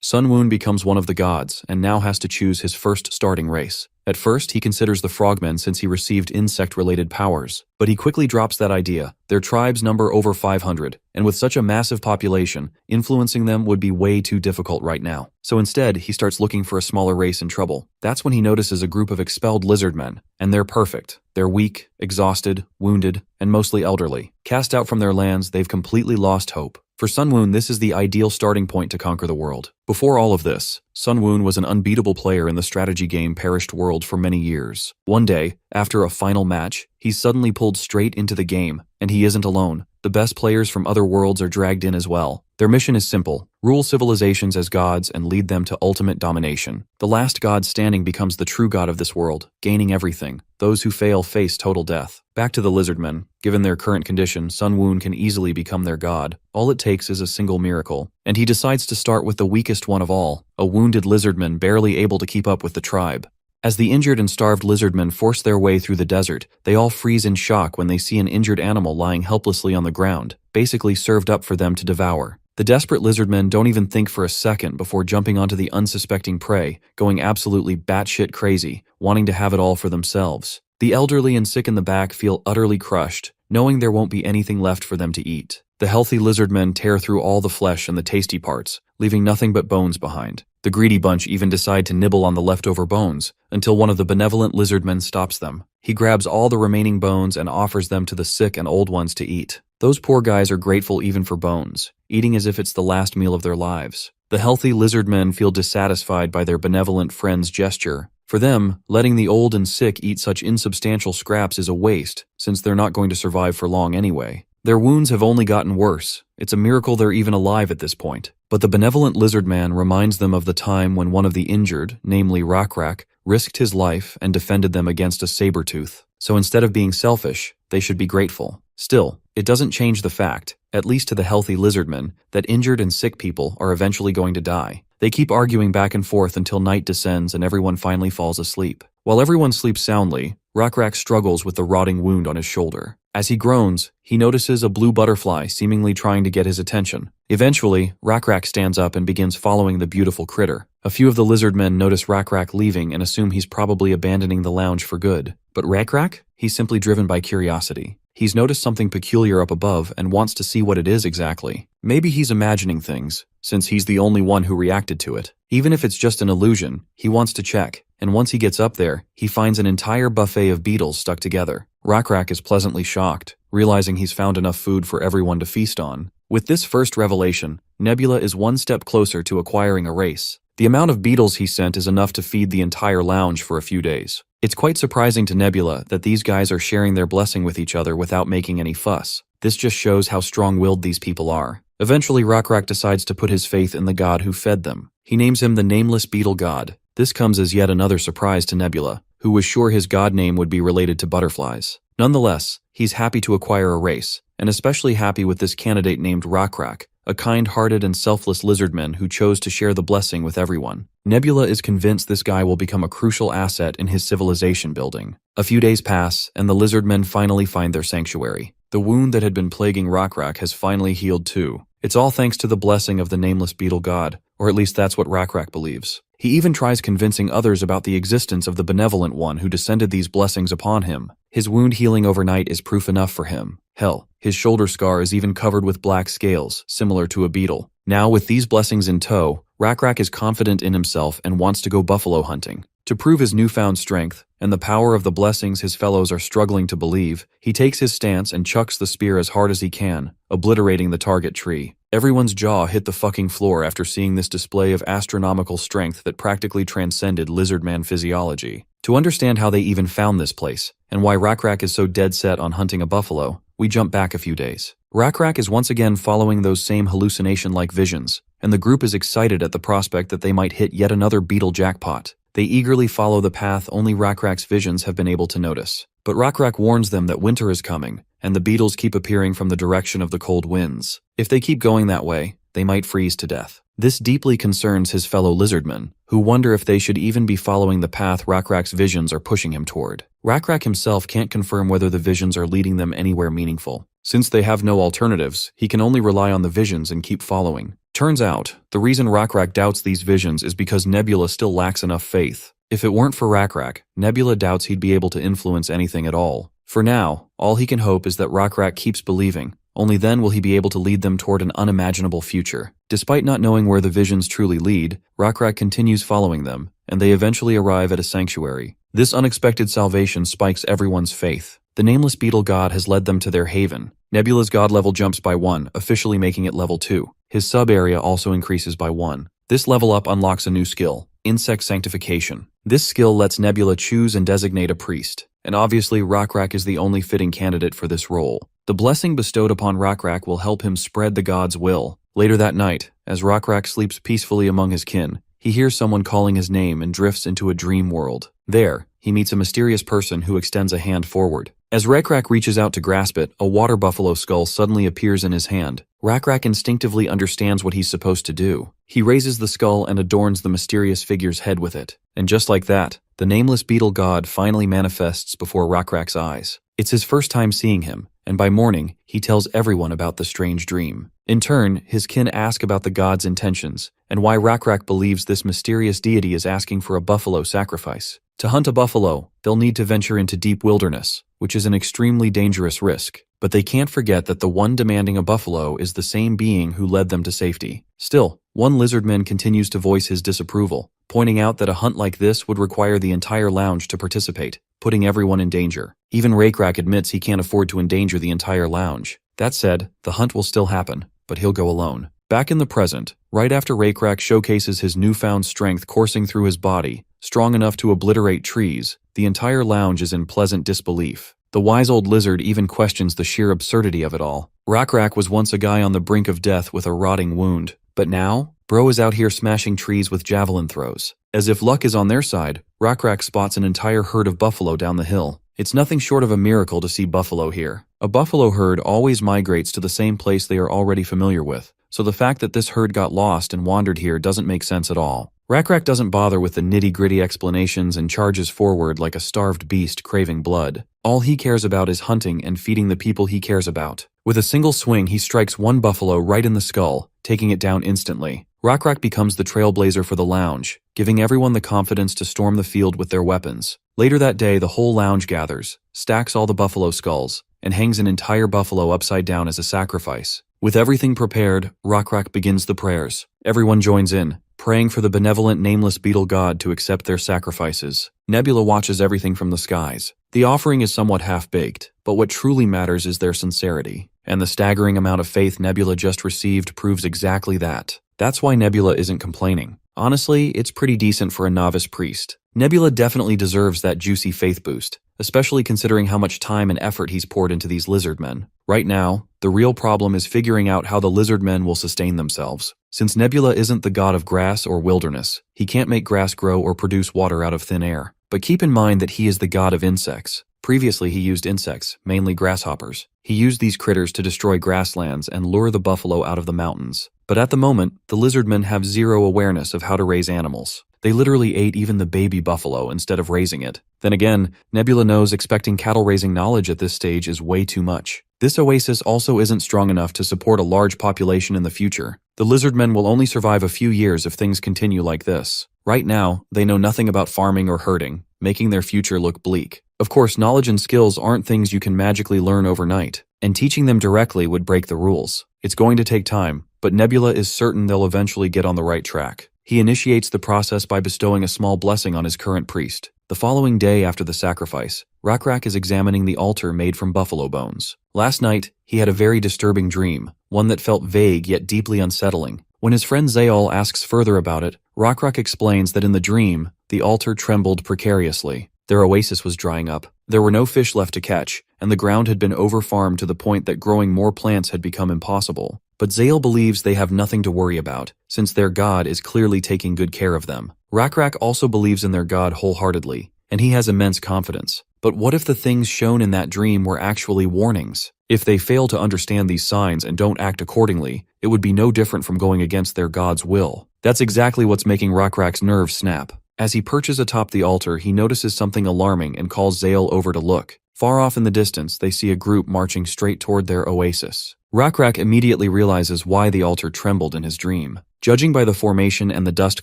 Sun Woon becomes one of the gods and now has to choose his first starting race. At first, he considers the frogmen since he received insect-related powers, but he quickly drops that idea. Their tribes number over 500, and with such a massive population, influencing them would be way too difficult right now. So instead, he starts looking for a smaller race in trouble. That's when he notices a group of expelled lizard men, and they're perfect. They're weak, exhausted, wounded, and mostly elderly. Cast out from their lands, they've completely lost hope. For Sun Woon, this is the ideal starting point to conquer the world. Before all of this, Sun Woon was an unbeatable player in the strategy game Perished World for many years. One day, after a final match, he's suddenly pulled straight into the game, and he isn't alone. The best players from other worlds are dragged in as well. Their mission is simple: rule civilizations as gods and lead them to ultimate domination. The last god standing becomes the true god of this world, gaining everything. Those who fail face total death. Back to the lizardmen. Given their current condition, Sun Woon can easily become their god. All it takes is a single miracle. And he decides to start with the weakest one of all, a wounded lizardman barely able to keep up with the tribe. As the injured and starved lizardmen force their way through the desert, they all freeze in shock when they see an injured animal lying helplessly on the ground, basically served up for them to devour. The desperate lizardmen don't even think for a second before jumping onto the unsuspecting prey, going absolutely batshit crazy, wanting to have it all for themselves. The elderly and sick in the back feel utterly crushed, knowing there won't be anything left for them to eat. The healthy lizardmen tear through all the flesh and the tasty parts, leaving nothing but bones behind. The greedy bunch even decide to nibble on the leftover bones, until one of the benevolent lizardmen stops them. He grabs all the remaining bones and offers them to the sick and old ones to eat. Those poor guys are grateful even for bones, eating as if it's the last meal of their lives. The healthy lizardmen feel dissatisfied by their benevolent friend's gesture. For them, letting the old and sick eat such insubstantial scraps is a waste, since they're not going to survive for long anyway. Their wounds have only gotten worse. It's a miracle they're even alive at this point. But the benevolent lizard man reminds them of the time when one of the injured, namely Rakrak, risked his life and defended them against a saber-tooth. So instead of being selfish, they should be grateful. Still, it doesn't change the fact, at least to the healthy lizardmen, that injured and sick people are eventually going to die. They keep arguing back and forth until night descends and everyone finally falls asleep. While everyone sleeps soundly, Rakrak struggles with the rotting wound on his shoulder. As he groans, he notices a blue butterfly seemingly trying to get his attention. Eventually, Rakrak stands up and begins following the beautiful critter. A few of the lizard men notice Rakrak leaving and assume he's probably abandoning the lounge for good. But Rakrak? He's simply driven by curiosity. He's noticed something peculiar up above and wants to see what it is exactly. Maybe he's imagining things, since he's the only one who reacted to it. Even if it's just an illusion, he wants to check, and once he gets up there, he finds an entire buffet of beetles stuck together. Rakrak is pleasantly shocked, realizing he's found enough food for everyone to feast on. With this first revelation, Nebula is one step closer to acquiring a race. The amount of beetles he sent is enough to feed the entire lounge for a few days. It's quite surprising to Nebula that these guys are sharing their blessing with each other without making any fuss. This just shows how strong-willed these people are. Eventually, Rakrak decides to put his faith in the god who fed them. He names him the Nameless Beetle God. This comes as yet another surprise to Nebula, who was sure his god name would be related to butterflies. Nonetheless, he's happy to acquire a race, and especially happy with this candidate named Rakrak, a kind-hearted and selfless lizardman who chose to share the blessing with everyone. Nebula is convinced this guy will become a crucial asset in his civilization building. A few days pass, and the lizardmen finally find their sanctuary. The wound that had been plaguing Rakrak has finally healed too. It's all thanks to the blessing of the Nameless Beetle God, or at least that's what Rakrak believes. He even tries convincing others about the existence of the benevolent one who descended these blessings upon him. His wound healing overnight is proof enough for him. Hell, his shoulder scar is even covered with black scales, similar to a beetle. Now, with these blessings in tow, Rakrak is confident in himself and wants to go buffalo hunting. To prove his newfound strength, and the power of the blessings his fellows are struggling to believe, he takes his stance and chucks the spear as hard as he can, obliterating the target tree. Everyone's jaw hit the fucking floor after seeing this display of astronomical strength that practically transcended lizardman physiology. To understand how they even found this place, and why Rakrak is so dead set on hunting a buffalo, we jump back a few days. Rakrak is once again following those same hallucination-like visions, and the group is excited at the prospect that they might hit yet another beetle jackpot. They eagerly follow the path only Rakrak's visions have been able to notice. But Rakrak warns them that winter is coming, and the beetles keep appearing from the direction of the cold winds. If they keep going that way, they might freeze to death. This deeply concerns his fellow lizardmen, who wonder if they should even be following the path Rakrak's visions are pushing him toward. Rakrak himself can't confirm whether the visions are leading them anywhere meaningful. Since they have no alternatives, he can only rely on the visions and keep following. Turns out, the reason Rakrak doubts these visions is because Nebula still lacks enough faith. If it weren't for Rakrak, Nebula doubts he'd be able to influence anything at all. For now, all he can hope is that Rakrak keeps believing. Only then will he be able to lead them toward an unimaginable future. Despite not knowing where the visions truly lead, Rakrak continues following them, and they eventually arrive at a sanctuary. This unexpected salvation spikes everyone's faith. The nameless beetle god has led them to their haven. Nebula's god level jumps by 1, officially making it level 2. His sub-area also increases by 1. This level up unlocks a new skill, Insect Sanctification. This skill lets Nebula choose and designate a priest, and obviously Rakrak is the only fitting candidate for this role. The blessing bestowed upon Rakrak will help him spread the god's will. Later that night, as Rakrak sleeps peacefully among his kin, he hears someone calling his name and drifts into a dream world. There, he meets a mysterious person who extends a hand forward. As Rakrak reaches out to grasp it, a water buffalo skull suddenly appears in his hand. Rakrak instinctively understands what he's supposed to do. He raises the skull and adorns the mysterious figure's head with it. And just like that, the nameless beetle god finally manifests before Rakrak's eyes. It's his first time seeing him, and by morning, he tells everyone about the strange dream. In turn, his kin ask about the god's intentions, and why Rakrak believes this mysterious deity is asking for a buffalo sacrifice. To hunt a buffalo, they'll need to venture into deep wilderness, which is an extremely dangerous risk. But they can't forget that the one demanding a buffalo is the same being who led them to safety. Still, one lizardman continues to voice his disapproval, pointing out that a hunt like this would require the entire lounge to participate, putting everyone in danger. Even Rakrak admits he can't afford to endanger the entire lounge. That said, the hunt will still happen, but he'll go alone. Back in the present, right after Rakrak showcases his newfound strength coursing through his body, strong enough to obliterate trees, the entire lounge is in pleasant disbelief. The wise old lizard even questions the sheer absurdity of it all. Rakrak was once a guy on the brink of death with a rotting wound, but now, bro is out here smashing trees with javelin throws. As if luck is on their side, Rakrak spots an entire herd of buffalo down the hill. It's nothing short of a miracle to see buffalo here. A buffalo herd always migrates to the same place they are already familiar with, so the fact that this herd got lost and wandered here doesn't make sense at all. Rakrak doesn't bother with the nitty-gritty explanations and charges forward like a starved beast craving blood. All he cares about is hunting and feeding the people he cares about. With a single swing, he strikes one buffalo right in the skull, taking it down instantly. Rakrak becomes the trailblazer for the lounge, giving everyone the confidence to storm the field with their weapons. Later that day, the whole lounge gathers, stacks all the buffalo skulls, and hangs an entire buffalo upside down as a sacrifice. With everything prepared, Rakrak begins the prayers. Everyone joins in, praying for the benevolent nameless beetle god to accept their sacrifices. Nebula watches everything from the skies. The offering is somewhat half-baked, but what truly matters is their sincerity. And the staggering amount of faith Nebula just received proves exactly that. That's why Nebula isn't complaining. Honestly, it's pretty decent for a novice priest. Nebula definitely deserves that juicy faith boost, especially considering how much time and effort he's poured into these lizardmen. Right now, the real problem is figuring out how the lizardmen will sustain themselves. Since Nebula isn't the god of grass or wilderness, he can't make grass grow or produce water out of thin air. But keep in mind that he is the god of insects. Previously, he used insects, mainly grasshoppers. He used these critters to destroy grasslands and lure the buffalo out of the mountains. But at the moment, the lizardmen have zero awareness of how to raise animals. They literally ate even the baby buffalo instead of raising it. Then again, Nebula knows expecting cattle-raising knowledge at this stage is way too much. This oasis also isn't strong enough to support a large population in the future. The lizardmen will only survive a few years if things continue like this. Right now, they know nothing about farming or herding, making their future look bleak. Of course, knowledge and skills aren't things you can magically learn overnight, and teaching them directly would break the rules. It's going to take time, but Nebula is certain they'll eventually get on the right track. He initiates the process by bestowing a small blessing on his current priest. The following day after the sacrifice, Rakrak is examining the altar made from buffalo bones. Last night, he had a very disturbing dream, one that felt vague yet deeply unsettling. When his friend Zael asks further about it, Rakrak explains that in the dream, the altar trembled precariously. Their oasis was drying up. There were no fish left to catch, and the ground had been over-farmed to the point that growing more plants had become impossible. But Zael believes they have nothing to worry about, since their god is clearly taking good care of them. Rakrak also believes in their god wholeheartedly, and he has immense confidence. But what if the things shown in that dream were actually warnings? If they fail to understand these signs and don't act accordingly, it would be no different from going against their god's will. That's exactly what's making Rakrak's nerves snap. As he perches atop the altar, he notices something alarming and calls Zael over to look. Far off in the distance, they see a group marching straight toward their oasis. Rakrak immediately realizes why the altar trembled in his dream. Judging by the formation and the dust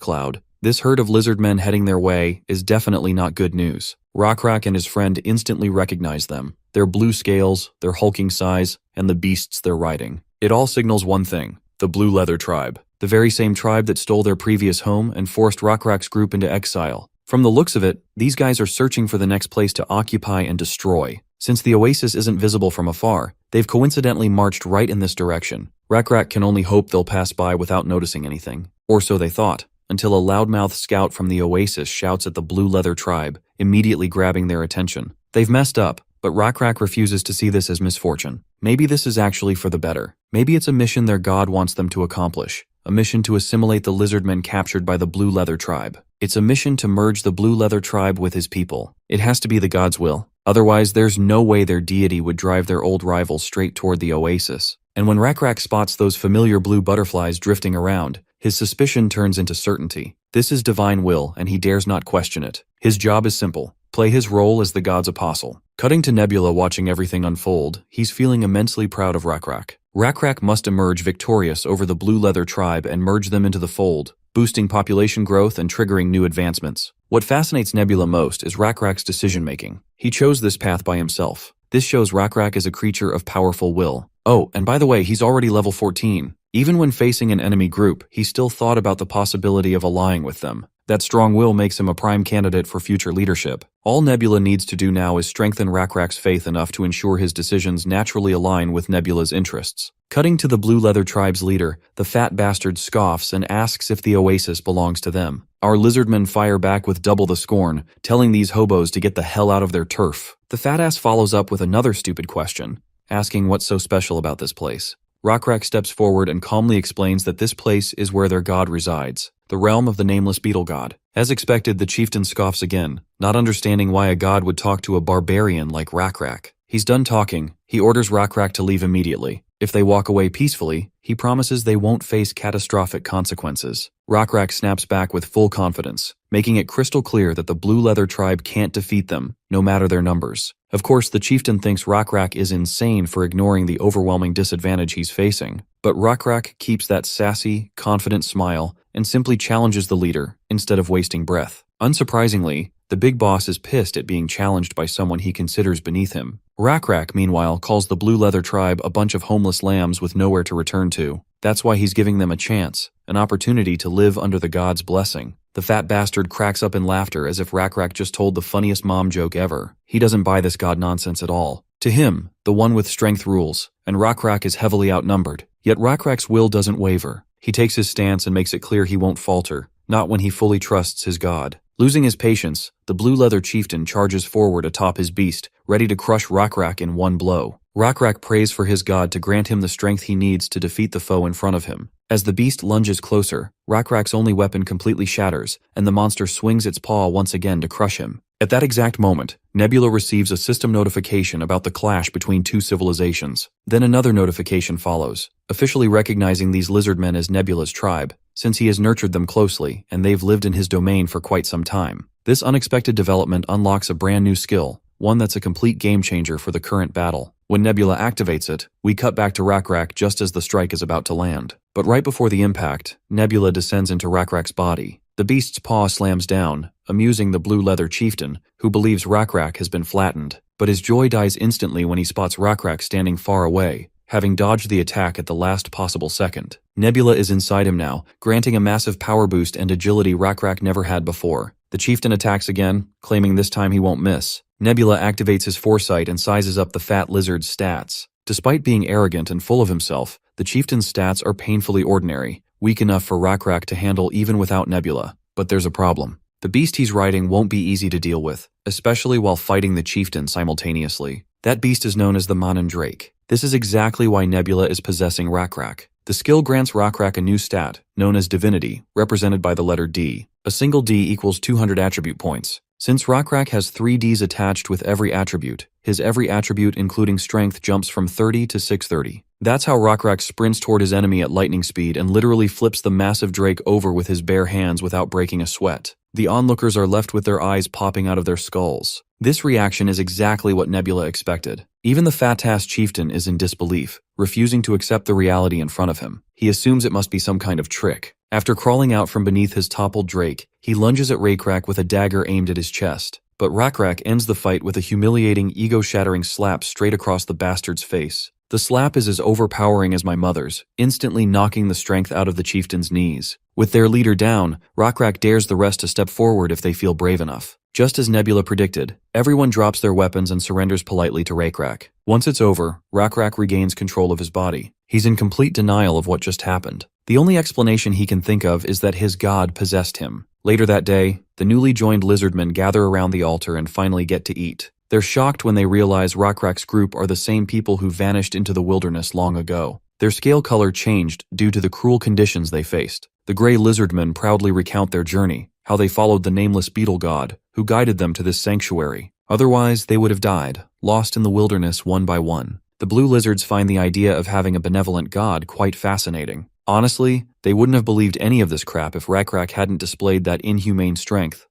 cloud, this herd of lizard men heading their way is definitely not good news. Rakrak and his friend instantly recognize them: their blue scales, their hulking size, and the beasts they're riding. It all signals one thing: the Blue Leather Tribe, the very same tribe that stole their previous home and forced Rakrak's group into exile. From the looks of it, these guys are searching for the next place to occupy and destroy. Since the oasis isn't visible from afar, they've coincidentally marched right in this direction. Rakrak can only hope they'll pass by without noticing anything. Or so they thought, until a loudmouth scout from the oasis shouts at the Blue Leather Tribe, immediately grabbing their attention. They've messed up, but Rakrak refuses to see this as misfortune. Maybe this is actually for the better. Maybe it's a mission their god wants them to accomplish. A mission to assimilate the lizardmen captured by the Blue Leather Tribe. It's a mission to merge the Blue Leather Tribe with his people. It has to be the god's will. Otherwise, there's no way their deity would drive their old rivals straight toward the oasis. And when Rakrak spots those familiar blue butterflies drifting around, his suspicion turns into certainty. This is divine will, and he dares not question it. His job is simple: play his role as the god's apostle. Cutting to Nebula watching everything unfold, he's feeling immensely proud of Rakrak. Rakrak must emerge victorious over the Blue Leather Tribe and merge them into the fold, boosting population growth and triggering new advancements. What fascinates Nebula most is Rakrak's decision-making. He chose this path by himself. This shows Rakrak is a creature of powerful will. Oh, and by the way, he's already level 14. Even when facing an enemy group, he still thought about the possibility of allying with them. That strong will makes him a prime candidate for future leadership. All Nebula needs to do now is strengthen Rakrak's faith enough to ensure his decisions naturally align with Nebula's interests. Cutting to the Blue Leather Tribe's leader, the fat bastard scoffs and asks if the oasis belongs to them. Our lizardmen fire back with double the scorn, telling these hobos to get the hell out of their turf. The fat ass follows up with another stupid question, asking what's so special about this place. Rakrak steps forward and calmly explains that this place is where their god resides, the realm of the nameless beetle god. As expected, the chieftain scoffs again, not understanding why a god would talk to a barbarian like Rakrak. He's done talking. He orders Rakrak to leave immediately. If they walk away peacefully, he promises they won't face catastrophic consequences. Rakrak snaps back with full confidence, making it crystal clear that the Blue Leather Tribe can't defeat them, no matter their numbers. Of course, the chieftain thinks Rakrak is insane for ignoring the overwhelming disadvantage he's facing, but Rakrak keeps that sassy, confident smile and simply challenges the leader instead of wasting breath. Unsurprisingly, the big boss is pissed at being challenged by someone he considers beneath him. Rakrak, meanwhile, calls the Blue Leather Tribe a bunch of homeless lambs with nowhere to return to. That's why he's giving them a chance, an opportunity to live under the god's blessing. The fat bastard cracks up in laughter as if Rakrak just told the funniest mom joke ever. He doesn't buy this god nonsense at all. To him, the one with strength rules, and Rakrak is heavily outnumbered. Yet Rakrak's will doesn't waver. He takes his stance and makes it clear he won't falter, not when he fully trusts his god. Losing his patience, the Blue Leather Chieftain charges forward atop his beast, ready to crush Rakrak in one blow. Rakrak prays for his god to grant him the strength he needs to defeat the foe in front of him. As the beast lunges closer, Rakrak's only weapon completely shatters, and the monster swings its paw once again to crush him. At that exact moment, Nebula receives a system notification about the clash between two civilizations. Then another notification follows, officially recognizing these lizardmen as Nebula's tribe, since he has nurtured them closely and they've lived in his domain for quite some time. This unexpected development unlocks a brand new skill, one that's a complete game changer for the current battle. When Nebula activates it, we cut back to Rakrak just as the strike is about to land. But right before the impact, Nebula descends into Rakrak's body. The beast's paw slams down, amusing the Blue Leather Chieftain, who believes Rakrak has been flattened. But his joy dies instantly when he spots Rakrak standing far away, having dodged the attack at the last possible second. Nebula is inside him now, granting a massive power boost and agility Rakrak never had before. The chieftain attacks again, claiming this time he won't miss. Nebula activates his foresight and sizes up the fat lizard's stats. Despite being arrogant and full of himself, the chieftain's stats are painfully ordinary, weak enough for Rakrak to handle even without Nebula. But there's a problem. The beast he's riding won't be easy to deal with, especially while fighting the chieftain simultaneously. That beast is known as the Mandrake. This is exactly why Nebula is possessing Rakrak. The skill grants Rakrak a new stat, known as Divinity, represented by the letter D. A single D equals 200 attribute points. Since Rakrak has 3 Ds attached with every attribute, his every attribute including strength jumps from 30 to 630. That's how Rakrak sprints toward his enemy at lightning speed and literally flips the massive drake over with his bare hands without breaking a sweat. The onlookers are left with their eyes popping out of their skulls. This reaction is exactly what Nebula expected. Even the fat-ass chieftain is in disbelief, refusing to accept the reality in front of him. He assumes it must be some kind of trick. After crawling out from beneath his toppled drake, he lunges at Rakrak with a dagger aimed at his chest. But Rakrak ends the fight with a humiliating, ego-shattering slap straight across the bastard's face. The slap is as overpowering as my mother's, instantly knocking the strength out of the chieftain's knees. With their leader down, Rakrak dares the rest to step forward if they feel brave enough. Just as Nebula predicted, everyone drops their weapons and surrenders politely to Rakrak. Once it's over, Rakrak regains control of his body. He's in complete denial of what just happened. The only explanation he can think of is that his god possessed him. Later that day, the newly joined lizardmen gather around the altar and finally get to eat. They're shocked when they realize Rakrak's group are the same people who vanished into the wilderness long ago. Their scale color changed due to the cruel conditions they faced. The gray lizardmen proudly recount their journey, how they followed the nameless beetle god, who guided them to this sanctuary. Otherwise, they would have died, lost in the wilderness one by one. The blue lizards find the idea of having a benevolent god quite fascinating. Honestly, they wouldn't have believed any of this crap if Rakrak hadn't displayed that inhumane strength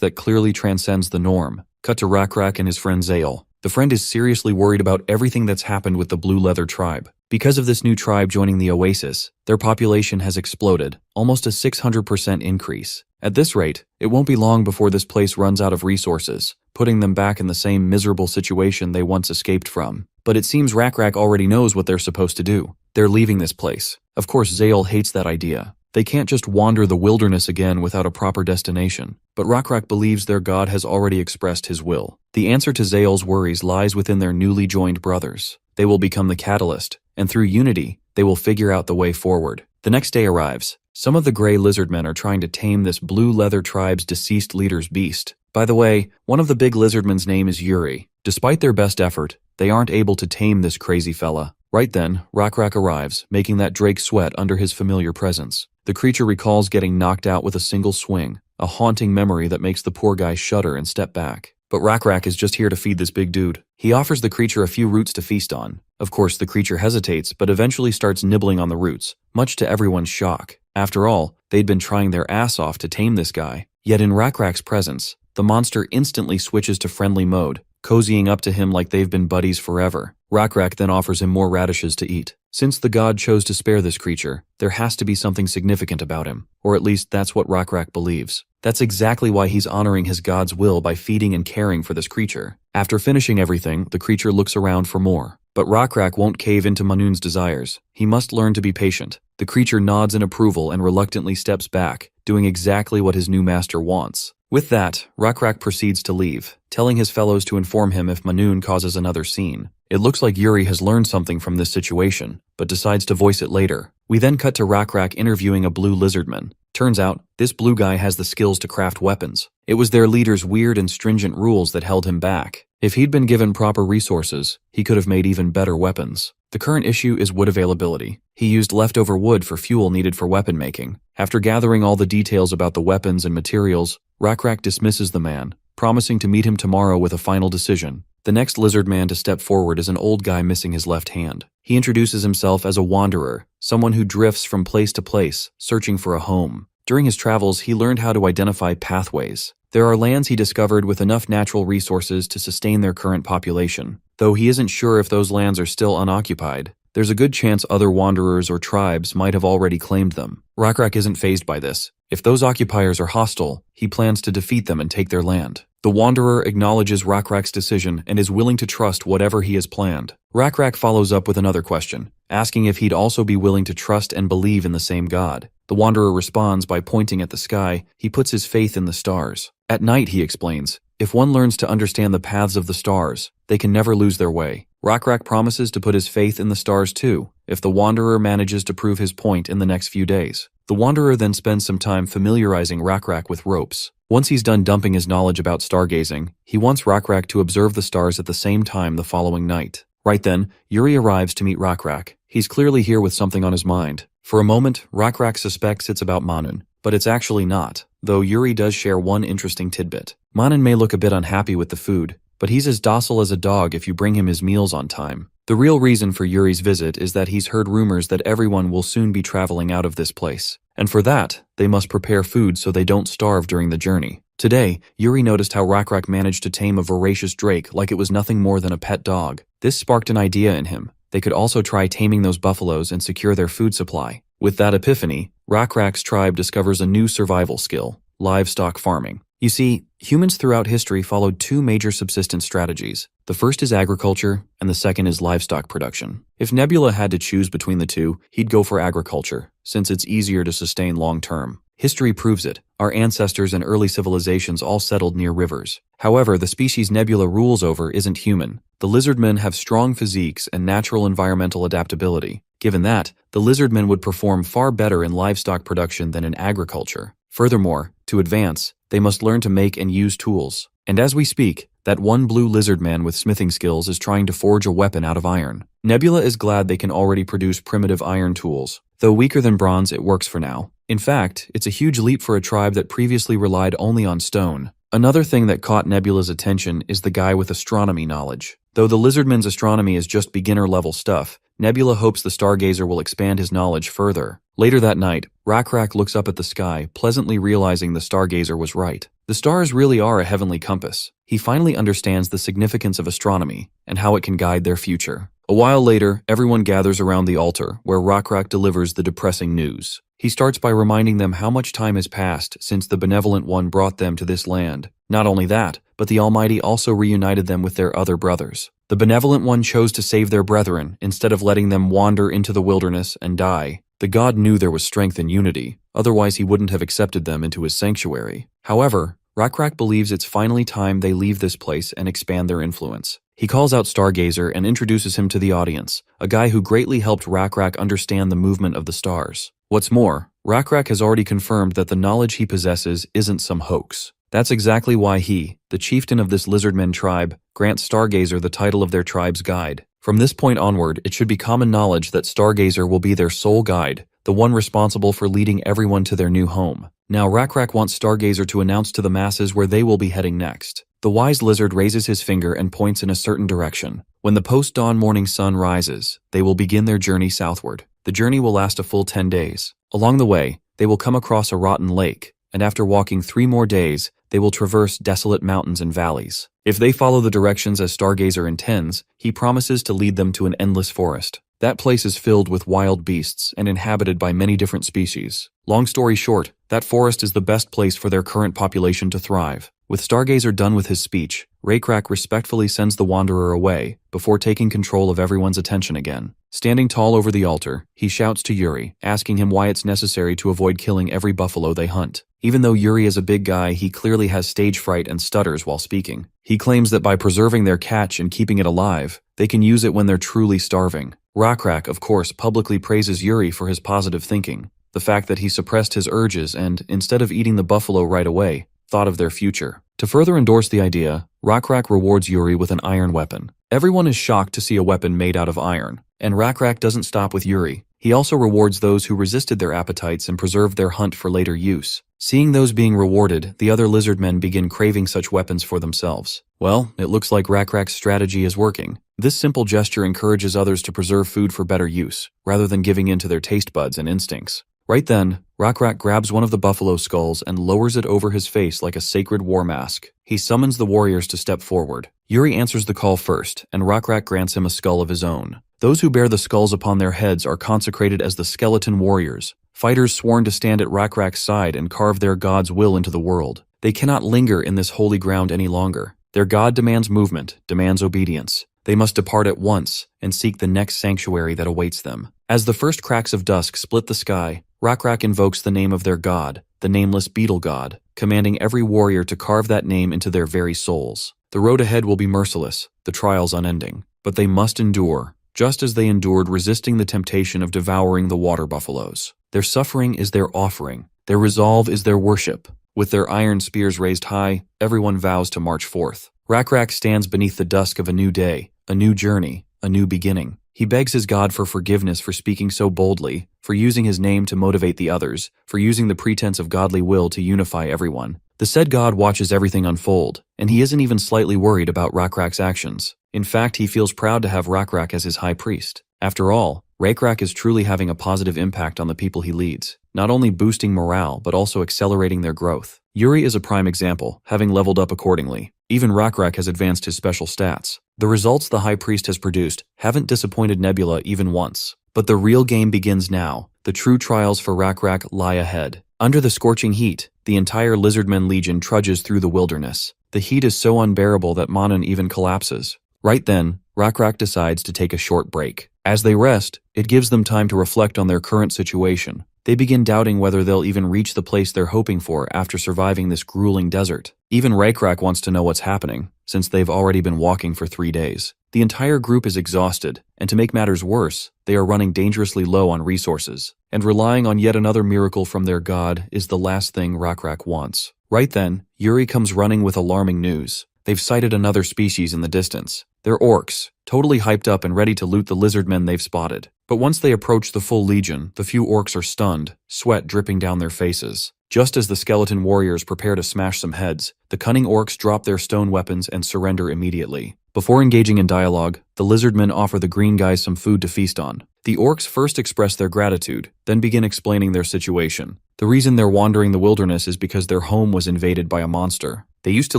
that clearly transcends the norm. Cut to Rakrak and his friend Zael. The friend is seriously worried about everything that's happened with the Blue Leather tribe. Because of this new tribe joining the Oasis, their population has exploded, almost a 600% increase. At this rate, it won't be long before this place runs out of resources, putting them back in the same miserable situation they once escaped from. But it seems Rakrak already knows what they're supposed to do. They're leaving this place. Of course, Zael hates that idea. They can't just wander the wilderness again without a proper destination. But Rakrak believes their god has already expressed his will. The answer to Zael's worries lies within their newly joined brothers. They will become the catalyst, and through unity, they will figure out the way forward. The next day arrives. Some of the gray lizardmen are trying to tame this Blue Leather tribe's deceased leader's beast. By the way, one of the big lizardmen's name is Yuri. Despite their best effort, they aren't able to tame this crazy fella. Right then, Rakrak arrives, making that drake sweat under his familiar presence. The creature recalls getting knocked out with a single swing, a haunting memory that makes the poor guy shudder and step back. But Rakrak is just here to feed this big dude. He offers the creature a few roots to feast on. Of course, the creature hesitates, but eventually starts nibbling on the roots, much to everyone's shock. After all, they'd been trying their ass off to tame this guy. Yet in Rakrak's presence, the monster instantly switches to friendly mode, cozying up to him like they've been buddies forever. Rakrak then offers him more radishes to eat. Since the god chose to spare this creature, there has to be something significant about him, or at least that's what Rakrak believes. That's exactly why he's honoring his god's will by feeding and caring for this creature. After finishing everything, the creature looks around for more. But Rakrak won't cave into Manun's desires. He must learn to be patient. The creature nods in approval and reluctantly steps back, doing exactly what his new master wants. With that, Rakrak proceeds to leave, telling his fellows to inform him if Manun causes another scene. It looks like Yuri has learned something from this situation, but decides to voice it later. We then cut to Rakrak interviewing a blue lizardman. Turns out, this blue guy has the skills to craft weapons. It was their leader's weird and stringent rules that held him back. If he'd been given proper resources, he could have made even better weapons. The current issue is wood availability. He used leftover wood for fuel needed for weapon making. After gathering all the details about the weapons and materials, Rakrak dismisses the man, promising to meet him tomorrow with a final decision. The next lizard man to step forward is an old guy missing his left hand. He introduces himself as a wanderer, someone who drifts from place to place, searching for a home. During his travels, he learned how to identify pathways. There are lands he discovered with enough natural resources to sustain their current population. Though he isn't sure if those lands are still unoccupied, there's a good chance other wanderers or tribes might have already claimed them. Rakrak isn't fazed by this. If those occupiers are hostile, he plans to defeat them and take their land. The wanderer acknowledges Rakrak's decision and is willing to trust whatever he has planned. Rakrak follows up with another question, asking if he'd also be willing to trust and believe in the same god. The wanderer responds by pointing at the sky. He puts his faith in the stars. At night, he explains, if one learns to understand the paths of the stars, they can never lose their way. Rakrak promises to put his faith in the stars too, if the wanderer manages to prove his point in the next few days. The wanderer then spends some time familiarizing Rakrak with ropes. Once he's done dumping his knowledge about stargazing, he wants Rakrak to observe the stars at the same time the following night. Right then, Yuri arrives to meet Rakrak. He's clearly here with something on his mind. For a moment, Rakrak suspects it's about Manun, but it's actually not, though Yuri does share one interesting tidbit. Manun may look a bit unhappy with the food, but he's as docile as a dog if you bring him his meals on time. The real reason for Yuri's visit is that he's heard rumors that everyone will soon be traveling out of this place. And for that, they must prepare food so they don't starve during the journey. Today, Yuri noticed how Rakrak managed to tame a voracious drake like it was nothing more than a pet dog. This sparked an idea in him. They could also try taming those buffaloes and secure their food supply. With that epiphany, Rakrak's tribe discovers a new survival skill: livestock farming. You see, humans throughout history followed two major subsistence strategies. The first is agriculture, and the second is livestock production. If Nebula had to choose between the two, he'd go for agriculture, since it's easier to sustain long-term. History proves it. Our ancestors and early civilizations all settled near rivers. However, the species Nebula rules over isn't human. The lizardmen have strong physiques and natural environmental adaptability. Given that, the lizardmen would perform far better in livestock production than in agriculture. Furthermore, to advance, they must learn to make and use tools. And as we speak, that one blue lizard man with smithing skills is trying to forge a weapon out of iron. Nebula is glad they can already produce primitive iron tools. Though weaker than bronze, it works for now. In fact, it's a huge leap for a tribe that previously relied only on stone. Another thing that caught Nebula's attention is the guy with astronomy knowledge. Though the lizardman's astronomy is just beginner-level stuff, Nebula hopes the stargazer will expand his knowledge further. Later that night, Rakrak looks up at the sky, pleasantly realizing the stargazer was right. The stars really are a heavenly compass. He finally understands the significance of astronomy and how it can guide their future. A while later, everyone gathers around the altar, where Rakrak delivers the depressing news. He starts by reminding them how much time has passed since the Benevolent One brought them to this land. Not only that, but the Almighty also reunited them with their other brothers. The Benevolent One chose to save their brethren instead of letting them wander into the wilderness and die. The god knew there was strength in unity, otherwise he wouldn't have accepted them into his sanctuary. However, Rakrak believes it's finally time they leave this place and expand their influence. He calls out Stargazer and introduces him to the audience, a guy who greatly helped Rakrak understand the movement of the stars. What's more, Rakrak has already confirmed that the knowledge he possesses isn't some hoax. That's exactly why he, the chieftain of this lizardmen tribe, grants Stargazer the title of their tribe's guide. From this point onward, it should be common knowledge that Stargazer will be their sole guide, the one responsible for leading everyone to their new home. Now Rakrak wants Stargazer to announce to the masses where they will be heading next. The wise lizard raises his finger and points in a certain direction. When the post-dawn morning sun rises, they will begin their journey southward. The journey will last a full 10 days. Along the way, they will come across a rotten lake, and after walking 3 more days, they will traverse desolate mountains and valleys. If they follow the directions as Stargazer intends, he promises to lead them to an endless forest. That place is filled with wild beasts and inhabited by many different species. Long story short, that forest is the best place for their current population to thrive. With Stargazer done with his speech, Rakrak respectfully sends the wanderer away before taking control of everyone's attention again. Standing tall over the altar, he shouts to Yuri, asking him why it's necessary to avoid killing every buffalo they hunt. Even though Yuri is a big guy, he clearly has stage fright and stutters while speaking. He claims that by preserving their catch and keeping it alive, they can use it when they're truly starving. Rakrak, of course, publicly praises Yuri for his positive thinking, the fact that he suppressed his urges and, instead of eating the buffalo right away, thought of their future. To further endorse the idea, Rakrak rewards Yuri with an iron weapon. Everyone is shocked to see a weapon made out of iron, and Rakrak doesn't stop with Yuri. He also rewards those who resisted their appetites and preserved their hunt for later use. Seeing those being rewarded, the other lizardmen begin craving such weapons for themselves. Well, it looks like Rakrak's strategy is working. This simple gesture encourages others to preserve food for better use, rather than giving in to their taste buds and instincts. Right then, Rakrak grabs one of the buffalo skulls and lowers it over his face like a sacred war mask. He summons the warriors to step forward. Yuri answers the call first, and Rakrak grants him a skull of his own. Those who bear the skulls upon their heads are consecrated as the skeleton warriors, fighters sworn to stand at Rakrak's side and carve their god's will into the world. They cannot linger in this holy ground any longer. Their god demands movement, demands obedience. They must depart at once and seek the next sanctuary that awaits them. As the first cracks of dusk split the sky, Rakrak invokes the name of their god, the nameless beetle god, commanding every warrior to carve that name into their very souls. The road ahead will be merciless, the trials unending, but they must endure, just as they endured resisting the temptation of devouring the water buffaloes. Their suffering is their offering. Their resolve is their worship. With their iron spears raised high, everyone vows to march forth. Rakrak stands beneath the dusk of a new day, a new journey, a new beginning. He begs his god for forgiveness for speaking so boldly, for using his name to motivate the others, for using the pretense of godly will to unify everyone. The said god watches everything unfold, and he isn't even slightly worried about Rakrak's actions. In fact, he feels proud to have Rakrak as his high priest. After all, Rakrak is truly having a positive impact on the people he leads, not only boosting morale but also accelerating their growth. Yuri is a prime example, having leveled up accordingly. Even Rakrak has advanced his special stats. The results the High Priest has produced haven't disappointed Nebula even once. But the real game begins now. The true trials for Rakrak lie ahead. Under the scorching heat, the entire Lizardmen Legion trudges through the wilderness. The heat is so unbearable that Manan even collapses. Right then, Rakrak decides to take a short break. As they rest, it gives them time to reflect on their current situation. They begin doubting whether they'll even reach the place they're hoping for after surviving this grueling desert. Even Rakrak wants to know what's happening, since they've already been walking for 3 days. The entire group is exhausted, and to make matters worse, they are running dangerously low on resources. And relying on yet another miracle from their god is the last thing Rakrak wants. Right then, Yuri comes running with alarming news. They've sighted another species in the distance. They're orcs, totally hyped up and ready to loot the lizardmen they've spotted. But once they approach the full legion, the few orcs are stunned, sweat dripping down their faces. Just as the skeleton warriors prepare to smash some heads, the cunning orcs drop their stone weapons and surrender immediately. Before engaging in dialogue, the lizardmen offer the green guys some food to feast on. The orcs first express their gratitude, then begin explaining their situation. The reason they're wandering the wilderness is because their home was invaded by a monster. They used to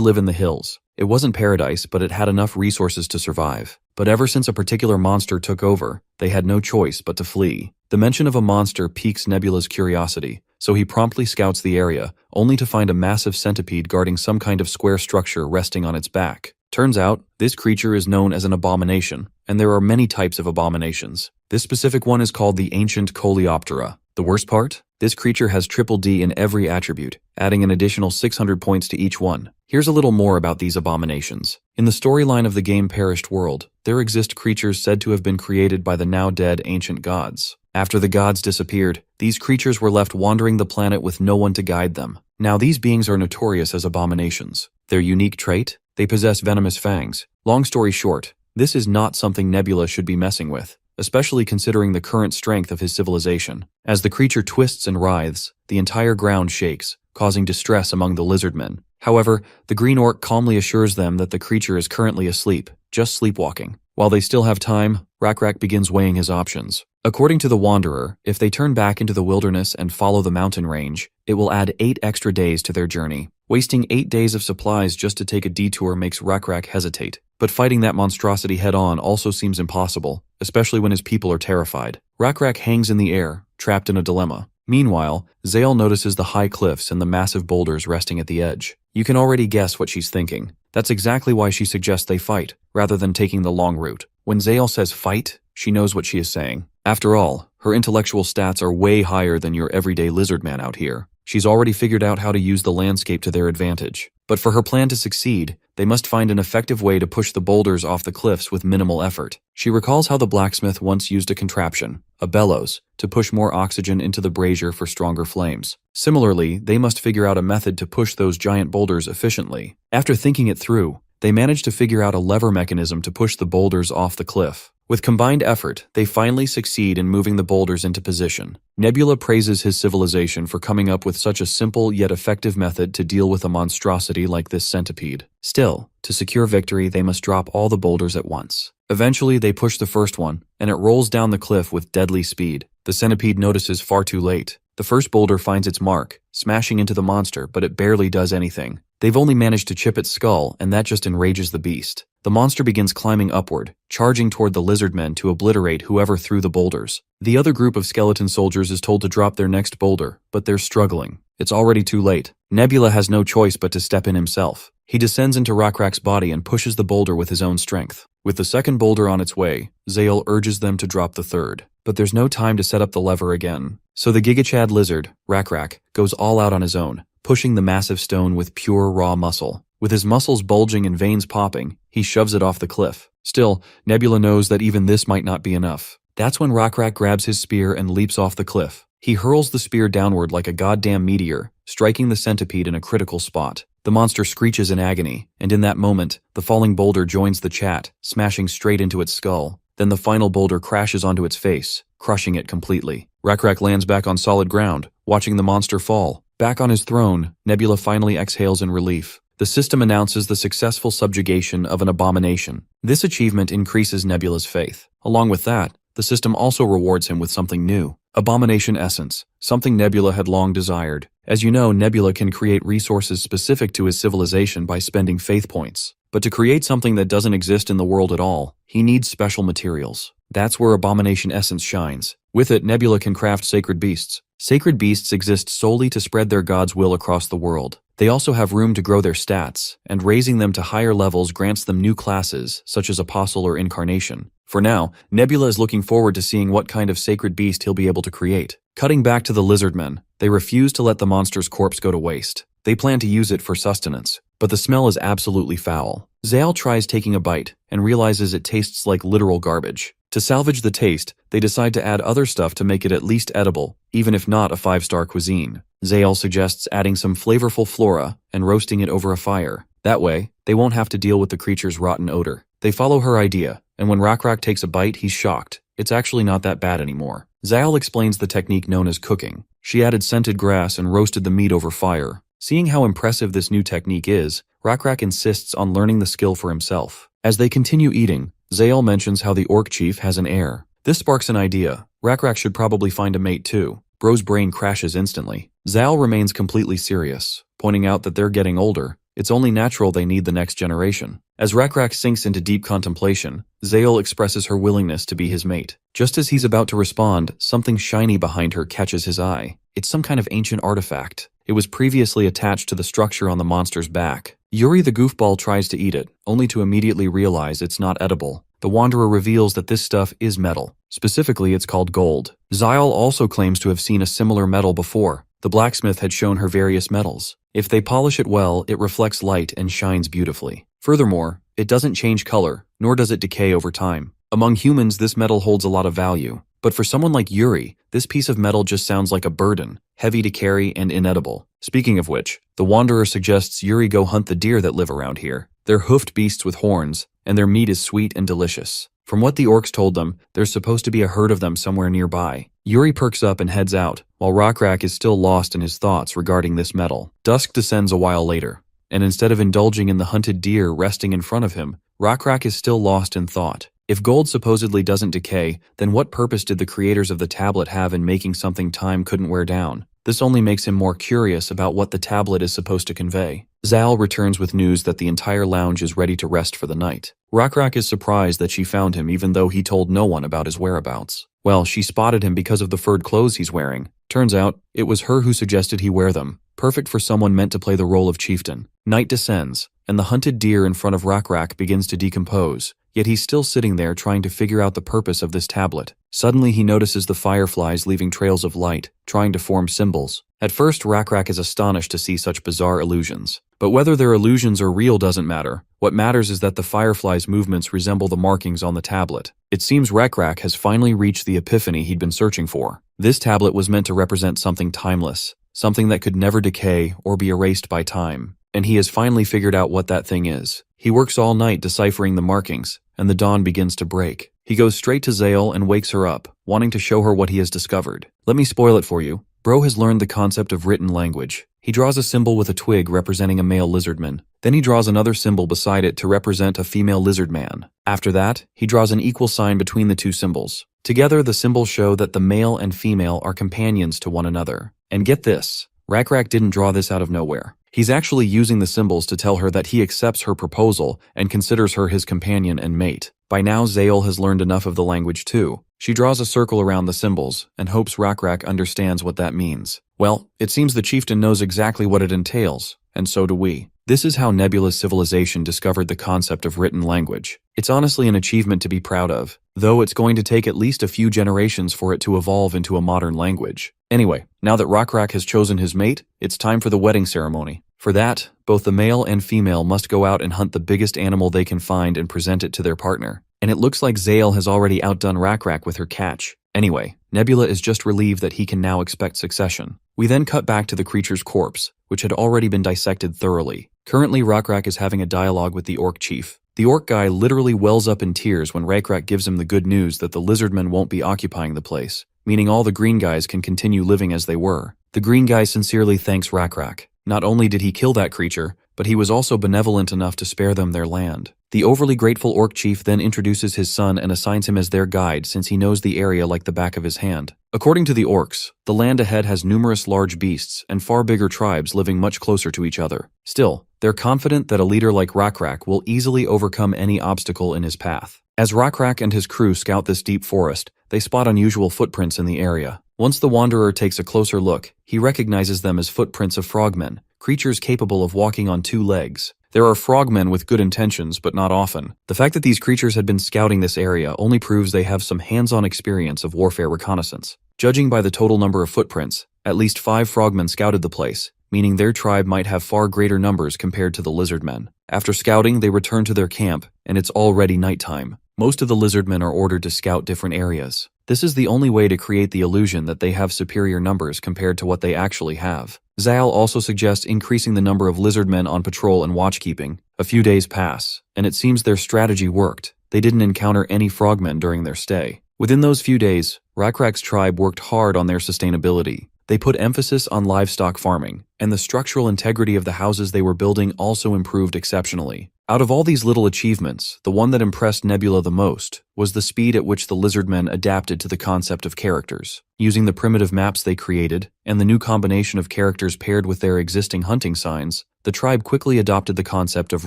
live in the hills. It wasn't paradise, but it had enough resources to survive. But ever since a particular monster took over, they had no choice but to flee. The mention of a monster piques Nebula's curiosity, so he promptly scouts the area, only to find a massive centipede guarding some kind of square structure resting on its back. Turns out, this creature is known as an abomination, and there are many types of abominations. This specific one is called the Ancient Coleoptera. The worst part? This creature has triple D in every attribute, adding an additional 600 points to each one. Here's a little more about these abominations. In the storyline of the game Perished World, there exist creatures said to have been created by the now dead ancient gods. After the gods disappeared, these creatures were left wandering the planet with no one to guide them. Now these beings are notorious as abominations. Their unique trait? They possess venomous fangs. Long story short, this is not something Nebula should be messing with, especially considering the current strength of his civilization. As the creature twists and writhes, the entire ground shakes, causing distress among the lizardmen. However, the green orc calmly assures them that the creature is currently asleep, just sleepwalking. While they still have time, Rakrak begins weighing his options. According to the Wanderer, if they turn back into the wilderness and follow the mountain range, it will add 8 extra days to their journey. Wasting 8 days of supplies just to take a detour makes Rakrak hesitate. But fighting that monstrosity head-on also seems impossible, especially when his people are terrified. Rakrak hangs in the air, trapped in a dilemma. Meanwhile, Zale notices the high cliffs and the massive boulders resting at the edge. You can already guess what she's thinking. That's exactly why she suggests they fight, rather than taking the long route. When Zale says fight, she knows what she is saying. After all, her intellectual stats are way higher than your everyday lizard man out here. She's already figured out how to use the landscape to their advantage. But for her plan to succeed, they must find an effective way to push the boulders off the cliffs with minimal effort. She recalls how the blacksmith once used a contraption, a bellows, to push more oxygen into the brazier for stronger flames. Similarly, they must figure out a method to push those giant boulders efficiently. After thinking it through, they manage to figure out a lever mechanism to push the boulders off the cliff. With combined effort, they finally succeed in moving the boulders into position. Nebula praises his civilization for coming up with such a simple yet effective method to deal with a monstrosity like this centipede. Still, to secure victory, they must drop all the boulders at once. Eventually, they push the first one, and it rolls down the cliff with deadly speed. The centipede notices far too late. The first boulder finds its mark, smashing into the monster, but it barely does anything. They've only managed to chip its skull, and that just enrages the beast. The monster begins climbing upward, charging toward the lizardmen to obliterate whoever threw the boulders. The other group of skeleton soldiers is told to drop their next boulder, but they're struggling. It's already too late. Nebula has no choice but to step in himself. He descends into Rakrak's body and pushes the boulder with his own strength. With the second boulder on its way, Zale urges them to drop the third. But there's no time to set up the lever again. So the Gigachad lizard, Rakrak, goes all out on his own, pushing the massive stone with pure raw muscle. With his muscles bulging and veins popping, he shoves it off the cliff. Still, Nebula knows that even this might not be enough. That's when Rakrak grabs his spear and leaps off the cliff. He hurls the spear downward like a goddamn meteor, striking the centipede in a critical spot. The monster screeches in agony, and in that moment, the falling boulder joins the chat, smashing straight into its skull. Then the final boulder crashes onto its face, crushing it completely. Rakrak lands back on solid ground, watching the monster fall. Back on his throne, Nebula finally exhales in relief. the system announces the successful subjugation of an abomination. This achievement increases Nebula's faith. Along with that, the system also rewards him with something new. Abomination Essence, something Nebula had long desired. As you know, Nebula can create resources specific to his civilization by spending faith points. But to create something that doesn't exist in the world at all, he needs special materials. That's where Abomination Essence shines. With it, Nebula can craft sacred beasts. Sacred beasts exist solely to spread their god's will across the world. They also have room to grow their stats, and raising them to higher levels grants them new classes, such as Apostle or Incarnation. For now, Nebula is looking forward to seeing what kind of sacred beast he'll be able to create. Cutting back to the Lizardmen, they refuse to let the monster's corpse go to waste. They plan to use it for sustenance, but the smell is absolutely foul. Zale tries taking a bite and realizes it tastes like literal garbage. To salvage the taste, they decide to add other stuff to make it at least edible, even if not a 5-star cuisine. Zale suggests adding some flavorful flora and roasting it over a fire. That way, they won't have to deal with the creature's rotten odor. They follow her idea, and when Rakrak takes a bite, he's shocked. It's actually not that bad anymore. Zale explains the technique known as cooking. She added scented grass and roasted the meat over fire. Seeing how impressive this new technique is, Rakrak insists on learning the skill for himself. As they continue eating, Zale mentions how the orc chief has an heir. This sparks an idea. Rakrak should probably find a mate too. Bro's brain crashes instantly. Zale remains completely serious, pointing out that they're getting older. It's only natural they need the next generation. As Rakrak sinks into deep contemplation, Zale expresses her willingness to be his mate. Just as he's about to respond, something shiny behind her catches his eye. It's some kind of ancient artifact. It was previously attached to the structure on the monster's back. Yuri the goofball tries to eat it, only to immediately realize it's not edible. The Wanderer reveals that this stuff is metal. Specifically, it's called gold. Zyle also claims to have seen a similar metal before. The blacksmith had shown her various metals. If they polish it well, it reflects light and shines beautifully. Furthermore, it doesn't change color, nor does it decay over time. Among humans, this metal holds a lot of value. But for someone like Yuri, this piece of metal just sounds like a burden, heavy to carry and inedible. Speaking of which, the Wanderer suggests Yuri go hunt the deer that live around here. They're hoofed beasts with horns, and their meat is sweet and delicious. From what the orcs told them, there's supposed to be a herd of them somewhere nearby. Yuri perks up and heads out, while Rakrak is still lost in his thoughts regarding this metal. Dusk descends a while later, and instead of indulging in the hunted deer resting in front of him, Rakrak is still lost in thought. If gold supposedly doesn't decay, then what purpose did the creators of the tablet have in making something time couldn't wear down? This only makes him more curious about what the tablet is supposed to convey. Zal returns with news that the entire lounge is ready to rest for the night. Rakrak is surprised that she found him even though he told no one about his whereabouts. Well, she spotted him because of the furred clothes he's wearing. Turns out, it was her who suggested he wear them. Perfect for someone meant to play the role of chieftain. Night descends, and the hunted deer in front of Rakrak begins to decompose. Yet he's still sitting there trying to figure out the purpose of this tablet. Suddenly he notices the fireflies leaving trails of light, trying to form symbols. At first, Rakrak is astonished to see such bizarre illusions. But whether they're illusions or real doesn't matter. What matters is that the fireflies' movements resemble the markings on the tablet. It seems Rakrak has finally reached the epiphany he'd been searching for. This tablet was meant to represent something timeless, something that could never decay or be erased by time. And he has finally figured out what that thing is. He works all night deciphering the markings, and the dawn begins to break. He goes straight to Zale and wakes her up, wanting to show her what he has discovered. Let me spoil it for you. Bro has learned the concept of written language. He draws a symbol with a twig representing a male lizardman. Then he draws another symbol beside it to represent a female lizardman. After that, he draws an equal sign between the two symbols. Together, the symbols show that the male and female are companions to one another. And get this, Rakrak didn't draw this out of nowhere. He's actually using the symbols to tell her that he accepts her proposal and considers her his companion and mate. By now, Zale has learned enough of the language too. She draws a circle around the symbols and hopes Rakrak understands what that means. Well, it seems the chieftain knows exactly what it entails, and so do we. This is how Nebula's civilization discovered the concept of written language. It's honestly an achievement to be proud of, though it's going to take at least a few generations for it to evolve into a modern language. Anyway, now that Rakrak has chosen his mate, it's time for the wedding ceremony. For that, both the male and female must go out and hunt the biggest animal they can find and present it to their partner. And it looks like Zale has already outdone Rakrak with her catch. Anyway, Nebula is just relieved that he can now expect succession. We then cut back to the creature's corpse, which had already been dissected thoroughly. Currently, Rakrak is having a dialogue with the orc chief. The orc guy literally wells up in tears when Rakrak gives him the good news that the lizardmen won't be occupying the place, meaning all the green guys can continue living as they were. The green guy sincerely thanks Rakrak. Not only did he kill that creature, but he was also benevolent enough to spare them their land. The overly grateful orc chief then introduces his son and assigns him as their guide since he knows the area like the back of his hand. According to the orcs, the land ahead has numerous large beasts and far bigger tribes living much closer to each other. Still, they're confident that a leader like Rakrak will easily overcome any obstacle in his path. As Rakrak and his crew scout this deep forest, they spot unusual footprints in the area. Once the wanderer takes a closer look, he recognizes them as footprints of frogmen, creatures capable of walking on 2 legs. There are frogmen with good intentions, but not often. The fact that these creatures had been scouting this area only proves they have some hands-on experience of warfare reconnaissance. Judging by the total number of footprints, at least 5 frogmen scouted the place, meaning their tribe might have far greater numbers compared to the lizardmen. After scouting, they return to their camp, and it's already nighttime. Most of the lizardmen are ordered to scout different areas. This is the only way to create the illusion that they have superior numbers compared to what they actually have. Zal also suggests increasing the number of lizardmen on patrol and watchkeeping. A few days pass, and it seems their strategy worked. They didn't encounter any frogmen during their stay. Within those few days, Rakrak's tribe worked hard on their sustainability. They put emphasis on livestock farming, and the structural integrity of the houses they were building also improved exceptionally. Out of all these little achievements, the one that impressed Nebula the most was the speed at which the lizardmen adapted to the concept of characters. Using the primitive maps they created, and the new combination of characters paired with their existing hunting signs, the tribe quickly adopted the concept of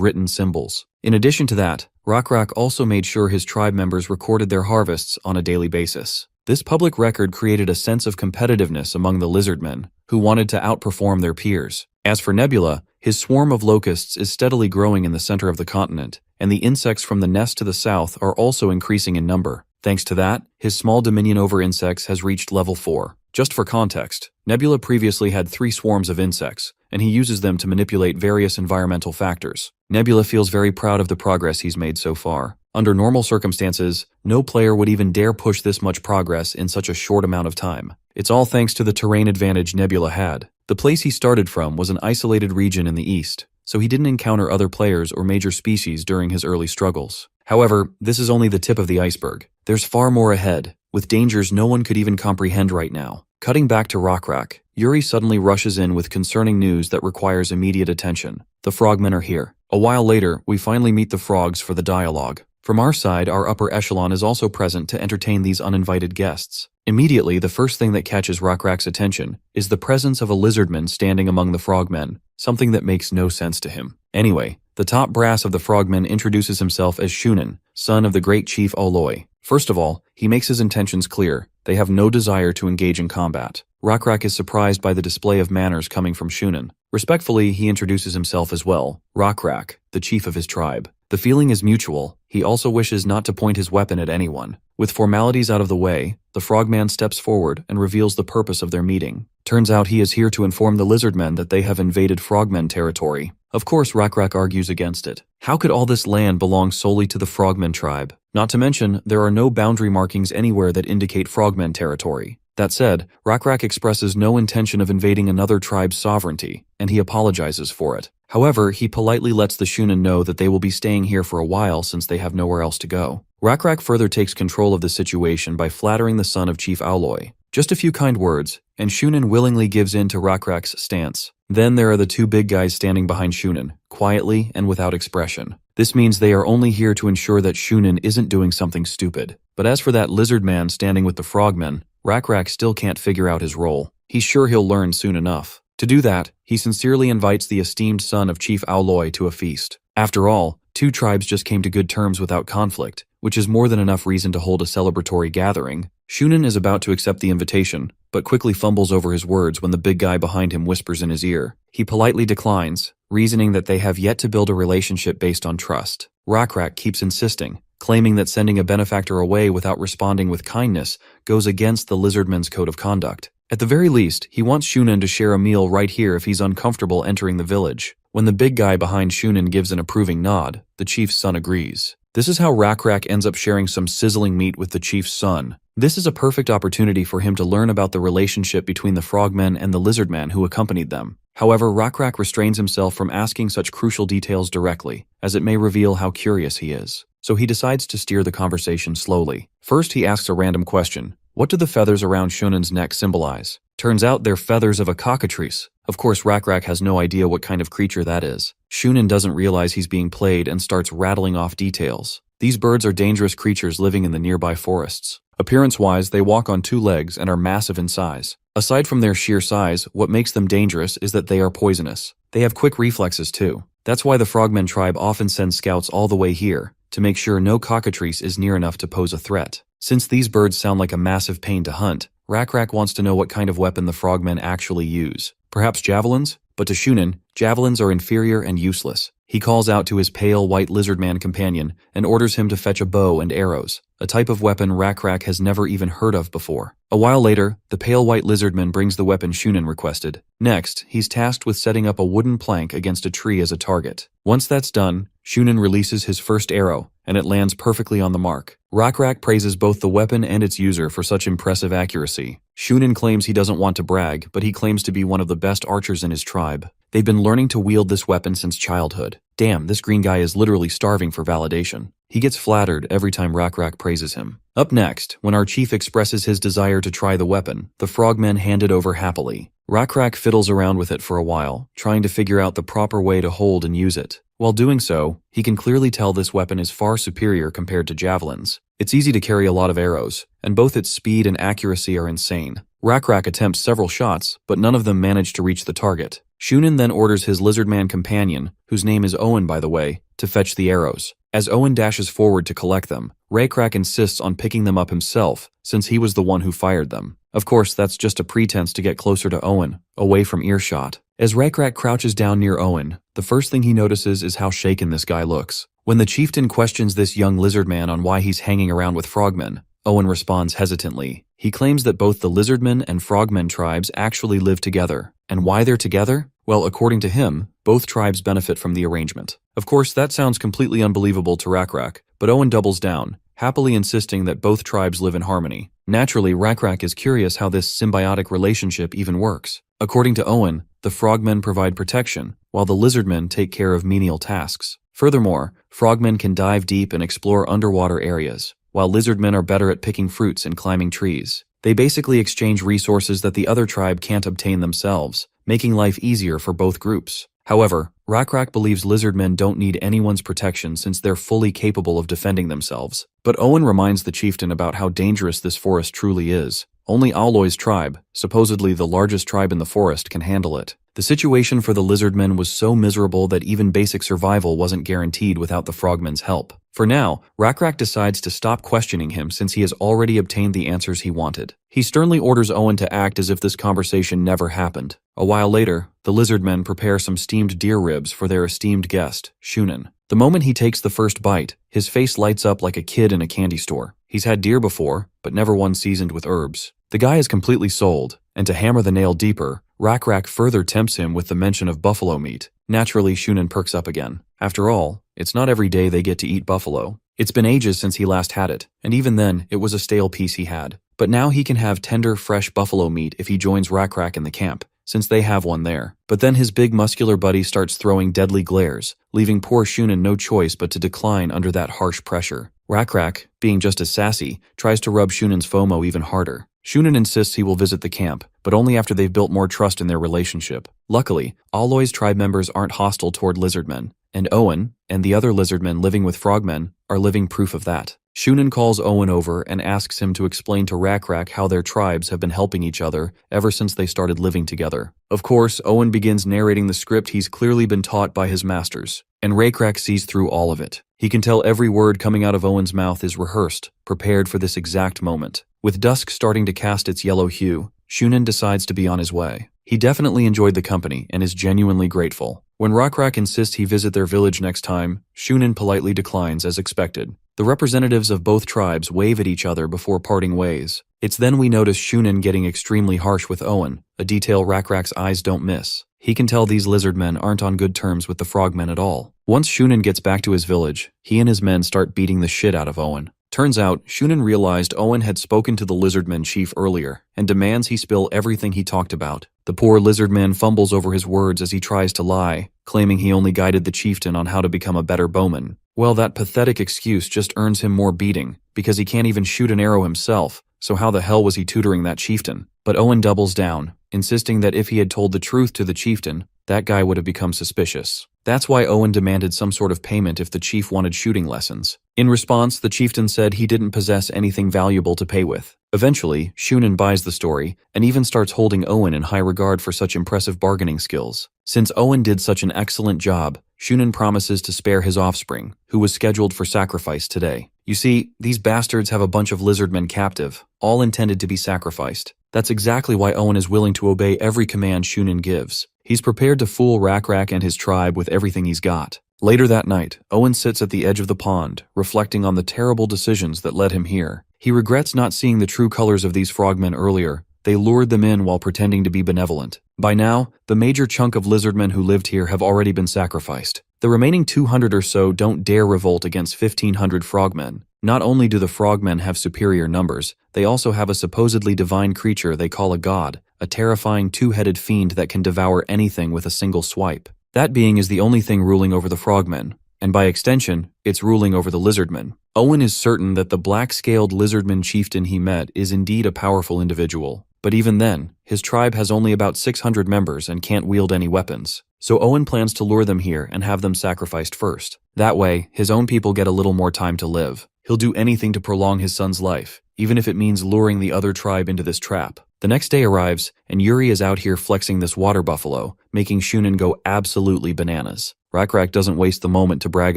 written symbols. In addition to that, Rakrak also made sure his tribe members recorded their harvests on a daily basis. This public record created a sense of competitiveness among the lizardmen, who wanted to outperform their peers. As for Nebula, his swarm of locusts is steadily growing in the center of the continent, and the insects from the nest to the south are also increasing in number. Thanks to that, his small dominion over insects has reached level 4. Just for context, Nebula previously had 3 swarms of insects, and he uses them to manipulate various environmental factors. Nebula feels very proud of the progress he's made so far. Under normal circumstances, no player would even dare push this much progress in such a short amount of time. It's all thanks to the terrain advantage Nebula had. The place he started from was an isolated region in the east, so he didn't encounter other players or major species during his early struggles. However, this is only the tip of the iceberg. There's far more ahead, with dangers no one could even comprehend right now. Cutting back to Rakrak, Yuri suddenly rushes in with concerning news that requires immediate attention. The frogmen are here. A while later, we finally meet the frogs for the dialogue. From our side, our upper echelon is also present to entertain these uninvited guests. Immediately, the first thing that catches Rakrak's attention is the presence of a lizardman standing among the frogmen, something that makes no sense to him. Anyway, the top brass of the frogmen introduces himself as Shunan, son of the great chief Oloi. First of all, he makes his intentions clear. They have no desire to engage in combat. Rakrak is surprised by the display of manners coming from Shunan. Respectfully, he introduces himself as well, Rakrak, the chief of his tribe. The feeling is mutual. He also wishes not to point his weapon at anyone. With formalities out of the way, the frogman steps forward and reveals the purpose of their meeting. Turns out he is here to inform the lizardmen that they have invaded frogmen territory. Of course, Rakrak argues against it. How could all this land belong solely to the frogmen tribe? Not to mention, there are no boundary markings anywhere that indicate frogmen territory. That said, Rakrak expresses no intention of invading another tribe's sovereignty, and he apologizes for it. However, he politely lets the Shunan know that they will be staying here for a while since they have nowhere else to go. Rakrak further takes control of the situation by flattering the son of Chief Auloi. Just a few kind words, and Shunan willingly gives in to Rakrak's stance. Then there are the 2 big guys standing behind Shunan, quietly and without expression. This means they are only here to ensure that Shunan isn't doing something stupid. But as for that lizard man standing with the frogmen, Rakrak still can't figure out his role. He's sure he'll learn soon enough. To do that, he sincerely invites the esteemed son of Chief Auloi to a feast. After all, 2 tribes just came to good terms without conflict, which is more than enough reason to hold a celebratory gathering. Shunan is about to accept the invitation, but quickly fumbles over his words when the big guy behind him whispers in his ear. He politely declines, reasoning that they have yet to build a relationship based on trust. Rakrak keeps insisting, claiming that sending a benefactor away without responding with kindness goes against the lizardman's code of conduct. At the very least, he wants Shunan to share a meal right here if he's uncomfortable entering the village. When the big guy behind Shunan gives an approving nod, the chief's son agrees. This is how Rakrak ends up sharing some sizzling meat with the chief's son. This is a perfect opportunity for him to learn about the relationship between the frogmen and the lizardman who accompanied them. However, Rakrak restrains himself from asking such crucial details directly, as it may reveal how curious he is. so he decides to steer the conversation slowly. First, he asks a random question. What do the feathers around Shunen's neck symbolize? Turns out they're feathers of a cockatrice. Of course, Rakrak has no idea what kind of creature that is. Shunen doesn't realize he's being played and starts rattling off details. These birds are dangerous creatures living in the nearby forests. Appearance-wise, they walk on 2 legs and are massive in size. Aside from their sheer size, what makes them dangerous is that they are poisonous. They have quick reflexes too. That's why the Frogmen tribe often sends scouts all the way here, to make sure no cockatrice is near enough to pose a threat. Since these birds sound like a massive pain to hunt, Rakrak wants to know what kind of weapon the Frogmen actually use. Perhaps javelins? But to Shunen, javelins are inferior and useless. He calls out to his pale white lizardman companion and orders him to fetch a bow and arrows, a type of weapon Rakrak has never even heard of before. A while later, the pale white lizardman brings the weapon Shunen requested. Next, he's tasked with setting up a wooden plank against a tree as a target. Once that's done, Shunen releases his first arrow, and it lands perfectly on the mark. Rakrak praises both the weapon and its user for such impressive accuracy. Shunen claims he doesn't want to brag, but he claims to be one of the best archers in his tribe. They've been learning to wield this weapon since childhood. Damn, this green guy is literally starving for validation. He gets flattered every time Rakrak praises him. Up next, when our chief expresses his desire to try the weapon, the frogmen hand it over happily. Rakrak fiddles around with it for a while, trying to figure out the proper way to hold and use it. While doing so, he can clearly tell this weapon is far superior compared to javelins. It's easy to carry a lot of arrows, and both its speed and accuracy are insane. Rakrak attempts several shots, but none of them manage to reach the target. Shunen then orders his lizardman companion, whose name is Owen by the way, to fetch the arrows. As Owen dashes forward to collect them, Rakrak insists on picking them up himself, since he was the one who fired them. Of course, that's just a pretense to get closer to Owen, away from earshot. As Rakrak crouches down near Owen, the first thing he notices is how shaken this guy looks. When the chieftain questions this young lizardman on why he's hanging around with frogmen, Owen responds hesitantly. He claims that both the lizardmen and frogmen tribes actually live together. And why they're together? Well, according to him, both tribes benefit from the arrangement. Of course, that sounds completely unbelievable to Rakrak, but Owen doubles down, happily insisting that both tribes live in harmony. Naturally, Rakrak is curious how this symbiotic relationship even works. According to Owen, the frogmen provide protection, while the lizardmen take care of menial tasks. Furthermore, frogmen can dive deep and explore underwater areas, while lizardmen are better at picking fruits and climbing trees. They basically exchange resources that the other tribe can't obtain themselves, making life easier for both groups. However, Rakrak believes lizardmen don't need anyone's protection since they're fully capable of defending themselves. But Owen reminds the chieftain about how dangerous this forest truly is. Only Aloy's tribe, supposedly the largest tribe in the forest, can handle it. The situation for the lizardmen was so miserable that even basic survival wasn't guaranteed without the frogmen's help. For now, Rakrak decides to stop questioning him since he has already obtained the answers he wanted. He sternly orders Owen to act as if this conversation never happened. A while later, the lizardmen prepare some steamed deer ribs for their esteemed guest, Shunen. The moment he takes the first bite, his face lights up like a kid in a candy store. He's had deer before, but never one seasoned with herbs. The guy is completely sold, and to hammer the nail deeper, Rakrak further tempts him with the mention of buffalo meat. Naturally, Shunen perks up again. After all, it's not every day they get to eat buffalo. It's been ages since he last had it, and even then, it was a stale piece he had. But now he can have tender, fresh buffalo meat if he joins Rakrak in the camp, since they have one there. But then his big muscular buddy starts throwing deadly glares, leaving poor Shunen no choice but to decline under that harsh pressure. Rakrak, being just as sassy, tries to rub Shunen's FOMO even harder. Shunen insists he will visit the camp, but only after they've built more trust in their relationship. Luckily, Aloy's tribe members aren't hostile toward lizardmen, and Owen, and the other lizardmen living with frogmen, are living proof of that. Shunen calls Owen over and asks him to explain to Rakrak how their tribes have been helping each other ever since they started living together. Of course, Owen begins narrating the script he's clearly been taught by his masters, and Rakrak sees through all of it. He can tell every word coming out of Owen's mouth is rehearsed, prepared for this exact moment. With dusk starting to cast its yellow hue, Shunen decides to be on his way. He definitely enjoyed the company and is genuinely grateful. When Rakrak insists he visit their village next time, Shunen politely declines as expected. The representatives of both tribes wave at each other before parting ways. It's then we notice Shunen getting extremely harsh with Owen, a detail Rakrak's eyes don't miss. He can tell these lizardmen aren't on good terms with the frogmen at all. Once Shunen gets back to his village, he and his men start beating the shit out of Owen. Turns out, Shunen realized Owen had spoken to the lizardman chief earlier, and demands he spill everything he talked about. The poor lizardman fumbles over his words as he tries to lie, claiming he only guided the chieftain on how to become a better bowman. Well, that pathetic excuse just earns him more beating, because he can't even shoot an arrow himself, so how the hell was he tutoring that chieftain? But Owen doubles down, insisting that if he had told the truth to the chieftain, that guy would have become suspicious. That's why Owen demanded some sort of payment if the chief wanted shooting lessons. In response, the chieftain said he didn't possess anything valuable to pay with. Eventually, Shunan buys the story, and even starts holding Owen in high regard for such impressive bargaining skills. Since Owen did such an excellent job, Shunan promises to spare his offspring, who was scheduled for sacrifice today. You see, these bastards have a bunch of lizardmen captive, all intended to be sacrificed. That's exactly why Owen is willing to obey every command Shunan gives. He's prepared to fool Rakrak and his tribe with everything he's got. Later that night, Owen sits at the edge of the pond, reflecting on the terrible decisions that led him here. He regrets not seeing the true colors of these frogmen earlier. They lured them in while pretending to be benevolent. By now, the major chunk of lizardmen who lived here have already been sacrificed. The remaining 200 or so don't dare revolt against 1,500 frogmen. Not only do the frogmen have superior numbers, they also have a supposedly divine creature they call a god, a terrifying two-headed fiend that can devour anything with a single swipe. That being is the only thing ruling over the frogmen, and by extension, it's ruling over the lizardmen. Owen is certain that the black-scaled lizardman chieftain he met is indeed a powerful individual. But even then, his tribe has only about 600 members and can't wield any weapons. So Owen plans to lure them here and have them sacrificed first. That way, his own people get a little more time to live. He'll do anything to prolong his son's life, even if it means luring the other tribe into this trap. The next day arrives, and Yuri is out here flexing this water buffalo, making Shunan go absolutely bananas. Rakrak doesn't waste the moment to brag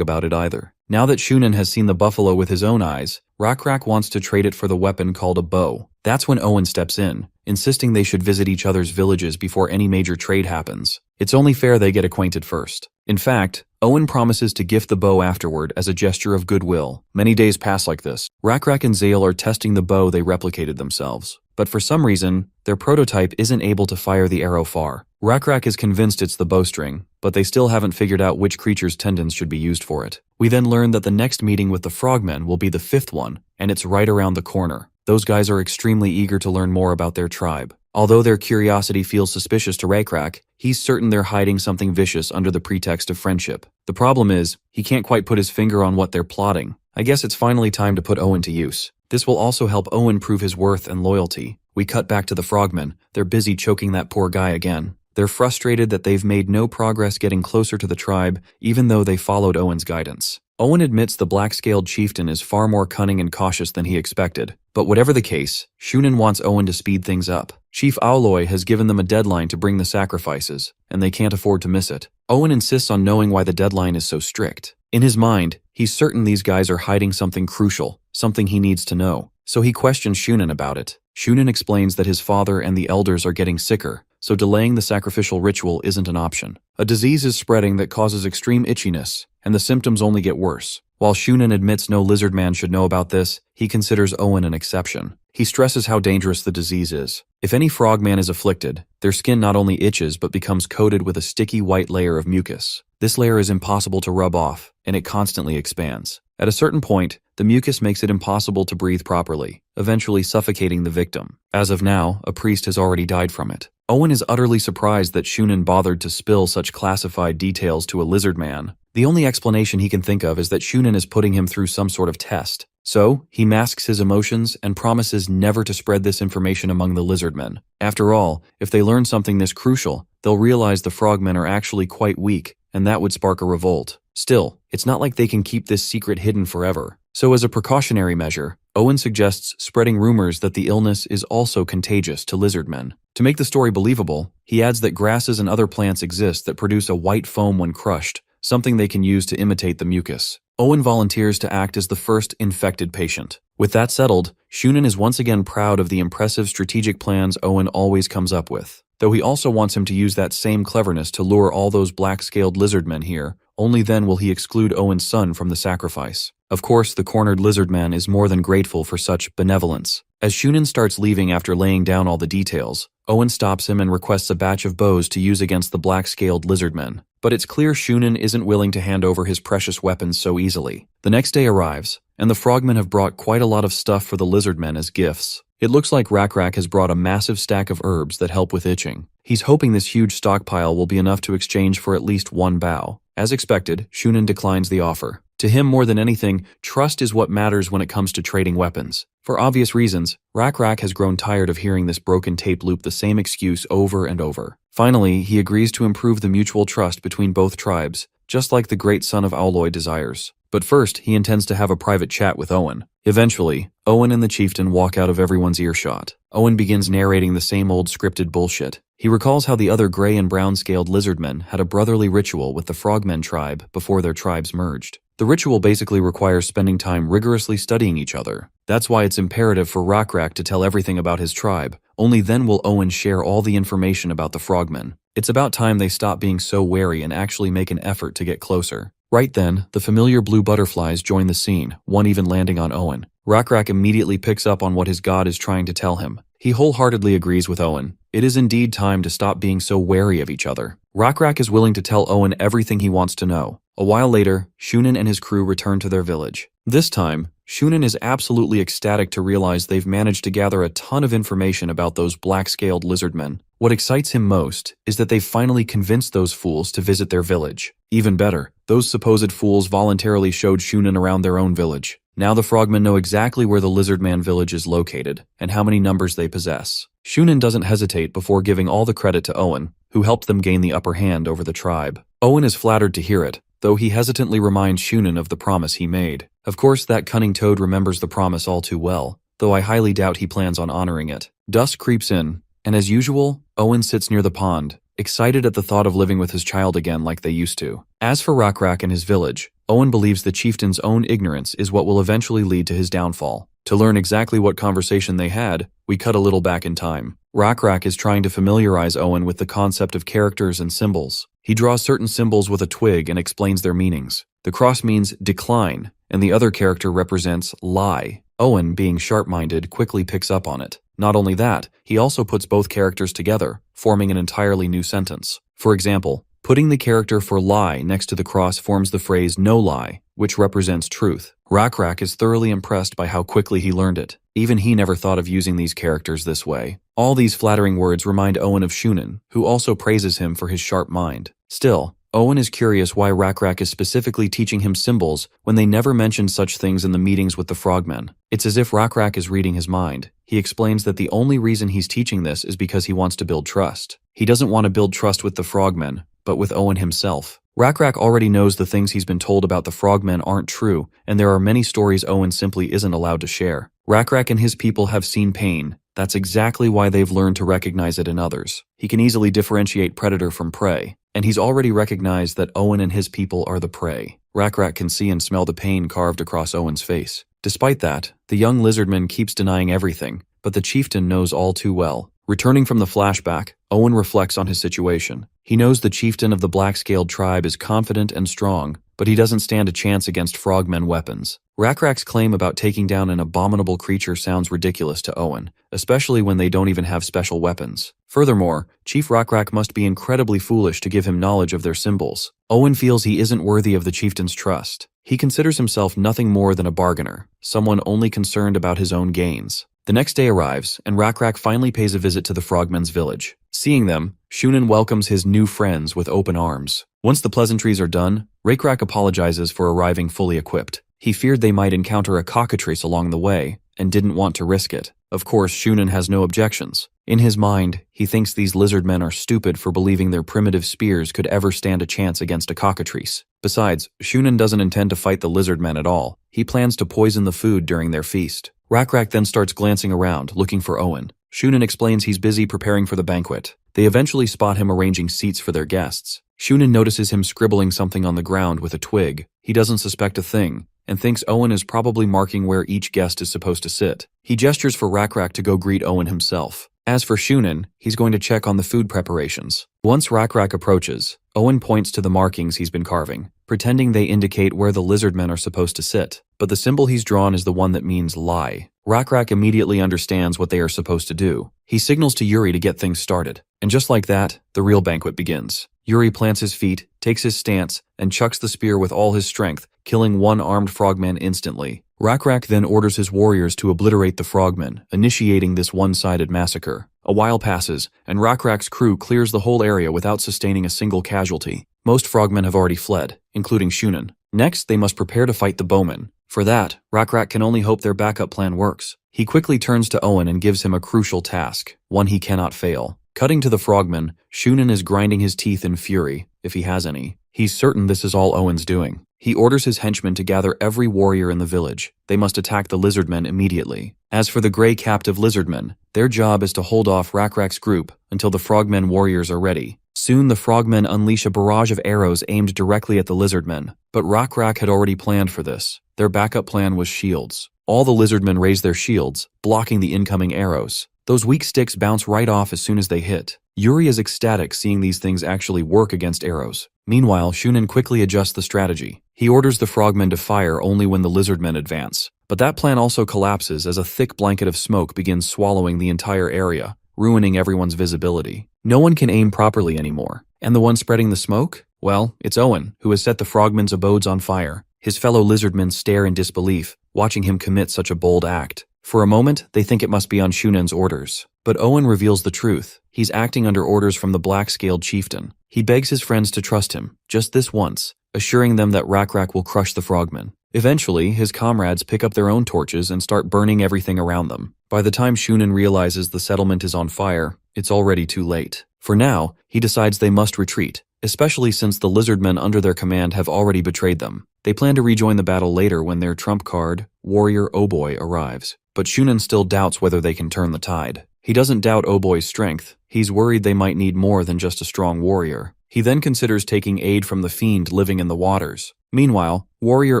about it either. Now that Shunan has seen the buffalo with his own eyes, Rakrak wants to trade it for the weapon called a bow. That's when Owen steps in, insisting they should visit each other's villages before any major trade happens. It's only fair they get acquainted first. In fact, Owen promises to gift the bow afterward as a gesture of goodwill. Many days pass like this. Rakrak and Zale are testing the bow they replicated themselves. But for some reason, their prototype isn't able to fire the arrow far. Rakrak is convinced it's the bowstring, but they still haven't figured out which creature's tendons should be used for it. We then learn that the next meeting with the frogmen will be the 5th one, and it's right around the corner. Those guys are extremely eager to learn more about their tribe. Although their curiosity feels suspicious to Rakrak, he's certain they're hiding something vicious under the pretext of friendship. The problem is, he can't quite put his finger on what they're plotting. I guess it's finally time to put Owen to use. This will also help Owen prove his worth and loyalty. We cut back to the frogmen. They're busy choking that poor guy again. They're frustrated that they've made no progress getting closer to the tribe, even though they followed Owen's guidance. Owen admits the black-scaled chieftain is far more cunning and cautious than he expected. But whatever the case, Shunan wants Owen to speed things up. Chief Aoloy has given them a deadline to bring the sacrifices, and they can't afford to miss it. Owen insists on knowing why the deadline is so strict. In his mind, he's certain these guys are hiding something crucial, something he needs to know. So he questions Shunan about it. Shunan explains that his father and the elders are getting sicker, so delaying the sacrificial ritual isn't an option. A disease is spreading that causes extreme itchiness, and the symptoms only get worse. While Shunan admits no lizard man should know about this, he considers Owen an exception. He stresses how dangerous the disease is. If any frogman is afflicted, their skin not only itches but becomes coated with a sticky white layer of mucus. This layer is impossible to rub off, and it constantly expands. At a certain point, the mucus makes it impossible to breathe properly, eventually suffocating the victim. As of now, a priest has already died from it. Owen is utterly surprised that Shunan bothered to spill such classified details to a lizard man. The only explanation he can think of is that Shunan is putting him through some sort of test. So, he masks his emotions and promises never to spread this information among the lizardmen. After all, if they learn something this crucial, they'll realize the frogmen are actually quite weak, and that would spark a revolt. Still, it's not like they can keep this secret hidden forever. So as a precautionary measure, Owen suggests spreading rumors that the illness is also contagious to lizardmen. To make the story believable, he adds that grasses and other plants exist that produce a white foam when crushed, something they can use to imitate the mucus. Owen volunteers to act as the first infected patient. With that settled, Shunan is once again proud of the impressive strategic plans Owen always comes up with. Though he also wants him to use that same cleverness to lure all those black-scaled lizardmen here, only then will he exclude Owen's son from the sacrifice. Of course, the cornered lizardman is more than grateful for such benevolence. As Shunan starts leaving after laying down all the details, Owen stops him and requests a batch of bows to use against the black-scaled lizardmen. But it's clear Shunan isn't willing to hand over his precious weapons so easily. The next day arrives, and the frogmen have brought quite a lot of stuff for the lizardmen as gifts. It looks like Rakrak has brought a massive stack of herbs that help with itching. He's hoping this huge stockpile will be enough to exchange for at least one bow. As expected, Shunan declines the offer. To him, more than anything, trust is what matters when it comes to trading weapons. For obvious reasons, Rak has grown tired of hearing this broken tape loop the same excuse over and over. Finally, he agrees to improve the mutual trust between both tribes, just like the great son of Aloy desires. But first, he intends to have a private chat with Owen. Eventually, Owen and the chieftain walk out of everyone's earshot. Owen begins narrating the same old scripted bullshit. He recalls how the other gray and brown-scaled lizardmen had a brotherly ritual with the Frogmen tribe before their tribes merged. The ritual basically requires spending time rigorously studying each other. That's why it's imperative for Rak to tell everything about his tribe. Only then will Owen share all the information about the Frogmen. It's about time they stop being so wary and actually make an effort to get closer. Right then, the familiar blue butterflies join the scene, one even landing on Owen. Rak immediately picks up on what his god is trying to tell him. He wholeheartedly agrees with Owen. It is indeed time to stop being so wary of each other. Rak is willing to tell Owen everything he wants to know. A while later, Shunin and his crew return to their village. This time, Shunin is absolutely ecstatic to realize they've managed to gather a ton of information about those black-scaled lizardmen. What excites him most is that they've finally convinced those fools to visit their village. Even better, those supposed fools voluntarily showed Shunin around their own village. Now the Frogmen know exactly where the Lizardman village is located, and how many numbers they possess. Shunin doesn't hesitate before giving all the credit to Owen, who helped them gain the upper hand over the tribe. Owen is flattered to hear it, though he hesitantly reminds Shunin of the promise he made. Of course, that cunning toad remembers the promise all too well, though I highly doubt he plans on honoring it. Dusk creeps in, and as usual, Owen sits near the pond, excited at the thought of living with his child again like they used to. As for Rak and his village, Owen believes the chieftain's own ignorance is what will eventually lead to his downfall. To learn exactly what conversation they had, we cut a little back in time. Rak is trying to familiarize Owen with the concept of characters and symbols. He draws certain symbols with a twig and explains their meanings. The cross means decline, and the other character represents lie. Owen, being sharp-minded, quickly picks up on it. Not only that, he also puts both characters together, forming an entirely new sentence. For example, putting the character for lie next to the cross forms the phrase no lie, which represents truth. Rak is thoroughly impressed by how quickly he learned it. Even he never thought of using these characters this way. All these flattering words remind Owen of Shunin, who also praises him for his sharp mind. Still, Owen is curious why Rak is specifically teaching him symbols when they never mentioned such things in the meetings with the Frogmen. It's as if Rak is reading his mind. He explains that the only reason he's teaching this is because he wants to build trust. He doesn't want to build trust with the Frogmen, but with Owen himself. Rak already knows the things he's been told about the Frogmen aren't true, and there are many stories Owen simply isn't allowed to share. Rak and his people have seen pain. That's exactly why they've learned to recognize it in others. He can easily differentiate predator from prey, and he's already recognized that Owen and his people are the prey. Rak can see and smell the pain carved across Owen's face. Despite that, the young lizardman keeps denying everything, but the chieftain knows all too well. Returning from the flashback, Owen reflects on his situation. He knows the chieftain of the black-scaled tribe is confident and strong, but he doesn't stand a chance against frogmen weapons. Rak's claim about taking down an abominable creature sounds ridiculous to Owen, especially when they don't even have special weapons. Furthermore, Chief Rak must be incredibly foolish to give him knowledge of their symbols. Owen feels he isn't worthy of the chieftain's trust. He considers himself nothing more than a bargainer, someone only concerned about his own gains. The next day arrives, and Rak finally pays a visit to the frogmen's village. Seeing them, Shunin welcomes his new friends with open arms. Once the pleasantries are done, Rak apologizes for arriving fully equipped. He feared they might encounter a cockatrice along the way, and didn't want to risk it. Of course, Shunin has no objections. In his mind, he thinks these lizard men are stupid for believing their primitive spears could ever stand a chance against a cockatrice. Besides, Shunin doesn't intend to fight the lizard men at all. He plans to poison the food during their feast. Rak then starts glancing around, looking for Owen. Shunin explains he's busy preparing for the banquet. They eventually spot him arranging seats for their guests. Shunin notices him scribbling something on the ground with a twig. He doesn't suspect a thing, and thinks Owen is probably marking where each guest is supposed to sit. He gestures for Rak to go greet Owen himself. As for Shunin, he's going to check on the food preparations. Once Rak approaches, Owen points to the markings he's been carving, pretending they indicate where the lizard men are supposed to sit. But the symbol he's drawn is the one that means lie. Rak immediately understands what they are supposed to do. He signals to Yuri to get things started. And just like that, the real banquet begins. Yuri plants his feet, takes his stance, and chucks the spear with all his strength, killing one armed frogman instantly. Rak then orders his warriors to obliterate the frogmen, initiating this one-sided massacre. A while passes, and Rak's crew clears the whole area without sustaining a single casualty. Most frogmen have already fled, including Shunin. Next, they must prepare to fight the bowmen. For that, Rakrak can only hope their backup plan works. He quickly turns to Owen and gives him a crucial task, one he cannot fail. Cutting to the frogmen, Shunin is grinding his teeth in fury, if he has any. He's certain this is all Owen's doing. He orders his henchmen to gather every warrior in the village. They must attack the lizardmen immediately. As for the gray captive lizardmen, their job is to hold off Rakrak's group until the frogmen warriors are ready. Soon the frogmen unleash a barrage of arrows aimed directly at the lizardmen, but Rakrak had already planned for this. Their backup plan was shields. All the lizardmen raise their shields, blocking the incoming arrows. Those weak sticks bounce right off as soon as they hit. Yuri is ecstatic seeing these things actually work against arrows. Meanwhile, Shunin quickly adjusts the strategy. He orders the frogmen to fire only when the lizardmen advance. But that plan also collapses as a thick blanket of smoke begins swallowing the entire area, ruining everyone's visibility. No one can aim properly anymore. And the one spreading the smoke? Well, it's Owen, who has set the frogmen's abodes on fire. His fellow lizardmen stare in disbelief, watching him commit such a bold act. For a moment, they think it must be on Shunin's orders. But Owen reveals the truth. He's acting under orders from the black-scaled chieftain. He begs his friends to trust him, just this once, assuring them that Rakrak will crush the frogmen. Eventually, his comrades pick up their own torches and start burning everything around them. By the time Shunin realizes the settlement is on fire, it's already too late. For now, he decides they must retreat, especially since the lizardmen under their command have already betrayed them. They plan to rejoin the battle later when their trump card, Warrior Oboy, arrives. But Shunin still doubts whether they can turn the tide. He doesn't doubt Oboy's strength. He's worried they might need more than just a strong warrior. He then considers taking aid from the fiend living in the waters. Meanwhile, Warrior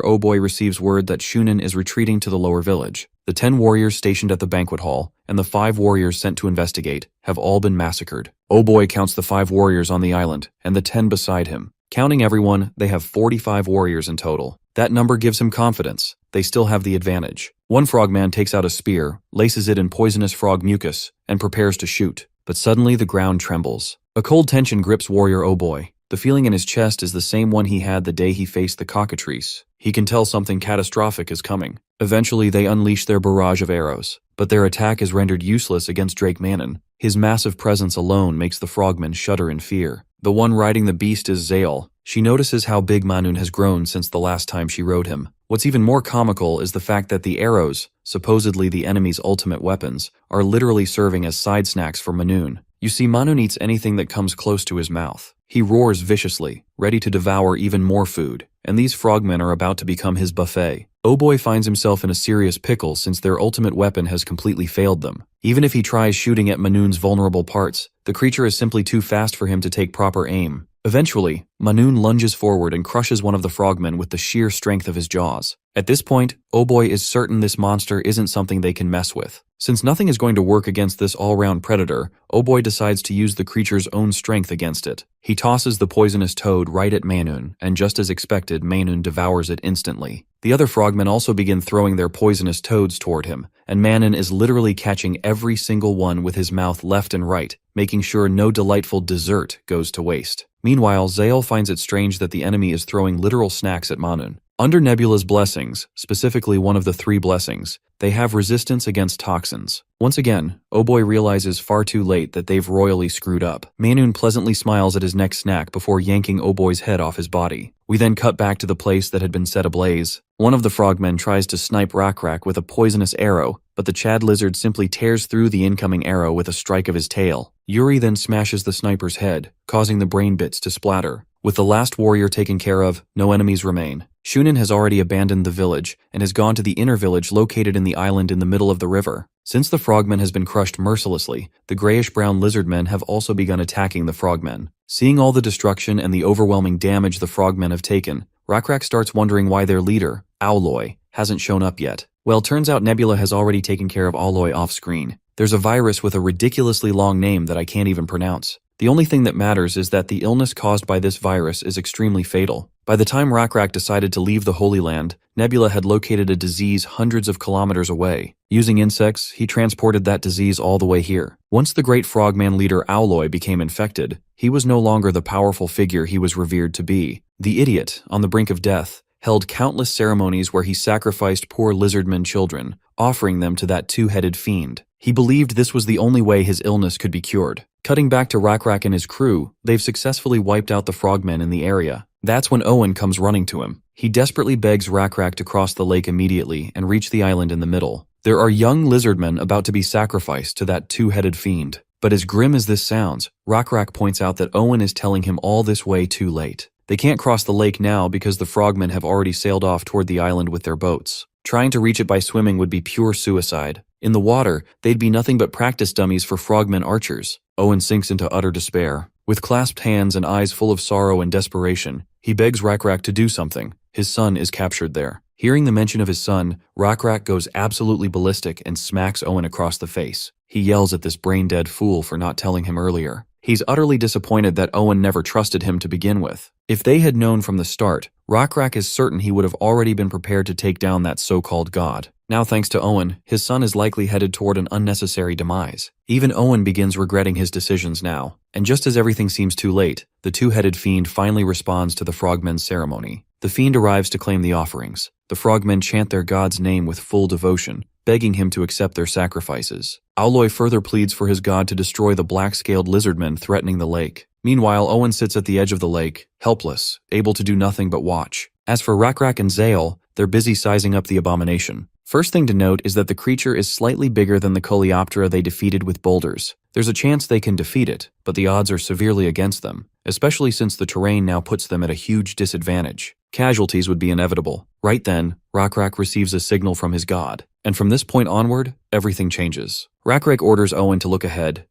Oboy receives word that Shunin is retreating to the lower village. The 10 warriors stationed at the banquet hall, and the 5 warriors sent to investigate, have all been massacred. Oboy counts the 5 warriors on the island, and the 10 beside him. Counting everyone, they have 45 warriors in total. That number gives him confidence. They still have the advantage. One frogman takes out a spear, laces it in poisonous frog mucus, and prepares to shoot. But suddenly the ground trembles. A cold tension grips Warrior Oboy. The feeling in his chest is the same one he had the day he faced the cockatrice. He can tell something catastrophic is coming. Eventually they unleash their barrage of arrows, but their attack is rendered useless against Drake Manon. His massive presence alone makes the frogmen shudder in fear. The one riding the beast is Zael. She notices how big Manun has grown since the last time she rode him. What's even more comical is the fact that the arrows, supposedly the enemy's ultimate weapons, are literally serving as side snacks for Manun. You see, Manun eats anything that comes close to his mouth. He roars viciously, ready to devour even more food, and these frogmen are about to become his buffet. Oboy finds himself in a serious pickle since their ultimate weapon has completely failed them. Even if he tries shooting at Manun's vulnerable parts, the creature is simply too fast for him to take proper aim. Eventually, Manun lunges forward and crushes one of the frogmen with the sheer strength of his jaws. At this point, Oboy is certain this monster isn't something they can mess with. Since nothing is going to work against this all-round predator, Oboy decides to use the creature's own strength against it. He tosses the poisonous toad right at Manun, and just as expected, Manun devours it instantly. The other frogmen also begin throwing their poisonous toads toward him, and Manun is literally catching every single one with his mouth left and right, making sure no delightful dessert goes to waste. Meanwhile, Zael finds it strange that the enemy is throwing literal snacks at Manun. Under Nebula's blessings, specifically one of the 3 blessings, they have resistance against toxins. Once again, Oboy realizes far too late that they've royally screwed up. Manun pleasantly smiles at his next snack before yanking Oboy's head off his body. We then cut back to the place that had been set ablaze. One of the frogmen tries to snipe Rakrak with a poisonous arrow, but the Chad lizard simply tears through the incoming arrow with a strike of his tail. Yuri then smashes the sniper's head, causing the brain bits to splatter. With the last warrior taken care of, no enemies remain. Shunin has already abandoned the village and has gone to the inner village located in the island in the middle of the river. Since the frogmen has been crushed mercilessly, the grayish-brown lizardmen have also begun attacking the frogmen. Seeing all the destruction and the overwhelming damage the frogmen have taken, Rakrak starts wondering why their leader, Owloy, hasn't shown up yet. Well, turns out Nebula has already taken care of Owloy off-screen. There's a virus with a ridiculously long name that I can't even pronounce. The only thing that matters is that the illness caused by this virus is extremely fatal. By the time Rakrak decided to leave the Holy Land, Nebula had located a disease hundreds of kilometers away. Using insects, he transported that disease all the way here. Once the great frogman leader Owloy became infected, he was no longer the powerful figure he was revered to be. The idiot, on the brink of death, held countless ceremonies where he sacrificed poor lizardmen children, offering them to that 2-headed fiend. He believed this was the only way his illness could be cured. Cutting back to Rakrak and his crew, they've successfully wiped out the frogmen in the area. That's when Owen comes running to him. He desperately begs Rakrak to cross the lake immediately and reach the island in the middle. There are young lizardmen about to be sacrificed to that two-headed fiend. But as grim as this sounds, Rakrak points out that Owen is telling him all this way too late. They can't cross the lake now because the frogmen have already sailed off toward the island with their boats. Trying to reach it by swimming would be pure suicide. In the water, they'd be nothing but practice dummies for frogmen archers. Owen sinks into utter despair. With clasped hands and eyes full of sorrow and desperation, he begs Rakrak to do something. His son is captured there. Hearing the mention of his son, Rakrak goes absolutely ballistic and smacks Owen across the face. He yells at this brain-dead fool for not telling him earlier. He's utterly disappointed that Owen never trusted him to begin with. If they had known from the start, Rakrak is certain he would have already been prepared to take down that so-called god. Now thanks to Owen, his son is likely headed toward an unnecessary demise. Even Owen begins regretting his decisions now. And just as everything seems too late, the two-headed fiend finally responds to the frogmen's ceremony. The fiend arrives to claim the offerings. The frogmen chant their god's name with full devotion, begging him to accept their sacrifices. Aloy further pleads for his god to destroy the black-scaled lizardmen threatening the lake. Meanwhile, Owen sits at the edge of the lake, helpless, able to do nothing but watch. As for Rakrak and Zael, they're busy sizing up the abomination. First thing to note is that the creature is slightly bigger than the Coleoptera they defeated with boulders. There's a chance they can defeat it, but the odds are severely against them, especially since the terrain now puts them at a huge disadvantage. Casualties would be inevitable. Right then, Rakrak receives a signal from his god, and from this point onward, everything changes. Rakrak orders Owen to look ahead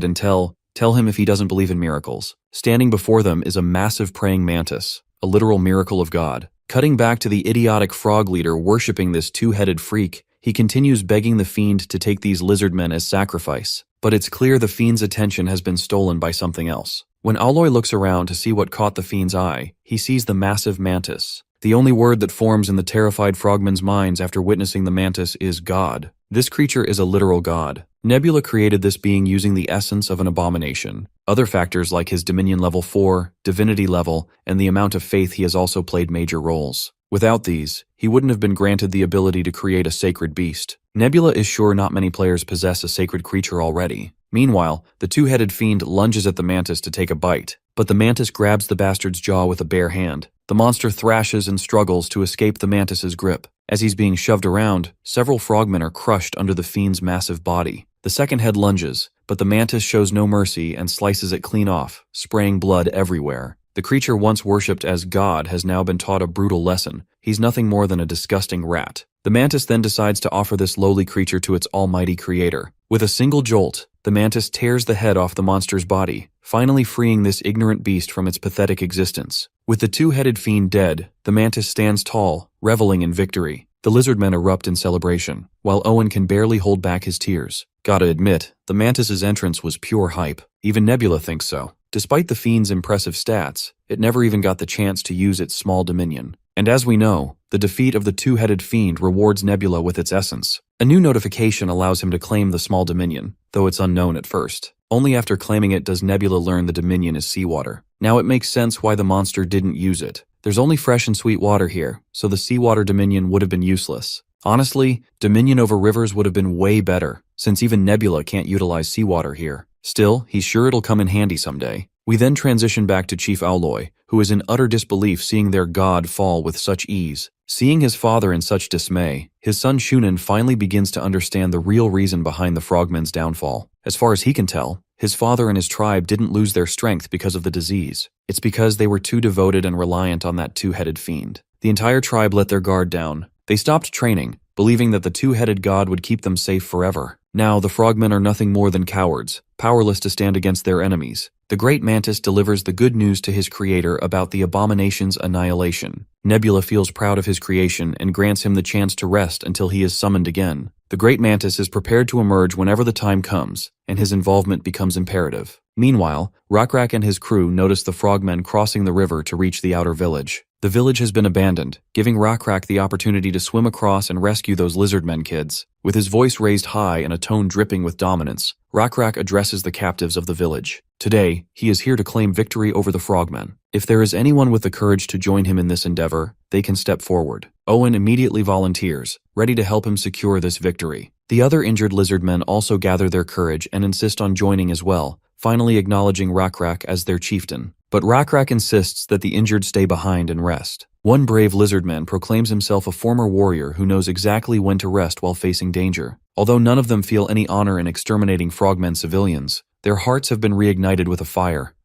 and tell him if he doesn't believe in miracles. Standing before them is a massive praying mantis, a literal miracle of God. Cutting back to the idiotic frog leader worshipping this two-headed freak, he continues begging the fiend to take these lizardmen as sacrifice. But it's clear the fiend's attention has been stolen by something else. When Aloy looks around to see what caught the fiend's eye, he sees the massive mantis. The only word that forms in the terrified frogmen's minds after witnessing the mantis is God. This creature is a literal god. Nebula created this being using the essence of an abomination. Other factors like his Dominion level 4, Divinity level, and the amount of faith he has also played major roles. Without these, he wouldn't have been granted the ability to create a sacred beast. Nebula is sure not many players possess a sacred creature already. Meanwhile, the two-headed fiend lunges at the mantis to take a bite, but the mantis grabs the bastard's jaw with a bare hand. The monster thrashes and struggles to escape the mantis's grip. As he's being shoved around, several frogmen are crushed under the fiend's massive body. The second head lunges, but the mantis shows no mercy and slices it clean off, spraying blood everywhere. The creature once worshipped as God has now been taught a brutal lesson. He's nothing more than a disgusting rat. The mantis then decides to offer this lowly creature to its almighty creator. With a single jolt, the mantis tears the head off the monster's body, finally freeing this ignorant beast from its pathetic existence. With the two-headed fiend dead, the mantis stands tall, reveling in victory. The lizardmen erupt in celebration, while Owen can barely hold back his tears. Gotta admit, the mantis's entrance was pure hype. Even Nebula thinks so. Despite the fiend's impressive stats, it never even got the chance to use its small dominion. And as we know, the defeat of the two-headed fiend rewards Nebula with its essence. A new notification allows him to claim the small dominion, though it's unknown at first. Only after claiming it does Nebula learn the dominion is seawater. Now it makes sense why the monster didn't use it. There's only fresh and sweet water here, so the seawater dominion would have been useless. Honestly, dominion over rivers would have been way better, since even Nebula can't utilize seawater here. Still, he's sure it'll come in handy someday. We then transition back to Chief Aloy, who is in utter disbelief seeing their god fall with such ease. Seeing his father in such dismay, his son Shunan finally begins to understand the real reason behind the frogmen's downfall. As far as he can tell, his father and his tribe didn't lose their strength because of the disease. It's because they were too devoted and reliant on that two-headed fiend. The entire tribe let their guard down. They stopped training, believing that the two-headed god would keep them safe forever. Now, the frogmen are nothing more than cowards, powerless to stand against their enemies. The great mantis delivers the good news to his creator about the abomination's annihilation. Nebula feels proud of his creation and grants him the chance to rest until he is summoned again. The great mantis is prepared to emerge whenever the time comes, and his involvement becomes imperative. Meanwhile, Rakrak and his crew notice the frogmen crossing the river to reach the outer village. The village has been abandoned, giving Rakrak the opportunity to swim across and rescue those lizardmen kids. With his voice raised high and a tone dripping with dominance, Rakrak addresses the captives of the village. Today, he is here to claim victory over the frogmen. If there is anyone with the courage to join him in this endeavor, they can step forward. Owen immediately volunteers, ready to help him secure this victory. The other injured lizardmen also gather their courage and insist on joining as well, finally acknowledging Rakrak as their chieftain. but Rakrak insists that the injured stay behind and rest. One brave lizardman proclaims himself a former warrior who knows exactly when to rest while facing danger. Although none of them feel any honor in exterminating frogmen civilians, their hearts have been reignited with a fire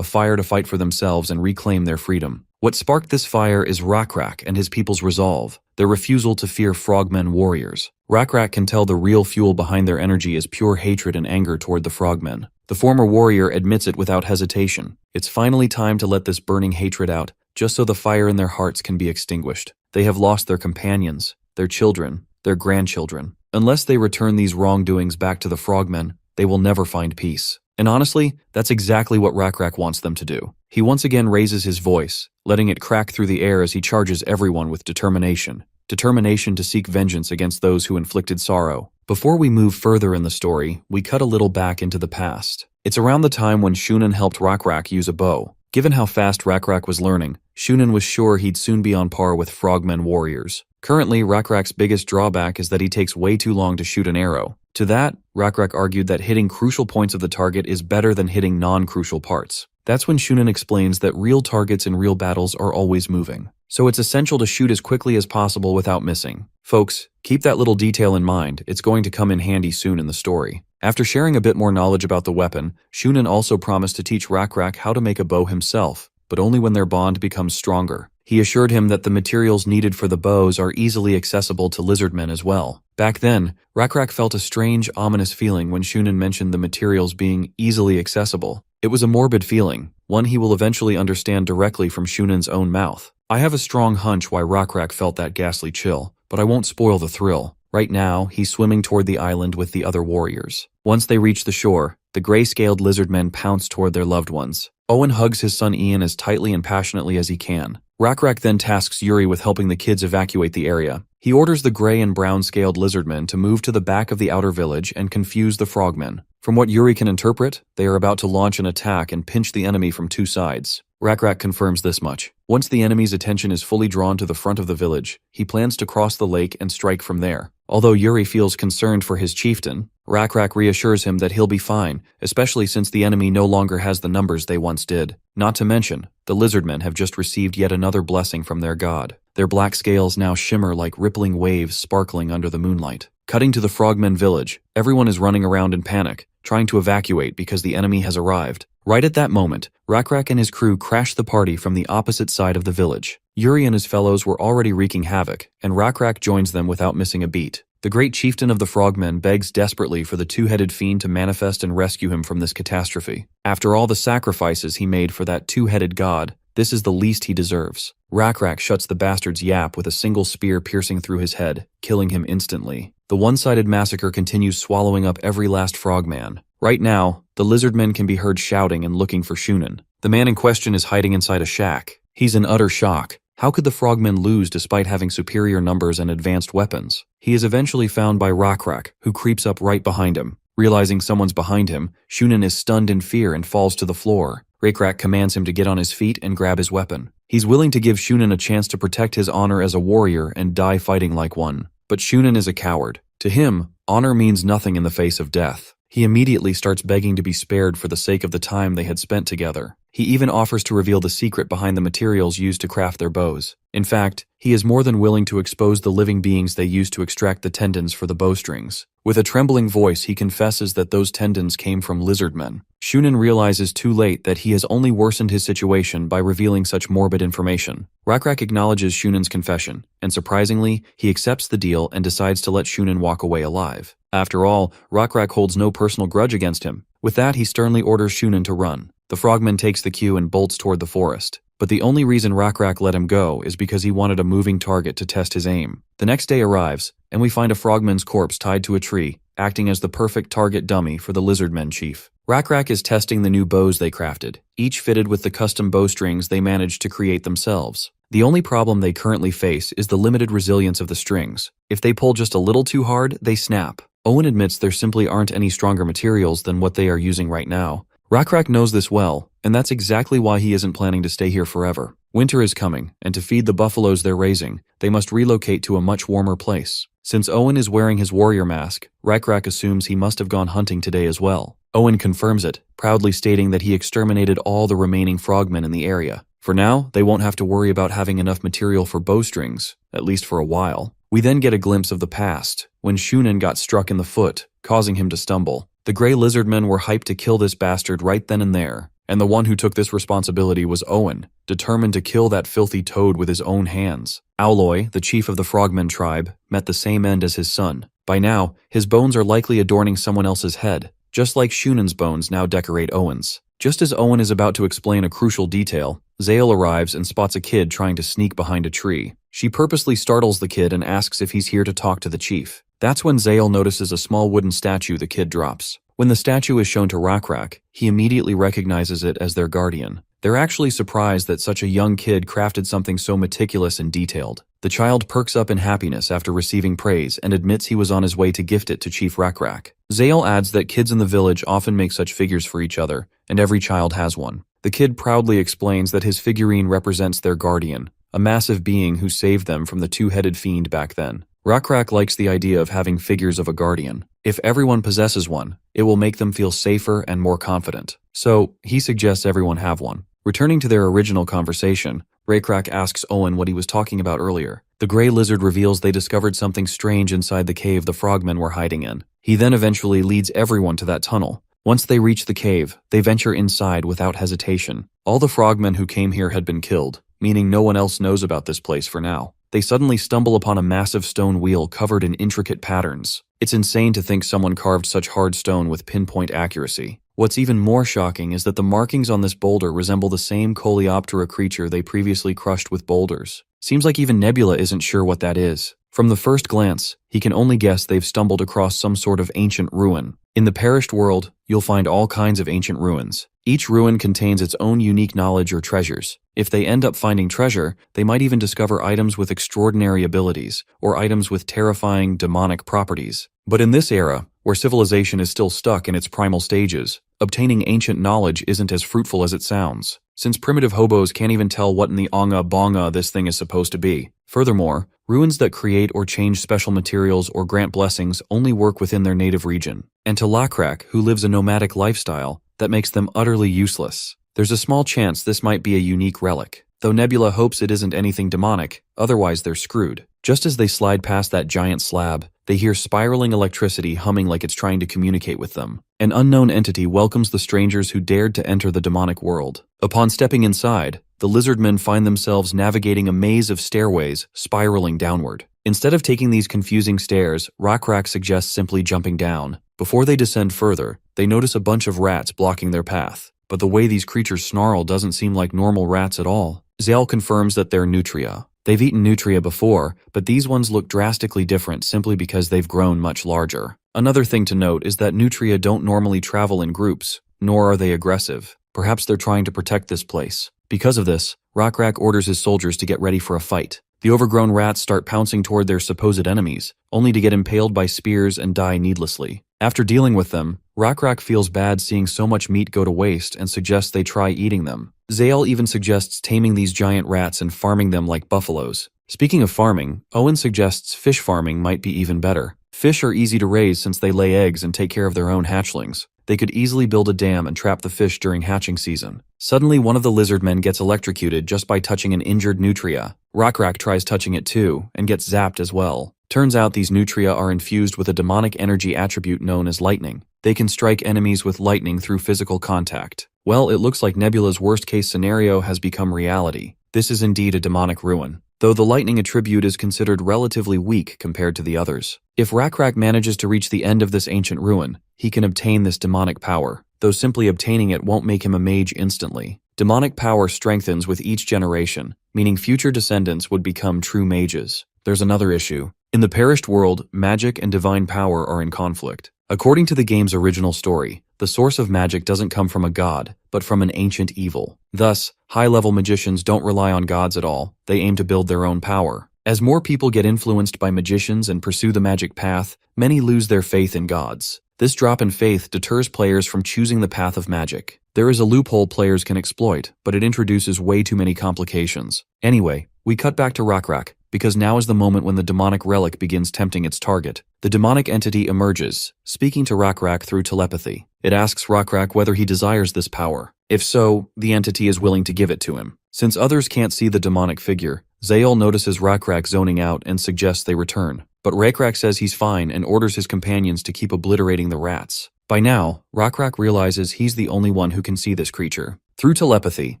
to fight for themselves and reclaim their freedom. What sparked this fire is Rakrak and his people's resolve, their refusal to fear frogmen warriors. Rakrak can tell the real fuel behind their energy is pure hatred and anger toward the frogmen. The former warrior admits it without hesitation. It's finally time to let this burning hatred out, just so the fire in their hearts can be extinguished. They have lost their companions, their children, their grandchildren. Unless they return these wrongdoings back to the frogmen, they will never find peace. And honestly, that's exactly what Rakrak wants them to do. He once again raises his voice, letting it crack through the air as he charges everyone with determination. Determination to seek vengeance against those who inflicted sorrow. Before we move further in the story, we cut a little back into the past. It's around the time when Shunan helped Rakrak use a bow. Given how fast Rakrak was learning, Shunan was sure he'd soon be on par with frogmen warriors. Currently, Rakrak's biggest drawback is that he takes way too long to shoot an arrow. To that, Rakrak argued that hitting crucial points of the target is better than hitting non-crucial parts. That's when Shunan explains that real targets in real battles are always moving. So it's essential to shoot as quickly as possible without missing. Folks, keep that little detail in mind, it's going to come in handy soon in the story. After sharing a bit more knowledge about the weapon, Shunan also promised to teach Rakrak how to make a bow himself, but only when their bond becomes stronger. He assured him that the materials needed for the bows are easily accessible to lizardmen as well. Back then, Rakrak felt a strange, ominous feeling when Shunan mentioned the materials being easily accessible. It was a morbid feeling, one he will eventually understand directly from Shunan's own mouth. I have a strong hunch why Rakrak felt that ghastly chill, but I won't spoil the thrill. Right now, he's swimming toward the island with the other warriors. Once they reach the shore, the gray-scaled lizardmen pounce toward their loved ones. Owen hugs his son Ian as tightly and passionately as he can. Rakrak then tasks Yuri with helping the kids evacuate the area. He orders the gray and brown-scaled lizardmen to move to the back of the outer village and confuse the frogmen. From what Yuri can interpret, they are about to launch an attack and pinch the enemy from two sides. Rakrak confirms this much. Once the enemy's attention is fully drawn to the front of the village, he plans to cross the lake and strike from there. Although Yuri feels concerned for his chieftain, Rakrak reassures him that he'll be fine, especially since the enemy no longer has the numbers they once did. Not to mention, the lizardmen have just received yet another blessing from their god. Their black scales now shimmer like rippling waves sparkling under the moonlight. Cutting to the frogmen village, everyone is running around in panic, trying to evacuate because the enemy has arrived. Right at that moment, Rakrak and his crew crash the party from the opposite side of the village. Yuri and his fellows were already wreaking havoc, and Rakrak joins them without missing a beat. The great chieftain of the frogmen begs desperately for the two-headed fiend to manifest and rescue him from this catastrophe. After all the sacrifices he made for that two-headed god, this is the least he deserves. Rakrak shuts the bastard's yap with a single spear piercing through his head, killing him instantly. The one-sided massacre continues, swallowing up every last frogman. Right now, the lizardmen can be heard shouting and looking for Shunan. The man in question is hiding inside a shack. He's in utter shock. How could the frogmen lose despite having superior numbers and advanced weapons? He is eventually found by Rakrak, who creeps up right behind him. Realizing someone's behind him, Shunan is stunned in fear and falls to the floor. Rakrak commands him to get on his feet and grab his weapon. He's willing to give Shunan a chance to protect his honor as a warrior and die fighting like one. But Shunan is a coward. To him, honor means nothing in the face of death. He immediately starts begging to be spared for the sake of the time they had spent together. He even offers to reveal the secret behind the materials used to craft their bows. In fact, he is more than willing to expose the living beings they used to extract the tendons for the bowstrings. With a trembling voice, he confesses that those tendons came from lizardmen. Shunan realizes too late that he has only worsened his situation by revealing such morbid information. Rakrak acknowledges Shunan's confession, and surprisingly, he accepts the deal and decides to let Shunan walk away alive. After all, Rakrak holds no personal grudge against him. With that, he sternly orders Shunan to run. The frogman takes the cue and bolts toward the forest. But the only reason Rakrak let him go is because he wanted a moving target to test his aim. The next day arrives, and we find a frogman's corpse tied to a tree, acting as the perfect target dummy for the lizardmen chief. Rakrak is testing the new bows they crafted, each fitted with the custom bowstrings they managed to create themselves. The only problem they currently face is the limited resilience of the strings. If they pull just a little too hard, they snap. Owen admits there simply aren't any stronger materials than what they are using right now. Rakrak knows this well, and that's exactly why he isn't planning to stay here forever. Winter is coming, and to feed the buffaloes they're raising, they must relocate to a much warmer place. Since Owen is wearing his warrior mask, Rak assumes he must have gone hunting today as well. Owen confirms it, proudly stating that he exterminated all the remaining frogmen in the area. For now, they won't have to worry about having enough material for bowstrings, at least for a while. We then get a glimpse of the past, when Shunin got struck in the foot, causing him to stumble. The Grey Lizardmen were hyped to kill this bastard right then and there, and the one who took this responsibility was Owen, determined to kill that filthy toad with his own hands. Owloy, the chief of the Frogmen tribe, met the same end as his son. By now, his bones are likely adorning someone else's head, just like Shunin's bones now decorate Owen's. Just as Owen is about to explain a crucial detail, Zale arrives and spots a kid trying to sneak behind a tree. She purposely startles the kid and asks if he's here to talk to the chief. That's when Zale notices a small wooden statue the kid drops. When the statue is shown to Rak, he immediately recognizes it as their guardian. They're actually surprised that such a young kid crafted something so meticulous and detailed. The child perks up in happiness after receiving praise and admits he was on his way to gift it to Chief Rak. Zale adds that kids in the village often make such figures for each other, and every child has one. The kid proudly explains that his figurine represents their guardian, a massive being who saved them from the two-headed fiend back then. Rak likes the idea of having figures of a guardian. If everyone possesses one, it will make them feel safer and more confident. So, he suggests everyone have one. Returning to their original conversation, Rak asks Owen what he was talking about earlier. The Grey Lizard reveals they discovered something strange inside the cave the frogmen were hiding in. He then eventually leads everyone to that tunnel. Once they reach the cave, they venture inside without hesitation. All the frogmen who came here had been killed, meaning no one else knows about this place for now. They suddenly stumble upon a massive stone wheel covered in intricate patterns. It's insane to think someone carved such hard stone with pinpoint accuracy. What's even more shocking is that the markings on this boulder resemble the same Coleoptera creature they previously crushed with boulders. Seems like even Nebula isn't sure what that is. From the first glance, he can only guess they've stumbled across some sort of ancient ruin. In the perished world, you'll find all kinds of ancient ruins. Each ruin contains its own unique knowledge or treasures. If they end up finding treasure, they might even discover items with extraordinary abilities, or items with terrifying, demonic properties. But in this era, where civilization is still stuck in its primal stages, obtaining ancient knowledge isn't as fruitful as it sounds, since primitive hobos can't even tell what in the onga bonga this thing is supposed to be. Furthermore, ruins that create or change special materials or grant blessings only work within their native region. And to Lakrak, who lives a nomadic lifestyle, that makes them utterly useless. There's a small chance this might be a unique relic, though Nebula hopes it isn't anything demonic, otherwise they're screwed. Just as they slide past that giant slab, they hear spiraling electricity humming like it's trying to communicate with them. An unknown entity welcomes the strangers who dared to enter the demonic world. Upon stepping inside, the lizardmen find themselves navigating a maze of stairways spiraling downward. Instead of taking these confusing stairs, Rak suggests simply jumping down. Before they descend further, they notice a bunch of rats blocking their path. But the way these creatures snarl doesn't seem like normal rats at all. Zale confirms that they're nutria. They've eaten nutria before, but these ones look drastically different simply because they've grown much larger. Another thing to note is that nutria don't normally travel in groups, nor are they aggressive. Perhaps they're trying to protect this place. Because of this, Rak orders his soldiers to get ready for a fight. The overgrown rats start pouncing toward their supposed enemies, only to get impaled by spears and die needlessly. After dealing with them, Rak feels bad seeing so much meat go to waste and suggests they try eating them. Zale even suggests taming these giant rats and farming them like buffaloes. Speaking of farming, Owen suggests fish farming might be even better. Fish are easy to raise since they lay eggs and take care of their own hatchlings. They could easily build a dam and trap the fish during hatching season. Suddenly, one of the lizardmen gets electrocuted just by touching an injured nutria. Rak tries touching it too, and gets zapped as well. Turns out these nutria are infused with a demonic energy attribute known as lightning. They can strike enemies with lightning through physical contact. Well, it looks like Nebula's worst-case scenario has become reality. This is indeed a demonic ruin, though the lightning attribute is considered relatively weak compared to the others. If Rak manages to reach the end of this ancient ruin, he can obtain this demonic power, though simply obtaining it won't make him a mage instantly. Demonic power strengthens with each generation, meaning future descendants would become true mages. There's another issue. In the perished world, magic and divine power are in conflict. According to the game's original story, the source of magic doesn't come from a god, but from an ancient evil. Thus, high-level magicians don't rely on gods at all, they aim to build their own power. As more people get influenced by magicians and pursue the magic path, many lose their faith in gods. This drop in faith deters players from choosing the path of magic. There is a loophole players can exploit, but it introduces way too many complications. Anyway, we cut back to Rak, because now is the moment when the demonic relic begins tempting its target. The demonic entity emerges, speaking to Rakrak through telepathy. It asks Rakrak whether he desires this power. If so, the entity is willing to give it to him. Since others can't see the demonic figure, Zael notices Rakrak zoning out and suggests they return. But Rakrak says he's fine and orders his companions to keep obliterating the rats. By now, Rakrak realizes he's the only one who can see this creature. Through telepathy,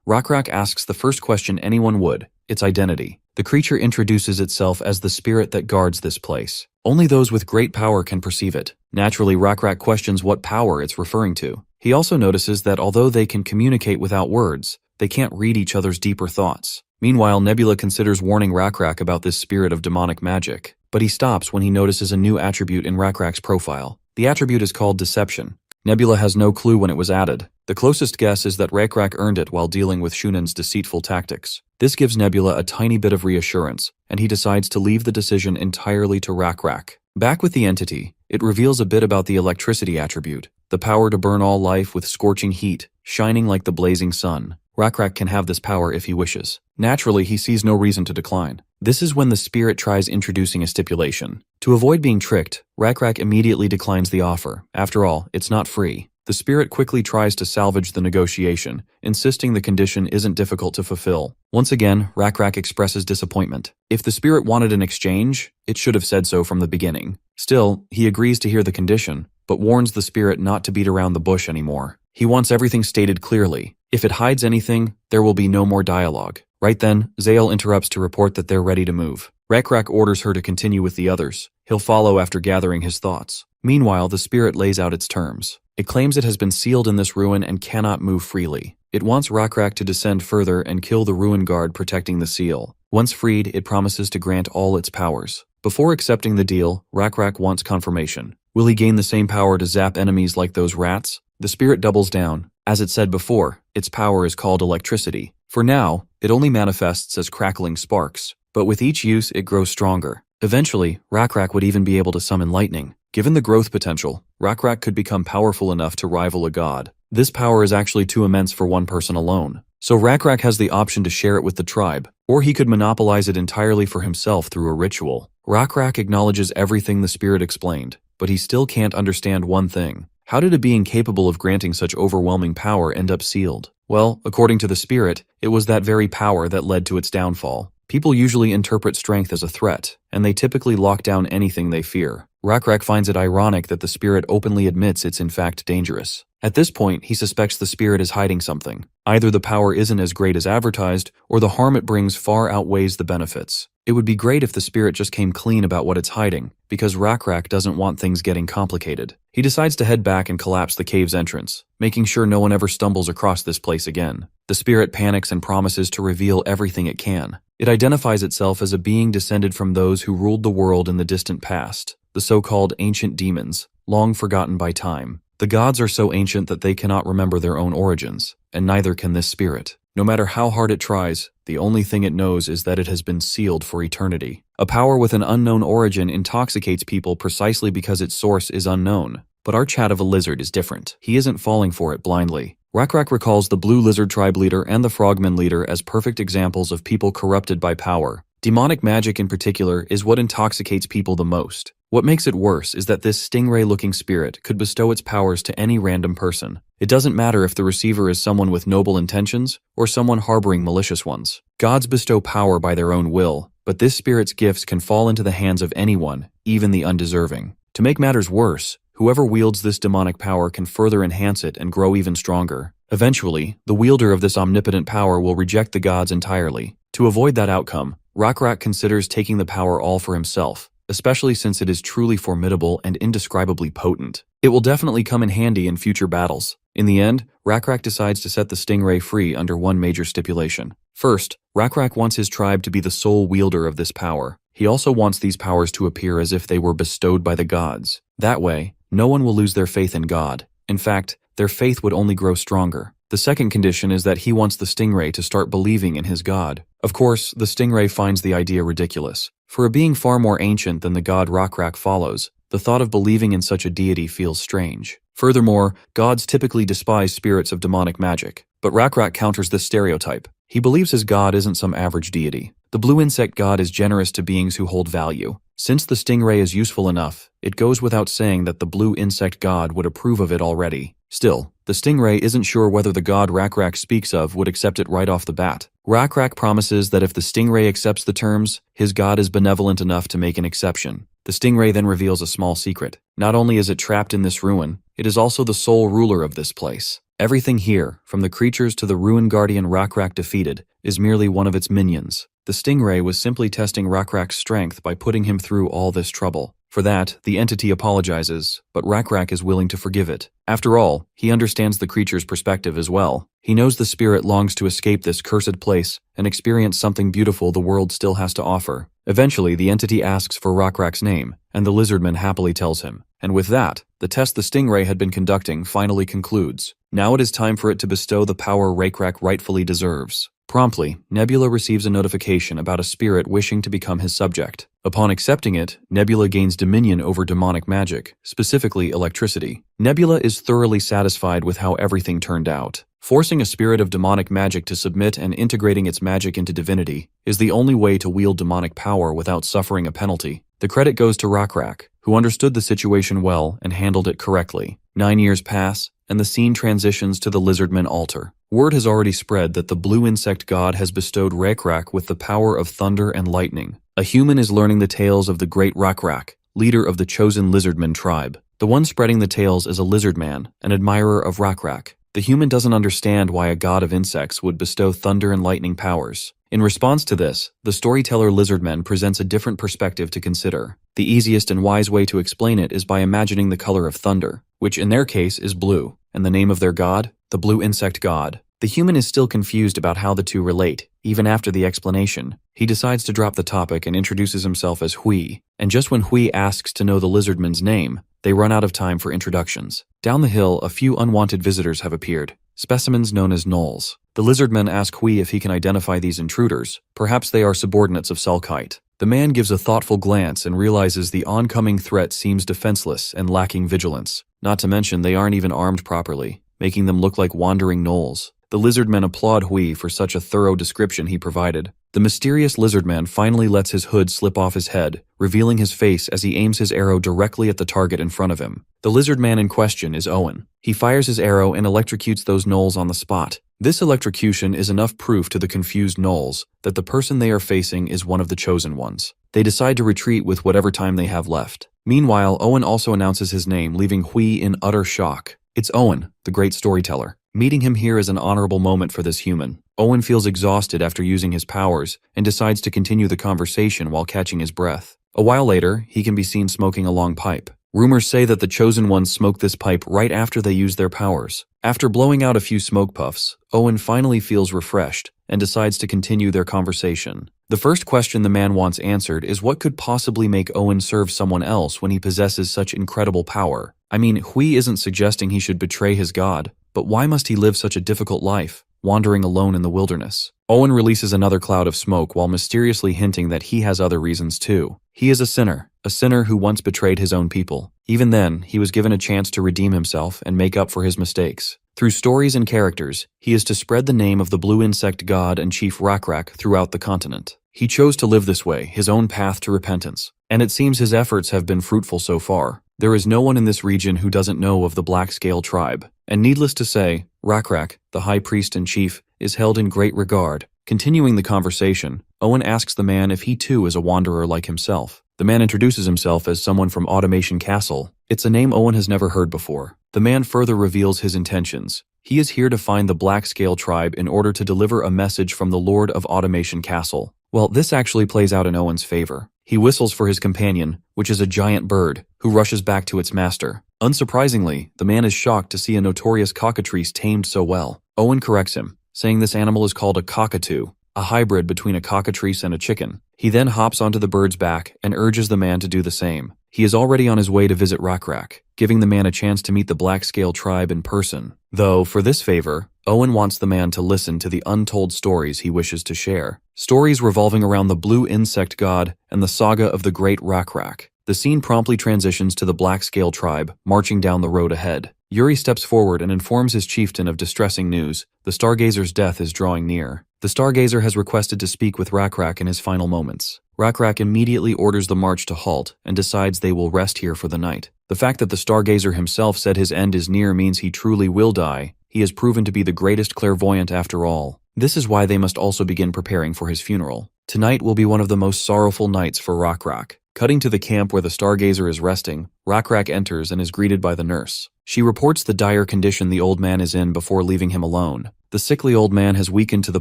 Rakrak asks the first question anyone would, its identity. The creature introduces itself as the spirit that guards this place. Only those with great power can perceive it. Naturally, Rakrak questions what power it's referring to. He also notices that although they can communicate without words, they can't read each other's deeper thoughts. Meanwhile, Nebula considers warning Rakrak about this spirit of demonic magic, but he stops when he notices a new attribute in Rakrak's profile. The attribute is called Deception. Nebula has no clue when it was added. The closest guess is that Rakrak earned it while dealing with Shunan's deceitful tactics. This gives Nebula a tiny bit of reassurance, and he decides to leave the decision entirely to Rakrak. Back with the entity, it reveals a bit about the electricity attribute, the power to burn all life with scorching heat, shining like the blazing sun. Rakrak can have this power if he wishes. Naturally, he sees no reason to decline. This is when the spirit tries introducing a stipulation. To avoid being tricked, Rakrak immediately declines the offer. After all, it's not free. The spirit quickly tries to salvage the negotiation, insisting the condition isn't difficult to fulfill. Once again, Rakrak expresses disappointment. If the spirit wanted an exchange, it should have said so from the beginning. Still, he agrees to hear the condition, but warns the spirit not to beat around the bush anymore. He wants everything stated clearly. If it hides anything, there will be no more dialogue. Right then, Zael interrupts to report that they're ready to move. Rakrak orders her to continue with the others. He'll follow after gathering his thoughts. Meanwhile, the spirit lays out its terms. It claims it has been sealed in this ruin and cannot move freely. It wants Rakrak to descend further and kill the ruin guard protecting the seal. Once freed, it promises to grant all its powers. Before accepting the deal, Rakrak wants confirmation. Will he gain the same power to zap enemies like those rats? The spirit doubles down. As it said before, its power is called electricity. For now, it only manifests as crackling sparks, but with each use it grows stronger. Eventually, Rakrak would even be able to summon lightning. Given the growth potential, Rakrak could become powerful enough to rival a god. This power is actually too immense for one person alone. So Rakrak has the option to share it with the tribe, or he could monopolize it entirely for himself through a ritual. Rakrak acknowledges everything the spirit explained, but he still can't understand one thing. How did a being capable of granting such overwhelming power end up sealed? Well, according to the spirit, it was that very power that led to its downfall. People usually interpret strength as a threat, and they typically lock down anything they fear. Rakrak finds it ironic that the spirit openly admits it's in fact dangerous. At this point, he suspects the spirit is hiding something. Either the power isn't as great as advertised, or the harm it brings far outweighs the benefits. It would be great if the spirit just came clean about what it's hiding, because Rakrak doesn't want things getting complicated. He decides to head back and collapse the cave's entrance, making sure no one ever stumbles across this place again. The spirit panics and promises to reveal everything it can. It identifies itself as a being descended from those who ruled the world in the distant past, the so-called ancient demons, long forgotten by time. The gods are so ancient that they cannot remember their own origins, and neither can this spirit. No matter how hard it tries, the only thing it knows is that it has been sealed for eternity. A power with an unknown origin intoxicates people precisely because its source is unknown. But our chat of a lizard is different. He isn't falling for it blindly. Rakrak recalls the Blue Lizard tribe leader and the Frogman leader as perfect examples of people corrupted by power. Demonic magic in particular is what intoxicates people the most. What makes it worse is that this stingray-looking spirit could bestow its powers to any random person. It doesn't matter if the receiver is someone with noble intentions or someone harboring malicious ones. Gods bestow power by their own will, but this spirit's gifts can fall into the hands of anyone, even the undeserving. To make matters worse, whoever wields this demonic power can further enhance it and grow even stronger. Eventually, the wielder of this omnipotent power will reject the gods entirely. To avoid that outcome, Rakrak considers taking the power all for himself, especially since it is truly formidable and indescribably potent. It will definitely come in handy in future battles. In the end, Rakrak decides to set the stingray free under one major stipulation. First, Rakrak wants his tribe to be the sole wielder of this power. He also wants these powers to appear as if they were bestowed by the gods. That way, no one will lose their faith in God. In fact, their faith would only grow stronger. The second condition is that he wants the stingray to start believing in his god. Of course, the stingray finds the idea ridiculous. For a being far more ancient than the god Rakrak follows, the thought of believing in such a deity feels strange. Furthermore, gods typically despise spirits of demonic magic. But Rakrak counters this stereotype. He believes his god isn't some average deity. The blue insect god is generous to beings who hold value. Since the stingray is useful enough, it goes without saying that the blue insect god would approve of it already. Still, the stingray isn't sure whether the god Rakrak speaks of would accept it right off the bat. Rakrak promises that if the stingray accepts the terms, his god is benevolent enough to make an exception. The stingray then reveals a small secret. Not only is it trapped in this ruin, it is also the sole ruler of this place. Everything here, from the creatures to the ruin guardian Rakrak defeated, is merely one of its minions. The stingray was simply testing Rakrak's strength by putting him through all this trouble. For that, the entity apologizes, but Rakrak is willing to forgive it. After all, he understands the creature's perspective as well. He knows the spirit longs to escape this cursed place and experience something beautiful the world still has to offer. Eventually, the entity asks for Rakrak's name, and the lizardman happily tells him. And with that, the test the stingray had been conducting finally concludes. Now it is time for it to bestow the power Rakrak rightfully deserves. Promptly, Nebula receives a notification about a spirit wishing to become his subject. Upon accepting it, Nebula gains dominion over demonic magic, specifically electricity. Nebula is thoroughly satisfied with how everything turned out. Forcing a spirit of demonic magic to submit and integrating its magic into divinity is the only way to wield demonic power without suffering a penalty. The credit goes to Rakrak, who understood the situation well and handled it correctly. 9 years pass, and the scene transitions to the lizardman altar. Word has already spread that the blue insect god has bestowed Rakrak with the power of thunder and lightning. A human is learning the tales of the great Rakrak, leader of the chosen lizardman tribe. The one spreading the tales is a lizardman, an admirer of Rakrak. The human doesn't understand why a god of insects would bestow thunder and lightning powers. In response to this, the storyteller Lizardman presents a different perspective to consider. The easiest and wise way to explain it is by imagining the color of thunder, which in their case is blue, and the name of their god, the blue insect god. The human is still confused about how the two relate, even after the explanation. He decides to drop the topic and introduces himself as Hui, and just when Hui asks to know the lizardman's name, they run out of time for introductions. Down the hill, a few unwanted visitors have appeared, specimens known as gnolls. The lizardmen ask Hui if he can identify these intruders. Perhaps they are subordinates of Sulkite. The man gives a thoughtful glance and realizes the oncoming threat seems defenseless and lacking vigilance. Not to mention they aren't even armed properly, making them look like wandering gnolls. The lizardmen applaud Hui for such a thorough description he provided. The mysterious lizardman finally lets his hood slip off his head, revealing his face as he aims his arrow directly at the target in front of him. The lizardman in question is Owen. He fires his arrow and electrocutes those gnolls on the spot. This electrocution is enough proof to the confused gnolls that the person they are facing is one of the chosen ones. They decide to retreat with whatever time they have left. Meanwhile, Owen also announces his name, leaving Hui in utter shock. It's Owen, the great storyteller. Meeting him here is an honorable moment for this human. Owen feels exhausted after using his powers and decides to continue the conversation while catching his breath. A while later, he can be seen smoking a long pipe. Rumors say that the chosen ones smoke this pipe right after they use their powers. After blowing out a few smoke puffs, Owen finally feels refreshed and decides to continue their conversation. The first question the man wants answered is what could possibly make Owen serve someone else when he possesses such incredible power? I mean, Hui isn't suggesting he should betray his god, but why must he live such a difficult life, wandering alone in the wilderness? Owen releases another cloud of smoke while mysteriously hinting that he has other reasons too. He is a sinner who once betrayed his own people. Even then, he was given a chance to redeem himself and make up for his mistakes. Through stories and characters, he is to spread the name of the blue insect god and chief Rakrak throughout the continent. He chose to live this way, his own path to repentance, and it seems his efforts have been fruitful so far. There is no one in this region who doesn't know of the Black Scale tribe, and needless to say, Rakrak, the high priest and chief, is held in great regard. Continuing the conversation, Owen asks the man if he too is a wanderer like himself. The man introduces himself as someone from Automation Castle. It's a name Owen has never heard before. The man further reveals his intentions. He is here to find the Black Scale tribe in order to deliver a message from the Lord of Automation Castle. Well, this actually plays out in Owen's favor. He whistles for his companion, which is a giant bird, who rushes back to its master. Unsurprisingly, the man is shocked to see a notorious cockatrice tamed so well. Owen corrects him, saying this animal is called a cockatoo, a hybrid between a cockatrice and a chicken. He then hops onto the bird's back and urges the man to do the same. He is already on his way to visit Rakrak, giving the man a chance to meet the Black Scale tribe in person. Though, for this favor, Owen wants the man to listen to the untold stories he wishes to share. Stories revolving around the blue insect god and the saga of the great Rakrak. The scene promptly transitions to the Black Scale tribe, marching down the road ahead. Yuri steps forward and informs his chieftain of distressing news. The Stargazer's death is drawing near. The Stargazer has requested to speak with Rakrak in his final moments. Rakrak immediately orders the march to halt and decides they will rest here for the night. The fact that the Stargazer himself said his end is near means he truly will die. He has proven to be the greatest clairvoyant after all. This is why they must also begin preparing for his funeral. Tonight will be one of the most sorrowful nights for Rakrak. Cutting to the camp where the Stargazer is resting, Rakrak enters and is greeted by the nurse. She reports the dire condition the old man is in before leaving him alone. The sickly old man has weakened to the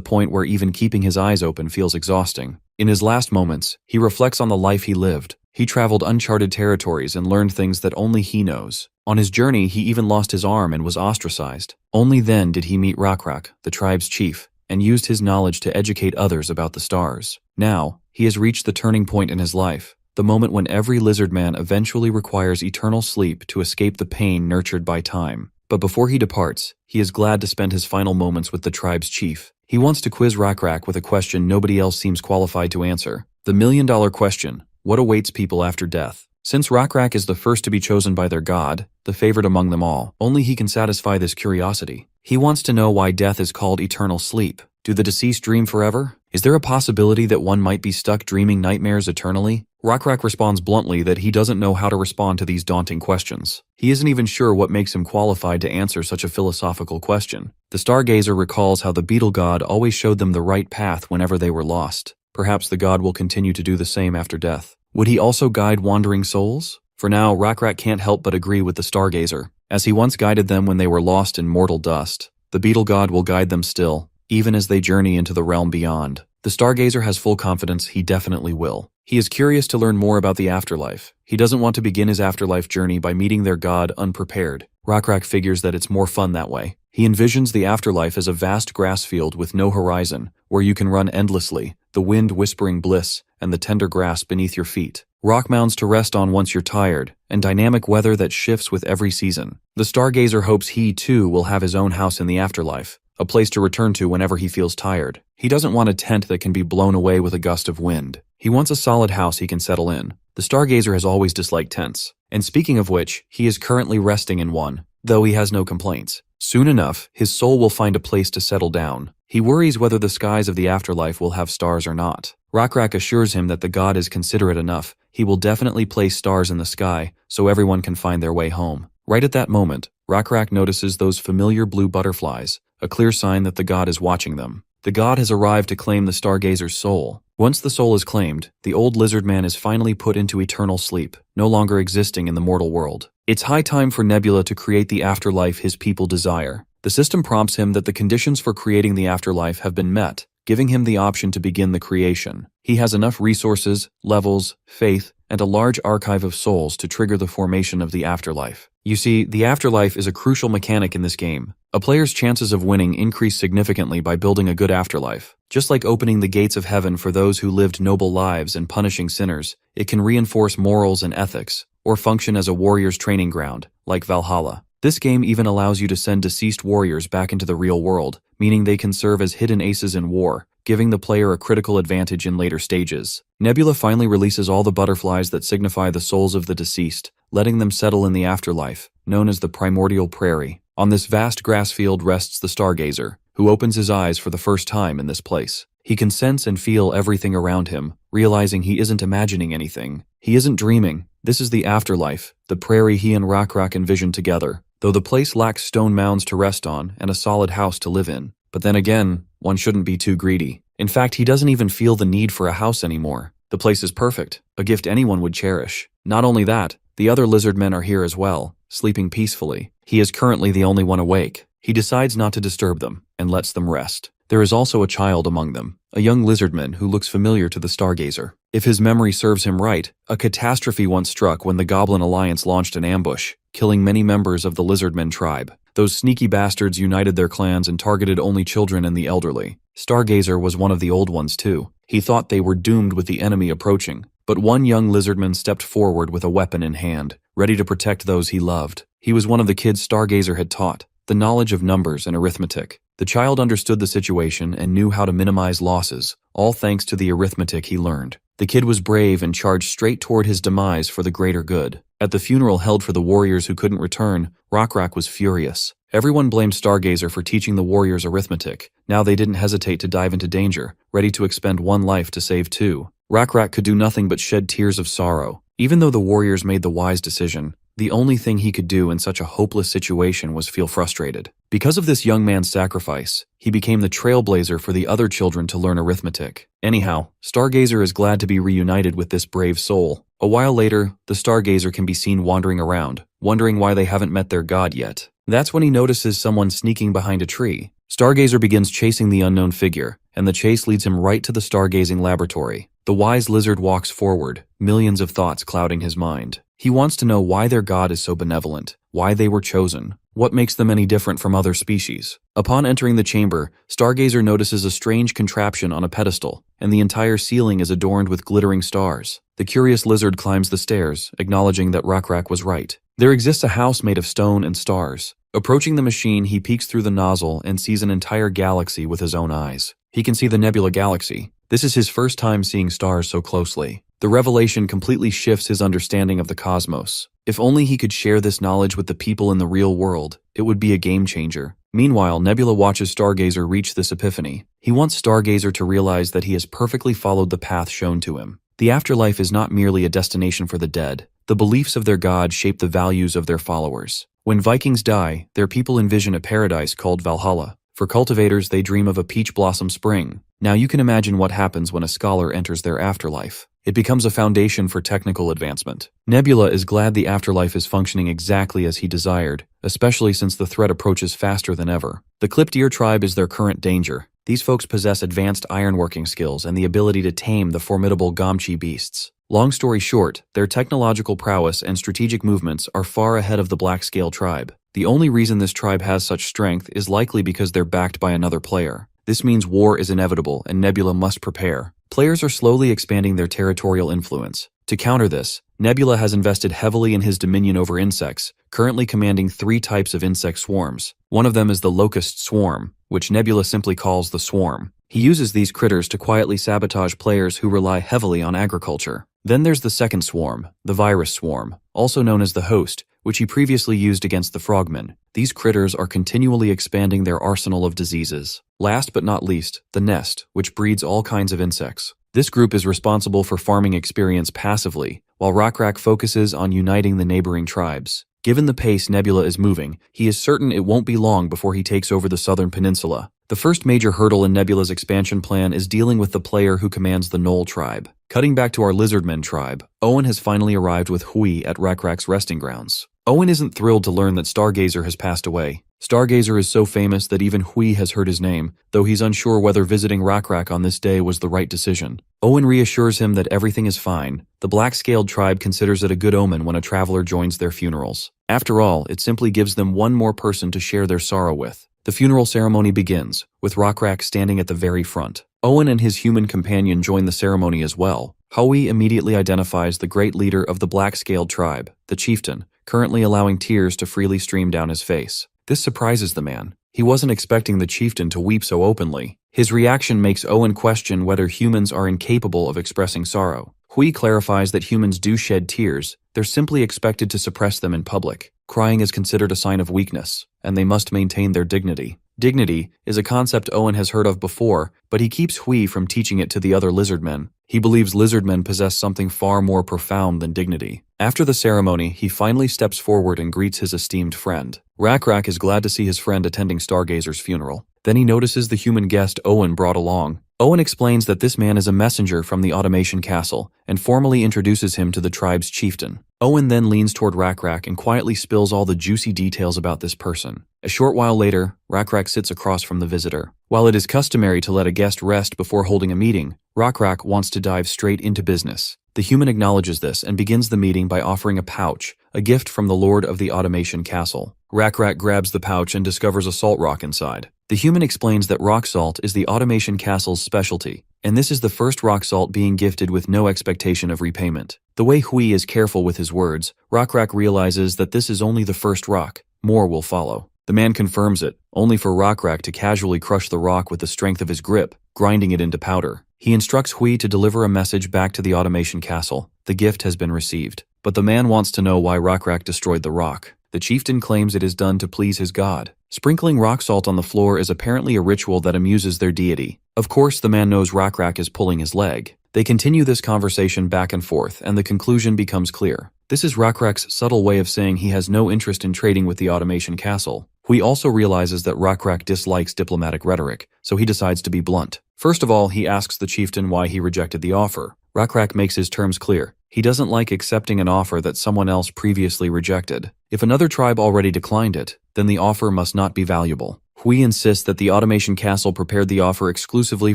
point where even keeping his eyes open feels exhausting. In his last moments, he reflects on the life he lived. He traveled uncharted territories and learned things that only he knows. On his journey, he even lost his arm and was ostracized. Only then did he meet Rakrak, the tribe's chief, and used his knowledge to educate others about the stars. Now, he has reached the turning point in his life, the moment when every lizard man eventually requires eternal sleep to escape the pain nurtured by time. But before he departs, he is glad to spend his final moments with the tribe's chief. He wants to quiz Rakrak with a question nobody else seems qualified to answer. The million-dollar question: what awaits people after death? Since Rakrak is the first to be chosen by their god, the favorite among them all, only he can satisfy this curiosity. He wants to know why death is called eternal sleep. Do the deceased dream forever? Is there a possibility that one might be stuck dreaming nightmares eternally? Rakrak responds bluntly that he doesn't know how to respond to these daunting questions. He isn't even sure what makes him qualified to answer such a philosophical question. The Stargazer recalls how the beetle god always showed them the right path whenever they were lost. Perhaps the god will continue to do the same after death. Would he also guide wandering souls? For now, Rakrak can't help but agree with the Stargazer. As he once guided them when they were lost in mortal dust, the beetle god will guide them still, even as they journey into the realm beyond. The Stargazer has full confidence he definitely will. He is curious to learn more about the afterlife. He doesn't want to begin his afterlife journey by meeting their god unprepared. Rakrak figures that it's more fun that way. He envisions the afterlife as a vast grass field with no horizon, where you can run endlessly, the wind whispering bliss, and the tender grass beneath your feet. Rock mounds to rest on once you're tired, and dynamic weather that shifts with every season. The Stargazer hopes he, too, will have his own house in the afterlife, a place to return to whenever he feels tired. He doesn't want a tent that can be blown away with a gust of wind. He wants a solid house he can settle in. The Stargazer has always disliked tents. And speaking of which, he is currently resting in one, though he has no complaints. Soon enough, his soul will find a place to settle down. He worries whether the skies of the afterlife will have stars or not. Rakrak assures him that the god is considerate enough. He will definitely place stars in the sky so everyone can find their way home. Right at that moment, Rakrak notices those familiar blue butterflies, a clear sign that the god is watching them. The god has arrived to claim the Stargazer's soul. Once the soul is claimed, the old lizard man is finally put into eternal sleep, no longer existing in the mortal world. It's high time for Nebula to create the afterlife his people desire. The system prompts him that the conditions for creating the afterlife have been met, giving him the option to begin the creation. He has enough resources, levels, faith, and a large archive of souls to trigger the formation of the afterlife. You see, the afterlife is a crucial mechanic in this game. A player's chances of winning increase significantly by building a good afterlife. Just like opening the gates of heaven for those who lived noble lives and punishing sinners, it can reinforce morals and ethics, or function as a warrior's training ground, like Valhalla. This game even allows you to send deceased warriors back into the real world, meaning they can serve as hidden aces in war, giving the player a critical advantage in later stages. Nebula finally releases all the butterflies that signify the souls of the deceased, letting them settle in the afterlife, known as the primordial prairie. On this vast grass field rests the Stargazer, who opens his eyes for the first time in this place. He can sense and feel everything around him, realizing he isn't imagining anything. He isn't dreaming. This is the afterlife, the prairie he and Rakrak envisioned together, though the place lacks stone mounds to rest on and a solid house to live in. But then again, one shouldn't be too greedy. In fact, he doesn't even feel the need for a house anymore. The place is perfect, a gift anyone would cherish. Not only that, the other lizard men are here as well, sleeping peacefully. He is currently the only one awake. He decides not to disturb them, and lets them rest. There is also a child among them, a young lizardman who looks familiar to the Stargazer. If his memory serves him right, a catastrophe once struck when the Goblin Alliance launched an ambush, killing many members of the Lizardmen tribe. Those sneaky bastards united their clans and targeted only children and the elderly. Stargazer was one of the old ones too. He thought they were doomed with the enemy approaching, but one young lizardman stepped forward with a weapon in hand, ready to protect those he loved. He was one of the kids Stargazer had taught. the knowledge of numbers and arithmetic. The child understood the situation and knew how to minimize losses, all thanks to the arithmetic he learned. The kid was brave and charged straight toward his demise for the greater good. At the funeral held for the warriors who couldn't return, Rockrak was furious. Everyone blamed Stargazer for teaching the warriors arithmetic. Now they didn't hesitate to dive into danger, ready to expend one life to save two. Rockrak could do nothing but shed tears of sorrow. Even though the warriors made the wise decision, the only thing he could do in such a hopeless situation was feel frustrated. Because of this young man's sacrifice, he became the trailblazer for the other children to learn arithmetic. Anyhow, Stargazer is glad to be reunited with this brave soul. A while later, the Stargazer can be seen wandering around, wondering why they haven't met their god yet. That's when he notices someone sneaking behind a tree. Stargazer begins chasing the unknown figure, and the chase leads him right to the stargazing laboratory. The wise lizard walks forward, millions of thoughts clouding his mind. He wants to know why their god is so benevolent, why they were chosen, what makes them any different from other species. Upon entering the chamber, Stargazer notices a strange contraption on a pedestal, and the entire ceiling is adorned with glittering stars. The curious lizard climbs the stairs, acknowledging that Rockrak was right. There exists a house made of stone and stars. Approaching the machine, he peeks through the nozzle and sees an entire galaxy with his own eyes. He can see the Nebula galaxy. This is his first time seeing stars so closely. The revelation completely shifts his understanding of the cosmos. If only he could share this knowledge with the people in the real world, it would be a game changer. Meanwhile, Nebula watches Stargazer reach this epiphany. He wants Stargazer to realize that he has perfectly followed the path shown to him. The afterlife is not merely a destination for the dead. The beliefs of their god shape the values of their followers. When Vikings die, their people envision a paradise called Valhalla. For cultivators, they dream of a peach blossom spring. Now you can imagine what happens when a scholar enters their afterlife. It becomes a foundation for technical advancement. Nebula is glad the afterlife is functioning exactly as he desired, especially since the threat approaches faster than ever. The clipped ear tribe is their current danger. These folks possess advanced ironworking skills and the ability to tame the formidable Gomchi beasts. Long story short, their technological prowess and strategic movements are far ahead of the Black-Scale tribe. The only reason this tribe has such strength is likely because they're backed by another player. This means war is inevitable and Nebula must prepare. Players are slowly expanding their territorial influence. To counter this, Nebula has invested heavily in his dominion over insects, currently commanding 3 types of insect swarms. One of them is the locust swarm, which Nebula simply calls the swarm. He uses these critters to quietly sabotage players who rely heavily on agriculture. Then there's the second swarm, the virus swarm, also known as the host, which he previously used against the frogmen. These critters are continually expanding their arsenal of diseases. Last but not least, the nest, which breeds all kinds of insects. This group is responsible for farming experience passively, while Rockrak focuses on uniting the neighboring tribes. Given the pace Nebula is moving, he is certain it won't be long before he takes over the southern peninsula. The first major hurdle in Nebula's expansion plan is dealing with the player who commands the Knoll tribe. Cutting back to our Lizardmen tribe, Owen has finally arrived with Hui at Rockrak's resting grounds. Owen isn't thrilled to learn that Stargazer has passed away. Stargazer is so famous that even Hui has heard his name, though he's unsure whether visiting Rockrak on this day was the right decision. Owen reassures him that everything is fine. The Black-Scaled tribe considers it a good omen when a traveler joins their funerals. After all, it simply gives them one more person to share their sorrow with. The funeral ceremony begins, with Rockrak standing at the very front. Owen and his human companion join the ceremony as well. Hui immediately identifies the great leader of the Black-Scaled tribe, the chieftain, currently allowing tears to freely stream down his face. This surprises the man. He wasn't expecting the chieftain to weep so openly. His reaction makes Owen question whether humans are incapable of expressing sorrow. Hui clarifies that humans do shed tears, they're simply expected to suppress them in public. Crying is considered a sign of weakness, and they must maintain their dignity. Dignity is a concept Owen has heard of before, but he keeps Hui from teaching it to the other lizardmen. He believes lizardmen possess something far more profound than dignity. After the ceremony, he finally steps forward and greets his esteemed friend. Rockrak is glad to see his friend attending Stargazer's funeral. Then he notices the human guest Owen brought along. Owen explains that this man is a messenger from the Automation Castle, and formally introduces him to the tribe's chieftain. Owen then leans toward Rockrak and quietly spills all the juicy details about this person. A short while later, Rockrak sits across from the visitor. While it is customary to let a guest rest before holding a meeting, Rockrak wants to dive straight into business. The human acknowledges this and begins the meeting by offering a pouch, a gift from the Lord of the Automation Castle. Rockrak grabs the pouch and discovers a salt rock inside. The human explains that rock salt is the Automation Castle's specialty, and this is the first rock salt being gifted with no expectation of repayment. The way Hui is careful with his words, Rockrak realizes that this is only the first rock. More will follow. The man confirms it, only for Rakrak to casually crush the rock with the strength of his grip, grinding it into powder. He instructs Hui to deliver a message back to the automation castle. The gift has been received. But the man wants to know why Rakrak destroyed the rock. The chieftain claims it is done to please his god. Sprinkling rock salt on the floor is apparently a ritual that amuses their deity. Of course, the man knows Rakrak is pulling his leg. They continue this conversation back and forth, and the conclusion becomes clear. This is Rakrak's subtle way of saying he has no interest in trading with the automation castle. Hui also realizes that Rakrak dislikes diplomatic rhetoric, so he decides to be blunt. First of all, he asks the chieftain why he rejected the offer. Rakrak makes his terms clear. He doesn't like accepting an offer that someone else previously rejected. If another tribe already declined it, then the offer must not be valuable. Hui insists that the automation castle prepared the offer exclusively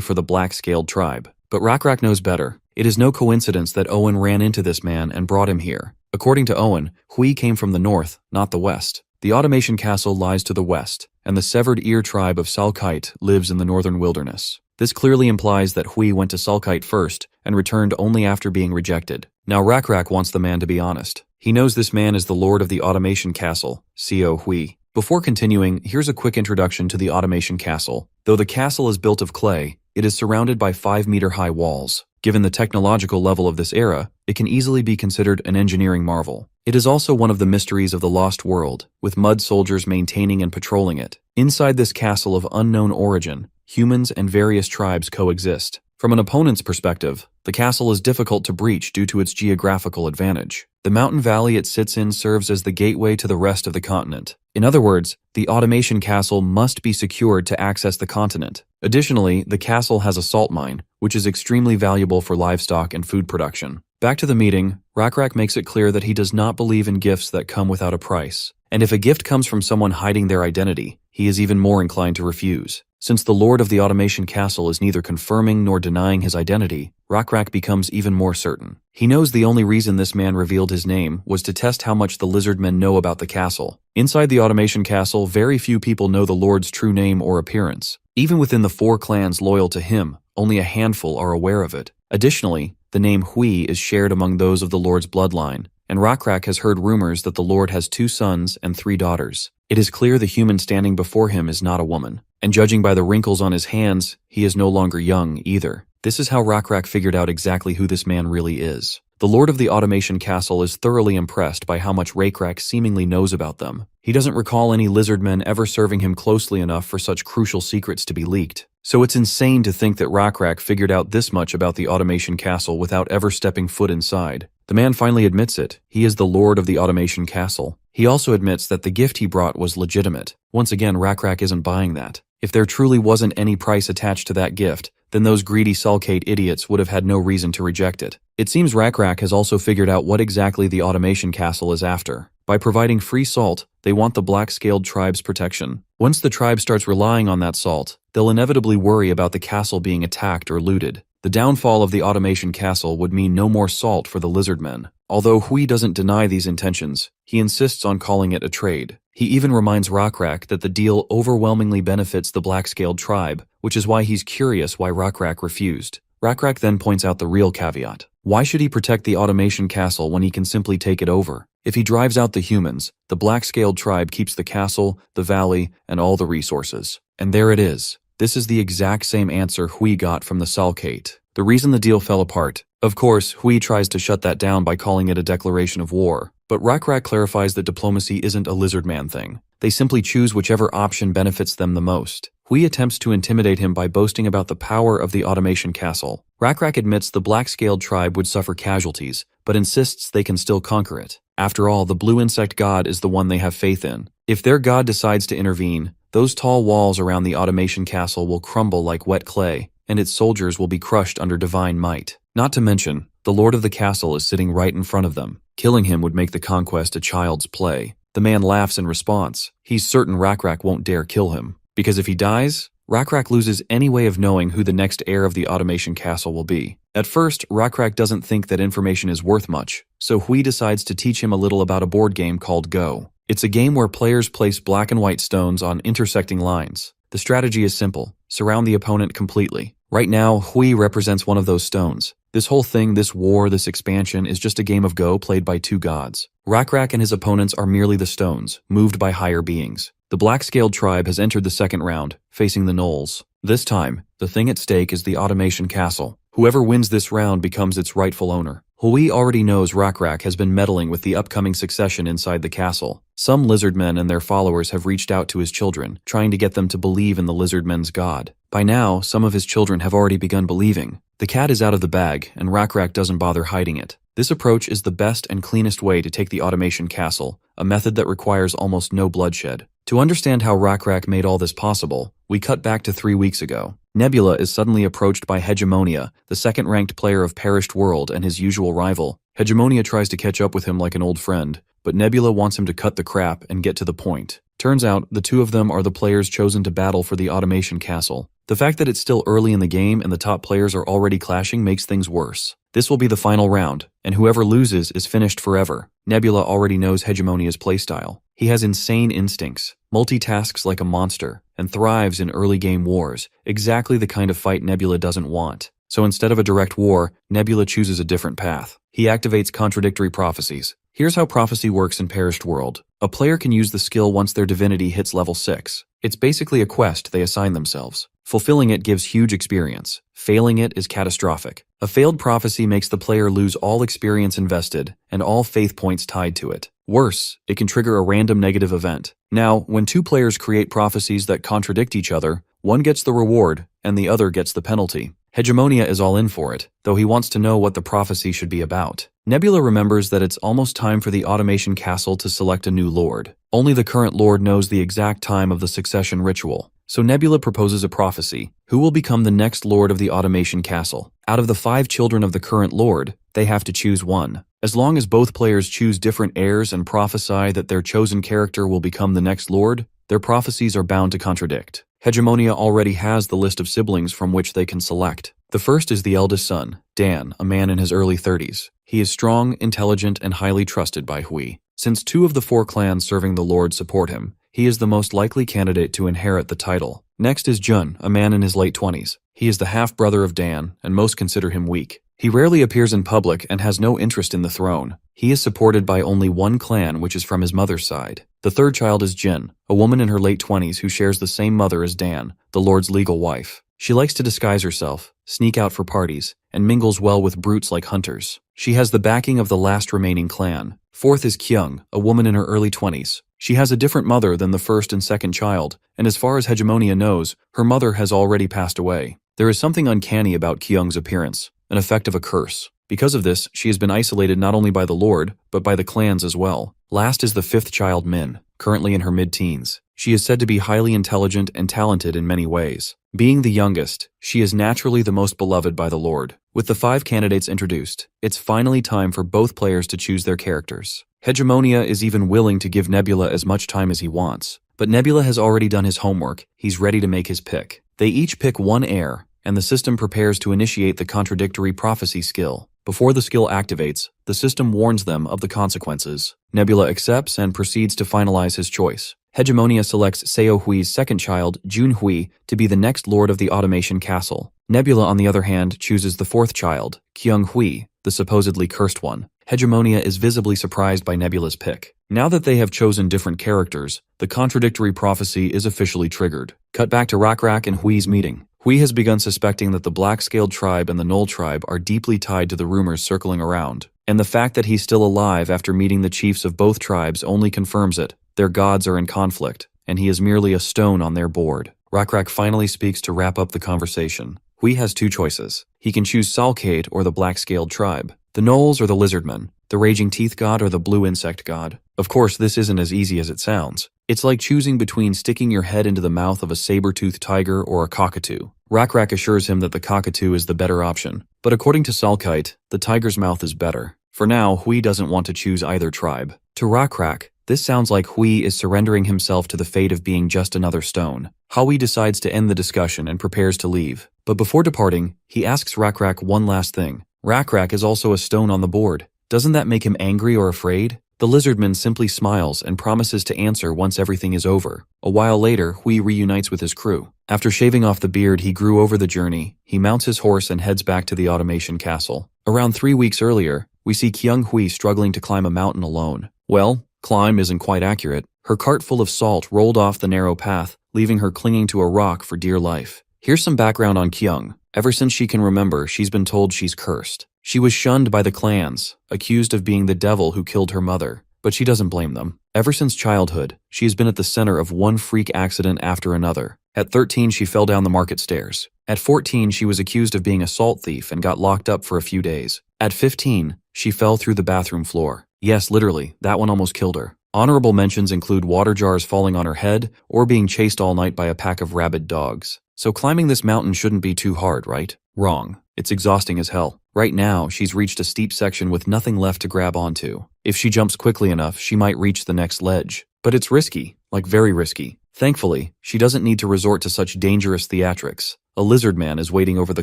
for the black-scaled tribe. But Rakrak knows better. It is no coincidence that Owen ran into this man and brought him here. According to Owen, Hui came from the north, not the west. The automation castle lies to the west, and the severed ear tribe of Salkite lives in the northern wilderness. This clearly implies that Hui went to Salkite first and returned only after being rejected. Now Rakrak wants the man to be honest. He knows this man is the lord of the automation castle, Co Hui. Before continuing, here's a quick introduction to the automation castle. Though the castle is built of clay, it is surrounded by 5-meter-high walls. Given the technological level of this era, it can easily be considered an engineering marvel. It is also one of the mysteries of the Lost World, with mud soldiers maintaining and patrolling it. Inside this castle of unknown origin, humans and various tribes coexist. From an opponent's perspective, the castle is difficult to breach due to its geographical advantage. The mountain valley it sits in serves as the gateway to the rest of the continent. In other words, the automation castle must be secured to access the continent. Additionally, the castle has a salt mine, which is extremely valuable for livestock and food production. Back to the meeting, Rakrak makes it clear that he does not believe in gifts that come without a price. And if a gift comes from someone hiding their identity, he is even more inclined to refuse. Since the lord of the automation castle is neither confirming nor denying his identity, Rakrak becomes even more certain. He knows the only reason this man revealed his name was to test how much the lizard men know about the castle. Inside the automation castle, very few people know the lord's true name or appearance. Even within the 4 clans loyal to him, only a handful are aware of it. Additionally, the name Hui is shared among those of the lord's bloodline, and Rakrak has heard rumors that the lord has 2 sons and 3 daughters. It is clear the human standing before him is not a woman, and judging by the wrinkles on his hands, he is no longer young either. This is how Rakrak figured out exactly who this man really is. The lord of the automation castle is thoroughly impressed by how much Rakrak seemingly knows about them. He doesn't recall any lizard men ever serving him closely enough for such crucial secrets to be leaked. So it's insane to think that Rakrak figured out this much about the automation castle without ever stepping foot inside. The man finally admits it. He is the lord of the automation castle. He also admits that the gift he brought was legitimate. Once again, Rakrak isn't buying that. If there truly wasn't any price attached to that gift, then those greedy Salkate idiots would have had no reason to reject it. It seems Rakrak has also figured out what exactly the automation castle is after. By providing free salt, they want the black-scaled tribe's protection. Once the tribe starts relying on that salt, they'll inevitably worry about the castle being attacked or looted. The downfall of the automation castle would mean no more salt for the lizard men. Although Hui doesn't deny these intentions, he insists on calling it a trade. He even reminds Rakrak that the deal overwhelmingly benefits the black-scaled tribe, which is why he's curious why Rakrak refused. Rakrak then points out the real caveat. Why should he protect the automation castle when he can simply take it over? If he drives out the humans, the black-scaled tribe keeps the castle, the valley, and all the resources. And there it is. This is the exact same answer Hui got from the Salkate. The reason the deal fell apart. Of course, Hui tries to shut that down by calling it a declaration of war. But Rakrak clarifies that diplomacy isn't a lizard man thing. They simply choose whichever option benefits them the most. Hui attempts to intimidate him by boasting about the power of the automation castle. Rakrak admits the black-scaled tribe would suffer casualties, but insists they can still conquer it. After all, the blue insect god is the one they have faith in. If their god decides to intervene, those tall walls around the automation castle will crumble like wet clay, and its soldiers will be crushed under divine might. Not to mention, the lord of the castle is sitting right in front of them. Killing him would make the conquest a child's play. The man laughs in response. He's certain Rakrak won't dare kill him, because if he dies, Rakrak loses any way of knowing who the next heir of the automation castle will be. At first, Rakrak doesn't think that information is worth much, so Hui decides to teach him a little about a board game called Go. It's a game where players place black and white stones on intersecting lines. The strategy is simple: surround the opponent completely. Right now, Hui represents one of those stones. This whole thing, this war, this expansion, is just a game of Go played by 2 gods. Rakrak and his opponents are merely the stones, moved by higher beings. The black-scaled tribe has entered the second round, facing the gnolls. This time, the thing at stake is the automation castle. Whoever wins this round becomes its rightful owner. Hui already knows Rakrak has been meddling with the upcoming succession inside the castle. Some lizardmen and their followers have reached out to his children, trying to get them to believe in the lizardmen's god. By now, some of his children have already begun believing. The cat is out of the bag, and Rakrak doesn't bother hiding it. This approach is the best and cleanest way to take the automation castle, a method that requires almost no bloodshed. To understand how Rakrak made all this possible, we cut back to 3 weeks ago. Nebula is suddenly approached by Hegemonia, the second-ranked player of Perished World and his usual rival. Hegemonia tries to catch up with him like an old friend, but Nebula wants him to cut the crap and get to the point. Turns out, the two of them are the players chosen to battle for the automation castle. The fact that it's still early in the game and the top players are already clashing makes things worse. This will be the final round, and whoever loses is finished forever. Nebula already knows Hegemonia's playstyle. He has insane instincts, multitasks like a monster, and thrives in early game wars, exactly the kind of fight Nebula doesn't want. So instead of a direct war, Nebula chooses a different path. He activates contradictory prophecies. Here's how prophecy works in Perished World. A player can use the skill once their divinity hits level 6. It's basically a quest they assign themselves. Fulfilling it gives huge experience. Failing it is catastrophic. A failed prophecy makes the player lose all experience invested and all faith points tied to it. Worse, it can trigger a random negative event. Now, when two players create prophecies that contradict each other, one gets the reward and the other gets the penalty. Hegemonia is all in for it, though he wants to know what the prophecy should be about. Nebula remembers that it's almost time for the automation castle to select a new lord. Only the current lord knows the exact time of the succession ritual. So Nebula proposes a prophecy. Who will become the next lord of the automation castle? Out of the 5 children of the current lord, they have to choose one. As long as both players choose different heirs and prophesy that their chosen character will become the next lord, their prophecies are bound to contradict. Hegemonia already has the list of siblings from which they can select. The first is the eldest son, Dan, a man in his early 30s. He is strong, intelligent, and highly trusted by Hui. Since 2 of the 4 clans serving the Lord support him, he is the most likely candidate to inherit the title. Next is Jun, a man in his late 20s. He is the half-brother of Dan, and most consider him weak. He rarely appears in public and has no interest in the throne. He is supported by only one clan, which is from his mother's side. The third child is Jin, a woman in her late 20s who shares the same mother as Dan, the Lord's legal wife. She likes to disguise herself, sneak out for parties, and mingles well with brutes like hunters. She has the backing of the last remaining clan. Fourth is Kyung, a woman in her early 20s. She has a different mother than the first and second child, and as far as Hegemonia knows, her mother has already passed away. There is something uncanny about Kyung's appearance, an effect of a curse. Because of this, she has been isolated not only by the Lord, but by the clans as well. Last is the 5th child Min, currently in her mid-teens. She is said to be highly intelligent and talented in many ways. Being the youngest, she is naturally the most beloved by the Lord. With the 5 candidates introduced, it's finally time for both players to choose their characters. Hegemonia is even willing to give Nebula as much time as he wants. But Nebula has already done his homework. He's ready to make his pick. They each pick one heir, and the system prepares to initiate the contradictory prophecy skill. Before the skill activates, the system warns them of the consequences. Nebula accepts and proceeds to finalize his choice. Hegemonia selects Seo Hui's second child, Jun Hui, to be the next lord of the automation castle. Nebula, on the other hand, chooses the 4th child, Kyung Hui, the supposedly cursed one. Hegemonia is visibly surprised by Nebula's pick. Now that they have chosen different characters, the contradictory prophecy is officially triggered. Cut back to Rakrak and Hui's meeting. Hui has begun suspecting that the black-scaled tribe and the Gnoll tribe are deeply tied to the rumors circling around. And the fact that he's still alive after meeting the chiefs of both tribes only confirms it. Their gods are in conflict, and he is merely a stone on their board. Rakrak finally speaks to wrap up the conversation. Hui has 2 choices. He can choose Salkade or the black-scaled tribe, the Gnolls or the Lizardmen, the Raging Teeth God or the Blue Insect God. Of course, this isn't as easy as it sounds. It's like choosing between sticking your head into the mouth of a saber-toothed tiger or a cockatoo. Rakrak assures him that the cockatoo is the better option, but according to Salkite, the tiger's mouth is better. For now, Hui doesn't want to choose either tribe. To Rakrak, this sounds like Hui is surrendering himself to the fate of being just another stone. Hui decides to end the discussion and prepares to leave. But before departing, he asks Rakrak one last thing. Rakrak is also a stone on the board. Doesn't that make him angry or afraid? The lizardman simply smiles and promises to answer once everything is over. A while later, Hui reunites with his crew. After shaving off the beard he grew over the journey, he mounts his horse and heads back to the automation castle. Around 3 weeks earlier, we see Kyung Hui struggling to climb a mountain alone. Well, climb isn't quite accurate. Her cart full of salt rolled off the narrow path, leaving her clinging to a rock for dear life. Here's some background on Kyung. Ever since she can remember, she's been told she's cursed. She was shunned by the clans, accused of being the devil who killed her mother. But she doesn't blame them. Ever since childhood, she has been at the center of one freak accident after another. At 13, she fell down the market stairs. At 14, she was accused of being a salt thief and got locked up for a few days. At 15, she fell through the bathroom floor. Yes, literally, that one almost killed her. Honorable mentions include water jars falling on her head or being chased all night by a pack of rabid dogs. So climbing this mountain shouldn't be too hard, right? Wrong. It's exhausting as hell. Right now, she's reached a steep section with nothing left to grab onto. If she jumps quickly enough, she might reach the next ledge. But it's risky, like very risky. Thankfully, she doesn't need to resort to such dangerous theatrics. A lizard man is waiting over the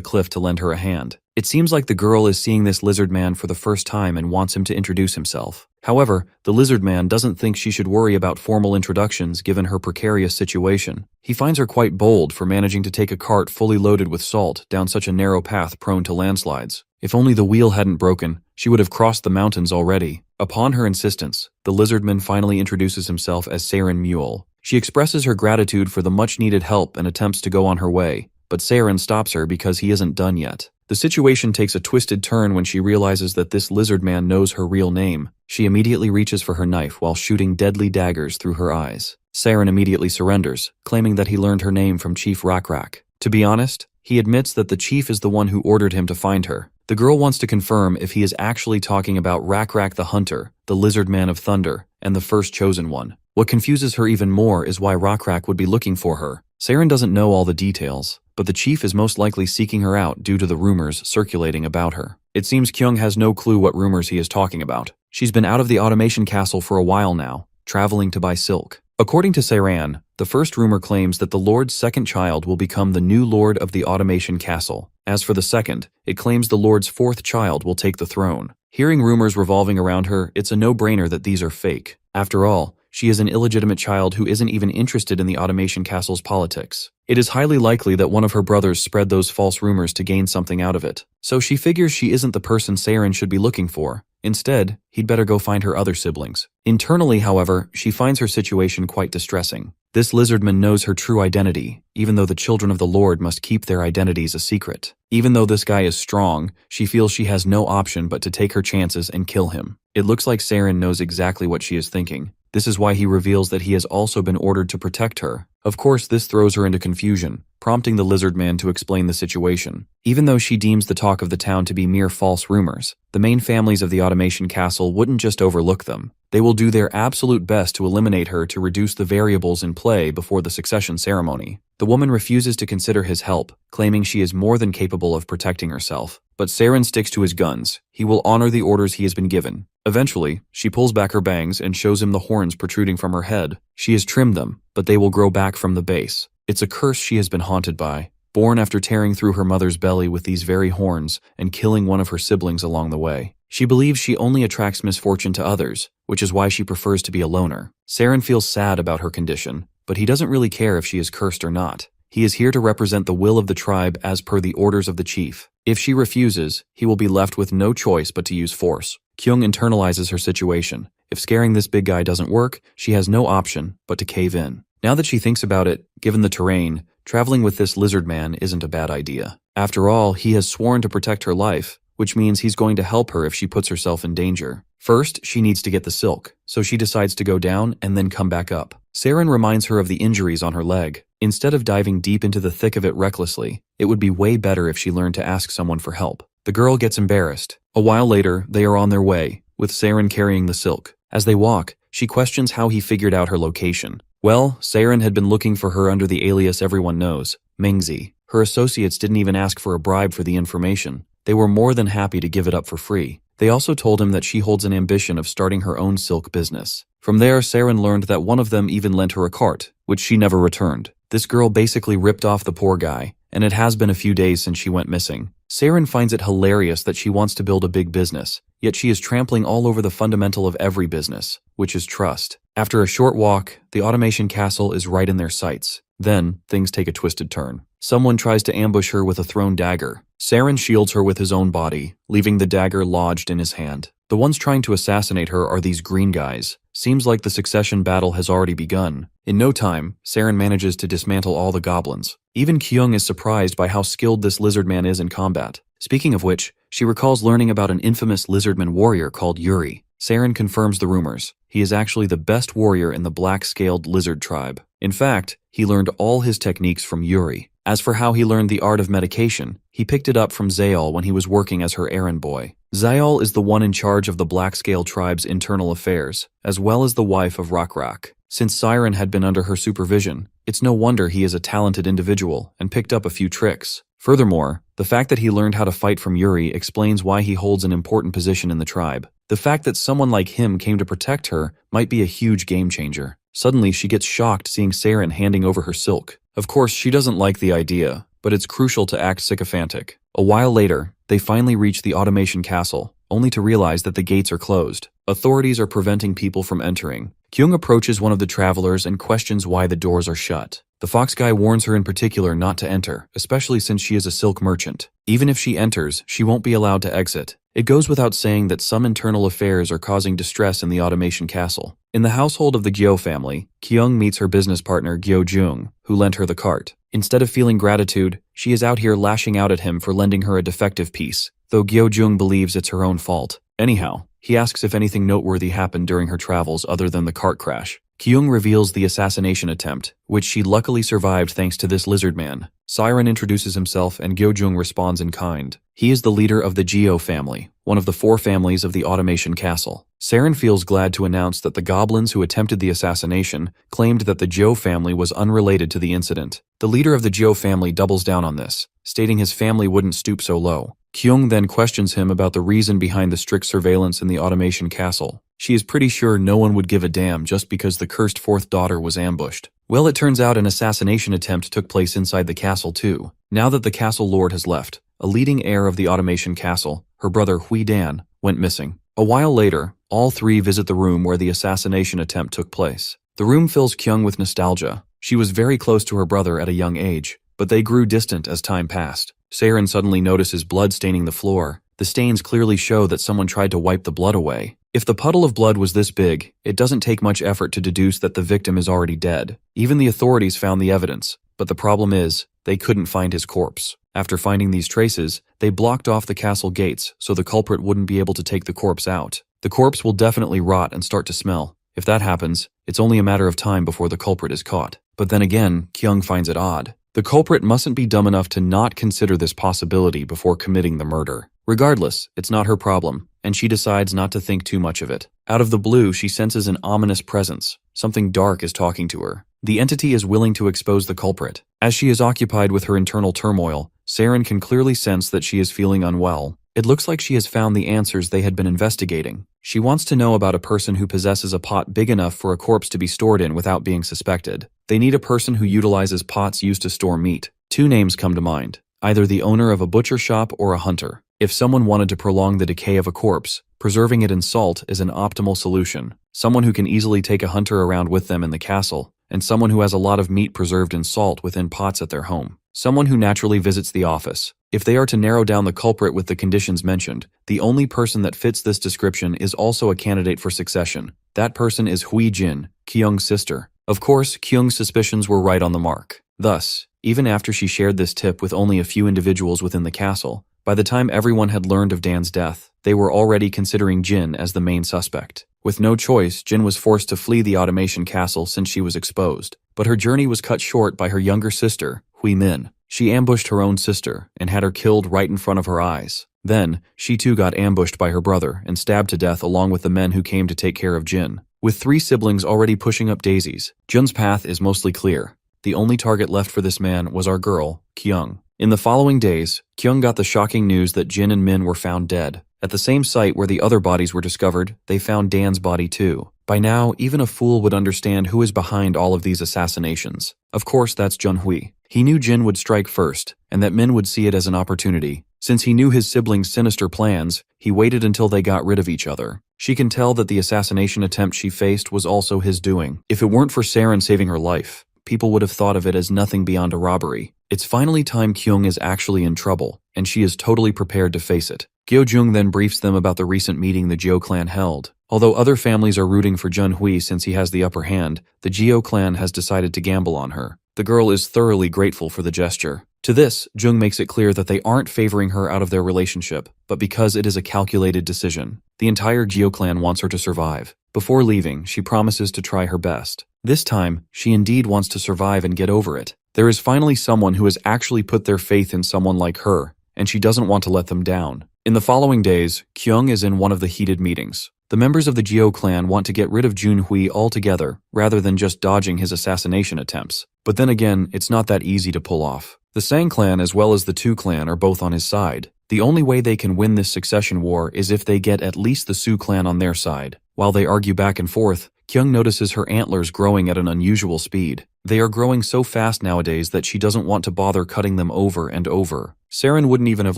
cliff to lend her a hand. It seems like the girl is seeing this lizard man for the first time and wants him to introduce himself. However, the lizard man doesn't think she should worry about formal introductions given her precarious situation. He finds her quite bold for managing to take a cart fully loaded with salt down such a narrow path prone to landslides. If only the wheel hadn't broken, she would have crossed the mountains already. Upon her insistence, the lizardman finally introduces himself as Saren Mule. She expresses her gratitude for the much-needed help and attempts to go on her way, but Saren stops her because he isn't done yet. The situation takes a twisted turn when she realizes that this lizard man knows her real name. She immediately reaches for her knife while shooting deadly daggers through her eyes. Saren immediately surrenders, claiming that he learned her name from Chief Rakrak. To be honest, he admits that the chief is the one who ordered him to find her. The girl wants to confirm if he is actually talking about Rakrak the Hunter, the Lizard Man of Thunder, and the first chosen one. What confuses her even more is why Rakrak would be looking for her. Saren doesn't know all the details, but the chief is most likely seeking her out due to the rumors circulating about her. It seems Kyung has no clue what rumors he is talking about. She's been out of the automation castle for a while now, traveling to buy silk. According to Saren, the first rumor claims that the Lord's second child will become the new Lord of the Automation Castle. As for the second, it claims the Lord's fourth child will take the throne. Hearing rumors revolving around her, it's a no-brainer that these are fake. After all, she is an illegitimate child who isn't even interested in the Automation Castle's politics. It is highly likely that one of her brothers spread those false rumors to gain something out of it. So she figures she isn't the person Saren should be looking for. Instead, he'd better go find her other siblings. Internally, however, she finds her situation quite distressing. This lizardman knows her true identity, even though the children of the Lord must keep their identities a secret. Even though this guy is strong, she feels she has no option but to take her chances and kill him. It looks like Saren knows exactly what she is thinking. This is why he reveals that he has also been ordered to protect her. Of course, this throws her into confusion, prompting the lizard man to explain the situation. Even though she deems the talk of the town to be mere false rumors, the main families of the Automation Castle wouldn't just overlook them. They will do their absolute best to eliminate her to reduce the variables in play before the succession ceremony. The woman refuses to consider his help, claiming she is more than capable of protecting herself. But Saren sticks to his guns. He will honor the orders he has been given. Eventually, she pulls back her bangs and shows him the horns protruding from her head. She has trimmed them, but they will grow back from the base. It's a curse she has been haunted by, born after tearing through her mother's belly with these very horns and killing one of her siblings along the way. She believes she only attracts misfortune to others, which is why she prefers to be a loner. Saren feels sad about her condition, but he doesn't really care if she is cursed or not. He is here to represent the will of the tribe as per the orders of the chief. If she refuses, he will be left with no choice but to use force. Kyung internalizes her situation. If scaring this big guy doesn't work, she has no option but to cave in. Now that she thinks about it, given the terrain, traveling with this lizard man isn't a bad idea. After all, he has sworn to protect her life, which means he's going to help her if she puts herself in danger. First, she needs to get the silk, so she decides to go down and then come back up. Saren reminds her of the injuries on her leg. Instead of diving deep into the thick of it recklessly, it would be way better if she learned to ask someone for help. The girl gets embarrassed. A while later, they are on their way, with Saren carrying the silk. As they walk, she questions how he figured out her location. Well, Saren had been looking for her under the alias everyone knows, Mingzi. Her associates didn't even ask for a bribe for the information. They were more than happy to give it up for free. They also told him that she holds an ambition of starting her own silk business. From there, Saren learned that one of them even lent her a cart, which she never returned. This girl basically ripped off the poor guy, and it has been a few days since she went missing. Saren finds it hilarious that she wants to build a big business, yet she is trampling all over the fundamental of every business, which is trust. After a short walk, the Automation Castle is right in their sights. Then, things take a twisted turn. Someone tries to ambush her with a thrown dagger. Saren shields her with his own body, leaving the dagger lodged in his hand. The ones trying to assassinate her are these green guys. Seems like the succession battle has already begun. In no time, Saren manages to dismantle all the goblins. Even Kyung is surprised by how skilled this lizard man is in combat. Speaking of which, she recalls learning about an infamous lizardman warrior called Yuri. Saren confirms the rumors. He is actually the best warrior in the black-scaled lizard tribe. In fact, he learned all his techniques from Yuri. As for how he learned the art of medication, he picked it up from Zayal when he was working as her errand boy. Zayal is the one in charge of the black-scale tribe's internal affairs, as well as the wife of Rakrak. Since Siren had been under her supervision, it's no wonder he is a talented individual and picked up a few tricks. Furthermore, the fact that he learned how to fight from Yuri explains why he holds an important position in the tribe. The fact that someone like him came to protect her might be a huge game changer. Suddenly, she gets shocked seeing Saren handing over her silk. Of course, she doesn't like the idea, but it's crucial to act sycophantic. A while later, they finally reach the automation castle, only to realize that the gates are closed. Authorities are preventing people from entering. Kyung approaches one of the travelers and questions why the doors are shut. The fox guy warns her in particular not to enter, especially since she is a silk merchant. Even if she enters, she won't be allowed to exit. It goes without saying that some internal affairs are causing distress in the automation castle. In the household of the Gyo family, Kyung meets her business partner Gyo Jung, who lent her the cart. Instead of feeling gratitude, she is out here lashing out at him for lending her a defective piece, though Gyo Jung believes it's her own fault. Anyhow, he asks if anything noteworthy happened during her travels other than the cart crash. Kyung reveals the assassination attempt, which she luckily survived thanks to this lizard man. Siren introduces himself and Gyo-jung responds in kind. He is the leader of the Geo family, one of the 4 families of the automation castle. Saren feels glad to announce that the goblins who attempted the assassination claimed that the Geo family was unrelated to the incident. The leader of the Geo family doubles down on this, stating his family wouldn't stoop so low. Kyung then questions him about the reason behind the strict surveillance in the automation castle. She is pretty sure no one would give a damn just because the cursed 4th daughter was ambushed. Well, it turns out an assassination attempt took place inside the castle too. Now that the castle lord has left, a leading heir of the automation castle, her brother Hui Dan, went missing. A while later, all 3 visit the room where the assassination attempt took place. The room fills Kyung with nostalgia. She was very close to her brother at a young age, but they grew distant as time passed. Saren suddenly notices blood staining the floor. The stains clearly show that someone tried to wipe the blood away. If the puddle of blood was this big, it doesn't take much effort to deduce that the victim is already dead. Even the authorities found the evidence, but the problem is, they couldn't find his corpse. After finding these traces, they blocked off the castle gates so the culprit wouldn't be able to take the corpse out. The corpse will definitely rot and start to smell. If that happens, it's only a matter of time before the culprit is caught. But then again, Kyung finds it odd. The culprit mustn't be dumb enough to not consider this possibility before committing the murder. Regardless, it's not her problem, and she decides not to think too much of it. Out of the blue, she senses an ominous presence. Something dark is talking to her. The entity is willing to expose the culprit. As she is occupied with her internal turmoil, Saren can clearly sense that she is feeling unwell. It looks like she has found the answers they had been investigating. She wants to know about a person who possesses a pot big enough for a corpse to be stored in without being suspected. They need a person who utilizes pots used to store meat. 2 names come to mind, either the owner of a butcher shop or a hunter. If someone wanted to prolong the decay of a corpse, preserving it in salt is an optimal solution. Someone who can easily take a hunter around with them in the castle, and someone who has a lot of meat preserved in salt within pots at their home. Someone who naturally visits the office. If they are to narrow down the culprit with the conditions mentioned, the only person that fits this description is also a candidate for succession. That person is Hui Jin, Kyung's sister. Of course, Kyung's suspicions were right on the mark. Thus, even after she shared this tip with only a few individuals within the castle, by the time everyone had learned of Dan's death, they were already considering Jin as the main suspect. With no choice, Jin was forced to flee the automation castle since she was exposed. But her journey was cut short by her younger sister, Hui Min. She ambushed her own sister and had her killed right in front of her eyes. Then, she too got ambushed by her brother and stabbed to death along with the men who came to take care of Jin. With 3 siblings already pushing up daisies, Jun's path is mostly clear. The only target left for this man was our girl, Kyung. In the following days, Kyung got the shocking news that Jin and Min were found dead. At the same site where the other bodies were discovered, they found Dan's body too. By now, even a fool would understand who is behind all of these assassinations. Of course, that's Junhui. He knew Jin would strike first, and that Min would see it as an opportunity. Since he knew his siblings' sinister plans, he waited until they got rid of each other. She can tell that the assassination attempt she faced was also his doing. If it weren't for Saren saving her life, people would have thought of it as nothing beyond a robbery. It's finally time Kyung is actually in trouble, and she is totally prepared to face it. Gyo-jung then briefs them about the recent meeting the Jeo clan held. Although other families are rooting for Jun-hui since he has the upper hand, the Jeo clan has decided to gamble on her. The girl is thoroughly grateful for the gesture. To this, Jung makes it clear that they aren't favoring her out of their relationship, but because it is a calculated decision. The entire Jeo clan wants her to survive. Before leaving, she promises to try her best. This time, she indeed wants to survive and get over it. There is finally someone who has actually put their faith in someone like her, and she doesn't want to let them down. In the following days, Kyung is in one of the heated meetings. The members of the Jeo clan want to get rid of Jun-hui altogether, rather than just dodging his assassination attempts. But then again, it's not that easy to pull off. The Sang clan as well as the Tu clan are both on his side. The only way they can win this succession war is if they get at least the Su clan on their side. While they argue back and forth, Kyung notices her antlers growing at an unusual speed. They are growing so fast nowadays that she doesn't want to bother cutting them over and over. Saren wouldn't even have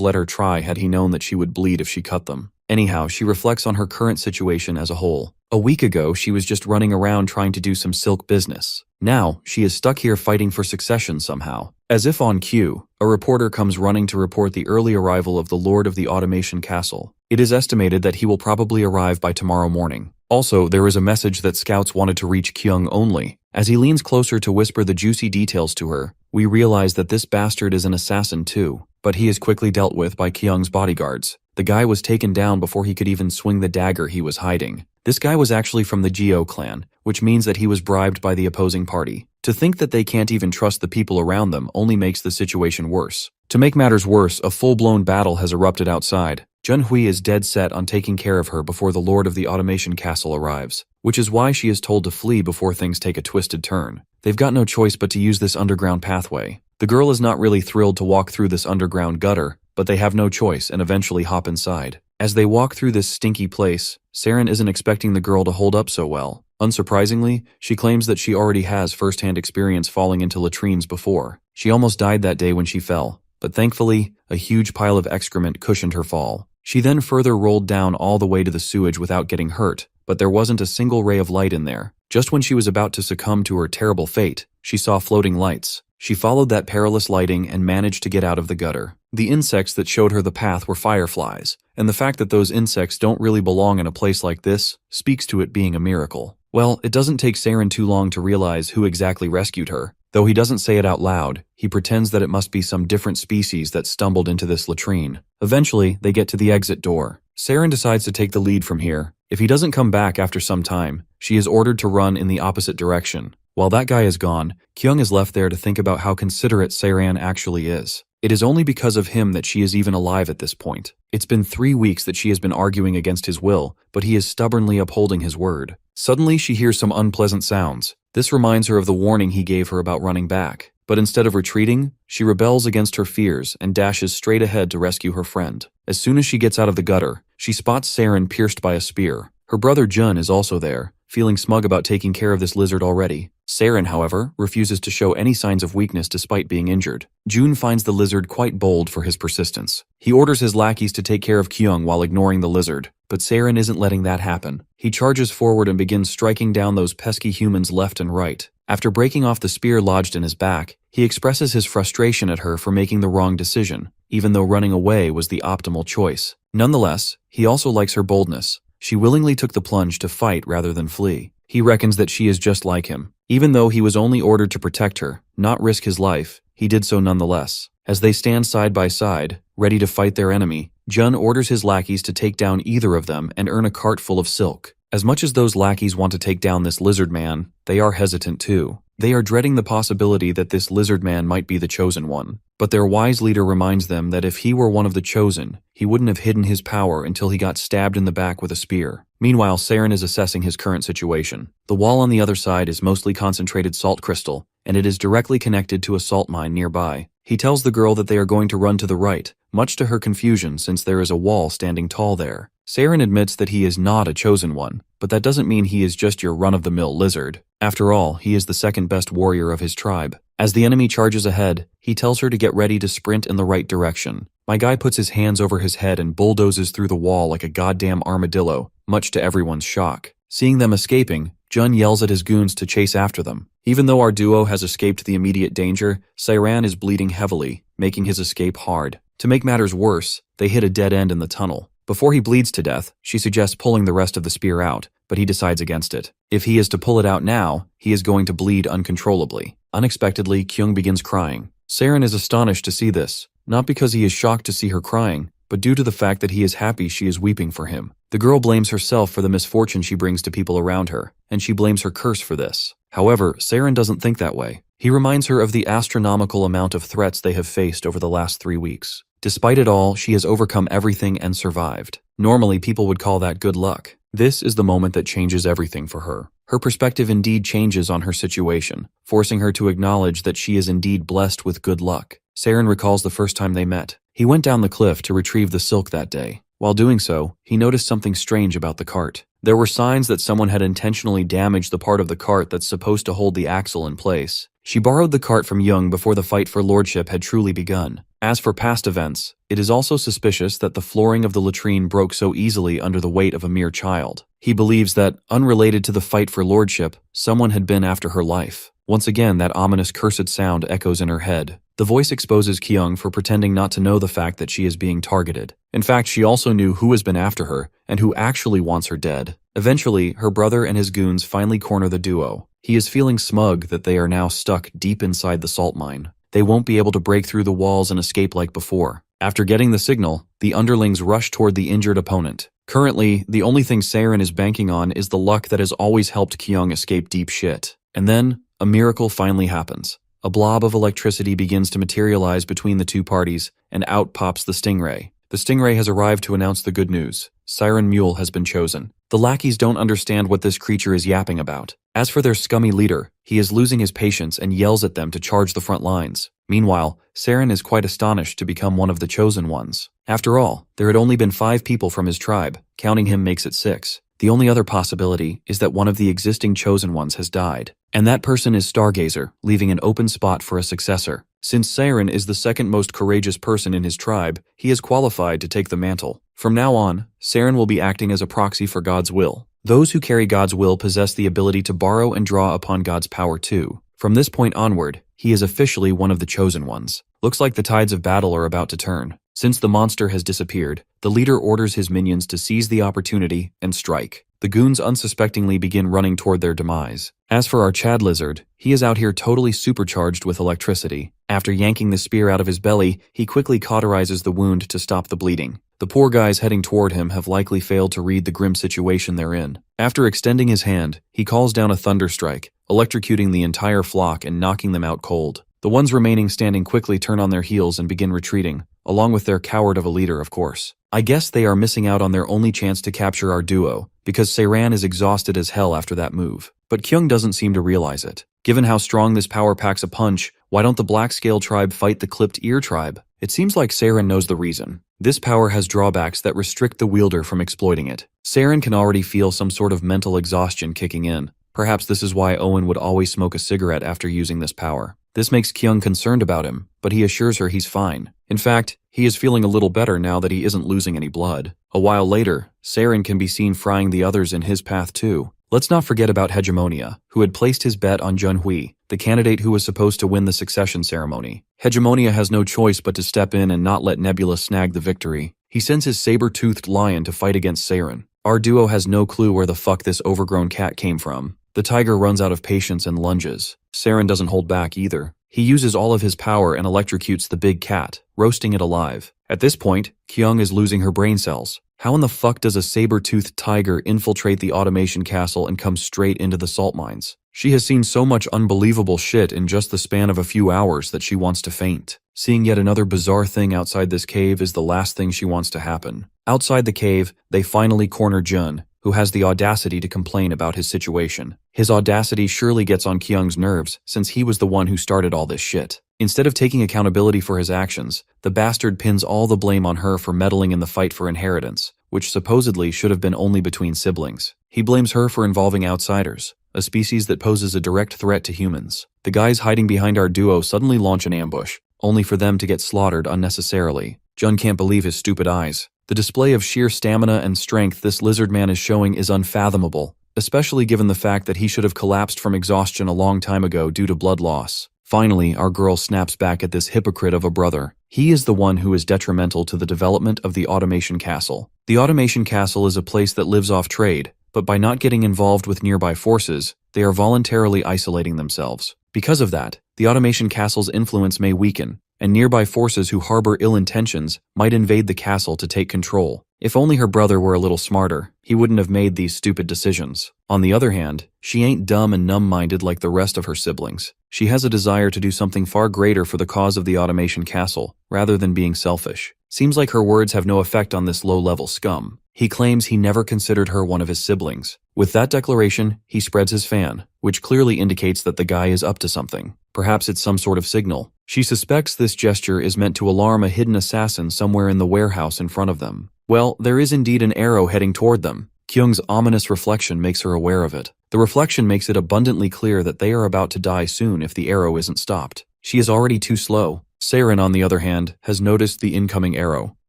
let her try had he known that she would bleed if she cut them. Anyhow, she reflects on her current situation as a whole. A week ago, she was just running around trying to do some silk business. Now, she is stuck here fighting for succession somehow. As if on cue, a reporter comes running to report the early arrival of the Lord of the Automation Castle. It is estimated that he will probably arrive by tomorrow morning. Also, there is a message that scouts wanted to reach Kyung only. As he leans closer to whisper the juicy details to her, we realize that this bastard is an assassin too, but he is quickly dealt with by Kyung's bodyguards. The guy was taken down before he could even swing the dagger he was hiding. This guy was actually from the Jeo clan, which means that he was bribed by the opposing party. To think that they can't even trust the people around them only makes the situation worse. To make matters worse, a full-blown battle has erupted outside. Jun-hui is dead set on taking care of her before the Lord of the Automation Castle arrives, which is why she is told to flee before things take a twisted turn. They've got no choice but to use this underground pathway. The girl is not really thrilled to walk through this underground gutter, but they have no choice and eventually hop inside. As they walk through this stinky place, Saren isn't expecting the girl to hold up so well. Unsurprisingly, she claims that she already has first-hand experience falling into latrines before. She almost died that day when she fell, but thankfully, a huge pile of excrement cushioned her fall. She then further rolled down all the way to the sewage without getting hurt, but there wasn't a single ray of light in there. Just when she was about to succumb to her terrible fate, she saw floating lights. She followed that perilous lighting and managed to get out of the gutter. The insects that showed her the path were fireflies, and the fact that those insects don't really belong in a place like this speaks to it being a miracle. Well, it doesn't take Saren too long to realize who exactly rescued her. Though he doesn't say it out loud, he pretends that it must be some different species that stumbled into this latrine. Eventually, they get to the exit door. Saren decides to take the lead from here. If he doesn't come back after some time, she is ordered to run in the opposite direction. While that guy is gone, Kyung is left there to think about how considerate Saren actually is. It is only because of him that she is even alive at this point. It's been 3 weeks that she has been arguing against his will, but he is stubbornly upholding his word. Suddenly, she hears some unpleasant sounds. This reminds her of the warning he gave her about running back. But instead of retreating, she rebels against her fears and dashes straight ahead to rescue her friend. As soon as she gets out of the gutter, she spots Saren pierced by a spear. Her brother Jun is also there, feeling smug about taking care of this lizard already. Saren, however, refuses to show any signs of weakness despite being injured. Jun finds the lizard quite bold for his persistence. He orders his lackeys to take care of Kyung while ignoring the lizard, but Saren isn't letting that happen. He charges forward and begins striking down those pesky humans left and right. After breaking off the spear lodged in his back, he expresses his frustration at her for making the wrong decision, even though running away was the optimal choice. Nonetheless, he also likes her boldness. She willingly took the plunge to fight rather than flee. He reckons that she is just like him. Even though he was only ordered to protect her, not risk his life, he did so nonetheless. As they stand side by side, ready to fight their enemy, Jun orders his lackeys to take down either of them and earn a cart full of silk. As much as those lackeys want to take down this lizard man, they are hesitant too. They are dreading the possibility that this lizard man might be the chosen one. But their wise leader reminds them that if he were one of the chosen, he wouldn't have hidden his power until he got stabbed in the back with a spear. Meanwhile, Saren is assessing his current situation. The wall on the other side is mostly concentrated salt crystal, and it is directly connected to a salt mine nearby. He tells the girl that they are going to run to the right, much to her confusion since there is a wall standing tall there. Saren admits that he is not a chosen one, but that doesn't mean he is just your run-of-the-mill lizard. After all, he is the second best warrior of his tribe. As the enemy charges ahead, he tells her to get ready to sprint in the right direction. My guy puts his hands over his head and bulldozes through the wall like a goddamn armadillo, much to everyone's shock. Seeing them escaping, Jun yells at his goons to chase after them. Even though our duo has escaped the immediate danger, Seiran is bleeding heavily, making his escape hard. To make matters worse, they hit a dead end in the tunnel. Before he bleeds to death, she suggests pulling the rest of the spear out, but he decides against it. If he is to pull it out now, he is going to bleed uncontrollably. Unexpectedly, Kyung begins crying. Seiran is astonished to see this, not because he is shocked to see her crying, but due to the fact that he is happy she is weeping for him. The girl blames herself for the misfortune she brings to people around her, and she blames her curse for this. However, Seiran doesn't think that way. He reminds her of the astronomical amount of threats they have faced over the last 3 weeks. Despite it all, she has overcome everything and survived. Normally, people would call that good luck. This is the moment that changes everything for her. Her perspective indeed changes on her situation, forcing her to acknowledge that she is indeed blessed with good luck. Seiran recalls the first time they met. He went down the cliff to retrieve the silk that day. While doing so, he noticed something strange about the cart. There were signs that someone had intentionally damaged the part of the cart that's supposed to hold the axle in place. She borrowed the cart from Young before the fight for lordship had truly begun. As for past events, it is also suspicious that the flooring of the latrine broke so easily under the weight of a mere child. He believes that, unrelated to the fight for lordship, someone had been after her life. Once again, that ominous cursed sound echoes in her head. The voice exposes Kyung for pretending not to know the fact that she is being targeted. In fact, she also knew who has been after her and who actually wants her dead. Eventually, her brother and his goons finally corner the duo. He is feeling smug that they are now stuck deep inside the salt mine. They won't be able to break through the walls and escape like before. After getting the signal, the underlings rush toward the injured opponent. Currently, the only thing Seiran is banking on is the luck that has always helped Kyung escape deep shit. And then, a miracle finally happens. A blob of electricity begins to materialize between the two parties, and out pops the stingray. The stingray has arrived to announce the good news. Siren Mule has been chosen. The lackeys don't understand what this creature is yapping about. As for their scummy leader, he is losing his patience and yells at them to charge the front lines. Meanwhile, Saren is quite astonished to become one of the chosen ones. After all, there had only been 5 people from his tribe. Counting him makes it 6. The only other possibility is that one of the existing chosen ones has died. And that person is Stargazer, leaving an open spot for a successor. Since Saren is the second most courageous person in his tribe, he is qualified to take the mantle. From now on, Saren will be acting as a proxy for God's will. Those who carry God's will possess the ability to borrow and draw upon God's power too. From this point onward, he is officially one of the chosen ones. Looks like the tides of battle are about to turn. Since the monster has disappeared, the leader orders his minions to seize the opportunity and strike. The goons unsuspectingly begin running toward their demise. As for our Chad lizard, he is out here totally supercharged with electricity. After yanking the spear out of his belly, he quickly cauterizes the wound to stop the bleeding. The poor guys heading toward him have likely failed to read the grim situation they're in. After extending his hand, he calls down a thunderstrike, electrocuting the entire flock and knocking them out cold. The ones remaining standing quickly turn on their heels and begin retreating, along with their coward of a leader, of course. I guess they are missing out on their only chance to capture our duo, because Seiran is exhausted as hell after that move. But Kyung doesn't seem to realize it. Given how strong this power packs a punch, why don't the Black Scale tribe fight the Clipped Ear tribe? It seems like Seiran knows the reason. This power has drawbacks that restrict the wielder from exploiting it. Seiran can already feel some sort of mental exhaustion kicking in. Perhaps this is why Owen would always smoke a cigarette after using this power. This makes Kyung concerned about him, but he assures her he's fine. In fact, he is feeling a little better now that he isn't losing any blood. A while later, Seiran can be seen frying the others in his path too. Let's not forget about Hegemonia, who had placed his bet on Junhui, the candidate who was supposed to win the succession ceremony. Hegemonia has no choice but to step in and not let Nebula snag the victory. He sends his saber-toothed lion to fight against Seiran. Our duo has no clue where the fuck this overgrown cat came from. The tiger runs out of patience and lunges. Seiran doesn't hold back either. He uses all of his power and electrocutes the big cat, roasting it alive. At this point, Kyung is losing her brain cells. How in the fuck does a saber-toothed tiger infiltrate the automation castle and come straight into the salt mines? She has seen so much unbelievable shit in just the span of a few hours that she wants to faint. Seeing yet another bizarre thing outside this cave is the last thing she wants to happen. Outside the cave, they finally corner Jun, who has the audacity to complain about his situation. His audacity surely gets on Kyung's nerves, since he was the one who started all this shit. Instead of taking accountability for his actions, the bastard pins all the blame on her for meddling in the fight for inheritance, which supposedly should have been only between siblings. He blames her for involving outsiders, a species that poses a direct threat to humans. The guys hiding behind our duo suddenly launch an ambush, only for them to get slaughtered unnecessarily. Jun can't believe his stupid eyes. The display of sheer stamina and strength this lizard man is showing is unfathomable. especially given the fact that he should have collapsed from exhaustion a long time ago due to blood loss. Finally, our girl snaps back at this hypocrite of a brother. He is the one who is detrimental to the development of the Automation Castle. The Automation Castle is a place that lives off trade, but by not getting involved with nearby forces, they are voluntarily isolating themselves. Because of that, the Automation Castle's influence may weaken, and nearby forces who harbor ill intentions might invade the castle to take control. If only her brother were a little smarter, he wouldn't have made these stupid decisions. On the other hand, she ain't dumb and numb-minded like the rest of her siblings. She has a desire to do something far greater for the cause of the Automation Castle, rather than being selfish. Seems like her words have no effect on this low-level scum. He claims he never considered her one of his siblings. With that declaration, he spreads his fan, which clearly indicates that the guy is up to something. Perhaps it's some sort of signal. She suspects this gesture is meant to alarm a hidden assassin somewhere in the warehouse in front of them. Well, there is indeed an arrow heading toward them. Kyung's ominous reflection makes her aware of it. The reflection makes it abundantly clear that they are about to die soon if the arrow isn't stopped. She is already too slow. Saren, on the other hand, has noticed the incoming arrow.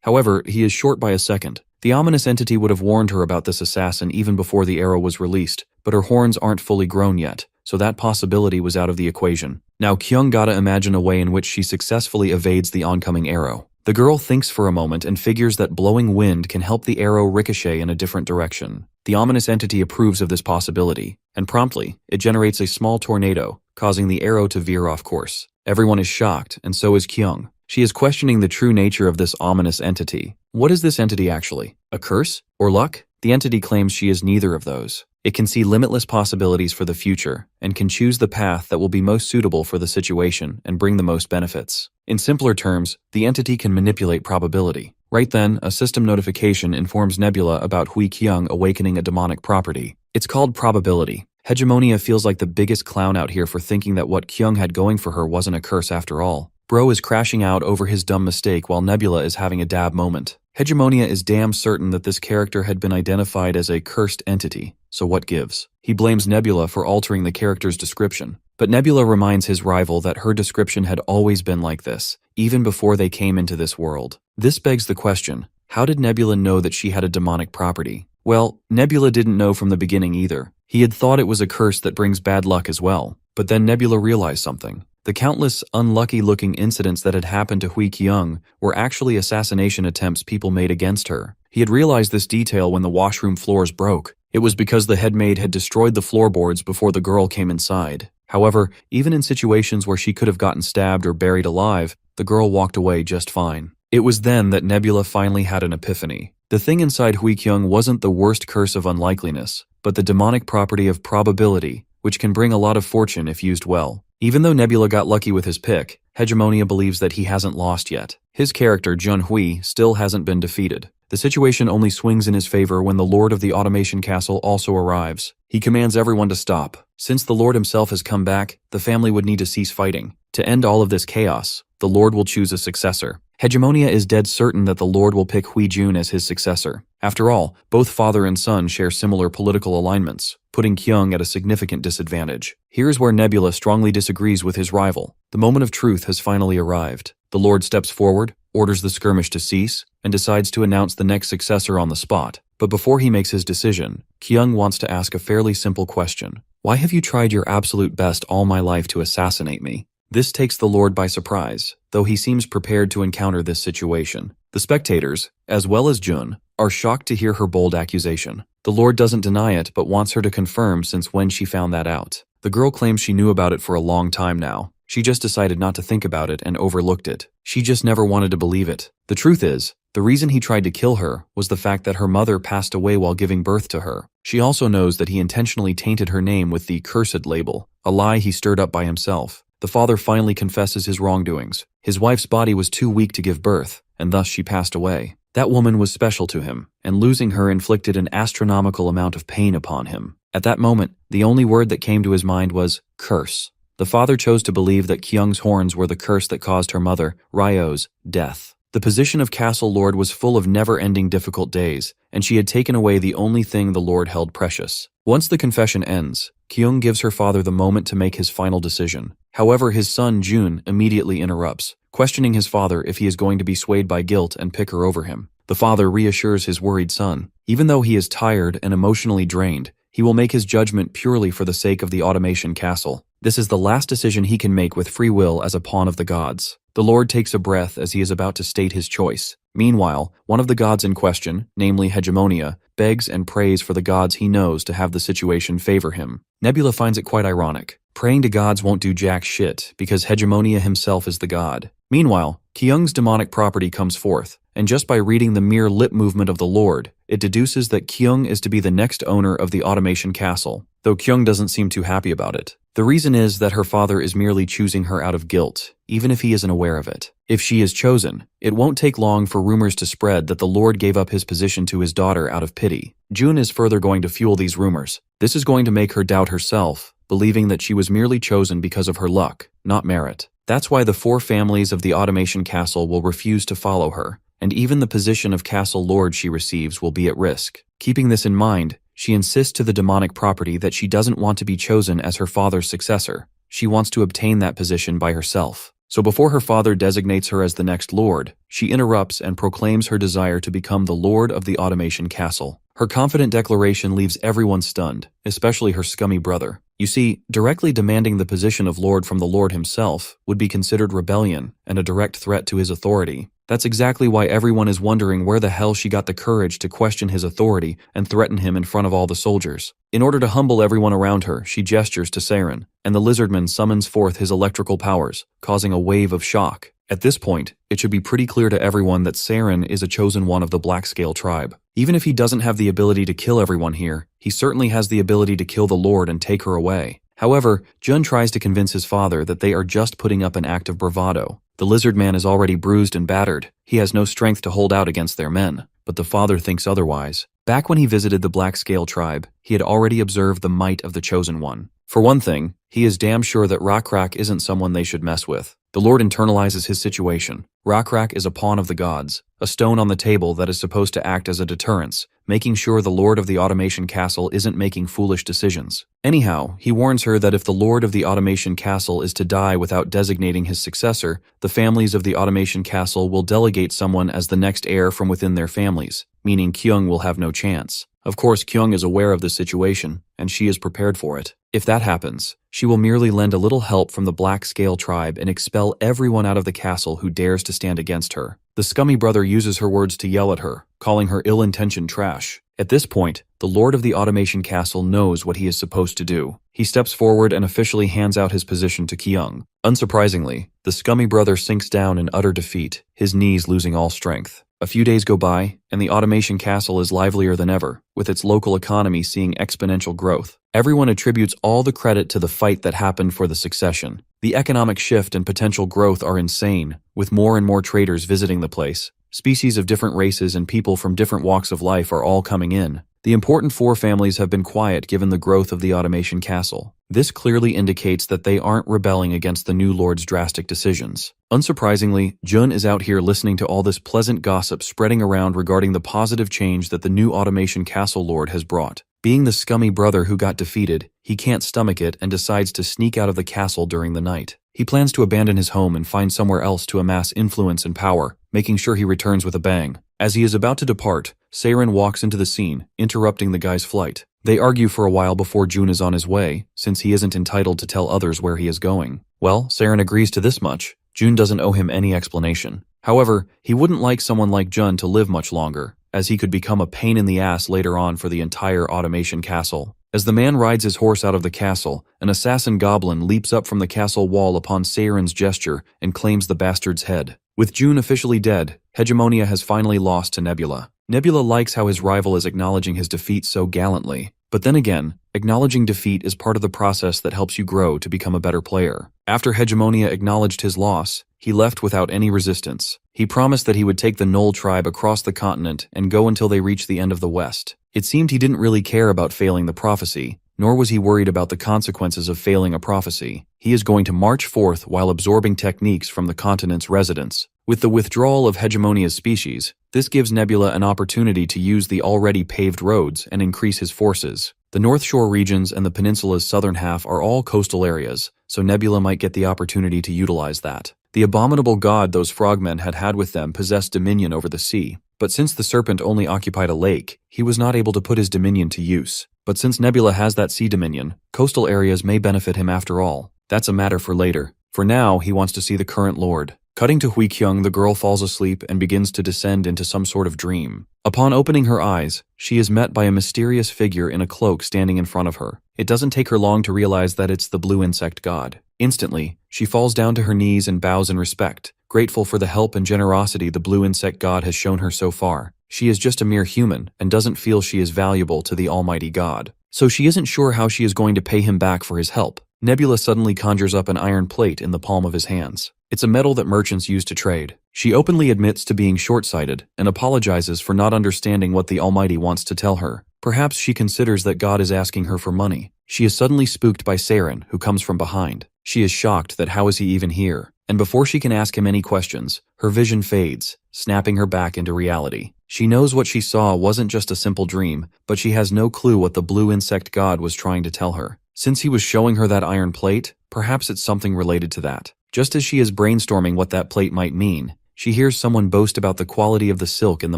However, he is short by a second. The ominous entity would have warned her about this assassin even before the arrow was released, but her horns aren't fully grown yet, so that possibility was out of the equation. Now Kyung gotta imagine a way in which she successfully evades the oncoming arrow. The girl thinks for a moment and figures that blowing wind can help the arrow ricochet in a different direction. The ominous entity approves of this possibility, and promptly, it generates a small tornado, causing the arrow to veer off course. Everyone is shocked, and so is Kyung. She is questioning the true nature of this ominous entity. What is this entity actually? A curse? Or luck? The entity claims she is neither of those. It can see limitless possibilities for the future, and can choose the path that will be most suitable for the situation and bring the most benefits. In simpler terms, the entity can manipulate probability. Right then, a system notification informs Nebula about Hui Kyung awakening a demonic property. It's called probability. Hegemonia feels like the biggest clown out here for thinking that what Kyung had going for her wasn't a curse after all. Bro is crashing out over his dumb mistake while Nebula is having a dab moment. Hegemonia is damn certain that this character had been identified as a cursed entity, so what gives? He blames Nebula for altering the character's description, but Nebula reminds his rival that her description had always been like this, even before they came into this world. This begs the question, how did Nebula know that she had a demonic property? Well, Nebula didn't know from the beginning either. He had thought it was a curse that brings bad luck as well, but then Nebula realized something. The countless unlucky-looking incidents that had happened to Hui Kyung were actually assassination attempts people made against her. He had realized this detail when the washroom floors broke. It was because the headmaid had destroyed the floorboards before the girl came inside. However, even in situations where she could have gotten stabbed or buried alive, the girl walked away just fine. It was then that Nebula finally had an epiphany. The thing inside Hui Kyung wasn't the worst curse of unlikeliness, but the demonic property of probability, which can bring a lot of fortune if used well. Even though Nebula got lucky with his pick, Hegemonia believes that he hasn't lost yet. His character, Jun Hui, still hasn't been defeated. The situation only swings in his favor when the Lord of the Automation Castle also arrives. He commands everyone to stop. Since the Lord himself has come back, the family would need to cease fighting. To end all of this chaos, the Lord will choose a successor. Hegemonia is dead certain that the Lord will pick Hui Jun as his successor. After all, both father and son share similar political alignments, putting Kyung at a significant disadvantage. Here's where Nebula strongly disagrees with his rival. The moment of truth has finally arrived. The Lord steps forward, orders the skirmish to cease, and decides to announce the next successor on the spot. But before he makes his decision, Kyung wants to ask a fairly simple question. Why have you tried your absolute best all my life to assassinate me? This takes the Lord by surprise, though he seems prepared to encounter this situation. The spectators, as well as Jun, are shocked to hear her bold accusation. The Lord doesn't deny it, but wants her to confirm since when she found that out. The girl claims she knew about it for a long time now. She just decided not to think about it and overlooked it. She just never wanted to believe it. The truth is, the reason he tried to kill her was the fact that her mother passed away while giving birth to her. She also knows that he intentionally tainted her name with the cursed label, a lie he stirred up by himself. The father finally confesses his wrongdoings. His wife's body was too weak to give birth, and thus she passed away. That woman was special to him, and losing her inflicted an astronomical amount of pain upon him. At that moment, the only word that came to his mind was curse. The father chose to believe that Kyung's horns were the curse that caused her mother, Ryo's, death. The position of Castle Lord was full of never-ending difficult days, and she had taken away the only thing the Lord held precious. Once the confession ends, Kyung gives her father the moment to make his final decision. However, his son Jun immediately interrupts, questioning his father if he is going to be swayed by guilt and pick her over him. The father reassures his worried son. Even though he is tired and emotionally drained, He will make his judgment purely for the sake of the automation castle. This is the last decision he can make with free will as a pawn of the gods. The Lord takes a breath as he is about to state his choice. Meanwhile, one of the gods in question, namely Hegemonia, begs and prays for the gods he knows to have the situation favor him. Nebula finds it quite ironic. Praying to gods won't do jack shit, because Hegemonia himself is the god. Meanwhile, Kyung's demonic property comes forth, and just by reading the mere lip movement of the Lord, it deduces that Kyung is to be the next owner of the automation castle, though Kyung doesn't seem too happy about it. The reason is that her father is merely choosing her out of guilt, even if he isn't aware of it. If she is chosen, it won't take long for rumors to spread that the Lord gave up his position to his daughter out of pity. June is further going to fuel these rumors. This is going to make her doubt herself, believing that she was merely chosen because of her luck, not merit. That's why the 4 families of the automation castle will refuse to follow her, and even the position of castle lord she receives will be at risk. Keeping this in mind, she insists to the demonic property that she doesn't want to be chosen as her father's successor. She wants to obtain that position by herself. So before her father designates her as the next lord, she interrupts and proclaims her desire to become the lord of the automation castle. Her confident declaration leaves everyone stunned, especially her scummy brother. You see, directly demanding the position of lord from the Lord himself would be considered rebellion and a direct threat to his authority. That's exactly why everyone is wondering where the hell she got the courage to question his authority and threaten him in front of all the soldiers. In order to humble everyone around her, she gestures to Saren, and the lizardman summons forth his electrical powers, causing a wave of shock. At this point, it should be pretty clear to everyone that Saren is a chosen one of the Blackscale tribe. Even if he doesn't have the ability to kill everyone here, he certainly has the ability to kill the Lord and take her away. However, Jun tries to convince his father that they are just putting up an act of bravado. The lizard man is already bruised and battered. He has no strength to hold out against their men, but the father thinks otherwise. Back when he visited the Blackscale tribe, he had already observed the might of the chosen one. For one thing, he is damn sure that Rakrak isn't someone they should mess with. The Lord internalizes his situation. Rakrak is a pawn of the gods, a stone on the table that is supposed to act as a deterrence, making sure the Lord of the automation castle isn't making foolish decisions. Anyhow, he warns her that if the Lord of the automation castle is to die without designating his successor, the families of the automation castle will delegate someone as the next heir from within their families, meaning Kyung will have no chance. Of course, Kyung is aware of the situation, and she is prepared for it. If that happens, she will merely lend a little help from the Blackscale tribe and expel everyone out of the castle who dares to stand against her. The scummy brother uses her words to yell at her, calling her ill-intentioned trash. At this point, the Lord of the automation castle knows what he is supposed to do. He steps forward and officially hands out his position to Kyung. Unsurprisingly, the scummy brother sinks down in utter defeat, his knees losing all strength. A few days go by, and the automation castle is livelier than ever, with its local economy seeing exponential growth. Everyone attributes all the credit to the fight that happened for the succession. The economic shift and potential growth are insane, with more and more traders visiting the place. Species of different races and people from different walks of life are all coming in. The important 4 families have been quiet given the growth of the automation castle. This clearly indicates that they aren't rebelling against the new lord's drastic decisions. Unsurprisingly, Jun is out here listening to all this pleasant gossip spreading around regarding the positive change that the new automation castle lord has brought. Being the scummy brother who got defeated, he can't stomach it and decides to sneak out of the castle during the night. He plans to abandon his home and find somewhere else to amass influence and power, making sure he returns with a bang. As he is about to depart, Saren walks into the scene, interrupting the guy's flight. They argue for a while before Jun is on his way, since he isn't entitled to tell others where he is going. Well, Saren agrees to this much. Jun doesn't owe him any explanation. However, he wouldn't like someone like Jun to live much longer, as he could become a pain in the ass later on for the entire automation castle. As the man rides his horse out of the castle, an assassin goblin leaps up from the castle wall upon Saren's gesture and claims the bastard's head. With Jun officially dead, Hegemonia has finally lost to Nebula. Nebula likes how his rival is acknowledging his defeat so gallantly. But then again, acknowledging defeat is part of the process that helps you grow to become a better player. After Hegemonia acknowledged his loss, he left without any resistance. He promised that he would take the Knoll tribe across the continent and go until they reached the end of the West. It seemed he didn't really care about failing the prophecy, nor was he worried about the consequences of failing a prophecy. He is going to march forth while absorbing techniques from the continent's residents. With the withdrawal of Hegemonia's species, this gives Nebula an opportunity to use the already paved roads and increase his forces. The North Shore regions and the peninsula's southern half are all coastal areas, so Nebula might get the opportunity to utilize that. The abominable god those frogmen had with them possessed dominion over the sea, but since the serpent only occupied a lake, he was not able to put his dominion to use. But since Nebula has that sea dominion, coastal areas may benefit him after all. That's a matter for later. For now, he wants to see the current lord. Cutting to Hui Kyung, the girl falls asleep and begins to descend into some sort of dream. Upon opening her eyes, she is met by a mysterious figure in a cloak standing in front of her. It doesn't take her long to realize that it's the blue insect god. Instantly, she falls down to her knees and bows in respect, grateful for the help and generosity the blue insect god has shown her so far. She is just a mere human and doesn't feel she is valuable to the almighty god. So she isn't sure how she is going to pay him back for his help. Nebula suddenly conjures up an iron plate in the palm of his hands. It's a metal that merchants use to trade. She openly admits to being short-sighted and apologizes for not understanding what the Almighty wants to tell her. Perhaps she considers that God is asking her for money. She is suddenly spooked by Saren, who comes from behind. She is shocked that how is he even here? And before she can ask him any questions, her vision fades, snapping her back into reality. She knows what she saw wasn't just a simple dream, but she has no clue what the blue insect god was trying to tell her. Since he was showing her that iron plate, perhaps it's something related to that. Just as she is brainstorming what that plate might mean, she hears someone boast about the quality of the silk in the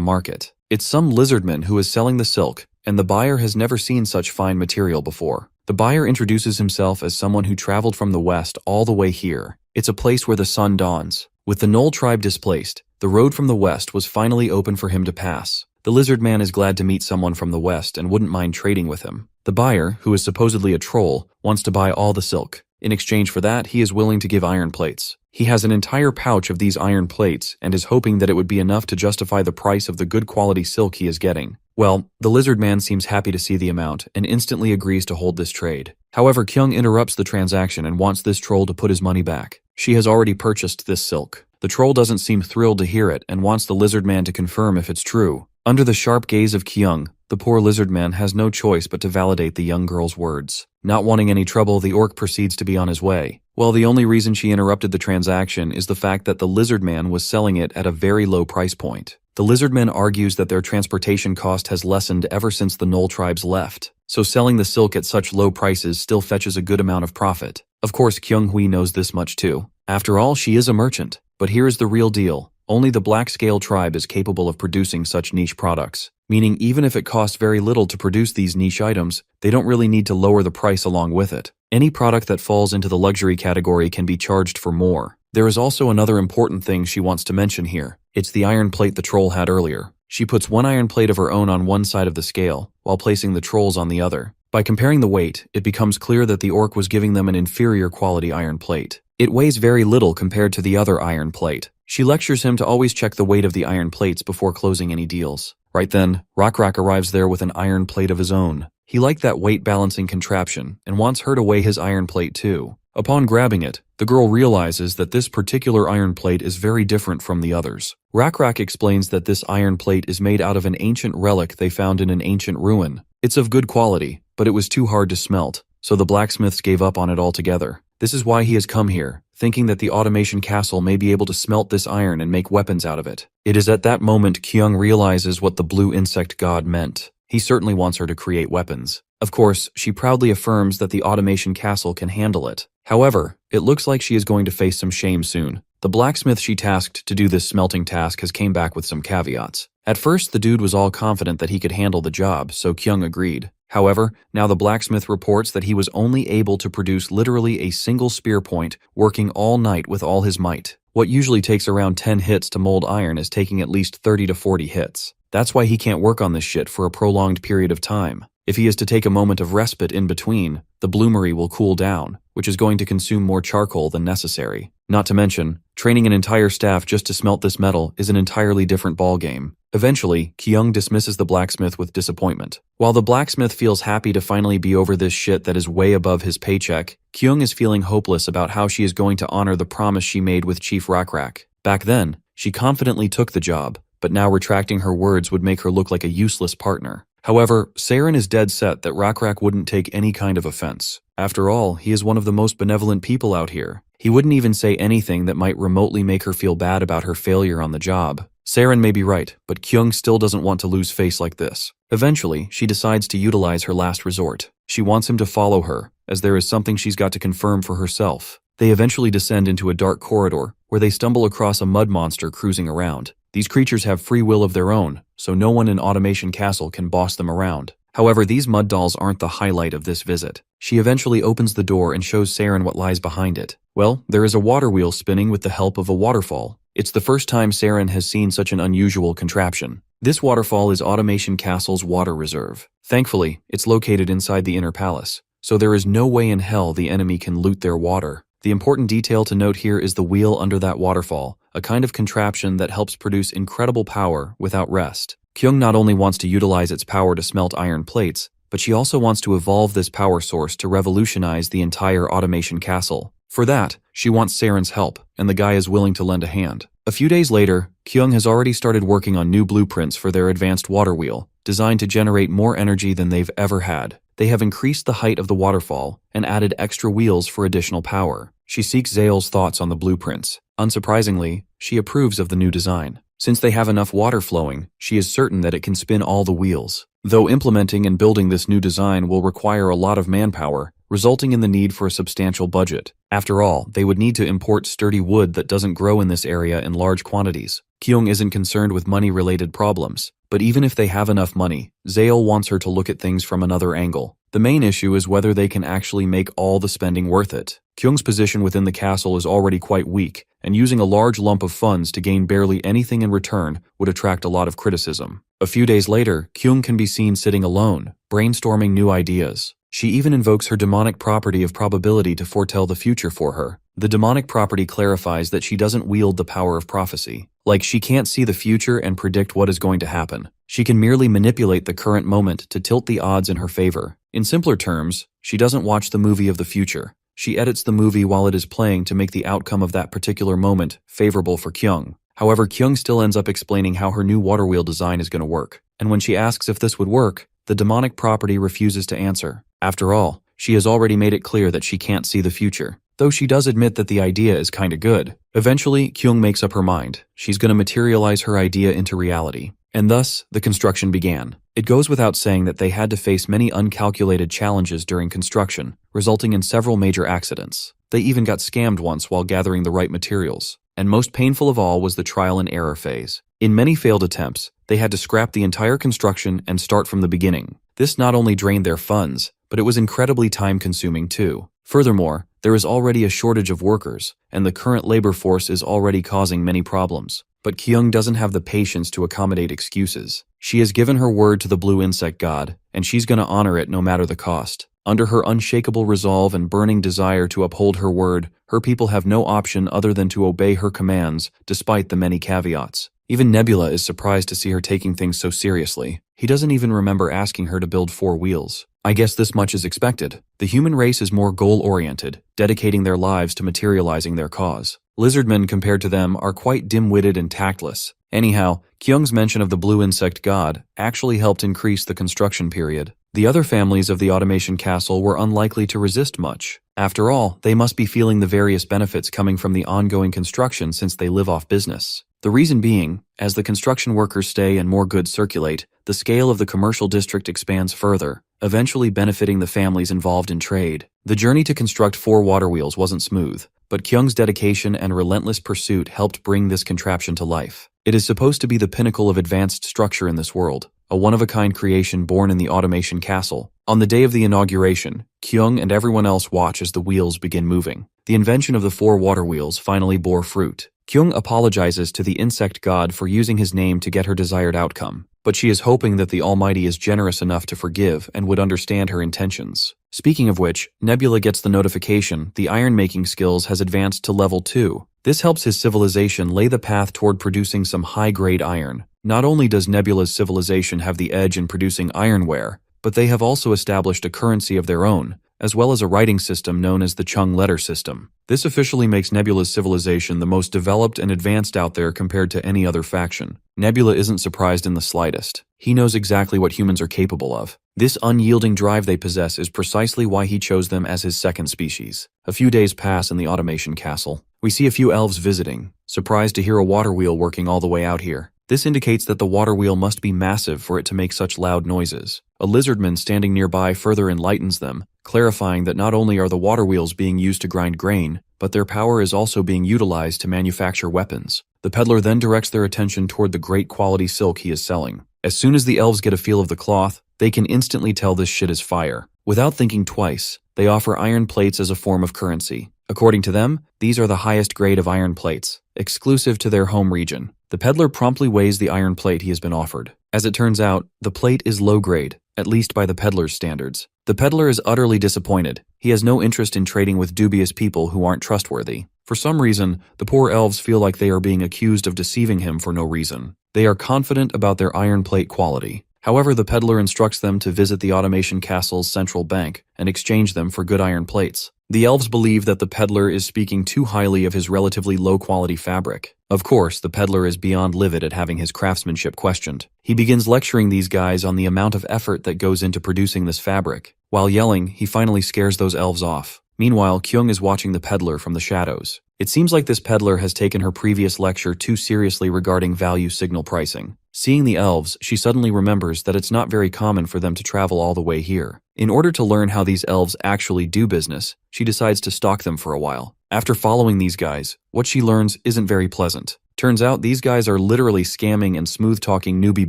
market. It's some lizardman who is selling the silk, and the buyer has never seen such fine material before. The buyer introduces himself as someone who traveled from the west all the way here. It's a place where the sun dawns. With the Knoll tribe displaced, the road from the west was finally open for him to pass. The lizard man is glad to meet someone from the west and wouldn't mind trading with him. The buyer, who is supposedly a troll, wants to buy all the silk. In exchange for that, he is willing to give iron plates. He has an entire pouch of these iron plates and is hoping that it would be enough to justify the price of the good quality silk he is getting. Well, the lizard man seems happy to see the amount and instantly agrees to hold this trade. However, Kyung interrupts the transaction and wants this troll to put his money back. She has already purchased this silk. The troll doesn't seem thrilled to hear it and wants the lizard man to confirm if it's true. Under the sharp gaze of Kyung, the poor lizard man has no choice but to validate the young girl's words. Not wanting any trouble, the orc proceeds to be on his way. Well, the only reason she interrupted the transaction is the fact that the lizard man was selling it at a very low price point. The lizard man argues that their transportation cost has lessened ever since the Knoll tribes left, so selling the silk at such low prices still fetches a good amount of profit. Of course, Kyung Hui knows this much too. After all, she is a merchant. But here is the real deal. Only the Black Scale tribe is capable of producing such niche products, meaning even if it costs very little to produce these niche items, they don't really need to lower the price along with it. Any product that falls into the luxury category can be charged for more. There is also another important thing she wants to mention here. It's the iron plate the troll had earlier. She puts one iron plate of her own on one side of the scale, while placing the troll's on the other. By comparing the weight, it becomes clear that the orc was giving them an inferior quality iron plate. It weighs very little compared to the other iron plate. She lectures him to always check the weight of the iron plates before closing any deals. Right then, Rockrak arrives there with an iron plate of his own. He liked that weight balancing contraption and wants her to weigh his iron plate too. Upon grabbing it, the girl realizes that this particular iron plate is very different from the others. Rockrak explains that this iron plate is made out of an ancient relic they found in an ancient ruin. It's of good quality, but it was too hard to smelt, so the blacksmiths gave up on it altogether. This is why he has come here, thinking that the automation castle may be able to smelt this iron and make weapons out of it. It is at that moment Kyung realizes what the blue insect god meant. He certainly wants her to create weapons. Of course, she proudly affirms that the automation castle can handle it. However, it looks like she is going to face some shame soon. The blacksmith she tasked to do this smelting task has came back with some caveats. At first, the dude was all confident that he could handle the job, so Kyung agreed. However, now the blacksmith reports that he was only able to produce literally a single spear point, working all night with all his might. What usually takes around 10 hits to mold iron is taking at least 30 to 40 hits. That's why he can't work on this shit for a prolonged period of time. If he is to take a moment of respite in between, the bloomery will cool down, which is going to consume more charcoal than necessary. Not to mention, training an entire staff just to smelt this metal is an entirely different ballgame. Eventually, Kyung dismisses the blacksmith with disappointment. While the blacksmith feels happy to finally be over this shit that is way above his paycheck, Kyung is feeling hopeless about how she is going to honor the promise she made with Chief Rockrak. Back then, she confidently took the job, but now retracting her words would make her look like a useless partner. However, Saren is dead set that Rockrak wouldn't take any kind of offense. After all, he is one of the most benevolent people out here. He wouldn't even say anything that might remotely make her feel bad about her failure on the job. Saren may be right, but Kyung still doesn't want to lose face like this. Eventually, she decides to utilize her last resort. She wants him to follow her, as there is something she's got to confirm for herself. They eventually descend into a dark corridor, where they stumble across a mud monster cruising around. These creatures have free will of their own, so no one in Automation Castle can boss them around. However, these mud dolls aren't the highlight of this visit. She eventually opens the door and shows Saren what lies behind it. Well, there is a water wheel spinning with the help of a waterfall. It's the first time Saren has seen such an unusual contraption. This waterfall is Automation Castle's water reserve. Thankfully, it's located inside the inner palace, so there is no way in hell the enemy can loot their water. The important detail to note here is the wheel under that waterfall, a kind of contraption that helps produce incredible power without rest. Kyung not only wants to utilize its power to smelt iron plates, but she also wants to evolve this power source to revolutionize the entire Automation Castle. For that, she wants Saren's help, and the guy is willing to lend a hand. A few days later, Kyung has already started working on new blueprints for their advanced water wheel, designed to generate more energy than they've ever had. They have increased the height of the waterfall and added extra wheels for additional power. She seeks Zael's thoughts on the blueprints. Unsurprisingly, she approves of the new design. Since they have enough water flowing, she is certain that it can spin all the wheels. Though implementing and building this new design will require a lot of manpower, resulting in the need for a substantial budget. After all, they would need to import sturdy wood that doesn't grow in this area in large quantities. Kyung isn't concerned with money-related problems, but even if they have enough money, Zael wants her to look at things from another angle. The main issue is whether they can actually make all the spending worth it. Kyung's position within the castle is already quite weak, and using a large lump of funds to gain barely anything in return would attract a lot of criticism. A few days later, Kyung can be seen sitting alone, brainstorming new ideas. She even invokes her demonic property of probability to foretell the future for her. The demonic property clarifies that she doesn't wield the power of prophecy. Like, she can't see the future and predict what is going to happen. She can merely manipulate the current moment to tilt the odds in her favor. In simpler terms, she doesn't watch the movie of the future. She edits the movie while it is playing to make the outcome of that particular moment favorable for Kyung. However, Kyung still ends up explaining how her new water wheel design is going to work. And when she asks if this would work, the demonic property refuses to answer. After all, she has already made it clear that she can't see the future, though she does admit that the idea is kinda good. Eventually, Kyung makes up her mind. She's gonna materialize her idea into reality. And thus, the construction began. It goes without saying that they had to face many uncalculated challenges during construction, resulting in several major accidents. They even got scammed once while gathering the right materials. And most painful of all was the trial and error phase. In many failed attempts, they had to scrap the entire construction and start from the beginning. This not only drained their funds, but it was incredibly time-consuming too. Furthermore, there is already a shortage of workers, and the current labor force is already causing many problems. But Kyung doesn't have the patience to accommodate excuses. She has given her word to the blue insect god, and she's gonna honor it no matter the cost. Under her unshakable resolve and burning desire to uphold her word, her people have no option other than to obey her commands, despite the many caveats. Even Nebula is surprised to see her taking things so seriously. He doesn't even remember asking her to build 4 wheels. I guess this much is expected. The human race is more goal-oriented, dedicating their lives to materializing their cause. Lizardmen, compared to them, are quite dim-witted and tactless. Anyhow, Kyung's mention of the blue insect god actually helped increase the construction period. The other families of the Automation Castle were unlikely to resist much. After all, they must be feeling the various benefits coming from the ongoing construction since they live off business. The reason being, as the construction workers stay and more goods circulate, the scale of the commercial district expands further, eventually benefiting the families involved in trade. The journey to construct 4 water wheels wasn't smooth, but Kyung's dedication and relentless pursuit helped bring this contraption to life. It is supposed to be the pinnacle of advanced structure in this world, a one-of-a-kind creation born in the Automation Castle. On the day of the inauguration, Kyung and everyone else watch as the wheels begin moving. The invention of the 4 water wheels finally bore fruit. Kyung apologizes to the insect god for using his name to get her desired outcome, but she is hoping that the Almighty is generous enough to forgive and would understand her intentions. Speaking of which, Nebula gets the notification the iron-making skills has advanced to level 2. This helps his civilization lay the path toward producing some high-grade iron. Not only does Nebula's civilization have the edge in producing ironware, but they have also established a currency of their own, as well as a writing system known as the Chung letter system. This officially makes Nebula's civilization the most developed and advanced out there compared to any other faction. Nebula isn't surprised in the slightest. He knows exactly what humans are capable of. This unyielding drive they possess is precisely why he chose them as his second species. A few days pass in the Automation Castle. We see a few elves visiting, surprised to hear a water wheel working all the way out here. This indicates that the water wheel must be massive for it to make such loud noises. A lizardman standing nearby further enlightens them, clarifying that not only are the water wheels being used to grind grain, but their power is also being utilized to manufacture weapons. The peddler then directs their attention toward the great quality silk he is selling. As soon as the elves get a feel of the cloth, They can instantly tell this shit is fire. Without thinking twice, they offer iron plates as a form of currency. According to them, these are the highest grade of iron plates, exclusive to their home region. The peddler promptly weighs the iron plate he has been offered. As it turns out, the plate is low grade, at least by the peddler's standards. The peddler is utterly disappointed. He has no interest in trading with dubious people who aren't trustworthy. For some reason, the poor elves feel like they are being accused of deceiving him for no reason. They are confident about their iron plate quality. However, the peddler instructs them to visit the Automation Castle's central bank and exchange them for good iron plates. The elves believe that the peddler is speaking too highly of his relatively low-quality fabric. Of course, the peddler is beyond livid at having his craftsmanship questioned. He begins lecturing these guys on the amount of effort that goes into producing this fabric. While yelling, he finally scares those elves off. Meanwhile, Kyung is watching the peddler from the shadows. It seems like this peddler has taken her previous lecture too seriously regarding value signal pricing. Seeing the elves, she suddenly remembers that it's not very common for them to travel all the way here. In order to learn how these elves actually do business, she decides to stalk them for a while. After following these guys, what she learns isn't very pleasant. Turns out these guys are literally scamming and smooth-talking newbie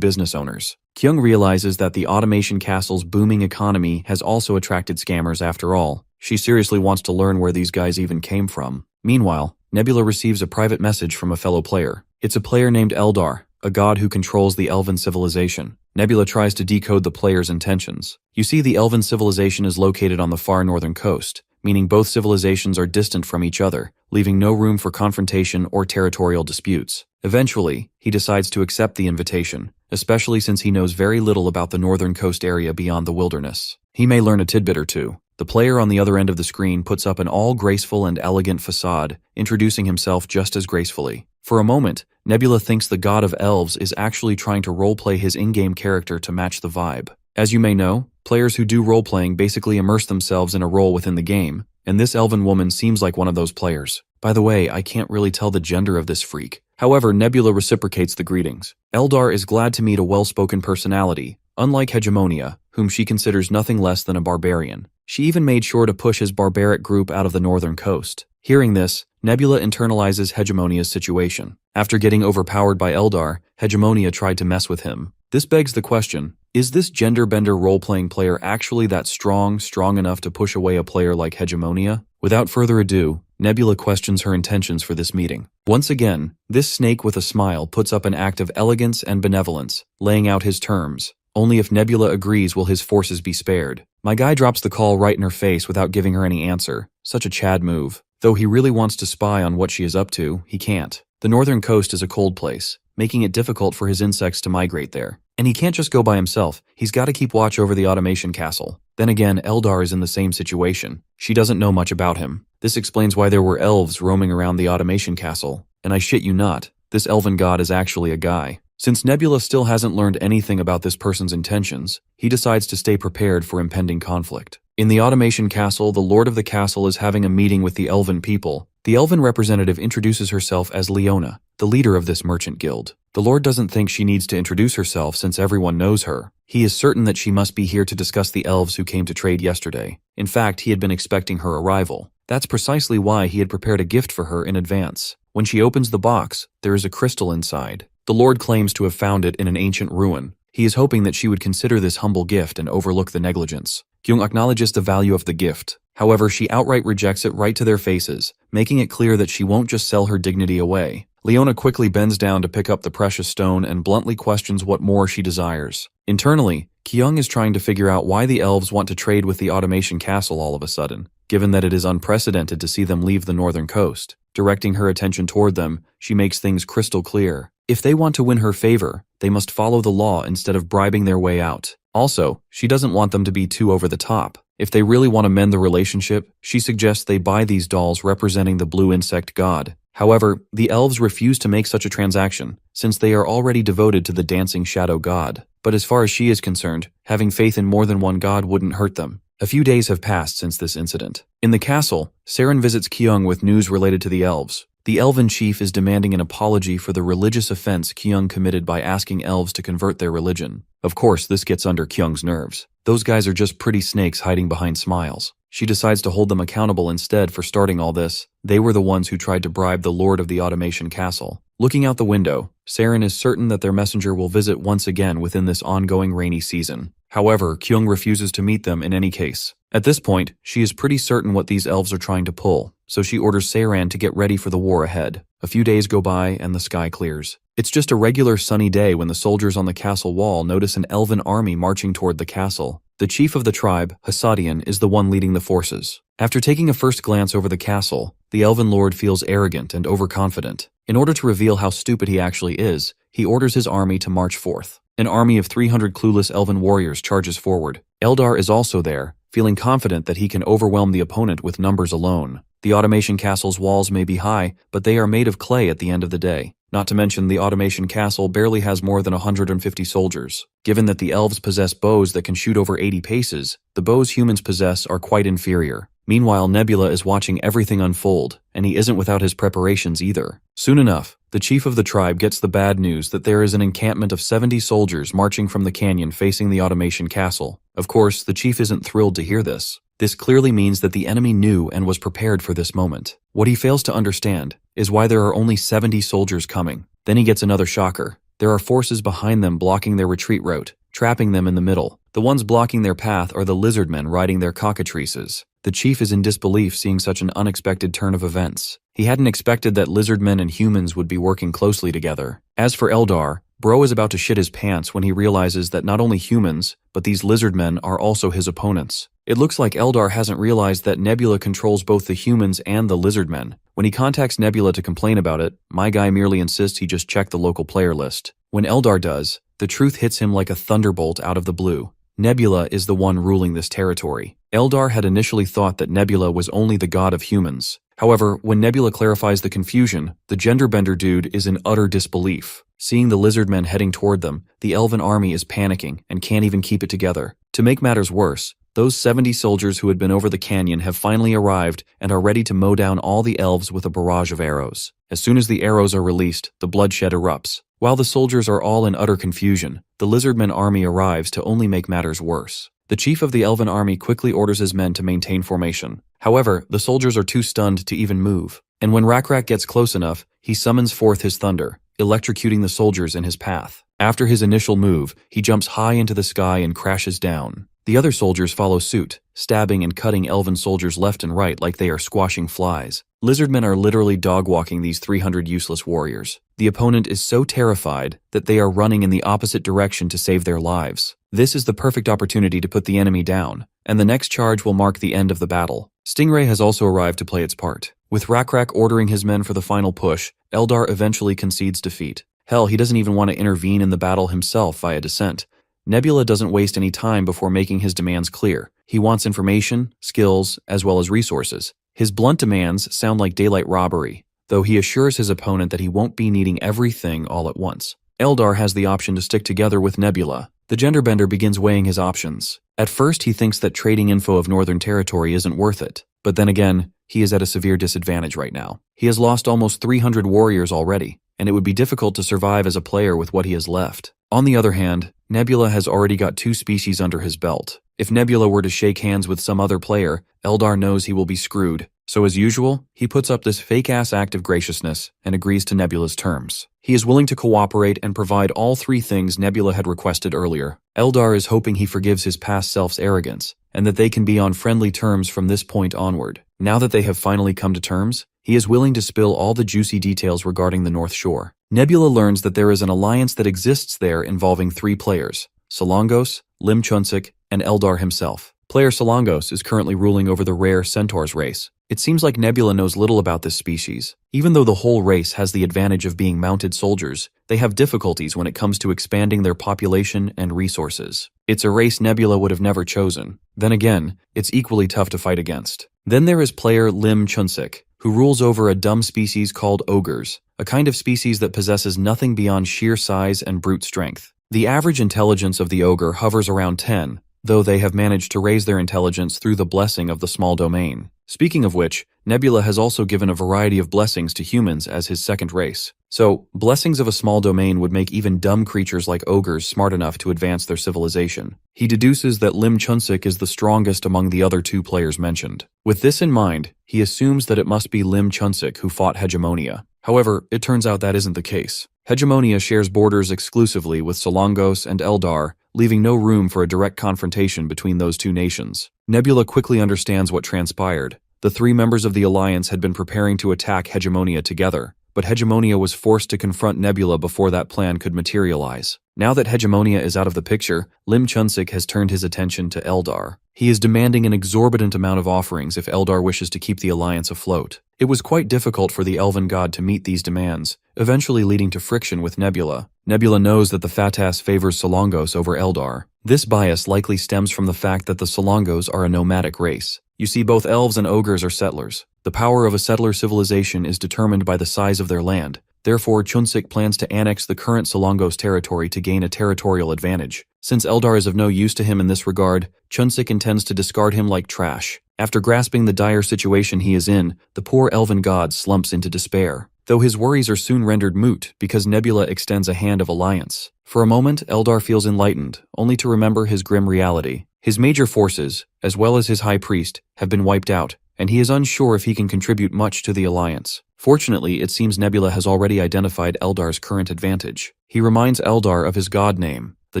business owners. Kyung realizes that the Automation Castle's booming economy has also attracted scammers after all. She seriously wants to learn where these guys even came from. Meanwhile, Nebula receives a private message from a fellow player. It's a player named Eldar, a god who controls the elven civilization. Nebula tries to decode the player's intentions. You see, the elven civilization is located on the far northern coast, meaning both civilizations are distant from each other, leaving no room for confrontation or territorial disputes. Eventually, he decides to accept the invitation, especially since he knows very little about the northern coast area beyond the wilderness. He may learn a tidbit or two. The player on the other end of the screen puts up an all-graceful and elegant facade, introducing himself just as gracefully. For a moment, Nebula thinks the god of elves is actually trying to roleplay his in-game character to match the vibe. As you may know, players who do roleplaying basically immerse themselves in a role within the game, and this elven woman seems like one of those players. By the way, I can't really tell the gender of this freak. However, Nebula reciprocates the greetings. Eldar is glad to meet a well-spoken personality, unlike Hegemonia, whom she considers nothing less than a barbarian. She even made sure to push his barbaric group out of the northern coast. Hearing this, Nebula internalizes Hegemonia's situation. After getting overpowered by Eldar, Hegemonia tried to mess with him. This begs the question, is this gender-bender role-playing player actually that strong enough to push away a player like Hegemonia? Without further ado, Nebula questions her intentions for this meeting. Once again, this snake with a smile puts up an act of elegance and benevolence, laying out his terms. Only if Nebula agrees will his forces be spared. My guy drops the call right in her face without giving her any answer. Such a Chad move. Though he really wants to spy on what she is up to, he can't. The northern coast is a cold place, making it difficult for his insects to migrate there. And he can't just go by himself, he's got to keep watch over the Automation Castle. Then again, Eldar is in the same situation. She doesn't know much about him. This explains why there were elves roaming around the Automation Castle. And I shit you not, this elven god is actually a guy. Since Nebula still hasn't learned anything about this person's intentions, he decides to stay prepared for impending conflict. In the Automation Castle, the Lord of the Castle is having a meeting with the elven people. The elven representative introduces herself as Leona, the leader of this merchant guild. The Lord doesn't think she needs to introduce herself since everyone knows her. He is certain that she must be here to discuss the elves who came to trade yesterday. In fact, he had been expecting her arrival. That's precisely why he had prepared a gift for her in advance. When she opens the box, there is a crystal inside. The Lord claims to have found it in an ancient ruin. He is hoping that she would consider this humble gift and overlook the negligence. Kyung acknowledges the value of the gift. However, she outright rejects it right to their faces, making it clear that she won't just sell her dignity away. Leona quickly bends down to pick up the precious stone and bluntly questions what more she desires. Internally, Kyung is trying to figure out why the elves want to trade with the Automation Castle all of a sudden, given that it is unprecedented to see them leave the northern coast. Directing her attention toward them, she makes things crystal clear. If they want to win her favor, they must follow the law instead of bribing their way out. Also, she doesn't want them to be too over the top. If they really want to mend the relationship, she suggests they buy these dolls representing the blue insect god. However, the elves refuse to make such a transaction, since they are already devoted to the dancing shadow god. But as far as she is concerned, having faith in more than one god wouldn't hurt them. A few days have passed since this incident. In the castle, Saren visits Kyung with news related to the elves. The elven chief is demanding an apology for the religious offense Kyung committed by asking elves to convert their religion. Of course, this gets under Kyung's nerves. Those guys are just pretty snakes hiding behind smiles. She decides to hold them accountable instead for starting all this. They were the ones who tried to bribe the Lord of the Automation Castle. Looking out the window, Saren is certain that their messenger will visit once again within this ongoing rainy season. However, Kyung refuses to meet them in any case. At this point, she is pretty certain what these elves are trying to pull, so she orders Saren to get ready for the war ahead. A few days go by and the sky clears. It's just a regular sunny day when the soldiers on the castle wall notice an elven army marching toward the castle. The chief of the tribe, Hasadian, is the one leading the forces. After taking a first glance over the castle, the elven lord feels arrogant and overconfident. In order to reveal how stupid he actually is, he orders his army to march forth. An army of 300 clueless elven warriors charges forward. Eldar is also there, feeling confident that he can overwhelm the opponent with numbers alone. The automation castle's walls may be high, but they are made of clay at the end of the day. Not to mention the automation castle barely has more than 150 soldiers. Given that the elves possess bows that can shoot over 80 paces, the bows humans possess are quite inferior. Meanwhile, Nebula is watching everything unfold, and he isn't without his preparations either. Soon enough, the chief of the tribe gets the bad news that there is an encampment of 70 soldiers marching from the canyon facing the automation castle. Of course, the chief isn't thrilled to hear this. This clearly means that the enemy knew and was prepared for this moment. What he fails to understand is why there are only 70 soldiers coming. Then he gets another shocker. There are forces behind them blocking their retreat route, trapping them in the middle. The ones blocking their path are the lizard men riding their cockatrices. The chief is in disbelief seeing such an unexpected turn of events. He hadn't expected that lizard men and humans would be working closely together. As for Eldar, Bro is about to shit his pants when he realizes that not only humans, but these lizard men are also his opponents. It looks like Eldar hasn't realized that Nebula controls both the humans and the lizard men. When he contacts Nebula to complain about it, my guy merely insists he just check the local player list. When Eldar does, the truth hits him like a thunderbolt out of the blue. Nebula is the one ruling this territory. Eldar had initially thought that Nebula was only the god of humans. However, when Nebula clarifies the confusion, the genderbender dude is in utter disbelief. Seeing the lizard men heading toward them, the elven army is panicking and can't even keep it together. To make matters worse, those 70 soldiers who had been over the canyon have finally arrived and are ready to mow down all the elves with a barrage of arrows. As soon as the arrows are released, the bloodshed erupts. While the soldiers are all in utter confusion, the lizardmen army arrives to only make matters worse. The chief of the elven army quickly orders his men to maintain formation. However, the soldiers are too stunned to even move. And when Rakrak gets close enough, he summons forth his thunder, electrocuting the soldiers in his path. After his initial move, he jumps high into the sky and crashes down. The other soldiers follow suit, stabbing and cutting elven soldiers left and right like they are squashing flies. Lizardmen are literally dog-walking these 300 useless warriors. The opponent is so terrified that they are running in the opposite direction to save their lives. This is the perfect opportunity to put the enemy down, and the next charge will mark the end of the battle. Stingray has also arrived to play its part. With Rakrak ordering his men for the final push, Eldar eventually concedes defeat. Hell, he doesn't even want to intervene in the battle himself via dissent. Nebula doesn't waste any time before making his demands clear. He wants information, skills, as well as resources. His blunt demands sound like daylight robbery, though he assures his opponent that he won't be needing everything all at once. Eldar has the option to stick together with Nebula. The genderbender begins weighing his options. At first, he thinks that trading info of Northern Territory isn't worth it. But then again, he is at a severe disadvantage right now. He has lost almost 300 warriors already, and it would be difficult to survive as a player with what he has left. On the other hand, Nebula has already got 2 species under his belt. If Nebula were to shake hands with some other player, Eldar knows he will be screwed. So as usual, he puts up this fake-ass act of graciousness and agrees to Nebula's terms. He is willing to cooperate and provide all 3 things Nebula had requested earlier. Eldar is hoping he forgives his past self's arrogance, and that they can be on friendly terms from this point onward. Now that they have finally come to terms, he is willing to spill all the juicy details regarding the North Shore. Nebula learns that there is an alliance that exists there involving 3 players: Solongos, Lim Chunsik, and Eldar himself. Player Solongos is currently ruling over the rare Centaurs race. It seems like Nebula knows little about this species. Even though the whole race has the advantage of being mounted soldiers, they have difficulties when it comes to expanding their population and resources. It's a race Nebula would have never chosen. Then again, it's equally tough to fight against. Then there is player Lim Chunsik, who rules over a dumb species called ogres, a kind of species that possesses nothing beyond sheer size and brute strength. The average intelligence of the ogre hovers around 10, though they have managed to raise their intelligence through the blessing of the small domain. Speaking of which, Nebula has also given a variety of blessings to humans as his second race. So, blessings of a small domain would make even dumb creatures like ogres smart enough to advance their civilization. He deduces that Lim Chunsik is the strongest among the other two players mentioned. With this in mind, he assumes that it must be Lim Chunsik who fought Hegemonia. However, it turns out that isn't the case. Hegemonia shares borders exclusively with Solongos and Eldar, leaving no room for a direct confrontation between those two nations. Nebula quickly understands what transpired. The three members of the Alliance had been preparing to attack Hegemonia together, but Hegemonia was forced to confront Nebula before that plan could materialize. Now that Hegemonia is out of the picture, Lim Chunsik has turned his attention to Eldar. He is demanding an exorbitant amount of offerings if Eldar wishes to keep the Alliance afloat. It was quite difficult for the Elven god to meet these demands, eventually leading to friction with Nebula. Nebula knows that the Fatas favors Solongos over Eldar. This bias likely stems from the fact that the Solongos are a nomadic race. You see, both elves and ogres are settlers. The power of a settler civilization is determined by the size of their land. Therefore, Chunsik plans to annex the current Solongos territory to gain a territorial advantage. Since Eldar is of no use to him in this regard, Chunsik intends to discard him like trash. After grasping the dire situation he is in, the poor elven god slumps into despair. Though his worries are soon rendered moot because Nebula extends a hand of alliance. For a moment, Eldar feels enlightened, only to remember his grim reality. His major forces, as well as his high priest, have been wiped out, and he is unsure if he can contribute much to the alliance. Fortunately, it seems Nebula has already identified Eldar's current advantage. He reminds Eldar of his god name, the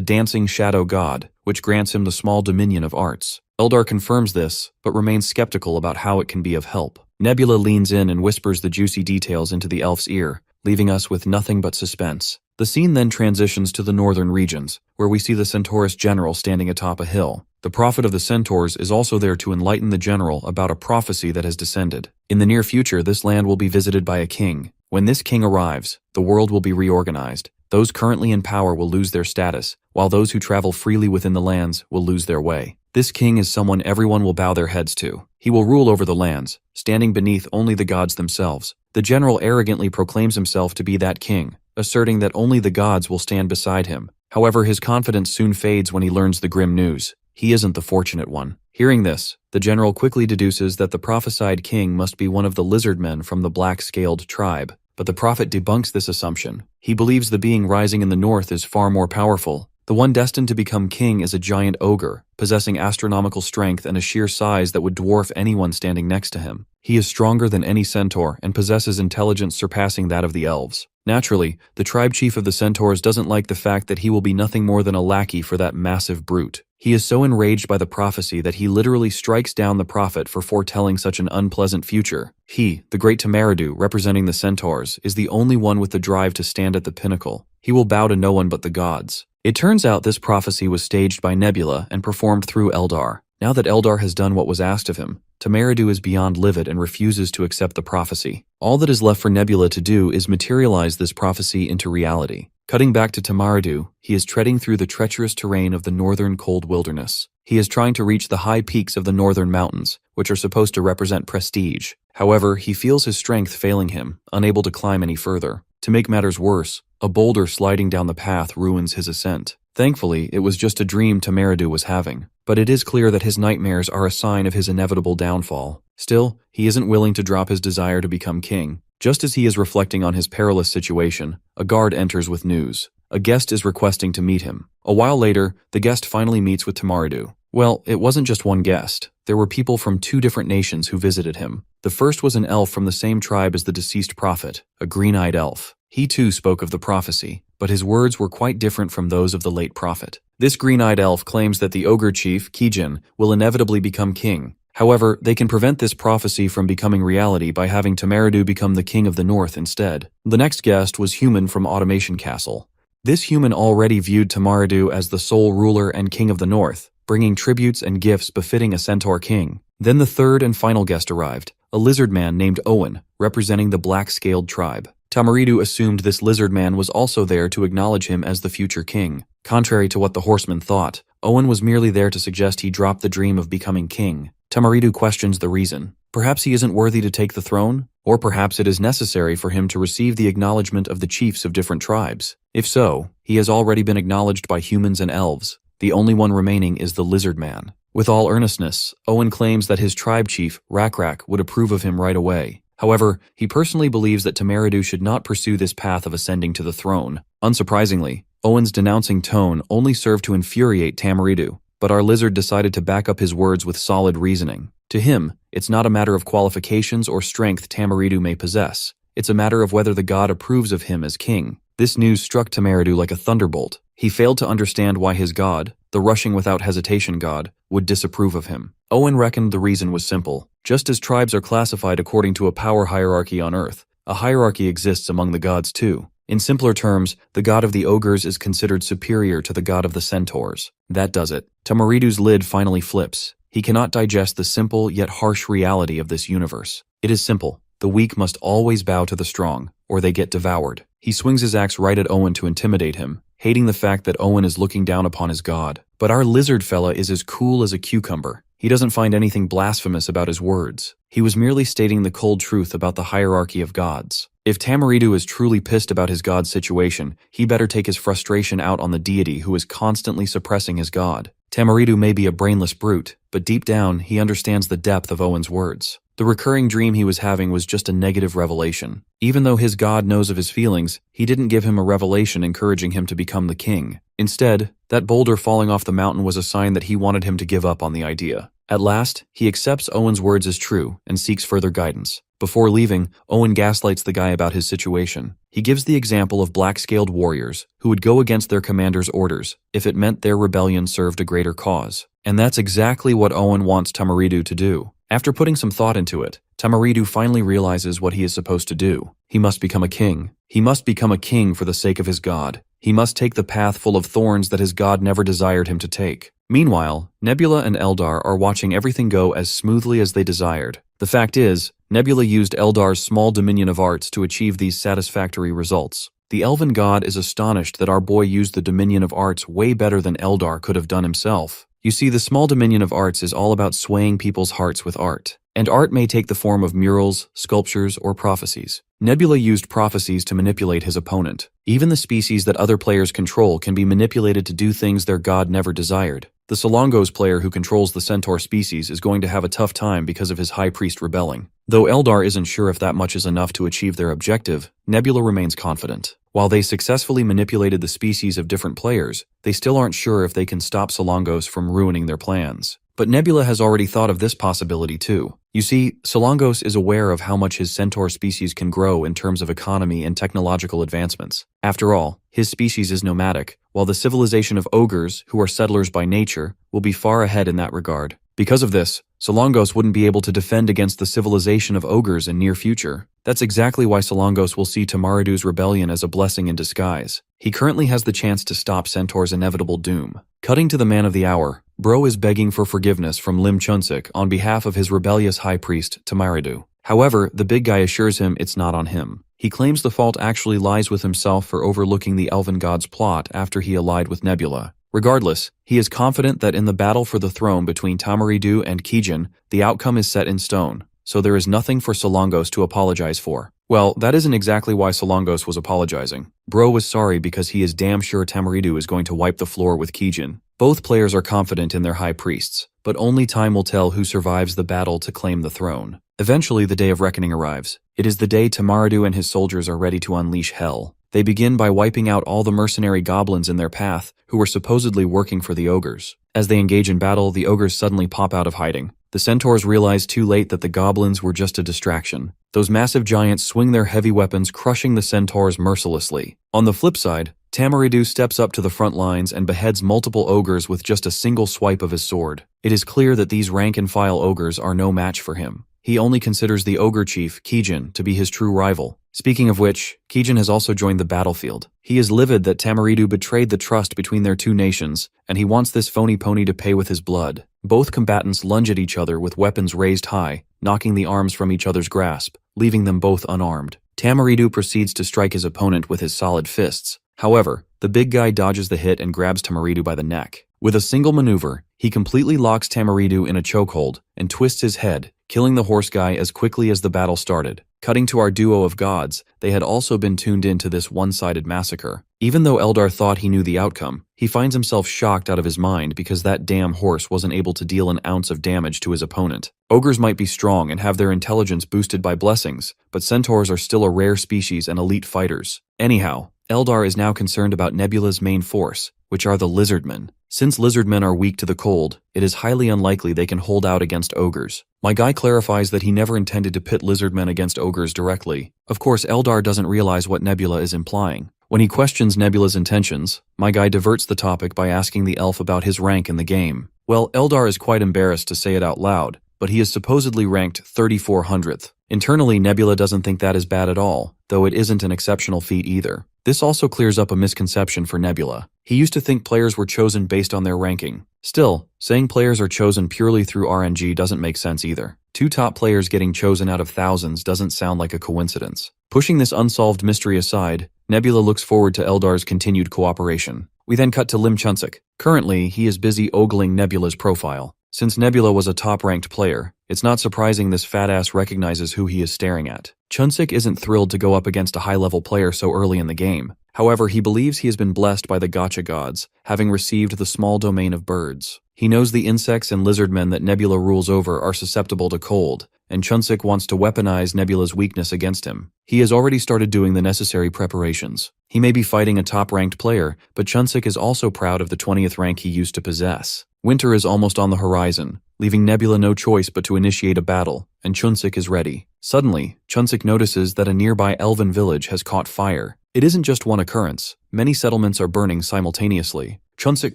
Dancing Shadow God, which grants him the small dominion of arts. Eldar confirms this, but remains skeptical about how it can be of help. Nebula leans in and whispers the juicy details into the elf's ear, leaving us with nothing but suspense. The scene then transitions to the northern regions, where we see the Centaurus general standing atop a hill. The prophet of the Centaurs is also there to enlighten the general about a prophecy that has descended. In the near future, this land will be visited by a king. When this king arrives, the world will be reorganized. Those currently in power will lose their status, while those who travel freely within the lands will lose their way. This king is someone everyone will bow their heads to. He will rule over the lands, standing beneath only the gods themselves. The general arrogantly proclaims himself to be that king, asserting that only the gods will stand beside him. However, his confidence soon fades when he learns the grim news. He isn't the fortunate one. Hearing this, the general quickly deduces that the prophesied king must be one of the lizard men from the black-scaled tribe. But the prophet debunks this assumption. He believes the being rising in the north is far more powerful. The one destined to become king is a giant ogre, possessing astronomical strength and a sheer size that would dwarf anyone standing next to him. He is stronger than any centaur and possesses intelligence surpassing that of the elves. Naturally, the tribe chief of the centaurs doesn't like the fact that he will be nothing more than a lackey for that massive brute. He is so enraged by the prophecy that he literally strikes down the prophet for foretelling such an unpleasant future. He, the great Tamaridu, representing the centaurs, is the only one with the drive to stand at the pinnacle. He will bow to no one but the gods. It turns out this prophecy was staged by Nebula and performed through Eldar. Now that Eldar has done what was asked of him, Tamaridu is beyond livid and refuses to accept the prophecy. All that is left for Nebula to do is materialize this prophecy into reality. Cutting back to Tamaridu, he is treading through the treacherous terrain of the northern cold wilderness. He is trying to reach the high peaks of the northern mountains, which are supposed to represent prestige. However, he feels his strength failing him, unable to climb any further. To make matters worse, a boulder sliding down the path ruins his ascent. Thankfully, it was just a dream Tamaridu was having, but it is clear that his nightmares are a sign of his inevitable downfall. Still, he isn't willing to drop his desire to become king. Just as he is reflecting on his perilous situation, a guard enters with news. A guest is requesting to meet him. A while later, the guest finally meets with Tamaridu. Well, it wasn't just one guest. There were people from 2 different nations who visited him. The first was an elf from the same tribe as the deceased prophet, a green-eyed elf. He too spoke of the prophecy, but his words were quite different from those of the late prophet. This green-eyed elf claims that the ogre chief, Kijin, will inevitably become king. However, they can prevent this prophecy from becoming reality by having Tamaridu become the king of the north instead. The next guest was Human from Automation Castle. This human already viewed Tamaridu as the sole ruler and king of the north, bringing tributes and gifts befitting a centaur king. Then the third and final guest arrived, a lizard man named Owen, representing the black-scaled tribe. Tamaridu assumed this lizard man was also there to acknowledge him as the future king. Contrary to what the horseman thought, Owen was merely there to suggest he drop the dream of becoming king. Tamaridu questions the reason. Perhaps he isn't worthy to take the throne? Or perhaps it is necessary for him to receive the acknowledgement of the chiefs of different tribes. If so, he has already been acknowledged by humans and elves. The only one remaining is the lizard man. With all earnestness, Owen claims that his tribe chief, Rakrak, would approve of him right away. However, he personally believes that Tamaridu should not pursue this path of ascending to the throne. Unsurprisingly, Owen's denouncing tone only served to infuriate Tamaridu, but our lizard decided to back up his words with solid reasoning. To him, it's not a matter of qualifications or strength Tamaridu may possess. It's a matter of whether the god approves of him as king. This news struck Tamaridu like a thunderbolt. He failed to understand why his god, the rushing without hesitation god, would disapprove of him. Owen reckoned the reason was simple. Just as tribes are classified according to a power hierarchy on Earth, a hierarchy exists among the gods too. In simpler terms, the god of the ogres is considered superior to the god of the centaurs. That does it. Tamaridu's lid finally flips. He cannot digest the simple yet harsh reality of this universe. It is simple. The weak must always bow to the strong, or they get devoured. He swings his axe right at Owen to intimidate him, hating the fact that Owen is looking down upon his god. But our lizard fella is as cool as a cucumber. He doesn't find anything blasphemous about his words. He was merely stating the cold truth about the hierarchy of gods. If Tamaridu is truly pissed about his god's situation, he better take his frustration out on the deity who is constantly suppressing his god. Tamaridu may be a brainless brute, but deep down, he understands the depth of Owen's words. The recurring dream he was having was just a negative revelation. Even though his god knows of his feelings, he didn't give him a revelation encouraging him to become the king. Instead, that boulder falling off the mountain was a sign that he wanted him to give up on the idea. At last, he accepts Owen's words as true and seeks further guidance. Before leaving, Owen gaslights the guy about his situation. He gives the example of black-scaled warriors who would go against their commander's orders if it meant their rebellion served a greater cause. And that's exactly what Owen wants Tamaridu to do. After putting some thought into it, Tamaridu finally realizes what he is supposed to do. He must become a king. He must become a king for the sake of his god. He must take the path full of thorns that his god never desired him to take. Meanwhile, Nebula and Eldar are watching everything go as smoothly as they desired. The fact is, Nebula used Eldar's small dominion of arts to achieve these satisfactory results. The elven god is astonished that our boy used the dominion of arts way better than Eldar could have done himself. You see, the small dominion of arts is all about swaying people's hearts with art. And art may take the form of murals, sculptures, or prophecies. Nebula used prophecies to manipulate his opponent. Even the species that other players control can be manipulated to do things their god never desired. The Solongos player who controls the centaur species is going to have a tough time because of his high priest rebelling. Though Eldar isn't sure if that much is enough to achieve their objective, Nebula remains confident. While they successfully manipulated the species of different players, they still aren't sure if they can stop Solongos from ruining their plans. But Nebula has already thought of this possibility too. You see, Solongos is aware of how much his centaur species can grow in terms of economy and technological advancements. After all, his species is nomadic, while the civilization of ogres, who are settlers by nature, will be far ahead in that regard. Because of this, Solongos wouldn't be able to defend against the civilization of ogres in near future. That's exactly why Solongos will see Tamaridu's rebellion as a blessing in disguise. He currently has the chance to stop Centaur's inevitable doom. Cutting to the man of the hour, Bro is begging for forgiveness from Lim Chunsik on behalf of his rebellious high priest, Tamaridu. However, the big guy assures him it's not on him. He claims the fault actually lies with himself for overlooking the elven god's plot after he allied with Nebula. Regardless, he is confident that in the battle for the throne between Tamaridu and Kijin, the outcome is set in stone, so there is nothing for Solongos to apologize for. Well, that isn't exactly why Solongos was apologizing. Bro was sorry because he is damn sure Tamaridu is going to wipe the floor with Kijin. Both players are confident in their high priests, but only time will tell who survives the battle to claim the throne. Eventually, the day of reckoning arrives. It is the day Tamaridu and his soldiers are ready to unleash hell. They begin by wiping out all the mercenary goblins in their path who were supposedly working for the ogres. As they engage in battle, the ogres suddenly pop out of hiding. The centaurs realize too late that the goblins were just a distraction. Those massive giants swing their heavy weapons, crushing the centaurs mercilessly. On the flip side, Tamaridu steps up to the front lines and beheads multiple ogres with just a single swipe of his sword. It is clear that these rank-and-file ogres are no match for him. He only considers the ogre chief, Kijin, to be his true rival. Speaking of which, Kijin has also joined the battlefield. He is livid that Tamaridu betrayed the trust between their two nations, and he wants this phony pony to pay with his blood. Both combatants lunge at each other with weapons raised high, knocking the arms from each other's grasp, leaving them both unarmed. Tamaridu proceeds to strike his opponent with his solid fists. However, the big guy dodges the hit and grabs Tamaridu by the neck. With a single maneuver, he completely locks Tamaridu in a chokehold and twists his head, killing the horse guy as quickly as the battle started. Cutting to our duo of gods, they had also been tuned into this one-sided massacre. Even though Eldar thought he knew the outcome, he finds himself shocked out of his mind because that damn horse wasn't able to deal an ounce of damage to his opponent. Ogres might be strong and have their intelligence boosted by blessings, but centaurs are still a rare species and elite fighters. Anyhow, Eldar is now concerned about Nebula's main force, which are the lizardmen. Since lizardmen are weak to the cold, it is highly unlikely they can hold out against ogres. My guy clarifies that he never intended to pit lizardmen against ogres directly. Of course, Eldar doesn't realize what Nebula is implying. When he questions Nebula's intentions, my guy diverts the topic by asking the elf about his rank in the game. Well, Eldar is quite embarrassed to say it out loud, but he is supposedly ranked 3400th. Internally, Nebula doesn't think that is bad at all, though it isn't an exceptional feat either. This also clears up a misconception for Nebula. He used to think players were chosen based on their ranking. Still, saying players are chosen purely through RNG doesn't make sense either. 2 top players getting chosen out of thousands doesn't sound like a coincidence. Pushing this unsolved mystery aside, Nebula looks forward to Eldar's continued cooperation. We then cut to Lim Chunsik. Currently, he is busy ogling Nebula's profile. Since Nebula was a top-ranked player, it's not surprising this fat-ass recognizes who he is staring at. Chunsik isn't thrilled to go up against a high-level player so early in the game. However, he believes he has been blessed by the gacha gods, having received the small domain of birds. He knows the insects and lizardmen that Nebula rules over are susceptible to cold, and Chunsik wants to weaponize Nebula's weakness against him. He has already started doing the necessary preparations. He may be fighting a top-ranked player, but Chunsik is also proud of the 20th rank he used to possess. Winter is almost on the horizon, leaving Nebula no choice but to initiate a battle, and Chunsik is ready. Suddenly, Chunsik notices that a nearby elven village has caught fire. It isn't just one occurrence. Many settlements are burning simultaneously. Chunsik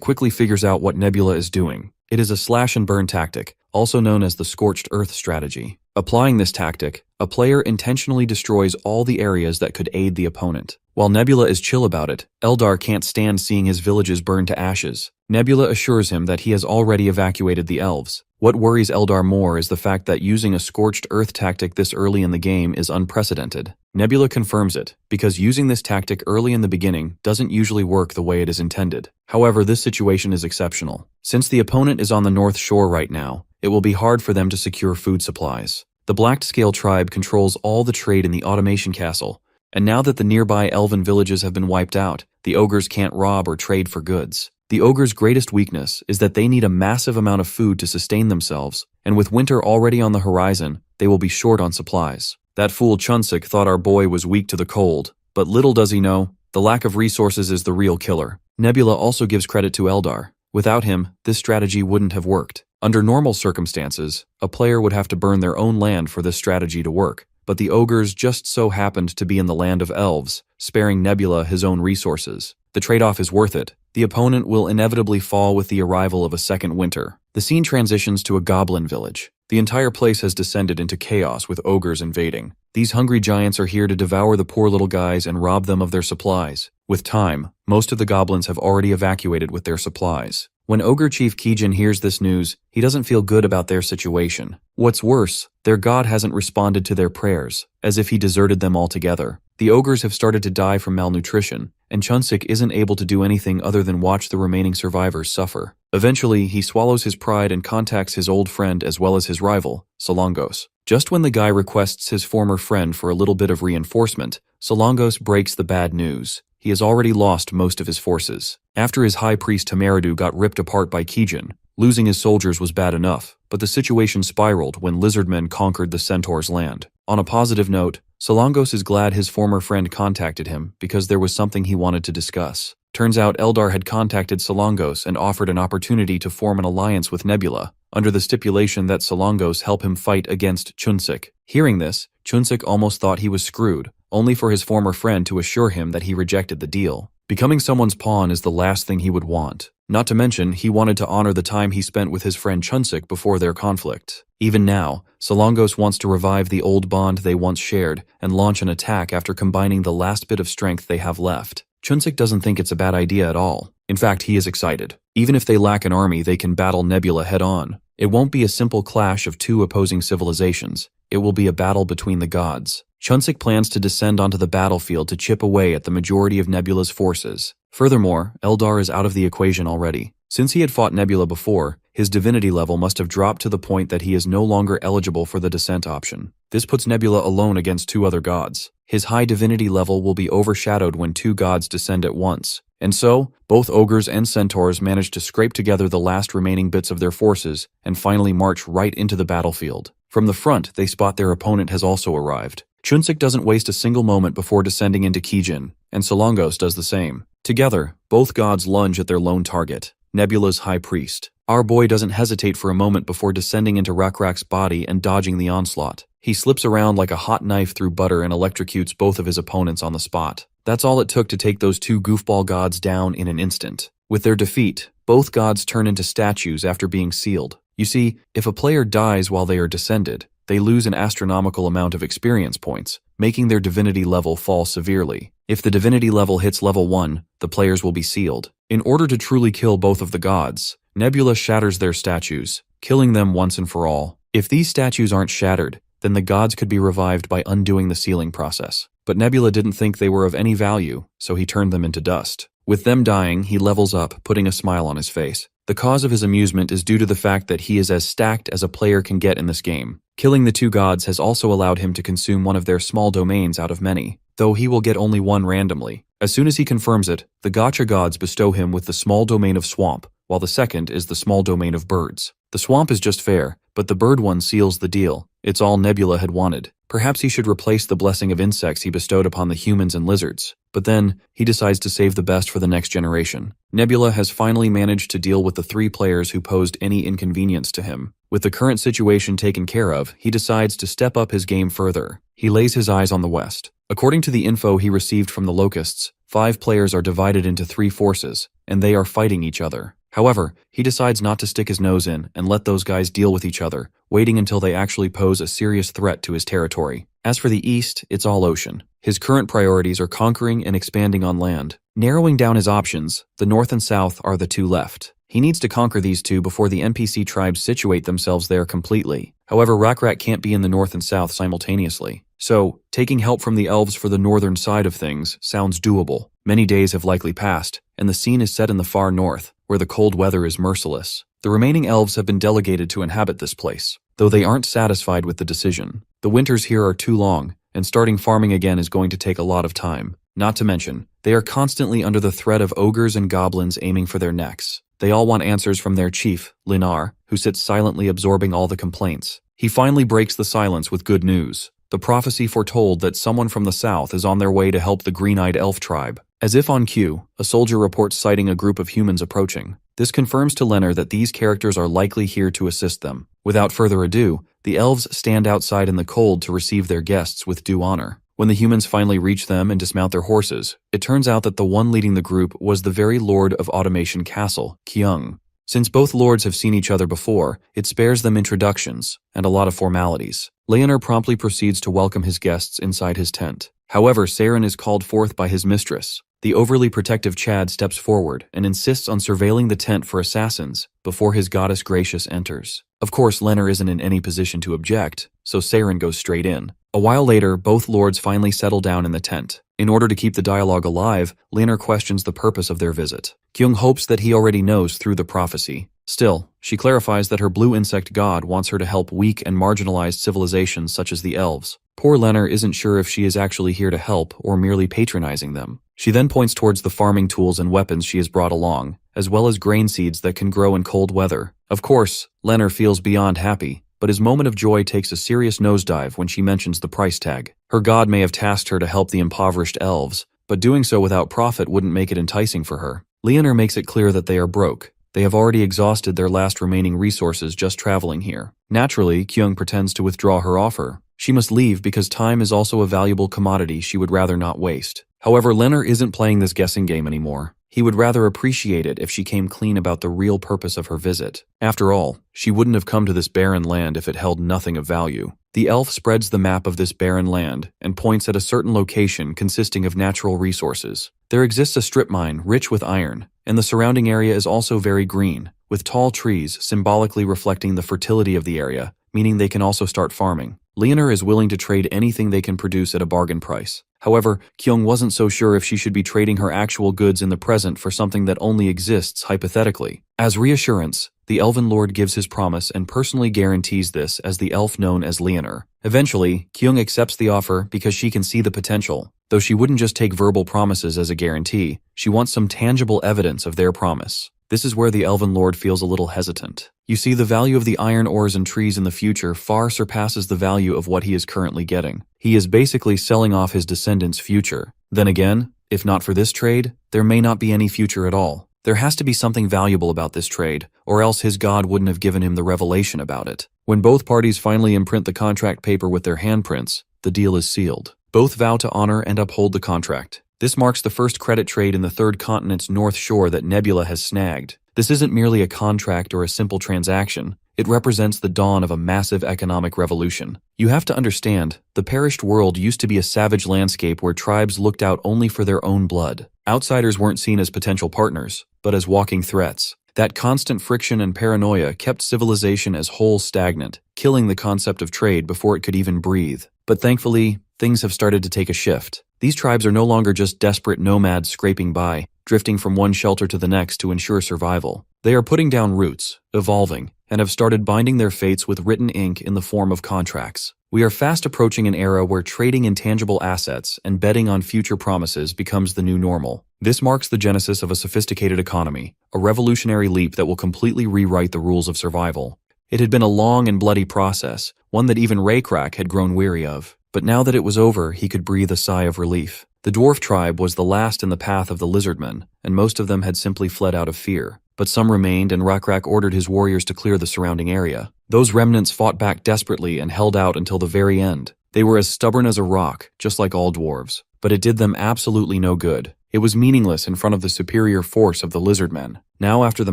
quickly figures out what Nebula is doing. It is a slash-and-burn tactic, also known as the Scorched Earth strategy. Applying this tactic, a player intentionally destroys all the areas that could aid the opponent. While Nebula is chill about it, Eldar can't stand seeing his villages burn to ashes. Nebula assures him that he has already evacuated the elves. What worries Eldar more is the fact that using a Scorched Earth tactic this early in the game is unprecedented. Nebula confirms it, because using this tactic early in the beginning doesn't usually work the way it is intended. However, this situation is exceptional. Since the opponent is on the North Shore right now, it will be hard for them to secure food supplies. The Black-Scale tribe controls all the trade in the Automation Castle, and now that the nearby elven villages have been wiped out, the ogres can't rob or trade for goods. The ogres' greatest weakness is that they need a massive amount of food to sustain themselves, and with winter already on the horizon, they will be short on supplies. That fool Chunsik thought our boy was weak to the cold, but little does he know, the lack of resources is the real killer. Nebula also gives credit to Eldar. Without him, this strategy wouldn't have worked. Under normal circumstances, a player would have to burn their own land for this strategy to work, but the ogres just so happened to be in the land of elves, sparing Nebula his own resources. The trade-off is worth it. The opponent will inevitably fall with the arrival of a second winter. The scene transitions to a goblin village. The entire place has descended into chaos with ogres invading. These hungry giants are here to devour the poor little guys and rob them of their supplies. With time, most of the goblins have already evacuated with their supplies. When Ogre Chief Kijin hears this news, he doesn't feel good about their situation. What's worse, their god hasn't responded to their prayers, as if he deserted them altogether. The ogres have started to die from malnutrition, and Chunsik isn't able to do anything other than watch the remaining survivors suffer. Eventually, he swallows his pride and contacts his old friend as well as his rival, Solongos. Just when the guy requests his former friend for a little bit of reinforcement, Solongos breaks the bad news. He has already lost most of his forces. After his high priest Tamaridu got ripped apart by Kijin, losing his soldiers was bad enough, but the situation spiraled when lizardmen conquered the centaur's land. On a positive note, Solongos is glad his former friend contacted him because there was something he wanted to discuss. Turns out Eldar had contacted Solongos and offered an opportunity to form an alliance with Nebula, under the stipulation that Solongos help him fight against Chunsik. Hearing this, Chunsik almost thought he was screwed, only for his former friend to assure him that he rejected the deal. Becoming someone's pawn is the last thing he would want. Not to mention, he wanted to honor the time he spent with his friend Chunsik before their conflict. Even now, Solongos wants to revive the old bond they once shared and launch an attack after combining the last bit of strength they have left. Chunsik doesn't think it's a bad idea at all. In fact, he is excited. Even if they lack an army, they can battle Nebula head-on. It won't be a simple clash of two opposing civilizations. It will be a battle between the gods. Chunsik plans to descend onto the battlefield to chip away at the majority of Nebula's forces. Furthermore, Eldar is out of the equation already. Since he had fought Nebula before, his divinity level must have dropped to the point that he is no longer eligible for the descent option. This puts Nebula alone against two other gods. His high divinity level will be overshadowed when two gods descend at once. And so, both ogres and centaurs manage to scrape together the last remaining bits of their forces and finally march right into the battlefield. From the front, they spot their opponent has also arrived. Chunsik doesn't waste a single moment before descending into Kijin, and Solongos does the same. Together, both gods lunge at their lone target, Nebula's high priest. Our boy doesn't hesitate for a moment before descending into Rakrak's body and dodging the onslaught. He slips around like a hot knife through butter and electrocutes both of his opponents on the spot. That's all it took to take those two goofball gods down in an instant. With their defeat, both gods turn into statues after being sealed. You see, if a player dies while they are descended, they lose an astronomical amount of experience points, making their divinity level fall severely. If the divinity level hits level 1, the players will be sealed. In order to truly kill both of the gods, Nebula shatters their statues, killing them once and for all. If these statues aren't shattered, then the gods could be revived by undoing the sealing process. But Nebula didn't think they were of any value, so he turned them into dust. With them dying, he levels up, putting a smile on his face. The cause of his amusement is due to the fact that he is as stacked as a player can get in this game. Killing the two gods has also allowed him to consume one of their small domains out of many, though he will get only one randomly. As soon as he confirms it, the Gacha gods bestow him with the small domain of swamp, while the second is the small domain of birds. The swamp is just fair, but the bird one seals the deal. It's all Nebula had wanted. Perhaps he should replace the blessing of insects he bestowed upon the humans and lizards. But then, he decides to save the best for the next generation. Nebula has finally managed to deal with the 3 players who posed any inconvenience to him. With the current situation taken care of, he decides to step up his game further. He lays his eyes on the west. According to the info he received from the Locusts, 5 players are divided into 3 forces, and they are fighting each other. However, he decides not to stick his nose in and let those guys deal with each other, waiting until they actually pose a serious threat to his territory. As for the east, it's all ocean. His current priorities are conquering and expanding on land. Narrowing down his options, the north and south are the 2 left. He needs to conquer these 2 before the NPC tribes situate themselves there completely. However, Rakrak can't be in the north and south simultaneously. So, taking help from the elves for the northern side of things sounds doable. Many days have likely passed, and the scene is set in the far north, where the cold weather is merciless. The remaining elves have been delegated to inhabit this place, though they aren't satisfied with the decision. The winters here are too long, and starting farming again is going to take a lot of time. Not to mention, they are constantly under the threat of ogres and goblins aiming for their necks. They all want answers from their chief, Linar, who sits silently absorbing all the complaints. He finally breaks the silence with good news. The prophecy foretold that someone from the south is on their way to help the green-eyed elf tribe. As if on cue, a soldier reports sighting a group of humans approaching. This confirms to Leonard that these characters are likely here to assist them. Without further ado, the elves stand outside in the cold to receive their guests with due honor. When the humans finally reach them and dismount their horses, it turns out that the one leading the group was the very Lord of Automation Castle, Kyung. Since both lords have seen each other before, it spares them introductions and a lot of formalities. Leonard promptly proceeds to welcome his guests inside his tent. However, Saren is called forth by his mistress. The overly protective Chad steps forward and insists on surveilling the tent for assassins before his goddess Gracious enters. Of course, Leonard isn't in any position to object, so Saren goes straight in. A while later, both lords finally settle down in the tent. In order to keep the dialogue alive, Leonard questions the purpose of their visit. Kyung hopes that he already knows through the prophecy. Still, she clarifies that her blue insect god wants her to help weak and marginalized civilizations such as the elves. Poor Leonard isn't sure if she is actually here to help or merely patronizing them. She then points towards the farming tools and weapons she has brought along, as well as grain seeds that can grow in cold weather. Of course, Leonard feels beyond happy, but his moment of joy takes a serious nosedive when she mentions the price tag. Her god may have tasked her to help the impoverished elves, but doing so without profit wouldn't make it enticing for her. Leonard makes it clear that they are broke. They have already exhausted their last remaining resources just traveling here. Naturally, Kyung pretends to withdraw her offer. She must leave because time is also a valuable commodity she would rather not waste. However, Leonard isn't playing this guessing game anymore. He would rather appreciate it if she came clean about the real purpose of her visit. After all, she wouldn't have come to this barren land if it held nothing of value. The elf spreads the map of this barren land and points at a certain location consisting of natural resources. There exists a strip mine rich with iron, and the surrounding area is also very green, with tall trees symbolically reflecting the fertility of the area, meaning they can also start farming. Leonard is willing to trade anything they can produce at a bargain price. However, Kyung wasn't so sure if she should be trading her actual goods in the present for something that only exists hypothetically. As reassurance, the Elven Lord gives his promise and personally guarantees this as the elf known as Leonor. Eventually, Kyung accepts the offer because she can see the potential. Though she wouldn't just take verbal promises as a guarantee, she wants some tangible evidence of their promise. This is where the Elven Lord feels a little hesitant. You see, the value of the iron ores and trees in the future far surpasses the value of what he is currently getting. He is basically selling off his descendants' future. Then again, if not for this trade, there may not be any future at all. There has to be something valuable about this trade, or else his god wouldn't have given him the revelation about it. When both parties finally imprint the contract paper with their handprints, the deal is sealed. Both vow to honor and uphold the contract. This marks the first credit trade in the third continent's north shore that Nebula has snagged. This isn't merely a contract or a simple transaction. It represents the dawn of a massive economic revolution. You have to understand, the perished world used to be a savage landscape where tribes looked out only for their own blood. Outsiders weren't seen as potential partners, but as walking threats. That constant friction and paranoia kept civilization as whole stagnant, killing the concept of trade before it could even breathe. But thankfully, things have started to take a shift. These tribes are no longer just desperate nomads scraping by, drifting from one shelter to the next to ensure survival. They are putting down roots, evolving, and have started binding their fates with written ink in the form of contracts. We are fast approaching an era where trading intangible assets and betting on future promises becomes the new normal. This marks the genesis of a sophisticated economy, a revolutionary leap that will completely rewrite the rules of survival. It had been a long and bloody process, one that even Raykrak had grown weary of. But now that it was over, he could breathe a sigh of relief. The dwarf tribe was the last in the path of the lizardmen, and most of them had simply fled out of fear. But some remained, and Raykrak ordered his warriors to clear the surrounding area. Those remnants fought back desperately and held out until the very end. They were as stubborn as a rock, just like all dwarves. But it did them absolutely no good. It was meaningless in front of the superior force of the lizardmen. Now after the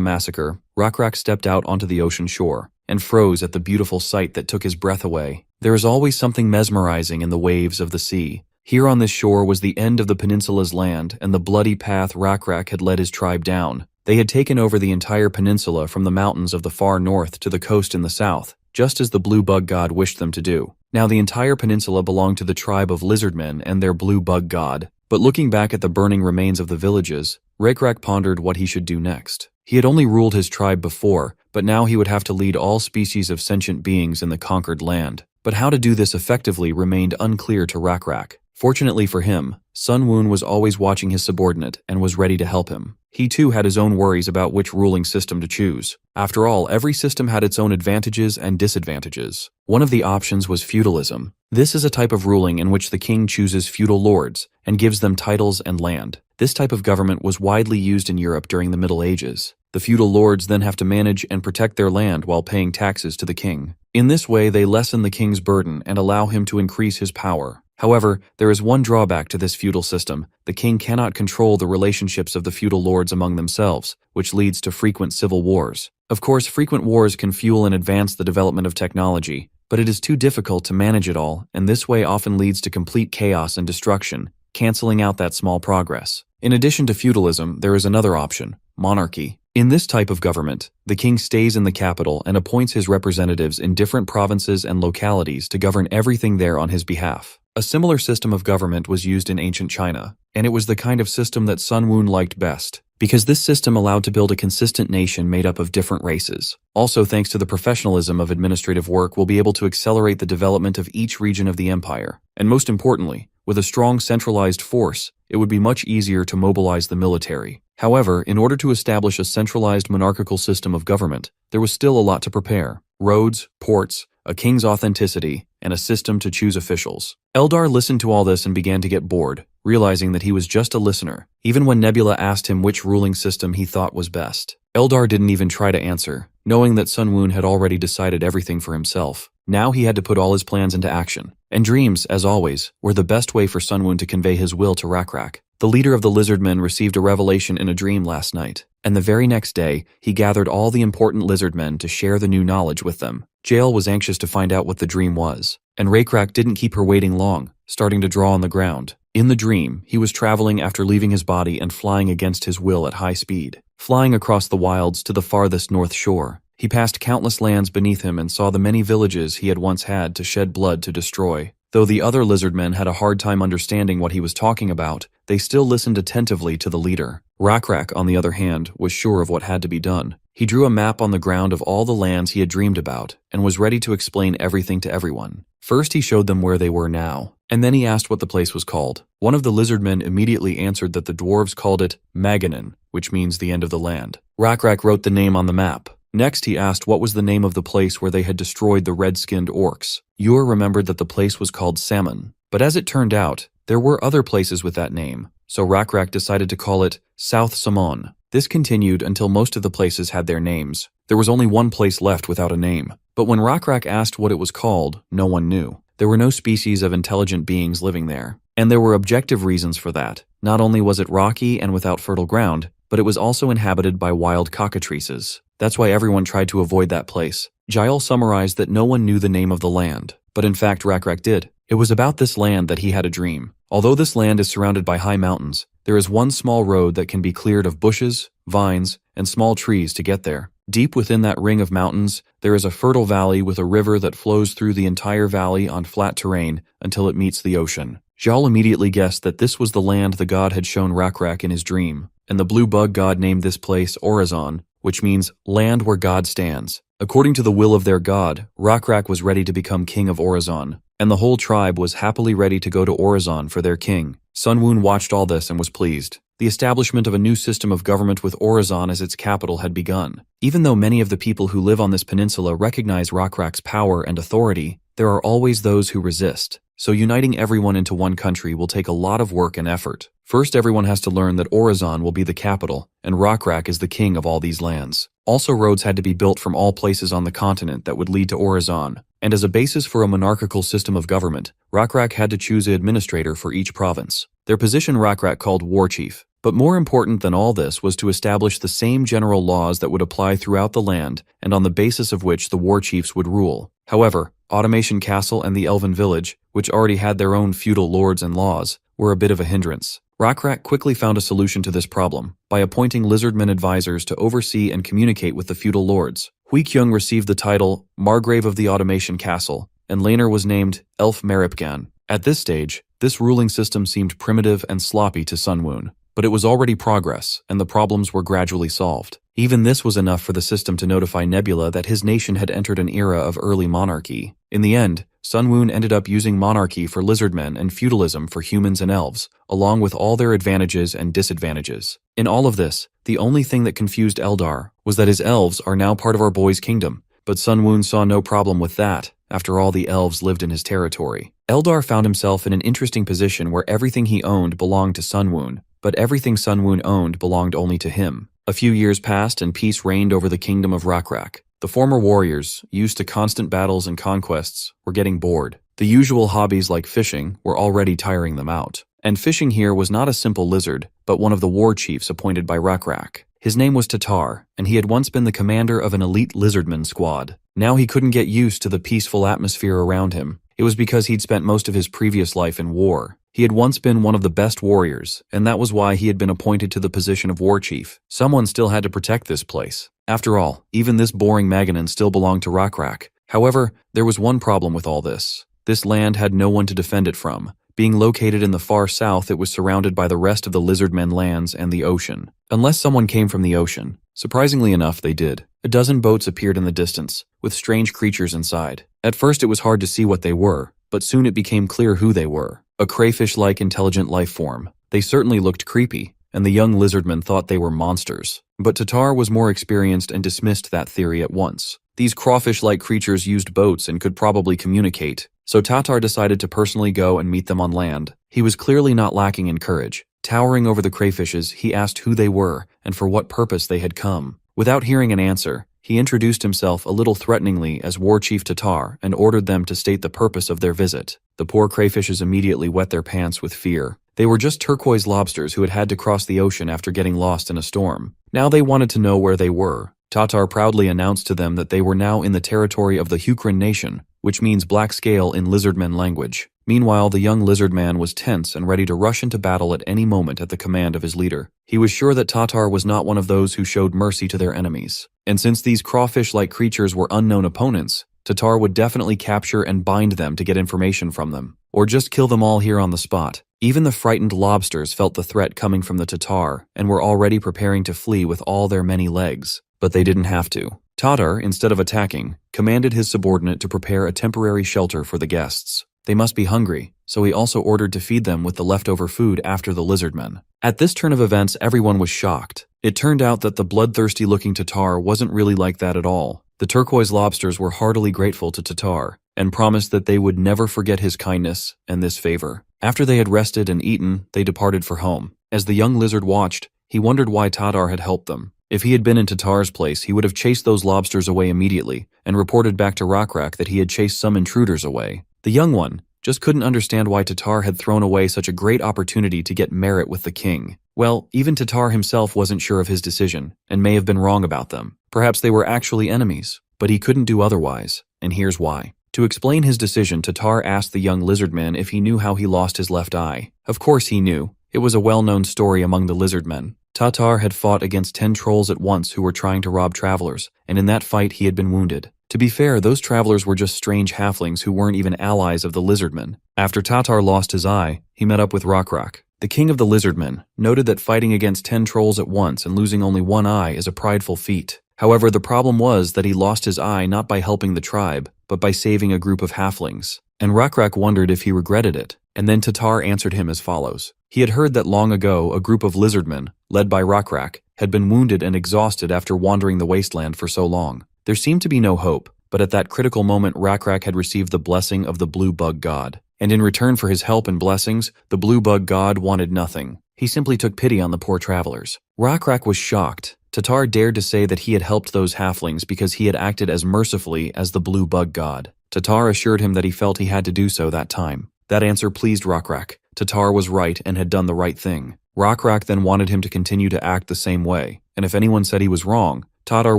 massacre, Raykrak stepped out onto the ocean shore, and froze at the beautiful sight that took his breath away. There is always something mesmerizing in the waves of the sea. Here on this shore was the end of the peninsula's land and the bloody path Raykrak had led his tribe down. They had taken over the entire peninsula from the mountains of the far north to the coast in the south, just as the blue bug god wished them to do. Now the entire peninsula belonged to the tribe of lizardmen and their blue bug god. But looking back at the burning remains of the villages, Raykrak pondered what he should do next. He had only ruled his tribe before, but now he would have to lead all species of sentient beings in the conquered land. But how to do this effectively remained unclear to Raykrak. Fortunately for him, Sun Woon was always watching his subordinate and was ready to help him. He too had his own worries about which ruling system to choose. After all, every system had its own advantages and disadvantages. One of the options was feudalism. This is a type of ruling in which the king chooses feudal lords and gives them titles and land. This type of government was widely used in Europe during the Middle Ages. The feudal lords then have to manage and protect their land while paying taxes to the king. In this way, they lessen the king's burden and allow him to increase his power. However, there is one drawback to this feudal system. The king cannot control the relationships of the feudal lords among themselves, which leads to frequent civil wars. Of course, frequent wars can fuel and advance the development of technology, but it is too difficult to manage it all, and this way often leads to complete chaos and destruction, canceling out that small progress. In addition to feudalism, there is another option: monarchy. In this type of government, the king stays in the capital and appoints his representatives in different provinces and localities to govern everything there on his behalf. A similar system of government was used in ancient China, and it was the kind of system that Sun Woon liked best, because this system allowed to build a consistent nation made up of different races. Also, thanks to the professionalism of administrative work, we'll be able to accelerate the development of each region of the empire. And most importantly, with a strong centralized force, it would be much easier to mobilize the military. However, in order to establish a centralized monarchical system of government, there was still a lot to prepare: roads, ports, a king's authenticity, and a system to choose officials. Eldar listened to all this and began to get bored, realizing that he was just a listener. Even when Nebula asked him which ruling system he thought was best, Eldar didn't even try to answer, knowing that Sun Woon had already decided everything for himself. Now he had to put all his plans into action. And dreams, as always, were the best way for Sun Woon to convey his will to Raykrak. The leader of the lizardmen received a revelation in a dream last night, and the very next day, he gathered all the important lizardmen to share the new knowledge with them. Jael was anxious to find out what the dream was, and Raykrak didn't keep her waiting long, starting to draw on the ground. In the dream, he was traveling after leaving his body and flying against his will at high speed, flying across the wilds to the farthest north shore. He passed countless lands beneath him and saw the many villages he had once had to shed blood to destroy. Though the other lizardmen had a hard time understanding what he was talking about, they still listened attentively to the leader. Rakrak, on the other hand, was sure of what had to be done. He drew a map on the ground of all the lands he had dreamed about, and was ready to explain everything to everyone. First he showed them where they were now, and then he asked what the place was called. One of the lizardmen immediately answered that the dwarves called it Maganin, which means the end of the land. Rakrak wrote the name on the map. Next he asked what was the name of the place where they had destroyed the red-skinned orcs. Yor remembered that the place was called Salmon, but as it turned out, there were other places with that name, so Rakrak decided to call it South Samon. This continued until most of the places had their names. There was only one place left without a name, but when Rakrak asked what it was called, no one knew. There were no species of intelligent beings living there, and there were objective reasons for that. Not only was it rocky and without fertile ground, but it was also inhabited by wild cockatrices. That's why everyone tried to avoid that place. Jael summarized that no one knew the name of the land, but in fact Rakrak did. It was about this land that he had a dream. Although this land is surrounded by high mountains, there is one small road that can be cleared of bushes, vines, and small trees to get there. Deep within that ring of mountains, there is a fertile valley with a river that flows through the entire valley on flat terrain until it meets the ocean. Jael immediately guessed that this was the land the god had shown Rakrak in his dream, and the blue bug god named this place Orazon, which means land where God stands. According to the will of their god, Rakrak was ready to become king of Orazon, and the whole tribe was happily ready to go to Orazon for their king. Sunwoon watched all this and was pleased. The establishment of a new system of government with Orazon as its capital had begun. Even though many of the people who live on this peninsula recognize Rakrak's power and authority, there are always those who resist. So uniting everyone into one country will take a lot of work and effort. First, everyone has to learn that Orazon will be the capital, and Rakrak is the king of all these lands. Also, roads had to be built from all places on the continent that would lead to Orazon. And as a basis for a monarchical system of government, Rakrak had to choose an administrator for each province. Their position Rakrak called war chief. But more important than all this was to establish the same general laws that would apply throughout the land and on the basis of which the war chiefs would rule. However, Automation Castle and the Elven Village, which already had their own feudal lords and laws, were a bit of a hindrance. Rakrak quickly found a solution to this problem by appointing lizardmen advisors to oversee and communicate with the feudal lords. Hui Kyung received the title Margrave of the Automation Castle, and Laner was named Elf Meripgan. At this stage, this ruling system seemed primitive and sloppy to Sunwoon, but it was already progress, and the problems were gradually solved. Even this was enough for the system to notify Nebula that his nation had entered an era of early monarchy. In the end, Sunwoon ended up using monarchy for lizardmen and feudalism for humans and elves, along with all their advantages and disadvantages. In all of this, the only thing that confused Eldar was that his elves are now part of our boy's kingdom, but Sunwoon saw no problem with that. After all, the elves lived in his territory. Eldar found himself in an interesting position where everything he owned belonged to Sunwoon, but everything Sunwoon owned belonged only to him. A few years passed and peace reigned over the kingdom of Rakrak. The former warriors, used to constant battles and conquests, were getting bored. The usual hobbies like fishing were already tiring them out. And fishing here was not a simple lizard, but one of the war chiefs appointed by Rakrak. His name was Tatar, and he had once been the commander of an elite lizardman squad. Now he couldn't get used to the peaceful atmosphere around him. It was because he'd spent most of his previous life in war. He had once been one of the best warriors, and that was why he had been appointed to the position of war chief. Someone still had to protect this place. After all, even this boring Maganin still belonged to Rakrak. However, there was one problem with all this. This land had no one to defend it from. Being located in the far south, it was surrounded by the rest of the lizardmen lands and the ocean. Unless someone came from the ocean. Surprisingly enough, they did. A dozen boats appeared in the distance, with strange creatures inside. At first it was hard to see what they were, but soon it became clear who they were. A crayfish-like intelligent life form. They certainly looked creepy, and the young lizardmen thought they were monsters. But Tatar was more experienced and dismissed that theory at once. These crawfish-like creatures used boats and could probably communicate, so Tatar decided to personally go and meet them on land. He was clearly not lacking in courage. Towering over the crayfishes, he asked who they were and for what purpose they had come. Without hearing an answer, he introduced himself a little threateningly as War Chief Tatar and ordered them to state the purpose of their visit. The poor crayfishes immediately wet their pants with fear. They were just turquoise lobsters who had had to cross the ocean after getting lost in a storm. Now they wanted to know where they were. Tatar proudly announced to them that they were now in the territory of the Hukran nation, which means black scale in lizardmen language. Meanwhile, the young lizardman was tense and ready to rush into battle at any moment at the command of his leader. He was sure that Tatar was not one of those who showed mercy to their enemies. And since these crawfish-like creatures were unknown opponents, Tatar would definitely capture and bind them to get information from them, or just kill them all here on the spot. Even the frightened lobsters felt the threat coming from the Tatar and were already preparing to flee with all their many legs. But they didn't have to. Tatar, instead of attacking, commanded his subordinate to prepare a temporary shelter for the guests. They must be hungry, so he also ordered to feed them with the leftover food after the lizardmen. At this turn of events, everyone was shocked. It turned out that the bloodthirsty-looking Tatar wasn't really like that at all. The turquoise lobsters were heartily grateful to Tatar and promised that they would never forget his kindness and this favor. After they had rested and eaten, they departed for home. As the young lizard watched, he wondered why Tatar had helped them. If he had been in Tatar's place, he would have chased those lobsters away immediately and reported back to Rockrak that he had chased some intruders away. The young one just couldn't understand why Tatar had thrown away such a great opportunity to get merit with the king. Well, even Tatar himself wasn't sure of his decision and may have been wrong about them. Perhaps they were actually enemies, but he couldn't do otherwise, and here's why. To explain his decision, Tatar asked the young lizardman if he knew how he lost his left eye. Of course he knew. It was a well-known story among the lizardmen. Tatar had fought against 10 trolls at once who were trying to rob travelers, and in that fight he had been wounded. To be fair, those travelers were just strange halflings who weren't even allies of the lizardmen. After Tatar lost his eye, he met up with Rockrak. The king of the lizardmen noted that fighting against 10 trolls at once and losing only one eye is a prideful feat. However, the problem was that he lost his eye not by helping the tribe, but by saving a group of halflings. And Rockrak wondered if he regretted it, and then Tatar answered him as follows. He had heard that long ago a group of lizardmen, led by Rockrak, had been wounded and exhausted after wandering the wasteland for so long. There seemed to be no hope, but at that critical moment Rockrak had received the blessing of the blue bug god. And in return for his help and blessings, the blue bug god wanted nothing. He simply took pity on the poor travelers. Rockrak was shocked. Tatar dared to say that he had helped those halflings because he had acted as mercifully as the blue bug god. Tatar assured him that he felt he had to do so that time. That answer pleased Rockrak. Tatar was right and had done the right thing. Rockrak then wanted him to continue to act the same way, and if anyone said he was wrong, Tatar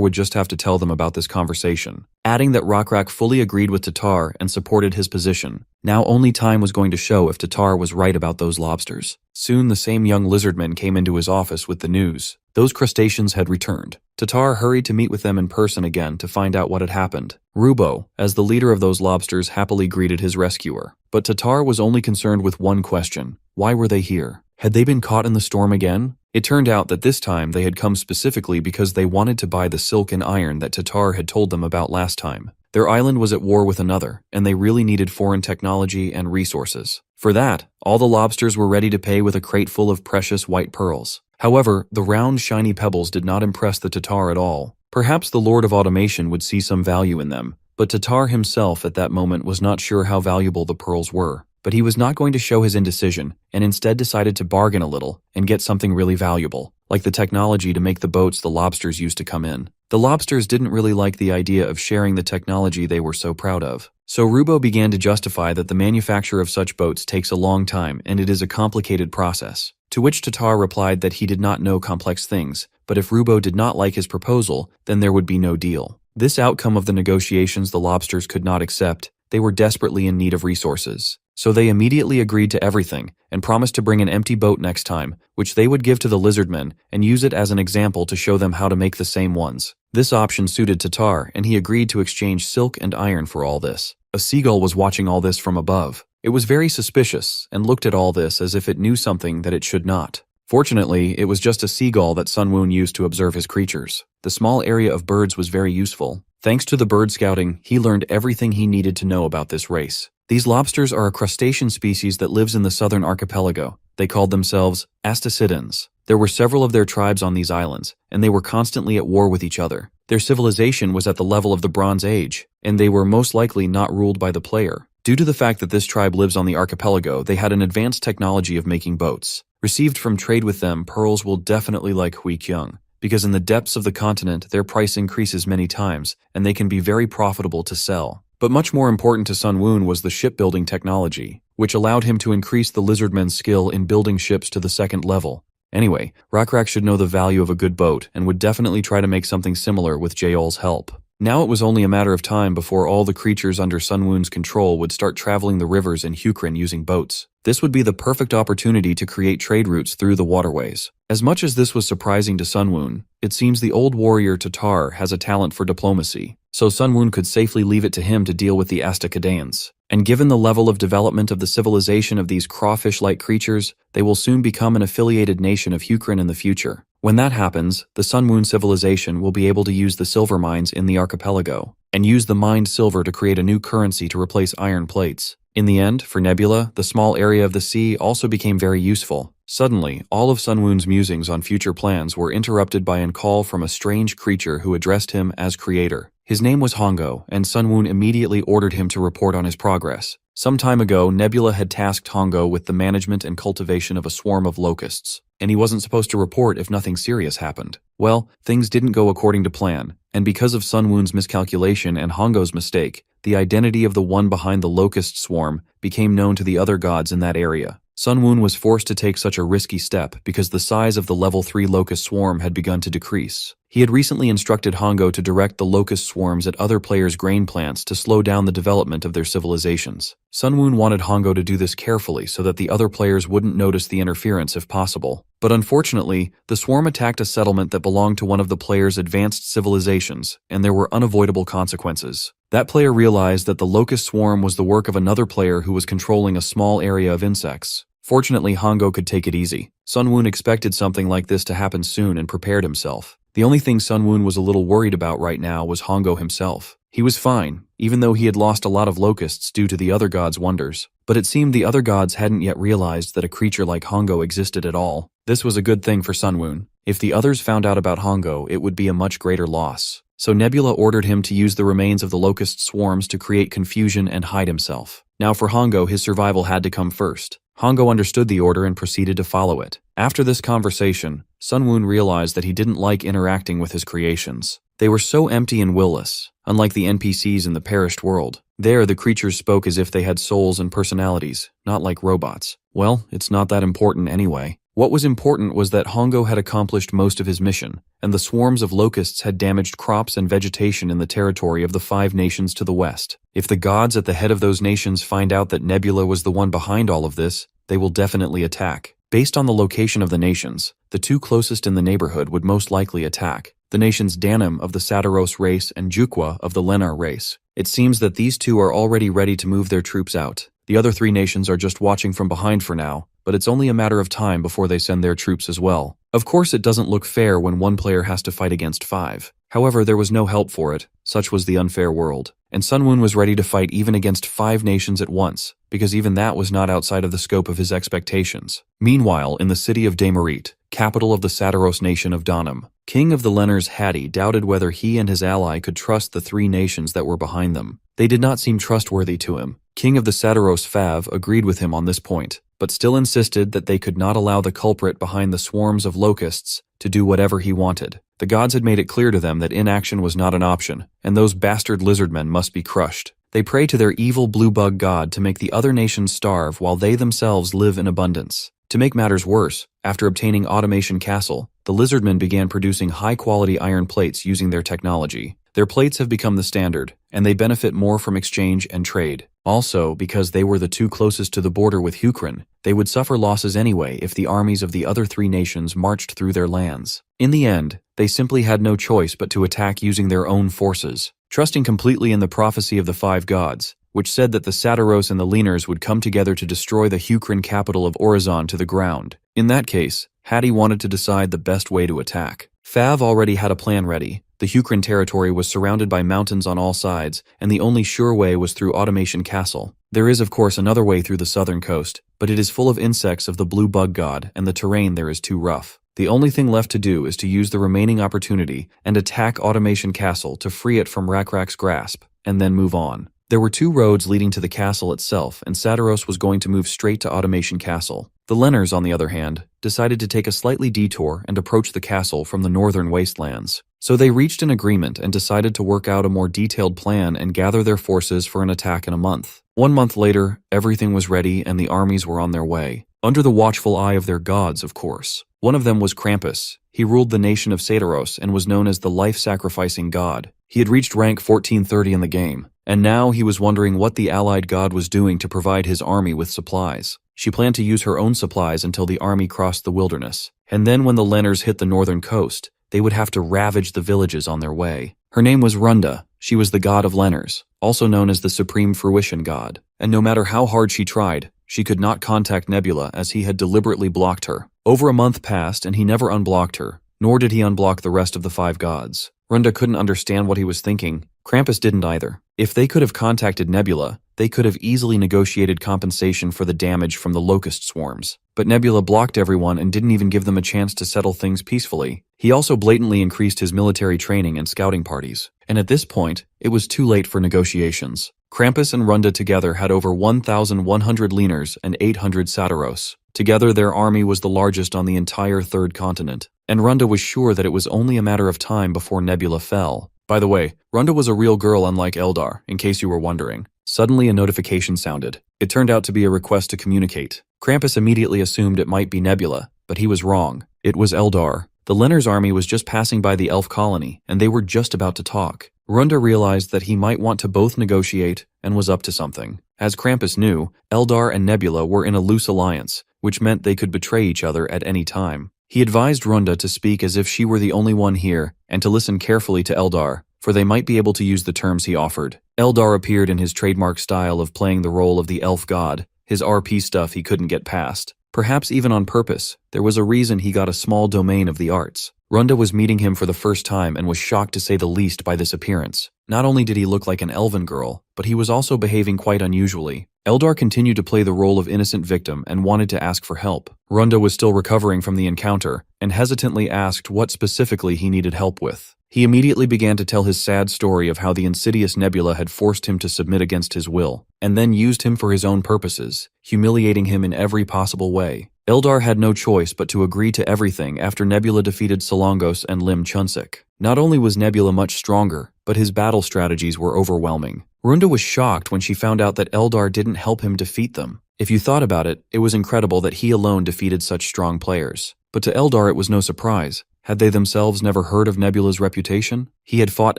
would just have to tell them about this conversation, adding that Rockrak fully agreed with Tatar and supported his position. Now only time was going to show if Tatar was right about those lobsters. Soon the same young lizardman came into his office with the news. Those crustaceans had returned. Tatar hurried to meet with them in person again to find out what had happened. Rubo, as the leader of those lobsters, happily greeted his rescuer. But Tatar was only concerned with one question. Why were they here? Had they been caught in the storm again? It turned out that this time they had come specifically because they wanted to buy the silk and iron that Tatar had told them about last time. Their island was at war with another, and they really needed foreign technology and resources. For that, all the lobsters were ready to pay with a crate full of precious white pearls. However, the round, shiny pebbles did not impress the Tatar at all. Perhaps the Lord of Automation would see some value in them, but Tatar himself at that moment was not sure how valuable the pearls were. But he was not going to show his indecision, and instead decided to bargain a little and get something really valuable, like the technology to make the boats the lobsters used to come in. The lobsters didn't really like the idea of sharing the technology they were so proud of. So Rubo began to justify that the manufacture of such boats takes a long time and it is a complicated process. To which Tatar replied that he did not know complex things, but if Rubo did not like his proposal, then there would be no deal. This outcome of the negotiations the lobsters could not accept. They were desperately in need of resources. So they immediately agreed to everything and promised to bring an empty boat next time, which they would give to the lizardmen and use it as an example to show them how to make the same ones. This option suited Tatar, and he agreed to exchange silk and iron for all this. A seagull was watching all this from above. It was very suspicious and looked at all this as if it knew something that it should not. Fortunately, it was just a seagull that Sun Woon used to observe his creatures. The small area of birds was very useful. Thanks to the bird scouting, he learned everything he needed to know about this race. These lobsters are a crustacean species that lives in the southern archipelago. They called themselves Astacidans. There were several of their tribes on these islands, and they were constantly at war with each other. Their civilization was at the level of the Bronze Age, and they were most likely not ruled by the player. Due to the fact that this tribe lives on the archipelago, they had an advanced technology of making boats. Received from trade with them, pearls will definitely like Hui Kyung, because in the depths of the continent, their price increases many times, and they can be very profitable to sell. But much more important to Sun Woon was the shipbuilding technology, which allowed him to increase the lizardmen's skill in building ships to the second level. Anyway, Rockrak should know the value of a good boat and would definitely try to make something similar with Jaol's help. Now it was only a matter of time before all the creatures under Sun Woon's control would start traveling the rivers in Hukrin using boats. This would be the perfect opportunity to create trade routes through the waterways. As much as this was surprising to Sun Woon, it seems the old warrior Tatar has a talent for diplomacy. so Sunwoon could safely leave it to him to deal with the Astacadaeans. And given the level of development of the civilization of these crawfish-like creatures, they will soon become an affiliated nation of Hukrin in the future. When that happens, the Sunwoon civilization will be able to use the silver mines in the archipelago, and use the mined silver to create a new currency to replace iron plates. In the end, for Nebula, the small area of the sea also became very useful. Suddenly, all of Sunwoon's musings on future plans were interrupted by a call from a strange creature who addressed him as creator. His name was Hongo, and Sunwoon immediately ordered him to report on his progress. Some time ago, Nebula had tasked Hongo with the management and cultivation of a swarm of locusts, and he wasn't supposed to report if nothing serious happened. Well, things didn't go according to plan, and because of Sunwoon's miscalculation and Hongo's mistake, the identity of the one behind the locust swarm became known to the other gods in that area. Sunwoon was forced to take such a risky step because the size of the level 3 locust swarm had begun to decrease. He had recently instructed Hongo to direct the locust swarms at other players' grain plants to slow down the development of their civilizations. Sunwoon wanted Hongo to do this carefully so that the other players wouldn't notice the interference if possible. But unfortunately, the swarm attacked a settlement that belonged to one of the players' advanced civilizations, and there were unavoidable consequences. That player realized that the locust swarm was the work of another player who was controlling a small area of insects. Fortunately, Hongo could take it easy. Sunwoon expected something like this to happen soon and prepared himself. The only thing Sunwoon was a little worried about right now was Hongo himself. He was fine, even though he had lost a lot of locusts due to the other gods' wonders. But it seemed the other gods hadn't yet realized that a creature like Hongo existed at all. This was a good thing for Sunwoon. If the others found out about Hongo, it would be a much greater loss. So Nebula ordered him to use the remains of the locust swarms to create confusion and hide himself. Now for Hongo, his survival had to come first. Hongo understood the order and proceeded to follow it. After this conversation, Sunwoon realized that he didn't like interacting with his creations. They were so empty and willless, unlike the NPCs in the perished world. There, the creatures spoke as if they had souls and personalities, not like robots. Well, it's not that important anyway. What was important was that Hongo had accomplished most of his mission, and the swarms of locusts had damaged crops and vegetation in the territory of the 5 nations to the west. If the gods at the head of those nations find out that Nebula was the one behind all of this, they will definitely attack. Based on the location of the nations, the 2 closest in the neighborhood would most likely attack. The nations Danim of the Sataros race and Jukwa of the Lenar race. It seems that these 2 are already ready to move their troops out. The other 3 nations are just watching from behind for now, but it's only a matter of time before they send their troops as well. Of course, it doesn't look fair when one player has to fight against 5. However, there was no help for it. Such was the unfair world. And Sunwoon was ready to fight even against 5 nations at once, because even that was not outside of the scope of his expectations. Meanwhile, in the city of Demarit, capital of the Sataros nation of Danim, King of the Lenars Hatti doubted whether he and his ally could trust the 3 nations that were behind them. They did not seem trustworthy to him. King of the Sataros Fav agreed with him on this point, but still insisted that they could not allow the culprit behind the swarms of locusts to do whatever he wanted. The gods had made it clear to them that inaction was not an option, and those bastard lizardmen must be crushed. They pray to their evil blue bug god to make the other nations starve while they themselves live in abundance. To make matters worse, after obtaining Automation Castle, the lizardmen began producing high-quality iron plates using their technology. Their plates have become the standard, and they benefit more from exchange and trade. Also, because they were the 2 closest to the border with Hukrin, they would suffer losses anyway if the armies of the other 3 nations marched through their lands. In the end, they simply had no choice but to attack using their own forces, trusting completely in the prophecy of the 5 gods, which said that the Sataros and the Lenars would come together to destroy the Hukrin capital of Orizon to the ground. In that case, Hatti wanted to decide the best way to attack. Fav already had a plan ready. The Hukrin territory was surrounded by mountains on all sides, and the only sure way was through Automation Castle. There is, of course, another way through the southern coast, but it is full of insects of the blue bug god, and the terrain there is too rough. The only thing left to do is to use the remaining opportunity and attack Automation Castle to free it from Rakrak's grasp, and then move on. There were 2 roads leading to the castle itself, and Sataros was going to move straight to Automation Castle. The Lenars, on the other hand, decided to take a slightly detour and approach the castle from the northern wastelands. So they reached an agreement and decided to work out a more detailed plan and gather their forces for an attack in a month. 1 month later, everything was ready and the armies were on their way. Under the watchful eye of their gods, of course. One of them was Krampus. He ruled the nation of Sataros and was known as the life-sacrificing god. He had reached rank 1430 in the game, and now he was wondering what the allied god was doing to provide his army with supplies. She planned to use her own supplies until the army crossed the wilderness, and then when the Lenars hit the northern coast, they would have to ravage the villages on their way. Her name was Runda, She was the god of Lenners, also known as the Supreme Fruition God, and no matter how hard she tried, she could not contact Nebula as he had deliberately blocked her. Over a month passed and he never unblocked her, nor did he unblock the rest of the 5 gods. Runda couldn't understand what he was thinking. Krampus didn't either. If they could have contacted Nebula, they could have easily negotiated compensation for the damage from the locust swarms. But Nebula blocked everyone and didn't even give them a chance to settle things peacefully. He also blatantly increased his military training and scouting parties. And at this point, it was too late for negotiations. Krampus and Runda together had over 1,100 Leaners and 800 Sataros. Together their army was the largest on the entire third continent. And Runda was sure that it was only a matter of time before Nebula fell. By the way, Runda was a real girl unlike Eldar, in case you were wondering. Suddenly a notification sounded. It turned out to be a request to communicate. Krampus immediately assumed it might be Nebula, but he was wrong. It was Eldar. The Lenners army was just passing by the elf colony, and they were just about to talk. Runda realized that he might want to both negotiate and was up to something. As Krampus knew, Eldar and Nebula were in a loose alliance, which meant they could betray each other at any time. He advised Runda to speak as if she were the only one here and to listen carefully to Eldar, for they might be able to use the terms he offered. Eldar appeared in his trademark style of playing the role of the elf god, his RP stuff he couldn't get past. Perhaps even on purpose, there was a reason he got a small domain of the arts. Runda was meeting him for the first time and was shocked to say the least by this appearance. Not only did he look like an elven girl, but he was also behaving quite unusually. Eldar continued to play the role of innocent victim and wanted to ask for help. Runda was still recovering from the encounter and hesitantly asked what specifically he needed help with. He immediately began to tell his sad story of how the insidious Nebula had forced him to submit against his will, and then used him for his own purposes, humiliating him in every possible way. Eldar had no choice but to agree to everything after Nebula defeated Solongos and Lim Chunsik. Not only was Nebula much stronger, but his battle strategies were overwhelming. Runda was shocked when she found out that Eldar didn't help him defeat them. If you thought about it, it was incredible that he alone defeated such strong players. But to Eldar it was no surprise. Had they themselves never heard of Nebula's reputation? He had fought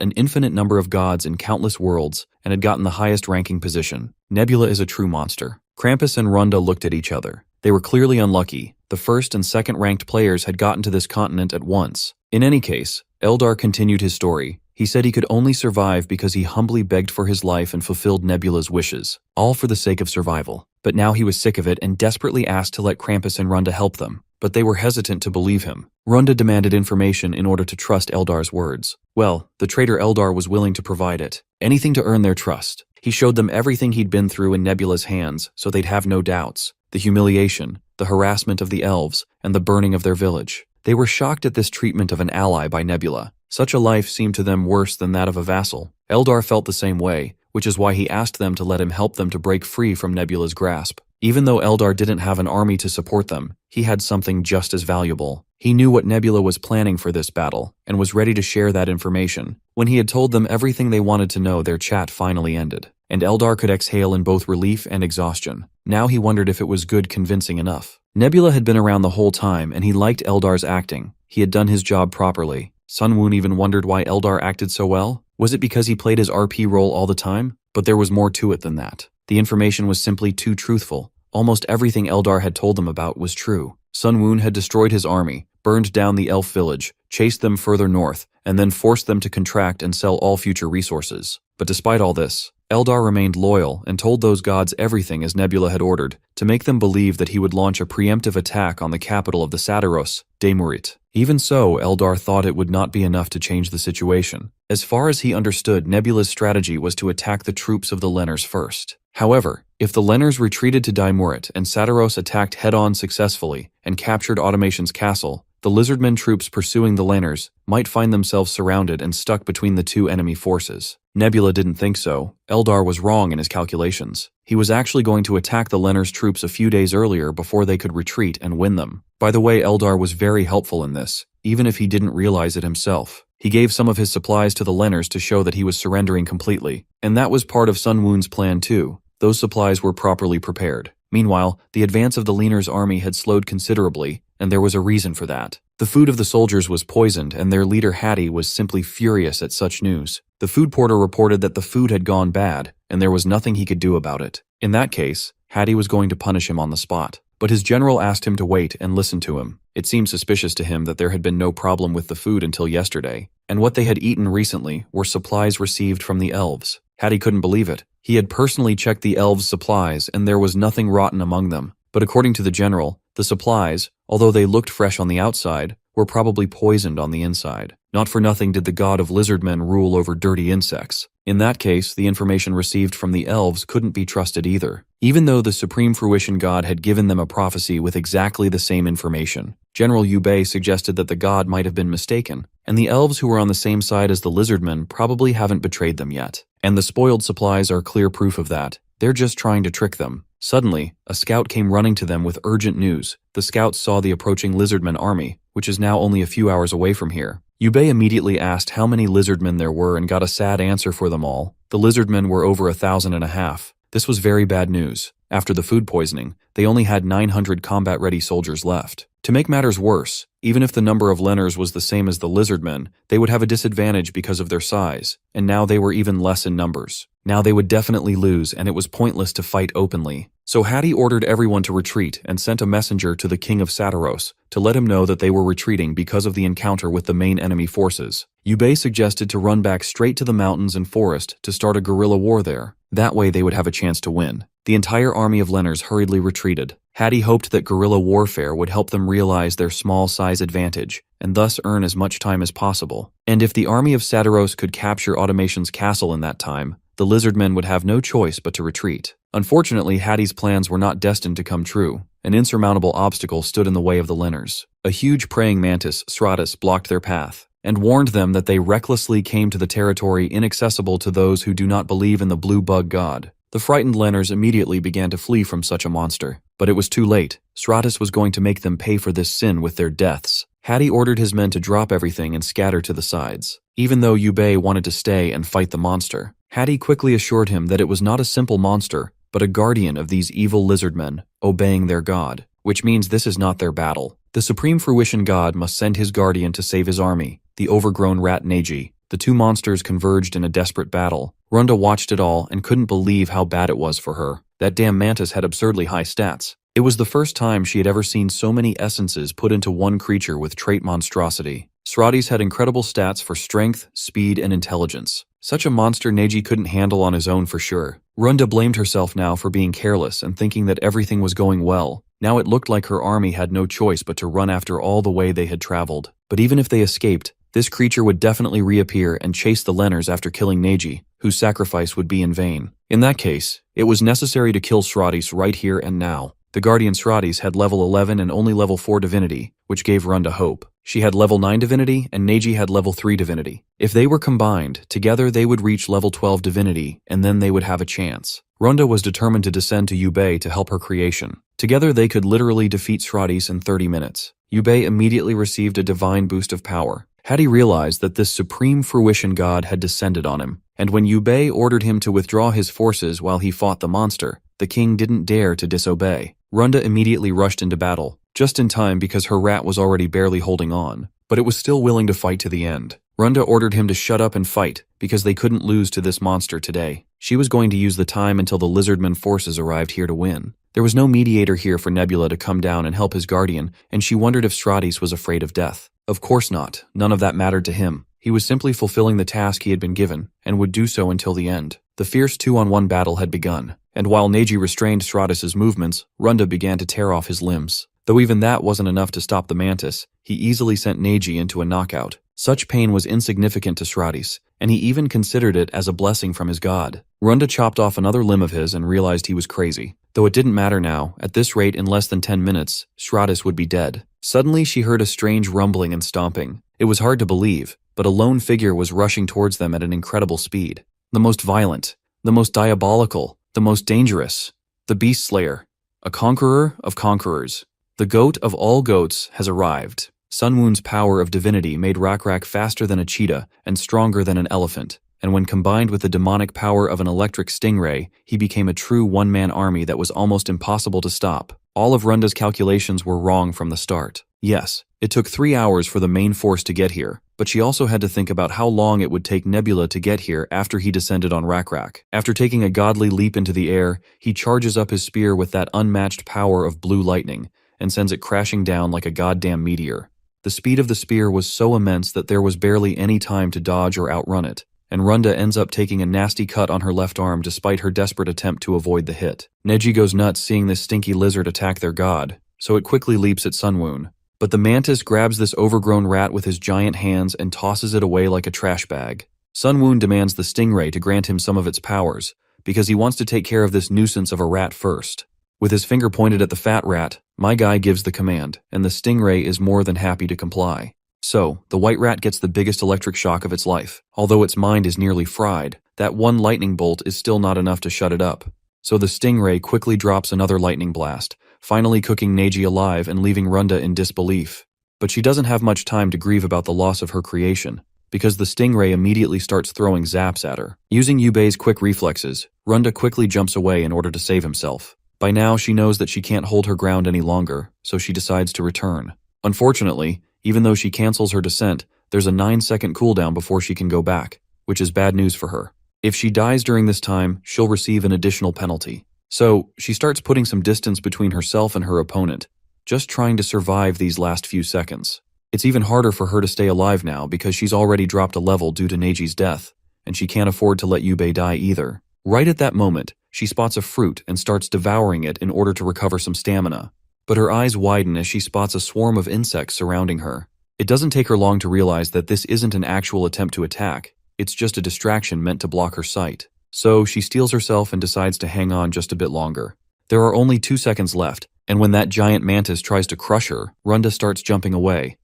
an infinite number of gods in countless worlds and had gotten the highest ranking position. Nebula is a true monster. Krampus and Runda looked at each other. They were clearly unlucky. The first and second ranked players had gotten to this continent at once. In any case, Eldar continued his story. He said he could only survive because he humbly begged for his life and fulfilled Nebula's wishes, all for the sake of survival. But now he was sick of it and desperately asked to let Krampus and Runda help them. But they were hesitant to believe him. Runda demanded information in order to trust Eldar's words. Well, the traitor Eldar was willing to provide it. Anything to earn their trust. He showed them everything he'd been through in Nebula's hands, so they'd have no doubts. The humiliation, the harassment of the elves, and the burning of their village. They were shocked at this treatment of an ally by Nebula. Such a life seemed to them worse than that of a vassal. Eldar felt the same way, which is why he asked them to let him help them to break free from Nebula's grasp. Even though Eldar didn't have an army to support them, he had something just as valuable. He knew what Nebula was planning for this battle, and was ready to share that information. When he had told them everything they wanted to know, their chat finally ended, and Eldar could exhale in both relief and exhaustion. Now he wondered if it was good convincing enough. Nebula had been around the whole time, and he liked Eldar's acting. He had done his job properly. Sun Woon even wondered why Eldar acted so well. Was it because he played his RP role all the time? But there was more to it than that. The information was simply too truthful. Almost everything Eldar had told them about was true. Sun Woon had destroyed his army, burned down the elf village, chased them further north, and then forced them to contract and sell all future resources. But despite all this, Eldar remained loyal and told those gods everything as Nebula had ordered, to make them believe that he would launch a preemptive attack on the capital of the Sataros, Demurit. Even so, Eldar thought it would not be enough to change the situation. As far as he understood, Nebula's strategy was to attack the troops of the Lenners first. However, if the Lenners retreated to Demurit and Sataros attacked head-on successfully and captured Automation's castle, the Lizardmen troops pursuing the Lenners might find themselves surrounded and stuck between the two enemy forces. Nebula didn't think so. Eldar was wrong in his calculations. He was actually going to attack the Lenners troops a few days earlier before they could retreat and win them. By the way, Eldar was very helpful in this, even if he didn't realize it himself. He gave some of his supplies to the Lenners to show that he was surrendering completely, and that was part of Sun Woon's plan too. Those supplies were properly prepared. Meanwhile, the advance of the Lenners' army had slowed considerably, and there was a reason for that. The food of the soldiers was poisoned, and their leader Hattie was simply furious at such news. The food porter reported that the food had gone bad, and there was nothing he could do about it. In that case, Hattie was going to punish him on the spot. But his general asked him to wait and listen to him. It seemed suspicious to him that there had been no problem with the food until yesterday. and what they had eaten recently were supplies received from the elves. Hattie couldn't believe it. He had personally checked the elves' supplies, and there was nothing rotten among them. But according to the general, the supplies, although they looked fresh on the outside, were probably poisoned on the inside. Not for nothing did the god of lizardmen rule over dirty insects. In that case, the information received from the elves couldn't be trusted either, even though the Supreme Fruition God had given them a prophecy with exactly the same information. General Yubei suggested that the god might have been mistaken, and the elves who were on the same side as the lizardmen probably haven't betrayed them yet. And the spoiled supplies are clear proof of that. They're just trying to trick them. Suddenly, a scout came running to them with urgent news. The scouts saw the approaching lizardmen army, which is now only a few hours away from here. Yubei immediately asked how many lizardmen there were and got a sad answer for them all. The lizardmen were over 1,500. This was very bad news. After the food poisoning, they only had 900 combat-ready soldiers left. To make matters worse, even if the number of Lenners was the same as the lizardmen, they would have a disadvantage because of their size, and now they were even less in numbers. Now they would definitely lose, and it was pointless to fight openly. So Hattie ordered everyone to retreat and sent a messenger to the king of Sataros to let him know that they were retreating because of the encounter with the main enemy forces. Yubei suggested to run back straight to the mountains and forest to start a guerrilla war there. That way they would have a chance to win. The entire army of Lenners hurriedly retreated. Hattie hoped that guerrilla warfare would help them realize their small size advantage, and thus earn as much time as possible. And if the army of Sataros could capture Automation's castle in that time, the lizardmen would have no choice but to retreat. Unfortunately, Hattie's plans were not destined to come true. An insurmountable obstacle stood in the way of the Lenners. A huge praying mantis, Sratus, blocked their path, and warned them that they recklessly came to the territory inaccessible to those who do not believe in the blue bug god. The frightened Lenners immediately began to flee from such a monster. But it was too late. Sratus was going to make them pay for this sin with their deaths. Hattie ordered his men to drop everything and scatter to the sides. Even though Yubei wanted to stay and fight the monster, Hattie quickly assured him that it was not a simple monster, but a guardian of these evil lizardmen, obeying their god, which means this is not their battle. The Supreme Fruition God must send his guardian to save his army, the overgrown rat Neji. The two monsters converged in a desperate battle. Runda watched it all and couldn't believe how bad it was for her. That damn mantis had absurdly high stats. It was the first time she had ever seen so many essences put into one creature with trait monstrosity. Sratis had incredible stats for strength, speed, and intelligence. Such a monster Neji couldn't handle on his own for sure. Runda blamed herself now for being careless and thinking that everything was going well. Now it looked like her army had no choice but to run after all the way they had traveled. But even if they escaped, this creature would definitely reappear and chase the Lenners after killing Neji, whose sacrifice would be in vain. In that case, it was necessary to kill Sratis right here and now. The Guardian Sratis had level 11 and only level 4 divinity, which gave Runda hope. She had level 9 divinity and Neji had level 3 divinity. If they were combined, together they would reach level 12 divinity, and then they would have a chance. Runda was determined to descend to Yubei to help her creation. Together they could literally defeat Sratis in 30 minutes. Yubei immediately received a divine boost of power. Hattie realized that this Supreme Fruition God had descended on him, and when Yubei ordered him to withdraw his forces while he fought the monster, the king didn't dare to disobey. Runda immediately rushed into battle, just in time because her rat was already barely holding on, but it was still willing to fight to the end. Runda ordered him to shut up and fight, because they couldn't lose to this monster today. She was going to use the time until the lizardman forces arrived here to win. There was no mediator here for Nebula to come down and help his guardian, and she wondered if Sratis was afraid of death. Of course not. None of that mattered to him. He was simply fulfilling the task he had been given, and would do so until the end. The fierce 2-on-1 battle had begun, and while Neji restrained Sratis' movements, Runda began to tear off his limbs. Though even that wasn't enough to stop the mantis, he easily sent Neji into a knockout. Such pain was insignificant to Sratis, and he even considered it as a blessing from his god. Runda chopped off another limb of his and realized he was crazy. Though it didn't matter now, at this rate in less than 10 minutes, Sratis would be dead. Suddenly she heard a strange rumbling and stomping. It was hard to believe, but a lone figure was rushing towards them at an incredible speed. The most violent, the most diabolical, the most dangerous, the Beast Slayer, a conqueror of conquerors. The goat of all goats has arrived. Sunwoon's power of divinity made Rakrak faster than a cheetah and stronger than an elephant, and when combined with the demonic power of an electric stingray, he became a true one-man army that was almost impossible to stop. All of Runda's calculations were wrong from the start. Yes, it took 3 hours for the main force to get here, but she also had to think about how long it would take Nebula to get here after he descended on Rakrak. After taking a godly leap into the air, he charges up his spear with that unmatched power of blue lightning, and sends it crashing down like a goddamn meteor. The speed of the spear was so immense that there was barely any time to dodge or outrun it, and Runda ends up taking a nasty cut on her left arm despite her desperate attempt to avoid the hit. Neji goes nuts seeing this stinky lizard attack their god, so it quickly leaps at Sunwoon. But the mantis grabs this overgrown rat with his giant hands and tosses it away like a trash bag. Sunwoon demands the stingray to grant him some of its powers, because he wants to take care of this nuisance of a rat first. With his finger pointed at the fat rat, my guy gives the command, and the stingray is more than happy to comply. So, the white rat gets the biggest electric shock of its life. Although its mind is nearly fried, that one lightning bolt is still not enough to shut it up. So the stingray quickly drops another lightning blast, finally cooking Neji alive and leaving Runda in disbelief. But she doesn't have much time to grieve about the loss of her creation, because the stingray immediately starts throwing zaps at her. Using Yubei's quick reflexes, Runda quickly jumps away in order to save himself. By now, she knows that she can't hold her ground any longer, so she decides to return. Unfortunately, even though she cancels her descent, there's a 9-second cooldown before she can go back, which is bad news for her. If she dies during this time, she'll receive an additional penalty. So, she starts putting some distance between herself and her opponent, just trying to survive these last few seconds. It's even harder for her to stay alive now because she's already dropped a level due to Neji's death, and she can't afford to let Yubei die either. Right at that moment, she spots a fruit and starts devouring it in order to recover some stamina. But her eyes widen as she spots a swarm of insects surrounding her. It doesn't take her long to realize that this isn't an actual attempt to attack, it's just a distraction meant to block her sight. So she steels herself and decides to hang on just a bit longer. There are only 2 seconds left, and when that giant mantis tries to crush her, Runda starts jumping away.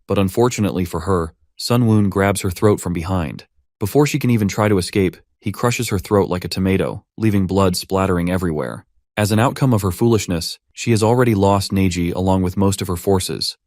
But unfortunately for her, Sunwoon grabs her throat from behind. Before she can even try to escape, he crushes her throat like a tomato, leaving blood splattering everywhere. As an outcome of her foolishness, she has already lost Neji along with most of her forces.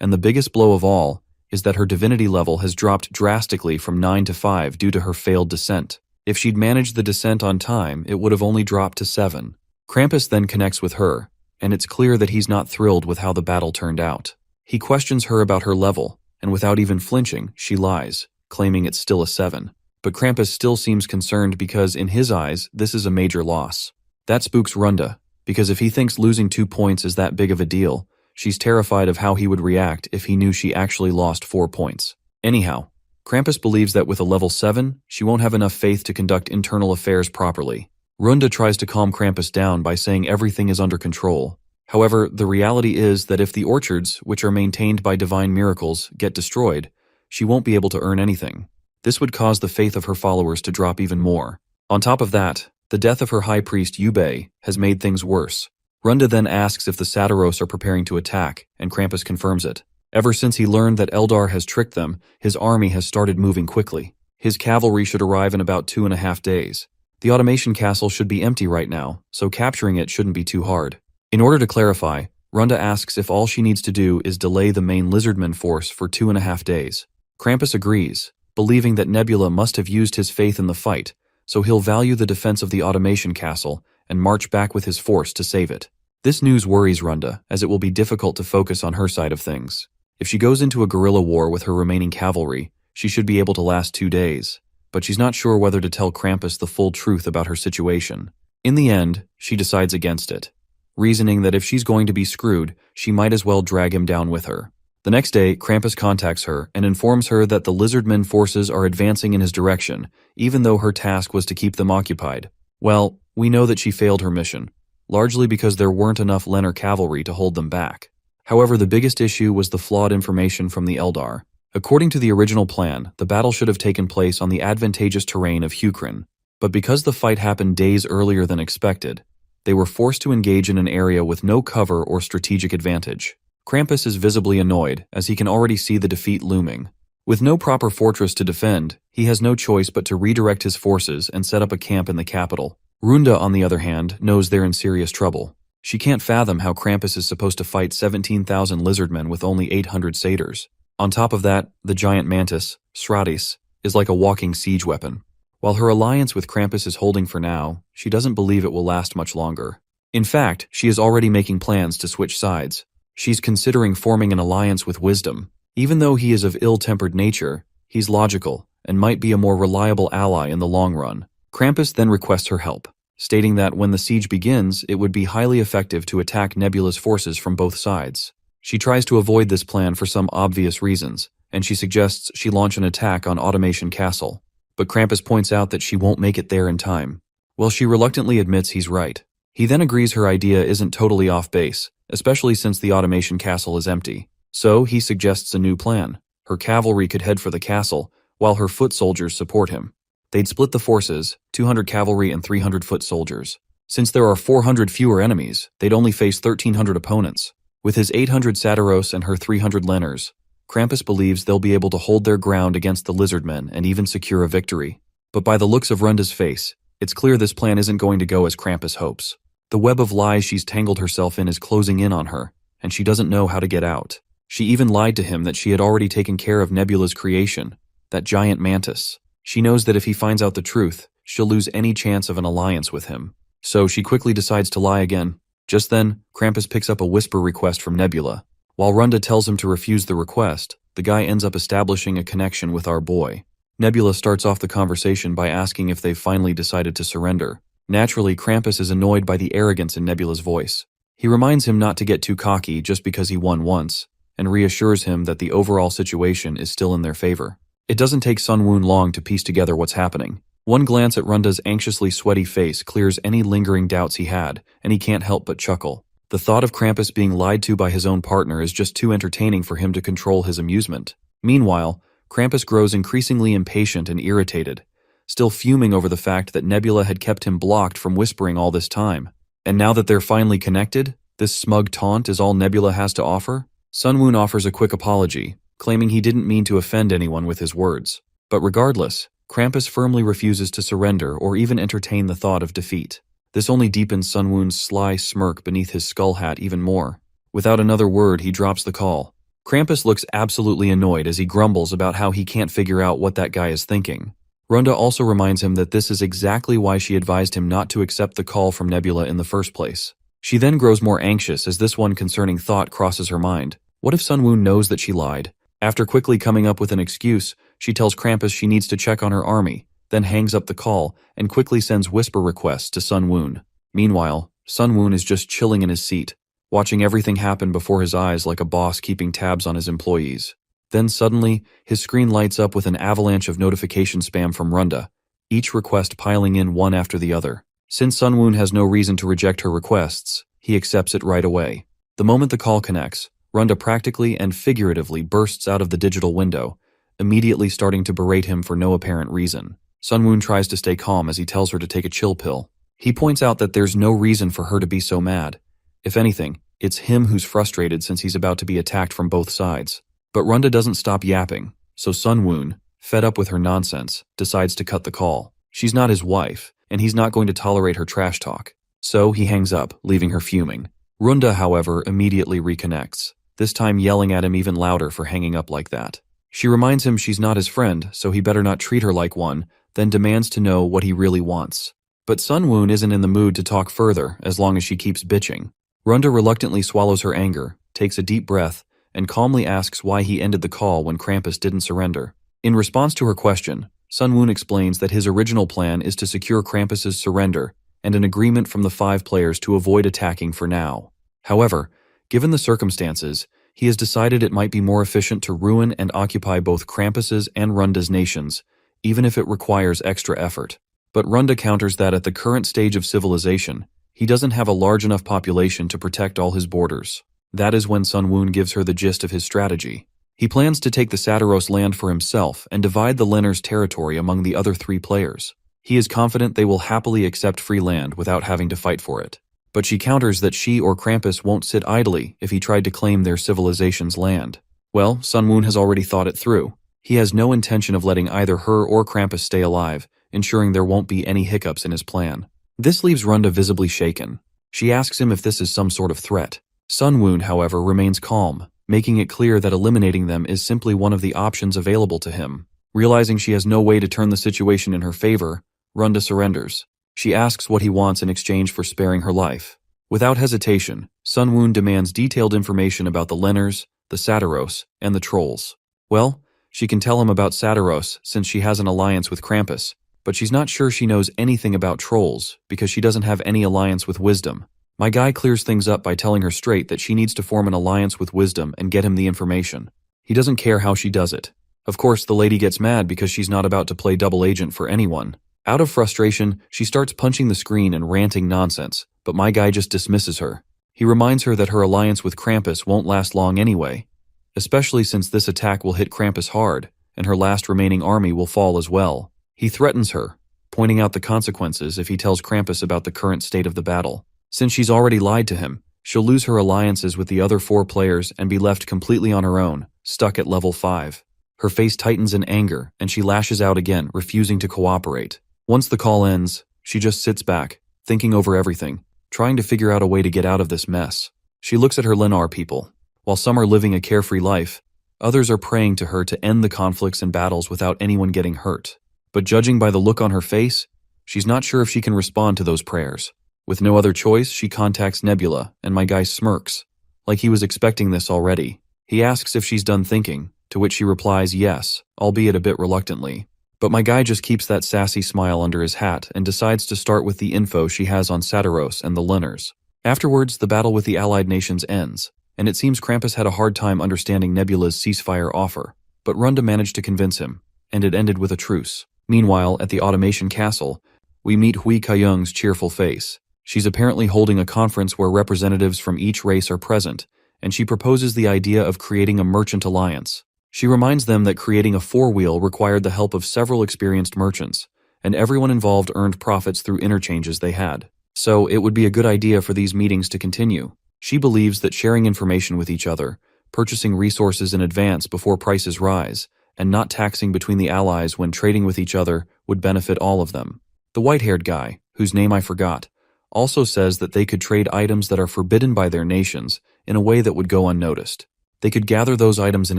And the biggest blow of all is that her divinity level has dropped drastically from 9 to 5 due to her failed descent. If she'd managed the descent on time, it would have only dropped to 7. Krampus then connects with her, and it's clear that he's not thrilled with how the battle turned out. He questions her about her level, and without even flinching, she lies, claiming it's still a 7. But Krampus still seems concerned because, in his eyes, this is a major loss. That spooks Runda, because if he thinks losing 2 points is that big of a deal, she's terrified of how he would react if he knew she actually lost 4 points. Anyhow, Krampus believes that with a level 7, she won't have enough faith to conduct internal affairs properly. Runda tries to calm Krampus down by saying everything is under control. However, the reality is that if the orchards, which are maintained by divine miracles, get destroyed, she won't be able to earn anything. This would cause the faith of her followers to drop even more. On top of that, the death of her high priest Yubei has made things worse. Runda then asks if the Satiros are preparing to attack, and Krampus confirms it. Ever since he learned that Eldar has tricked them, his army has started moving quickly. His cavalry should arrive in about 2.5 days. The automation castle should be empty right now, so capturing it shouldn't be too hard. In order to clarify, Runda asks if all she needs to do is delay the main lizardman force for 2.5 days. Krampus agrees, believing that Nebula must have used his faith in the fight, so he'll value the defense of the automation castle and march back with his force to save it. This news worries Runda, as it will be difficult to focus on her side of things. If she goes into a guerrilla war with her remaining cavalry, she should be able to last 2 days, but she's not sure whether to tell Krampus the full truth about her situation. In the end, she decides against it, reasoning that if she's going to be screwed, she might as well drag him down with her. The next day, Krampus contacts her and informs her that the lizardmen forces are advancing in his direction, even though her task was to keep them occupied. Well, we know that she failed her mission, largely because there weren't enough Lenar cavalry to hold them back. However, the biggest issue was the flawed information from the Eldar. According to the original plan, the battle should have taken place on the advantageous terrain of Hukrin, but because the fight happened days earlier than expected, they were forced to engage in an area with no cover or strategic advantage. Krampus is visibly annoyed, as he can already see the defeat looming. With no proper fortress to defend, he has no choice but to redirect his forces and set up a camp in the capital. Runda, on the other hand, knows they're in serious trouble. She can't fathom how Krampus is supposed to fight 17,000 lizardmen with only 800 satyrs. On top of that, the giant mantis, Sratis, is like a walking siege weapon. While her alliance with Krampus is holding for now, she doesn't believe it will last much longer. In fact, she is already making plans to switch sides. She's considering forming an alliance with Wisdom. Even though he is of ill-tempered nature, he's logical and might be a more reliable ally in the long run. Krampus then requests her help, stating that when the siege begins, it would be highly effective to attack Nebula's forces from both sides. She tries to avoid this plan for some obvious reasons, and she suggests she launch an attack on Automation Castle. But Krampus points out that she won't make it there in time. Well, she reluctantly admits he's right. He then agrees her idea isn't totally off base, especially since the Automation Castle is empty. So he suggests a new plan. Her cavalry could head for the castle, while her foot soldiers support him. They'd split the forces, 200 cavalry and 300 foot soldiers. Since there are 400 fewer enemies, they'd only face 1,300 opponents. With his 800 Satyros and her 300 Lenners, Krampus believes they'll be able to hold their ground against the Lizardmen and even secure a victory. But by the looks of Runda's face, it's clear this plan isn't going to go as Krampus hopes. The web of lies she's tangled herself in is closing in on her, and she doesn't know how to get out. She even lied to him that she had already taken care of Nebula's creation, that giant mantis. She knows that if he finds out the truth, she'll lose any chance of an alliance with him. So she quickly decides to lie again. Just then, Krampus picks up a whisper request from Nebula. While Runda tells him to refuse the request, the guy ends up establishing a connection with our boy. Nebula starts off the conversation by asking if they've finally decided to surrender. Naturally, Krampus is annoyed by the arrogance in Nebula's voice. He reminds him not to get too cocky just because he won once, and reassures him that the overall situation is still in their favor. It doesn't take Sun Woon long to piece together what's happening. One glance at Runda's anxiously sweaty face clears any lingering doubts he had, and he can't help but chuckle. The thought of Krampus being lied to by his own partner is just too entertaining for him to control his amusement. Meanwhile, Krampus grows increasingly impatient and irritated, still fuming over the fact that Nebula had kept him blocked from whispering all this time. And now that they're finally connected, this smug taunt is all Nebula has to offer? Sun Woon offers a quick apology, claiming he didn't mean to offend anyone with his words. But regardless, Krampus firmly refuses to surrender or even entertain the thought of defeat. This only deepens Sun Woon's sly smirk beneath his skull hat even more. Without another word, he drops the call. Krampus looks absolutely annoyed as he grumbles about how he can't figure out what that guy is thinking. Runda also reminds him that this is exactly why she advised him not to accept the call from Nebula in the first place. She then grows more anxious as this one concerning thought crosses her mind. What if Sun Woon knows that she lied? After quickly coming up with an excuse, she tells Krampus she needs to check on her army, then hangs up the call and quickly sends whisper requests to Sun Woon. Meanwhile, Sun Woon is just chilling in his seat, watching everything happen before his eyes like a boss keeping tabs on his employees. Then suddenly, his screen lights up with an avalanche of notification spam from Runda, each request piling in one after the other. Since Sun Woon has no reason to reject her requests, he accepts it right away. The moment the call connects, Runda practically and figuratively bursts out of the digital window, immediately starting to berate him for no apparent reason. Sun Woon tries to stay calm as he tells her to take a chill pill. He points out that there's no reason for her to be so mad. If anything, it's him who's frustrated since he's about to be attacked from both sides. But Runda doesn't stop yapping, so Sun Woon, fed up with her nonsense, decides to cut the call. She's not his wife, and he's not going to tolerate her trash talk. So he hangs up, leaving her fuming. Runda, however, immediately reconnects, this time yelling at him even louder for hanging up like that. She reminds him she's not his friend, so he better not treat her like one, then demands to know what he really wants. But Sun Woon isn't in the mood to talk further as long as she keeps bitching. Runda reluctantly swallows her anger, takes a deep breath, and calmly asks why he ended the call when Krampus didn't surrender. In response to her question, Sun Woon explains that his original plan is to secure Krampus's surrender and an agreement from the 5 players to avoid attacking for now. However, given the circumstances, he has decided it might be more efficient to ruin and occupy both Krampus's and Runda's nations, even if it requires extra effort. But Runda counters that at the current stage of civilization, he doesn't have a large enough population to protect all his borders. That is when Sun Woon gives her the gist of his strategy. He plans to take the Satyros land for himself and divide the Lenners' territory among the other 3 players. He is confident they will happily accept free land without having to fight for it. But she counters that she or Krampus won't sit idly if he tried to claim their civilization's land. Well, Sun Woon has already thought it through. He has no intention of letting either her or Krampus stay alive, ensuring there won't be any hiccups in his plan. This leaves Runda visibly shaken. She asks him if this is some sort of threat. Sun Woon, however, remains calm, making it clear that eliminating them is simply one of the options available to him. Realizing she has no way to turn the situation in her favor, Runda surrenders. She asks what he wants in exchange for sparing her life. Without hesitation, Sun Woon demands detailed information about the Lenners, the Satyros, and the Trolls. Well, she can tell him about Satyros since she has an alliance with Krampus, but she's not sure she knows anything about Trolls because she doesn't have any alliance with Wisdom. My guy clears things up by telling her straight that she needs to form an alliance with Wisdom and get him the information. He doesn't care how she does it. Of course, the lady gets mad because she's not about to play double agent for anyone. Out of frustration, she starts punching the screen and ranting nonsense, but my guy just dismisses her. He reminds her that her alliance with Krampus won't last long anyway, especially since this attack will hit Krampus hard, and her last remaining army will fall as well. He threatens her, pointing out the consequences if he tells Krampus about the current state of the battle. Since she's already lied to him, she'll lose her alliances with the other 4 players and be left completely on her own, stuck at level 5. Her face tightens in anger, and she lashes out again, refusing to cooperate. Once the call ends, she just sits back, thinking over everything, trying to figure out a way to get out of this mess. She looks at her Lennar people. While some are living a carefree life, others are praying to her to end the conflicts and battles without anyone getting hurt. But judging by the look on her face, she's not sure if she can respond to those prayers. With no other choice, she contacts Nebula, and my guy smirks, like he was expecting this already. He asks if she's done thinking, to which she replies yes, albeit a bit reluctantly. But my guy just keeps that sassy smile under his hat and decides to start with the info she has on Satiros and the Lennars. Afterwards, the battle with the allied nations ends, and it seems Krampus had a hard time understanding Nebula's ceasefire offer, but Runda managed to convince him, and it ended with a truce. Meanwhile, at the automation castle, we meet Hui Kayung's cheerful face. She's apparently holding a conference where representatives from each race are present, and she proposes the idea of creating a merchant alliance. She reminds them that creating a 4-wheel required the help of several experienced merchants, and everyone involved earned profits through interchanges they had. So it would be a good idea for these meetings to continue. She believes that sharing information with each other, purchasing resources in advance before prices rise, and not taxing between the allies when trading with each other would benefit all of them. The white-haired guy, whose name I forgot, also says that they could trade items that are forbidden by their nations in a way that would go unnoticed. They could gather those items in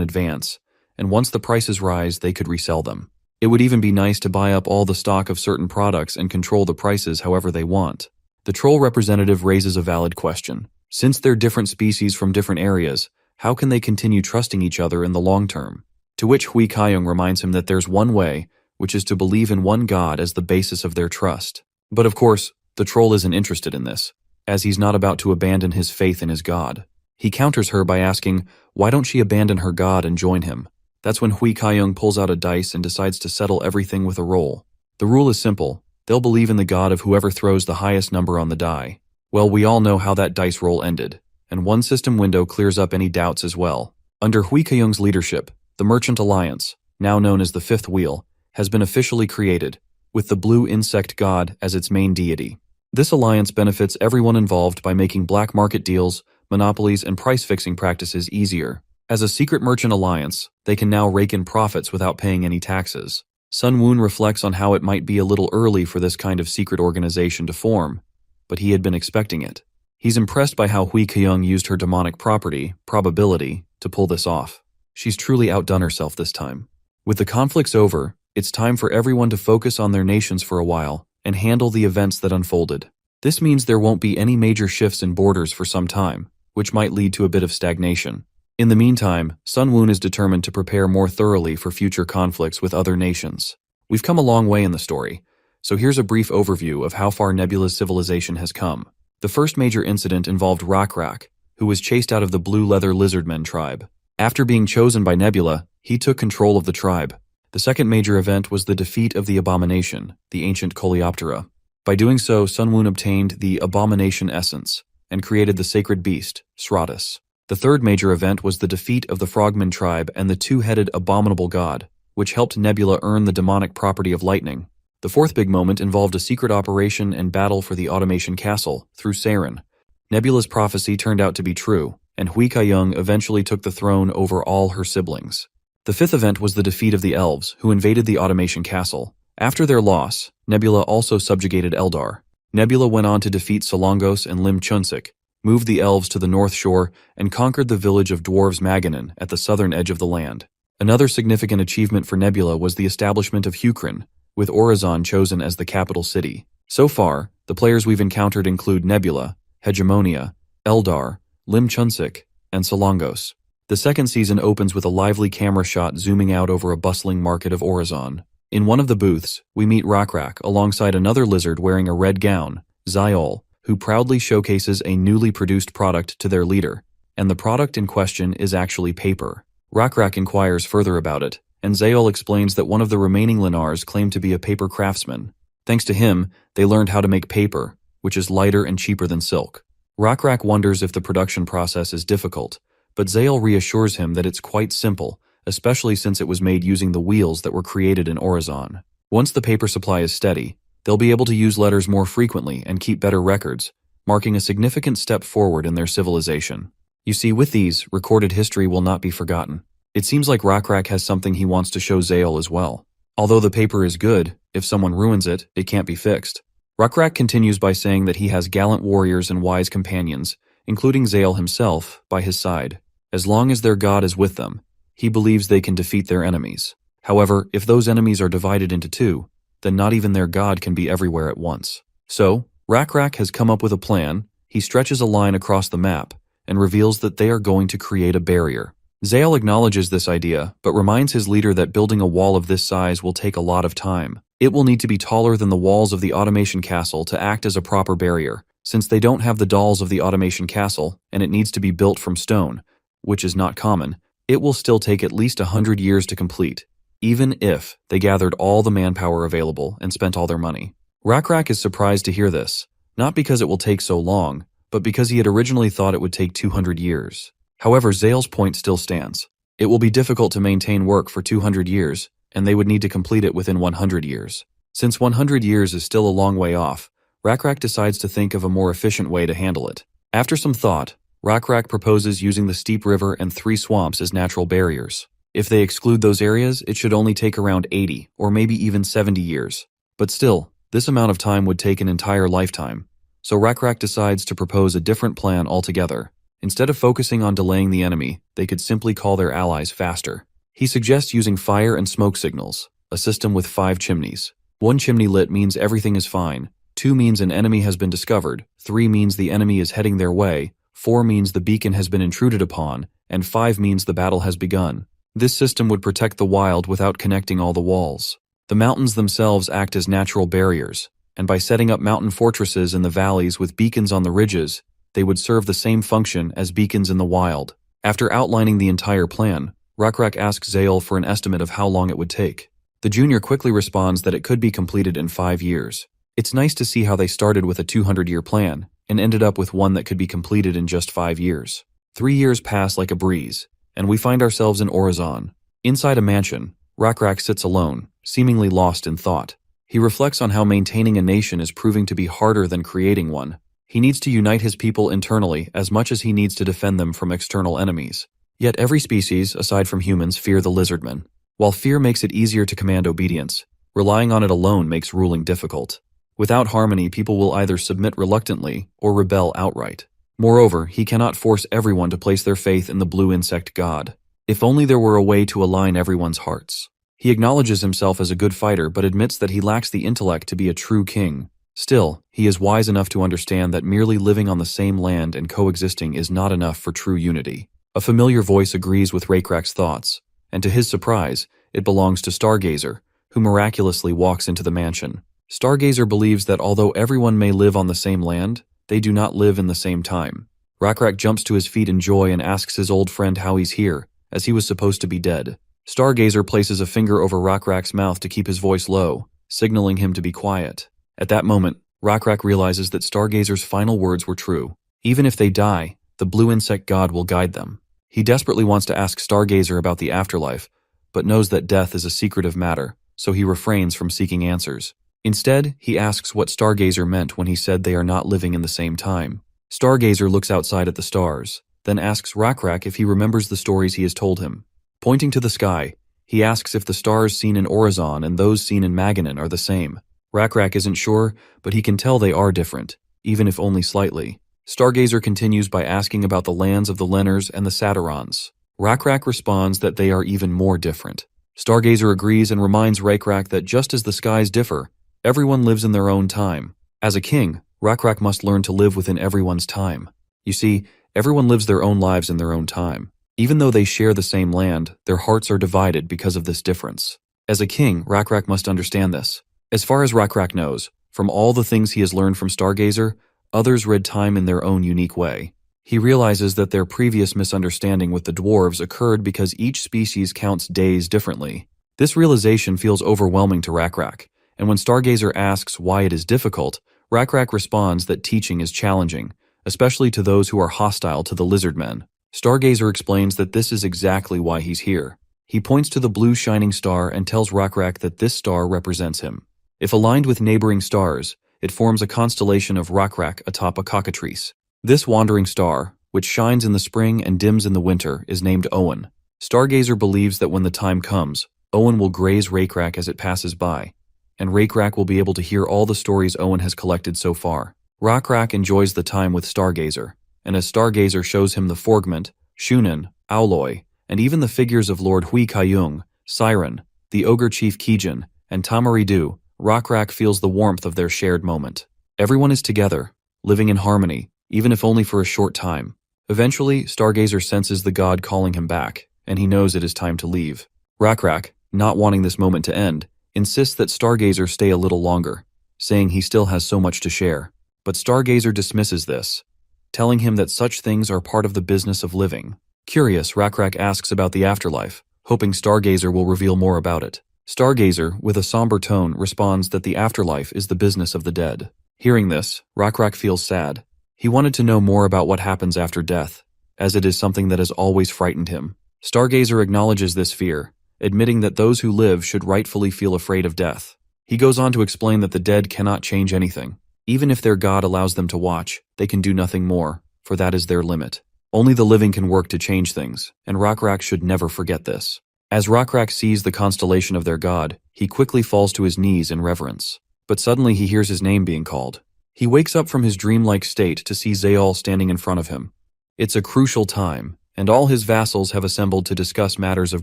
advance, and once the prices rise, they could resell them. It would even be nice to buy up all the stock of certain products and control the prices however they want. The troll representative raises a valid question. Since they're different species from different areas, how can they continue trusting each other in the long term? To which Hui Kayung reminds him that there's one way, which is to believe in one god as the basis of their trust. But of course, the troll isn't interested in this, as he's not about to abandon his faith in his god. He counters her by asking, why don't she abandon her god and join him? That's when Hui Kayung pulls out a dice and decides to settle everything with a roll. The rule is simple. They'll believe in the god of whoever throws the highest number on the die. Well, we all know how that dice roll ended, and one system window clears up any doubts as well. Under Hui Kayung's leadership, the Merchant Alliance, now known as the Fifth Wheel, has been officially created, with the blue insect god as its main deity. This alliance benefits everyone involved by making black market deals, monopolies, and price-fixing practices easier. As a secret merchant alliance, they can now rake in profits without paying any taxes. Sun Woon reflects on how it might be a little early for this kind of secret organization to form, but he had been expecting it. He's impressed by how Hui Kayung used her demonic property, probability, to pull this off. She's truly outdone herself this time. With the conflicts over, it's time for everyone to focus on their nations for a while and handle the events that unfolded. This means there won't be any major shifts in borders for some time, which might lead to a bit of stagnation. In the meantime, Sun Woon is determined to prepare more thoroughly for future conflicts with other nations. We've come a long way in the story, so here's a brief overview of how far Nebula's civilization has come. The first major incident involved Rak, who was chased out of the Blue Leather Lizardmen tribe. After being chosen by Nebula, he took control of the tribe. The second major event was the defeat of the Abomination, the ancient Coleoptera. By doing so, Sun Woon obtained the Abomination Essence and created the sacred beast, Sratus. The third major event was the defeat of the Frogman tribe and the two-headed abominable god, which helped Nebula earn the demonic property of lightning. The fourth big moment involved a secret operation and battle for the automation castle through Saren. Nebula's prophecy turned out to be true, and Hui Kayung eventually took the throne over all her siblings. The fifth event was the defeat of the elves, who invaded the automation castle. After their loss, Nebula also subjugated Eldar. Nebula went on to defeat Solongos and Lim Chunsik, moved the elves to the north shore, and conquered the village of dwarves Maganin at the southern edge of the land. Another significant achievement for Nebula was the establishment of Hukrin, with Orizon chosen as the capital city. So far, the players we've encountered include Nebula, Hegemonia, Eldar, Lim Chunsik, and Solongos. The second season opens with a lively camera shot zooming out over a bustling market of Orizon. In one of the booths, we meet Rak alongside another lizard wearing a red gown, Zyol, who proudly showcases a newly produced product to their leader, and the product in question is actually paper. Rakrak inquires further about it, and Zael explains that one of the remaining Lenars claimed to be a paper craftsman. Thanks to him, they learned how to make paper, which is lighter and cheaper than silk. Rakrak wonders if the production process is difficult, but Zael reassures him that it's quite simple, especially since it was made using the wheels that were created in Orizon. Once the paper supply is steady, they'll be able to use letters more frequently and keep better records, marking a significant step forward in their civilization. You see, with these, recorded history will not be forgotten. It seems like Rakrak has something he wants to show Zael as well. Although the paper is good, if someone ruins it, it can't be fixed. Rakrak continues by saying that he has gallant warriors and wise companions, including Zael himself, by his side. As long as their god is with them, he believes they can defeat their enemies. However, if those enemies are divided into two, then not even their god can be everywhere at once. So, Rakrak has come up with a plan. He stretches a line across the map and reveals that they are going to create a barrier. Zael acknowledges this idea, but reminds his leader that building a wall of this size will take a lot of time. It will need to be taller than the walls of the Automation Castle to act as a proper barrier, since they don't have the dolls of the Automation Castle, and it needs to be built from stone, which is not common. It will still take at least 100 years to complete, even if they gathered all the manpower available and spent all their money. Rakrak is surprised to hear this, not because it will take so long, but because he had originally thought it would take 200 years. However, Zael's point still stands. It will be difficult to maintain work for 200 years, and they would need to complete it within 100 years. Since 100 years is still a long way off, Rakrak decides to think of a more efficient way to handle it. After some thought, Rakrak proposes using the steep river and 3 swamps as natural barriers. If they exclude those areas, it should only take around 80 or maybe even 70 years. But still, this amount of time would take an entire lifetime. So Rakrak decides to propose a different plan altogether. Instead of focusing on delaying the enemy, they could simply call their allies faster. He suggests using fire and smoke signals, a system with 5 chimneys. 1 chimney lit means everything is fine, 2 means an enemy has been discovered, 3 means the enemy is heading their way, 4 means the beacon has been intruded upon, and 5 means the battle has begun. This system would protect the wild without connecting all the walls. The mountains themselves act as natural barriers, and by setting up mountain fortresses in the valleys with beacons on the ridges, they would serve the same function as beacons in the wild. After outlining the entire plan, Rakrak asks Zael for an estimate of how long it would take. The junior quickly responds that it could be completed in 5 years. It's nice to see how they started with a 200-year plan and ended up with one that could be completed in just 5 years. 3 years pass like a breeze, and we find ourselves in Orizon. Inside a mansion, Rakrak sits alone, seemingly lost in thought. He reflects on how maintaining a nation is proving to be harder than creating one. He needs to unite his people internally as much as he needs to defend them from external enemies. Yet every species, aside from humans, fear the lizardmen. While fear makes it easier to command obedience, relying on it alone makes ruling difficult. Without harmony, people will either submit reluctantly or rebel outright. Moreover, he cannot force everyone to place their faith in the blue insect god. If only there were a way to align everyone's hearts. He acknowledges himself as a good fighter but admits that he lacks the intellect to be a true king. Still, he is wise enough to understand that merely living on the same land and coexisting is not enough for true unity. A familiar voice agrees with Rakrak's thoughts, and to his surprise, it belongs to Stargazer, who miraculously walks into the mansion. Stargazer believes that although everyone may live on the same land, they do not live in the same time. Rakrak jumps to his feet in joy and asks his old friend how he's here, as he was supposed to be dead. Stargazer places a finger over Rakrak's mouth to keep his voice low, signaling him to be quiet. At that moment, Rakrak realizes that Stargazer's final words were true. Even if they die, the blue insect god will guide them. He desperately wants to ask Stargazer about the afterlife, but knows that death is a secretive matter, so he refrains from seeking answers. Instead, he asks what Stargazer meant when he said they are not living in the same time. Stargazer looks outside at the stars, then asks Rakrak if he remembers the stories he has told him. Pointing to the sky, he asks if the stars seen in Orizon and those seen in Maganin are the same. Rakrak isn't sure, but he can tell they are different, even if only slightly. Stargazer continues by asking about the lands of the Lenners and the Saturons. Rakrak responds that they are even more different. Stargazer agrees and reminds Rakrak that just as the skies differ, everyone lives in their own time. As a king, Rakrak must learn to live within everyone's time. You see, everyone lives their own lives in their own time. Even though they share the same land, their hearts are divided because of this difference. As a king, Rakrak must understand this. As far as Rakrak knows, from all the things he has learned from Stargazer, Others read time in their own unique way. He realizes that their previous misunderstanding with the dwarves occurred because each species counts days differently. This realization feels overwhelming to Rakrak, and when Stargazer asks why it is difficult, Rakrak responds that teaching is challenging, especially to those who are hostile to the lizard men. Stargazer explains that this is exactly why he's here. He points to the blue shining star and tells Rakrak that this star represents him. If aligned with neighboring stars, it forms a constellation of Rakrak atop a cockatrice. This wandering star, which shines in the spring and dims in the winter, is named Owen. Stargazer believes that when the time comes, Owen will graze Rakrak as it passes by, and Rakrak will be able to hear all the stories Owen has collected so far. Rakrak enjoys the time with Stargazer, and as Stargazer shows him the Frogment, Shunan, Auloi, and even the figures of Lord Hui Kayung, Siren, the Ogre Chief Kijin, and Tamaridu, Rakrak feels the warmth of their shared moment. Everyone is together, living in harmony, even if only for a short time. Eventually, Stargazer senses the god calling him back, and he knows it is time to leave. Rakrak, not wanting this moment to end, insists that Stargazer stay a little longer, saying he still has so much to share. But Stargazer dismisses this, telling him that such things are part of the business of living. Curious, Rakrak asks about the afterlife, hoping Stargazer will reveal more about it. Stargazer, with a somber tone, responds that the afterlife is the business of the dead. Hearing this, Rakrak feels sad. He wanted to know more about what happens after death, as it is something that has always frightened him. Stargazer acknowledges this fear, admitting that those who live should rightfully feel afraid of death. He goes on to explain that the dead cannot change anything. Even if their god allows them to watch, they can do nothing more, for that is their limit. Only the living can work to change things, and Rakrak should never forget this. As Rakrak sees the constellation of their god, he quickly falls to his knees in reverence. But suddenly he hears his name being called. He wakes up from his dreamlike state to see Zaol standing in front of him. It's a crucial time, and all his vassals have assembled to discuss matters of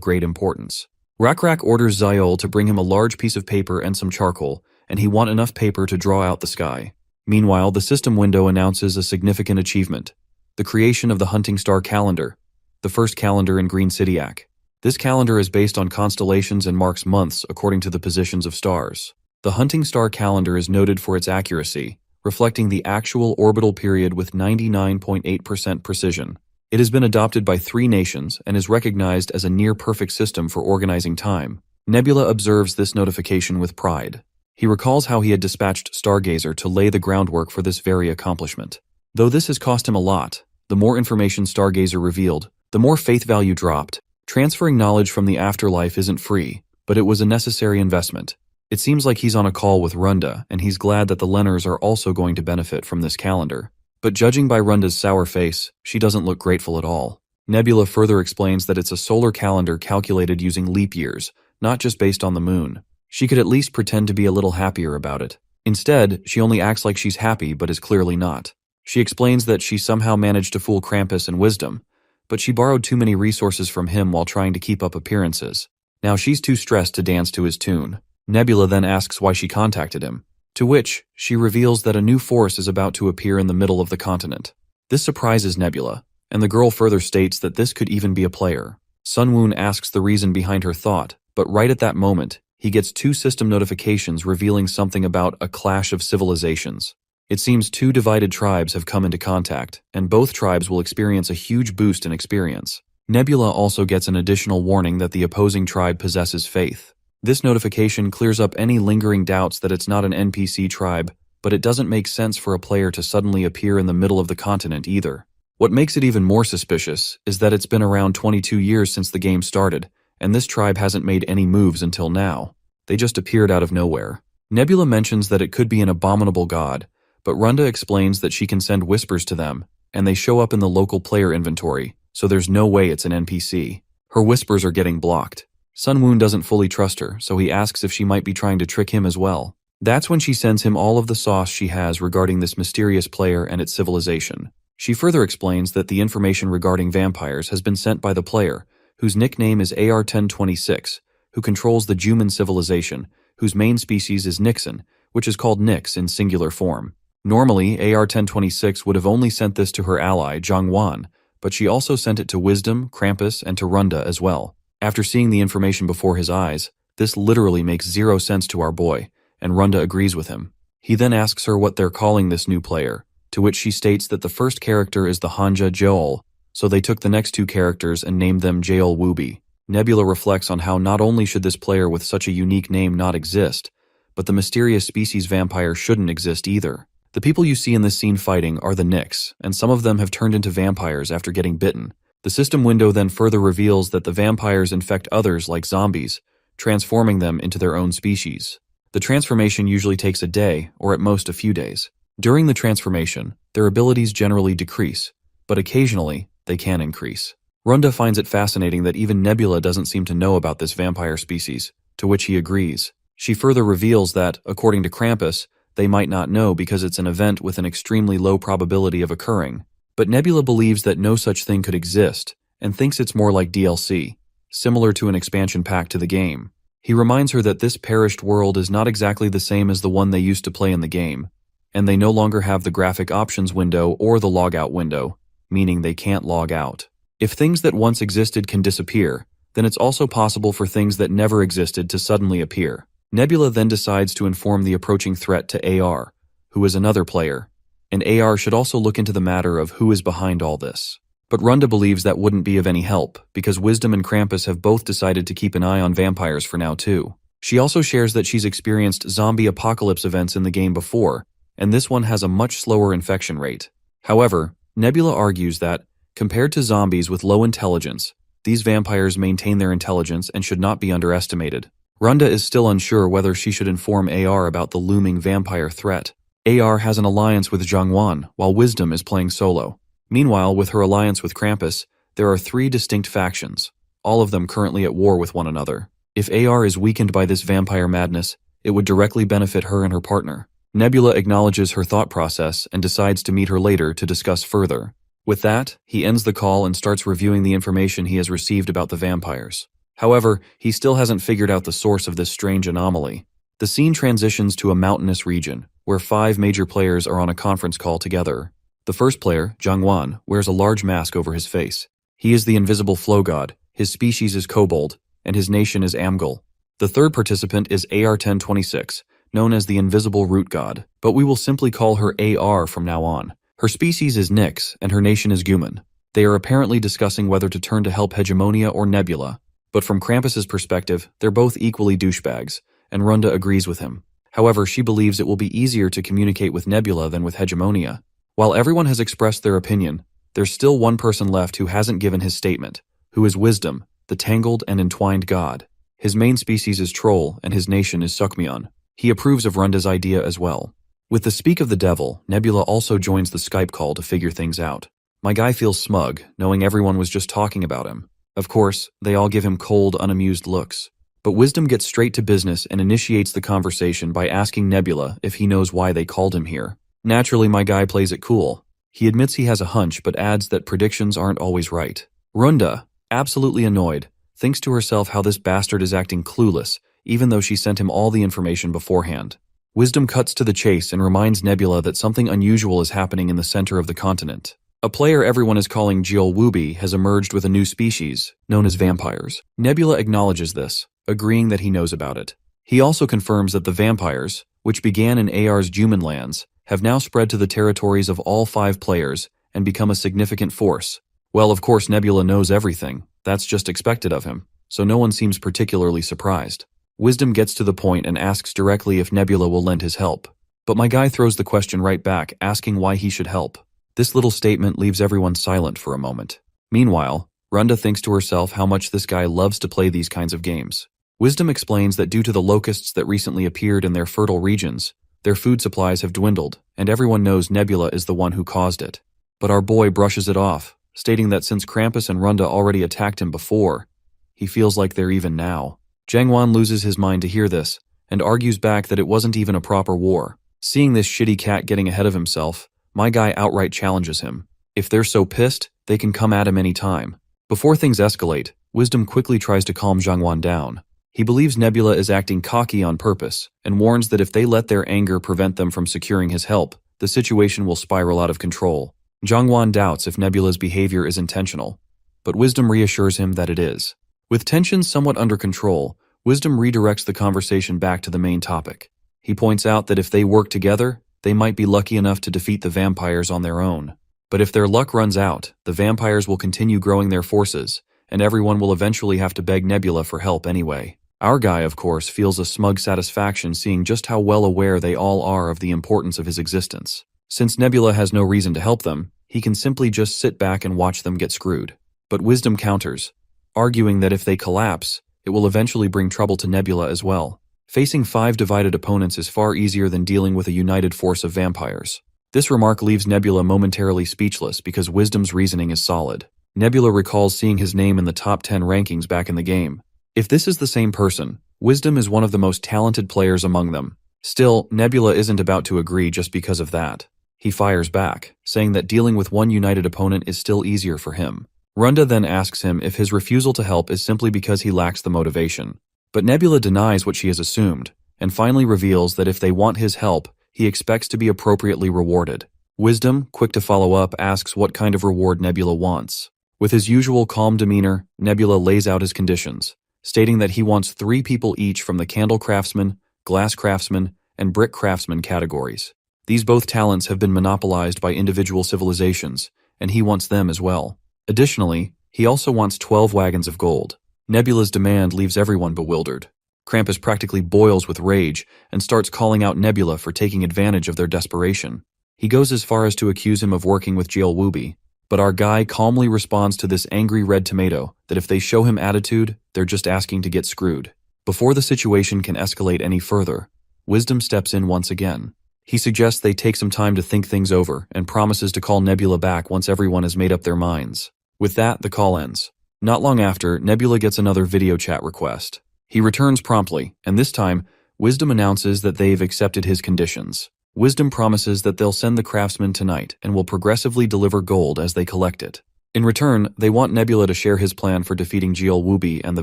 great importance. Rakrak orders Zaol to bring him a large piece of paper and some charcoal, and he wants enough paper to draw out the sky. Meanwhile, the system window announces a significant achievement: the creation of the Hunting Star Calendar, the first calendar in Green Cityac. This calendar is based on constellations and marks months according to the positions of stars. The Hunting Star Calendar is noted for its accuracy, reflecting the actual orbital period with 99.8% precision. It has been adopted by 3 nations and is recognized as a near-perfect system for organizing time. Nebula observes this notification with pride. He recalls how he had dispatched Stargazer to lay the groundwork for this very accomplishment. Though this has cost him a lot, the more information Stargazer revealed, the more faith value dropped. Transferring knowledge from the afterlife isn't free, but it was a necessary investment. It seems like he's on a call with Runda, and he's glad that the Lenners are also going to benefit from this calendar. But judging by Runda's sour face, she doesn't look grateful at all. Nebula further explains that it's a solar calendar calculated using leap years, not just based on the moon. She could at least pretend to be a little happier about it. Instead, she only acts like she's happy but is clearly not. She explains that she somehow managed to fool Krampus and Wisdom, but she borrowed too many resources from him while trying to keep up appearances. Now she's too stressed to dance to his tune. Nebula then asks why she contacted him, to which she reveals that a new force is about to appear in the middle of the continent. This surprises Nebula, and the girl further states that this could even be a player. Sunwoon asks the reason behind her thought, but right at that moment, he gets 2 system notifications revealing something about a clash of civilizations. It seems 2 divided tribes have come into contact, and both tribes will experience a huge boost in experience. Nebula also gets an additional warning that the opposing tribe possesses faith. This notification clears up any lingering doubts that it's not an NPC tribe, but it doesn't make sense for a player to suddenly appear in the middle of the continent either. What makes it even more suspicious is that it's been around 22 years since the game started, and this tribe hasn't made any moves until now. They just appeared out of nowhere. Nebula mentions that it could be an abominable god, but Runda explains that she can send whispers to them, and they show up in the local player inventory, so there's no way it's an NPC. Her whispers are getting blocked. Sunwoon doesn't fully trust her, so he asks if she might be trying to trick him as well. That's when she sends him all of the sauce she has regarding this mysterious player and its civilization. She further explains that the information regarding vampires has been sent by the player, whose nickname is AR-1026, who controls the Juman civilization, whose main species is Nixon, which is called Nix in singular form. Normally, AR-1026 would have only sent this to her ally, Zhangwan, but she also sent it to Wisdom, Krampus, and to Runda as well. After seeing the information before his eyes, this literally makes 0 sense to our boy, and Runda agrees with him. He then asks her what they're calling this new player, to which she states that the first character is the Hanja Joel, so they took the next two characters and named them Joel Wooby. Nebula reflects on how not only should this player with such a unique name not exist, but the mysterious species vampire shouldn't exist either. The people you see in this scene fighting are the Nyx, and some of them have turned into vampires after getting bitten. The system window then further reveals that the vampires infect others like zombies, transforming them into their own species. The transformation usually takes a day, or at most a few days. During the transformation, their abilities generally decrease, but occasionally they can increase. Runda finds it fascinating that even Nebula doesn't seem to know about this vampire species, to which he agrees. She further reveals that, according to Krampus, they might not know because it's an event with an extremely low probability of occurring. But Nebula believes that no such thing could exist, and thinks it's more like DLC, similar to an expansion pack to the game. He reminds her that this perished world is not exactly the same as the one they used to play in the game, and they no longer have the graphic options window or the logout window, meaning they can't log out. If things that once existed can disappear, then it's also possible for things that never existed to suddenly appear. Nebula then decides to inform the approaching threat to AR, who is another player, and AR should also look into the matter of who is behind all this. But Runda believes that wouldn't be of any help, because Wisdom and Krampus have both decided to keep an eye on vampires for now too. She also shares that she's experienced zombie apocalypse events in the game before, and this one has a much slower infection rate. However, Nebula argues that, compared to zombies with low intelligence, these vampires maintain their intelligence and should not be underestimated. Runda is still unsure whether she should inform AR about the looming vampire threat. AR has an alliance with Zhangwan, while Wisdom is playing solo. Meanwhile, with her alliance with Krampus, there are 3 distinct factions, all of them currently at war with one another. If AR is weakened by this vampire madness, it would directly benefit her and her partner. Nebula acknowledges her thought process and decides to meet her later to discuss further. With that, he ends the call and starts reviewing the information he has received about the vampires. However, he still hasn't figured out the source of this strange anomaly. The scene transitions to a mountainous region, where 5 major players are on a conference call together. The first player, Zhangwan, wears a large mask over his face. He is the invisible flow god, his species is kobold, and his nation is Amgal. The third participant is AR-1026, known as the invisible root god, but we will simply call her AR from now on. Her species is Nyx, and her nation is Guman. They are apparently discussing whether to turn to help Hegemonia or Nebula, but from Krampus's perspective, they're both equally douchebags, and Runda agrees with him. However, she believes it will be easier to communicate with Nebula than with Hegemonia. While everyone has expressed their opinion, there's still one person left who hasn't given his statement, who is Wisdom, the tangled and entwined god. His main species is Troll, and his nation is Sukmion. He approves of Runda's idea as well. With the speak of the devil, Nebula also joins the Skype call to figure things out. My guy feels smug, knowing everyone was just talking about him. Of course, they all give him cold, unamused looks. But Wisdom gets straight to business and initiates the conversation by asking Nebula if he knows why they called him here. Naturally, my guy plays it cool. He admits he has a hunch but adds that predictions aren't always right. Runda, absolutely annoyed, thinks to herself how this bastard is acting clueless, even though she sent him all the information beforehand. Wisdom cuts to the chase and reminds Nebula that something unusual is happening in the center of the continent. A player everyone is calling Joel Wooby has emerged with a new species, known as vampires. Nebula acknowledges this, agreeing that he knows about it. He also confirms that the vampires, which began in AR's Juman lands, have now spread to the territories of all 5 players and become a significant force. Well, of course Nebula knows everything, that's just expected of him, so no one seems particularly surprised. Wisdom gets to the point and asks directly if Nebula will lend his help. But my guy throws the question right back, asking why he should help. This little statement leaves everyone silent for a moment. Meanwhile, Runda thinks to herself how much this guy loves to play these kinds of games. Wisdom explains that due to the locusts that recently appeared in their fertile regions, their food supplies have dwindled, and everyone knows Nebula is the one who caused it. But our boy brushes it off, stating that since Krampus and Runda already attacked him before, he feels like they're even now. Zhangwan loses his mind to hear this, and argues back that it wasn't even a proper war. Seeing this shitty cat getting ahead of himself, my guy outright challenges him. If they're so pissed, they can come at him any time. Before things escalate, Wisdom quickly tries to calm Zhangwan down. He believes Nebula is acting cocky on purpose, and warns that if they let their anger prevent them from securing his help, the situation will spiral out of control. Zhangwan doubts if Nebula's behavior is intentional, but Wisdom reassures him that it is. With tensions somewhat under control, Wisdom redirects the conversation back to the main topic. He points out that if they work together, they might be lucky enough to defeat the vampires on their own. But if their luck runs out, the vampires will continue growing their forces, and everyone will eventually have to beg Nebula for help anyway. Our guy, of course, feels a smug satisfaction seeing just how well aware they all are of the importance of his existence. Since Nebula has no reason to help them, he can simply just sit back and watch them get screwed. But Wisdom counters, arguing that if they collapse, it will eventually bring trouble to Nebula as well. Facing 5 divided opponents is far easier than dealing with a united force of vampires. This remark leaves Nebula momentarily speechless because Wisdom's reasoning is solid. Nebula recalls seeing his name in the top 10 rankings back in the game. If this is the same person, Wisdom is one of the most talented players among them. Still, Nebula isn't about to agree just because of that. He fires back, saying that dealing with one united opponent is still easier for him. Runda then asks him if his refusal to help is simply because he lacks the motivation. But Nebula denies what she has assumed, and finally reveals that if they want his help, he expects to be appropriately rewarded. Wisdom, quick to follow up, asks what kind of reward Nebula wants. With his usual calm demeanor, Nebula lays out his conditions, stating that he wants 3 people each from the candle craftsman, glass craftsman, and brick craftsman categories. These both talents have been monopolized by individual civilizations, and he wants them as well. Additionally, he also wants 12 wagons of gold. Nebula's demand leaves everyone bewildered. Krampus practically boils with rage and starts calling out Nebula for taking advantage of their desperation. He goes as far as to accuse him of working with Jill Wooby, but our guy calmly responds to this angry red tomato that if they show him attitude, they're just asking to get screwed. Before the situation can escalate any further, Wisdom steps in once again. He suggests they take some time to think things over and promises to call Nebula back once everyone has made up their minds. With that, the call ends. Not long after, Nebula gets another video chat request. He returns promptly, and this time, Wisdom announces that they've accepted his conditions. Wisdom promises that they'll send the craftsmen tonight and will progressively deliver gold as they collect it. In return, they want Nebula to share his plan for defeating Jill Wooby and the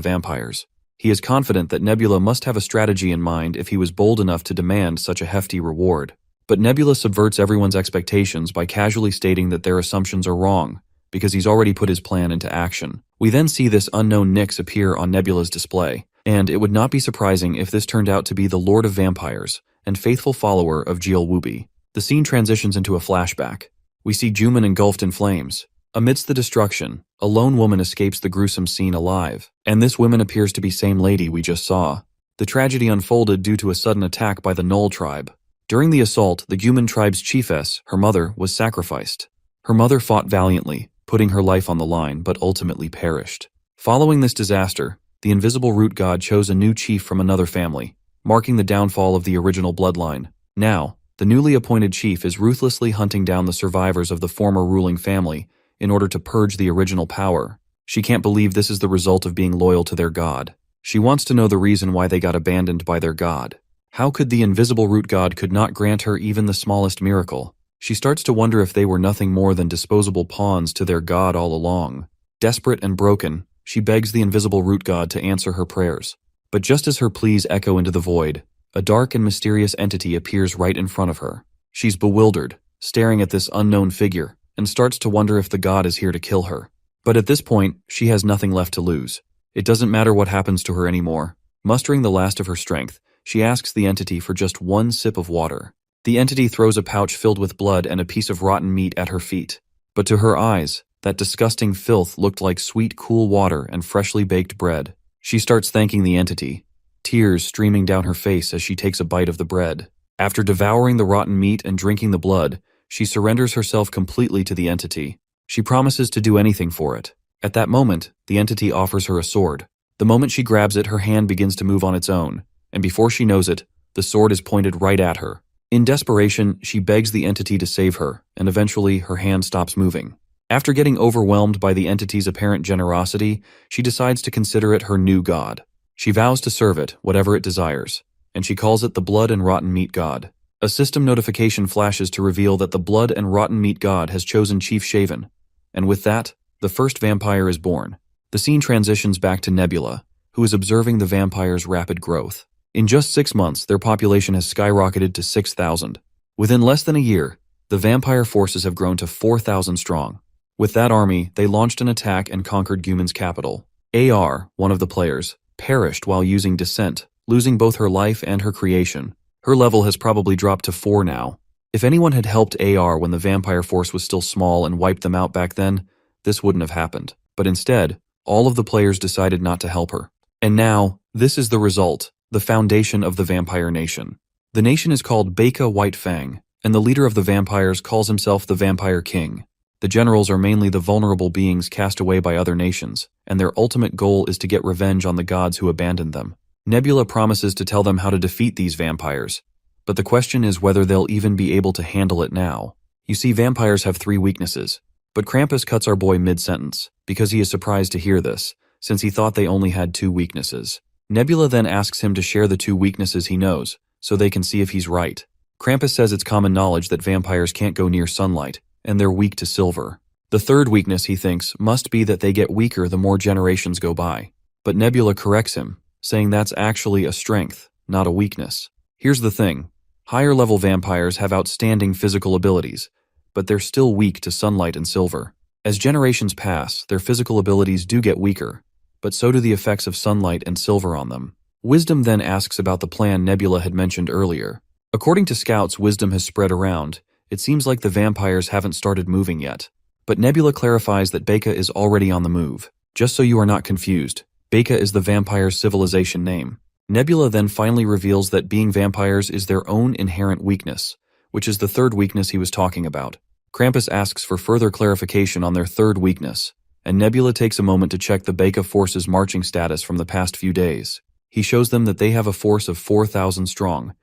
vampires. He is confident that Nebula must have a strategy in mind if he was bold enough to demand such a hefty reward. But Nebula subverts everyone's expectations by casually stating that their assumptions are wrong, because he's already put his plan into action. We then see this unknown Nyx appear on Nebula's display, and it would not be surprising if this turned out to be the Lord of Vampires and faithful follower of Jill Wooby. The scene transitions into a flashback. We see Juman engulfed in flames. Amidst the destruction, a lone woman escapes the gruesome scene alive, and this woman appears to be same lady we just saw. The tragedy unfolded due to a sudden attack by the Knoll tribe. During the assault, the Guman tribe's chiefess, her mother, was sacrificed. Her mother fought valiantly, putting her life on the line, but ultimately perished. Following this disaster, the invisible root god chose a new chief from another family, marking the downfall of the original bloodline. Now, the newly appointed chief is ruthlessly hunting down the survivors of the former ruling family in order to purge the original power. She can't believe this is the result of being loyal to their god. She wants to know the reason why they got abandoned by their god. How could the invisible root god could not grant her even the smallest miracle? She starts to wonder if they were nothing more than disposable pawns to their god all along. Desperate and broken, she begs the invisible root god to answer her prayers. But just as her pleas echo into the void, a dark and mysterious entity appears right in front of her. She's bewildered, staring at this unknown figure, and starts to wonder if the god is here to kill her. But at this point, she has nothing left to lose. It doesn't matter what happens to her anymore. Mustering the last of her strength, she asks the entity for just one sip of water. The entity throws a pouch filled with blood and a piece of rotten meat at her feet. But to her eyes, that disgusting filth looked like sweet, cool water and freshly baked bread. She starts thanking the entity, tears streaming down her face as she takes a bite of the bread. After devouring the rotten meat and drinking the blood, she surrenders herself completely to the entity. She promises to do anything for it. At that moment, the entity offers her a sword. The moment she grabs it, her hand begins to move on its own, and before she knows it, the sword is pointed right at her. In desperation, she begs the entity to save her, and eventually her hand stops moving. After getting overwhelmed by the entity's apparent generosity, she decides to consider it her new god. She vows to serve it, whatever it desires, and she calls it the Blood and Rotten Meat God. A system notification flashes to reveal that the Blood and Rotten Meat God has chosen Chief Shaven, and with that, the first vampire is born. The scene transitions back to Nebula, who is observing the vampire's rapid growth. In just 6 months, their population has skyrocketed to 6,000. Within less than a year, the vampire forces have grown to 4,000 strong. With that army, they launched an attack and conquered Guman's capital. AR, one of the players, perished while using Descent, losing both her life and her creation. Her level has probably dropped to 4 now. If anyone had helped AR when the vampire force was still small and wiped them out back then, this wouldn't have happened. But instead, all of the players decided not to help her. And now, this is the result, the foundation of the vampire nation. The nation is called Baeka White Fang, and the leader of the vampires calls himself the Vampire King. The generals are mainly the vulnerable beings cast away by other nations, and their ultimate goal is to get revenge on the gods who abandoned them. Nebula promises to tell them how to defeat these vampires, but the question is whether they'll even be able to handle it now. You see, vampires have 3 weaknesses, but Krampus cuts our boy mid-sentence, because he is surprised to hear this, since he thought they only had 2 weaknesses. Nebula then asks him to share the 2 weaknesses he knows, so they can see if he's right. Krampus says it's common knowledge that vampires can't go near sunlight, and they're weak to silver. The 3rd weakness, he thinks, must be that they get weaker the more generations go by. But Nebula corrects him, saying that's actually a strength, not a weakness. Here's the thing. Higher-level vampires have outstanding physical abilities, but they're still weak to sunlight and silver. As generations pass, their physical abilities do get weaker, but so do the effects of sunlight and silver on them. Wisdom then asks about the plan Nebula had mentioned earlier. According to scouts Wisdom has spread around, it seems like the vampires haven't started moving yet. But Nebula clarifies that Baeka is already on the move. Just so you are not confused, Baeka is the vampire civilization name. Nebula then finally reveals that being vampires is their own inherent weakness, which is the 3rd weakness he was talking about. Krampus asks for further clarification on their 3rd weakness, and Nebula takes a moment to check the Baeka force's marching status from the past few days. He shows them that they have a force of 4,000 strong,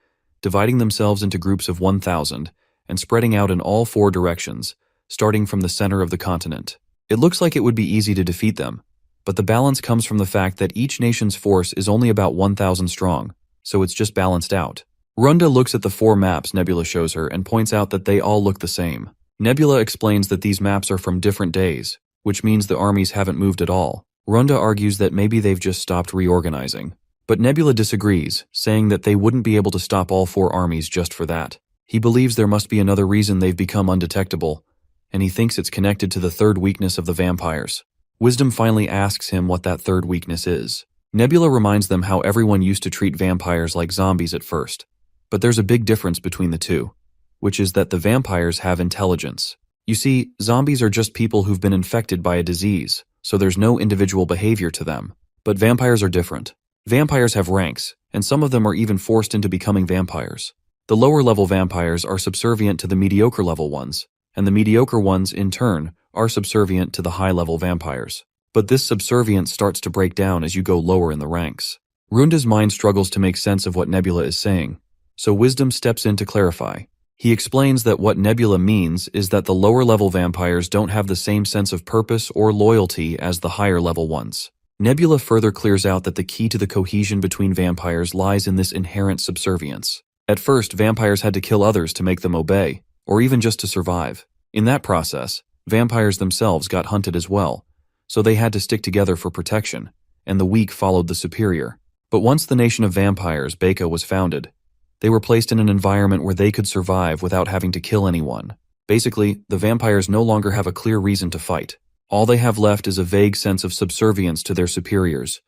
dividing themselves into groups of 1,000 and spreading out in all 4 directions, starting from the center of the continent. It looks like it would be easy to defeat them, but the balance comes from the fact that each nation's force is only about 1,000 strong, so it's just balanced out. Runda looks at the 4 maps Nebula shows her and points out that they all look the same. Nebula explains that these maps are from different days, which means the armies haven't moved at all. Runda argues that maybe they've just stopped reorganizing. But Nebula disagrees, saying that they wouldn't be able to stop all 4 armies just for that. He believes there must be another reason they've become undetectable, and he thinks it's connected to the 3rd weakness of the vampires. Wisdom finally asks him what that 3rd weakness is. Nebula reminds them how everyone used to treat vampires like zombies at first. But there's a big difference between the two, which is that the vampires have intelligence. You see, zombies are just people who've been infected by a disease, so there's no individual behavior to them. But vampires are different. Vampires have ranks, and some of them are even forced into becoming vampires. The lower-level vampires are subservient to the mediocre-level ones, and the mediocre ones, in turn, are subservient to the high-level vampires. But this subservience starts to break down as you go lower in the ranks. Runda's mind struggles to make sense of what Nebula is saying, so Wisdom steps in to clarify. He explains that what Nebula means is that the lower-level vampires don't have the same sense of purpose or loyalty as the higher-level ones. Nebula further clears out that the key to the cohesion between vampires lies in this inherent subservience. At first, vampires had to kill others to make them obey, or even just to survive. In that process, vampires themselves got hunted as well, so they had to stick together for protection, and the weak followed the superior. But once the nation of vampires, Baeka, was founded, they were placed in an environment where they could survive without having to kill anyone. Basically, the vampires no longer have a clear reason to fight. All they have left is a vague sense of subservience to their superiors,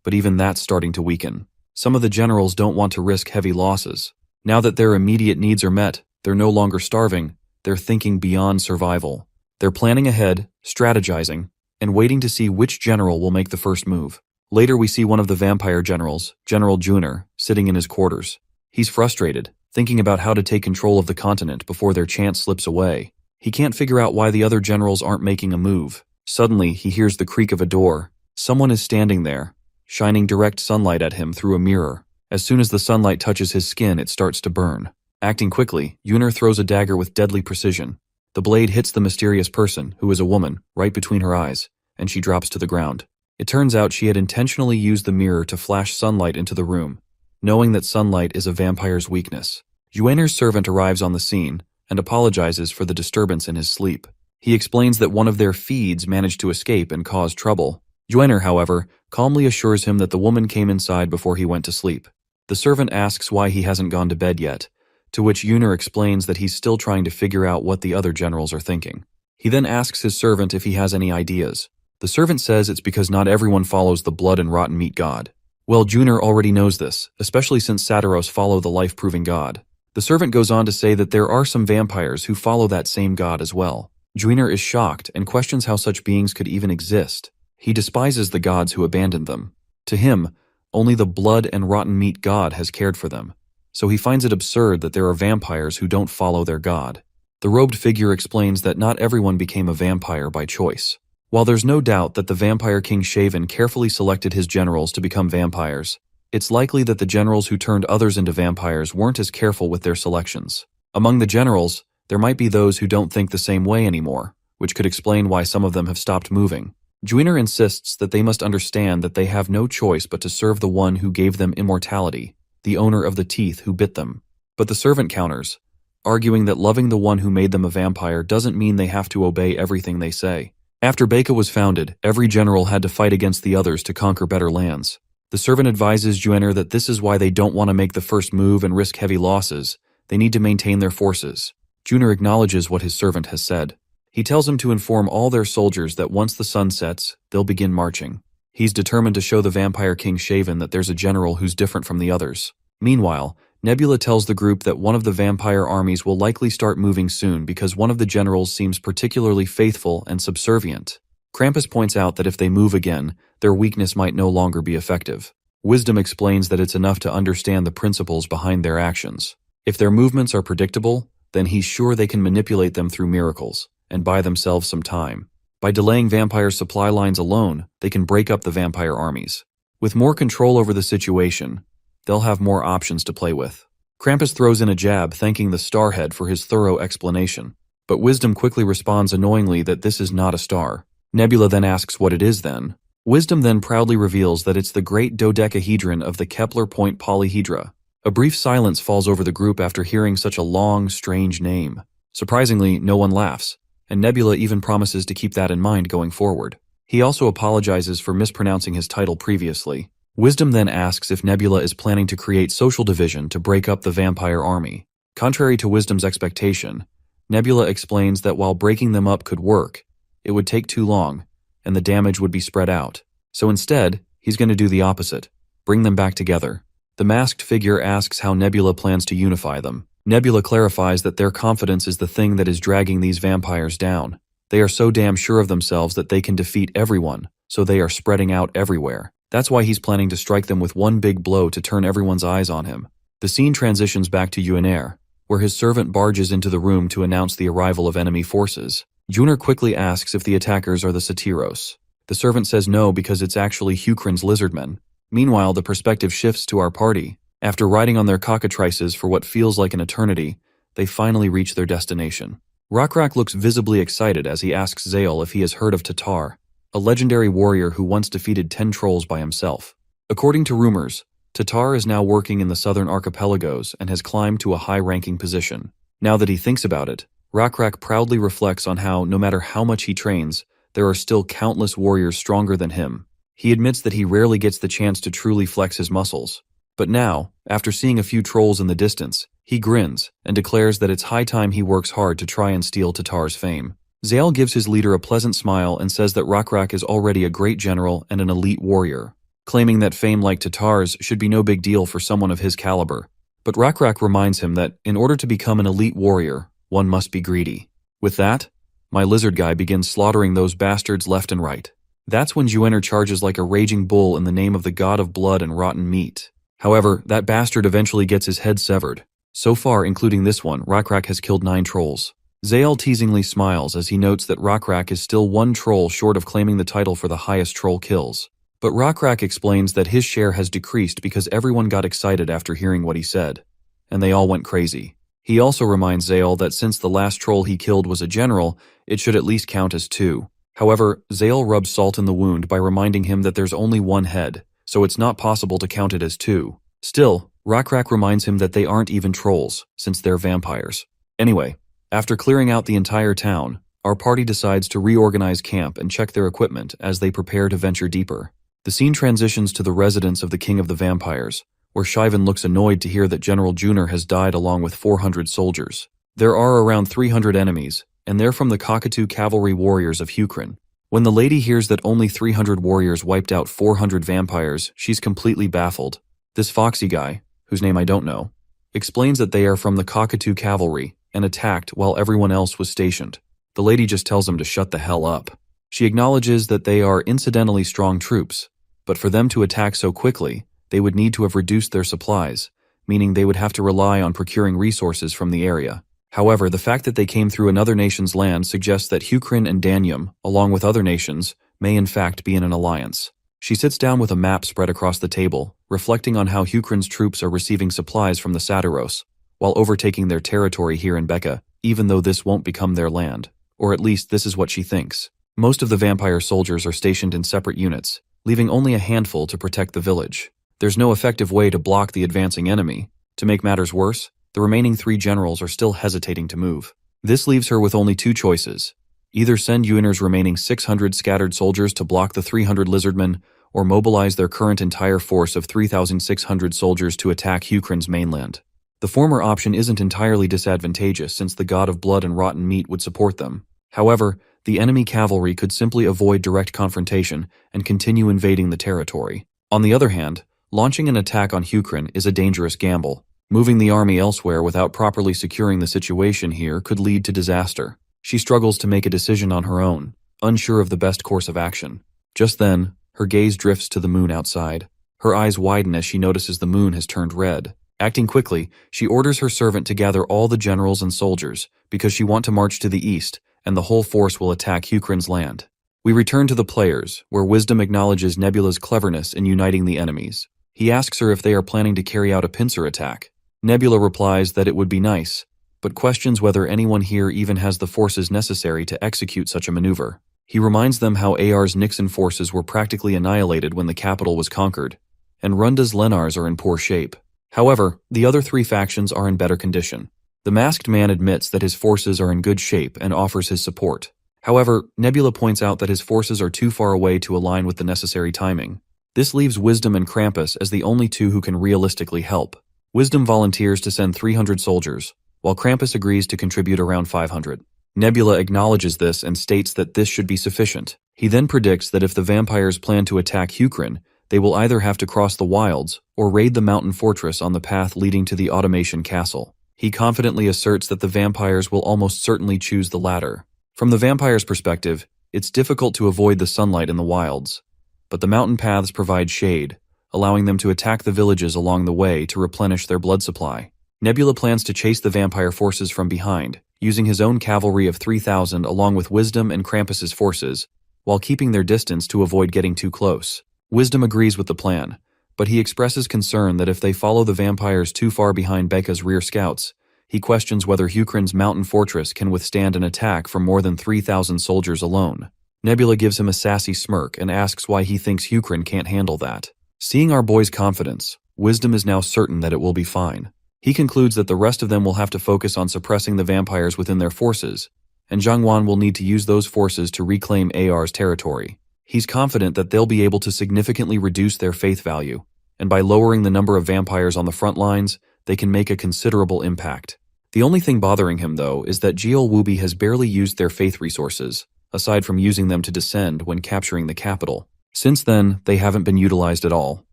but even that's starting to weaken. Some of the generals don't want to risk heavy losses. Now that their immediate needs are met, they're no longer starving, they're thinking beyond survival. They're planning ahead, strategizing, and waiting to see which general will make the first move. Later we see one of the vampire generals, General Juner, sitting in his quarters. He's frustrated, thinking about how to take control of the continent before their chance slips away. He can't figure out why the other generals aren't making a move. Suddenly, he hears the creak of a door. Someone is standing there, shining direct sunlight at him through a mirror. As soon as the sunlight touches his skin, it starts to burn. Acting quickly, Juner throws a dagger with deadly precision. The blade hits the mysterious person, who is a woman, right between her eyes, and she drops to the ground. It turns out she had intentionally used the mirror to flash sunlight into the room, knowing that sunlight is a vampire's weakness. Juner's servant arrives on the scene and apologizes for the disturbance in his sleep. He explains that one of their feeds managed to escape and cause trouble. Juner, however, calmly assures him that the woman came inside before he went to sleep. The servant asks why he hasn't gone to bed yet, to which Juner explains that he's still trying to figure out what the other generals are thinking. He then asks his servant if he has any ideas. The servant says it's because not everyone follows the blood and rotten meat god. Well, Juner already knows this, especially since Satiros follow the life-proving god. The servant goes on to say that there are some vampires who follow that same god as well. Juiner is shocked and questions how such beings could even exist. He despises the gods who abandoned them. To him, only the blood and rotten meat god has cared for them. So he finds it absurd that there are vampires who don't follow their god. The robed figure explains that not everyone became a vampire by choice. While there's no doubt that the vampire king Shaven carefully selected his generals to become vampires, it's likely that the generals who turned others into vampires weren't as careful with their selections. Among the generals, there might be those who don't think the same way anymore, which could explain why some of them have stopped moving. Juiner insists that they must understand that they have no choice but to serve the one who gave them immortality, the owner of the teeth who bit them. But the servant counters, arguing that loving the one who made them a vampire doesn't mean they have to obey everything they say. After Baca was founded, every general had to fight against the others to conquer better lands. The servant advises Juiner that this is why they don't want to make the first move and risk heavy losses. They need to maintain their forces. Juiner acknowledges what his servant has said. He tells him to inform all their soldiers that once the sun sets, they'll begin marching. He's determined to show the vampire king Shaven that there's a general who's different from the others. Meanwhile, Nebula tells the group that one of the vampire armies will likely start moving soon because one of the generals seems particularly faithful and subservient. Krampus points out that if they move again, their weakness might no longer be effective. Wisdom explains that it's enough to understand the principles behind their actions. If their movements are predictable, then he's sure they can manipulate them through miracles and buy themselves some time. By delaying vampire supply lines alone, they can break up the vampire armies. With more control over the situation, they'll have more options to play with. Krampus throws in a jab thanking the Starhead for his thorough explanation, but Wisdom quickly responds annoyingly that this is not a star. Nebula then asks what it is then. Wisdom then proudly reveals that it's the great dodecahedron of the Kepler point polyhedra. A brief silence falls over the group after hearing such a long, strange name. Surprisingly, no one laughs, and Nebula even promises to keep that in mind going forward. He also apologizes for mispronouncing his title previously. Wisdom then asks if Nebula is planning to create social division to break up the vampire army. Contrary to Wisdom's expectation, Nebula explains that while breaking them up could work, it would take too long, and the damage would be spread out. So instead, he's going to do the opposite, bring them back together. The masked figure asks how Nebula plans to unify them. Nebula clarifies that their confidence is the thing that is dragging these vampires down. They are so damn sure of themselves that they can defeat everyone, so they are spreading out everywhere. That's why he's planning to strike them with one big blow to turn everyone's eyes on him. The scene transitions back to Juiner, where his servant barges into the room to announce the arrival of enemy forces. Juiner quickly asks if the attackers are the Satyros. The servant says no because it's actually Hukrin's lizardmen. Meanwhile, the perspective shifts to our party. After riding on their cockatrices for what feels like an eternity, they finally reach their destination. Rockrak looks visibly excited as he asks Zael if he has heard of Tatar, a legendary warrior who once defeated 10 trolls by himself. According to rumors, Tatar is now working in the southern archipelagos and has climbed to a high-ranking position. Now that he thinks about it, Rockrak proudly reflects on how, no matter how much he trains, there are still countless warriors stronger than him. He admits that he rarely gets the chance to truly flex his muscles. But now, after seeing a few trolls in the distance, he grins and declares that it's high time he works hard to try and steal Tatar's fame. Zael gives his leader a pleasant smile and says that Rockrak is already a great general and an elite warrior, claiming that fame like Tatar's should be no big deal for someone of his caliber. But Rockrak reminds him that, in order to become an elite warrior, one must be greedy. With that, my lizard guy begins slaughtering those bastards left and right. That's when Juiner charges like a raging bull in the name of the god of blood and rotten meat. However, that bastard eventually gets his head severed. So far, including this one, Rockrak has killed 9 trolls. Zael teasingly smiles as he notes that Rockrak is still 1 troll short of claiming the title for the highest troll kills. But Rockrak explains that his share has decreased because everyone got excited after hearing what he said, and they all went crazy. He also reminds Zael that since the last troll he killed was a general, it should at least count as 2. However, Zael rubs salt in the wound by reminding him that there's only 1 head, so it's not possible to count it as 2. Still, Rockrak reminds him that they aren't even trolls, since they're vampires. Anyway, after clearing out the entire town, our party decides to reorganize camp and check their equipment as they prepare to venture deeper. The scene transitions to the residence of the King of the Vampires, where Shivan looks annoyed to hear that General Juiner has died along with 400 soldiers. There are around 300 enemies, and they're from the Cockatoo cavalry warriors of Hukrin. When the lady hears that only 300 warriors wiped out 400 vampires, she's completely baffled. This Foxy guy, whose name I don't know, explains that they are from the Cockatoo Cavalry and attacked while everyone else was stationed. The lady just tells him to shut the hell up. She acknowledges that they are incidentally strong troops, but for them to attack so quickly, they would need to have reduced their supplies, meaning they would have to rely on procuring resources from the area. However, the fact that they came through another nation's land suggests that Hukrin and Danyum, along with other nations, may in fact be in an alliance. She sits down with a map spread across the table, reflecting on how Hukrin's troops are receiving supplies from the Satyros, while overtaking their territory here in Becca, even though this won't become their land. Or at least this is what she thinks. Most of the vampire soldiers are stationed in separate units, leaving only a handful to protect the village. There's no effective way to block the advancing enemy. To make matters worse, the remaining 3 generals are still hesitating to move. This leaves her with only 2 choices. Either send Yuiner's remaining 600 scattered soldiers to block the 300 lizardmen, or mobilize their current entire force of 3,600 soldiers to attack Hukrin's mainland. The former option isn't entirely disadvantageous since the god of blood and rotten meat would support them. However, the enemy cavalry could simply avoid direct confrontation and continue invading the territory. On the other hand, launching an attack on Hukrin is a dangerous gamble. Moving the army elsewhere without properly securing the situation here could lead to disaster. She struggles to make a decision on her own, unsure of the best course of action. Just then, her gaze drifts to the moon outside. Her eyes widen as she notices the moon has turned red. Acting quickly, she orders her servant to gather all the generals and soldiers, because she wants to march to the east, and the whole force will attack Hukrin's land. We return to the players, where Wisdom acknowledges Nebula's cleverness in uniting the enemies. He asks her if they are planning to carry out a pincer attack. Nebula replies that it would be nice, but questions whether anyone here even has the forces necessary to execute such a maneuver. He reminds them how AR's Nixon forces were practically annihilated when the capital was conquered, and Runda's Lenars are in poor shape. However, the other 3 factions are in better condition. The masked man admits that his forces are in good shape and offers his support. However, Nebula points out that his forces are too far away to align with the necessary timing. This leaves Wisdom and Krampus as the only 2 who can realistically help. Wisdom volunteers to send 300 soldiers, while Krampus agrees to contribute around 500. Nebula acknowledges this and states that this should be sufficient. He then predicts that if the vampires plan to attack Hukrin, they will either have to cross the wilds or raid the mountain fortress on the path leading to the Automation Castle. He confidently asserts that the vampires will almost certainly choose the latter. From the vampire's perspective, it's difficult to avoid the sunlight in the wilds, but the mountain paths provide shade, allowing them to attack the villages along the way to replenish their blood supply. Nebula plans to chase the vampire forces from behind, using his own cavalry of 3,000 along with Wisdom and Krampus's forces, while keeping their distance to avoid getting too close. Wisdom agrees with the plan, but he expresses concern that if they follow the vampires too far behind Becca's rear scouts, he questions whether Hukrin's mountain fortress can withstand an attack from more than 3,000 soldiers alone. Nebula gives him a sassy smirk and asks why he thinks Hukrin can't handle that. Seeing our boy's confidence, Wisdom is now certain that it will be fine. He concludes that the rest of them will have to focus on suppressing the vampires within their forces, and Zhangwan will need to use those forces to reclaim AR's territory. He's confident that they'll be able to significantly reduce their faith value, and by lowering the number of vampires on the front lines, they can make a considerable impact. The only thing bothering him, though, is that Jiol Wubi has barely used their faith resources, aside from using them to descend when capturing the capital. Since then, they haven't been utilized at all.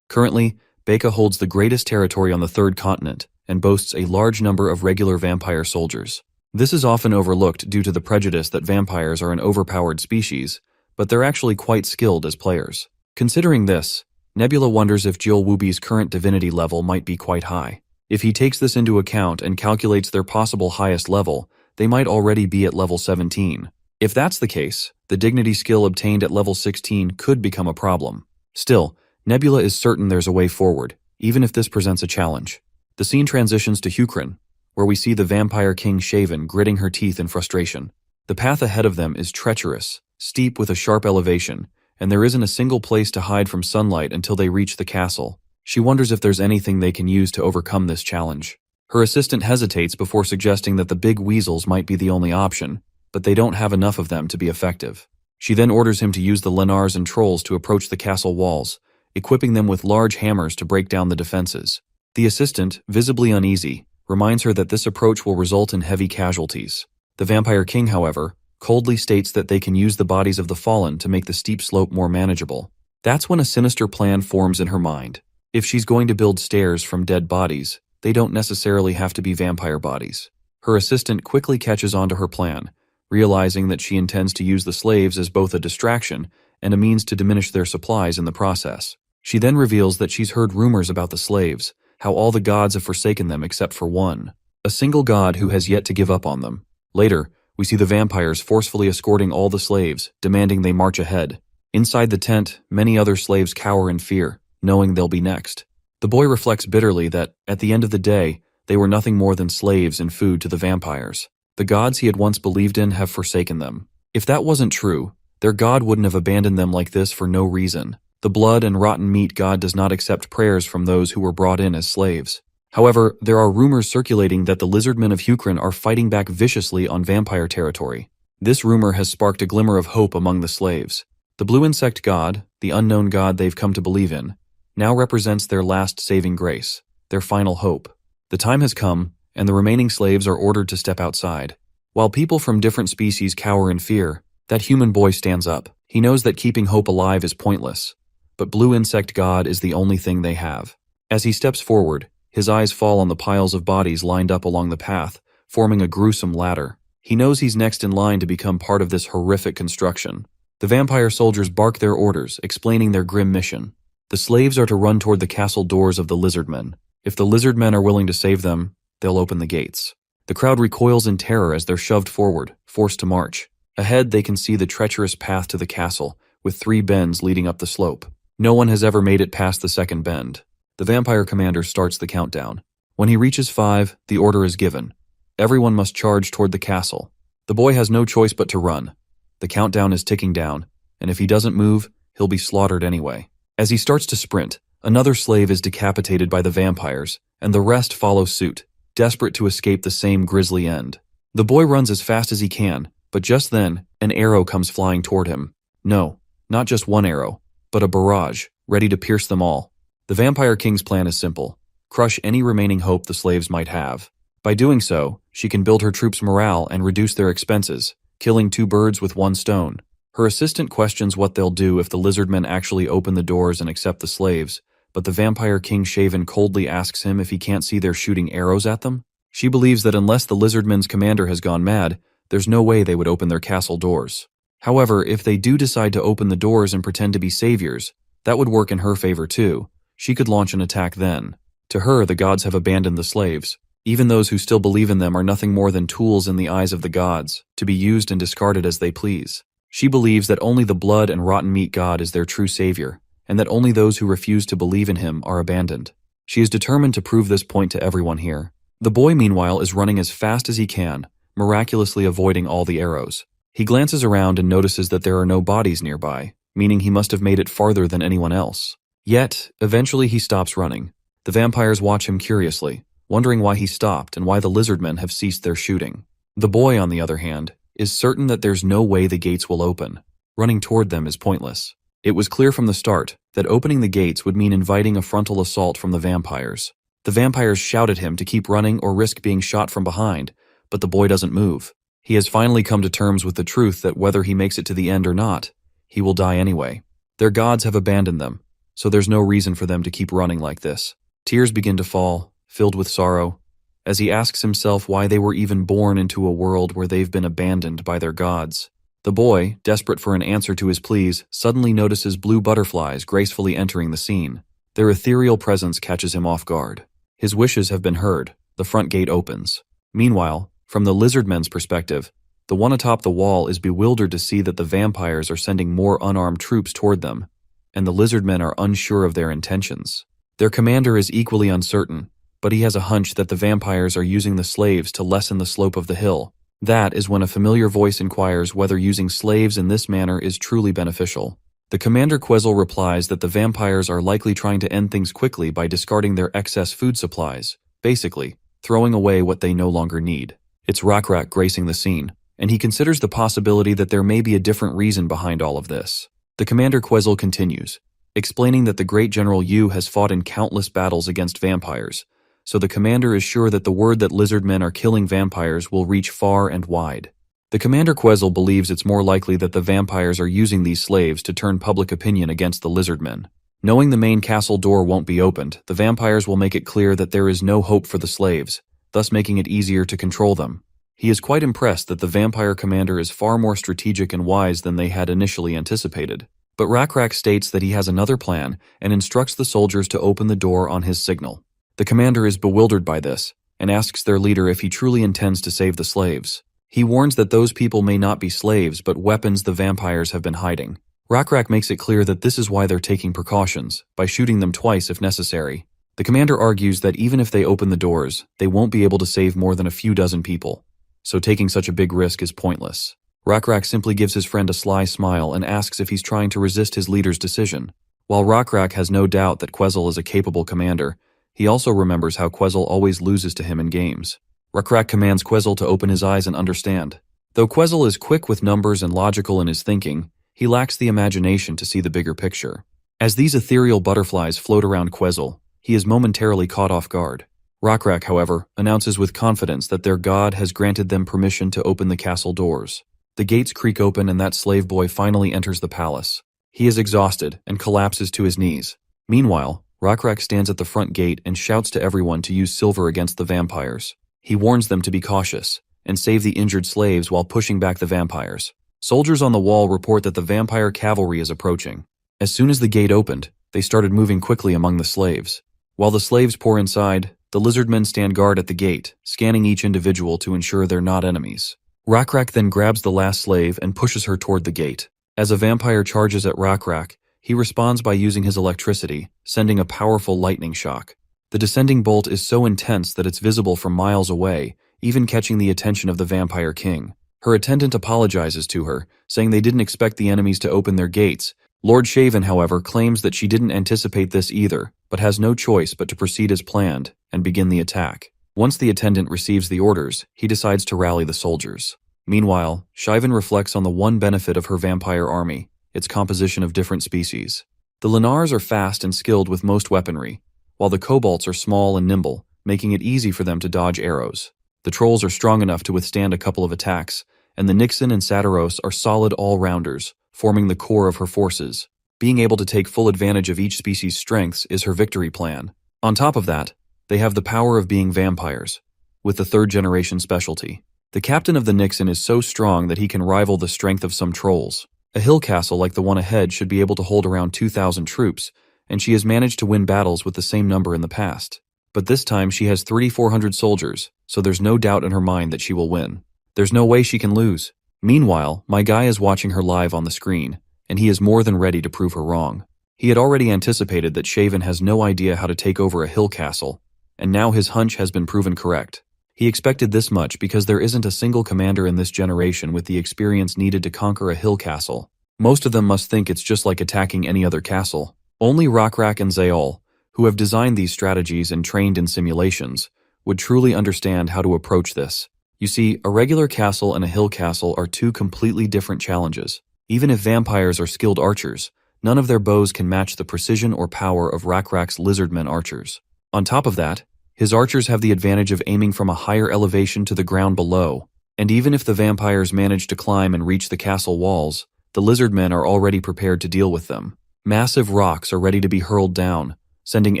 Currently, Becca holds the greatest territory on the 3rd continent and boasts a large number of regular vampire soldiers. This is often overlooked due to the prejudice that vampires are an overpowered species, but they're actually quite skilled as players. Considering this, Nebula wonders if Jiol Wubi's current divinity level might be quite high. If he takes this into account and calculates their possible highest level, they might already be at level 17. If that's the case, the dignity skill obtained at level 16 could become a problem. Still, Nebula is certain there's a way forward, even if this presents a challenge. The scene transitions to Hukrin, where we see the vampire king Shaven gritting her teeth in frustration. The path ahead of them is treacherous, steep with a sharp elevation, and there isn't a single place to hide from sunlight until they reach the castle. She wonders if there's anything they can use to overcome this challenge. Her assistant hesitates before suggesting that the big weasels might be the only option, but they don't have enough of them to be effective. She then orders him to use the Lenars and trolls to approach the castle walls, equipping them with large hammers to break down the defenses. The assistant, visibly uneasy, reminds her that this approach will result in heavy casualties. The Vampire King, however, coldly states that they can use the bodies of the fallen to make the steep slope more manageable. That's when a sinister plan forms in her mind. If she's going to build stairs from dead bodies, They don't necessarily have to be vampire bodies. Her assistant quickly catches on to her plan, realizing that she intends to use the slaves as both a distraction and a means to diminish their supplies in the process. She then reveals that she's heard rumors about the slaves, how all the gods have forsaken them except for one, a single god who has yet to give up on them. Later, we see the vampires forcefully escorting all the slaves, demanding they march ahead. Inside the tent, many other slaves cower in fear, knowing they'll be next. The boy reflects bitterly that, at the end of the day, they were nothing more than slaves and food to the vampires. The gods he had once believed in have forsaken them. If that wasn't true, their god wouldn't have abandoned them like this for no reason. The blood and rotten meat god does not accept prayers from those who were brought in as slaves. However, there are rumors circulating that the lizardmen of Hukran are fighting back viciously on vampire territory. This rumor has sparked a glimmer of hope among the slaves. The blue insect god, the unknown god they've come to believe in, now represents their last saving grace, their final hope. The time has come, and the remaining slaves are ordered to step outside. While people from different species cower in fear, that human boy stands up. He knows that keeping hope alive is pointless, but Blue Insect God is the only thing they have. As he steps forward, his eyes fall on the piles of bodies lined up along the path, forming a gruesome ladder. He knows he's next in line to become part of this horrific construction. The vampire soldiers bark their orders, explaining their grim mission. The slaves are to run toward the castle doors of the lizardmen. If the lizardmen are willing to save them, they'll open the gates. The crowd recoils in terror as they're shoved forward, forced to march. Ahead, they can see the treacherous path to the castle, with 3 bends leading up the slope. No one has ever made it past the second bend. The vampire commander starts the countdown. When he reaches 5, the order is given. Everyone must charge toward the castle. The boy has no choice but to run. The countdown is ticking down, and if he doesn't move, he'll be slaughtered anyway. As he starts to sprint, another slave is decapitated by the vampires, and the rest follow suit, desperate to escape the same grisly end. The boy runs as fast as he can, but just then, an arrow comes flying toward him. No, not just one arrow, but a barrage, ready to pierce them all. The Vampire King's plan is simple: crush any remaining hope the slaves might have. By doing so, she can build her troops' morale and reduce their expenses, killing 2 birds with 1 stone. Her assistant questions what they'll do if the lizardmen actually open the doors and accept the slaves, but the Vampire King Shaven coldly asks him if he can't see they're shooting arrows at them. She believes that unless the lizardmen's commander has gone mad, there's no way they would open their castle doors. However, if they do decide to open the doors and pretend to be saviors, that would work in her favor too. She could launch an attack then. To her, the gods have abandoned the slaves. Even those who still believe in them are nothing more than tools in the eyes of the gods, to be used and discarded as they please. She believes that only the blood and rotten meat god is their true savior, and that only those who refuse to believe in him are abandoned. She is determined to prove this point to everyone here. The boy, meanwhile, is running as fast as he can, miraculously avoiding all the arrows. He glances around and notices that there are no bodies nearby, meaning he must have made it farther than anyone else. Yet, eventually he stops running. The vampires watch him curiously, wondering why he stopped and why the lizardmen have ceased their shooting. The boy, on the other hand, is certain that there's no way the gates will open. Running toward them is pointless. It was clear from the start that opening the gates would mean inviting a frontal assault from the vampires. The vampires shout at him to keep running or risk being shot from behind, but the boy doesn't move. He has finally come to terms with the truth that whether he makes it to the end or not, he will die anyway. Their gods have abandoned them, so there's no reason for them to keep running like this. Tears begin to fall, filled with sorrow, as he asks himself why they were even born into a world where they've been abandoned by their gods. The boy, desperate for an answer to his pleas, suddenly notices blue butterflies gracefully entering the scene. Their ethereal presence catches him off guard. His wishes have been heard. The front gate opens. Meanwhile, from the lizardmen's perspective, the one atop the wall is bewildered to see that the vampires are sending more unarmed troops toward them, and the lizardmen are unsure of their intentions. Their commander is equally uncertain, but he has a hunch that the vampires are using the slaves to lessen the slope of the hill. That is when a familiar voice inquires whether using slaves in this manner is truly beneficial. The commander Quezel replies that the vampires are likely trying to end things quickly by discarding their excess food supplies, basically, throwing away what they no longer need. It's Rakrak gracing the scene, and he considers the possibility that there may be a different reason behind all of this. The commander Quezel continues, explaining that the great General Yu has fought in countless battles against vampires, so the commander is sure that the word that lizardmen are killing vampires will reach far and wide. The commander Quezel believes it's more likely that the vampires are using these slaves to turn public opinion against the lizardmen. Knowing the main castle door won't be opened, the vampires will make it clear that there is no hope for the slaves, thus making it easier to control them. He is quite impressed that the vampire commander is far more strategic and wise than they had initially anticipated. But Rakrak states that he has another plan and instructs the soldiers to open the door on his signal. The commander is bewildered by this and asks their leader if he truly intends to save the slaves. He warns that those people may not be slaves but weapons the vampires have been hiding. Rakrak makes it clear that this is why they're taking precautions, by shooting them twice if necessary. The commander argues that even if they open the doors, they won't be able to save more than a few dozen people. So taking such a big risk is pointless. Rakrak simply gives his friend a sly smile and asks if he's trying to resist his leader's decision. While Rakrak has no doubt that Quetzal is a capable commander, he also remembers how Quetzal always loses to him in games. Rakrak commands Quetzal to open his eyes and understand. Though Quetzal is quick with numbers and logical in his thinking, he lacks the imagination to see the bigger picture. As these ethereal butterflies float around Quetzal, he is momentarily caught off guard. Rakrak, however, announces with confidence that their god has granted them permission to open the castle doors. The gates creak open and that slave boy finally enters the palace. He is exhausted and collapses to his knees. Meanwhile, Rakrak stands at the front gate and shouts to everyone to use silver against the vampires. He warns them to be cautious and save the injured slaves while pushing back the vampires. Soldiers on the wall report that the vampire cavalry is approaching. As soon as the gate opened, they started moving quickly among the slaves. While the slaves pour inside, the lizardmen stand guard at the gate, scanning each individual to ensure they're not enemies. Rakrak then grabs the last slave and pushes her toward the gate. As a vampire charges at Rakrak, he responds by using his electricity, sending a powerful lightning shock. The descending bolt is so intense that it's visible from miles away, even catching the attention of the vampire king. Her attendant apologizes to her, saying they didn't expect the enemies to open their gates. Lord Shaven, however, claims that she didn't anticipate this either, but has no choice but to proceed as planned and begin the attack. Once the attendant receives the orders, he decides to rally the soldiers. Meanwhile, Shivan reflects on the one benefit of her vampire army, its composition of different species. The Lenars are fast and skilled with most weaponry, while the Kobolds are small and nimble, making it easy for them to dodge arrows. The Trolls are strong enough to withstand a couple of attacks, and the Nixon and Satiros are solid all-rounders, forming the core of her forces. Being able to take full advantage of each species' strengths is her victory plan. On top of that, they have the power of being vampires, with the third-generation specialty. The captain of the Nixon is so strong that he can rival the strength of some trolls. A hill castle like the one ahead should be able to hold around 2,000 troops, and she has managed to win battles with the same number in the past. But this time she has 3,400 soldiers, so there's no doubt in her mind that she will win. There's no way she can lose. Meanwhile, my guy is watching her live on the screen, and he is more than ready to prove her wrong. He had already anticipated that Shaven has no idea how to take over a hill castle, and now his hunch has been proven correct. He expected this much because there isn't a single commander in this generation with the experience needed to conquer a hill castle. Most of them must think it's just like attacking any other castle. Only Rakrak and Zaol, who have designed these strategies and trained in simulations, would truly understand how to approach this. You see, a regular castle and a hill castle are two completely different challenges. Even if vampires are skilled archers, none of their bows can match the precision or power of Rakrak's lizardmen archers. On top of that, his archers have the advantage of aiming from a higher elevation to the ground below, and even if the vampires manage to climb and reach the castle walls, the lizardmen are already prepared to deal with them. Massive rocks are ready to be hurled down, sending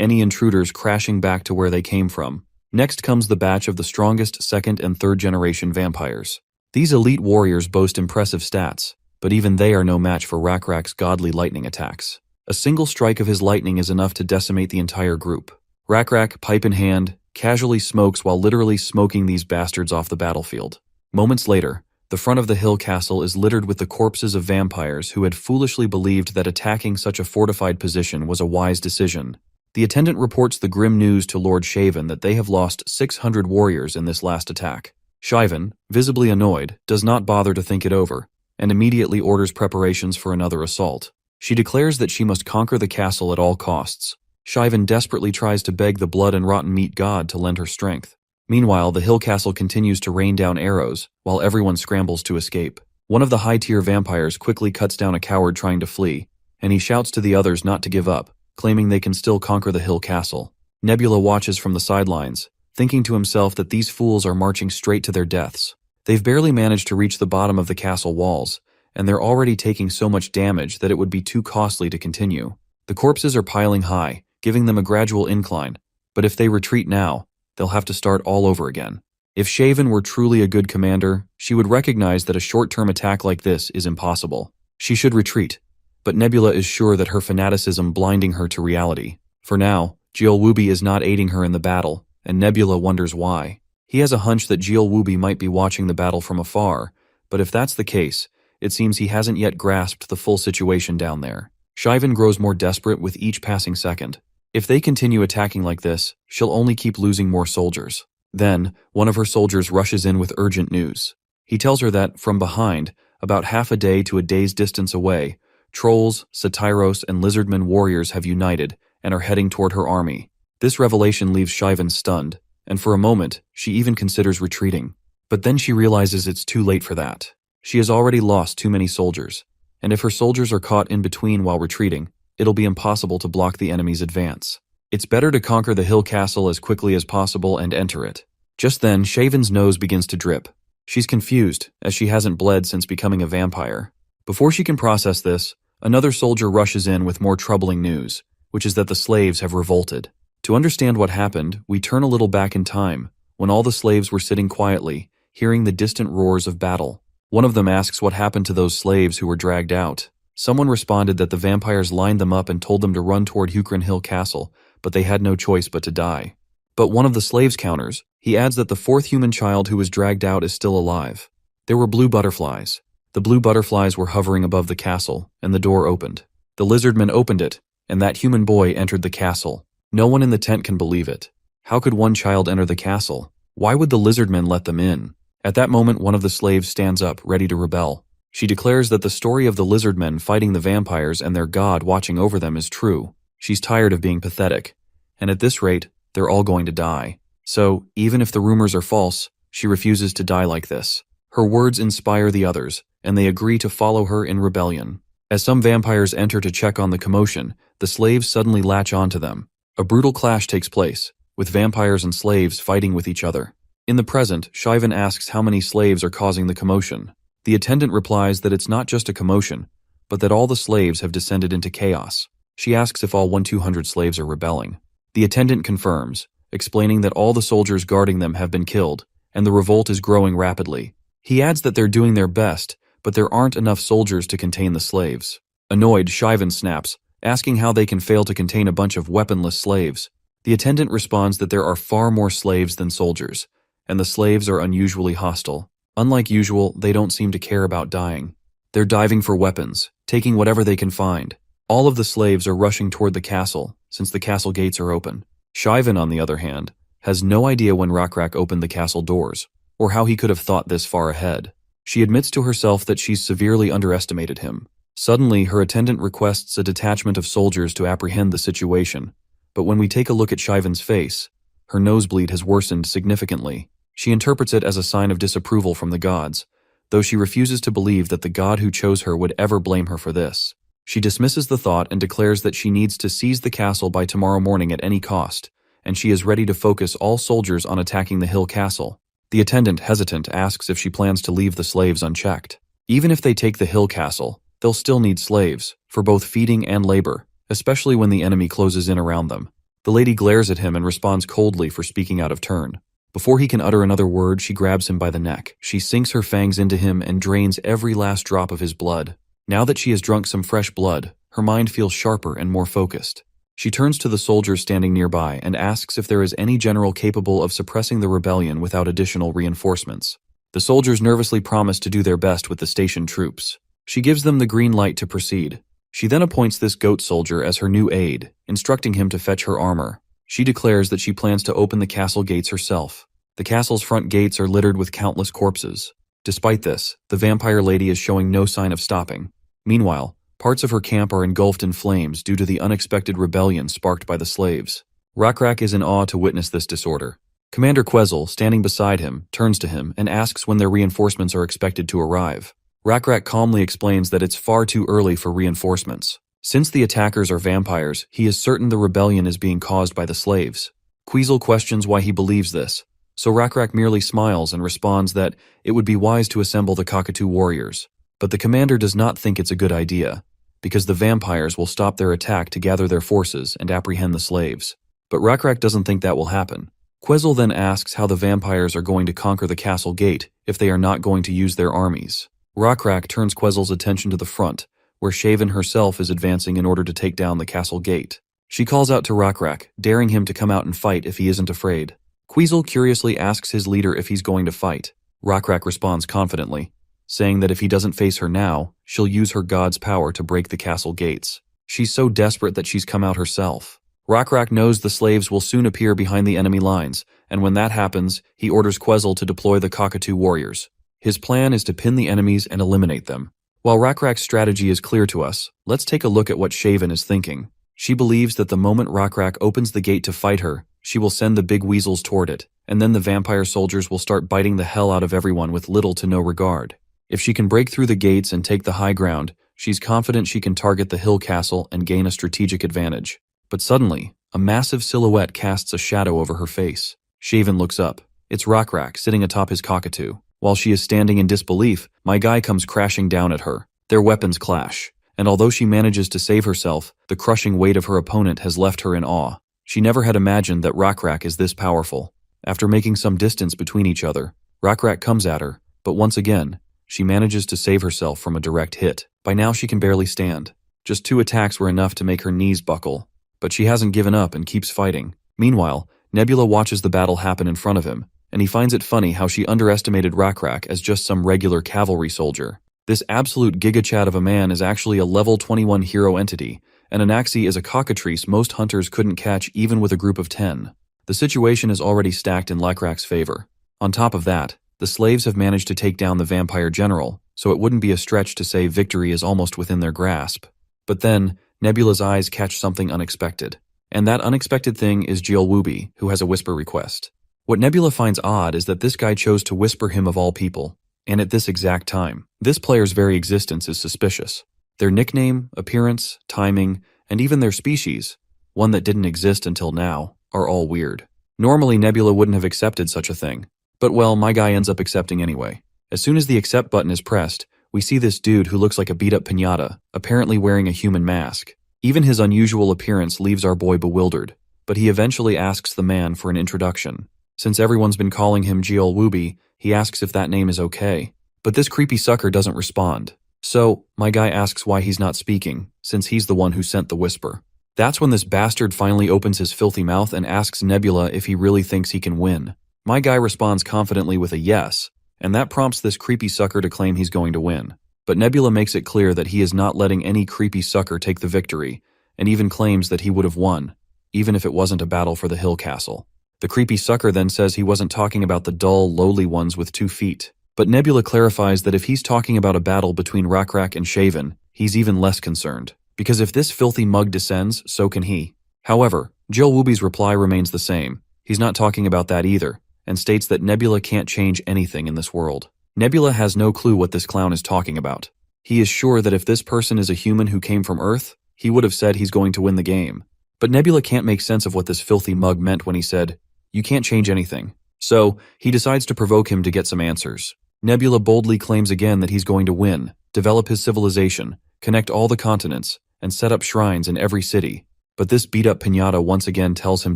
any intruders crashing back to where they came from. Next comes the batch of the strongest second and third generation vampires. These elite warriors boast impressive stats, but even they are no match for Rakrak's godly lightning attacks. A single strike of his lightning is enough to decimate the entire group. Rakrak, pipe in hand, casually smokes while literally smoking these bastards off the battlefield. Moments later, the front of the hill castle is littered with the corpses of vampires who had foolishly believed that attacking such a fortified position was a wise decision. The attendant reports the grim news to Lord Shaven that they have lost 600 warriors in this last attack. Shaven, visibly annoyed, does not bother to think it over, and immediately orders preparations for another assault. She declares that she must conquer the castle at all costs. Shivan desperately tries to beg the blood and rotten meat god to lend her strength. Meanwhile, the hill castle continues to rain down arrows, while everyone scrambles to escape. One of the high-tier vampires quickly cuts down a coward trying to flee, and he shouts to the others not to give up, claiming they can still conquer the hill castle. Nebula watches from the sidelines, thinking to himself that these fools are marching straight to their deaths. They've barely managed to reach the bottom of the castle walls, and they're already taking so much damage that it would be too costly to continue. The corpses are piling high, giving them a gradual incline, but if they retreat now, they'll have to start all over again. If Shaven were truly a good commander, she would recognize that a short-term attack like this is impossible. She should retreat, but Nebula is sure that her fanaticism blinding her to reality. For now, Jiolwubi is not aiding her in the battle, and Nebula wonders why. He has a hunch that Jiolwubi might be watching the battle from afar, but if that's the case, it seems he hasn't yet grasped the full situation down there. Shaven grows more desperate with each passing second. If they continue attacking like this, she'll only keep losing more soldiers. Then, one of her soldiers rushes in with urgent news. He tells her that, from behind, about half a day to a day's distance away, trolls, satyros, and lizardmen warriors have united and are heading toward her army. This revelation leaves Shaven stunned, and for a moment, she even considers retreating. But then she realizes it's too late for that. She has already lost too many soldiers, and if her soldiers are caught in between while retreating, it'll be impossible to block the enemy's advance. It's better to conquer the hill castle as quickly as possible and enter it. Just then, Shaven's nose begins to drip. She's confused, as she hasn't bled since becoming a vampire. Before she can process this, another soldier rushes in with more troubling news, which is that the slaves have revolted. To understand what happened, we turn a little back in time, when all the slaves were sitting quietly, hearing the distant roars of battle. One of them asks what happened to those slaves who were dragged out. Someone responded that the vampires lined them up and told them to run toward Hukrin Hill Castle, but they had no choice but to die. But one of the slaves counters. He adds that the fourth human child who was dragged out is still alive. There were blue butterflies. The blue butterflies were hovering above the castle, and the door opened. The lizardman opened it, and that human boy entered the castle. No one in the tent can believe it. How could one child enter the castle? Why would the lizardman let them in? At that moment, one of the slaves stands up, ready to rebel. She declares that the story of the lizardmen fighting the vampires and their god watching over them is true. She's tired of being pathetic, and at this rate, they're all going to die. So, even if the rumors are false, she refuses to die like this. Her words inspire the others, and they agree to follow her in rebellion. As some vampires enter to check on the commotion, the slaves suddenly latch onto them. A brutal clash takes place, with vampires and slaves fighting with each other. In the present, Shaven asks how many slaves are causing the commotion. The attendant replies that it's not just a commotion, but that all the slaves have descended into chaos. She asks if all 1,200 slaves are rebelling. The attendant confirms, explaining that all the soldiers guarding them have been killed, and the revolt is growing rapidly. He adds that they're doing their best, but there aren't enough soldiers to contain the slaves. Annoyed, Shaven snaps, asking how they can fail to contain a bunch of weaponless slaves. The attendant responds that there are far more slaves than soldiers, and the slaves are unusually hostile. Unlike usual, they don't seem to care about dying. They're diving for weapons, taking whatever they can find. All of the slaves are rushing toward the castle, since the castle gates are open. Shaven, on the other hand, has no idea when Rakrak opened the castle doors, or how he could have thought this far ahead. She admits to herself that she's severely underestimated him. Suddenly, her attendant requests a detachment of soldiers to apprehend the situation, but when we take a look at Shaven's face, her nosebleed has worsened significantly. She interprets it as a sign of disapproval from the gods, though she refuses to believe that the god who chose her would ever blame her for this. She dismisses the thought and declares that she needs to seize the castle by tomorrow morning at any cost, and she is ready to focus all soldiers on attacking the hill castle. The attendant, hesitant, asks if she plans to leave the slaves unchecked. Even if they take the hill castle, they'll still need slaves, for both feeding and labor, especially when the enemy closes in around them. The lady glares at him and responds coldly for speaking out of turn. Before he can utter another word, she grabs him by the neck. She sinks her fangs into him and drains every last drop of his blood. Now that she has drunk some fresh blood, her mind feels sharper and more focused. She turns to the soldiers standing nearby and asks if there is any general capable of suppressing the rebellion without additional reinforcements. The soldiers nervously promise to do their best with the stationed troops. She gives them the green light to proceed. She then appoints this goat soldier as her new aide, instructing him to fetch her armor. She declares that she plans to open the castle gates herself. The castle's front gates are littered with countless corpses. Despite this, the vampire lady is showing no sign of stopping. Meanwhile, parts of her camp are engulfed in flames due to the unexpected rebellion sparked by the slaves. Rakrak is in awe to witness this disorder. Commander Quezel, standing beside him, turns to him and asks when their reinforcements are expected to arrive. Rakrak calmly explains that it's far too early for reinforcements. Since the attackers are vampires, he is certain the rebellion is being caused by the slaves. Quezel questions why he believes this, so Rakrak merely smiles and responds that it would be wise to assemble the Cockatoo warriors. But the commander does not think it's a good idea, because the vampires will stop their attack to gather their forces and apprehend the slaves. But Rakrak doesn't think that will happen. Quetzal then asks how the vampires are going to conquer the castle gate if they are not going to use their armies. Rakrak turns Quetzal's attention to the front, where Shaven herself is advancing in order to take down the castle gate. She calls out to Rakrak, daring him to come out and fight if he isn't afraid. Quetzal curiously asks his leader if he's going to fight. Rakrak responds confidently, saying that if he doesn't face her now, she'll use her god's power to break the castle gates. She's so desperate that she's come out herself. Rakrak knows the slaves will soon appear behind the enemy lines, and when that happens, he orders Quetzal to deploy the Cockatoo warriors. His plan is to pin the enemies and eliminate them. While Rakrak's strategy is clear to us, let's take a look at what Shaven is thinking. She believes that the moment Rakrak opens the gate to fight her, she will send the big weasels toward it, and then the vampire soldiers will start biting the hell out of everyone with little to no regard. If she can break through the gates and take the high ground, she's confident she can target the hill castle and gain a strategic advantage. But suddenly, a massive silhouette casts a shadow over her face. Shaven looks up. It's Rakrak sitting atop his cockatoo. While she is standing in disbelief, my guy comes crashing down at her. Their weapons clash, and although she manages to save herself, the crushing weight of her opponent has left her in awe. She never had imagined that Rakrak is this powerful. After making some distance between each other, Rakrak comes at her, but once again, she manages to save herself from a direct hit. By now she can barely stand. Just 2 attacks were enough to make her knees buckle. But she hasn't given up and keeps fighting. Meanwhile, Nebula watches the battle happen in front of him, and he finds it funny how she underestimated Rakrak as just some regular cavalry soldier. This absolute gigachad of a man is actually a level 21 hero entity, and Anaxi is a cockatrice most hunters couldn't catch even with a group of 10. The situation is already stacked in Rakrak's favor. On top of that, the slaves have managed to take down the vampire general, so it wouldn't be a stretch to say victory is almost within their grasp. But then, Nebula's eyes catch something unexpected. And that unexpected thing is Jielwubi, who has a whisper request. What Nebula finds odd is that this guy chose to whisper him of all people, and at this exact time. This player's very existence is suspicious. Their nickname, appearance, timing, and even their species, one that didn't exist until now, are all weird. Normally Nebula wouldn't have accepted such a thing, but well, my guy ends up accepting anyway. As soon as the accept button is pressed, we see this dude who looks like a beat-up piñata, apparently wearing a human mask. Even his unusual appearance leaves our boy bewildered, but he eventually asks the man for an introduction. Since everyone's been calling him Jielwubi, he asks if that name is okay. But this creepy sucker doesn't respond. So, my guy asks why he's not speaking, since he's the one who sent the whisper. That's when this bastard finally opens his filthy mouth and asks Nebula if he really thinks he can win. My guy responds confidently with a yes, and that prompts this creepy sucker to claim he's going to win. But Nebula makes it clear that he is not letting any creepy sucker take the victory, and even claims that he would have won, even if it wasn't a battle for the hill castle. The creepy sucker then says he wasn't talking about the dull, lowly ones with 2 feet. But Nebula clarifies that if he's talking about a battle between Rakrak and Shaven, he's even less concerned. Because if this filthy mug descends, so can he. However, Jielwubi's reply remains the same. He's not talking about that either, and states that Nebula can't change anything in this world. Nebula has no clue what this clown is talking about. He is sure that if this person is a human who came from Earth, he would have said he's going to win the game. But Nebula can't make sense of what this filthy mug meant when he said, "You can't change anything." So, he decides to provoke him to get some answers. Nebula boldly claims again that he's going to win, develop his civilization, connect all the continents, and set up shrines in every city. But this beat-up piñata once again tells him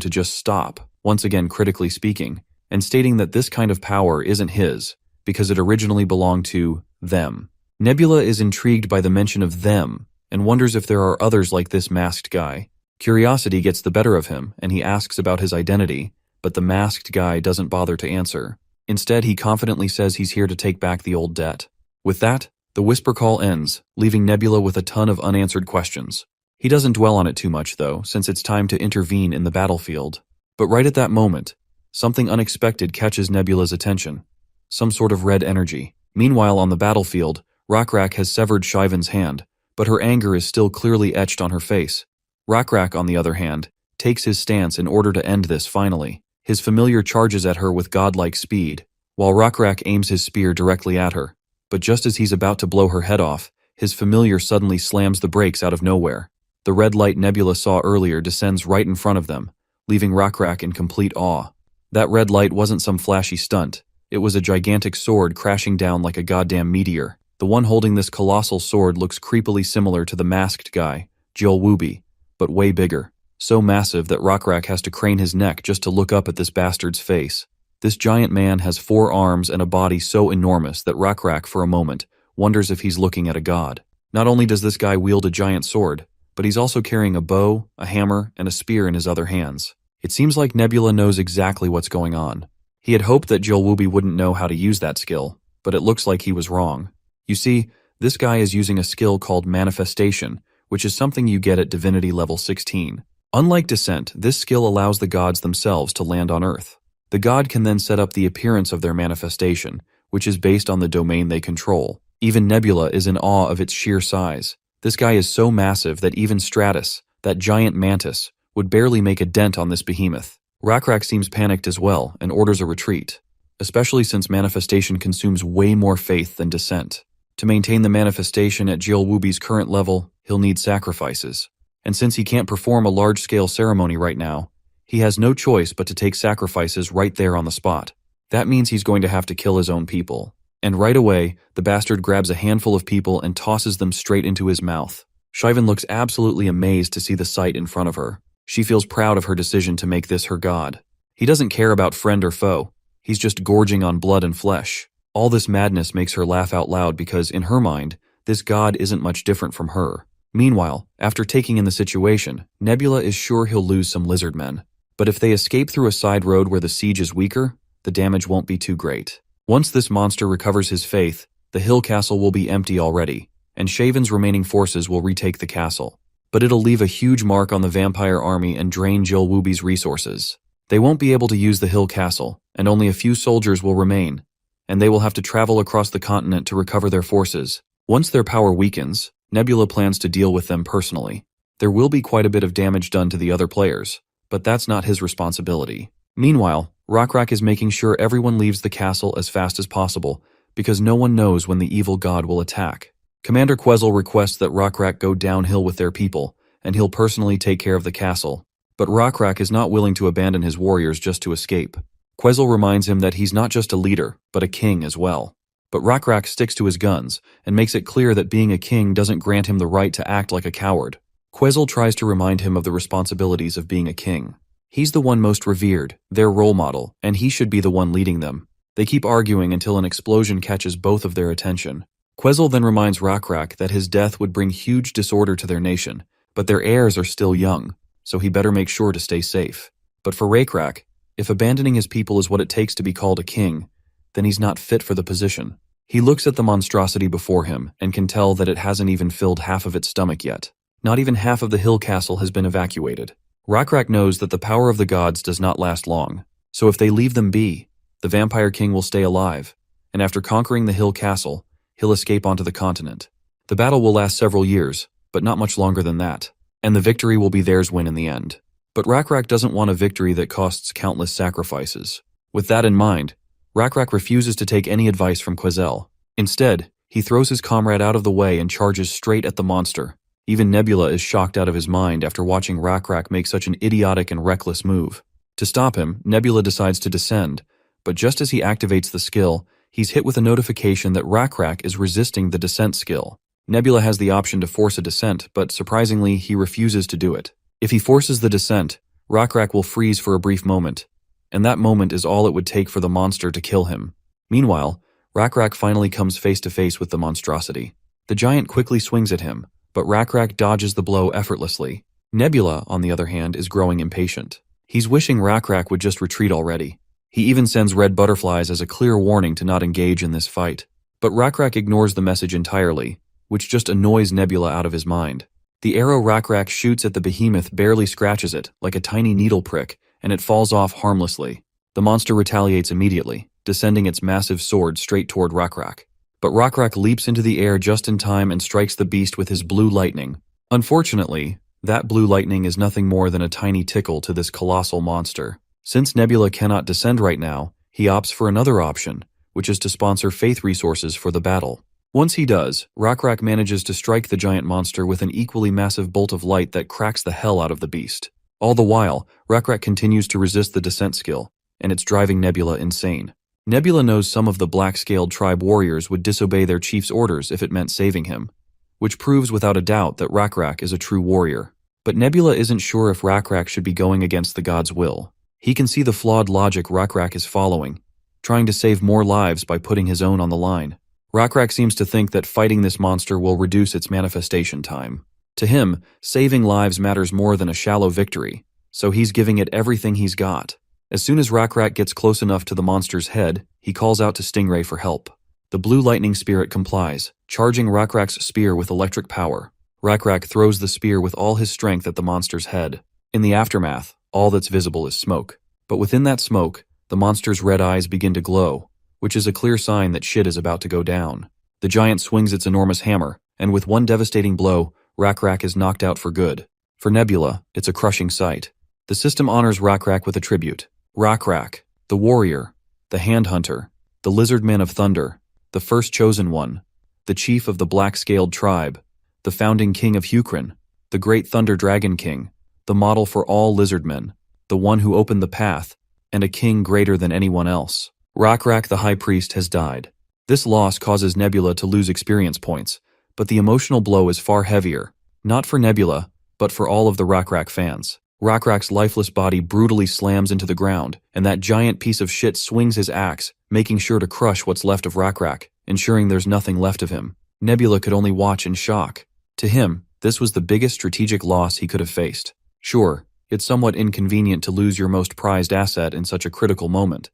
to just stop, once again critically speaking, and stating that this kind of power isn't his, because it originally belonged to them. Nebula is intrigued by the mention of them, and wonders if there are others like this masked guy. Curiosity gets the better of him, and he asks about his identity, but the masked guy doesn't bother to answer. Instead, he confidently says he's here to take back the old debt. With that, the whisper call ends, leaving Nebula with a ton of unanswered questions. He doesn't dwell on it too much, though, since it's time to intervene in the battlefield. But right at that moment, something unexpected catches Nebula's attention. Some sort of red energy. Meanwhile, on the battlefield, Rakrak has severed Shaven's hand, but her anger is still clearly etched on her face. Rakrak, on the other hand, takes his stance in order to end this finally. His familiar charges at her with godlike speed, while Rakrak aims his spear directly at her. But just as he's about to blow her head off, his familiar suddenly slams the brakes out of nowhere. The red light Nebula saw earlier descends right in front of them, leaving Rakrak in complete awe. That red light wasn't some flashy stunt. It was a gigantic sword crashing down like a goddamn meteor. The one holding this colossal sword looks creepily similar to the masked guy, Joel Wooby, but way bigger. So massive that Rockrak has to crane his neck just to look up at this bastard's face. This giant man has 4 arms and a body so enormous that Rockrak, for a moment, wonders if he's looking at a god. Not only does this guy wield a giant sword, but he's also carrying a bow, a hammer, and a spear in his other hands. It seems like Nebula knows exactly what's going on. He had hoped that Joel Wooby wouldn't know how to use that skill, but it looks like he was wrong. You see, this guy is using a skill called Manifestation, which is something you get at Divinity level 16. Unlike Descent, this skill allows the gods themselves to land on Earth. The god can then set up the appearance of their manifestation, which is based on the domain they control. Even Nebula is in awe of its sheer size. This guy is so massive that even Stratus, that giant mantis, would barely make a dent on this behemoth. Rockrak seems panicked as well and orders a retreat, especially since Manifestation consumes way more faith than Descent. To maintain the Manifestation at Joel Wooby's current level, he'll need sacrifices. And since he can't perform a large-scale ceremony right now, he has no choice but to take sacrifices right there on the spot. That means he's going to have to kill his own people. And right away, the bastard grabs a handful of people and tosses them straight into his mouth. Shivan looks absolutely amazed to see the sight in front of her. She feels proud of her decision to make this her god. He doesn't care about friend or foe. He's just gorging on blood and flesh. All this madness makes her laugh out loud because, in her mind, this god isn't much different from her. Meanwhile, after taking in the situation, Nebula is sure he'll lose some lizard men. But if they escape through a side road where the siege is weaker, the damage won't be too great. Once this monster recovers his faith, the hill castle will be empty already, and Shaven's remaining forces will retake the castle. But it'll leave a huge mark on the vampire army and drain Joel Wooby's resources. They won't be able to use the hill castle, and only a few soldiers will remain, and they will have to travel across the continent to recover their forces. Once their power weakens, Nebula plans to deal with them personally. There will be quite a bit of damage done to the other players, but that's not his responsibility. Meanwhile, Rockrak is making sure everyone leaves the castle as fast as possible, because no one knows when the evil god will attack. Commander Quezel requests that Rockrak go downhill with their people, and he'll personally take care of the castle. But Rockrak is not willing to abandon his warriors just to escape. Quezel reminds him that he's not just a leader, but a king as well. But Rockrak sticks to his guns, and makes it clear that being a king doesn't grant him the right to act like a coward. Quezel tries to remind him of the responsibilities of being a king. He's the one most revered, their role model, and he should be the one leading them. They keep arguing until an explosion catches both of their attention. Quezel then reminds Rockrak that his death would bring huge disorder to their nation, but their heirs are still young, so he better make sure to stay safe. But for Rockrak, if abandoning his people is what it takes to be called a king, then he's not fit for the position. He looks at the monstrosity before him and can tell that it hasn't even filled half of its stomach yet. Not even half of the hill castle has been evacuated. Rockrak knows that the power of the gods does not last long, so if they leave them be, the vampire king will stay alive, and after conquering the hill castle, he'll escape onto the continent. The battle will last several years, but not much longer than that, and the victory will be theirs win in the end. But Rockrak doesn't want a victory that costs countless sacrifices. With that in mind, Rockrak refuses to take any advice from Quezel. Instead, he throws his comrade out of the way and charges straight at the monster. Even Nebula is shocked out of his mind after watching Rockrak make such an idiotic and reckless move. To stop him, Nebula decides to descend, but just as he activates the skill, he's hit with a notification that Rockrak is resisting the descent skill. Nebula has the option to force a descent, but surprisingly, he refuses to do it. If he forces the descent, Rockrak will freeze for a brief moment, and that moment is all it would take for the monster to kill him. Meanwhile, Rockrak finally comes face to face with the monstrosity. The giant quickly swings at him, but Rockrak dodges the blow effortlessly. Nebula, on the other hand, is growing impatient. He's wishing Rockrak would just retreat already. He even sends red butterflies as a clear warning to not engage in this fight. But Rockrak ignores the message entirely, which just annoys Nebula out of his mind. The arrow Rockrak shoots at the behemoth barely scratches it, like a tiny needle prick, and it falls off harmlessly. The monster retaliates immediately, descending its massive sword straight toward Rockrak. But Rockrak leaps into the air just in time and strikes the beast with his blue lightning. Unfortunately, that blue lightning is nothing more than a tiny tickle to this colossal monster. Since Nebula cannot descend right now, he opts for another option, which is to sponsor faith resources for the battle. Once he does, Rockrak manages to strike the giant monster with an equally massive bolt of light that cracks the hell out of the beast. All the while, Rockrak continues to resist the descent skill, and it's driving Nebula insane. Nebula knows some of the black-scaled tribe warriors would disobey their chief's orders if it meant saving him, which proves without a doubt that Rakrak is a true warrior. But Nebula isn't sure if Rakrak should be going against the god's will. He can see the flawed logic Rakrak is following, trying to save more lives by putting his own on the line. Rakrak seems to think that fighting this monster will reduce its manifestation time. To him, saving lives matters more than a shallow victory, so he's giving it everything he's got. As soon as Rakrak gets close enough to the monster's head, he calls out to Stingray for help. The blue lightning spirit complies, charging Rakrak's spear with electric power. Rakrak throws the spear with all his strength at the monster's head. In the aftermath, all that's visible is smoke. But within that smoke, the monster's red eyes begin to glow, which is a clear sign that shit is about to go down. The giant swings its enormous hammer, and with one devastating blow, Rakrak is knocked out for good. For Nebula, it's a crushing sight. The system honors Rakrak with a tribute. Rakrak, the warrior, the hand hunter, the lizard man of thunder, the first chosen one, the chief of the black-scaled tribe, the founding king of Hukrin, the great thunder dragon king, the model for all lizard men, the one who opened the path, and a king greater than anyone else. Rakrak the high priest has died. This loss causes Nebula to lose experience points, but the emotional blow is far heavier, not for Nebula, but for all of the Rakrak fans. Rakrak's lifeless body brutally slams into the ground, and that giant piece of shit swings his axe, making sure to crush what's left of Rakrak, ensuring there's nothing left of him. Nebula could only watch in shock. To him, this was the biggest strategic loss he could have faced. Sure, it's somewhat inconvenient to lose your most prized asset in such a critical moment,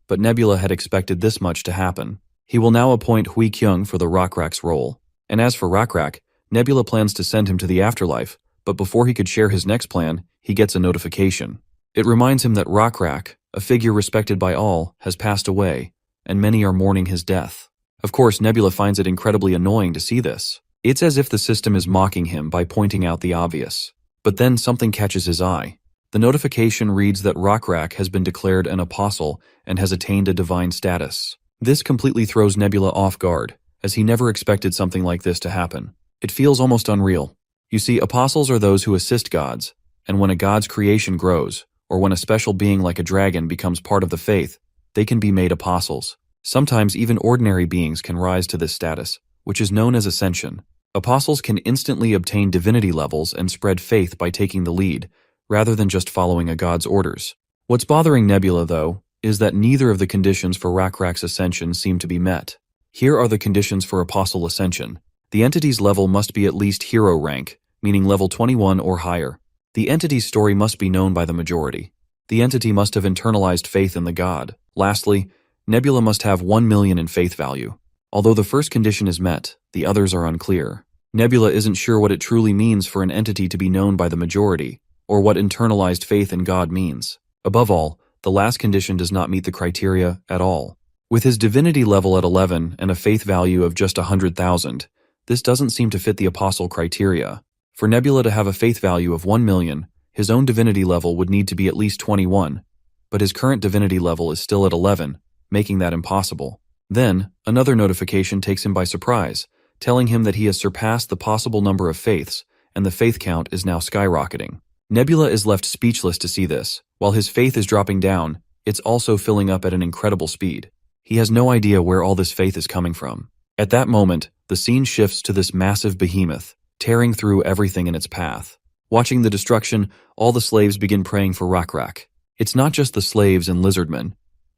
but Nebula had expected this much to happen. He will now appoint Hui Kyung for the Rakrak's role. And as for Rakrak, Nebula plans to send him to the afterlife, but before he could share his next plan, he gets a notification. It reminds him that Rakrak, a figure respected by all, has passed away, and many are mourning his death. Of course, Nebula finds it incredibly annoying to see this. It's as if the system is mocking him by pointing out the obvious. But then something catches his eye. The notification reads that Rakrak has been declared an apostle and has attained a divine status. This completely throws Nebula off guard, as he never expected something like this to happen. It feels almost unreal. You see, apostles are those who assist gods, and when a god's creation grows, or when a special being like a dragon becomes part of the faith, they can be made apostles. Sometimes even ordinary beings can rise to this status, which is known as ascension. Apostles can instantly obtain divinity levels and spread faith by taking the lead, rather than just following a god's orders. What's bothering Nebula, though, is that neither of the conditions for Rakrak's ascension seem to be met. Here are the conditions for apostle ascension. The entity's level must be at least hero rank, meaning level 21 or higher. The entity's story must be known by the majority. The entity must have internalized faith in the god. Lastly, Nebula must have 1 million in faith value. Although the first condition is met, the others are unclear. Nebula isn't sure what it truly means for an entity to be known by the majority, or what internalized faith in God means. Above all, the last condition does not meet the criteria at all. With his divinity level at 11 and a faith value of just 100,000, this doesn't seem to fit the apostle criteria. For Nebula to have a faith value of 1 million, his own divinity level would need to be at least 21, but his current divinity level is still at 11, making that impossible. Then, another notification takes him by surprise, telling him that he has surpassed the possible number of faiths, and the faith count is now skyrocketing. Nebula is left speechless to see this. While his faith is dropping down, it's also filling up at an incredible speed. He has no idea where all this faith is coming from. At that moment, the scene shifts to this massive behemoth, tearing through everything in its path. Watching the destruction, all the slaves begin praying for Rakrak. It's not just the slaves and lizardmen.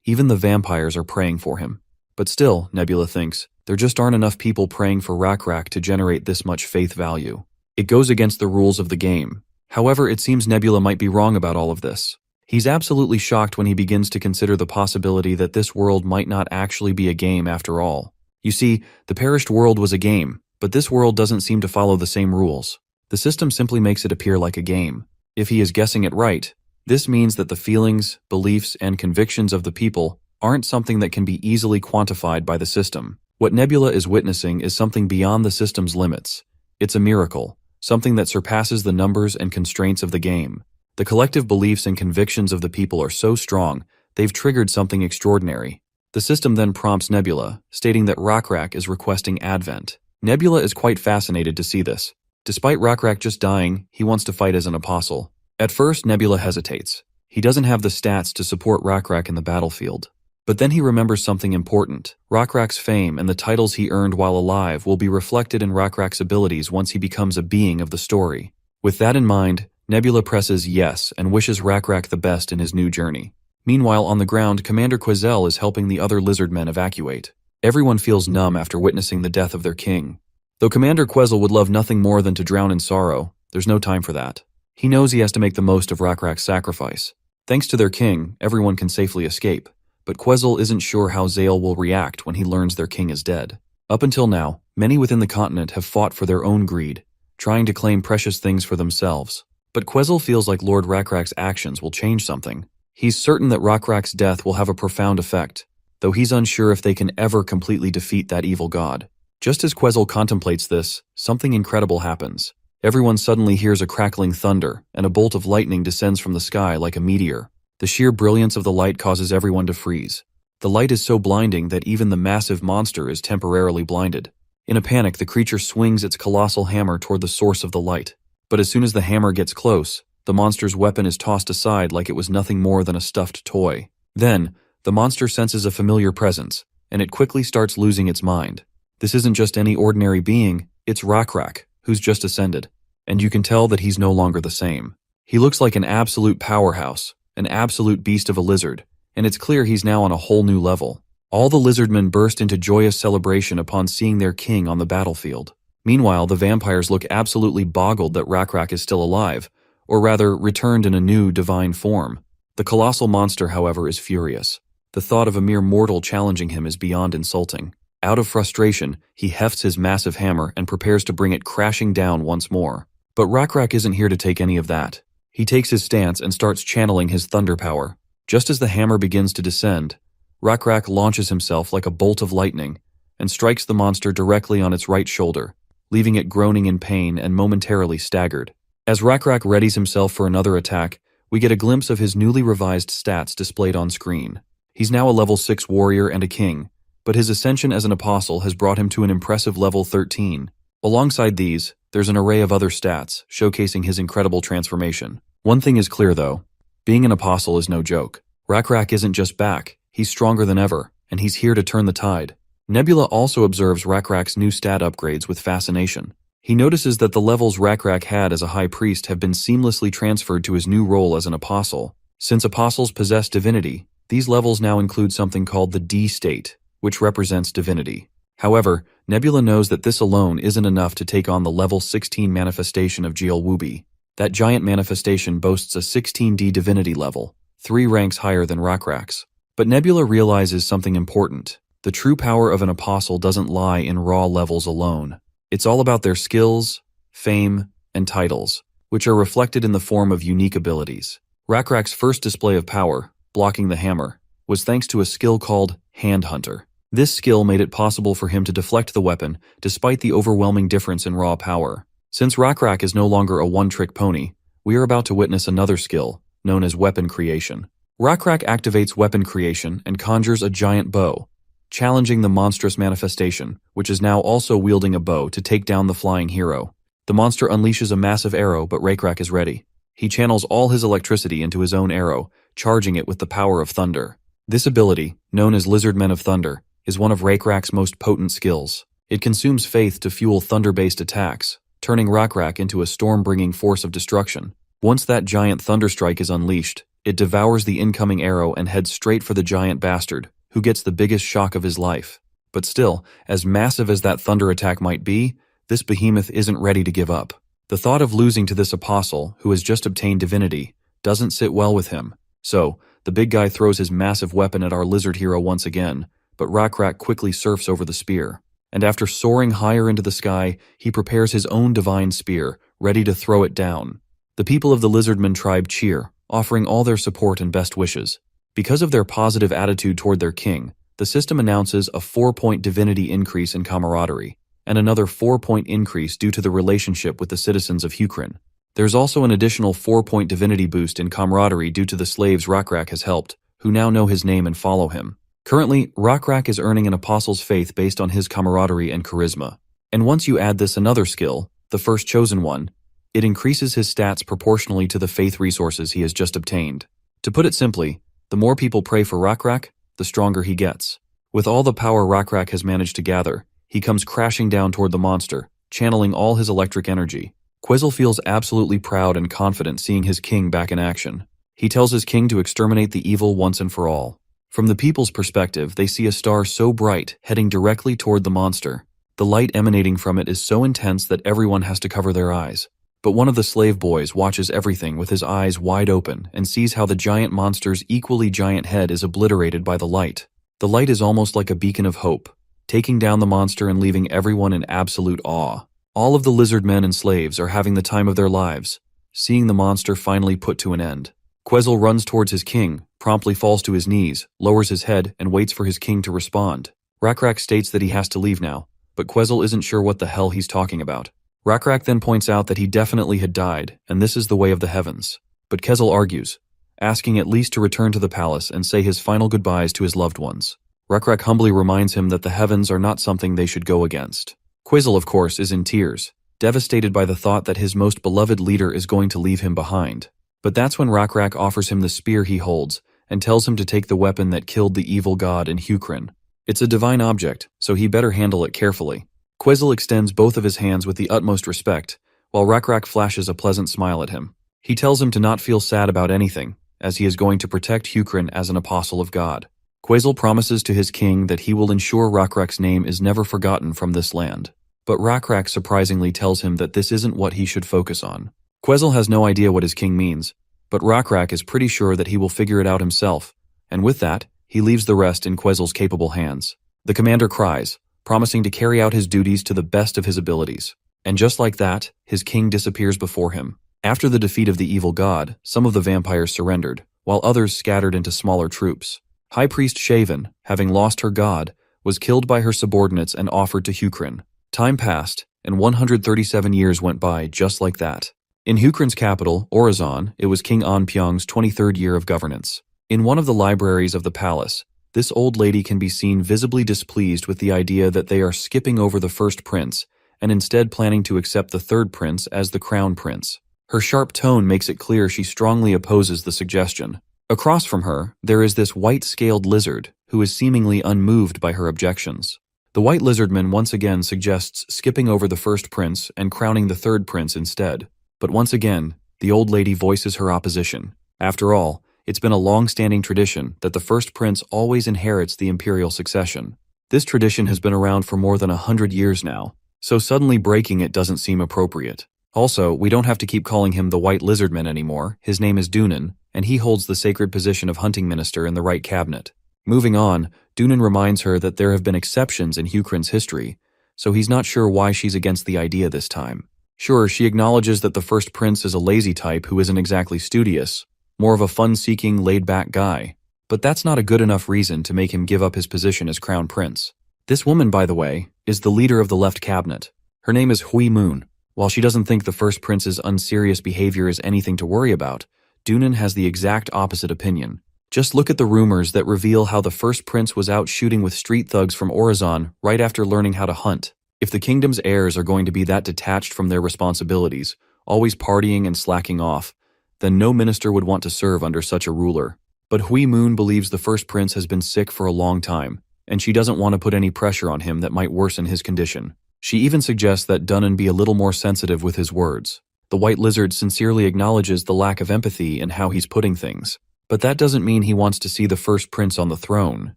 Even the vampires are praying for him. But still, Nebula thinks, there just aren't enough people praying for Rakrak to generate this much faith value. It goes against the rules of the game. However, it seems Nebula might be wrong about all of this. He's absolutely shocked when he begins to consider the possibility that this world might not actually be a game after all. You see, the perished world was a game, but this world doesn't seem to follow the same rules. The system simply makes it appear like a game. If he is guessing it right, this means that the feelings, beliefs, and convictions of the people aren't something that can be easily quantified by the system. What Nebula is witnessing is something beyond the system's limits. It's a miracle, something that surpasses the numbers and constraints of the game. The collective beliefs and convictions of the people are so strong, they've triggered something extraordinary. The system then prompts Nebula, stating that Rakrak is requesting Advent. Nebula is quite fascinated to see this. Despite Rakrak just dying, he wants to fight as an apostle. At first, Nebula hesitates. He doesn't have the stats to support Rakrak in the battlefield. But then he remembers something important. Rakrak's fame and the titles he earned while alive will be reflected in Rakrak's abilities once he becomes a being of the story. With that in mind, Nebula presses yes and wishes Rakrak the best in his new journey. Meanwhile, on the ground, Commander Quazel is helping the other lizard men evacuate. Everyone feels numb after witnessing the death of their king. Though Commander Quazel would love nothing more than to drown in sorrow, there's no time for that. He knows he has to make the most of Rakrak's sacrifice. Thanks to their king, everyone can safely escape. But Quazel isn't sure how Zale will react when he learns their king is dead. Up until now, many within the continent have fought for their own greed, trying to claim precious things for themselves. But Quazel feels like Lord Rakrak's actions will change something. He's certain that Rakrak's death will have a profound effect, though he's unsure if they can ever completely defeat that evil god. Just as Quazel contemplates this, something incredible happens. Everyone suddenly hears a crackling thunder, and a bolt of lightning descends from the sky like a meteor. The sheer brilliance of the light causes everyone to freeze. The light is so blinding that even the massive monster is temporarily blinded. In a panic, the creature swings its colossal hammer toward the source of the light. But as soon as the hammer gets close, the monster's weapon is tossed aside like it was nothing more than a stuffed toy. Then, the monster senses a familiar presence, and it quickly starts losing its mind. This isn't just any ordinary being, it's Rakrak, who's just ascended. And you can tell that he's no longer the same. He looks like an absolute powerhouse, an absolute beast of a lizard, and it's clear he's now on a whole new level. All the lizardmen burst into joyous celebration upon seeing their king on the battlefield. Meanwhile, the vampires look absolutely boggled that Rakrak is still alive, or rather, returned in a new divine form. The colossal monster, however, is furious. The thought of a mere mortal challenging him is beyond insulting. Out of frustration, he hefts his massive hammer and prepares to bring it crashing down once more. But Rakrak isn't here to take any of that. He takes his stance and starts channeling his thunder power. Just as the hammer begins to descend, Rakrak launches himself like a bolt of lightning and strikes the monster directly on its right shoulder, leaving it groaning in pain and momentarily staggered. As Rakrak readies himself for another attack, we get a glimpse of his newly revised stats displayed on screen. He's now a level 6 warrior and a king, but his ascension as an apostle has brought him to an impressive level 13. Alongside these, there's an array of other stats, showcasing his incredible transformation. One thing is clear though, being an apostle is no joke. Rakrak isn't just back, he's stronger than ever, and he's here to turn the tide. Nebula also observes Rakrak's new stat upgrades with fascination. He notices that the levels Rakrak had as a high priest have been seamlessly transferred to his new role as an apostle. Since apostles possess divinity, these levels now include something called the D state, which represents divinity. However, Nebula knows that this alone isn't enough to take on the level 16 manifestation of Jielwubi. That giant manifestation boasts a 16D divinity level, 3 ranks higher than Rakrak's. But Nebula realizes something important. The true power of an apostle doesn't lie in raw levels alone. It's all about their skills, fame, and titles, which are reflected in the form of unique abilities. Rakrak's first display of power, blocking the hammer, was thanks to a skill called Hand Hunter. This skill made it possible for him to deflect the weapon despite the overwhelming difference in raw power. Since Rakrak is no longer a one-trick pony, we are about to witness another skill, known as weapon creation. Rakrak activates weapon creation and conjures a giant bow, challenging the monstrous manifestation, which is now also wielding a bow to take down the flying hero. The monster unleashes a massive arrow, but Rakrak is ready. He channels all his electricity into his own arrow, charging it with the power of thunder. This ability, known as Lizardmen of Thunder, is one of Rakrak's most potent skills. It consumes faith to fuel thunder-based attacks, turning Rakrak into a storm-bringing force of destruction. Once that giant thunder strike is unleashed, it devours the incoming arrow and heads straight for the giant bastard, who gets the biggest shock of his life. But still, as massive as that thunder attack might be, this behemoth isn't ready to give up. The thought of losing to this apostle, who has just obtained divinity, doesn't sit well with him. So, the big guy throws his massive weapon at our lizard hero once again, but Rakrak quickly surfs over the spear. And after soaring higher into the sky, he prepares his own divine spear, ready to throw it down. The people of the Lizardman tribe cheer, offering all their support and best wishes. Because of their positive attitude toward their king, the system announces a 4-point divinity increase in camaraderie, and another 4-point increase due to the relationship with the citizens of Hukrin. There's also an additional 4-point divinity boost in camaraderie due to the slaves Rakrak has helped, who now know his name and follow him. Currently, Rakrak is earning an apostle's faith based on his camaraderie and charisma. And once you add this another skill, the first chosen one, it increases his stats proportionally to the faith resources he has just obtained. To put it simply, the more people pray for Rakrak, the stronger he gets. With all the power Rakrak has managed to gather, he comes crashing down toward the monster, channeling all his electric energy. Quetzal feels absolutely proud and confident seeing his king back in action. He tells his king to exterminate the evil once and for all. From the people's perspective, they see a star so bright heading directly toward the monster. The light emanating from it is so intense that everyone has to cover their eyes. But one of the slave boys watches everything with his eyes wide open and sees how the giant monster's equally giant head is obliterated by the light. The light is almost like a beacon of hope, taking down the monster and leaving everyone in absolute awe. All of the lizard men and slaves are having the time of their lives, seeing the monster finally put to an end. Quetzal runs towards his king, promptly falls to his knees, lowers his head, and waits for his king to respond. Rakrak states that he has to leave now, but Quetzal isn't sure what the hell he's talking about. Rakrak then points out that he definitely had died, and this is the way of the heavens. But Quetzal argues, asking at least to return to the palace and say his final goodbyes to his loved ones. Rakrak humbly reminds him that the heavens are not something they should go against. Quetzal, of course, is in tears, devastated by the thought that his most beloved leader is going to leave him behind. But that's when Rakrak offers him the spear he holds and tells him to take the weapon that killed the evil god in Hukrin. It's a divine object, so he better handle it carefully. Quetzal extends both of his hands with the utmost respect, while Rakrak flashes a pleasant smile at him. He tells him to not feel sad about anything, as he is going to protect Hukrin as an apostle of God. Quetzal promises to his king that he will ensure Rakrak's name is never forgotten from this land. But Rakrak surprisingly tells him that this isn't what he should focus on. Quetzal has no idea what his king means, but Rakrak is pretty sure that he will figure it out himself, and with that, he leaves the rest in Quetzal's capable hands. The commander cries, promising to carry out his duties to the best of his abilities. And just like that, his king disappears before him. After the defeat of the evil god, some of the vampires surrendered, while others scattered into smaller troops. High Priest Shaven, having lost her god, was killed by her subordinates and offered to Hukrin. Time passed, and 137 years went by just like that. In Hukrin's capital, Orizon, it was King Anpyong's 23rd year of governance. In one of the libraries of the palace, this old lady can be seen visibly displeased with the idea that they are skipping over the first prince and instead planning to accept the third prince as the crown prince. Her sharp tone makes it clear she strongly opposes the suggestion. Across from her, there is this white-scaled lizard who is seemingly unmoved by her objections. The white lizardman once again suggests skipping over the first prince and crowning the third prince instead. But once again, the old lady voices her opposition. After all, it's been a long-standing tradition that the first prince always inherits the imperial succession. This tradition has been around for more than 100 years now, so suddenly breaking it doesn't seem appropriate. Also, we don't have to keep calling him the White Lizardman anymore. His name is Dunan, and he holds the sacred position of hunting minister in the right cabinet. Moving on, Dunan reminds her that there have been exceptions in Hukrin's history, so he's not sure why she's against the idea this time. Sure, she acknowledges that the first prince is a lazy type who isn't exactly studious, more of a fun-seeking, laid-back guy. But that's not a good enough reason to make him give up his position as crown prince. This woman, by the way, is the leader of the left cabinet. Her name is Hui Moon. While she doesn't think the first prince's unserious behavior is anything to worry about, Dunan has the exact opposite opinion. Just look at the rumors that reveal how the first prince was out shooting with street thugs from Orizon right after learning how to hunt. If the kingdom's heirs are going to be that detached from their responsibilities, always partying and slacking off, then no minister would want to serve under such a ruler. But Hui Moon believes the first prince has been sick for a long time, and she doesn't want to put any pressure on him that might worsen his condition. She even suggests that Dunan be a little more sensitive with his words. The white lizard sincerely acknowledges the lack of empathy in how he's putting things. But that doesn't mean he wants to see the first prince on the throne.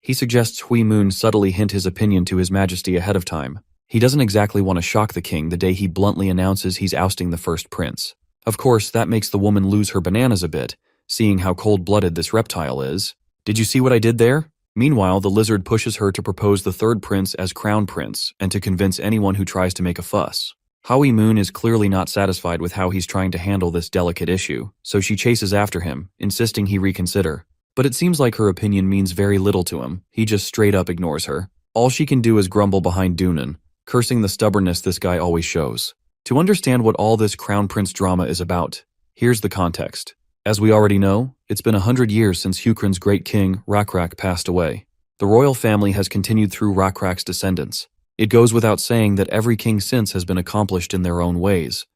He suggests Hui Moon subtly hint his opinion to His Majesty ahead of time. He doesn't exactly want to shock the king the day he bluntly announces he's ousting the first prince. Of course, that makes the woman lose her bananas a bit, seeing how cold-blooded this reptile is. Did you see what I did there? Meanwhile, the lizard pushes her to propose the third prince as crown prince and to convince anyone who tries to make a fuss. Hui Moon is clearly not satisfied with how he's trying to handle this delicate issue, so she chases after him, insisting he reconsider. But it seems like her opinion means very little to him. He just straight up ignores her. All she can do is grumble behind Dunan, cursing the stubbornness this guy always shows. To understand what all this crown prince drama is about, here's the context. As we already know, it's been 100 years since Hukrin's great king, Rakrak, passed away. The royal family has continued through Rakrak's descendants. It goes without saying that every king since has been accomplished in their own ways,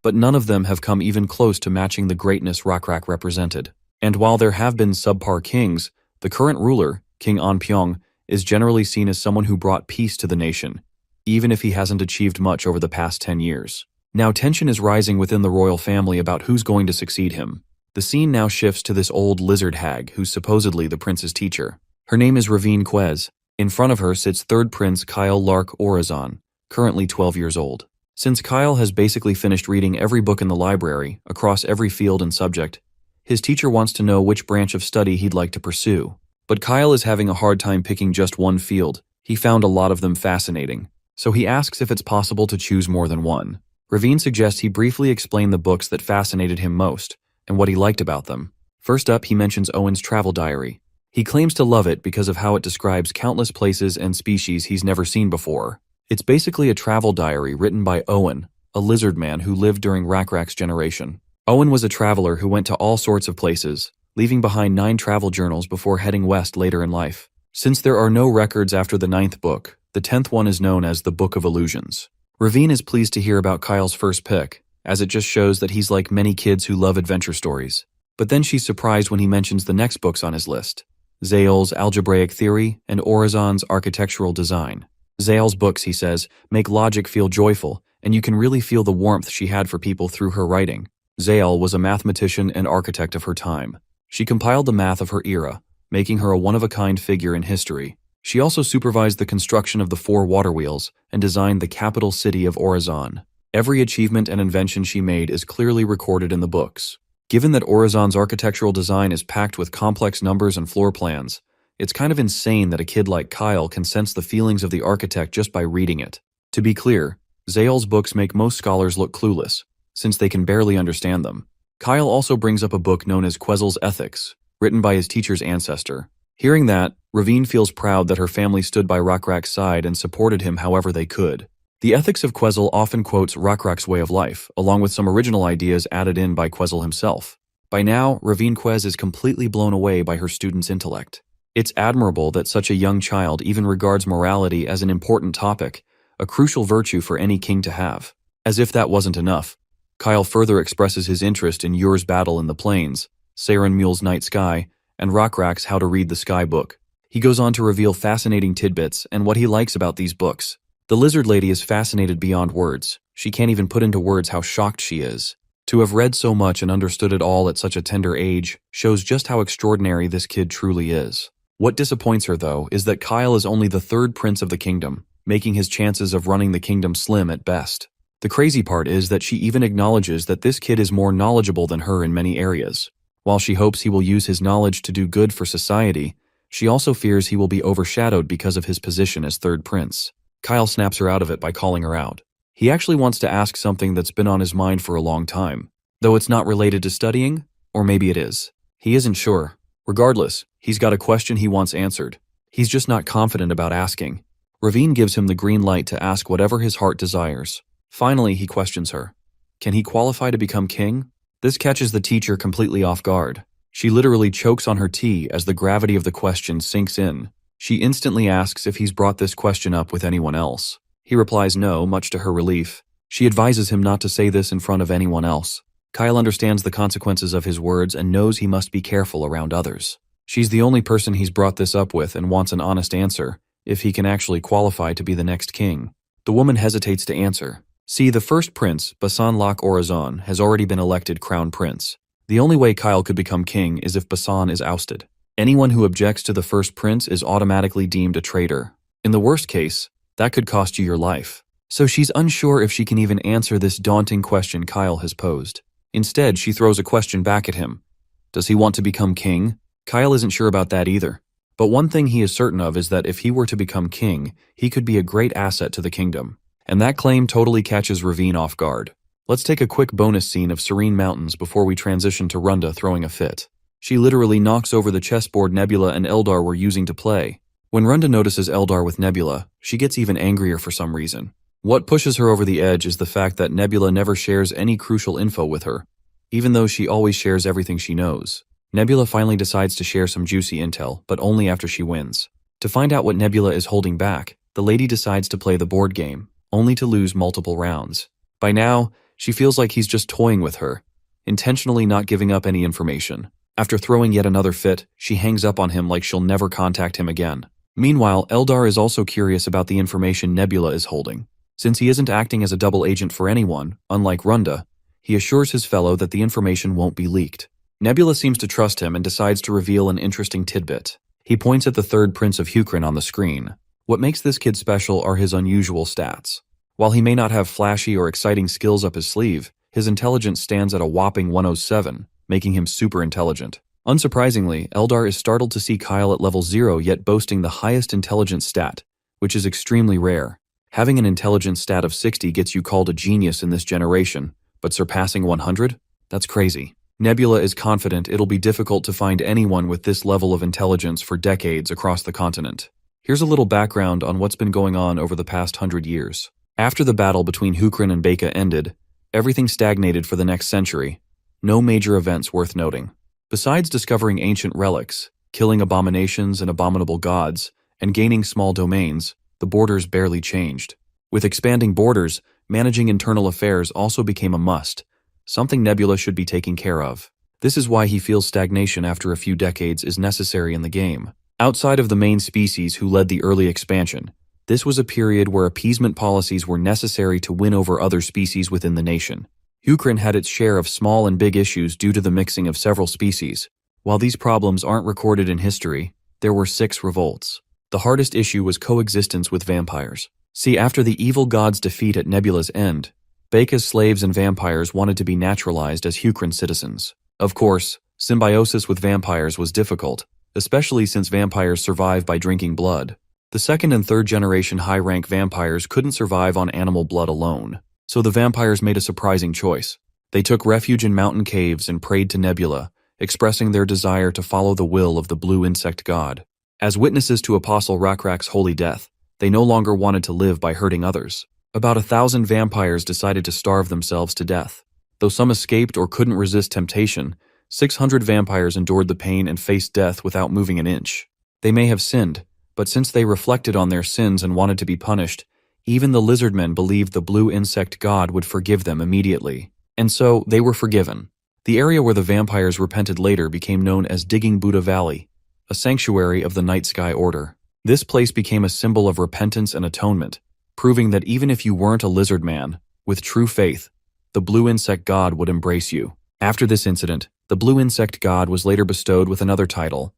but none of them have come even close to matching the greatness Rakrak represented. And while there have been subpar kings, the current ruler, King Anpyong, is generally seen as someone who brought peace to the nation, even if he hasn't achieved much over the past 10 years. Now tension is rising within the royal family about who's going to succeed him. The scene now shifts to this old lizard hag who's supposedly the prince's teacher. Her name is Ravine Quez. In front of her sits third prince Kyle Lark Orazon, currently 12 years old. Since Kyle has basically finished reading every book in the library, across every field and subject, his teacher wants to know which branch of study he'd like to pursue. But Kyle is having a hard time picking just one field. He found a lot of them fascinating. So he asks if it's possible to choose more than one. Ravine suggests he briefly explain the books that fascinated him most, and what he liked about them. First up, he mentions Owen's travel diary. He claims to love it because of how it describes countless places and species he's never seen before. It's basically a travel diary written by Owen, a lizard man who lived during Rakrak's generation. Owen was a traveler who went to all sorts of places, leaving behind 9 travel journals before heading west later in life. Since there are no records after the 9th book, the 10th one is known as the Book of Illusions. Ravine is pleased to hear about Kyle's first pick, as it just shows that he's like many kids who love adventure stories. But then she's surprised when he mentions the next books on his list: Zayel's Algebraic Theory and Orazon's Architectural Design. Zayel's books, he says, make logic feel joyful, and you can really feel the warmth she had for people through her writing. Zayel was a mathematician and architect of her time. She compiled the math of her era, making her a one-of-a-kind figure in history. She also supervised the construction of the 4 water wheels and designed the capital city of Orazon. Every achievement and invention she made is clearly recorded in the books. Given that Orazon's architectural design is packed with complex numbers and floor plans, it's kind of insane that a kid like Kyle can sense the feelings of the architect just by reading it. To be clear, Zayel's books make most scholars look clueless, since they can barely understand them. Kyle also brings up a book known as Quezel's Ethics, written by his teacher's ancestor. Hearing that, Ravine feels proud that her family stood by Rakrak's side and supported him however they could. The Ethics of Quezel often quotes Rakrak's way of life, along with some original ideas added in by Quezel himself. By now, Ravine Quez is completely blown away by her student's intellect. It's admirable that such a young child even regards morality as an important topic, a crucial virtue for any king to have. As if that wasn't enough, Kyle further expresses his interest in Yur's Battle in the Plains, Saren Mule's Night Sky, and Rakrak's How to Read the Sky book. He goes on to reveal fascinating tidbits and what he likes about these books. The lizard lady is fascinated beyond words. She can't even put into words how shocked she is. To have read so much and understood it all at such a tender age shows just how extraordinary this kid truly is. What disappoints her, though, is that Kyle is only the 3rd prince of the kingdom, making his chances of running the kingdom slim at best. The crazy part is that she even acknowledges that this kid is more knowledgeable than her in many areas. While she hopes he will use his knowledge to do good for society, she also fears he will be overshadowed because of his position as 3rd prince. Kyle snaps her out of it by calling her out. He actually wants to ask something that's been on his mind for a long time, though it's not related to studying, or maybe it is. He isn't sure. Regardless, he's got a question he wants answered. He's just not confident about asking. Ravine gives him the green light to ask whatever his heart desires. Finally, he questions her. Can he qualify to become king? This catches the teacher completely off guard. She literally chokes on her tea as the gravity of the question sinks in. She instantly asks if he's brought this question up with anyone else. He replies no, much to her relief. She advises him not to say this in front of anyone else. Kyle understands the consequences of his words and knows he must be careful around others. She's the only person he's brought this up with and wants an honest answer, if he can actually qualify to be the next king. The woman hesitates to answer. See, the first prince, Basan Lak Orazon, has already been elected crown prince. The only way Kyle could become king is if Basan is ousted. Anyone who objects to the first prince is automatically deemed a traitor. In the worst case, that could cost you your life. So she's unsure if she can even answer this daunting question Kyle has posed. Instead, she throws a question back at him. Does he want to become king? Kyle isn't sure about that either. But one thing he is certain of is that if he were to become king, he could be a great asset to the kingdom. And that claim totally catches Ravine off guard. Let's take a quick bonus scene of serene mountains before we transition to Runda throwing a fit. She literally knocks over the chessboard Nebula and Eldar were using to play. When Runda notices Eldar with Nebula, she gets even angrier for some reason. What pushes her over the edge is the fact that Nebula never shares any crucial info with her, even though she always shares everything she knows. Nebula finally decides to share some juicy intel, but only after she wins. To find out what Nebula is holding back, the lady decides to play the board game, only to lose multiple rounds. By now, she feels like he's just toying with her, intentionally not giving up any information. After throwing yet another fit, she hangs up on him like she'll never contact him again. Meanwhile, Eldar is also curious about the information Nebula is holding. Since he isn't acting as a double agent for anyone, unlike Runda, he assures his fellow that the information won't be leaked. Nebula seems to trust him and decides to reveal an interesting tidbit. He points at the third prince of Hukrin on the screen. What makes this kid special are his unusual stats. While he may not have flashy or exciting skills up his sleeve, his intelligence stands at a whopping 107, making him super intelligent. Unsurprisingly, Eldar is startled to see Kyle at level 0 yet boasting the highest intelligence stat, which is extremely rare. Having an intelligence stat of 60 gets you called a genius in this generation, but surpassing 100? That's crazy. Nebula is confident it'll be difficult to find anyone with this level of intelligence for decades across the continent. Here's a little background on what's been going on over the past 100 years. After the battle between Hukrin and Beka ended, everything stagnated for the next century. No major events worth noting. Besides discovering ancient relics, killing abominations and abominable gods, and gaining small domains, the borders barely changed. With expanding borders, managing internal affairs also became a must, something Nebula should be taking care of. This is why he feels stagnation after a few decades is necessary in the game. Outside of the main species who led the early expansion, this was a period where appeasement policies were necessary to win over other species within the nation. Hukrin had its share of small and big issues due to the mixing of several species. While these problems aren't recorded in history, there were 6 revolts. The hardest issue was coexistence with vampires. See, after the evil god's defeat at Nebula's end, Beka's slaves and vampires wanted to be naturalized as Hukrin citizens. Of course, symbiosis with vampires was difficult, especially since vampires survive by drinking blood. The second and third generation high-rank vampires couldn't survive on animal blood alone, so the vampires made a surprising choice. They took refuge in mountain caves and prayed to Nebula, expressing their desire to follow the will of the blue insect god. As witnesses to Apostle Rakrak's holy death, they no longer wanted to live by hurting others. About 1,000 vampires decided to starve themselves to death. Though some escaped or couldn't resist temptation, 600 vampires endured the pain and faced death without moving an inch. They may have sinned, but since they reflected on their sins and wanted to be punished, even the lizardmen believed the blue insect god would forgive them immediately. And so, they were forgiven. The area where the vampires repented later became known as Digging Buddha Valley, a sanctuary of the Night Sky Order. This place became a symbol of repentance and atonement, proving that even if you weren't a lizard man, with true faith, the blue insect god would embrace you. After this incident, the blue insect god was later bestowed with another title,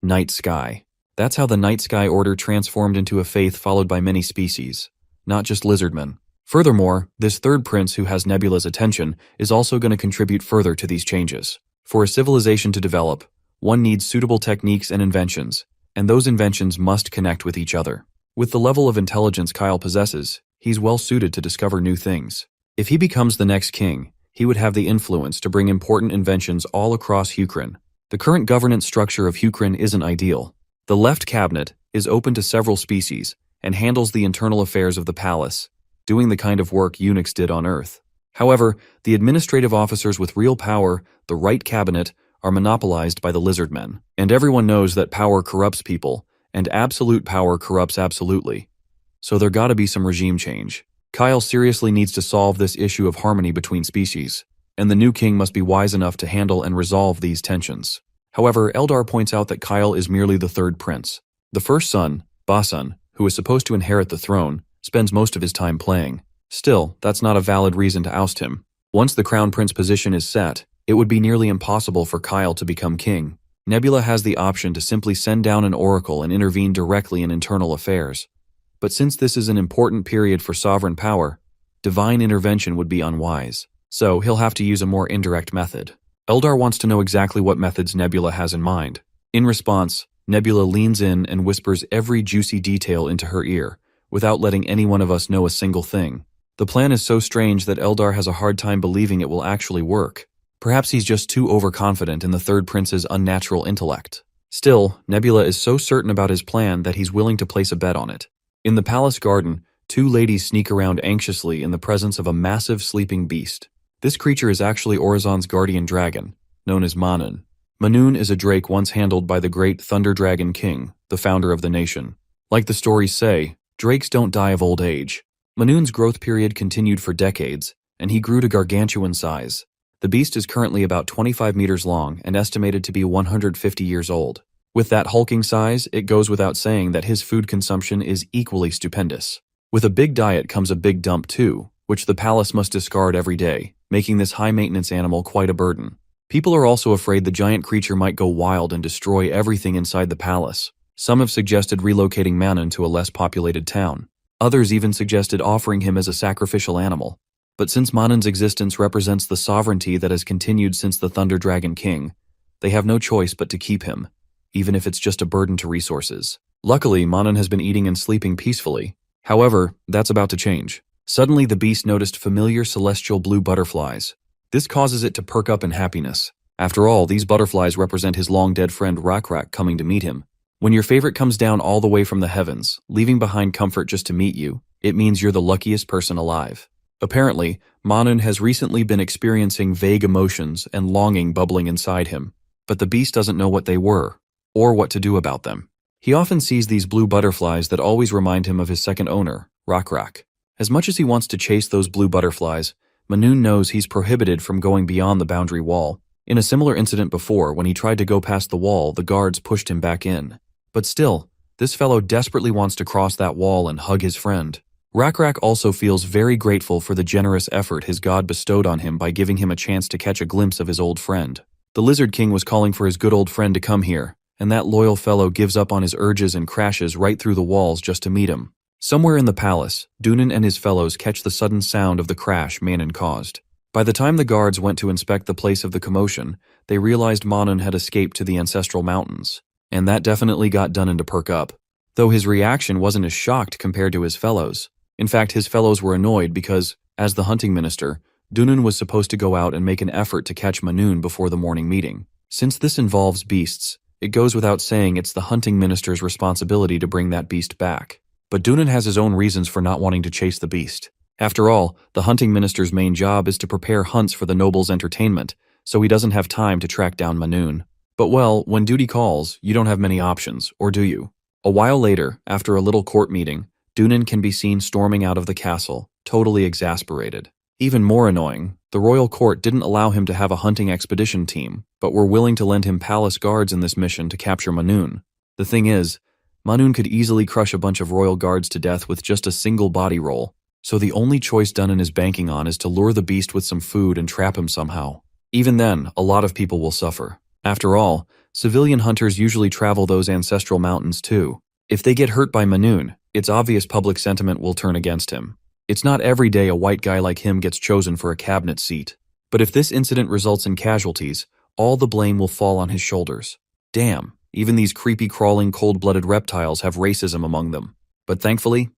Night Sky. That's how the Night Sky Order transformed into a faith followed by many species, not just lizardmen. Furthermore, this third prince who has Nebula's attention is also going to contribute further to these changes. For a civilization to develop, one needs suitable techniques and inventions, and those inventions must connect with each other. With the level of intelligence Kyle possesses, he's well suited to discover new things. If he becomes the next king, he would have the influence to bring important inventions all across Hukrin. The current governance structure of Hukrin isn't ideal. The left cabinet is open to several species and handles the internal affairs of the palace, doing the kind of work eunuchs did on Earth. However, the administrative officers with real power, the right cabinet, are monopolized by the lizardmen. And everyone knows that power corrupts people, and absolute power corrupts absolutely. So there gotta be some regime change. Kyle seriously needs to solve this issue of harmony between species, and the new king must be wise enough to handle and resolve these tensions. However, Eldar points out that Kyle is merely the third prince. The first son, Basan, who is supposed to inherit the throne, spends most of his time playing. Still, that's not a valid reason to oust him. Once the crown prince position is set, it would be nearly impossible for Kyle to become king. Nebula has the option to simply send down an oracle and intervene directly in internal affairs. But since this is an important period for sovereign power, divine intervention would be unwise. So he'll have to use a more indirect method. Eldar wants to know exactly what methods Nebula has in mind. In response, Nebula leans in and whispers every juicy detail into her ear, without letting any one of us know a single thing. The plan is so strange that Eldar has a hard time believing it will actually work. Perhaps he's just too overconfident in the third prince's unnatural intellect. Still, Nebula is so certain about his plan that he's willing to place a bet on it. In the palace garden, 2 ladies sneak around anxiously in the presence of a massive sleeping beast. This creature is actually Orizon's guardian dragon, known as Manun. Manun is a drake once handled by the great Thunder Dragon King, the founder of the nation. Like the stories say, drakes don't die of old age. Manun's growth period continued for decades, and he grew to gargantuan size. The beast is currently about 25 meters long and estimated to be 150 years old. With that hulking size, it goes without saying that his food consumption is equally stupendous. With a big diet comes a big dump too, which the palace must discard every day, making this high-maintenance animal quite a burden. People are also afraid the giant creature might go wild and destroy everything inside the palace. Some have suggested relocating Manon to a less populated town. Others even suggested offering him as a sacrificial animal. But since Manon's existence represents the sovereignty that has continued since the Thunder Dragon King, they have no choice but to keep him, even if it's just a burden to resources. Luckily, Manon has been eating and sleeping peacefully. However, that's about to change. Suddenly, the beast noticed familiar celestial blue butterflies. This causes it to perk up in happiness. After all, these butterflies represent his long-dead friend Rak coming to meet him. When your favorite comes down all the way from the heavens, leaving behind comfort just to meet you, it means you're the luckiest person alive. Apparently, Manon has recently been experiencing vague emotions and longing bubbling inside him, but the beast doesn't know what they were, or what to do about them. He often sees these blue butterflies that always remind him of his second owner, Rak. As much as he wants to chase those blue butterflies, Manun knows he's prohibited from going beyond the boundary wall. In a similar incident before, when he tried to go past the wall, the guards pushed him back in. But still, this fellow desperately wants to cross that wall and hug his friend. Rak also feels very grateful for the generous effort his god bestowed on him by giving him a chance to catch a glimpse of his old friend. The Lizard King was calling for his good old friend to come here, and that loyal fellow gives up on his urges and crashes right through the walls just to meet him. Somewhere in the palace, Dunan and his fellows catch the sudden sound of the crash Manon caused. By the time the guards went to inspect the place of the commotion, they realized Manon had escaped to the ancestral mountains, and that definitely got Dunan to perk up, though his reaction wasn't as shocked compared to his fellows. In fact, his fellows were annoyed because, as the hunting minister, Dunan was supposed to go out and make an effort to catch Manun before the morning meeting. Since this involves beasts, it goes without saying it's the hunting minister's responsibility to bring that beast back. But Dunan has his own reasons for not wanting to chase the beast. After all, the hunting minister's main job is to prepare hunts for the nobles' entertainment, so he doesn't have time to track down Manun. But well, when duty calls, you don't have many options, or do you? A while later, after a little court meeting, Dunan can be seen storming out of the castle, totally exasperated. Even more annoying, the royal court didn't allow him to have a hunting expedition team, but were willing to lend him palace guards in this mission to capture Manun. The thing is, Manun could easily crush a bunch of royal guards to death with just a single body roll, so the only choice Dunan is banking on is to lure the beast with some food and trap him somehow. Even then, a lot of people will suffer. After all, civilian hunters usually travel those ancestral mountains too. If they get hurt by Manun, it's obvious public sentiment will turn against him. It's not every day a white guy like him gets chosen for a cabinet seat. But if this incident results in casualties, all the blame will fall on his shoulders. Damn, even these creepy crawling cold-blooded reptiles have racism among them. But thankfully,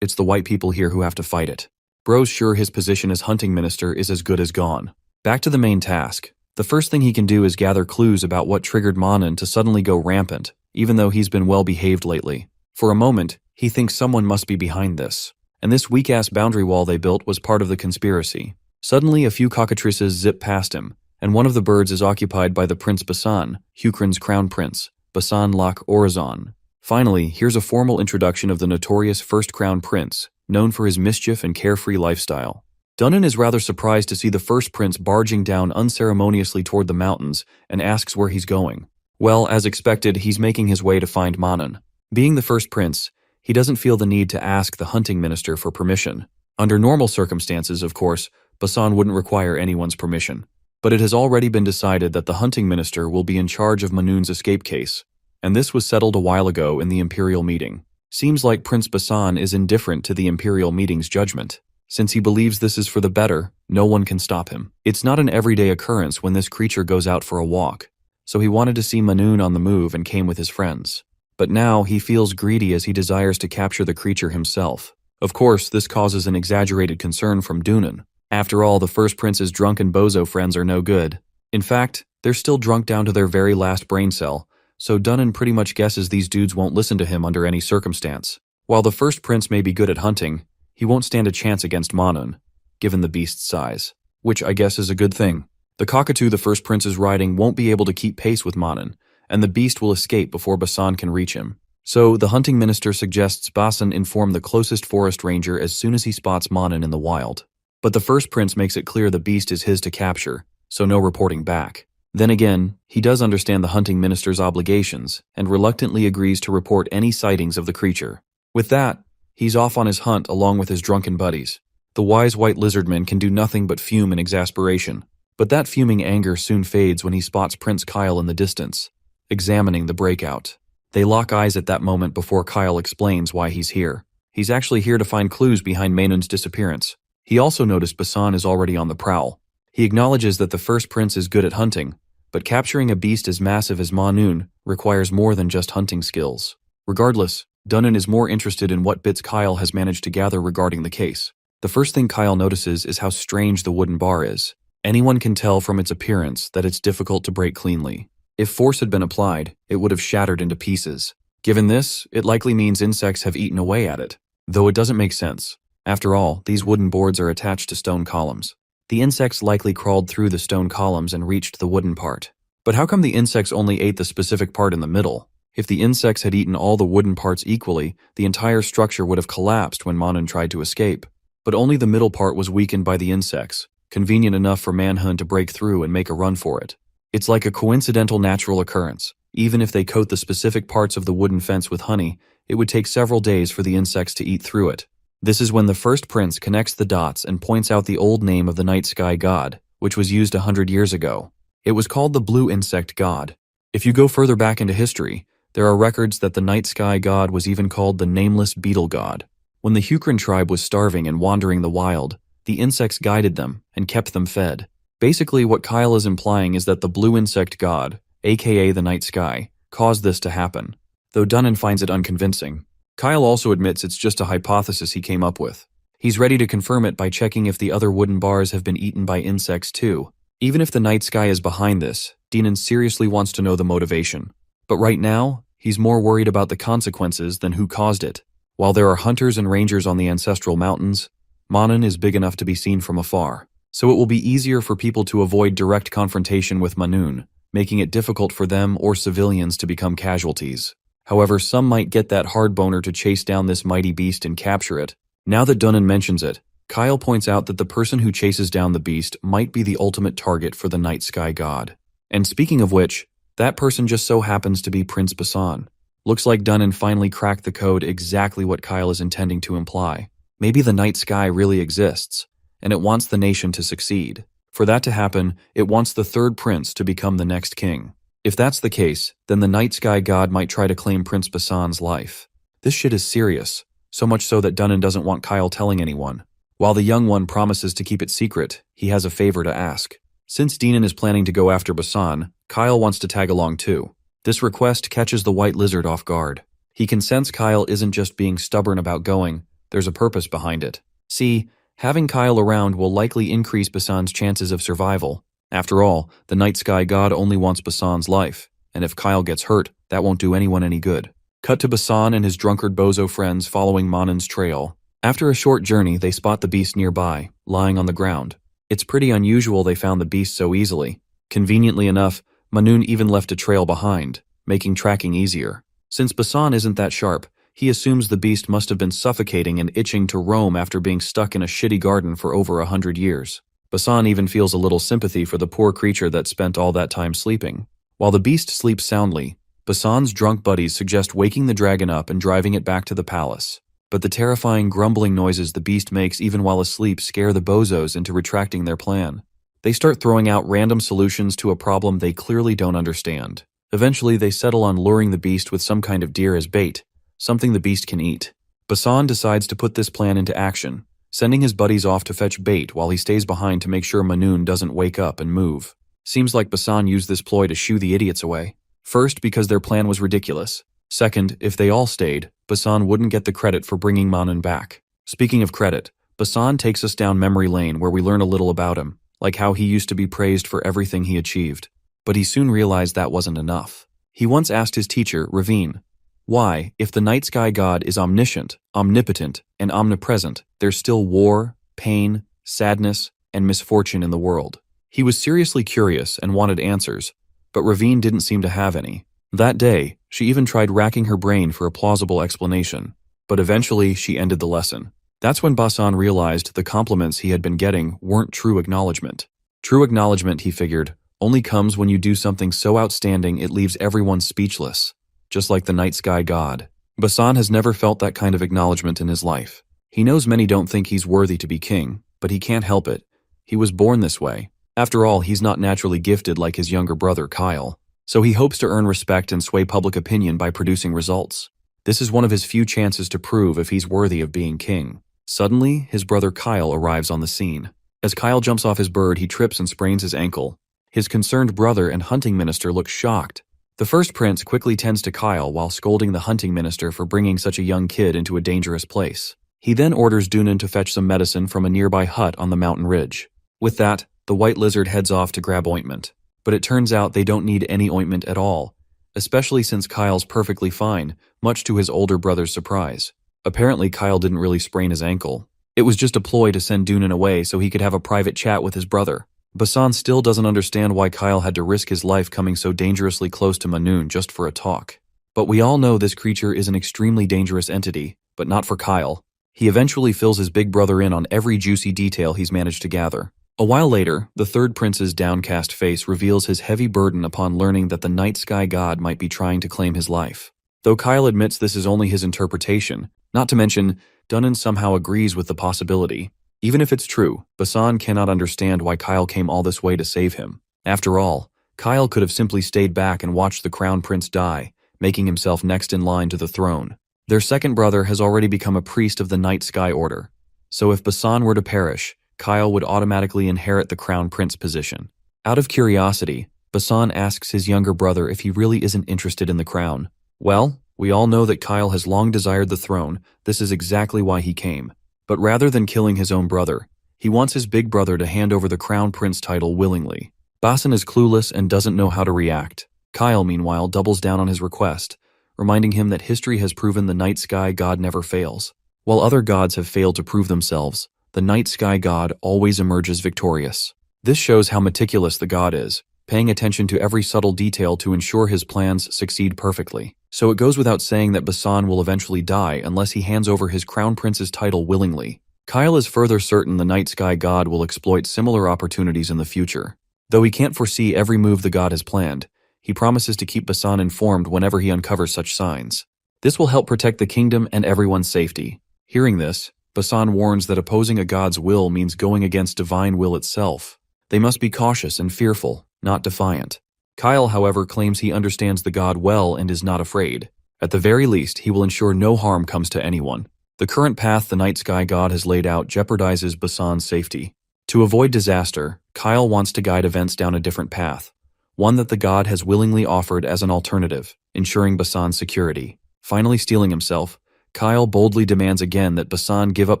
it's the white people here who have to fight it. Bro's sure his position as hunting minister is as good as gone. Back to the main task. The first thing he can do is gather clues about what triggered Manon to suddenly go rampant, even though he's been well behaved lately. For a moment, he thinks someone must be behind this, and this weak-ass boundary wall they built was part of the conspiracy. Suddenly, a few cockatrices zip past him, and one of the birds is occupied by the Prince Basan, Hukran's crown prince, Basan Lak Orazon. Finally, here's a formal introduction of the notorious first crown prince, known for his mischief and carefree lifestyle. Dunan is rather surprised to see the first prince barging down unceremoniously toward the mountains and asks where he's going. Well, as expected, he's making his way to find Manon. Being the first prince, he doesn't feel the need to ask the hunting minister for permission. Under normal circumstances, of course, Basan wouldn't require anyone's permission. But it has already been decided that the hunting minister will be in charge of Manun's escape case, and this was settled a while ago in the imperial meeting. Seems like Prince Basan is indifferent to the imperial meeting's judgment. Since he believes this is for the better, no one can stop him. It's not an everyday occurrence when this creature goes out for a walk, so he wanted to see Manun on the move and came with his friends. But now he feels greedy as he desires to capture the creature himself. Of course, this causes an exaggerated concern from Dunan. After all, the first prince's drunken bozo friends are no good. In fact, they're still drunk down to their very last brain cell, so Dunan pretty much guesses these dudes won't listen to him under any circumstance. While the first prince may be good at hunting, he won't stand a chance against Manon, given the beast's size, which I guess is a good thing. The cockatoo the first prince is riding won't be able to keep pace with Manon, and the beast will escape before Basan can reach him. So the hunting minister suggests Basan inform the closest forest ranger as soon as he spots Manon in the wild. But the first prince makes it clear the beast is his to capture, so no reporting back. Then again, he does understand the hunting minister's obligations and reluctantly agrees to report any sightings of the creature. With that, he's off on his hunt along with his drunken buddies. The wise white lizardman can do nothing but fume in exasperation, but that fuming anger soon fades when he spots Prince Kyle in the distance, examining the breakout. They lock eyes at that moment before Kyle explains why he's here. He's actually here to find clues behind Mainun's disappearance. He also noticed Basan is already on the prowl. He acknowledges that the first prince is good at hunting, but capturing a beast as massive as Manhwa requires more than just hunting skills. Regardless, Dunnan is more interested in what bits Kyle has managed to gather regarding the case. The first thing Kyle notices is how strange the wooden bar is. Anyone can tell from its appearance that it's difficult to break cleanly. If force had been applied, it would have shattered into pieces. Given this, it likely means insects have eaten away at it, though it doesn't make sense. After all, these wooden boards are attached to stone columns. The insects likely crawled through the stone columns and reached the wooden part. But how come the insects only ate the specific part in the middle? If the insects had eaten all the wooden parts equally, the entire structure would have collapsed when Manhwa tried to escape. But only the middle part was weakened by the insects, convenient enough for Manhwa to break through and make a run for it. It's like a coincidental natural occurrence. Even if they coat the specific parts of the wooden fence with honey, it would take several days for the insects to eat through it. This is when the first prince connects the dots and points out the old name of the night sky god, which was used 100 years ago. It was called the blue insect god. If you go further back into history, there are records that the night sky god was even called the nameless beetle god. When the Hukran tribe was starving and wandering the wild, the insects guided them and kept them fed. Basically, what Kyle is implying is that the blue insect god, aka the night sky, caused this to happen, though Dunnan finds it unconvincing. Kyle also admits it's just a hypothesis he came up with. He's ready to confirm it by checking if the other wooden bars have been eaten by insects too. Even if the night sky is behind this, Dunnan seriously wants to know the motivation. But right now, he's more worried about the consequences than who caused it. While there are hunters and rangers on the ancestral mountains, Manhwa is big enough to be seen from afar, so it will be easier for people to avoid direct confrontation with Manhwa, making it difficult for them or civilians to become casualties. However, some might get that hard boner to chase down this mighty beast and capture it. Now that Dunnan mentions it, Kyle points out that the person who chases down the beast might be the ultimate target for the night sky god. And speaking of which, that person just so happens to be Prince Basan. Looks like Dunnan finally cracked the code exactly what Kyle is intending to imply. Maybe the night sky really exists, and it wants the nation to succeed. For that to happen, it wants the third prince to become the next king. If that's the case, then the night sky god might try to claim Prince Basan's life. This shit is serious, so much so that Dunnan doesn't want Kyle telling anyone. While the young one promises to keep it secret, he has a favor to ask. Since Dunnan is planning to go after Basan, Kyle wants to tag along too. This request catches the white lizard off guard. He can sense Kyle isn't just being stubborn about going, there's a purpose behind it. See, having Kyle around will likely increase Basan's chances of survival. After all, the night sky god only wants Basan's life, and if Kyle gets hurt, that won't do anyone any good. Cut to Basan and his drunkard bozo friends following Manhwa's trail. After a short journey, they spot the beast nearby, lying on the ground. It's pretty unusual they found the beast so easily. Conveniently enough, Manhwa even left a trail behind, making tracking easier. Since Basan isn't that sharp, he assumes the beast must have been suffocating and itching to roam after being stuck in a shitty garden for over 100 years. Basan even feels a little sympathy for the poor creature that spent all that time sleeping. While the beast sleeps soundly, Basan's drunk buddies suggest waking the dragon up and driving it back to the palace. But the terrifying grumbling noises the beast makes even while asleep scare the bozos into retracting their plan. They start throwing out random solutions to a problem they clearly don't understand. Eventually, they settle on luring the beast with some kind of deer as bait, something the beast can eat. Basan decides to put this plan into action, sending his buddies off to fetch bait while he stays behind to make sure Manhwa doesn't wake up and move. Seems like Basan used this ploy to shoo the idiots away. First, because their plan was ridiculous. Second, if they all stayed, Basan wouldn't get the credit for bringing Manhwa back. Speaking of credit, Basan takes us down memory lane where we learn a little about him, like how he used to be praised for everything he achieved. But he soon realized that wasn't enough. He once asked his teacher, Ravine, why, if the night sky god is omniscient, omnipotent, and omnipresent, there's still war, pain, sadness, and misfortune in the world. He was seriously curious and wanted answers, but Ravine didn't seem to have any. That day, she even tried racking her brain for a plausible explanation, but eventually she ended the lesson. That's when Basan realized the compliments he had been getting weren't true acknowledgement. True acknowledgement, he figured, only comes when you do something so outstanding it leaves everyone speechless, just like the night sky god. Basan has never felt that kind of acknowledgement in his life. He knows many don't think he's worthy to be king, but he can't help it. He was born this way. After all, he's not naturally gifted like his younger brother Kyle. So he hopes to earn respect and sway public opinion by producing results. This is one of his few chances to prove if he's worthy of being king. Suddenly, his brother Kyle arrives on the scene. As Kyle jumps off his bird, he trips and sprains his ankle. His concerned brother and hunting minister look shocked. The first prince quickly tends to Kyle while scolding the hunting minister for bringing such a young kid into a dangerous place. He then orders Dunan to fetch some medicine from a nearby hut on the mountain ridge. With that, the white lizard heads off to grab ointment. But it turns out they don't need any ointment at all, especially since Kyle's perfectly fine, much to his older brother's surprise. Apparently, Kyle didn't really sprain his ankle. It was just a ploy to send Dunan away so he could have a private chat with his brother. Basan still doesn't understand why Kyle had to risk his life coming so dangerously close to Manun just for a talk. But we all know this creature is an extremely dangerous entity, but not for Kyle. He eventually fills his big brother in on every juicy detail he's managed to gather. A while later, the third prince's downcast face reveals his heavy burden upon learning that the night sky god might be trying to claim his life. Though Kyle admits this is only his interpretation, not to mention, Dunan somehow agrees with the possibility. Even if it's true, Basan cannot understand why Kyle came all this way to save him. After all, Kyle could have simply stayed back and watched the crown prince die, making himself next in line to the throne. Their second brother has already become a priest of the Night Sky Order, so if Basan were to perish, Kyle would automatically inherit the crown prince position. Out of curiosity, Basan asks his younger brother if he really isn't interested in the crown. Well, we all know that Kyle has long desired the throne. This is exactly why he came. But rather than killing his own brother, he wants his big brother to hand over the crown prince title willingly. Basan is clueless and doesn't know how to react. Kyle, meanwhile, doubles down on his request, reminding him that history has proven the night sky god never fails. While other gods have failed to prove themselves, the night sky god always emerges victorious. This shows how meticulous the god is, paying attention to every subtle detail to ensure his plans succeed perfectly. So it goes without saying that Basan will eventually die unless he hands over his crown prince's title willingly. Kyle is further certain the night sky god will exploit similar opportunities in the future. Though he can't foresee every move the god has planned, he promises to keep Basan informed whenever he uncovers such signs. This will help protect the kingdom and everyone's safety. Hearing this, Basan warns that opposing a god's will means going against divine will itself. They must be cautious and fearful, not defiant. Kyle, however, claims he understands the god well and is not afraid. At the very least, he will ensure no harm comes to anyone. The current path the night sky god has laid out jeopardizes Basan's safety. To avoid disaster, Kyle wants to guide events down a different path, one that the god has willingly offered as an alternative, ensuring Basan's security. Finally steeling himself, Kyle boldly demands again that Basan give up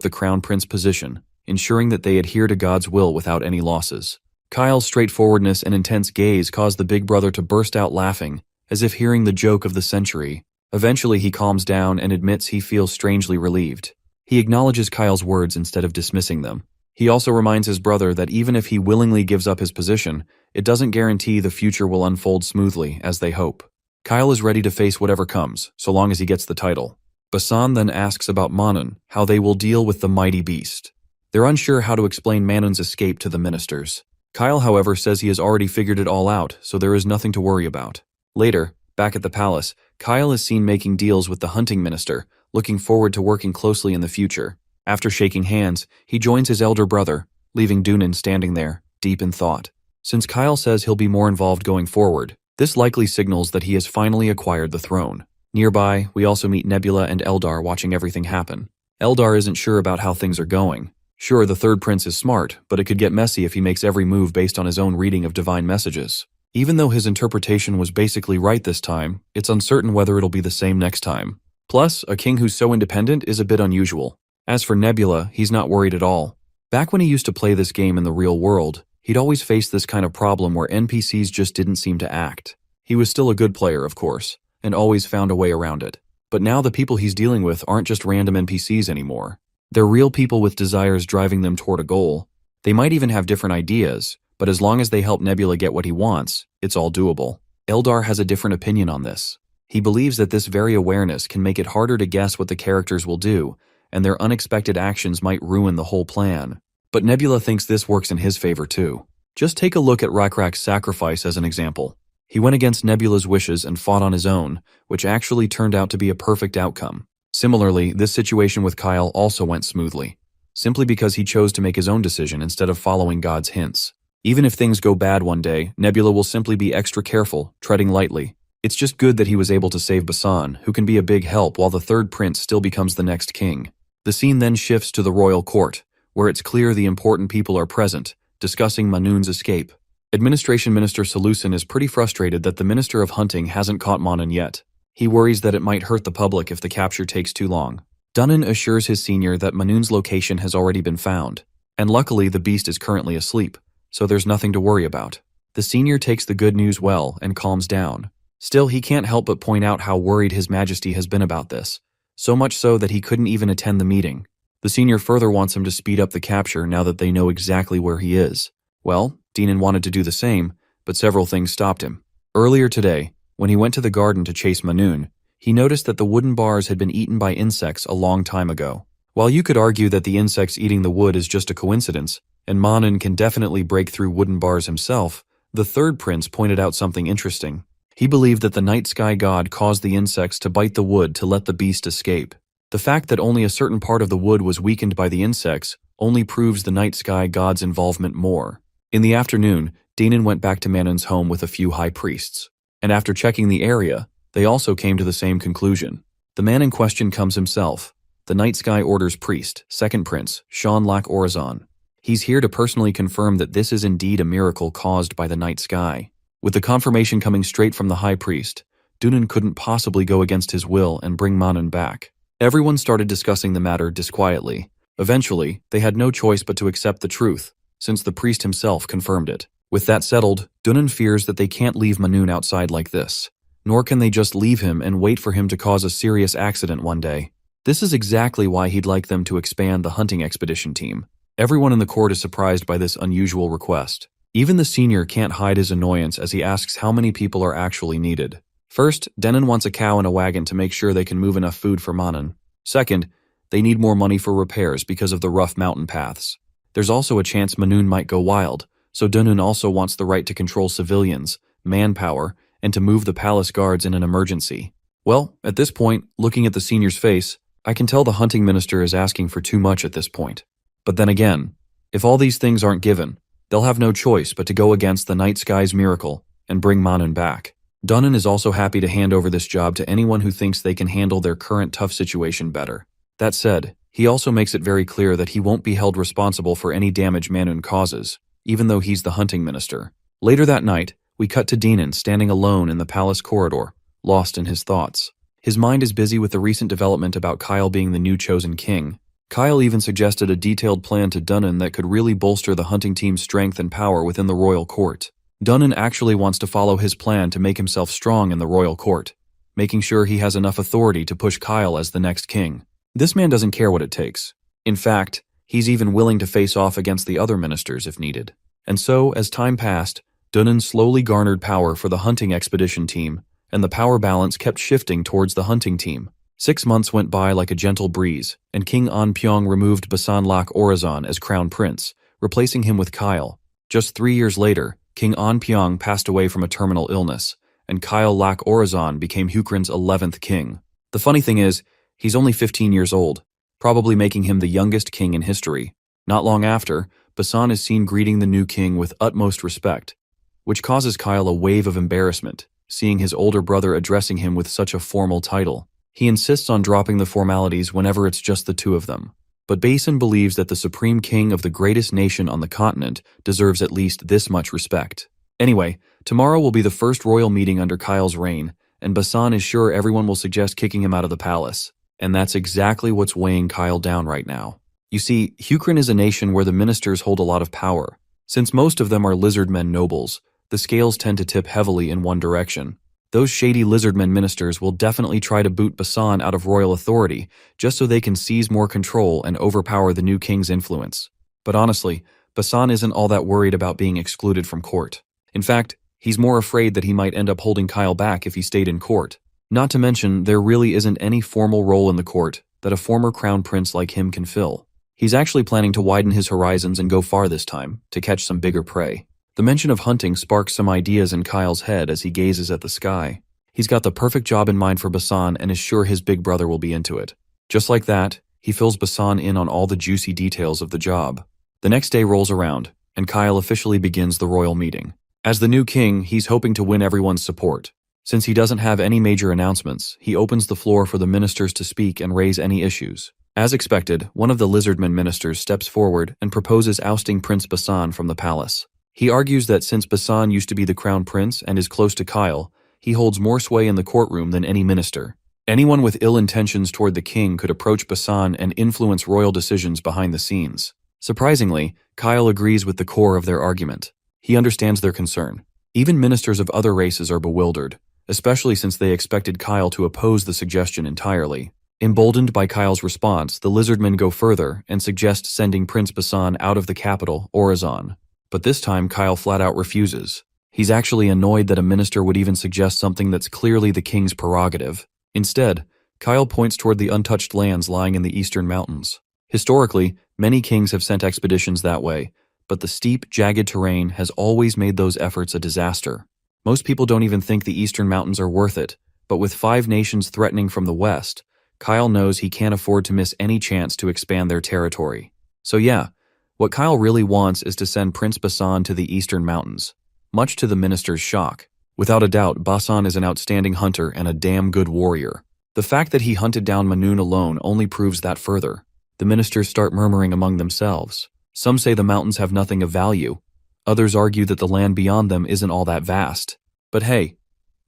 the crown prince position, ensuring that they adhere to God's will without any losses. Kyle's straightforwardness and intense gaze cause the big brother to burst out laughing, as if hearing the joke of the century. Eventually he calms down and admits he feels strangely relieved. He acknowledges Kyle's words instead of dismissing them. He also reminds his brother that even if he willingly gives up his position, it doesn't guarantee the future will unfold smoothly as they hope. Kyle is ready to face whatever comes, so long as he gets the title. Basan then asks about Manun, how they will deal with the mighty beast. They're unsure how to explain Manun's escape to the ministers. Kyle, however, says he has already figured it all out, so there is nothing to worry about. Later, back at the palace, Kyle is seen making deals with the hunting minister, looking forward to working closely in the future. After shaking hands, he joins his elder brother, leaving Dunan standing there, deep in thought. Since Kyle says he'll be more involved going forward, this likely signals that he has finally acquired the throne. Nearby, we also meet Nebula and Eldar watching everything happen. Eldar isn't sure about how things are going. Sure, the third prince is smart, but it could get messy if he makes every move based on his own reading of divine messages. Even though his interpretation was basically right this time, it's uncertain whether it'll be the same next time. Plus, a king who's so independent is a bit unusual. As for Nebula, he's not worried at all. Back when he used to play this game in the real world, he'd always faced this kind of problem where NPCs just didn't seem to act. He was still a good player, of course, and always found a way around it. But now the people he's dealing with aren't just random NPCs anymore. They're real people with desires driving them toward a goal. They might even have different ideas, but as long as they help Nebula get what he wants, it's all doable. Eldar has a different opinion on this. He believes that this very awareness can make it harder to guess what the characters will do, and their unexpected actions might ruin the whole plan. But Nebula thinks this works in his favor too. Just take a look at Rakrak's sacrifice as an example. He went against Nebula's wishes and fought on his own, which actually turned out to be a perfect outcome. Similarly, this situation with Kyle also went smoothly, simply because he chose to make his own decision instead of following God's hints. Even if things go bad one day, Nebula will simply be extra careful, treading lightly. It's just good that he was able to save Basan, who can be a big help while the third prince still becomes the next king. The scene then shifts to the royal court, where it's clear the important people are present, discussing Manun's escape. Administration Minister Salusin is pretty frustrated that the Minister of Hunting hasn't caught Manan yet. He worries that it might hurt the public if the capture takes too long. Dunnan assures his senior that Manun's location has already been found, and luckily the beast is currently asleep, so there's nothing to worry about. The senior takes the good news well and calms down. Still, he can't help but point out how worried His Majesty has been about this, so much so that he couldn't even attend the meeting. The senior further wants him to speed up the capture now that they know exactly where he is. Well, Dinan wanted to do the same, but several things stopped him. Earlier today, when he went to the garden to chase Manun, he noticed that the wooden bars had been eaten by insects a long time ago. While you could argue that the insects eating the wood is just a coincidence, and Manun can definitely break through wooden bars himself, the third prince pointed out something interesting. He believed that the night sky god caused the insects to bite the wood to let the beast escape. The fact that only a certain part of the wood was weakened by the insects only proves the night sky god's involvement more. In the afternoon, Dinan went back to Manun's home with a few high priests, and after checking the area, they also came to the same conclusion. The man in question comes himself, the Night Sky Order's priest, second prince, Sean Lac Orazon. He's here to personally confirm that this is indeed a miracle caused by the night sky. With the confirmation coming straight from the high priest, Dunan couldn't possibly go against his will and bring Manun back. Everyone started discussing the matter disquietly. Eventually, they had no choice but to accept the truth, since the priest himself confirmed it. With that settled, Dunan fears that they can't leave Manun outside like this. Nor can they just leave him and wait for him to cause a serious accident one day. This is exactly why he'd like them to expand the hunting expedition team. Everyone in the court is surprised by this unusual request. Even the senior can't hide his annoyance as he asks how many people are actually needed. First, Denon wants a cow and a wagon to make sure they can move enough food for Manun. Second, they need more money for repairs because of the rough mountain paths. There's also a chance Manun might go wild, so Dunun also wants the right to control civilians, manpower, and to move the palace guards in an emergency. Well, at this point, looking at the senior's face, I can tell the hunting minister is asking for too much at this point. But then again, if all these things aren't given, they'll have no choice but to go against the night sky's miracle and bring Manun back. Dunnan is also happy to hand over this job to anyone who thinks they can handle their current tough situation better. That said, he also makes it very clear that he won't be held responsible for any damage Manun causes, even though he's the hunting minister. Later that night, we cut to Dinan standing alone in the palace corridor, lost in his thoughts. His mind is busy with the recent development about Kyle being the new chosen king. Kyle even suggested a detailed plan to Dunnan that could really bolster the hunting team's strength and power within the royal court. Dunnan actually wants to follow his plan to make himself strong in the royal court, making sure he has enough authority to push Kyle as the next king. This man doesn't care what it takes. In fact, he's even willing to face off against the other ministers if needed. And so, as time passed, Dunnan slowly garnered power for the hunting expedition team, and the power balance kept shifting towards the hunting team. 6 months went by like a gentle breeze, and King An Pyong removed Basan Lac Orazon as crown prince, replacing him with Kyle. Just 3 years later, King An Pyong passed away from a terminal illness, and Kyle Lac Orazon became Hukrin's 11th king. The funny thing is, he's only 15 years old, probably making him the youngest king in history. Not long after, Basan is seen greeting the new king with utmost respect, which causes Kyle a wave of embarrassment, seeing his older brother addressing him with such a formal title. He insists on dropping the formalities whenever it's just the two of them. But Basin believes that the supreme king of the greatest nation on the continent deserves at least this much respect. Anyway, tomorrow will be the first royal meeting under Kyle's reign, and Basan is sure everyone will suggest kicking him out of the palace. And that's exactly what's weighing Kyle down right now. You see, Hukrin is a nation where the ministers hold a lot of power. Since most of them are lizardmen nobles, the scales tend to tip heavily in one direction. Those shady lizardmen ministers will definitely try to boot Basan out of royal authority, just so they can seize more control and overpower the new king's influence. But honestly, Basan isn't all that worried about being excluded from court. In fact, he's more afraid that he might end up holding Kyle back if he stayed in court. Not to mention, there really isn't any formal role in the court that a former crown prince like him can fill. He's actually planning to widen his horizons and go far this time, to catch some bigger prey. The mention of hunting sparks some ideas in Kyle's head as he gazes at the sky. He's got the perfect job in mind for Basan and is sure his big brother will be into it. Just like that, he fills Basan in on all the juicy details of the job. The next day rolls around, and Kyle officially begins the royal meeting. As the new king, he's hoping to win everyone's support. Since he doesn't have any major announcements, he opens the floor for the ministers to speak and raise any issues. As expected, one of the Lizardman ministers steps forward and proposes ousting Prince Basan from the palace. He argues that since Basan used to be the crown prince and is close to Kyle, he holds more sway in the courtroom than any minister. Anyone with ill intentions toward the king could approach Basan and influence royal decisions behind the scenes. Surprisingly, Kyle agrees with the core of their argument. He understands their concern. Even ministers of other races are bewildered, especially since they expected Kyle to oppose the suggestion entirely. Emboldened by Kyle's response, the Lizardmen go further and suggest sending Prince Basan out of the capital, Orizon. But this time, Kyle flat out refuses. He's actually annoyed that a minister would even suggest something that's clearly the king's prerogative. Instead, Kyle points toward the untouched lands lying in the eastern mountains. Historically, many kings have sent expeditions that way, but the steep, jagged terrain has always made those efforts a disaster. Most people don't even think the eastern mountains are worth it, but with 5 nations threatening from the west, Kyle knows he can't afford to miss any chance to expand their territory. So yeah, what Kyle really wants is to send Prince Basan to the eastern mountains, much to the minister's shock. Without a doubt, Basan is an outstanding hunter and a damn good warrior. The fact that he hunted down Manun alone only proves that further. The ministers start murmuring among themselves. Some say the mountains have nothing of value. Others argue that the land beyond them isn't all that vast. But hey,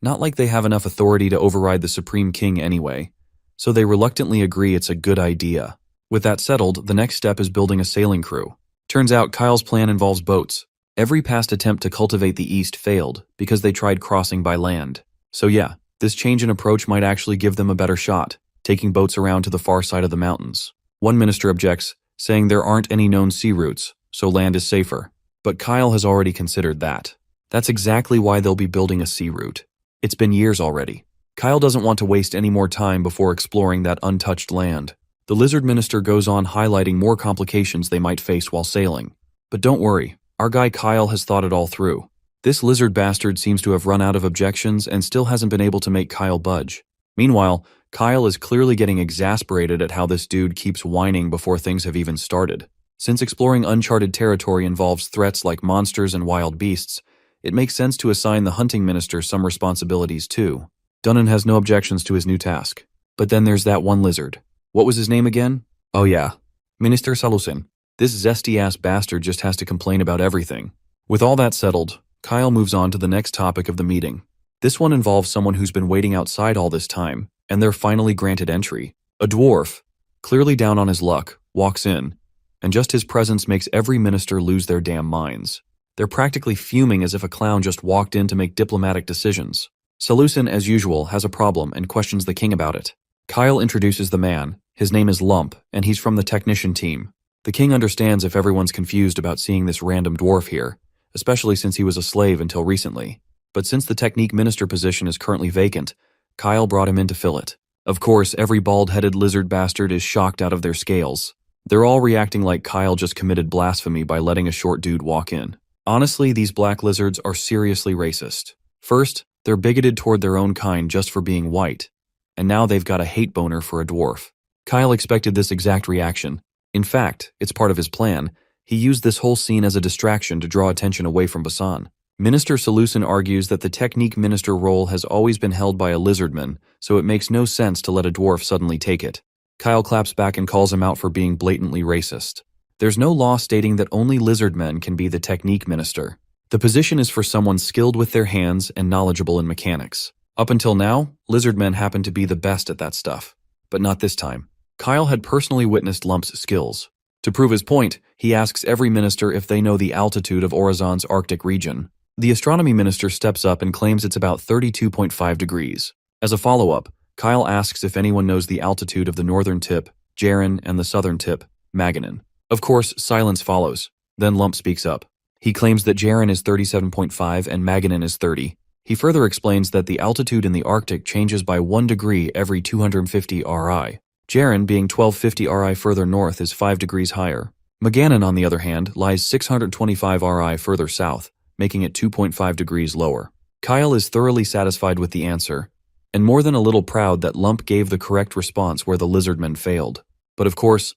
not like they have enough authority to override the Supreme King anyway. So they reluctantly agree it's a good idea. With that settled, the next step is building a sailing crew. Turns out Kyle's plan involves boats. Every past attempt to cultivate the East failed because they tried crossing by land. So yeah, this change in approach might actually give them a better shot, taking boats around to the far side of the mountains. One minister objects, saying there aren't any known sea routes, so land is safer. But Kyle has already considered that. That's exactly why they'll be building a sea route. It's been years already. Kyle doesn't want to waste any more time before exploring that untouched land. The lizard minister goes on highlighting more complications they might face while sailing. But don't worry, our guy Kyle has thought it all through. This lizard bastard seems to have run out of objections and still hasn't been able to make Kyle budge. Meanwhile, Kyle is clearly getting exasperated at how this dude keeps whining before things have even started. Since exploring uncharted territory involves threats like monsters and wild beasts, it makes sense to assign the hunting minister some responsibilities too. Dunnan has no objections to his new task. But then there's that one lizard. What was his name again? Oh yeah, Minister Salusin. This zesty-ass bastard just has to complain about everything. With all that settled, Kyle moves on to the next topic of the meeting. This one involves someone who's been waiting outside all this time, and they're finally granted entry. A dwarf, clearly down on his luck, walks in, and just his presence makes every minister lose their damn minds. They're practically fuming as if a clown just walked in to make diplomatic decisions. Salusin, as usual, has a problem and questions the king about it. Kyle introduces the man. His name is Lump, and he's from the technician team. The king understands if everyone's confused about seeing this random dwarf here, especially since he was a slave until recently. But since the technique minister position is currently vacant, Kyle brought him in to fill it. Of course, every bald-headed lizard bastard is shocked out of their scales. They're all reacting like Kyle just committed blasphemy by letting a short dude walk in. Honestly, these black lizards are seriously racist. First, they're bigoted toward their own kind just for being white, and now they've got a hate boner for a dwarf. Kyle expected this exact reaction. In fact, it's part of his plan. He used this whole scene as a distraction to draw attention away from Basan. Minister Salusin argues that the technique minister role has always been held by a lizardman, so it makes no sense to let a dwarf suddenly take it. Kyle claps back and calls him out for being blatantly racist. There's no law stating that only lizardmen can be the technique minister. The position is for someone skilled with their hands and knowledgeable in mechanics. Up until now, lizardmen happen to be the best at that stuff. But not this time. Kyle had personally witnessed Lump's skills. To prove his point, he asks every minister if they know the altitude of Orizon's Arctic region. The astronomy minister steps up and claims it's about 32.5 degrees. As a follow-up, Kyle asks if anyone knows the altitude of the northern tip, Jaren, and the southern tip, Maganin. Of course, silence follows. Then Lump speaks up. He claims that Jaren is 37.5 and Maganin is 30. He further explains that the altitude in the Arctic changes by 1 degree every 250 Ri. Jaren, being 1250 Ri further north, is 5 degrees higher. Maganin, on the other hand, lies 625 Ri further south, making it 2.5 degrees lower. Kyle is thoroughly satisfied with the answer, and more than a little proud that Lump gave the correct response where the lizardmen failed. But of course,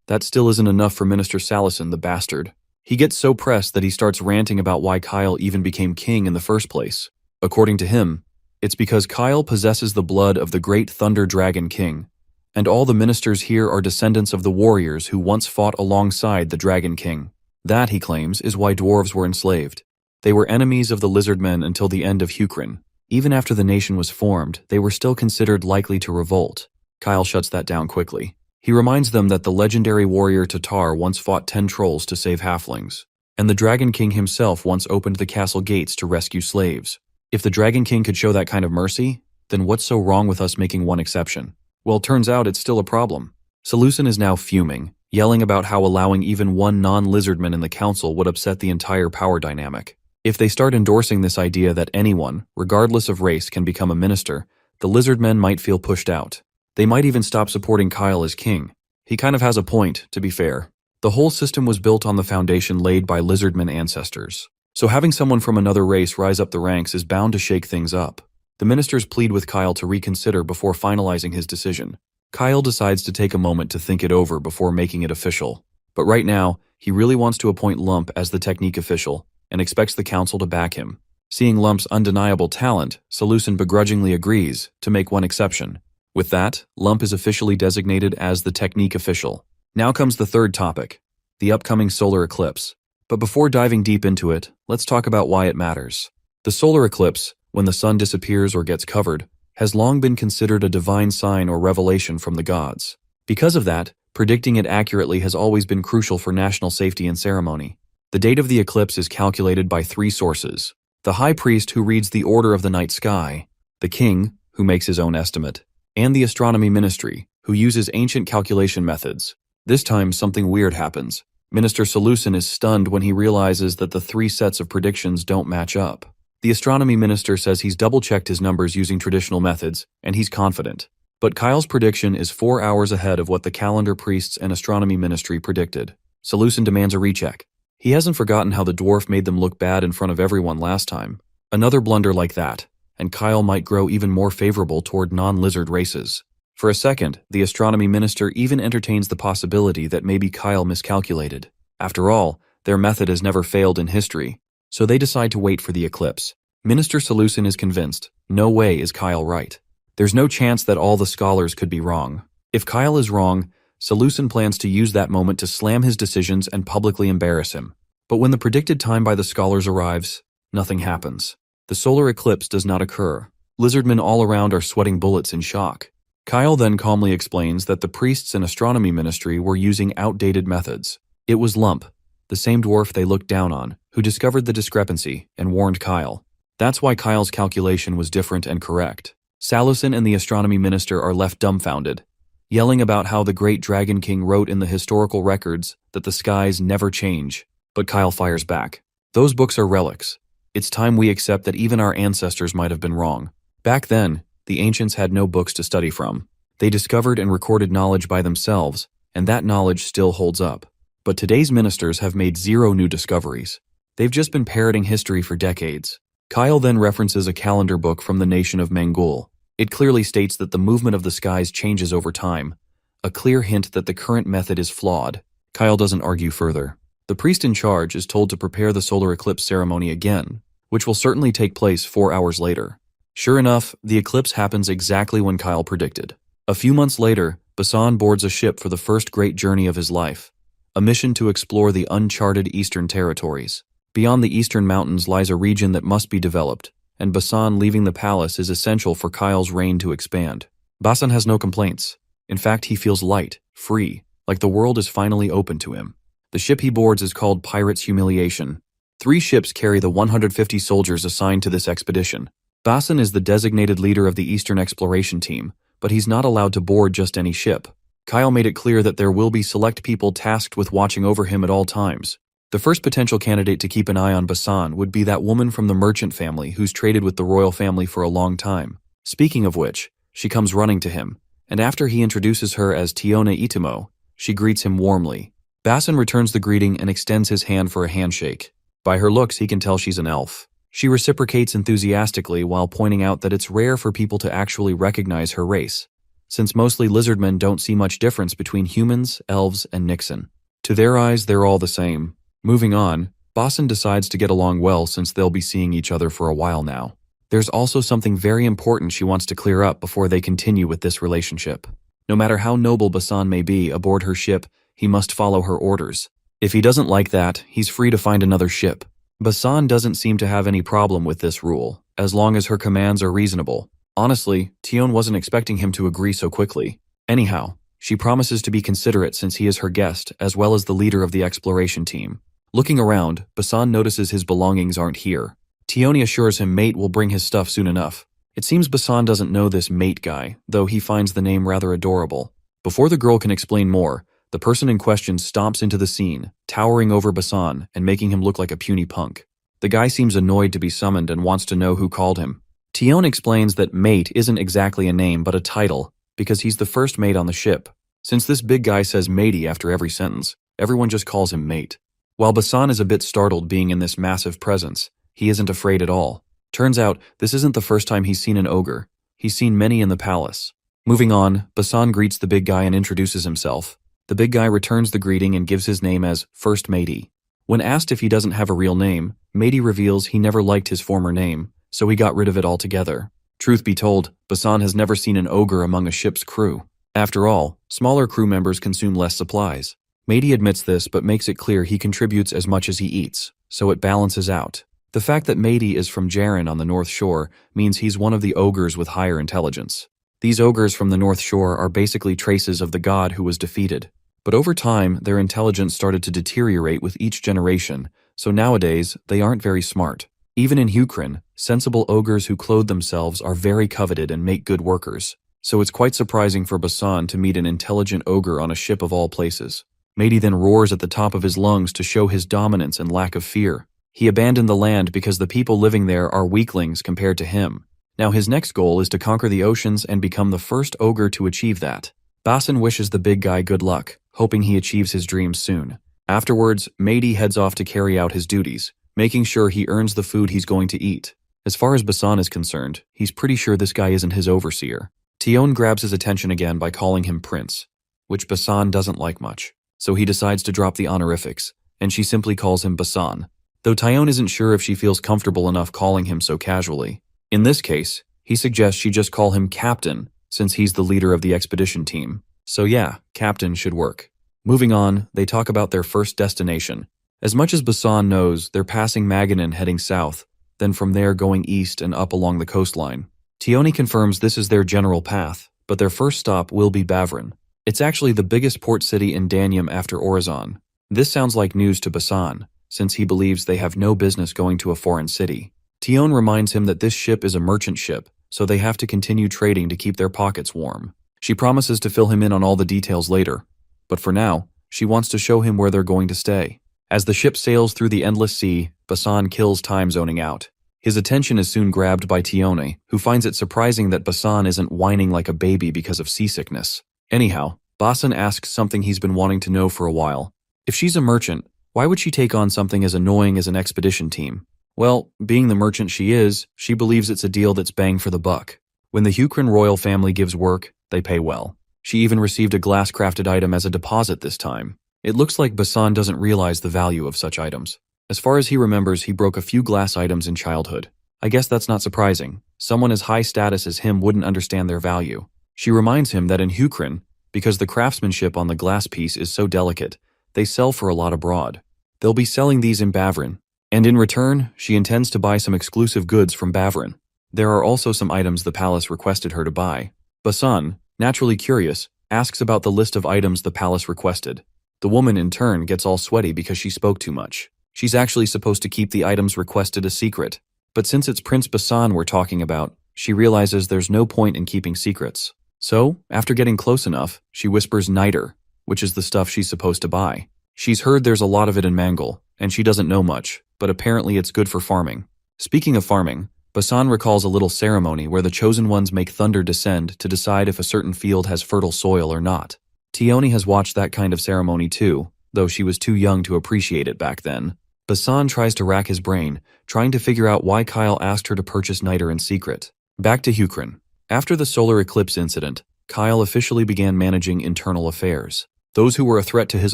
that still isn't enough for Minister Salison, the bastard. He gets so pressed that he starts ranting about why Kyle even became king in the first place. According to him, it's because Kyle possesses the blood of the great Thunder Dragon King, and all the ministers here are descendants of the warriors who once fought alongside the Dragon King. That, he claims, is why dwarves were enslaved. They were enemies of the lizardmen until the end of Hukrin. Even after the nation was formed, they were still considered likely to revolt. Kyle shuts that down quickly. He reminds them that the legendary warrior Tatar once fought 10 trolls to save halflings, and the Dragon King himself once opened the castle gates to rescue slaves. If the Dragon King could show that kind of mercy, then what's so wrong with us making one exception? Well, turns out it's still a problem. Salusin is now fuming, yelling about how allowing even one non-lizardman in the council would upset the entire power dynamic. If they start endorsing this idea that anyone, regardless of race, can become a minister, the lizardmen might feel pushed out. They might even stop supporting Kyle as king. He kind of has a point, to be fair. The whole system was built on the foundation laid by lizardmen ancestors. So having someone from another race rise up the ranks is bound to shake things up. The ministers plead with Kyle to reconsider before finalizing his decision. Kyle decides to take a moment to think it over before making it official. But right now, he really wants to appoint Lump as the technique official and expects the council to back him. Seeing Lump's undeniable talent, Salusin begrudgingly agrees to make one exception. With that, Lump is officially designated as the technique official. Now comes the third topic, the upcoming solar eclipse. But before diving deep into it, let's talk about why it matters. The solar eclipse, when the sun disappears or gets covered, has long been considered a divine sign or revelation from the gods. Because of that, predicting it accurately has always been crucial for national safety and ceremony. The date of the eclipse is calculated by 3 sources: the high priest who reads the order of the night sky, the king, who makes his own estimate, and the astronomy ministry, who uses ancient calculation methods. This time, something weird happens. Minister Salusin is stunned when he realizes that the 3 sets of predictions don't match up. The astronomy minister says he's double-checked his numbers using traditional methods, and he's confident. But Kyle's prediction is 4 hours ahead of what the calendar priests and astronomy ministry predicted. Salusin demands a recheck. He hasn't forgotten how the dwarf made them look bad in front of everyone last time. Another blunder like that, and Kyle might grow even more favorable toward non-lizard races. For a second, the astronomy minister even entertains the possibility that maybe Kyle miscalculated. After all, their method has never failed in history, so they decide to wait for the eclipse. Minister Salusin is convinced, no way is Kyle right. There's no chance that all the scholars could be wrong. If Kyle is wrong, Salusin plans to use that moment to slam his decisions and publicly embarrass him. But when the predicted time by the scholars arrives, nothing happens. The solar eclipse does not occur. Lizardmen all around are sweating bullets in shock. Kyle then calmly explains that the priests and astronomy ministry were using outdated methods. It was Lump, the same dwarf they looked down on, who discovered the discrepancy and warned Kyle. That's why Kyle's calculation was different and correct. Salusin and the astronomy minister are left dumbfounded, yelling about how the great Dragon King wrote in the historical records that the skies never change. But Kyle fires back. Those books are relics. It's time we accept that even our ancestors might have been wrong. Back then, the ancients had no books to study from. They discovered and recorded knowledge by themselves, and that knowledge still holds up. But today's ministers have made 0 new discoveries. They've just been parroting history for decades. Kyle then references a calendar book from the nation of Mangul. It clearly states that the movement of the skies changes over time, a clear hint that the current method is flawed. Kyle doesn't argue further. The priest in charge is told to prepare the solar eclipse ceremony again, which will certainly take place 4 hours later. Sure enough, the eclipse happens exactly when Kyle predicted. A few months later, Basan boards a ship for the first great journey of his life, a mission to explore the uncharted eastern territories. Beyond the eastern mountains lies a region that must be developed, and Basan leaving the palace is essential for Kyle's reign to expand. Basan has no complaints. In fact, he feels light, free, like the world is finally open to him. The ship he boards is called Pirate's Humiliation. 3 ships carry the 150 soldiers assigned to this expedition. Basan is the designated leader of the Eastern Exploration Team, but he's not allowed to board just any ship. Kyle made it clear that there will be select people tasked with watching over him at all times. The first potential candidate to keep an eye on Basan would be that woman from the merchant family who's traded with the royal family for a long time. Speaking of which, she comes running to him, and after he introduces her as Tiona Itimo, she greets him warmly. Basan returns the greeting and extends his hand for a handshake. By her looks, he can tell she's an elf. She reciprocates enthusiastically while pointing out that it's rare for people to actually recognize her race, since mostly lizardmen don't see much difference between humans, elves, and Nixon. To their eyes, they're all the same. Moving on, Bosun decides to get along well since they'll be seeing each other for a while now. There's also something very important she wants to clear up before they continue with this relationship. No matter how noble Bosun may be aboard her ship, he must follow her orders. If he doesn't like that, he's free to find another ship. Bosun doesn't seem to have any problem with this rule, as long as her commands are reasonable. Honestly, Tion wasn't expecting him to agree so quickly. Anyhow, she promises to be considerate since he is her guest, as well as the leader of the exploration team. Looking around, Bosun notices his belongings aren't here. Tion assures him Mate will bring his stuff soon enough. It seems Bosun doesn't know this Mate guy, though he finds the name rather adorable. Before the girl can explain more, the person in question stomps into the scene, towering over Bosun and making him look like a puny punk. The guy seems annoyed to be summoned and wants to know who called him. Tion explains that Mate isn't exactly a name but a title, because he's the first mate on the ship. Since this big guy says matey after every sentence, everyone just calls him Mate. While Bosun is a bit startled being in this massive presence, he isn't afraid at all. Turns out, this isn't the first time he's seen an ogre. He's seen many in the palace. Moving on, Bosun greets the big guy and introduces himself. The big guy returns the greeting and gives his name as First Matey. When asked if he doesn't have a real name, Matey reveals he never liked his former name, so he got rid of it altogether. Truth be told, Bosun has never seen an ogre among a ship's crew. After all, smaller crew members consume less supplies. Matey admits this but makes it clear he contributes as much as he eats, so it balances out. The fact that Matey is from Jaren on the North Shore means he's one of the ogres with higher intelligence. These ogres from the North Shore are basically traces of the god who was defeated. But over time, their intelligence started to deteriorate with each generation, so nowadays, they aren't very smart. Even in Hukrin, sensible ogres who clothe themselves are very coveted and make good workers. So it's quite surprising for Bosun to meet an intelligent ogre on a ship of all places. Matey then roars at the top of his lungs to show his dominance and lack of fear. He abandoned the land because the people living there are weaklings compared to him. Now his next goal is to conquer the oceans and become the first ogre to achieve that. Bosun wishes the big guy good luck, hoping he achieves his dreams soon. Afterwards, Matey heads off to carry out his duties, making sure he earns the food he's going to eat. As far as Bosun is concerned, he's pretty sure this guy isn't his overseer. Tion grabs his attention again by calling him Prince, which Bosun doesn't like much, so he decides to drop the honorifics, and she simply calls him Bosun, though Tion isn't sure if she feels comfortable enough calling him so casually. In this case, he suggests she just call him Captain, since he's the leader of the expedition team. So yeah, Captain should work. Moving on, they talk about their first destination. As much as Bosun knows, they're passing Maganin heading south, then from there going east and up along the coastline. Tioni confirms this is their general path, but their first stop will be Bavrin. It's actually the biggest port city in Danium after Orizon. This sounds like news to Bosun, since he believes they have no business going to a foreign city. Tion reminds him that this ship is a merchant ship, so they have to continue trading to keep their pockets warm. She promises to fill him in on all the details later, but for now, she wants to show him where they're going to stay. As the ship sails through the endless sea, Bosun kills time zoning out. His attention is soon grabbed by Tione, who finds it surprising that Bosun isn't whining like a baby because of seasickness. Anyhow, Bosun asks something he's been wanting to know for a while. If she's a merchant, why would she take on something as annoying as an expedition team? Well, being the merchant she is, she believes it's a deal that's bang for the buck. When the Hukrin royal family gives work, they pay well. She even received a glass-crafted item as a deposit this time. It looks like Bosun doesn't realize the value of such items. As far as he remembers, he broke a few glass items in childhood. I guess that's not surprising. Someone as high status as him wouldn't understand their value. She reminds him that in Hukrin, because the craftsmanship on the glass piece is so delicate, they sell for a lot abroad. They'll be selling these in Bavrin, and in return, she intends to buy some exclusive goods from Bavrin. There are also some items the palace requested her to buy. Bosun, naturally curious, asks about the list of items the palace requested. The woman, in turn, gets all sweaty because she spoke too much. She's actually supposed to keep the items requested a secret, but since it's Prince Bosun we're talking about, she realizes there's no point in keeping secrets. So, after getting close enough, she whispers niter, which is the stuff she's supposed to buy. She's heard there's a lot of it in Mangle, and she doesn't know much, but apparently it's good for farming. Speaking of farming, Bosun recalls a little ceremony where the chosen ones make thunder descend to decide if a certain field has fertile soil or not. Tione has watched that kind of ceremony too, though she was too young to appreciate it back then. Basan tries to rack his brain, trying to figure out why Kyle asked her to purchase Niter in secret. Back to Hukrin. After the solar eclipse incident, Kyle officially began managing internal affairs. Those who were a threat to his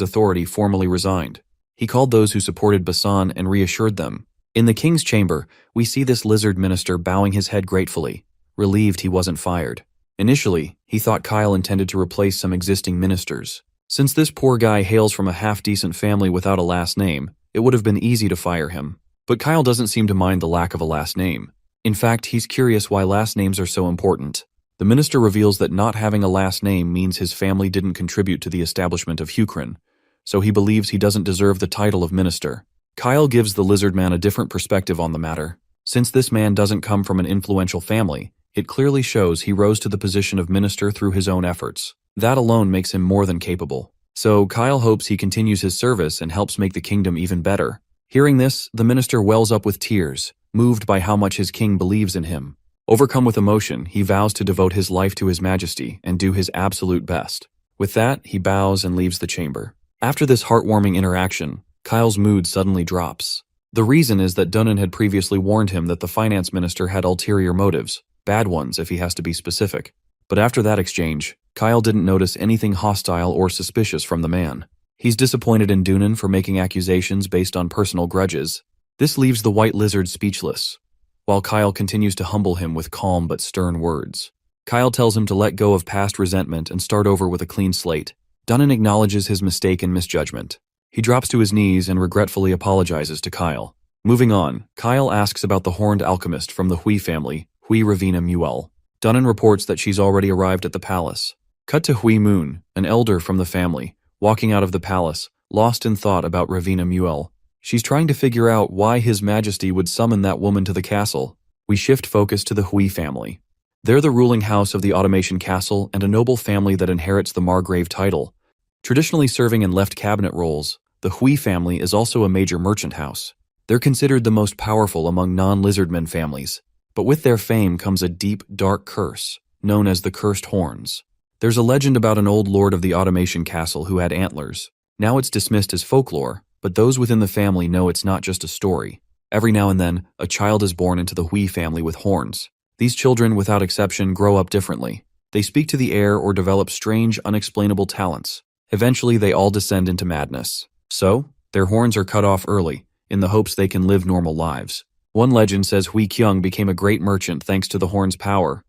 authority formally resigned. He called those who supported Basan and reassured them. In the king's chamber, we see this lizard minister bowing his head gratefully, relieved he wasn't fired. Initially, he thought Kyle intended to replace some existing ministers. Since this poor guy hails from a half-decent family without a last name, it would have been easy to fire him. But Kyle doesn't seem to mind the lack of a last name. In fact, he's curious why last names are so important. The minister reveals that not having a last name means his family didn't contribute to the establishment of Hukrin, so he believes he doesn't deserve the title of minister. Kyle gives the lizard man a different perspective on the matter. Since this man doesn't come from an influential family, it clearly shows he rose to the position of minister through his own efforts. That alone makes him more than capable. So Kyle hopes he continues his service and helps make the kingdom even better. Hearing this, the minister wells up with tears, moved by how much his king believes in him. Overcome with emotion, he vows to devote his life to his majesty and do his absolute best. With that, he bows and leaves the chamber. After this heartwarming interaction, Kyle's mood suddenly drops. The reason is that Dunnan had previously warned him that the finance minister had ulterior motives, bad ones if he has to be specific. But after that exchange, Kyle didn't notice anything hostile or suspicious from the man. He's disappointed in Dunnan for making accusations based on personal grudges. This leaves the white lizard speechless, while Kyle continues to humble him with calm but stern words. Kyle tells him to let go of past resentment and start over with a clean slate. Dunnan acknowledges his mistake and misjudgment. He drops to his knees and regretfully apologizes to Kyle. Moving on, Kyle asks about the horned alchemist from the Hui family, Hui Ravina Muel. Dunnan reports that she's already arrived at the palace. Cut to Hui Moon, an elder from the family, walking out of the palace, lost in thought about Ravina Muel. She's trying to figure out why His Majesty would summon that woman to the castle. We shift focus to the Hui family. They're the ruling house of the Automation Castle and a noble family that inherits the Margrave title. Traditionally serving in left cabinet roles, the Hui family is also a major merchant house. They're considered the most powerful among non-lizardmen families. But with their fame comes a deep, dark curse, known as the Cursed Horns. There's a legend about an old lord of the Automation Castle who had antlers. Now it's dismissed as folklore, but those within the family know it's not just a story. Every now and then, a child is born into the Hui family with horns. These children, without exception, grow up differently. They speak to the air or develop strange, unexplainable talents. Eventually, they all descend into madness. So, their horns are cut off early, in the hopes they can live normal lives. One legend says Hui Kyung became a great merchant thanks to the horn's power,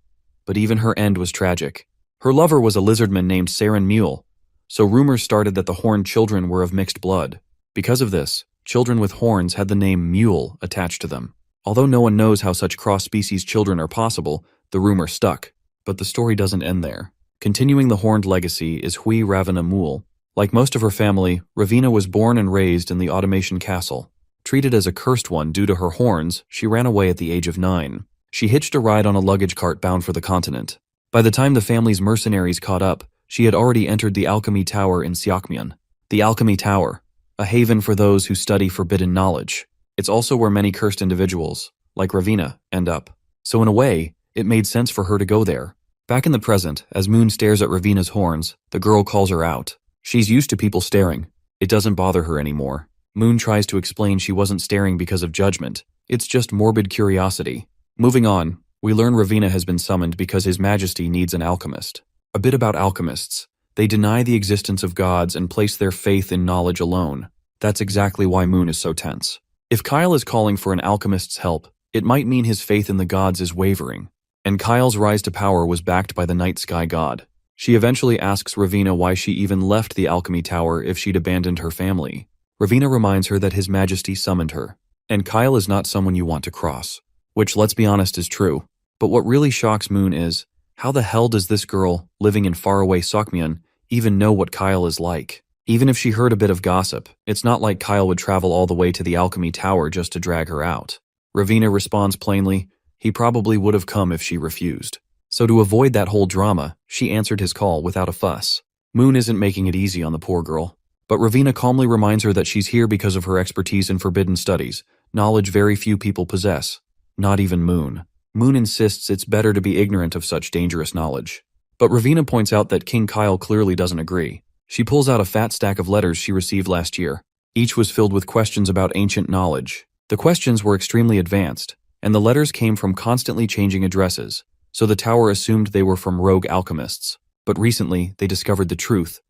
but even her end was tragic. Her lover was a lizardman named Saren Mule, so rumors started that the horned children were of mixed blood. Because of this, children with horns had the name Mule attached to them. Although no one knows how such cross-species children are possible, the rumor stuck. But the story doesn't end there. Continuing the horned legacy is Hui Ravina Mule. Like most of her family, Ravina was born and raised in the Automation Castle. Treated as a cursed one due to her horns, she ran away at the age of 9. She hitched a ride on a luggage cart bound for the continent. By the time the family's mercenaries caught up, she had already entered the Alchemy Tower in Seokmyeon. The Alchemy Tower, a haven for those who study forbidden knowledge. It's also where many cursed individuals, like Ravina, end up. So in a way, it made sense for her to go there. Back in the present, as Moon stares at Ravina's horns, the girl calls her out. She's used to people staring. It doesn't bother her anymore. Moon tries to explain she wasn't staring because of judgment. It's just morbid curiosity. Moving on, we learn Ravina has been summoned because His Majesty needs an alchemist. A bit about alchemists. They deny the existence of gods and place their faith in knowledge alone. That's exactly why Moon is so tense. If Kyle is calling for an alchemist's help, it might mean his faith in the gods is wavering. And Kyle's rise to power was backed by the night sky god. She eventually asks Ravina why she even left the Alchemy Tower if she'd abandoned her family. Ravina reminds her that His Majesty summoned her, and Kyle is not someone you want to cross. Which, let's be honest, is true. But what really shocks Moon is, how the hell does this girl, living in faraway Seokmyeon, even know what Kyle is like? Even if she heard a bit of gossip, it's not like Kyle would travel all the way to the Alchemy Tower just to drag her out. Ravina responds plainly, he probably would have come if she refused. So to avoid that whole drama, she answered his call without a fuss. Moon isn't making it easy on the poor girl. But Ravina calmly reminds her that she's here because of her expertise in forbidden studies, knowledge very few people possess. Not even Moon. Moon insists it's better to be ignorant of such dangerous knowledge. But Ravina points out that King Kyle clearly doesn't agree. She pulls out a fat stack of letters she received last year. Each was filled with questions about ancient knowledge. The questions were extremely advanced, and the letters came from constantly changing addresses, so the tower assumed they were from rogue alchemists. But recently, they discovered the truth.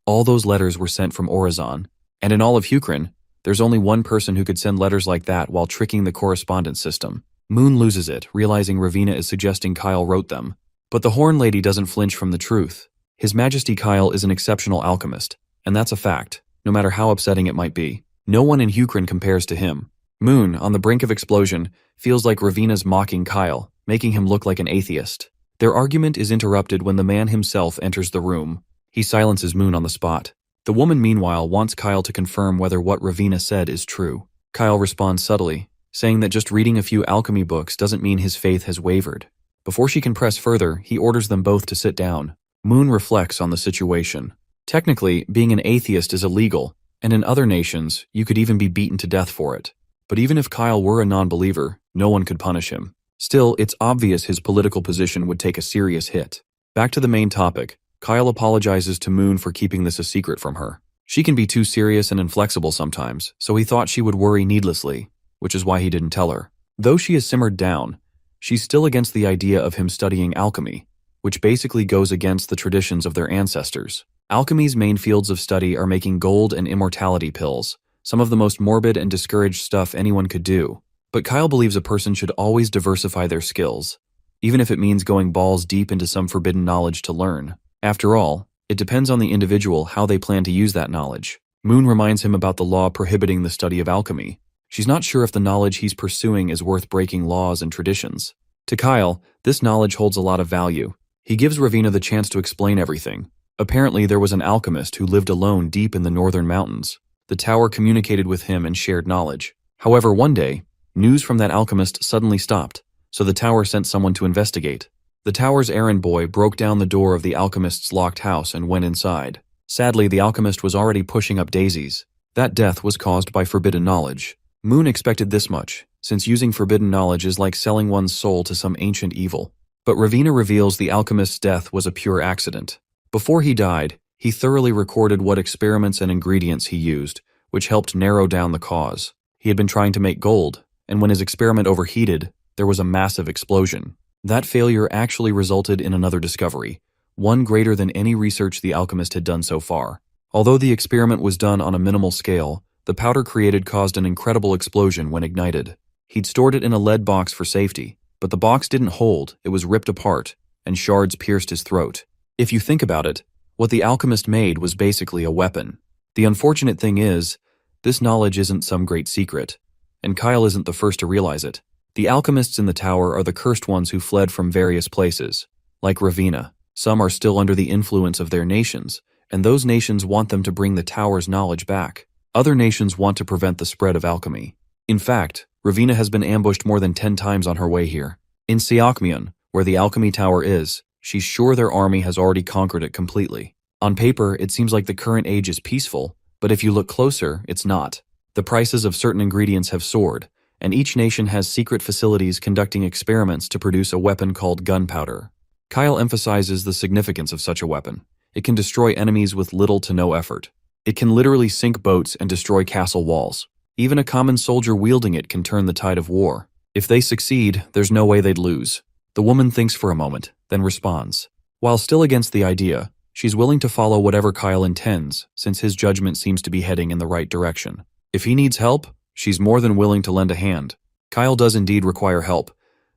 All those letters were sent from Orizon, and in all of Hukrin, there's only one person who could send letters like that while tricking the correspondence system. Moon loses it, realizing Ravina is suggesting Kyle wrote them. But the Horn Lady doesn't flinch from the truth. His Majesty Kyle is an exceptional alchemist, and that's a fact, no matter how upsetting it might be. No one in Hukrin compares to him. Moon, on the brink of explosion, feels like Ravina's mocking Kyle, making him look like an atheist. Their argument is interrupted when the man himself enters the room. He silences Moon on the spot. The woman, meanwhile, wants Kyle to confirm whether what Ravina said is true. Kyle responds subtly, saying that just reading a few alchemy books doesn't mean his faith has wavered. Before she can press further, he orders them both to sit down. Moon reflects on the situation. Technically, being an atheist is illegal, and in other nations, you could even be beaten to death for it. But even if Kyle were a non-believer, no one could punish him. Still, it's obvious his political position would take a serious hit. Back to the main topic, Kyle apologizes to Moon for keeping this a secret from her. She can be too serious and inflexible sometimes, so he thought she would worry needlessly, which is why he didn't tell her. Though she has simmered down, she's still against the idea of him studying alchemy, which basically goes against the traditions of their ancestors. Alchemy's main fields of study are making gold and immortality pills, some of the most morbid and discouraged stuff anyone could do. But Kyle believes a person should always diversify their skills, even if it means going balls deep into some forbidden knowledge to learn. After all, it depends on the individual how they plan to use that knowledge. Moon reminds him about the law prohibiting the study of alchemy. She's not sure if the knowledge he's pursuing is worth breaking laws and traditions. To Kyle, this knowledge holds a lot of value. He gives Ravina the chance to explain everything. Apparently, there was an alchemist who lived alone deep in the northern mountains. The tower communicated with him and shared knowledge. However, one day, news from that alchemist suddenly stopped, so the tower sent someone to investigate. The tower's errand boy broke down the door of the alchemist's locked house and went inside. Sadly, the alchemist was already pushing up daisies. That death was caused by forbidden knowledge. Moon expected this much, since using forbidden knowledge is like selling one's soul to some ancient evil. But Ravina reveals the alchemist's death was a pure accident. Before he died, he thoroughly recorded what experiments and ingredients he used, which helped narrow down the cause. He had been trying to make gold, and when his experiment overheated, there was a massive explosion. That failure actually resulted in another discovery, one greater than any research the alchemist had done so far. Although the experiment was done on a minimal scale, the powder created caused an incredible explosion when ignited. He'd stored it in a lead box for safety, but the box didn't hold, it was ripped apart, and shards pierced his throat. If you think about it, what the alchemist made was basically a weapon. The unfortunate thing is, this knowledge isn't some great secret, and Kyle isn't the first to realize it. The alchemists in the tower are the cursed ones who fled from various places. Like Ravina, some are still under the influence of their nations, and those nations want them to bring the tower's knowledge back. Other nations want to prevent the spread of alchemy. In fact, Ravina has been ambushed more than 10 times on her way here. In Seokmyeon, where the alchemy tower is, she's sure their army has already conquered it completely. On paper, it seems like the current age is peaceful, but if you look closer, it's not. The prices of certain ingredients have soared, and each nation has secret facilities conducting experiments to produce a weapon called gunpowder. Kyle emphasizes the significance of such a weapon. It can destroy enemies with little to no effort. It can literally sink boats and destroy castle walls. Even a common soldier wielding it can turn the tide of war. If they succeed, there's no way they'd lose. The woman thinks for a moment, then responds. While still against the idea, she's willing to follow whatever Kyle intends, since his judgment seems to be heading in the right direction. If he needs help, she's more than willing to lend a hand. Kyle does indeed require help.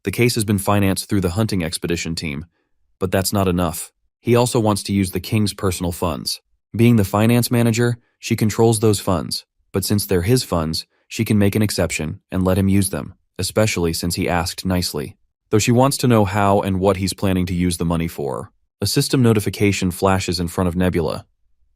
The case has been financed through the hunting expedition team, but that's not enough. He also wants to use the king's personal funds. Being the finance manager, she controls those funds, but since they're his funds, she can make an exception and let him use them, especially since he asked nicely. Though she wants to know how and what he's planning to use the money for. A system notification flashes in front of Nebula.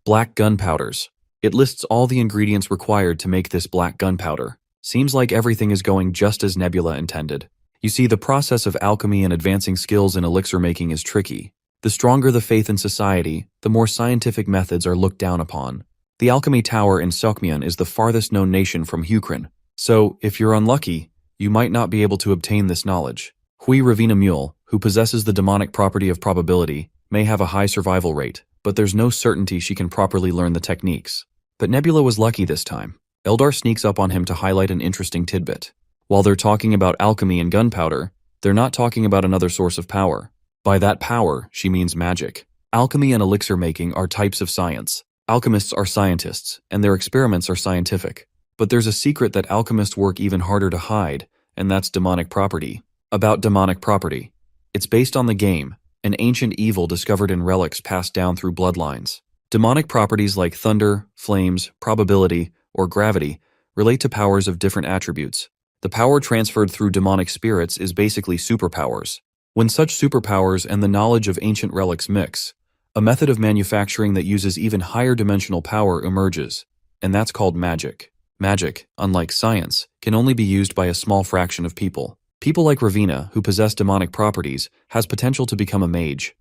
Black gunpowders. It lists all the ingredients required to make this black gunpowder. Seems like everything is going just as Nebula intended. You see, the process of alchemy and advancing skills in elixir making is tricky. The stronger the faith in society, the more scientific methods are looked down upon. The alchemy tower in Seokmyeon is the farthest known nation from Hukrin, so if you're unlucky, you might not be able to obtain this knowledge. Hui Ravina Mule, who possesses the demonic property of probability, may have a high survival rate, but there's no certainty she can properly learn the techniques. But Nebula was lucky this time. Eldar sneaks up on him to highlight an interesting tidbit. While they're talking about alchemy and gunpowder, they're not talking about another source of power. By that power, she means magic. Alchemy and elixir making are types of science. Alchemists are scientists, and their experiments are scientific. But there's a secret that alchemists work even harder to hide, and that's demonic property. About demonic property. It's based on the game, an ancient evil discovered in relics passed down through bloodlines. Demonic properties like thunder, flames, probability, or gravity relate to powers of different attributes. The power transferred through demonic spirits is basically superpowers. When such superpowers and the knowledge of ancient relics mix, a method of manufacturing that uses even higher dimensional power emerges, and that's called magic. Magic, unlike science, can only be used by a small fraction of people. People like Ravina, who possess demonic properties, has potential to become a mage.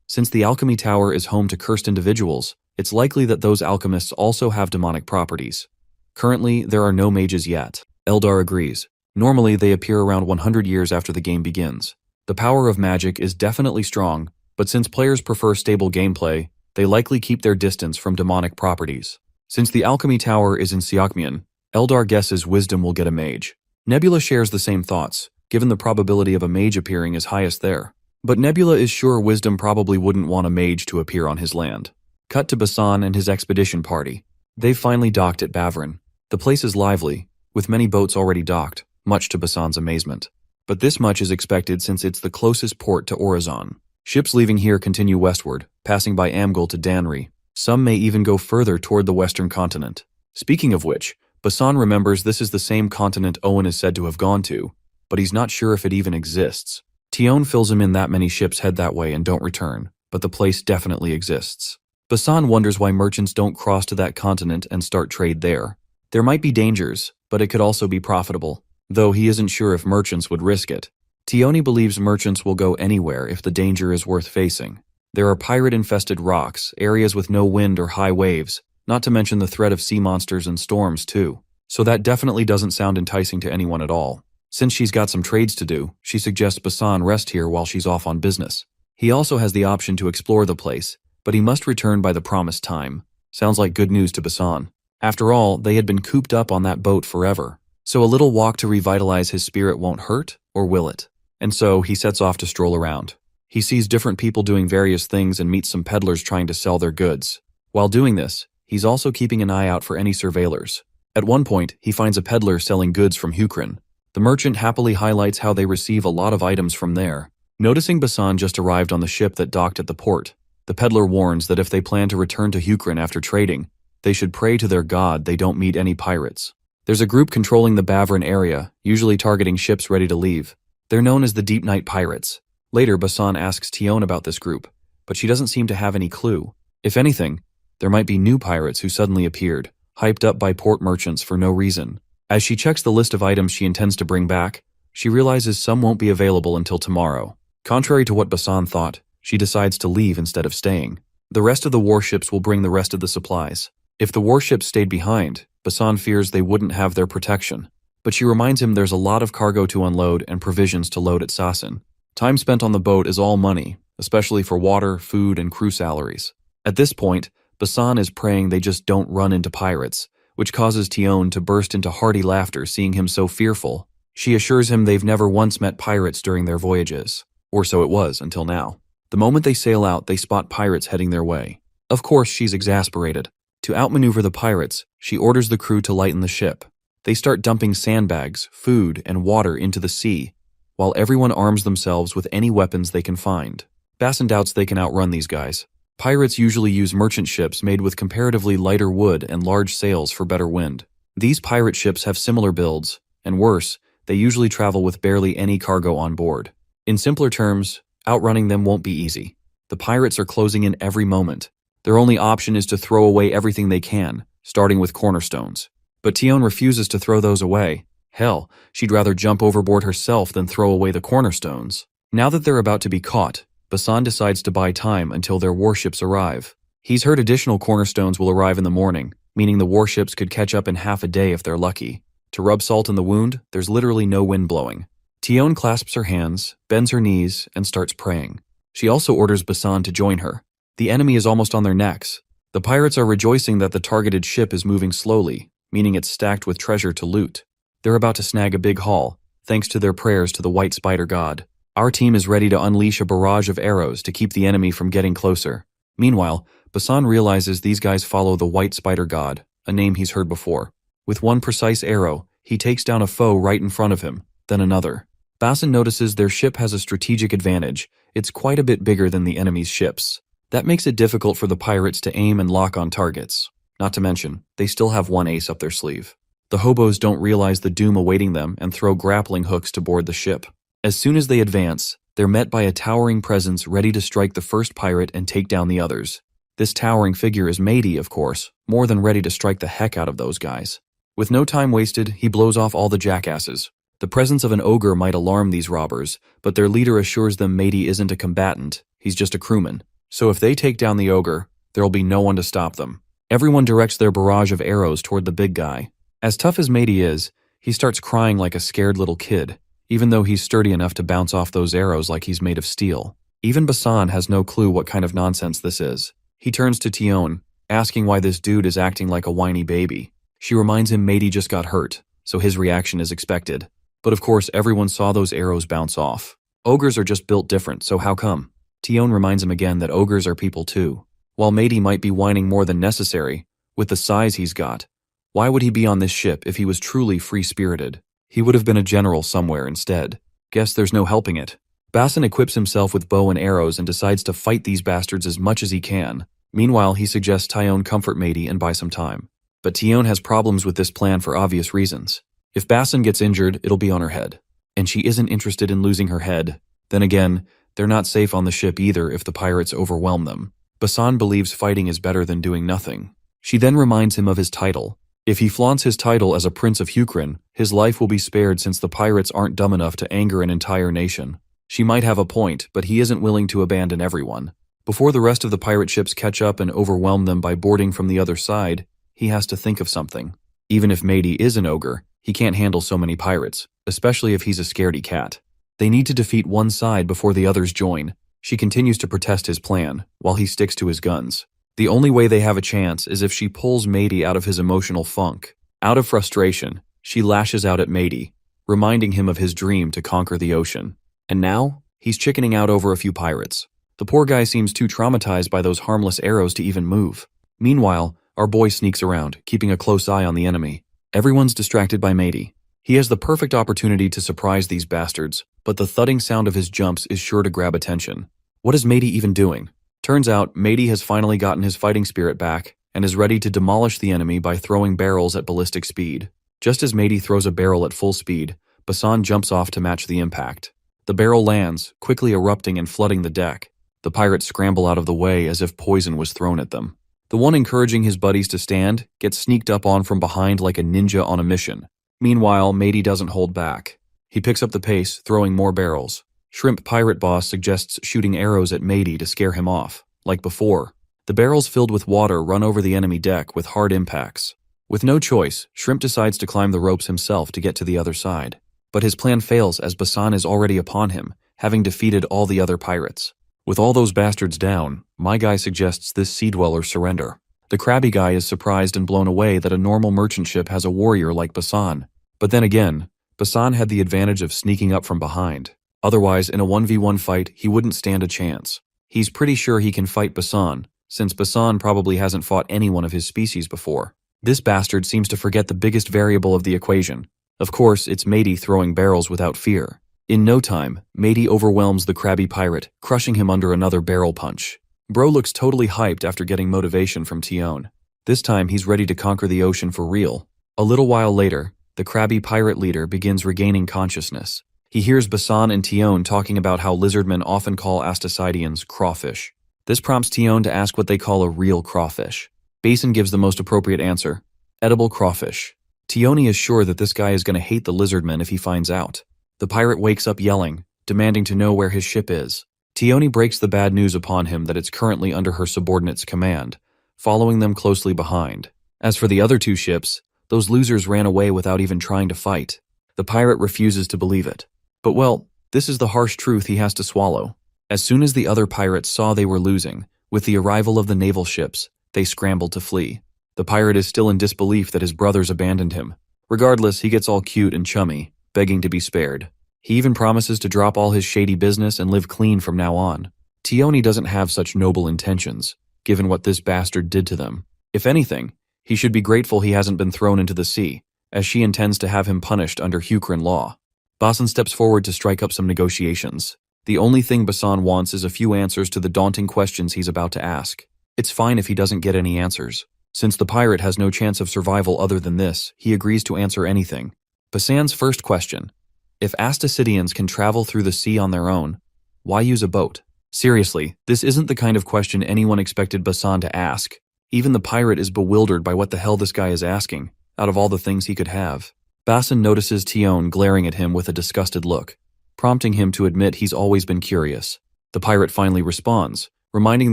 Since the alchemy tower is home to cursed individuals, it's likely that those alchemists also have demonic properties. Currently, there are no mages yet. Eldar agrees. Normally, they appear around 100 years after the game begins. The power of magic is definitely strong, but since players prefer stable gameplay, they likely keep their distance from demonic properties. Since the alchemy tower is in Siakmian, Eldar guesses Wisdom will get a mage. Nebula shares the same thoughts, given the probability of a mage appearing is highest there. But Nebula is sure Wisdom probably wouldn't want a mage to appear on his land. Cut to Basan and his expedition party. They've finally docked at Bavrin. The place is lively, with many boats already docked, much to Basan's amazement. But this much is expected since it's the closest port to Orizon. Ships leaving here continue westward, passing by Amgal to Danri. Some may even go further toward the western continent. Speaking of which, Basan remembers this is the same continent Owen is said to have gone to, but he's not sure if it even exists. Tion fills him in that many ships head that way and don't return, but the place definitely exists. Basan wonders why merchants don't cross to that continent and start trade there. There might be dangers, but it could also be profitable, though he isn't sure if merchants would risk it. Tioni believes merchants will go anywhere if the danger is worth facing. There are pirate-infested rocks, areas with no wind or high waves, not to mention the threat of sea monsters and storms too. So that definitely doesn't sound enticing to anyone at all. Since she's got some trades to do, she suggests Basan rest here while she's off on business. He also has the option to explore the place, but he must return by the promised time. Sounds like good news to Basan. After all, they had been cooped up on that boat forever. So a little walk to revitalize his spirit won't hurt, or will it? And so he sets off to stroll around. He sees different people doing various things and meets some peddlers trying to sell their goods. While doing this, he's also keeping an eye out for any surveillors. At one point, he finds a peddler selling goods from Hukrin. The merchant happily highlights how they receive a lot of items from there. Noticing Basan just arrived on the ship that docked at the port, the peddler warns that if they plan to return to Hukrin after trading, they should pray to their god they don't meet any pirates. There's a group controlling the Bavrin area, usually targeting ships ready to leave. They're known as the Deep Night Pirates. Later, Basan asks Tion about this group, but she doesn't seem to have any clue. If anything, there might be new pirates who suddenly appeared, hyped up by port merchants for no reason. As she checks the list of items she intends to bring back, she realizes some won't be available until tomorrow. Contrary to what Basan thought, she decides to leave instead of staying. The rest of the warships will bring the rest of the supplies. If the warships stayed behind, Basan fears they wouldn't have their protection. But she reminds him there's a lot of cargo to unload and provisions to load at Sasin. Time spent on the boat is all money, especially for water, food, and crew salaries. At this point, Basan is praying they just don't run into pirates, which causes Tion to burst into hearty laughter seeing him so fearful. She assures him they've never once met pirates during their voyages. Or so it was until now. The moment they sail out, they spot pirates heading their way. Of course, she's exasperated. To outmaneuver the pirates, she orders the crew to lighten the ship. They start dumping sandbags, food, and water into the sea, while everyone arms themselves with any weapons they can find. Basan doubts they can outrun these guys. Pirates usually use merchant ships made with comparatively lighter wood and large sails for better wind. These pirate ships have similar builds, and worse, they usually travel with barely any cargo on board. In simpler terms, outrunning them won't be easy. The pirates are closing in every moment. Their only option is to throw away everything they can, starting with cornerstones. But Tion refuses to throw those away. Hell, she'd rather jump overboard herself than throw away the cornerstones. Now that they're about to be caught, Basan decides to buy time until their warships arrive. He's heard additional cornerstones will arrive in the morning, meaning the warships could catch up in half a day if they're lucky. To rub salt in the wound, there's literally no wind blowing. Tion clasps her hands, bends her knees, and starts praying. She also orders Basan to join her. The enemy is almost on their necks. The pirates are rejoicing that the targeted ship is moving slowly, meaning it's stacked with treasure to loot. They're about to snag a big haul, thanks to their prayers to the white spider god. Our team is ready to unleash a barrage of arrows to keep the enemy from getting closer. Meanwhile, Basan realizes these guys follow the white spider god, a name he's heard before. With one precise arrow, he takes down a foe right in front of him, then another. Basan notices their ship has a strategic advantage. It's quite a bit bigger than the enemy's ships. That makes it difficult for the pirates to aim and lock on targets. Not to mention, they still have one ace up their sleeve. The hobos don't realize the doom awaiting them and throw grappling hooks to board the ship. As soon as they advance, they're met by a towering presence ready to strike the first pirate and take down the others. This towering figure is Matey, of course, more than ready to strike the heck out of those guys. With no time wasted, he blows off all the jackasses. The presence of an ogre might alarm these robbers, but their leader assures them Matey isn't a combatant, he's just a crewman. So if they take down the ogre, there'll be no one to stop them. Everyone directs their barrage of arrows toward the big guy. As tough as Matey is, he starts crying like a scared little kid, even though he's sturdy enough to bounce off those arrows like he's made of steel. Even Basan has no clue what kind of nonsense this is. He turns to Tion, asking why this dude is acting like a whiny baby. She reminds him Matey just got hurt, so his reaction is expected. But of course, everyone saw those arrows bounce off. Ogres are just built different, so how come? Tion reminds him again that ogres are people too. While Matey might be whining more than necessary, with the size he's got, why would he be on this ship if he was truly free-spirited? He would have been a general somewhere instead. Guess there's no helping it. Basan equips himself with bow and arrows and decides to fight these bastards as much as he can. Meanwhile, he suggests Tion comfort Matey and buy some time. But Tion has problems with this plan for obvious reasons. If Basan gets injured, it'll be on her head. And she isn't interested in losing her head. Then again, they're not safe on the ship either if the pirates overwhelm them. Basan believes fighting is better than doing nothing. She then reminds him of his title. If he flaunts his title as a Prince of Hukrin, his life will be spared since the pirates aren't dumb enough to anger an entire nation. She might have a point, but he isn't willing to abandon everyone. Before the rest of the pirate ships catch up and overwhelm them by boarding from the other side, he has to think of something. Even if Matey is an ogre, he can't handle so many pirates, especially if he's a scaredy cat. They need to defeat one side before the others join. She continues to protest his plan, while he sticks to his guns. The only way they have a chance is if she pulls Matey out of his emotional funk. Out of frustration, she lashes out at Matey, reminding him of his dream to conquer the ocean. And now, he's chickening out over a few pirates. The poor guy seems too traumatized by those harmless arrows to even move. Meanwhile, our boy sneaks around, keeping a close eye on the enemy. Everyone's distracted by Matey. He has the perfect opportunity to surprise these bastards, but the thudding sound of his jumps is sure to grab attention. What is Matey even doing? Turns out, Matey has finally gotten his fighting spirit back and is ready to demolish the enemy by throwing barrels at ballistic speed. Just as Matey throws a barrel at full speed, Basan jumps off to match the impact. The barrel lands, quickly erupting and flooding the deck. The pirates scramble out of the way as if poison was thrown at them. The one encouraging his buddies to stand gets sneaked up on from behind like a ninja on a mission. Meanwhile, Matey doesn't hold back. He picks up the pace, throwing more barrels. Shrimp Pirate Boss suggests shooting arrows at Matey to scare him off. Like before, the barrels filled with water run over the enemy deck with hard impacts. With no choice, Shrimp decides to climb the ropes himself to get to the other side. But his plan fails as Basan is already upon him, having defeated all the other pirates. With all those bastards down, my guy suggests this sea dweller surrender. The crabby guy is surprised and blown away that a normal merchant ship has a warrior like Basan. But then again, Basan had the advantage of sneaking up from behind. Otherwise, in a 1v1 fight, he wouldn't stand a chance. He's pretty sure he can fight Basan, since Basan probably hasn't fought anyone of his species before. This bastard seems to forget the biggest variable of the equation. Of course, it's Matey throwing barrels without fear. In no time, Matey overwhelms the crabby pirate, crushing him under another barrel punch. Bro looks totally hyped after getting motivation from Tion. This time, he's ready to conquer the ocean for real. A little while later, the crabby pirate leader begins regaining consciousness. He hears Basan and Tion talking about how lizardmen often call Astasidians crawfish. This prompts Tion to ask what they call a real crawfish. Basin gives the most appropriate answer: edible crawfish. Tioni is sure that this guy is going to hate the lizardmen if he finds out. The pirate wakes up yelling, demanding to know where his ship is. Tioni breaks the bad news upon him that it's currently under her subordinate's command, following them closely behind. As for the other two ships, those losers ran away without even trying to fight. The pirate refuses to believe it. But well, this is the harsh truth he has to swallow. As soon as the other pirates saw they were losing, with the arrival of the naval ships, They scramble to flee. The pirate is still in disbelief that his brothers abandoned him. Regardless, he gets all cute and chummy, begging to be spared. He even promises to drop all his shady business and live clean from now on. Tioni doesn't have such noble intentions, given what this bastard did to them. If anything, he should be grateful he hasn't been thrown into the sea, as she intends to have him punished under Hukrin law. Basan steps forward to strike up some negotiations. The only thing Basan wants is a few answers to the daunting questions he's about to ask. It's fine if he doesn't get any answers. Since the pirate has no chance of survival other than this, he agrees to answer anything. Basan's first question: if Astacidians can travel through the sea on their own, why use a boat? Seriously, this isn't the kind of question anyone expected Basan to ask. Even the pirate is bewildered by what the hell this guy is asking, out of all the things he could have. Basan notices Tion glaring at him with a disgusted look, prompting him to admit he's always been curious. The pirate finally responds, reminding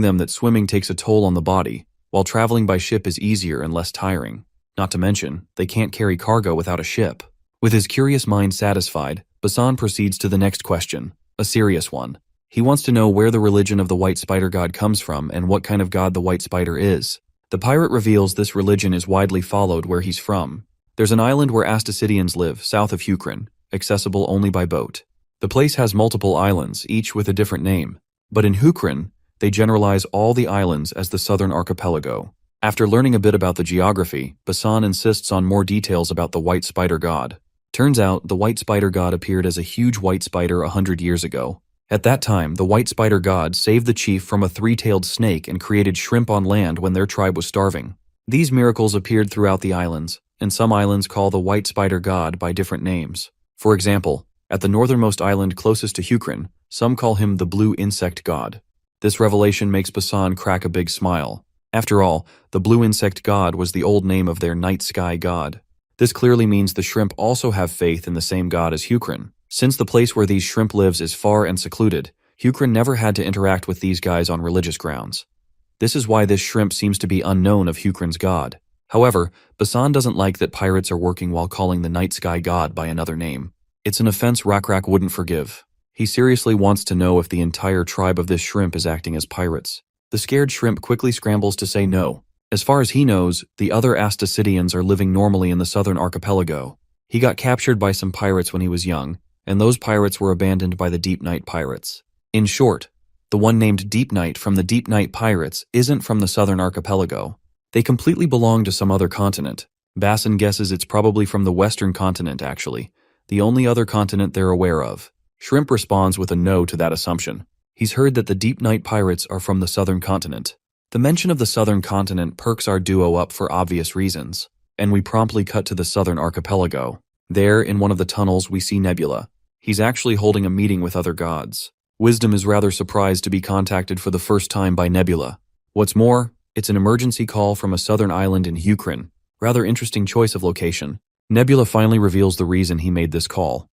them that swimming takes a toll on the body, while traveling by ship is easier and less tiring. Not to mention, they can't carry cargo without a ship. With his curious mind satisfied, Basan proceeds to the next question, a serious one. He wants to know where the religion of the White Spider God comes from and what kind of god the White Spider is. The pirate reveals this religion is widely followed where he's from. There's an island where Astacidians live, south of Hukrin, accessible only by boat. The place has multiple islands, each with a different name. But in Hukrin, they generalize all the islands as the Southern Archipelago. After learning a bit about the geography, Basan insists on more details about the White Spider God. Turns out, the White Spider God appeared as a huge white spider 100 years ago. At that time, the White Spider God saved the chief from a three-tailed snake and created shrimp on land when their tribe was starving. These miracles appeared throughout the islands, and some islands call the White Spider God by different names. For example, at the northernmost island closest to Hukrin, some call him the Blue Insect God. This revelation makes Basan crack a big smile. After all, the Blue Insect God was the old name of their night sky god. This clearly means the shrimp also have faith in the same god as Hukrin. Since the place where these shrimp lives is far and secluded, Hukrin never had to interact with these guys on religious grounds. This is why this shrimp seems to be unknown of Hukrin's god. However, Basan doesn't like that pirates are working while calling the night sky god by another name. It's an offense Rakrak wouldn't forgive. He seriously wants to know if the entire tribe of this shrimp is acting as pirates. The scared shrimp quickly scrambles to say no. As far as he knows, the other Astacidians are living normally in the Southern Archipelago. He got captured by some pirates when he was young, and those pirates were abandoned by the Deep Night Pirates. In short, the one named Deep Night from the Deep Night Pirates isn't from the Southern Archipelago. They completely belong to some other continent. Basan guesses it's probably from the Western continent actually, the only other continent they're aware of. Shrimp responds with a no to that assumption. He's heard that the Deep Night Pirates are from the Southern Continent. The mention of the Southern Continent perks our duo up for obvious reasons, and we promptly cut to the Southern Archipelago. There, in one of the tunnels, we see Nebula. He's actually holding a meeting with other gods. Wisdom is rather surprised to be contacted for the first time by Nebula. What's more, it's an emergency call from a southern island in Hukrin. Rather interesting choice of location. Nebula finally reveals the reason he made this call.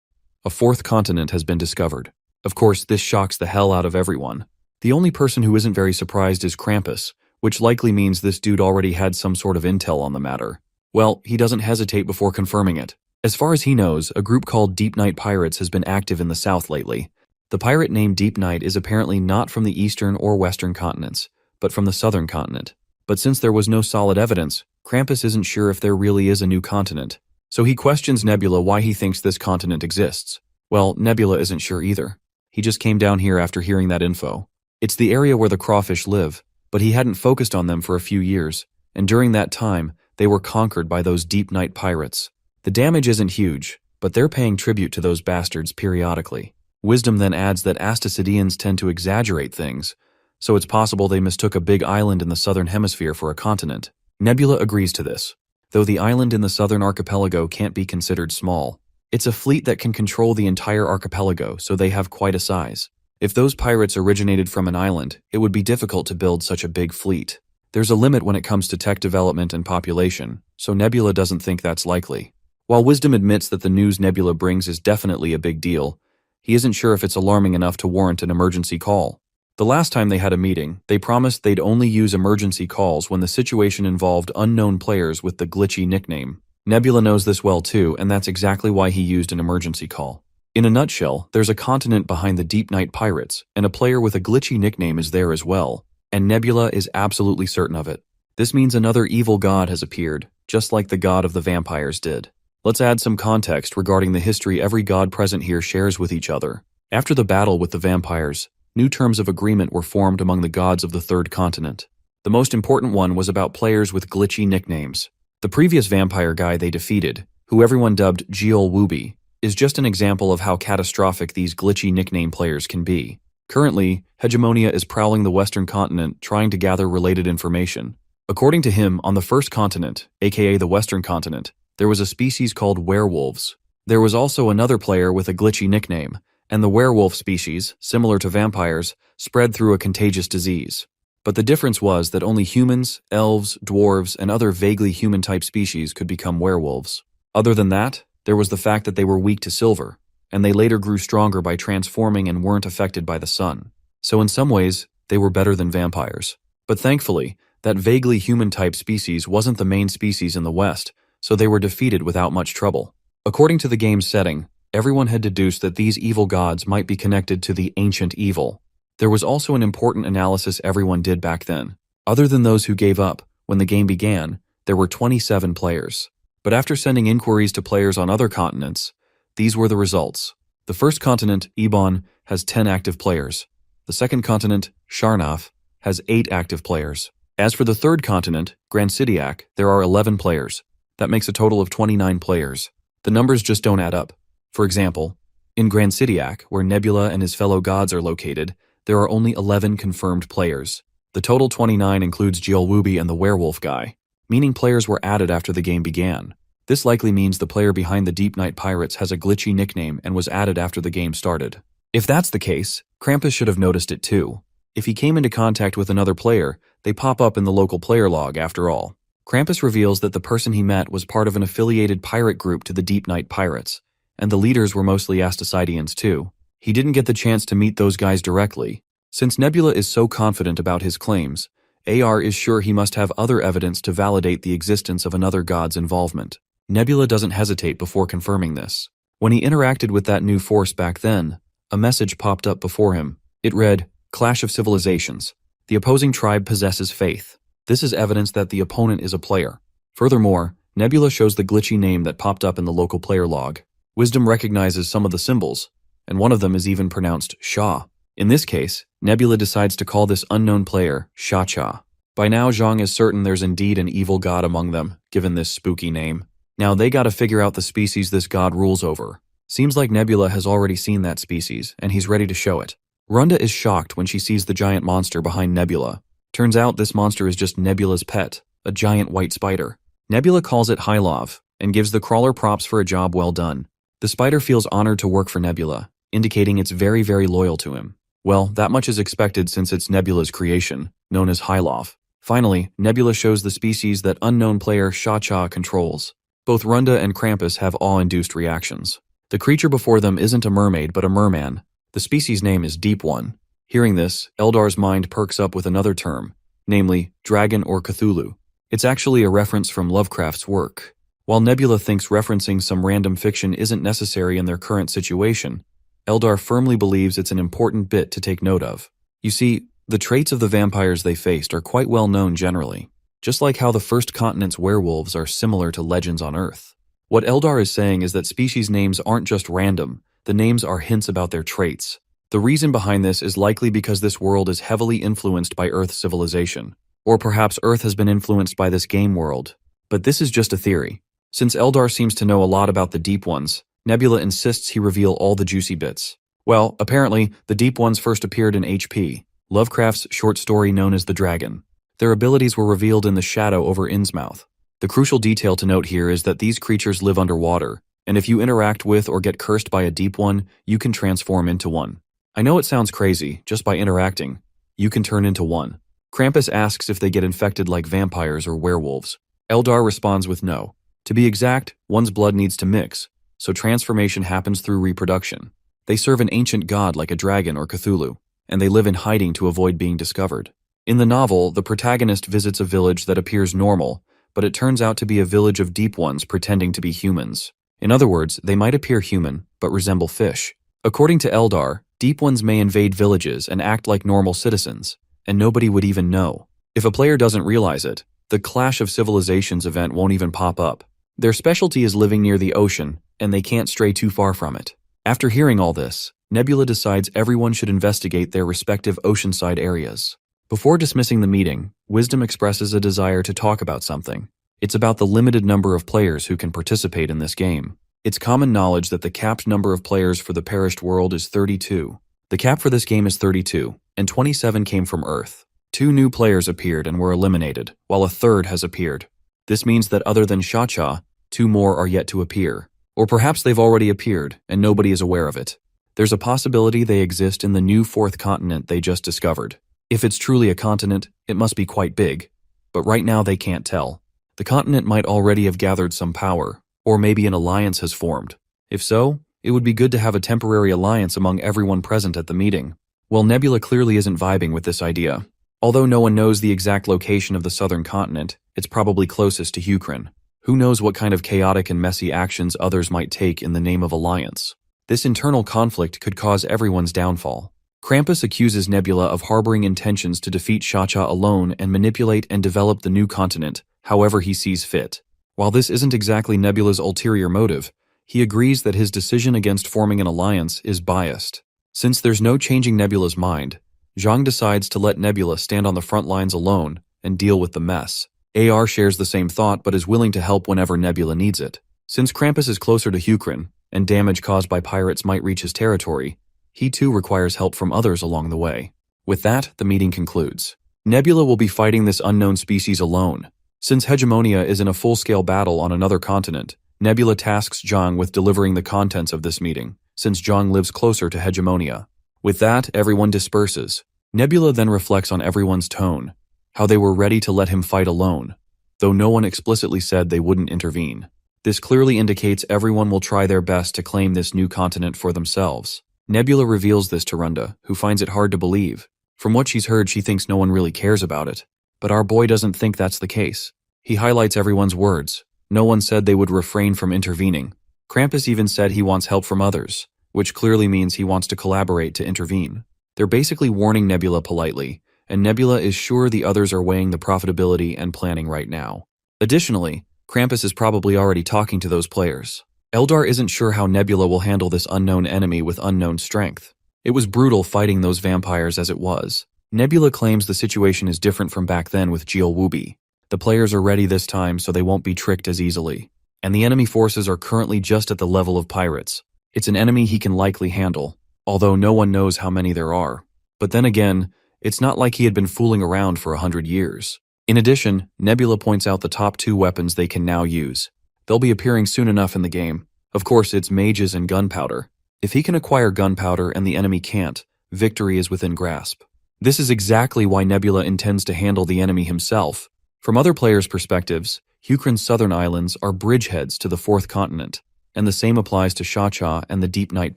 A fourth continent has been discovered. Of course, this shocks the hell out of everyone. The only person who isn't very surprised is Krampus, which likely means this dude already had some sort of intel on the matter. Well, he doesn't hesitate before confirming it. As far as he knows, a group called Deep Night Pirates has been active in the south lately. The pirate named Deep Night is apparently not from the eastern or western continents, but from the southern continent. But since there was no solid evidence, Krampus isn't sure if there really is a new continent. So he questions Nebula why he thinks this continent exists. Well, Nebula isn't sure either. He just came down here after hearing that info. It's the area where the crawfish live, but he hadn't focused on them for a few years, and during that time, they were conquered by those Deep Night Pirates. The damage isn't huge, but they're paying tribute to those bastards periodically. Wisdom then adds that Astacidians tend to exaggerate things, so it's possible they mistook a big island in the southern hemisphere for a continent. Nebula agrees to this, though the island in the southern archipelago can't be considered small. It's a fleet that can control the entire archipelago, so they have quite a size. If those pirates originated from an island, it would be difficult to build such a big fleet. There's a limit when it comes to tech development and population, so Nebula doesn't think that's likely. While Wisdom admits that the news Nebula brings is definitely a big deal, he isn't sure if it's alarming enough to warrant an emergency call. The last time they had a meeting, they promised they'd only use emergency calls when the situation involved unknown players with the glitchy nickname. Nebula knows this well too, and that's exactly why he used an emergency call. In a nutshell, there's a continent behind the Deep Night Pirates, and a player with a glitchy nickname is there as well, and Nebula is absolutely certain of it. This means another evil god has appeared, just like the god of the vampires did. Let's add some context regarding the history every god present here shares with each other. After the battle with the vampires, new terms of agreement were formed among the gods of the third continent. The most important one was about players with glitchy nicknames. The previous vampire guy they defeated, who everyone dubbed Geol Wooby, is just an example of how catastrophic these glitchy nickname players can be. Currently, Hegemonia is prowling the Western continent trying to gather related information. According to him, on the first continent, aka the Western continent, there was a species called werewolves. There was also another player with a glitchy nickname, and the werewolf species, similar to vampires, spread through a contagious disease. But the difference was that only humans, elves, dwarves, and other vaguely human-type species could become werewolves. Other than that, there was the fact that they were weak to silver, and they later grew stronger by transforming and weren't affected by the sun. So in some ways, they were better than vampires. But thankfully, that vaguely human-type species wasn't the main species in the West, so they were defeated without much trouble. According to the game's setting, everyone had deduced that these evil gods might be connected to the ancient evil. There was also an important analysis everyone did back then. Other than those who gave up, when the game began, there were 27 players. But after sending inquiries to players on other continents, these were the results. The first continent, Ebon, has 10 active players. The second continent, Sharnaf, has 8 active players. As for the third continent, Grand Sidiac, there are 11 players. That makes a total of 29 players. The numbers just don't add up. For example, in Grand Sidiac, where Nebula and his fellow gods are located, there are only 11 confirmed players. The total 29 includes Geol Wooby and the werewolf guy, meaning players were added after the game began. This likely means the player behind the Deep Night Pirates has a glitchy nickname and was added after the game started. If that's the case, Krampus should have noticed it too. If he came into contact with another player, they pop up in the local player log after all. Krampus reveals that the person he met was part of an affiliated pirate group to the Deep Night Pirates, and the leaders were mostly Astasidians too. He didn't get the chance to meet those guys directly. Since Nebula is so confident about his claims, AR is sure he must have other evidence to validate the existence of another god's involvement. Nebula doesn't hesitate before confirming this. When he interacted with that new force back then, a message popped up before him. It read, "Clash of Civilizations. The opposing tribe possesses faith. This is evidence that the opponent is a player." Furthermore, Nebula shows the glitchy name that popped up in the local player log. Wisdom recognizes some of the symbols, and one of them is even pronounced Sha. In this case, Nebula decides to call this unknown player Sha-Cha. By now, Zhang is certain there's indeed an evil god among them, given this spooky name. Now they gotta figure out the species this god rules over. Seems like Nebula has already seen that species, and he's ready to show it. Runda is shocked when she sees the giant monster behind Nebula. Turns out this monster is just Nebula's pet, a giant white spider. Nebula calls it Hylov, and gives the crawler props for a job well done. The spider feels honored to work for Nebula, indicating it's very, very loyal to him. Well, that much is expected since it's Nebula's creation, known as Hylov. Finally, Nebula shows the species that unknown player Sha-Cha controls. Both Runda and Krampus have awe-induced reactions. The creature before them isn't a mermaid but a merman. The species name is Deep One. Hearing this, Eldar's mind perks up with another term, namely dragon or Cthulhu. It's actually a reference from Lovecraft's work. While Nebula thinks referencing some random fiction isn't necessary in their current situation, Eldar firmly believes it's an important bit to take note of. You see, the traits of the vampires they faced are quite well known generally, just like how the first continent's werewolves are similar to legends on Earth. What Eldar is saying is that species names aren't just random, the names are hints about their traits. The reason behind this is likely because this world is heavily influenced by Earth civilization, or perhaps Earth has been influenced by this game world. But this is just a theory. Since Eldar seems to know a lot about the Deep Ones, Nebula insists he reveal all the juicy bits. Well, apparently, the Deep Ones first appeared in H.P., Lovecraft's short story known as The Dragon. Their abilities were revealed in the shadow over Innsmouth. The crucial detail to note here is that these creatures live underwater, and if you interact with or get cursed by a Deep One, you can transform into one. I know it sounds crazy, just by interacting, you can turn into one. Krampus asks if they get infected like vampires or werewolves. Eldar responds with no. To be exact, one's blood needs to mix, so transformation happens through reproduction. They serve an ancient god like a dragon or Cthulhu, and they live in hiding to avoid being discovered. In the novel, the protagonist visits a village that appears normal, but it turns out to be a village of Deep Ones pretending to be humans. In other words, they might appear human, but resemble fish. According to Eldar, Deep Ones may invade villages and act like normal citizens, and nobody would even know. If a player doesn't realize it, The Clash of Civilizations event won't even pop up. Their specialty is living near the ocean, and they can't stray too far from it. After hearing all this, Nebula decides everyone should investigate their respective oceanside areas. Before dismissing the meeting, Wisdom expresses a desire to talk about something. It's about the limited number of players who can participate in this game. It's common knowledge that the capped number of players for the perished world is 32. The cap for this game is 32, and 27 came from Earth. 2 new players appeared and were eliminated, while a third has appeared. This means that other than Cha-Cha, 2 more are yet to appear. Or perhaps they've already appeared, and nobody is aware of it. There's a possibility they exist in the new 4th continent they just discovered. If it's truly a continent, it must be quite big. But right now they can't tell. The continent might already have gathered some power, or maybe an alliance has formed. If so, it would be good to have a temporary alliance among everyone present at the meeting. Well, Nebula clearly isn't vibing with this idea. Although no one knows the exact location of the southern continent, it's probably closest to Hukrin. Who knows what kind of chaotic and messy actions others might take in the name of alliance. This internal conflict could cause everyone's downfall. Krampus accuses Nebula of harboring intentions to defeat Cha-Cha alone and manipulate and develop the new continent, however he sees fit. While this isn't exactly Nebula's ulterior motive, he agrees that his decision against forming an alliance is biased. Since there's no changing Nebula's mind, Zhang decides to let Nebula stand on the front lines alone and deal with the mess. AR shares the same thought but is willing to help whenever Nebula needs it. Since Krampus is closer to Hukrin, and damage caused by pirates might reach his territory, he too requires help from others along the way. With that, the meeting concludes. Nebula will be fighting this unknown species alone. Since Hegemonia is in a full-scale battle on another continent, Nebula tasks Zhang with delivering the contents of this meeting, since Zhang lives closer to Hegemonia. With that, everyone disperses. Nebula then reflects on everyone's tone, how they were ready to let him fight alone, though no one explicitly said they wouldn't intervene. This clearly indicates everyone will try their best to claim this new continent for themselves. Nebula reveals this to Runda, who finds it hard to believe. From what she's heard, she thinks no one really cares about it. But our boy doesn't think that's the case. He highlights everyone's words. No one said they would refrain from intervening. Krampus even said he wants help from others, which clearly means he wants to collaborate to intervene. They're basically warning Nebula politely, and Nebula is sure the others are weighing the profitability and planning right now. Additionally, Krampus is probably already talking to those players. Eldar isn't sure how Nebula will handle this unknown enemy with unknown strength. It was brutal fighting those vampires as it was. Nebula claims the situation is different from back then with Jiel Wubi. The players are ready this time so they won't be tricked as easily. And the enemy forces are currently just at the level of pirates. It's an enemy he can likely handle, although no one knows how many there are. But then again, it's not like he had been fooling around for 100 years. In addition, Nebula points out the top 2 weapons they can now use. They'll be appearing soon enough in the game. Of course, it's mages and gunpowder. If he can acquire gunpowder and the enemy can't, victory is within grasp. This is exactly why Nebula intends to handle the enemy himself. From other players' perspectives, Hukrin's southern islands are bridgeheads to the 4th continent, and the same applies to Cha-Cha and the Deep Night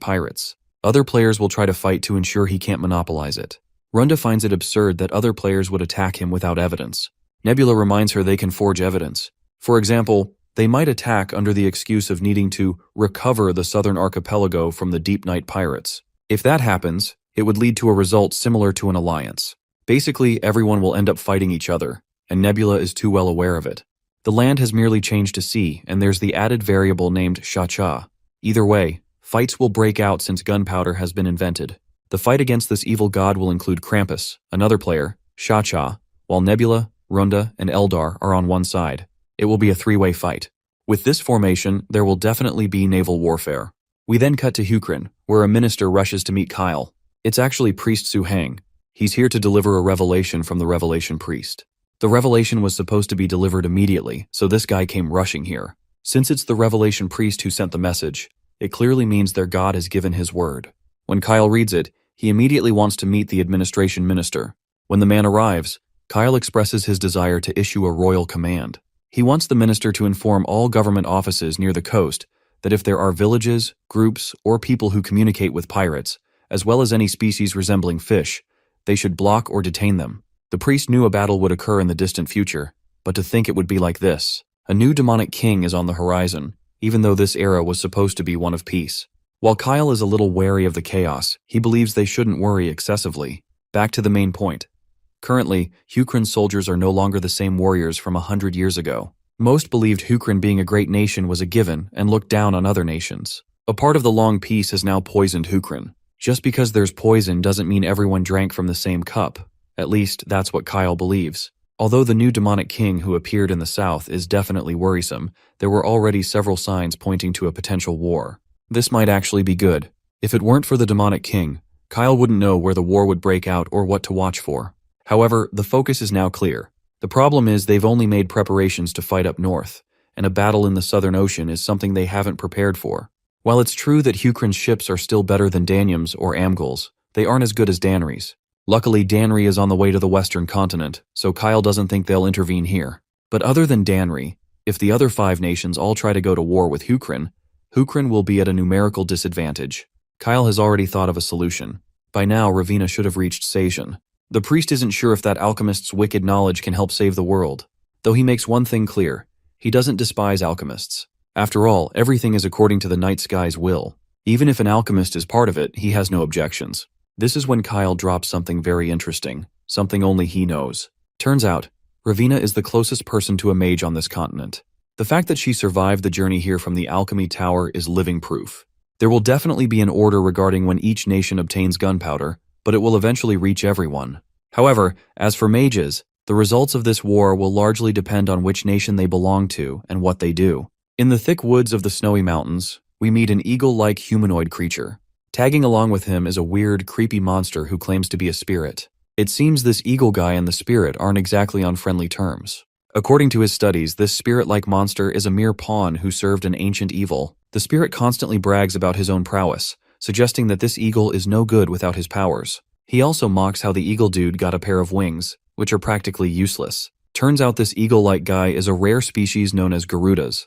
pirates. Other players will try to fight to ensure he can't monopolize it. Runda finds it absurd that other players would attack him without evidence. Nebula reminds her they can forge evidence. For example, they might attack under the excuse of needing to recover the southern archipelago from the Deep Night pirates. If that happens, it would lead to a result similar to an alliance. Basically, everyone will end up fighting each other, and Nebula is too well aware of it. The land has merely changed to sea, and there's the added variable named Cha-Cha. Either way, fights will break out since gunpowder has been invented. The fight against this evil god will include Krampus, another player, Cha-Cha, while Nebula, Runda, and Eldar are on one side. It will be a 3-way fight. With this formation, there will definitely be naval warfare. We then cut to Hukrin, where a minister rushes to meet Kyle. It's actually Priest Su-Hang. He's here to deliver a revelation from the Revelation Priest. The revelation was supposed to be delivered immediately, so this guy came rushing here. Since it's the Revelation Priest who sent the message, it clearly means their god has given his word. When Kyle reads it, he immediately wants to meet the administration minister. When the man arrives, Kyle expresses his desire to issue a royal command. He wants the minister to inform all government offices near the coast that if there are villages, groups, or people who communicate with pirates, as well as any species resembling fish, they should block or detain them. The priest knew a battle would occur in the distant future, but to think it would be like this. A new demonic king is on the horizon, even though this era was supposed to be one of peace. While Kyle is a little wary of the chaos, he believes they shouldn't worry excessively. Back to the main point. Currently, Hukrin's soldiers are no longer the same warriors from 100 years ago. Most believed Hukrin being a great nation was a given and looked down on other nations. A part of the long peace has now poisoned Hukrin. Just because there's poison doesn't mean everyone drank from the same cup. At least, that's what Kyle believes. Although the new demonic king who appeared in the south is definitely worrisome, there were already several signs pointing to a potential war. This might actually be good. If it weren't for the demonic king, Kyle wouldn't know where the war would break out or what to watch for. However, the focus is now clear. The problem is they've only made preparations to fight up north, and a battle in the Southern Ocean is something they haven't prepared for. While it's true that Hukrin's ships are still better than Danyam's or Amgul's, they aren't as good as Danry's. Luckily, Danry is on the way to the western continent, so Kyle doesn't think they'll intervene here. But other than Danry, if the other 5 nations all try to go to war with Hukrin, Hukrin will be at a numerical disadvantage. Kyle has already thought of a solution. By now, Ravina should have reached Sajan. The priest isn't sure if that alchemist's wicked knowledge can help save the world. Though he makes one thing clear, he doesn't despise alchemists. After all, everything is according to the night sky's will. Even if an alchemist is part of it, he has no objections. This is when Kyle drops something very interesting, something only he knows. Turns out, Ravina is the closest person to a mage on this continent. The fact that she survived the journey here from the alchemy tower is living proof. There will definitely be an order regarding when each nation obtains gunpowder, but it will eventually reach everyone. However, as for mages, the results of this war will largely depend on which nation they belong to and what they do. In the thick woods of the snowy mountains, we meet an eagle-like humanoid creature. Tagging along with him is a weird, creepy monster who claims to be a spirit. It seems this eagle guy and the spirit aren't exactly on friendly terms. According to his studies, this spirit-like monster is a mere pawn who served an ancient evil. The spirit constantly brags about his own prowess, suggesting that this eagle is no good without his powers. He also mocks how the eagle dude got a pair of wings, which are practically useless. Turns out this eagle-like guy is a rare species known as Garudas.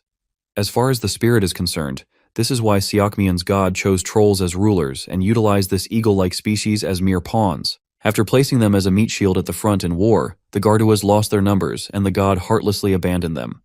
As far as the spirit is concerned, this is why Siakmian's god chose trolls as rulers and utilized this eagle-like species as mere pawns. After placing them as a meat shield at the front in war, the Garduas lost their numbers and the god heartlessly abandoned them.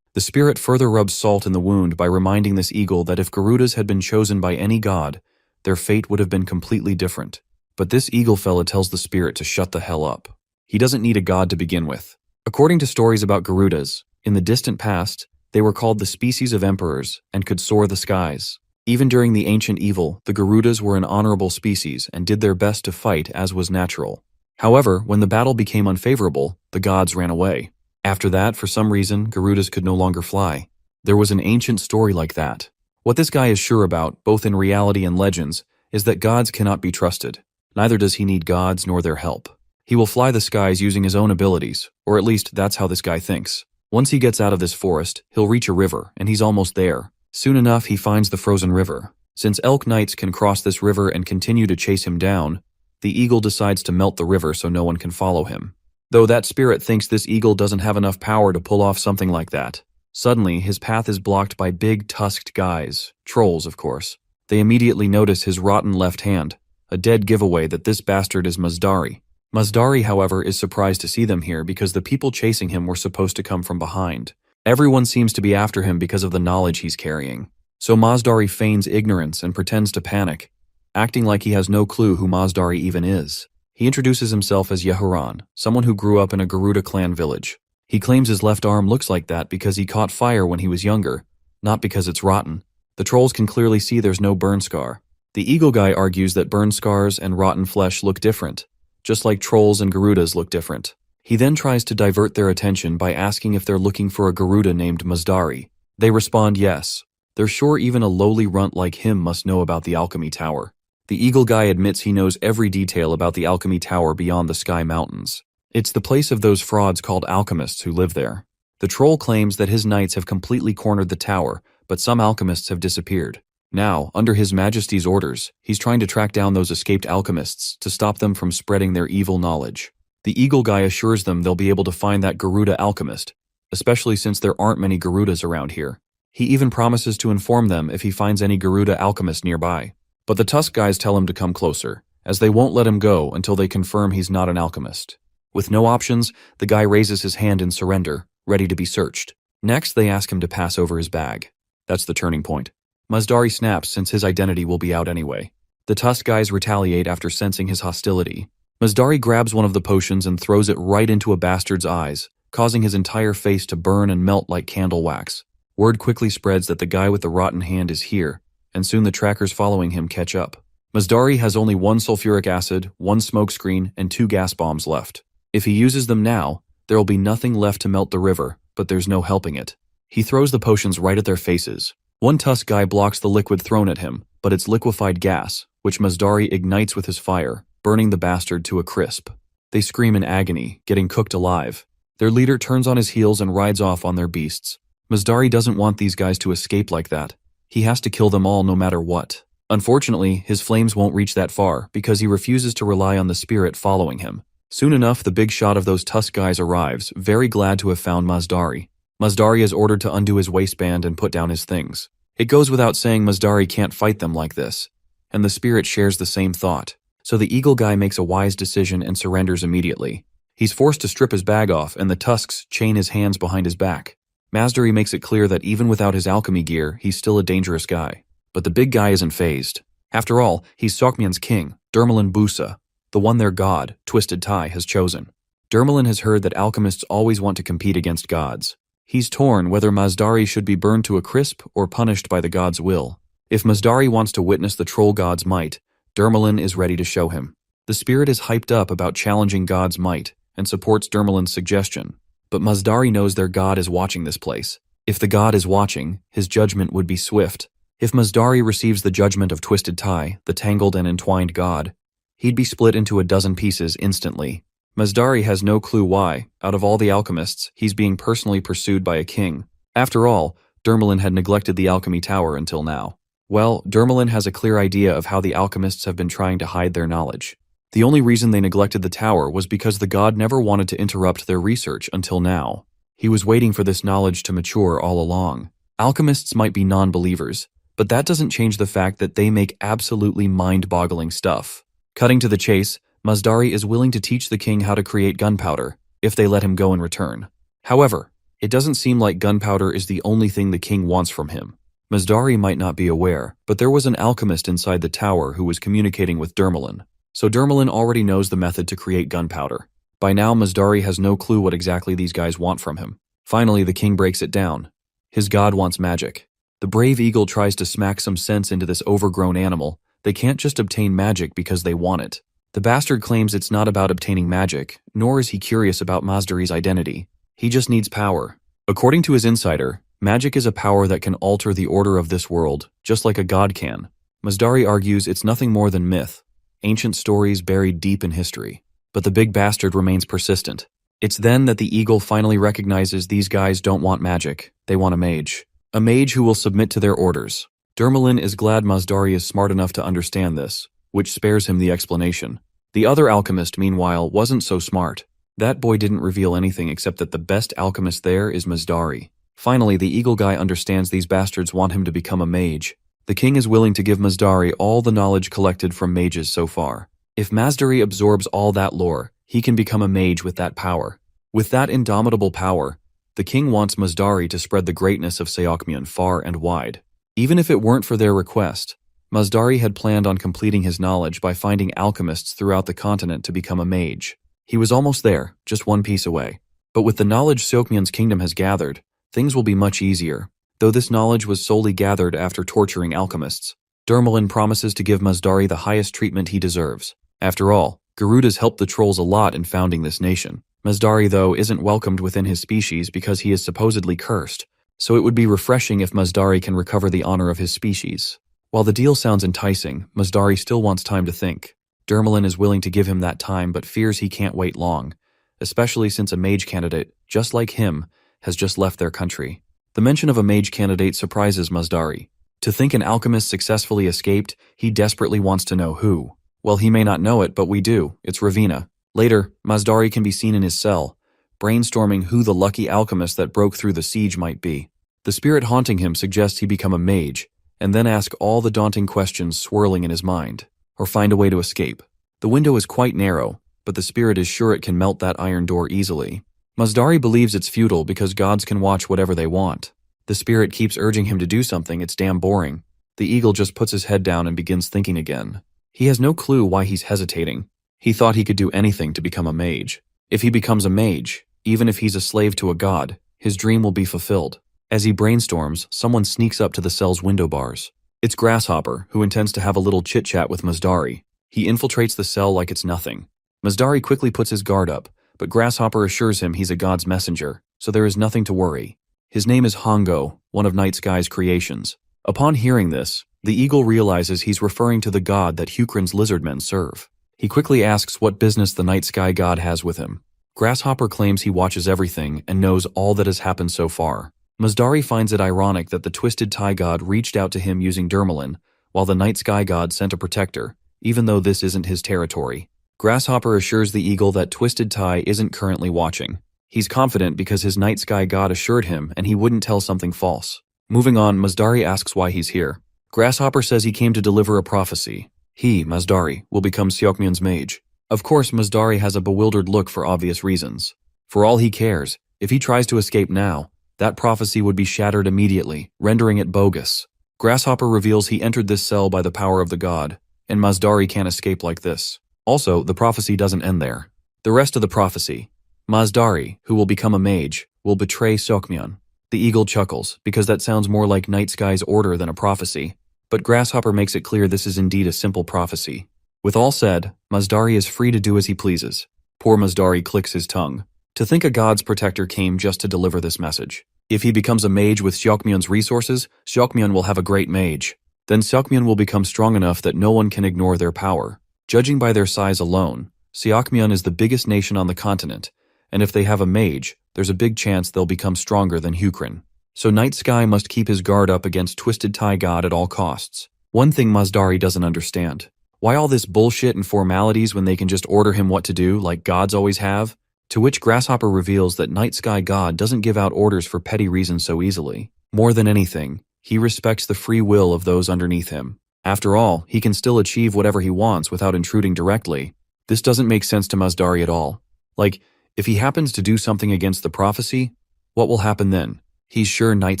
The spirit further rubs salt in the wound by reminding this eagle that if Garudas had been chosen by any god, their fate would have been completely different. But this eagle fella tells the spirit to shut the hell up. He doesn't need a god to begin with. According to stories about Garudas, in the distant past, they were called the species of emperors and could soar the skies. Even during the ancient evil, the Garudas were an honorable species and did their best to fight as was natural. However, when the battle became unfavorable, the gods ran away. After that, for some reason, Garudas could no longer fly. There was an ancient story like that. What this guy is sure about, both in reality and legends, is that gods cannot be trusted. Neither does he need gods nor their help. He will fly the skies using his own abilities, or at least that's how this guy thinks. Once he gets out of this forest, he'll reach a river, and he's almost there. Soon enough, he finds the frozen river. Since elk knights can cross this river and continue to chase him down, the eagle decides to melt the river so no one can follow him. Though that spirit thinks this eagle doesn't have enough power to pull off something like that. Suddenly, his path is blocked by big, tusked guys. Trolls, of course. They immediately notice his rotten left hand, a dead giveaway that this bastard is Mazdari. Mazdari, however, is surprised to see them here because the people chasing him were supposed to come from behind. Everyone seems to be after him because of the knowledge he's carrying. So Mazdari feigns ignorance and pretends to panic, acting like he has no clue who Mazdari even is. He introduces himself as Yehuran, someone who grew up in a Garuda clan village. He claims his left arm looks like that because he caught fire when he was younger, not because it's rotten. The trolls can clearly see there's no burn scar. The eagle guy argues that burn scars and rotten flesh look different, just like trolls and Garudas look different. He then tries to divert their attention by asking if they're looking for a Garuda named Mazdari. They respond yes. They're sure even a lowly runt like him must know about the alchemy tower. The eagle guy admits he knows every detail about the alchemy tower beyond the Sky Mountains. It's the place of those frauds called alchemists who live there. The troll claims that his knights have completely cornered the tower, but some alchemists have disappeared. Now, under His Majesty's orders, he's trying to track down those escaped alchemists to stop them from spreading their evil knowledge. The eagle guy assures them they'll be able to find that Garuda alchemist, especially since there aren't many Garudas around here. He even promises to inform them if he finds any Garuda alchemist nearby. But the Tusk guys tell him to come closer, as they won't let him go until they confirm he's not an alchemist. With no options, the guy raises his hand in surrender, ready to be searched. Next, they ask him to pass over his bag. That's the turning point. Mazdari snaps since his identity will be out anyway. The Tusk guys retaliate after sensing his hostility. Mazdari grabs one of the potions and throws it right into a bastard's eyes, causing his entire face to burn and melt like candle wax. Word quickly spreads that the guy with the rotten hand is here, and soon the trackers following him catch up. Mazdari has only 1 sulfuric acid, 1 smokescreen, and 2 gas bombs left. If he uses them now, there will be nothing left to melt the river, but there's no helping it. He throws the potions right at their faces. One tusk guy blocks the liquid thrown at him, but it's liquefied gas, which Mazdari ignites with his fire, burning the bastard to a crisp. They scream in agony, getting cooked alive. Their leader turns on his heels and rides off on their beasts. Mazdari doesn't want these guys to escape like that. He has to kill them all no matter what. Unfortunately, his flames won't reach that far because he refuses to rely on the spirit following him. Soon enough, the big shot of those tusk guys arrives, very glad to have found Mazdari. Mazdari is ordered to undo his waistband and put down his things. It goes without saying Mazdari can't fight them like this, and the spirit shares the same thought. So the eagle guy makes a wise decision and surrenders immediately. He's forced to strip his bag off, and the tusks chain his hands behind his back. Mazdari makes it clear that even without his alchemy gear, he's still a dangerous guy. But the big guy isn't fazed. After all, he's Seokmyeon's king, Dermalin Busa, the one their god, Twisted Tai, has chosen. Dermalin has heard that alchemists always want to compete against gods. He's torn whether Mazdari should be burned to a crisp or punished by the god's will. If Mazdari wants to witness the troll god's might, Dermalin is ready to show him. The spirit is hyped up about challenging God's might and supports Dermalin's suggestion. But Mazdari knows their god is watching this place. If the god is watching, his judgment would be swift. If Mazdari receives the judgment of Twisted Tai, the tangled and entwined god, he'd be split into a dozen pieces instantly. Mazdari has no clue why, out of all the alchemists, he's being personally pursued by a king. After all, Dermalin had neglected the alchemy tower until now. Well, Dermalin has a clear idea of how the alchemists have been trying to hide their knowledge. The only reason they neglected the tower was because the god never wanted to interrupt their research until now. He was waiting for this knowledge to mature all along. Alchemists might be non-believers, but that doesn't change the fact that they make absolutely mind-boggling stuff. Cutting to the chase, Mazdari is willing to teach the king how to create gunpowder, if they let him go in return. However, it doesn't seem like gunpowder is the only thing the king wants from him. Mazdari might not be aware, but there was an alchemist inside the tower who was communicating with Dermalin. So Dermalin already knows the method to create gunpowder. By now, Mazdari has no clue what exactly these guys want from him. Finally, the king breaks it down. His god wants magic. The brave eagle tries to smack some sense into this overgrown animal. They can't just obtain magic because they want it. The bastard claims it's not about obtaining magic, nor is he curious about Mazdari's identity. He just needs power. According to his insider, magic is a power that can alter the order of this world, just like a god can. Mazdari argues it's nothing more than myth, ancient stories buried deep in history. But the big bastard remains persistent. It's then that the eagle finally recognizes these guys don't want magic, they want a mage. A mage who will submit to their orders. Dermalin is glad Mazdari is smart enough to understand this, which spares him the explanation. The other alchemist, meanwhile, wasn't so smart. That boy didn't reveal anything except that the best alchemist there is Mazdari. Finally, the eagle guy understands these bastards want him to become a mage. The king is willing to give Mazdari all the knowledge collected from mages so far. If Mazdari absorbs all that lore, he can become a mage with that power. With that indomitable power, the king wants Mazdari to spread the greatness of Seokmyeon far and wide. Even if it weren't for their request, Mazdari had planned on completing his knowledge by finding alchemists throughout the continent to become a mage. He was almost there, just one piece away. But with the knowledge Seokmyeon's kingdom has gathered, things will be much easier, though this knowledge was solely gathered after torturing alchemists. Dermalin promises to give Mazdari the highest treatment he deserves. After all, Garuda's helped the trolls a lot in founding this nation. Mazdari, though, isn't welcomed within his species because he is supposedly cursed, so it would be refreshing if Mazdari can recover the honor of his species. While the deal sounds enticing, Mazdari still wants time to think. Dermalin is willing to give him that time but fears he can't wait long, especially since a mage candidate, just like him, has just left their country. The mention of a mage candidate surprises Mazdari. To think an alchemist successfully escaped, he desperately wants to know who. Well, he may not know it, but we do. It's Ravina. Later, Mazdari can be seen in his cell, brainstorming who the lucky alchemist that broke through the siege might be. The spirit haunting him suggests he become a mage, and then ask all the daunting questions swirling in his mind, or find a way to escape. The window is quite narrow, but the spirit is sure it can melt that iron door easily. Mazdari believes it's futile because gods can watch whatever they want. The spirit keeps urging him to do something, it's damn boring. The eagle just puts his head down and begins thinking again. He has no clue why he's hesitating. He thought he could do anything to become a mage. If he becomes a mage, even if he's a slave to a god, his dream will be fulfilled. As he brainstorms, someone sneaks up to the cell's window bars. It's Grasshopper, who intends to have a little chit-chat with Masdari. He infiltrates the cell like it's nothing. Masdari quickly puts his guard up, but Grasshopper assures him he's a god's messenger, so there is nothing to worry. His name is Hongo, one of Night Sky's creations. Upon hearing this, the eagle realizes he's referring to the god that Hukrin's lizardmen serve. He quickly asks what business the Night Sky god has with him. Grasshopper claims he watches everything and knows all that has happened so far. Masdari finds it ironic that the Twisted Tie god reached out to him using Dermalin, while the Night Sky god sent a protector, even though this isn't his territory. Grasshopper assures the eagle that Twisted Tie isn't currently watching. He's confident because his Night Sky god assured him and he wouldn't tell something false. Moving on, Masdari asks why he's here. Grasshopper says he came to deliver a prophecy. He, Masdari, will become Seokmyun's mage. Of course, Masdari has a bewildered look for obvious reasons. For all he cares, if he tries to escape now, that prophecy would be shattered immediately, rendering it bogus. Grasshopper reveals he entered this cell by the power of the god, and Masdari can't escape like this. Also, the prophecy doesn't end there. The rest of the prophecy. Masdari, who will become a mage, will betray Seokmyun. The eagle chuckles, because that sounds more like Night Sky's order than a prophecy. But Grasshopper makes it clear this is indeed a simple prophecy. With all said, Masdari is free to do as he pleases. Poor Masdari clicks his tongue. To think a god's protector came just to deliver this message. If he becomes a mage with Seokmyun's resources, Seokmyun will have a great mage. Then Seokmyun will become strong enough that no one can ignore their power. Judging by their size alone, Seokmyun is the biggest nation on the continent, and if they have a mage, there's a big chance they'll become stronger than Hukrin. So Night Sky must keep his guard up against Twisted Tie God at all costs. One thing Masdari doesn't understand. Why all this bullshit and formalities when they can just order him what to do, like gods always have? To which Grasshopper reveals that Night Sky God doesn't give out orders for petty reasons so easily. More than anything, he respects the free will of those underneath him. After all, he can still achieve whatever he wants without intruding directly. This doesn't make sense to Masdari at all. Like, if he happens to do something against the prophecy, what will happen then? He's sure Night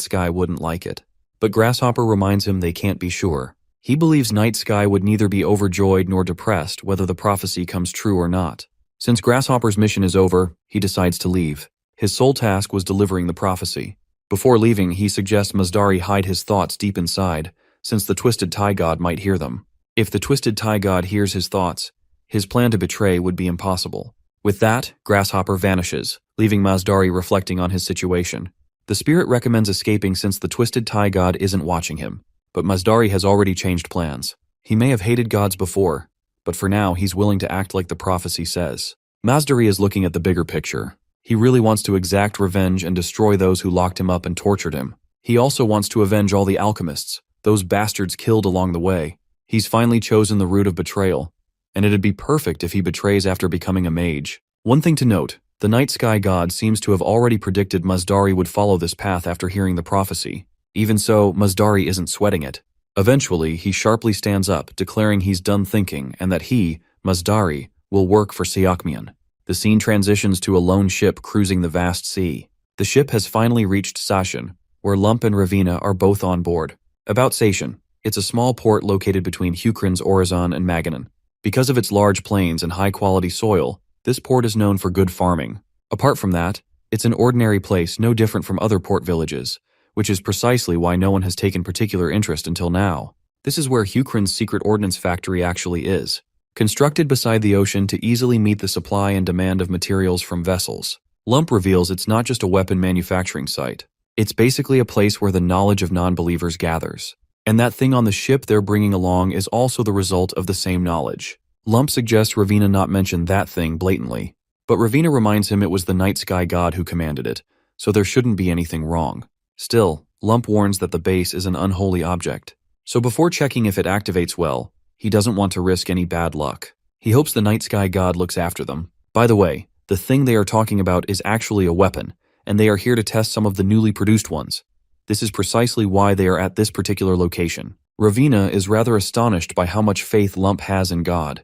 Sky wouldn't like it. But Grasshopper reminds him they can't be sure. He believes Night Sky would neither be overjoyed nor depressed whether the prophecy comes true or not. Since Grasshopper's mission is over, he decides to leave. His sole task was delivering the prophecy. Before leaving, he suggests Masdari hide his thoughts deep inside, since the Twisted Tie God might hear them. If the Twisted Tie God hears his thoughts, his plan to betray would be impossible. With that, Grasshopper vanishes, leaving Masdari reflecting on his situation. The spirit recommends escaping since the Twisted Tie God isn't watching him, but Masdari has already changed plans. He may have hated gods before, but for now he's willing to act like the prophecy says. Masdari is looking at the bigger picture. He really wants to exact revenge and destroy those who locked him up and tortured him. He also wants to avenge all the alchemists, those bastards killed along the way. He's finally chosen the route of betrayal, and it'd be perfect if he betrays after becoming a mage. One thing to note, the Night Sky God seems to have already predicted Masdari would follow this path after hearing the prophecy. Even so, Masdari isn't sweating it. Eventually, he sharply stands up, declaring he's done thinking and that he, Masdari, will work for Seokmyun. The scene transitions to a lone ship cruising the vast sea. The ship has finally reached Sashin, where Lump and Ravina are both on board. About Sashin, it's a small port located between Hukrin's Orizon and Maganon. Because of its large plains and high-quality soil, this port is known for good farming. Apart from that, it's an ordinary place no different from other port villages, which is precisely why no one has taken particular interest until now. This is where Hukrin's secret ordnance factory actually is, constructed beside the ocean to easily meet the supply and demand of materials from vessels. Lump reveals it's not just a weapon manufacturing site. It's basically a place where the knowledge of non-believers gathers. And that thing on the ship they're bringing along is also the result of the same knowledge. Lump suggests Ravina not mention that thing blatantly, but Ravina reminds him it was the Night Sky God who commanded it, so there shouldn't be anything wrong. Still, Lump warns that the base is an unholy object, so before checking if it activates well, he doesn't want to risk any bad luck. He hopes the Night Sky God looks after them. By the way, the thing they are talking about is actually a weapon, and they are here to test some of the newly produced ones. This is precisely why they are at this particular location. Ravina is rather astonished by how much faith Lump has in God,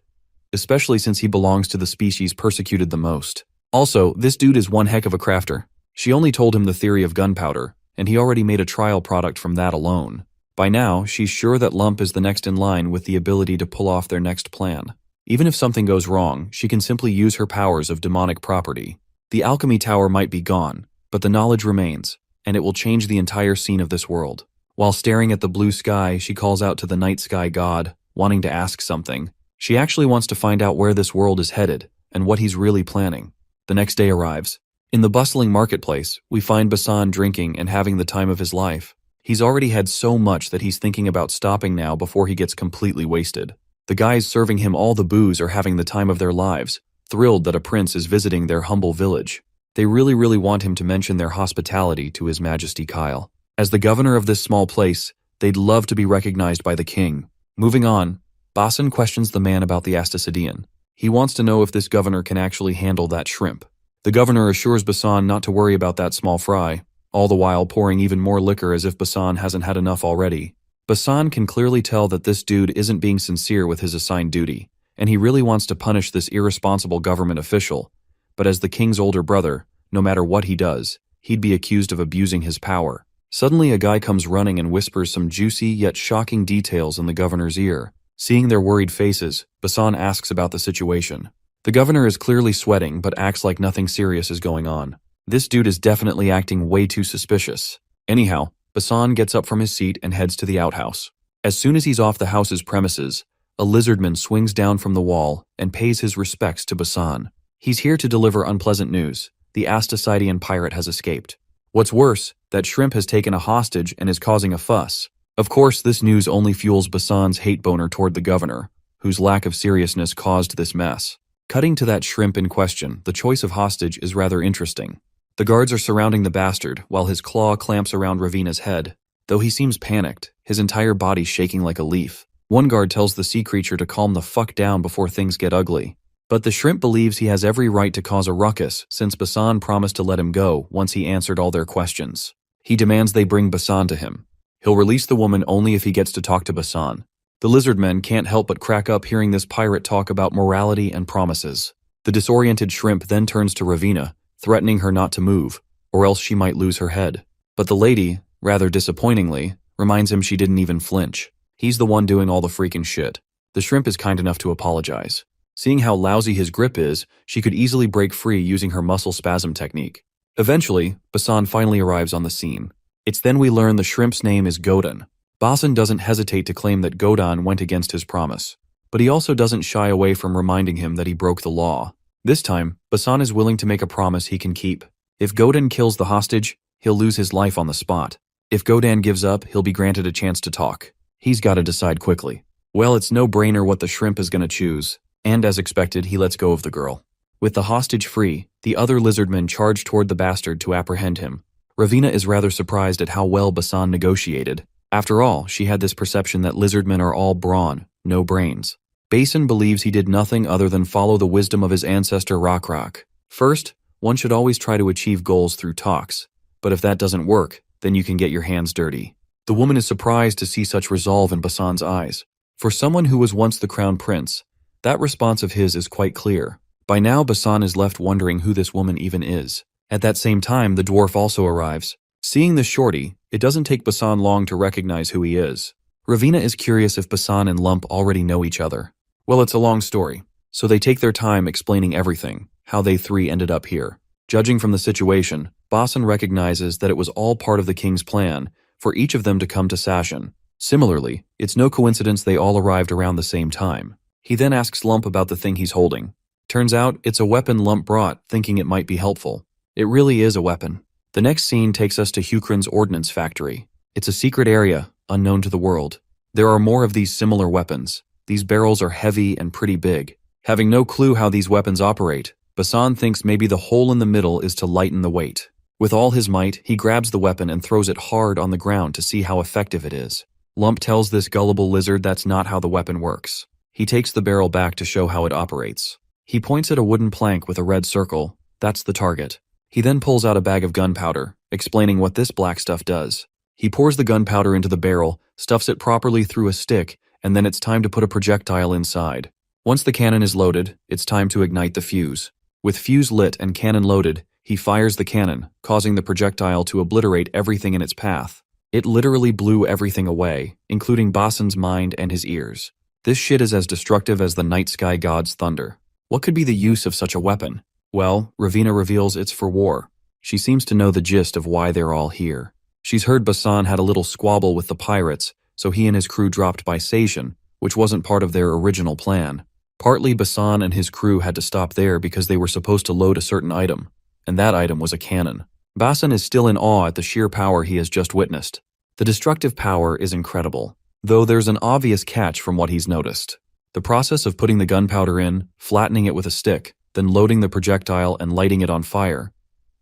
especially since he belongs to the species persecuted the most. Also, this dude is one heck of a crafter. She only told him the theory of gunpowder, and he already made a trial product from that alone. By now, she's sure that Lump is the next in line with the ability to pull off their next plan. Even if something goes wrong, she can simply use her powers of demonic property. The alchemy tower might be gone, but the knowledge remains, and it will change the entire scene of this world. While staring at the blue sky, she calls out to the night sky god, wanting to ask something. She actually wants to find out where this world is headed, and what he's really planning. The next day arrives. In the bustling marketplace, we find Basan drinking and having the time of his life. He's already had so much that he's thinking about stopping now before he gets completely wasted. The guys serving him all the booze are having the time of their lives, thrilled that a prince is visiting their humble village. They really want him to mention their hospitality to His Majesty Kyle. As the governor of this small place, they'd love to be recognized by the king. Moving on, Basan questions the man about the Astasidian. He wants to know if this governor can actually handle that shrimp. The governor assures Basan not to worry about that small fry, all the while pouring even more liquor as if Basan hasn't had enough already. Basan can clearly tell that this dude isn't being sincere with his assigned duty, and he really wants to punish this irresponsible government official. But as the king's older brother, no matter what he does, he'd be accused of abusing his power. Suddenly a guy comes running and whispers some juicy yet shocking details in the governor's ear. Seeing their worried faces, Basan asks about the situation. The governor is clearly sweating but acts like nothing serious is going on. This dude is definitely acting way too suspicious. Anyhow, Basan gets up from his seat and heads to the outhouse. As soon as he's off the house's premises, a lizardman swings down from the wall and pays his respects to Basan. He's here to deliver unpleasant news. The Astasidian pirate has escaped. What's worse, that shrimp has taken a hostage and is causing a fuss. Of course, this news only fuels Basan's hate boner toward the governor, whose lack of seriousness caused this mess. Cutting to that shrimp in question, the choice of hostage is rather interesting. The guards are surrounding the bastard while his claw clamps around Ravina's head. Though he seems panicked, his entire body shaking like a leaf. One guard tells the sea creature to calm the fuck down before things get ugly. But the shrimp believes he has every right to cause a ruckus since Basan promised to let him go once he answered all their questions. He demands they bring Basan to him. He'll release the woman only if he gets to talk to Basan. The lizardmen can't help but crack up hearing this pirate talk about morality and promises. The disoriented shrimp then turns to Ravina, threatening her not to move, or else she might lose her head. But the lady, rather disappointingly, reminds him she didn't even flinch. He's the one doing all the freaking shit. The shrimp is kind enough to apologize. Seeing how lousy his grip is, she could easily break free using her muscle spasm technique. Eventually, Basan finally arrives on the scene. It's then we learn the shrimp's name is Godan. Basan doesn't hesitate to claim that Godan went against his promise, but he also doesn't shy away from reminding him that he broke the law. This time, Basan is willing to make a promise he can keep. If Godan kills the hostage, he'll lose his life on the spot. If Godan gives up, he'll be granted a chance to talk. He's got to decide quickly. Well, it's no brainer what the shrimp is going to choose, and as expected, he lets go of the girl. With the hostage free, the other lizardmen charge toward the bastard to apprehend him. Ravina is rather surprised at how well Basan negotiated. After all, she had this perception that lizardmen are all brawn, no brains. Basin believes he did nothing other than follow the wisdom of his ancestor Rock. First, one should always try to achieve goals through talks, but if that doesn't work, then you can get your hands dirty. The woman is surprised to see such resolve in Basan's eyes. For someone who was once the crown prince, that response of his is quite clear. By now, Basan is left wondering who this woman even is. At that same time, the dwarf also arrives. Seeing the shorty, it doesn't take Basan long to recognize who he is. Ravina is curious if Basan and Lump already know each other. Well, it's a long story, so they take their time explaining everything, how they three ended up here. Judging from the situation, Basan recognizes that it was all part of the king's plan for each of them to come to Sashin. Similarly, it's no coincidence they all arrived around the same time. He then asks Lump about the thing he's holding. Turns out, it's a weapon Lump brought, thinking it might be helpful. It really is a weapon. The next scene takes us to Hukrin's ordnance factory. It's a secret area, unknown to the world. There are more of these similar weapons. These barrels are heavy and pretty big. Having no clue how these weapons operate, Basan thinks maybe the hole in the middle is to lighten the weight. With all his might, he grabs the weapon and throws it hard on the ground to see how effective it is. Lump tells this gullible lizard that's not how the weapon works. He takes the barrel back to show how it operates. He points at a wooden plank with a red circle. That's the target. He then pulls out a bag of gunpowder, explaining what this black stuff does. He pours the gunpowder into the barrel, stuffs it properly through a stick, and then it's time to put a projectile inside. Once the cannon is loaded, it's time to ignite the fuse. With fuse lit and cannon loaded, he fires the cannon, causing the projectile to obliterate everything in its path. It literally blew everything away, including Basan's mind and his ears. This shit is as destructive as the night sky god's thunder. What could be the use of such a weapon? Well, Ravina reveals it's for war. She seems to know the gist of why they're all here. She's heard Basan had a little squabble with the pirates, so he and his crew dropped by Seishan, which wasn't part of their original plan. Partly Basan and his crew had to stop there because they were supposed to load a certain item, and that item was a cannon. Basan is still in awe at the sheer power he has just witnessed. The destructive power is incredible, though there's an obvious catch from what he's noticed. The process of putting the gunpowder in, flattening it with a stick, then loading the projectile and lighting it on fire,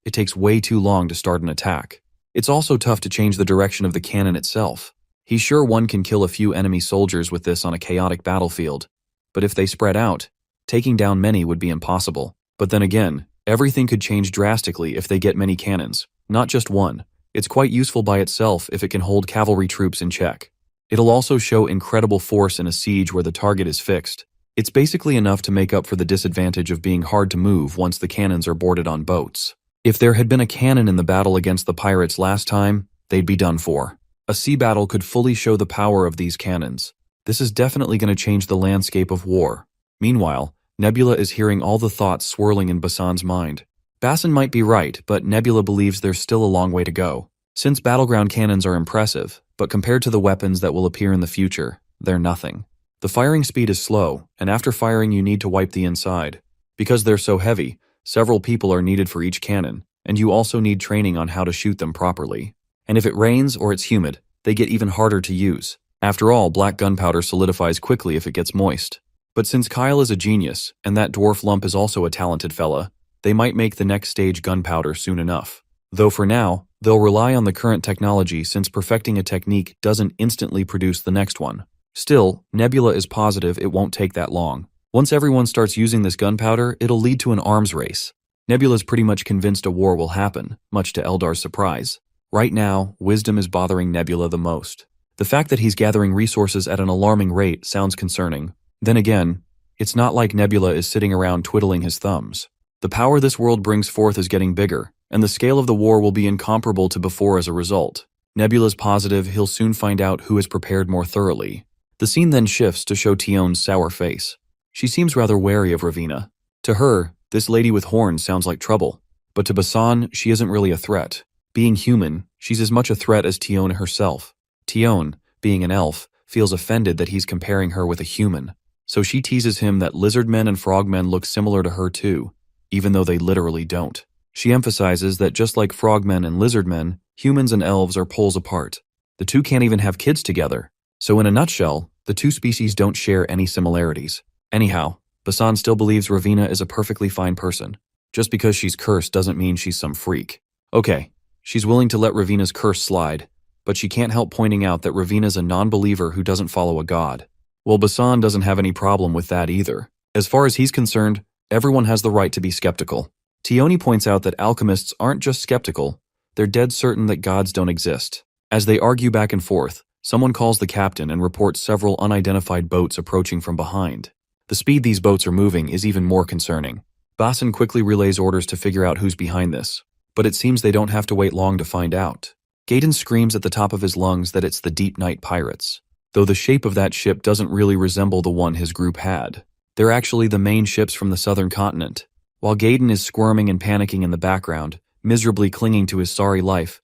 it takes way too long to start an attack. It's also tough to change the direction of the cannon itself. He's sure one can kill a few enemy soldiers with this on a chaotic battlefield, but if they spread out, taking down many would be impossible. But then again, everything could change drastically if they get many cannons, not just one. It's quite useful by itself if it can hold cavalry troops in check. It'll also show incredible force in a siege where the target is fixed. It's basically enough to make up for the disadvantage of being hard to move once the cannons are boarded on boats. If there had been a cannon in the battle against the pirates last time, they'd be done for. A sea battle could fully show the power of these cannons. This is definitely going to change the landscape of war. Meanwhile, Nebula is hearing all the thoughts swirling in Basan's mind. Basan might be right, but Nebula believes there's still a long way to go. Since battleground cannons are impressive, but compared to the weapons that will appear in the future, they're nothing. The firing speed is slow, and after firing you need to wipe the inside. Because they're so heavy, several people are needed for each cannon, and you also need training on how to shoot them properly. And if it rains or it's humid, they get even harder to use. After all, black gunpowder solidifies quickly if it gets moist. But since Kyle is a genius, and that dwarf lump is also a talented fella, they might make the next stage gunpowder soon enough. Though for now, they'll rely on the current technology since perfecting a technique doesn't instantly produce the next one. Still, Nebula is positive it won't take that long. Once everyone starts using this gunpowder, it'll lead to an arms race. Nebula's pretty much convinced a war will happen, much to Eldar's surprise. Right now, wisdom is bothering Nebula the most. The fact that he's gathering resources at an alarming rate sounds concerning. Then again, it's not like Nebula is sitting around twiddling his thumbs. The power this world brings forth is getting bigger, and the scale of the war will be incomparable to before as a result. Nebula's positive he'll soon find out who is prepared more thoroughly. The scene then shifts to show Tion's sour face. She seems rather wary of Ravina. To her, this lady with horns sounds like trouble, but to Basan, she isn't really a threat. Being human, she's as much a threat as Tion herself. Tion, being an elf, feels offended that he's comparing her with a human, so she teases him that lizardmen and frogmen look similar to her too, even though they literally don't. She emphasizes that just like frogmen and lizardmen, humans and elves are poles apart. The two can't even have kids together. So in a nutshell, the two species don't share any similarities. Anyhow, Basan still believes Ravina is a perfectly fine person. Just because she's cursed doesn't mean she's some freak. Okay, she's willing to let Ravina's curse slide, but she can't help pointing out that Ravina's a non-believer who doesn't follow a god. Well, Basan doesn't have any problem with that either. As far as he's concerned, everyone has the right to be skeptical. Tioni points out that alchemists aren't just skeptical, they're dead certain that gods don't exist. As they argue back and forth, someone calls the captain and reports several unidentified boats approaching from behind. The speed these boats are moving is even more concerning. Basan quickly relays orders to figure out who's behind this, but it seems they don't have to wait long to find out. Gaiden screams at the top of his lungs that it's the Deep Night Pirates, though the shape of that ship doesn't really resemble the one his group had. They're actually the main ships from the southern continent. While Gaiden is squirming and panicking in the background, miserably clinging to his sorry life,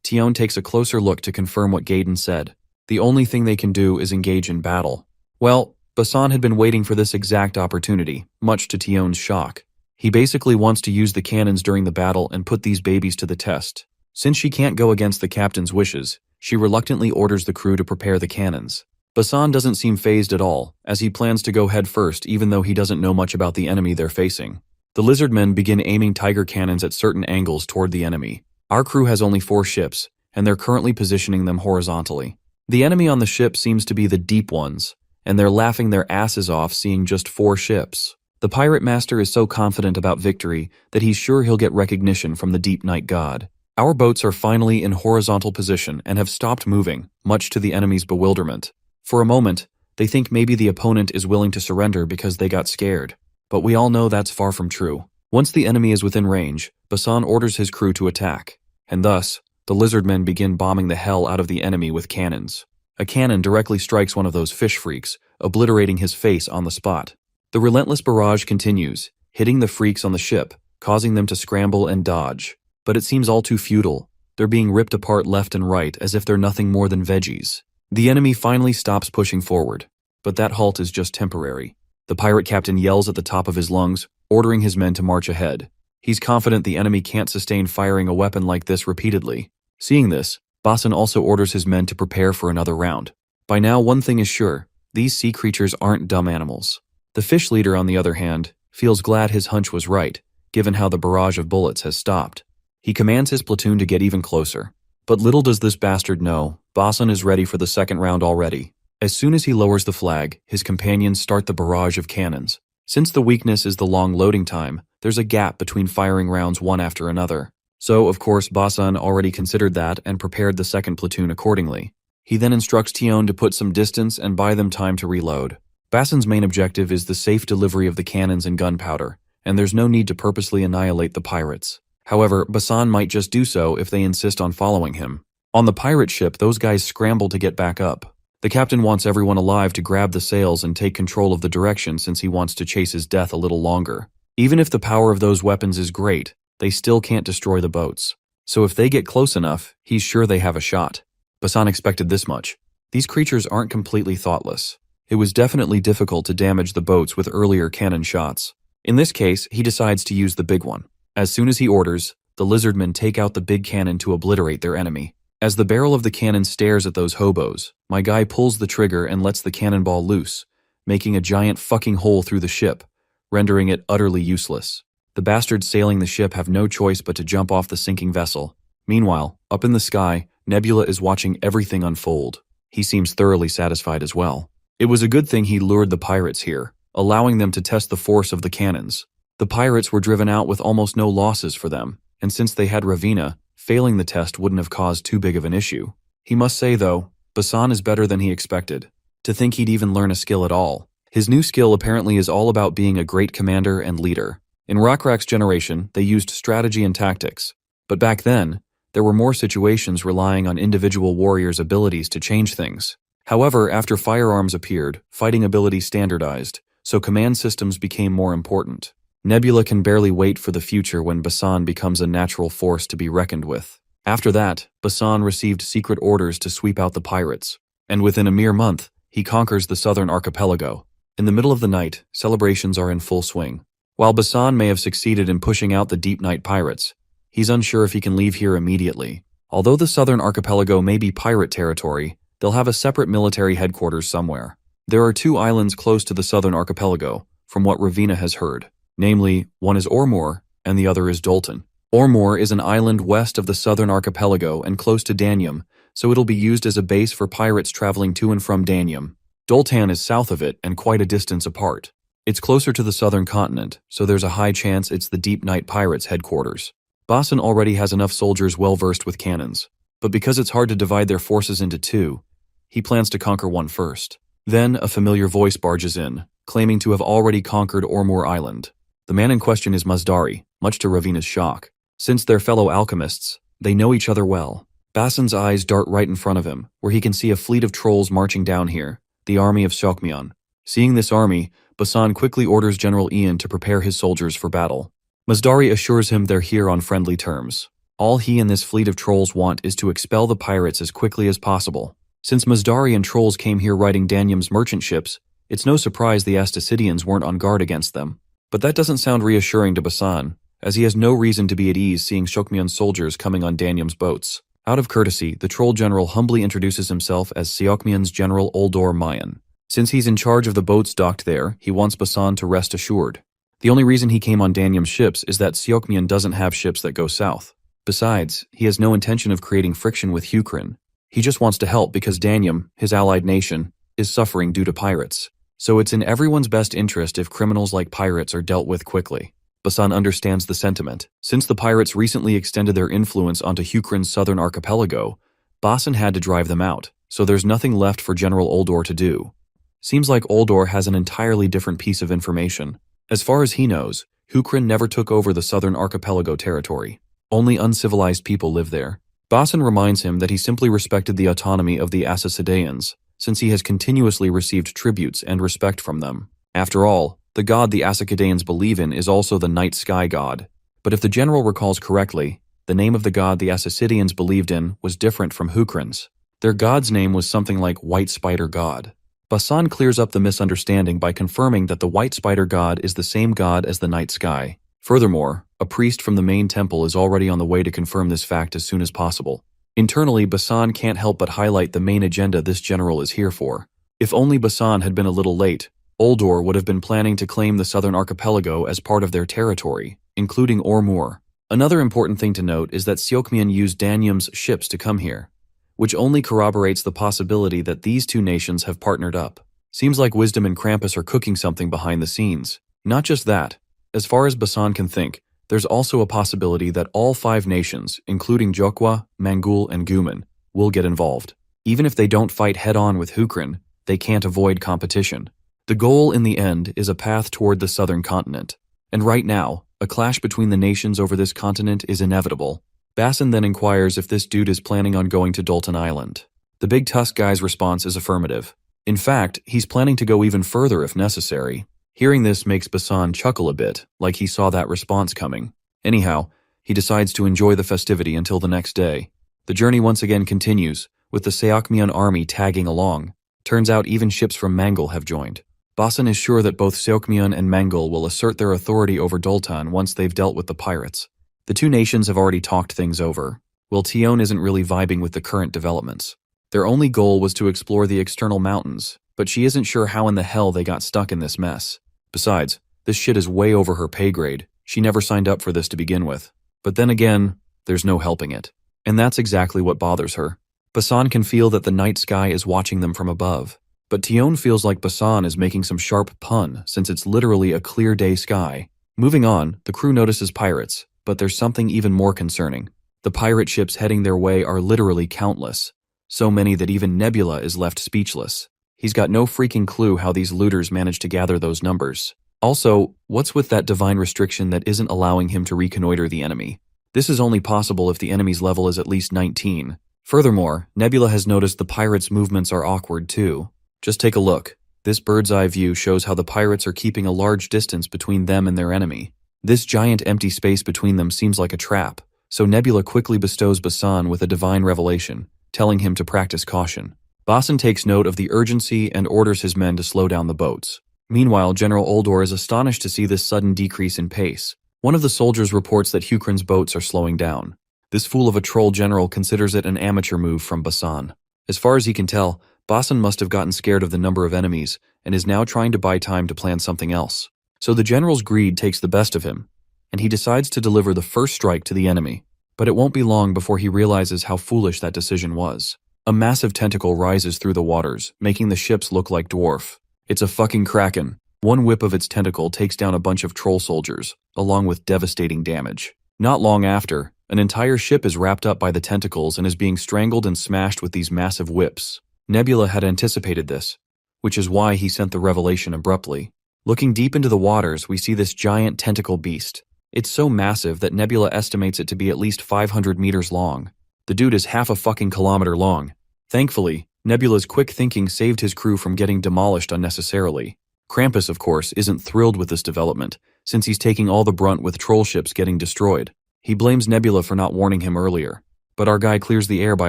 Tion takes a closer look to confirm what Gaiden said. The only thing they can do is engage in battle. Well, Basan had been waiting for this exact opportunity, much to Tion's shock. He basically wants to use the cannons during the battle and put these babies to the test. Since she can't go against the captain's wishes, she reluctantly orders the crew to prepare the cannons. Basan doesn't seem fazed at all, as he plans to go head first even though he doesn't know much about the enemy they're facing. The lizardmen begin aiming tiger cannons at certain angles toward the enemy. Our crew has only 4 ships, and they're currently positioning them horizontally. The enemy on the ship seems to be the deep ones, and they're laughing their asses off seeing just 4 ships. The pirate master is so confident about victory that he's sure he'll get recognition from the Deep Night God. Our boats are finally in horizontal position and have stopped moving, much to the enemy's bewilderment. For a moment, they think maybe the opponent is willing to surrender because they got scared. But we all know that's far from true. Once the enemy is within range, Basan orders his crew to attack, and thus, the lizardmen begin bombing the hell out of the enemy with cannons. A cannon directly strikes one of those fish freaks, obliterating his face on the spot. The relentless barrage continues, hitting the freaks on the ship, causing them to scramble and dodge. But it seems all too futile. They're being ripped apart left and right as if they're nothing more than veggies. The enemy finally stops pushing forward. But that halt is just temporary. The pirate captain yells at the top of his lungs, ordering his men to march ahead. He's confident the enemy can't sustain firing a weapon like this repeatedly. Seeing this, Basan also orders his men to prepare for another round. By now, one thing is sure, these sea creatures aren't dumb animals. The fish leader, on the other hand, feels glad his hunch was right, given how the barrage of bullets has stopped. He commands his platoon to get even closer. But little does this bastard know, Basan is ready for the second round already. As soon as he lowers the flag, his companions start the barrage of cannons. Since the weakness is the long loading time, there's a gap between firing rounds one after another. So, of course, Basan already considered that and prepared the second platoon accordingly. He then instructs Tion to put some distance and buy them time to reload. Basan's main objective is the safe delivery of the cannons and gunpowder, and there's no need to purposely annihilate the pirates. However, Basan might just do so if they insist on following him. On the pirate ship, those guys scramble to get back up. The captain wants everyone alive to grab the sails and take control of the direction since he wants to chase his death a little longer. Even if the power of those weapons is great, they still can't destroy the boats. So if they get close enough, he's sure they have a shot. Basan expected this much. These creatures aren't completely thoughtless. It was definitely difficult to damage the boats with earlier cannon shots. In this case, he decides to use the big one. As soon as he orders, the lizardmen take out the big cannon to obliterate their enemy. As the barrel of the cannon stares at those hobos, my guy pulls the trigger and lets the cannonball loose, making a giant fucking hole through the ship, rendering it utterly useless. The bastards sailing the ship have no choice but to jump off the sinking vessel. Meanwhile, up in the sky, Nebula is watching everything unfold. He seems thoroughly satisfied as well. It was a good thing he lured the pirates here, allowing them to test the force of the cannons. The pirates were driven out with almost no losses for them, and since they had Ravina, failing the test wouldn't have caused too big of an issue. He must say, though, Basan is better than he expected. To think he'd even learn a skill at all. His new skill apparently is all about being a great commander and leader. In Rockrak's generation, they used strategy and tactics. But back then, there were more situations relying on individual warriors' abilities to change things. However, after firearms appeared, fighting abilities standardized, so command systems became more important. Nebula can barely wait for the future when Basan becomes a natural force to be reckoned with. After that, Basan received secret orders to sweep out the pirates, and within a mere month, he conquers the southern archipelago. In the middle of the night, celebrations are in full swing. While Basan may have succeeded in pushing out the Deep Night pirates, he's unsure if he can leave here immediately. Although the southern archipelago may be pirate territory, they'll have a separate military headquarters somewhere. There are 2 islands close to the southern archipelago, from what Ravina has heard. Namely, one is Ormor, and the other is Dolton. Ormor is an island west of the southern archipelago and close to Danium, so it'll be used as a base for pirates traveling to and from Danium. Doltan is south of it and quite a distance apart. It's closer to the southern continent, so there's a high chance it's the Deep Night Pirates' headquarters. Basan already has enough soldiers well-versed with cannons, but because it's hard to divide their forces into 2, he plans to conquer one first. Then a familiar voice barges in, claiming to have already conquered Ormor Island. The man in question is Mazdari, much to Ravina's shock. Since they're fellow alchemists, they know each other well. Basan's eyes dart right in front of him, where he can see a fleet of trolls marching down here, the army of Seokmyeon. Seeing this army, Basan quickly orders General Ian to prepare his soldiers for battle. Mazdari assures him they're here on friendly terms. All he and this fleet of trolls want is to expel the pirates as quickly as possible. Since Mazdari and trolls came here riding Danium's merchant ships, it's no surprise the Astasidians weren't on guard against them. But that doesn't sound reassuring to Basan, as he has no reason to be at ease seeing Seokmyeon's soldiers coming on Danium's boats. Out of courtesy, the troll general humbly introduces himself as Seokmyeon's General Uldor Mayan. Since he's in charge of the boats docked there, he wants Basan to rest assured. The only reason he came on Danium's ships is that Seokmyeon doesn't have ships that go south. Besides, he has no intention of creating friction with Hukrin. He just wants to help because Danium, his allied nation, is suffering due to pirates. So it's in everyone's best interest if criminals like pirates are dealt with quickly. Basan understands the sentiment. Since the pirates recently extended their influence onto Hukrin's southern archipelago, Basan had to drive them out, so there's nothing left for General Uldor to do. Seems like Uldor has an entirely different piece of information. As far as he knows, Hukrin never took over the southern archipelago territory. Only uncivilized people live there. Basin reminds him that he simply respected the autonomy of the Asacideans, since he has continuously received tributes and respect from them. After all, the god the Asacideans believe in is also the night sky god. But if the general recalls correctly, the name of the god the Asacideans believed in was different from Hukrin's. Their god's name was something like White Spider God. Basan clears up the misunderstanding by confirming that the White Spider God is the same god as the night sky. Furthermore, a priest from the main temple is already on the way to confirm this fact as soon as possible. Internally, Basan can't help but highlight the main agenda this general is here for. If only Basan had been a little late, Uldor would have been planning to claim the southern archipelago as part of their territory, including Ormur. Another important thing to note is that Seokmian used Danyum's ships to come here, which only corroborates the possibility that these two nations have partnered up. Seems like Wisdom and Krampus are cooking something behind the scenes. Not just that, as far as Basan can think, there's also a possibility that all 5 nations, including Jokwa, Mangul, and Guman, will get involved. Even if they don't fight head-on with Hukrin, they can't avoid competition. The goal in the end is a path toward the southern continent. And right now, a clash between the nations over this continent is inevitable. Basin then inquires if this dude is planning on going to Dalton Island. The Big Tusk guy's response is affirmative. In fact, he's planning to go even further if necessary. Hearing this makes Basan chuckle a bit, like he saw that response coming. Anyhow, he decides to enjoy the festivity until the next day. The journey once again continues, with the Seokmian army tagging along. Turns out even ships from Mangul have joined. Basan is sure that both Seokmian and Mangul will assert their authority over Doltan once they've dealt with the pirates. The two nations have already talked things over. Well, Tion isn't really vibing with the current developments. Their only goal was to explore the external mountains, but she isn't sure how in the hell they got stuck in this mess. Besides, this shit is way over her pay grade. She never signed up for this to begin with. But then again, there's no helping it. And that's exactly what bothers her. Basan can feel that the night sky is watching them from above. But Tion feels like Basan is making some sharp pun since it's literally a clear day sky. Moving on, the crew notices pirates, but there's something even more concerning. The pirate ships heading their way are literally countless. So many that even Nebula is left speechless. He's got no freaking clue how these looters managed to gather those numbers. Also, what's with that divine restriction that isn't allowing him to reconnoiter the enemy? This is only possible if the enemy's level is at least 19. Furthermore, Nebula has noticed the pirates' movements are awkward too. Just take a look. This bird's eye view shows how the pirates are keeping a large distance between them and their enemy. This giant empty space between them seems like a trap, so Nebula quickly bestows Basan with a divine revelation, telling him to practice caution. Basan takes note of the urgency and orders his men to slow down the boats. Meanwhile, General Uldor is astonished to see this sudden decrease in pace. One of the soldiers reports that Hukrin's boats are slowing down. This fool of a troll general considers it an amateur move from Basan. As far as he can tell, Basan must have gotten scared of the number of enemies and is now trying to buy time to plan something else. So the general's greed takes the best of him, and he decides to deliver the first strike to the enemy. But it won't be long before he realizes how foolish that decision was. A massive tentacle rises through the waters, making the ships look like dwarf. It's a fucking kraken. One whip of its tentacle takes down a bunch of troll soldiers, along with devastating damage. Not long after, an entire ship is wrapped up by the tentacles and is being strangled and smashed with these massive whips. Nebula had anticipated this, which is why he sent the revelation abruptly. Looking deep into the waters, we see this giant tentacle beast. It's so massive that Nebula estimates it to be at least 500 meters long. The dude is half a fucking kilometer long. Thankfully, Nebula's quick thinking saved his crew from getting demolished unnecessarily. Krampus, of course, isn't thrilled with this development, since he's taking all the brunt with troll ships getting destroyed. He blames Nebula for not warning him earlier, but our guy clears the air by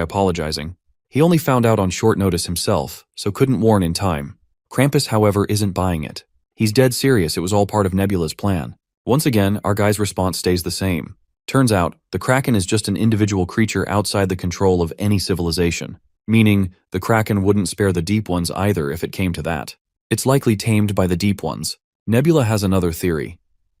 apologizing. He only found out on short notice himself, so couldn't warn in time. Krampus, however, isn't buying it. He's dead serious it was all part of Nebula's plan. Once again, our guy's response stays the same. Turns out, the Kraken is just an individual creature outside the control of any civilization. Meaning, the Kraken wouldn't spare the Deep Ones either if it came to that. It's likely tamed by the Deep Ones. Nebula has another theory.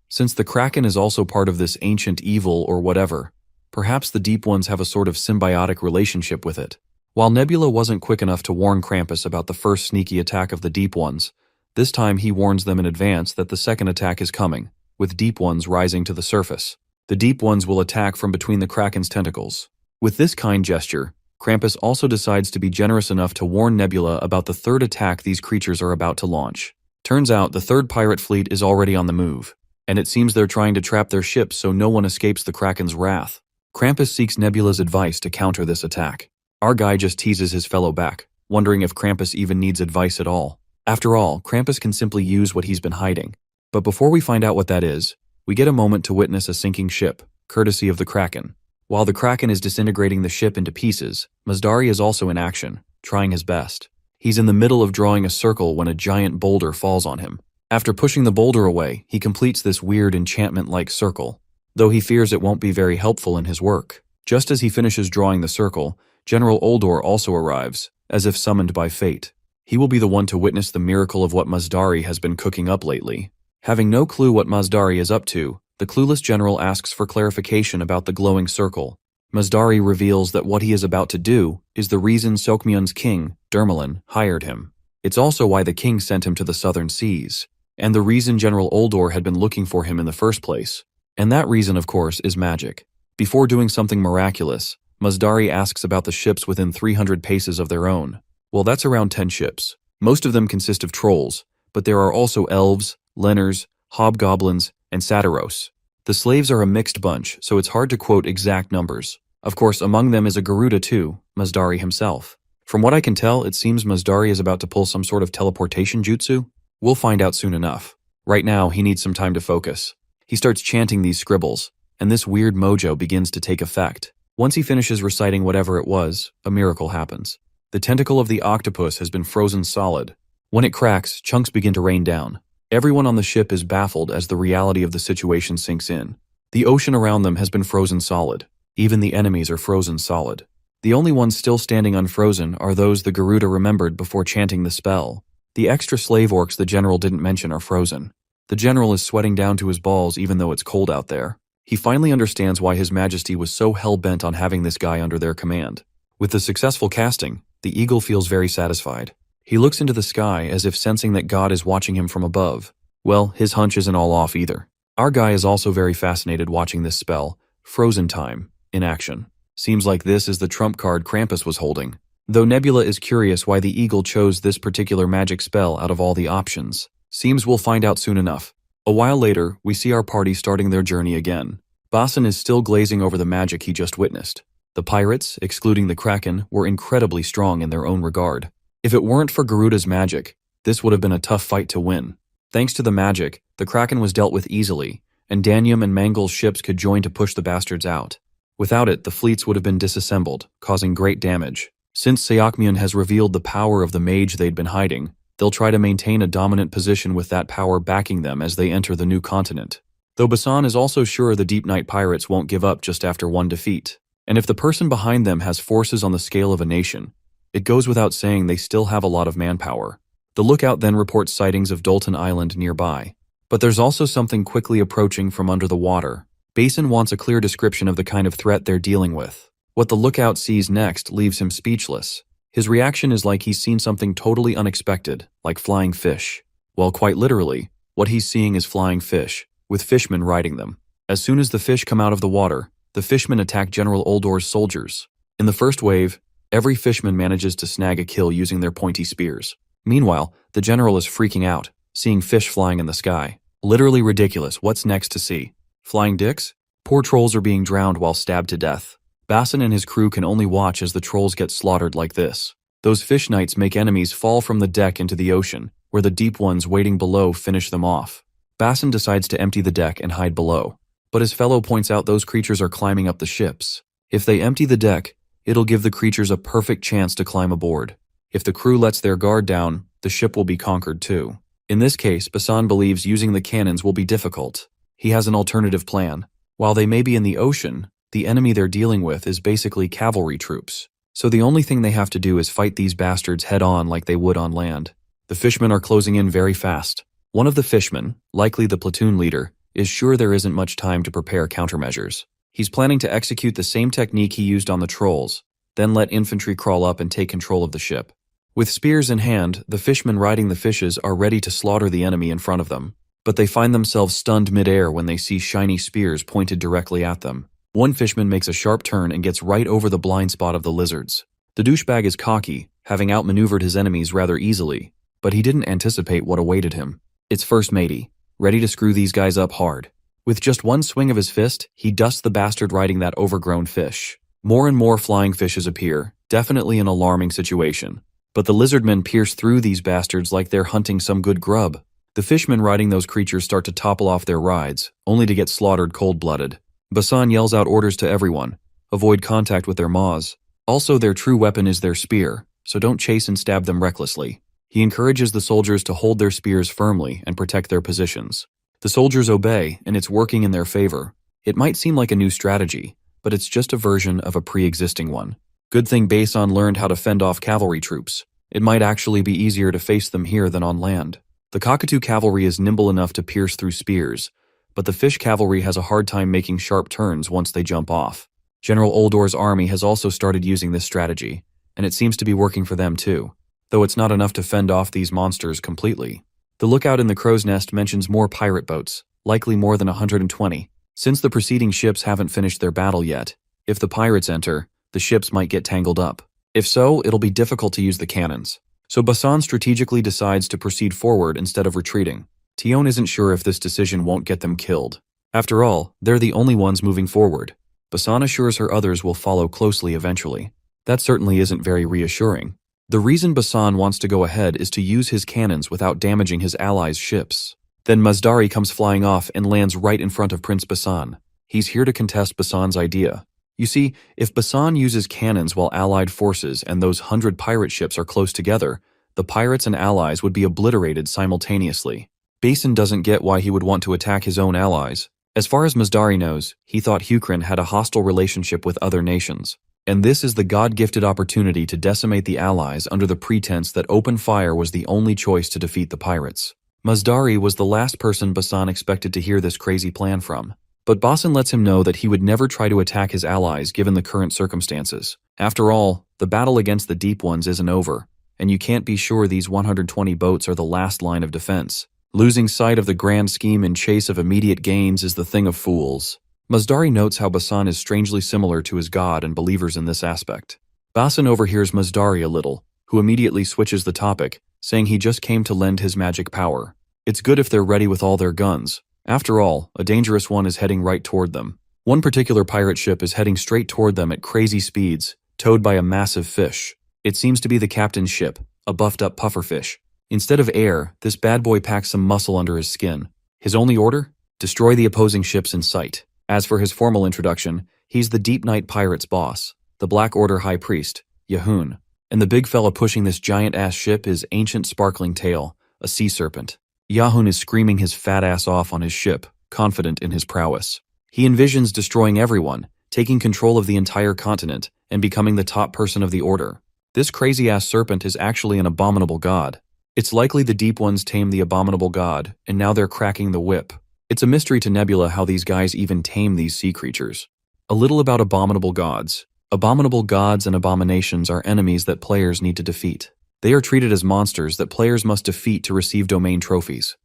Since the Kraken is also part of this ancient evil or whatever, perhaps the Deep Ones have a sort of symbiotic relationship with it. While Nebula wasn't quick enough to warn Krampus about the first sneaky attack of the Deep Ones, this time he warns them in advance that the second attack is coming, with Deep Ones rising to the surface. The Deep Ones will attack from between the Kraken's tentacles. With this kind gesture, Krampus also decides to be generous enough to warn Nebula about the third attack these creatures are about to launch. Turns out the third pirate fleet is already on the move, and it seems they're trying to trap their ships so no one escapes the Kraken's wrath. Krampus seeks Nebula's advice to counter this attack. Our guy just teases his fellow back, wondering if Krampus even needs advice at all. After all, Krampus can simply use what he's been hiding. But before we find out what that is, we get a moment to witness a sinking ship, courtesy of the Kraken. While the Kraken is disintegrating the ship into pieces, Masdari is also in action, trying his best. He's in the middle of drawing a circle when a giant boulder falls on him. After pushing the boulder away, he completes this weird enchantment-like circle, though he fears it won't be very helpful in his work. Just as he finishes drawing the circle, General Oldor also arrives, as if summoned by fate. He will be the one to witness the miracle of what Masdari has been cooking up lately. Having no clue what Masdari is up to, the clueless general asks for clarification about the glowing circle. Masdari reveals that what he is about to do is the reason Sokmyun's king, Dermalin, hired him. It's also why the king sent him to the southern seas, and the reason General Oldor had been looking for him in the first place. And that reason, of course, is magic. Before doing something miraculous, Masdari asks about the ships within 300 paces of their own. Well, that's around 10 ships. Most of them consist of trolls, but there are also elves, lenners, hobgoblins, and satyros. The slaves are a mixed bunch, so it's hard to quote exact numbers. Of course, among them is a Garuda too, Masdari himself. From what I can tell, it seems Masdari is about to pull some sort of teleportation jutsu. We'll find out soon enough. Right now, he needs some time to focus. He starts chanting these scribbles, and this weird mojo begins to take effect. Once he finishes reciting whatever it was, a miracle happens. The tentacle of the octopus has been frozen solid. When it cracks, chunks begin to rain down. Everyone on the ship is baffled as the reality of the situation sinks in. The ocean around them has been frozen solid. Even the enemies are frozen solid. The only ones still standing unfrozen are those the Garuda remembered before chanting the spell. The extra slave orcs the general didn't mention are frozen. The general is sweating down to his balls even though it's cold out there. He finally understands why His Majesty was so hell-bent on having this guy under their command. With the successful casting, the eagle feels very satisfied. He looks into the sky as if sensing that God is watching him from above. Well, his hunch isn't all off either. Our guy is also very fascinated watching this spell, Frozen Time, in action. Seems like this is the trump card Krampus was holding. Though Nebula is curious why the eagle chose this particular magic spell out of all the options. Seems we'll find out soon enough. A while later, we see our party starting their journey again. Basin is still glazing over the magic he just witnessed. The pirates, excluding the Kraken, were incredibly strong in their own regard. If it weren't for Garuda's magic, this would have been a tough fight to win. Thanks to the magic, the Kraken was dealt with easily, and Danium and Mangal's ships could join to push the bastards out. Without it, the fleets would have been disassembled, causing great damage. Since Seokmyun has revealed the power of the mage they'd been hiding, they'll try to maintain a dominant position with that power backing them as they enter the new continent. Though Basan is also sure the Deep Night pirates won't give up just after one defeat. And if the person behind them has forces on the scale of a nation, it goes without saying they still have a lot of manpower. The lookout then reports sightings of Dolton Island nearby. But there's also something quickly approaching from under the water. Basin wants a clear description of the kind of threat they're dealing with. What the lookout sees next leaves him speechless. His reaction is like he's seen something totally unexpected, like flying fish. Well, quite literally, what he's seeing is flying fish, with fishmen riding them. As soon as the fish come out of the water, the fishmen attack General Oldor's soldiers. In the first wave, every fishman manages to snag a kill using their pointy spears. Meanwhile, the general is freaking out, seeing fish flying in the sky. Literally ridiculous. What's next to see? Flying dicks? Poor trolls are being drowned while stabbed to death. Basin and his crew can only watch as the trolls get slaughtered like this. Those fish knights make enemies fall from the deck into the ocean, where the deep ones waiting below finish them off. Basin decides to empty the deck and hide below. But his fellow points out those creatures are climbing up the ships. If they empty the deck, it'll give the creatures a perfect chance to climb aboard. If the crew lets their guard down, the ship will be conquered too. In this case, Basan believes using the cannons will be difficult. He has an alternative plan. While they may be in the ocean, the enemy they're dealing with is basically cavalry troops. So the only thing they have to do is fight these bastards head on like they would on land. The fishmen are closing in very fast. One of the fishmen, likely the platoon leader, is sure there isn't much time to prepare countermeasures. He's planning to execute the same technique he used on the trolls, then let infantry crawl up and take control of the ship. With spears in hand, the fishmen riding the fishes are ready to slaughter the enemy in front of them. But they find themselves stunned midair when they see shiny spears pointed directly at them. One fishman makes a sharp turn and gets right over the blind spot of the lizards. The douchebag is cocky, having outmaneuvered his enemies rather easily, but he didn't anticipate what awaited him. It's First Matey, ready to screw these guys up hard. With just one swing of his fist, he dusts the bastard riding that overgrown fish. More and more flying fishes appear, definitely an alarming situation. But the lizardmen pierce through these bastards like they're hunting some good grub. The fishmen riding those creatures start to topple off their rides, only to get slaughtered cold-blooded. Basan yells out orders to everyone. Avoid contact with their maws. Also, their true weapon is their spear, so don't chase and stab them recklessly. He encourages the soldiers to hold their spears firmly and protect their positions. The soldiers obey, and it's working in their favor. It might seem like a new strategy, but it's just a version of a pre-existing one. Good thing Basan learned how to fend off cavalry troops. It might actually be easier to face them here than on land. The cockatoo cavalry is nimble enough to pierce through spears, but the fish cavalry has a hard time making sharp turns once they jump off. General Oldor's army has also started using this strategy, and it seems to be working for them too, though it's not enough to fend off these monsters completely. The lookout in the crow's nest mentions more pirate boats, likely more than 120. Since the preceding ships haven't finished their battle yet, if the pirates enter, the ships might get tangled up. If so, it'll be difficult to use the cannons. So Basan strategically decides to proceed forward instead of retreating. Tion isn't sure if this decision won't get them killed. After all, they're the only ones moving forward. Basan assures her others will follow closely eventually. That certainly isn't very reassuring. The reason Basan wants to go ahead is to use his cannons without damaging his allies' ships. Then Mazdari comes flying off and lands right in front of Prince Basan. He's here to contest Basan's idea. You see, if Basan uses cannons while allied forces and those 100 pirate ships are close together, the pirates and allies would be obliterated simultaneously. Basan doesn't get why he would want to attack his own allies. As far as Mazdari knows, he thought Hukrin had a hostile relationship with other nations. And this is the God-gifted opportunity to decimate the allies under the pretense that open fire was the only choice to defeat the pirates. Mazdari was the last person Basan expected to hear this crazy plan from. But Basan lets him know that he would never try to attack his allies given the current circumstances. After all, the battle against the Deep Ones isn't over, and you can't be sure these 120 boats are the last line of defense. Losing sight of the grand scheme in chase of immediate gains is the thing of fools. Mazdari notes how Basan is strangely similar to his god and believers in this aspect. Basan overhears Mazdari a little, who immediately switches the topic, saying he just came to lend his magic power. It's good if they're ready with all their guns. After all, a dangerous one is heading right toward them. One particular pirate ship is heading straight toward them at crazy speeds, towed by a massive fish. It seems to be the captain's ship, a buffed-up pufferfish. Instead of air, this bad boy packs some muscle under his skin. His only order? Destroy the opposing ships in sight. As for his formal introduction, he's the Deep Night Pirates boss, the Black Order High Priest, Yahun. And the big fella pushing this giant-ass ship is Ancient Sparkling Tail, a sea serpent. Yahun is screaming his fat ass off on his ship, confident in his prowess. He envisions destroying everyone, taking control of the entire continent, and becoming the top person of the order. This crazy-ass serpent is actually an abominable god. It's likely the Deep Ones tamed the abominable god, and now they're cracking the whip. It's a mystery to Nebula how these guys even tame these sea creatures. A little about abominable gods. Abominable gods and abominations are enemies that players need to defeat. They are treated as monsters that players must defeat to receive domain trophies.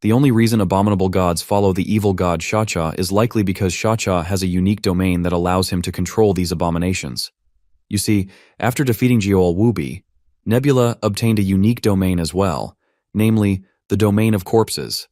The only reason abominable gods follow the evil god Shacha is likely because Shacha has a unique domain that allows him to control these abominations. You see, after defeating Jiol Wubi, Nebula obtained a unique domain as well, namely, the Domain of Corpses.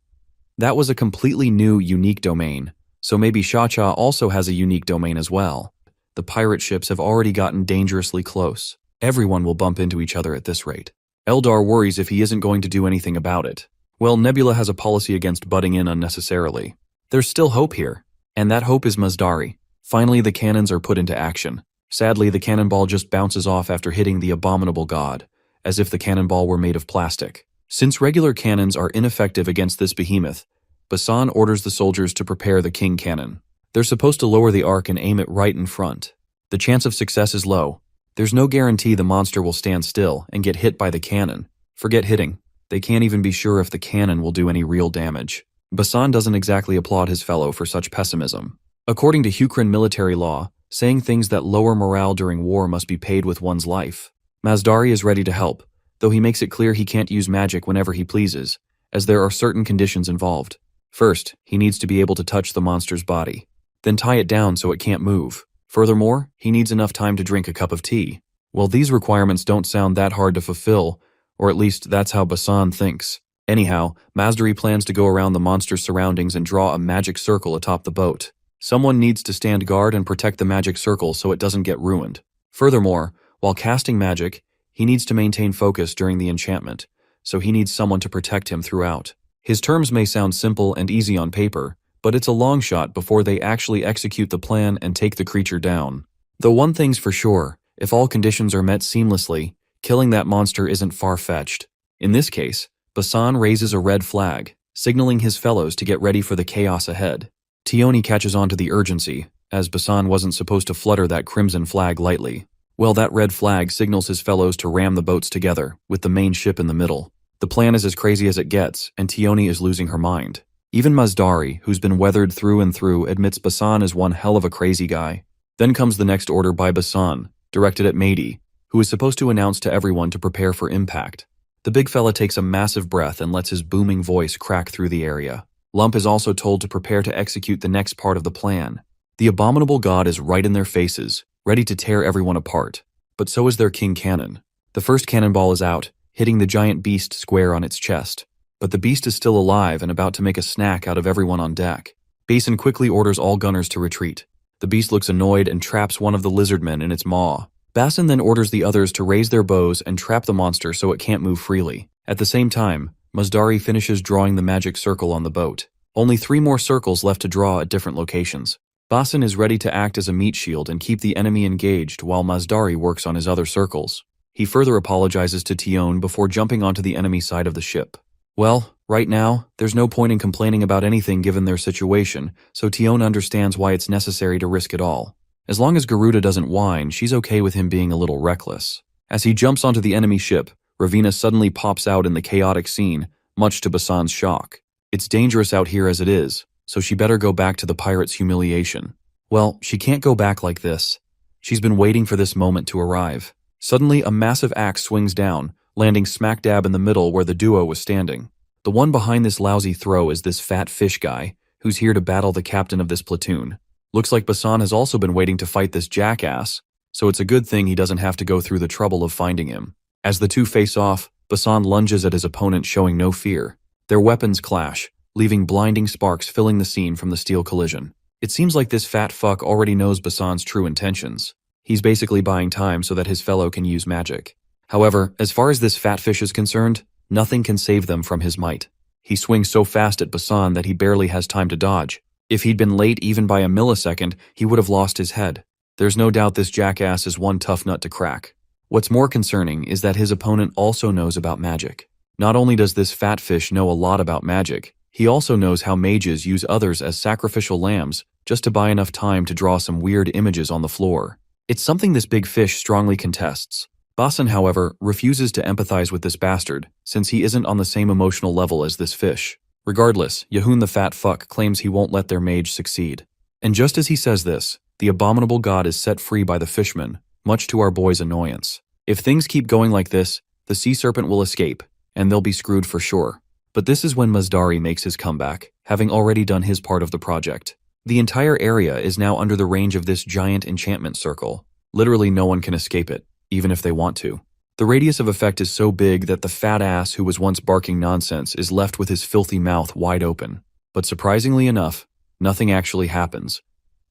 That was a completely new, unique domain, so maybe Shacha also has a unique domain as well. The pirate ships have already gotten dangerously close. Everyone will bump into each other at this rate. Eldar worries if he isn't going to do anything about it. Well, Nebula has a policy against butting in unnecessarily. There's still hope here, and that hope is Mazdari. Finally, the cannons are put into action. Sadly, the cannonball just bounces off after hitting the abominable god, as if the cannonball were made of plastic. Since regular cannons are ineffective against this behemoth, Basan orders the soldiers to prepare the king cannon. They're supposed to lower the arc and aim it right in front. The chance of success is low. There's no guarantee the monster will stand still and get hit by the cannon. Forget hitting. They can't even be sure if the cannon will do any real damage. Basan doesn't exactly applaud his fellow for such pessimism. According to Hukrin military law, saying things that lower morale during war must be paid with one's life. Mazdari is ready to help, though he makes it clear he can't use magic whenever he pleases, as there are certain conditions involved. First, he needs to be able to touch the monster's body, then tie it down so it can't move. Furthermore, he needs enough time to drink a cup of tea. Well, these requirements don't sound that hard to fulfill, or at least that's how Basan thinks. Anyhow, Masdari plans to go around the monster's surroundings and draw a magic circle atop the boat. Someone needs to stand guard and protect the magic circle so it doesn't get ruined. Furthermore, while casting magic, he needs to maintain focus during the enchantment, so he needs someone to protect him throughout. His terms may sound simple and easy on paper, but it's a long shot before they actually execute the plan and take the creature down. Though one thing's for sure, if all conditions are met seamlessly, killing that monster isn't far-fetched. In this case, Basan raises a red flag, signaling his fellows to get ready for the chaos ahead. Tioni catches on to the urgency, as Basan wasn't supposed to flutter that crimson flag lightly. Well, that red flag signals his fellows to ram the boats together, with the main ship in the middle. The plan is as crazy as it gets, and Tioni is losing her mind. Even Masdari, who's been weathered through and through, admits Basan is one hell of a crazy guy. Then comes the next order by Basan, directed at Mady, who is supposed to announce to everyone to prepare for impact. The big fella takes a massive breath and lets his booming voice crack through the area. Lump is also told to prepare to execute the next part of the plan. The abominable god is right in their faces, ready to tear everyone apart. But so is their king cannon. The first cannonball is out, hitting the giant beast square on its chest. But the beast is still alive and about to make a snack out of everyone on deck. Basin quickly orders all gunners to retreat. The beast looks annoyed and traps one of the lizardmen in its maw. Basin then orders the others to raise their bows and trap the monster so it can't move freely. At the same time, Masdari finishes drawing the magic circle on the boat. Only 3 more circles left to draw at different locations. Basin is ready to act as a meat shield and keep the enemy engaged while Masdari works on his other circles. He further apologizes to Tion before jumping onto the enemy side of the ship. Well, right now, there's no point in complaining about anything given their situation, so Tion understands why it's necessary to risk it all. As long as Garuda doesn't whine, she's okay with him being a little reckless. As he jumps onto the enemy ship, Ravina suddenly pops out in the chaotic scene, much to Basan's shock. It's dangerous out here as it is, so she better go back to the pirates' humiliation. Well, she can't go back like this. She's been waiting for this moment to arrive. Suddenly, a massive axe swings down, landing smack dab in the middle where the duo was standing. The one behind this lousy throw is this fat fish guy, who's here to battle the captain of this platoon. Looks like Basan has also been waiting to fight this jackass, so it's a good thing he doesn't have to go through the trouble of finding him. As the two face off, Basan lunges at his opponent showing no fear. Their weapons clash, leaving blinding sparks filling the scene from the steel collision. It seems like this fat fuck already knows Basan's true intentions. He's basically buying time so that his fellow can use magic. However, as far as this fat fish is concerned, nothing can save them from his might. He swings so fast at Basan that he barely has time to dodge. If he'd been late even by a millisecond, he would have lost his head. There's no doubt this jackass is one tough nut to crack. What's more concerning is that his opponent also knows about magic. Not only does this fat fish know a lot about magic, he also knows how mages use others as sacrificial lambs just to buy enough time to draw some weird images on the floor. It's something this big fish strongly contests. Basan, however, refuses to empathize with this bastard, since he isn't on the same emotional level as this fish. Regardless, Yahun the fat fuck claims he won't let their mage succeed. And just as he says this, the abominable god is set free by the fishman, much to our boy's annoyance. If things keep going like this, the sea serpent will escape, and they'll be screwed for sure. But this is when Masdari makes his comeback, having already done his part of the project. The entire area is now under the range of this giant enchantment circle. Literally no one can escape it, even if they want to. The radius of effect is so big that the fat ass who was once barking nonsense is left with his filthy mouth wide open. But surprisingly enough, nothing actually happens,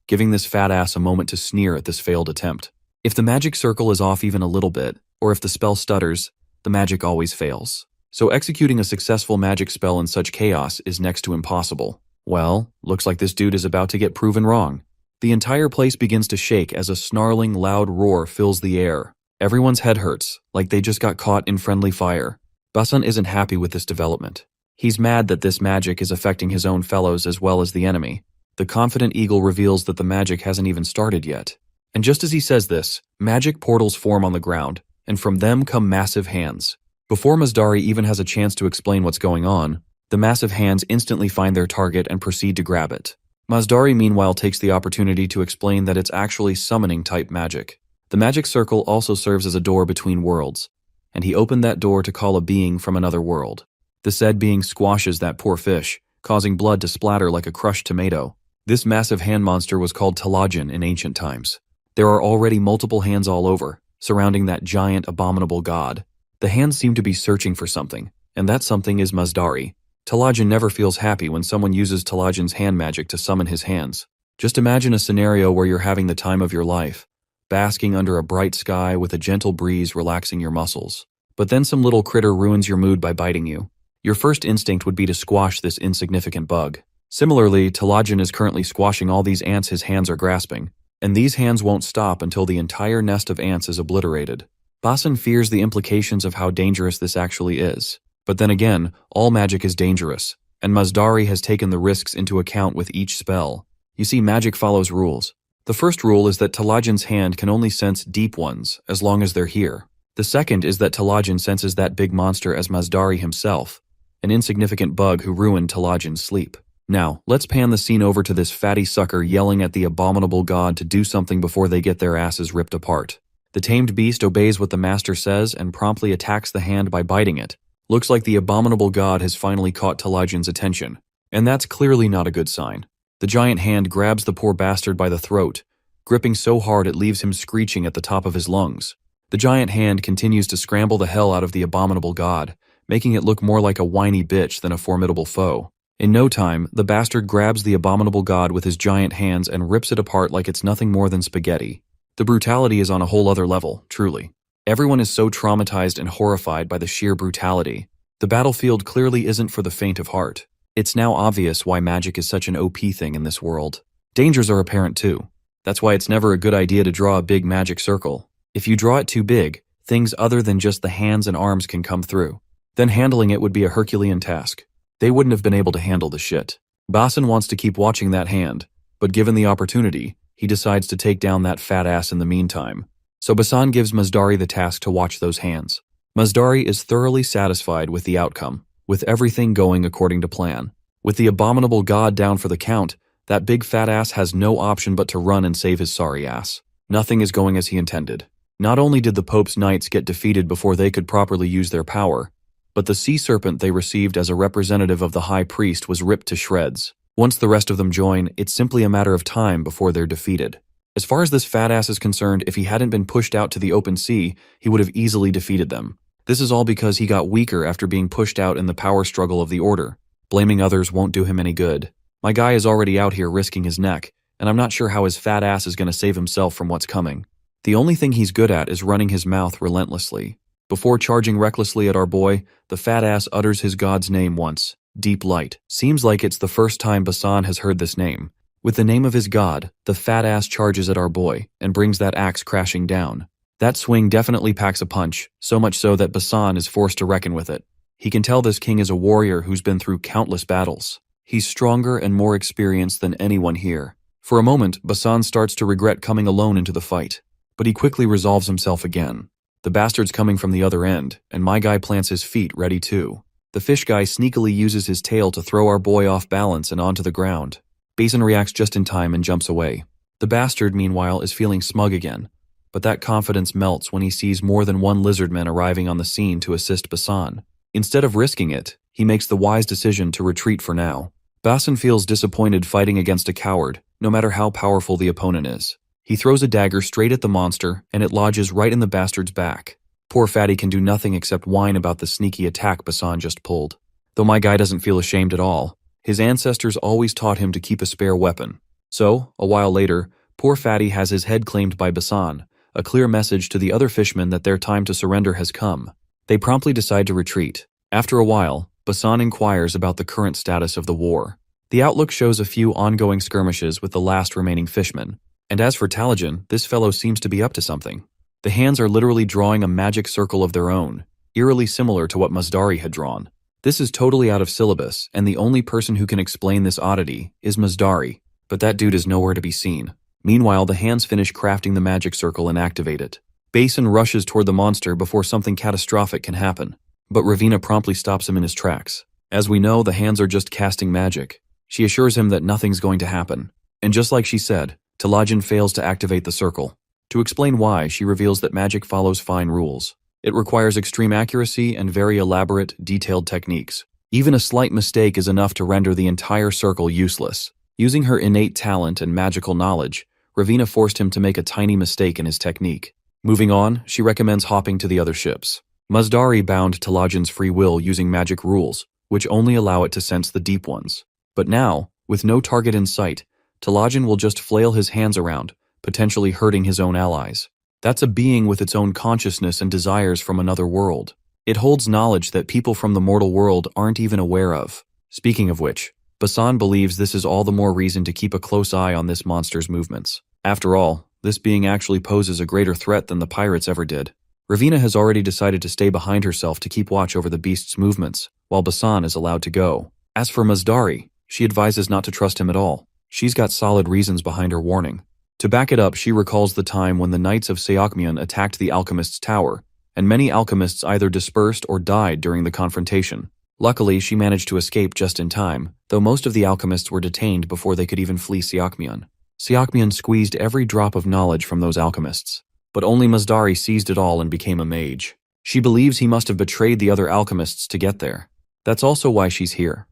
giving this fat ass a moment to sneer at this failed attempt. If the magic circle is off even a little bit, or if the spell stutters, the magic always fails. So executing a successful magic spell in such chaos is next to impossible. Well, looks like this dude is about to get proven wrong. The entire place begins to shake as a snarling, loud roar fills the air. Everyone's head hurts, like they just got caught in friendly fire. Basan isn't happy with this development. He's mad that this magic is affecting his own fellows as well as the enemy. The confident eagle reveals that the magic hasn't even started yet. And just as he says this, magic portals form on the ground, and from them come massive hands. Before Masdari even has a chance to explain what's going on, the massive hands instantly find their target and proceed to grab it. Masdari meanwhile takes the opportunity to explain that it's actually summoning type magic. The magic circle also serves as a door between worlds, and he opened that door to call a being from another world. The said being squashes that poor fish, causing blood to splatter like a crushed tomato. This massive hand monster was called Talajin in ancient times. There are already multiple hands all over, surrounding that giant abominable god. The hands seem to be searching for something, and that something is Mazdari. Talajin never feels happy when someone uses Talajin's hand magic to summon his hands. Just imagine a scenario where you're having the time of your life, basking under a bright sky with a gentle breeze relaxing your muscles. But then some little critter ruins your mood by biting you. Your first instinct would be to squash this insignificant bug. Similarly, Talajin is currently squashing all these ants his hands are grasping, and these hands won't stop until the entire nest of ants is obliterated. Basan fears the implications of how dangerous this actually is. But then again, all magic is dangerous, and Mazdari has taken the risks into account with each spell. You see, magic follows rules. The first rule is that Talajin's hand can only sense deep ones as long as they're here. The second is that Talajin senses that big monster as Mazdari himself, an insignificant bug who ruined Talajin's sleep. Now, let's pan the scene over to this fatty sucker yelling at the abominable god to do something before they get their asses ripped apart. The tamed beast obeys what the master says and promptly attacks the hand by biting it. Looks like the abominable god has finally caught Talajin's attention, and that's clearly not a good sign. The giant hand grabs the poor bastard by the throat, gripping so hard it leaves him screeching at the top of his lungs. The giant hand continues to scramble the hell out of the abominable god, making it look more like a whiny bitch than a formidable foe. In no time, the bastard grabs the abominable god with his giant hands and rips it apart like it's nothing more than spaghetti. The brutality is on a whole other level, truly. Everyone is so traumatized and horrified by the sheer brutality. The battlefield clearly isn't for the faint of heart. It's now obvious why magic is such an OP thing in this world. Dangers are apparent too. That's why it's never a good idea to draw a big magic circle. If you draw it too big, things other than just the hands and arms can come through. Then handling it would be a Herculean task. They wouldn't have been able to handle the shit. Basan wants to keep watching that hand, but given the opportunity, he decides to take down that fat ass in the meantime. So Basan gives Mazdari the task to watch those hands. Mazdari is thoroughly satisfied with the outcome, with everything going according to plan. With the abominable god down for the count, that big fat ass has no option but to run and save his sorry ass. Nothing is going as he intended. Not only did the Pope's knights get defeated before they could properly use their power, but the sea serpent they received as a representative of the high priest was ripped to shreds. Once the rest of them join, it's simply a matter of time before they're defeated. As far as this fat ass is concerned, if he hadn't been pushed out to the open sea, he would have easily defeated them. This is all because he got weaker after being pushed out in the power struggle of the Order. Blaming others won't do him any good. My guy is already out here risking his neck, and I'm not sure how his fat ass is going to save himself from what's coming. The only thing he's good at is running his mouth relentlessly. Before charging recklessly at our boy, the fat ass utters his god's name once. Deep Light. Seems like it's the first time Basan has heard this name. With the name of his god, the fat ass charges at our boy and brings that axe crashing down. That swing definitely packs a punch, so much so that Basan is forced to reckon with it. He can tell this king is a warrior who's been through countless battles. He's stronger and more experienced than anyone here. For a moment, Basan starts to regret coming alone into the fight, but he quickly resolves himself again. The bastard's coming from the other end, and my guy plants his feet ready too. The fish guy sneakily uses his tail to throw our boy off balance and onto the ground. Basin reacts just in time and jumps away. The bastard, meanwhile, is feeling smug again, but that confidence melts when he sees more than one lizardman arriving on the scene to assist Basan. Instead of risking it, he makes the wise decision to retreat for now. Basin feels disappointed fighting against a coward, no matter how powerful the opponent is. He throws a dagger straight at the monster, and it lodges right in the bastard's back. Poor Fatty can do nothing except whine about the sneaky attack Basan just pulled. Though my guy doesn't feel ashamed at all. His ancestors always taught him to keep a spare weapon. So, a while later, poor Fatty has his head claimed by Basan, a clear message to the other fishmen that their time to surrender has come. They promptly decide to retreat. After a while, Basan inquires about the current status of the war. The outlook shows a few ongoing skirmishes with the last remaining fishmen. And as for Talajin, this fellow seems to be up to something. The hands are literally drawing a magic circle of their own, eerily similar to what Mazdari had drawn. This is totally out of syllabus, and the only person who can explain this oddity is Mazdari, but that dude is nowhere to be seen. Meanwhile, the hands finish crafting the magic circle and activate it. Basin rushes toward the monster before something catastrophic can happen, but Ravina promptly stops him in his tracks. As we know, the hands are just casting magic. She assures him that nothing's going to happen. And just like she said, Talajin fails to activate the circle. To explain why, she reveals that magic follows fine rules. It requires extreme accuracy and very elaborate, detailed techniques. Even a slight mistake is enough to render the entire circle useless. Using her innate talent and magical knowledge, Ravina forced him to make a tiny mistake in his technique. Moving on, she recommends hopping to the other ships. Mazdari bound Talajin's free will using magic rules, which only allow it to sense the deep ones. But now, with no target in sight, Talajin will just flail his hands around, potentially hurting his own allies. That's a being with its own consciousness and desires from another world. It holds knowledge that people from the mortal world aren't even aware of. Speaking of which, Basan believes this is all the more reason to keep a close eye on this monster's movements. After all, this being actually poses a greater threat than the pirates ever did. Ravina has already decided to stay behind herself to keep watch over the beast's movements, while Basan is allowed to go. As for Mazdari, she advises not to trust him at all. She's got solid reasons behind her warning. To back it up, she recalls the time when the Knights of Seokmyeon attacked the alchemist's tower, and many alchemists either dispersed or died during the confrontation. Luckily, she managed to escape just in time, though most of the alchemists were detained before they could even flee Seokmyeon. Seokmyeon squeezed every drop of knowledge from those alchemists, but only Mazdari seized it all and became a mage. She believes he must have betrayed the other alchemists to get there. That's also why she's here.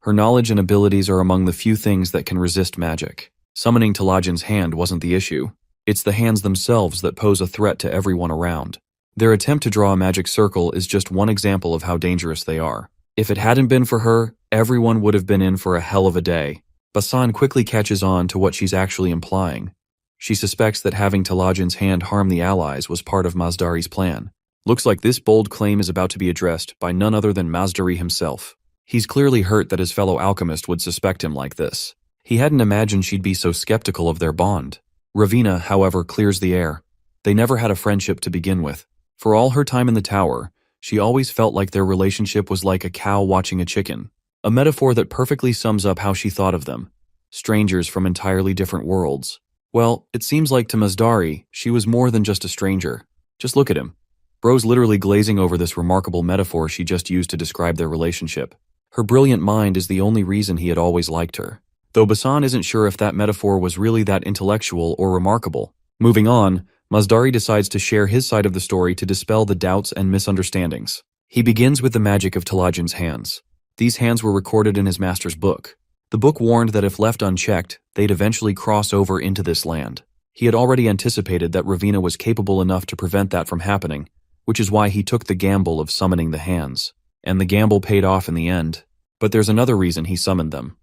Her knowledge and abilities are among the few things that can resist magic. Summoning Talajin's hand wasn't the issue. It's the hands themselves that pose a threat to everyone around. Their attempt to draw a magic circle is just one example of how dangerous they are. If it hadn't been for her, everyone would have been in for a hell of a day. Basan quickly catches on to what she's actually implying. She suspects that having Talajin's hand harm the allies was part of Mazdari's plan. Looks like this bold claim is about to be addressed by none other than Mazdari himself. He's clearly hurt that his fellow alchemist would suspect him like this. He hadn't imagined she'd be so skeptical of their bond. Ravina, however, clears the air. They never had a friendship to begin with. For all her time in the tower, she always felt like their relationship was like a cow watching a chicken. A metaphor that perfectly sums up how she thought of them. Strangers from entirely different worlds. Well, it seems like to Mazdari, she was more than just a stranger. Just look at him. Bro's literally glazing over this remarkable metaphor she just used to describe their relationship. Her brilliant mind is the only reason he had always liked her. Though Basan isn't sure if that metaphor was really that intellectual or remarkable. Moving on, Mazdari decides to share his side of the story to dispel the doubts and misunderstandings. He begins with the magic of Talajin's hands. These hands were recorded in his master's book. The book warned that if left unchecked, they'd eventually cross over into this land. He had already anticipated that Ravina was capable enough to prevent that from happening, which is why he took the gamble of summoning the hands. And the gamble paid off in the end. But there's another reason he summoned them.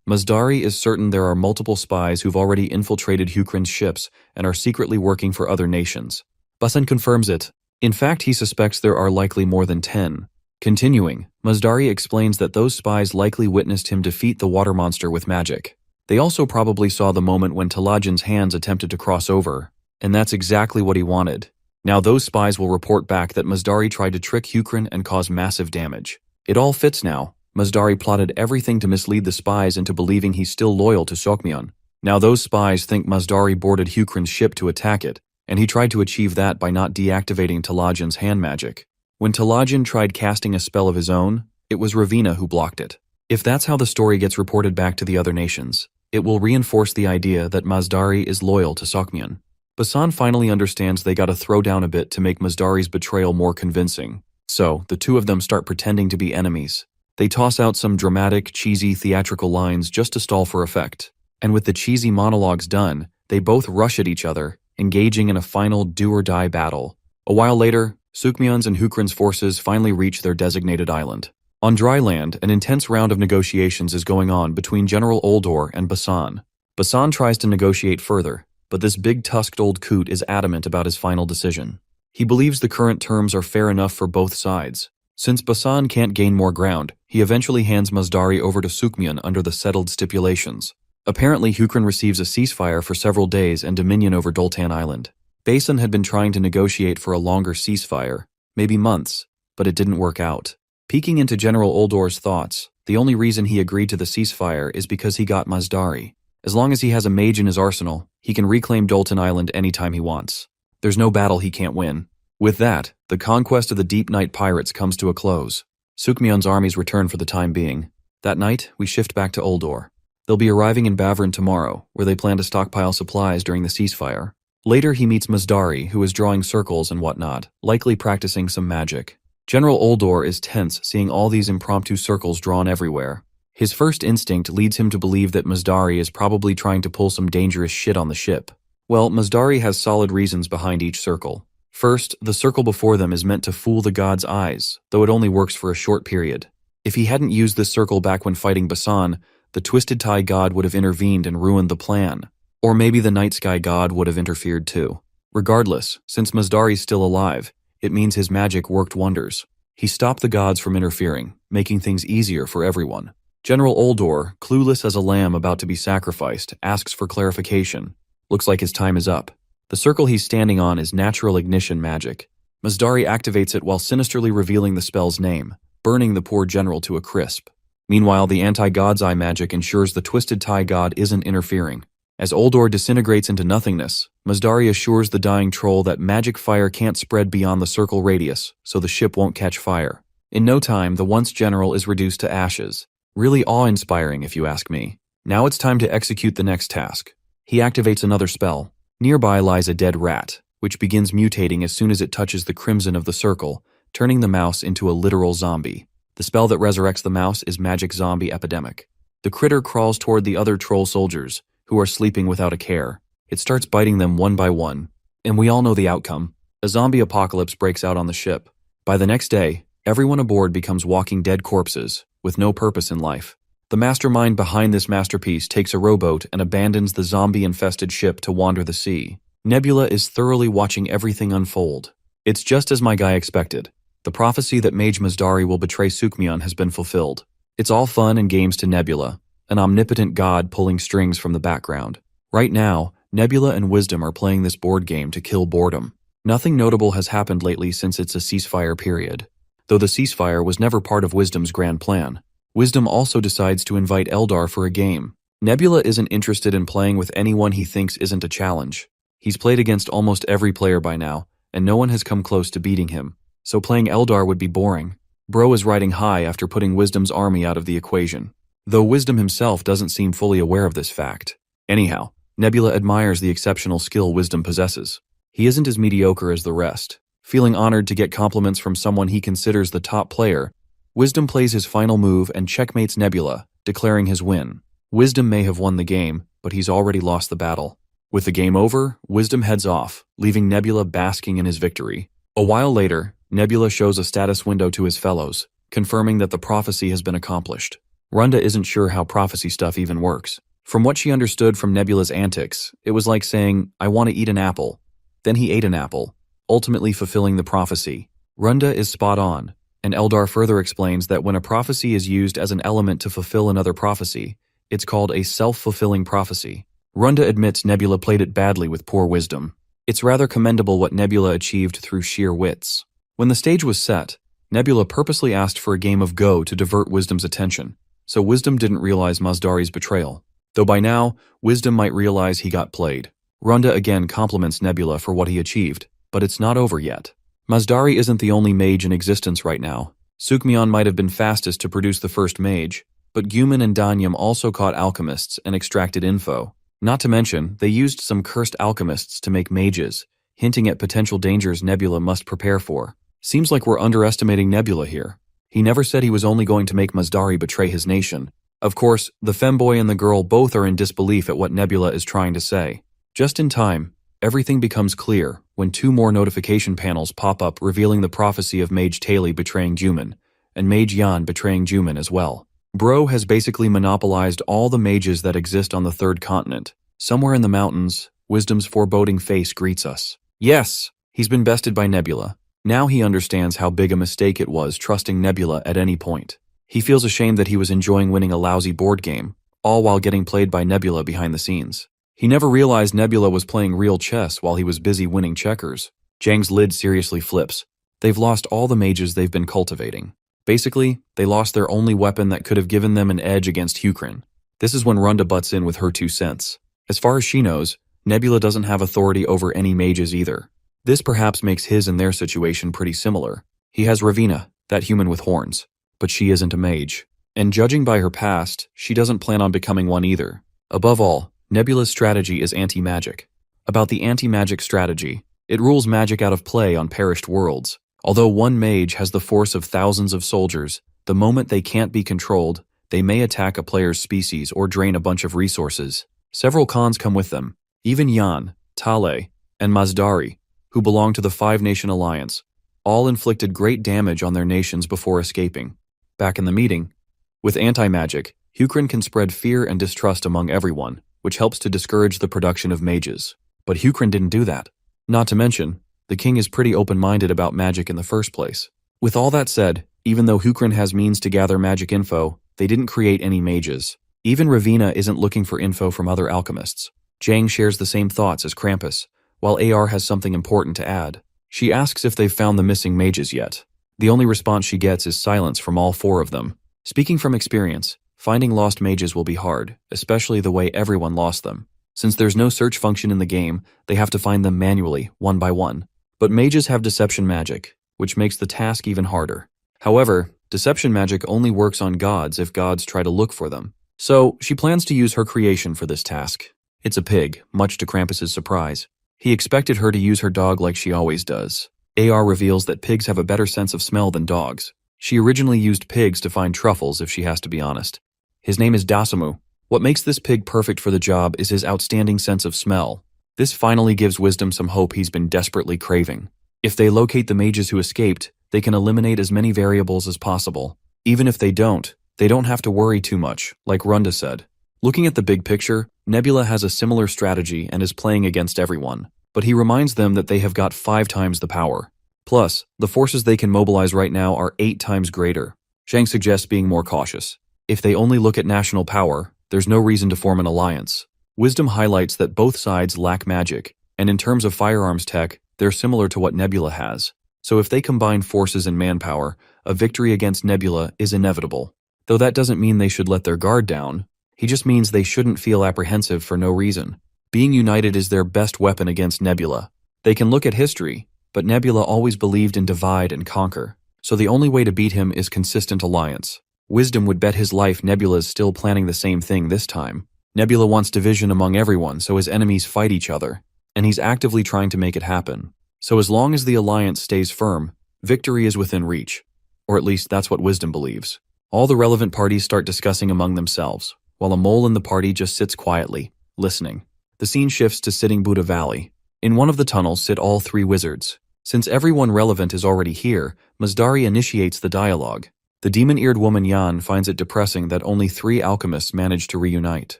Mazdari is certain there are multiple spies who've already infiltrated Hukrin's ships and are secretly working for other nations. Basan confirms it. In fact, he suspects there are likely more than 10. Continuing, Mazdari explains that those spies likely witnessed him defeat the water monster with magic. They also probably saw the moment when Talajin's hands attempted to cross over, and that's exactly what he wanted. Now those spies will report back that Mazdari tried to trick Hukrin and cause massive damage. It all fits now. Mazdari plotted everything to mislead the spies into believing he's still loyal to Seokmyeon. Now those spies think Mazdari boarded Hukrin's ship to attack it, and he tried to achieve that by not deactivating Talajin's hand magic. When Talajin tried casting a spell of his own, it was Ravina who blocked it. If that's how the story gets reported back to the other nations, it will reinforce the idea that Mazdari is loyal to Seokmyeon. Basan finally understands they gotta throw down a bit to make Mazdari's betrayal more convincing. So, the two of them start pretending to be enemies. They toss out some dramatic, cheesy, theatrical lines just to stall for effect. And with the cheesy monologues done, they both rush at each other, engaging in a final do-or-die battle. A while later, Seokmyeon's and Hukrin's forces finally reach their designated island. On dry land, an intense round of negotiations is going on between General Oldor and Basan. Basan tries to negotiate further, but this big-tusked old coot is adamant about his final decision. He believes the current terms are fair enough for both sides. Since Basan can't gain more ground, he eventually hands Mazdari over to Seokmyeon under the settled stipulations. Apparently, Hukrin receives a ceasefire for several days and dominion over Doltan Island. Basan had been trying to negotiate for a longer ceasefire, maybe months, but it didn't work out. Peeking into General Oldor's thoughts, the only reason he agreed to the ceasefire is because he got Mazdari. As long as he has a mage in his arsenal, he can reclaim Doltan Island anytime he wants. There's no battle he can't win. With that, the conquest of the Deep Night pirates comes to a close. Seokmyeon's armies return for the time being. That night, we shift back to Oldor. They'll be arriving in Bavern tomorrow, where they plan to stockpile supplies during the ceasefire. Later, he meets Mazdari, who is drawing circles and whatnot, likely practicing some magic. General Oldor is tense seeing all these impromptu circles drawn everywhere. His first instinct leads him to believe that Mazdari is probably trying to pull some dangerous shit on the ship. Well, Mazdari has solid reasons behind each circle. First, the circle before them is meant to fool the god's eyes, though it only works for a short period. If he hadn't used this circle back when fighting Basan, the Twisted Tie god would have intervened and ruined the plan. Or maybe the Night Sky god would have interfered too. Regardless, since Mazdari's still alive, it means his magic worked wonders. He stopped the gods from interfering, making things easier for everyone. General Oldor, clueless as a lamb about to be sacrificed, asks for clarification. Looks like his time is up. The circle he's standing on is natural ignition magic. Mazdari activates it while sinisterly revealing the spell's name, burning the poor general to a crisp. Meanwhile, the anti-God's Eye magic ensures the Twisted Tie god isn't interfering. As Oldor disintegrates into nothingness, Mazdari assures the dying troll that magic fire can't spread beyond the circle radius, so the ship won't catch fire. In no time, the once general is reduced to ashes. Really awe-inspiring, if you ask me. Now it's time to execute the next task. He activates another spell. Nearby lies a dead rat, which begins mutating as soon as it touches the crimson of the circle, turning the mouse into a literal zombie. The spell that resurrects the mouse is Magic Zombie Epidemic. The critter crawls toward the other troll soldiers, who are sleeping without a care. It starts biting them one by one, and we all know the outcome. A zombie apocalypse breaks out on the ship. By the next day, everyone aboard becomes walking dead corpses, with no purpose in life. The mastermind behind this masterpiece takes a rowboat and abandons the zombie-infested ship to wander the sea. Nebula is thoroughly watching everything unfold. It's just as my guy expected. The prophecy that Mage Mazdari will betray Sukmion has been fulfilled. It's all fun and games to Nebula, an omnipotent god pulling strings from the background. Right now, Nebula and Wisdom are playing this board game to kill boredom. Nothing notable has happened lately since it's a ceasefire period, though the ceasefire was never part of Wisdom's grand plan. Wisdom also decides to invite Eldar for a game. Nebula isn't interested in playing with anyone he thinks isn't a challenge. He's played against almost every player by now, and no one has come close to beating him, so playing Eldar would be boring. Bro is riding high after putting Wisdom's army out of the equation, though Wisdom himself doesn't seem fully aware of this fact. Anyhow, Nebula admires the exceptional skill Wisdom possesses. He isn't as mediocre as the rest. Feeling honored to get compliments from someone he considers the top player, Wisdom plays his final move and checkmates Nebula, declaring his win. Wisdom may have won the game, but he's already lost the battle. With the game over, Wisdom heads off, leaving Nebula basking in his victory. A while later, Nebula shows a status window to his fellows, confirming that the prophecy has been accomplished. Runda isn't sure how prophecy stuff even works. From what she understood from Nebula's antics, it was like saying, "I want to eat an apple." Then he ate an apple, ultimately fulfilling the prophecy. Runda is spot on, and Eldar further explains that when a prophecy is used as an element to fulfill another prophecy, it's called a self-fulfilling prophecy. Runda admits Nebula played it badly with poor Wisdom. It's rather commendable what Nebula achieved through sheer wits. When the stage was set, Nebula purposely asked for a game of Go to divert Wisdom's attention, so Wisdom didn't realize Mazdari's betrayal. Though by now, Wisdom might realize he got played. Runda again compliments Nebula for what he achieved, but it's not over yet. Mazdari isn't the only mage in existence right now. Sukmion might have been fastest to produce the first mage, but Guman and Danyam also caught alchemists and extracted info. Not to mention, they used some cursed alchemists to make mages, hinting at potential dangers Nebula must prepare for. Seems like we're underestimating Nebula here. He never said he was only going to make Mazdari betray his nation. Of course, the femboy and the girl both are in disbelief at what Nebula is trying to say. Just in time, everything becomes clear when two more notification panels pop up revealing the prophecy of Mage Taili betraying Juman, and Mage Yan betraying Juman as well. Bro has basically monopolized all the mages that exist on the third continent. Somewhere in the mountains, Wisdom's foreboding face greets us. Yes, he's been bested by Nebula. Now he understands how big a mistake it was trusting Nebula at any point. He feels ashamed that he was enjoying winning a lousy board game, all while getting played by Nebula behind the scenes. He never realized Nebula was playing real chess while he was busy winning checkers. Jang's lid seriously flips. They've lost all the mages they've been cultivating. Basically, they lost their only weapon that could have given them an edge against Hukrin. This is when Runda butts in with her 2 cents. As far as she knows, Nebula doesn't have authority over any mages either. This perhaps makes his and their situation pretty similar. He has Ravina, that human with horns, but she isn't a mage. And judging by her past, she doesn't plan on becoming one either. Above all, Nebula's strategy is anti-magic. About the anti-magic strategy, it rules magic out of play on perished worlds. Although one mage has the force of thousands of soldiers, the moment they can't be controlled, they may attack a player's species or drain a bunch of resources. Several cons come with them. Even Yan, Tale, and Mazdari, who belong to the Five-Nation Alliance. All inflicted great damage on their nations before escaping. Back in the meeting, with anti-magic, Hukrin can spread fear and distrust among everyone, which helps to discourage the production of mages. But Hukrin didn't do that. Not to mention, the king is pretty open-minded about magic in the first place. With all that said, even though Hukrin has means to gather magic info, they didn't create any mages. Even Ravina isn't looking for info from other alchemists. Jang shares the same thoughts as Krampus, while AR has something important to add. She asks if they've found the missing mages yet. The only response she gets is silence from all four of them. Speaking from experience, finding lost mages will be hard, especially the way everyone lost them. Since there's no search function in the game, they have to find them manually, one by one. But mages have deception magic, which makes the task even harder. However, deception magic only works on gods if gods try to look for them. So, she plans to use her creation for this task. It's a pig, much to Krampus's surprise. He expected her to use her dog like she always does. AR reveals that pigs have a better sense of smell than dogs. She originally used pigs to find truffles, if she has to be honest. His name is Dasamu. What makes this pig perfect for the job is his outstanding sense of smell. This finally gives Wisdom some hope he's been desperately craving. If they locate the mages who escaped, they can eliminate as many variables as possible. Even if they don't have to worry too much, like Runda said. Looking at the big picture, Nebula has a similar strategy and is playing against everyone, but he reminds them that they have got 5 times the power. Plus, the forces they can mobilize right now are 8 times greater. Zhang suggests being more cautious. If they only look at national power, there's no reason to form an alliance. Wisdom highlights that both sides lack magic, and in terms of firearms tech, they're similar to what Nebula has. So if they combine forces and manpower, a victory against Nebula is inevitable. Though that doesn't mean they should let their guard down. He just means they shouldn't feel apprehensive for no reason. Being united is their best weapon against Nebula. They can look at history, but Nebula always believed in divide and conquer. So the only way to beat him is consistent alliance. Wisdom would bet his life Nebula is still planning the same thing this time. Nebula wants division among everyone so his enemies fight each other, and he's actively trying to make it happen. So as long as the alliance stays firm, victory is within reach. Or at least that's what Wisdom believes. All the relevant parties start discussing among themselves, while a mole in the party just sits quietly, listening. The scene shifts to Sitting Buddha Valley. In one of the tunnels sit all 3 wizards. Since everyone relevant is already here, Mazdari initiates the dialogue. The demon-eared woman Yan finds it depressing that only 3 alchemists managed to reunite.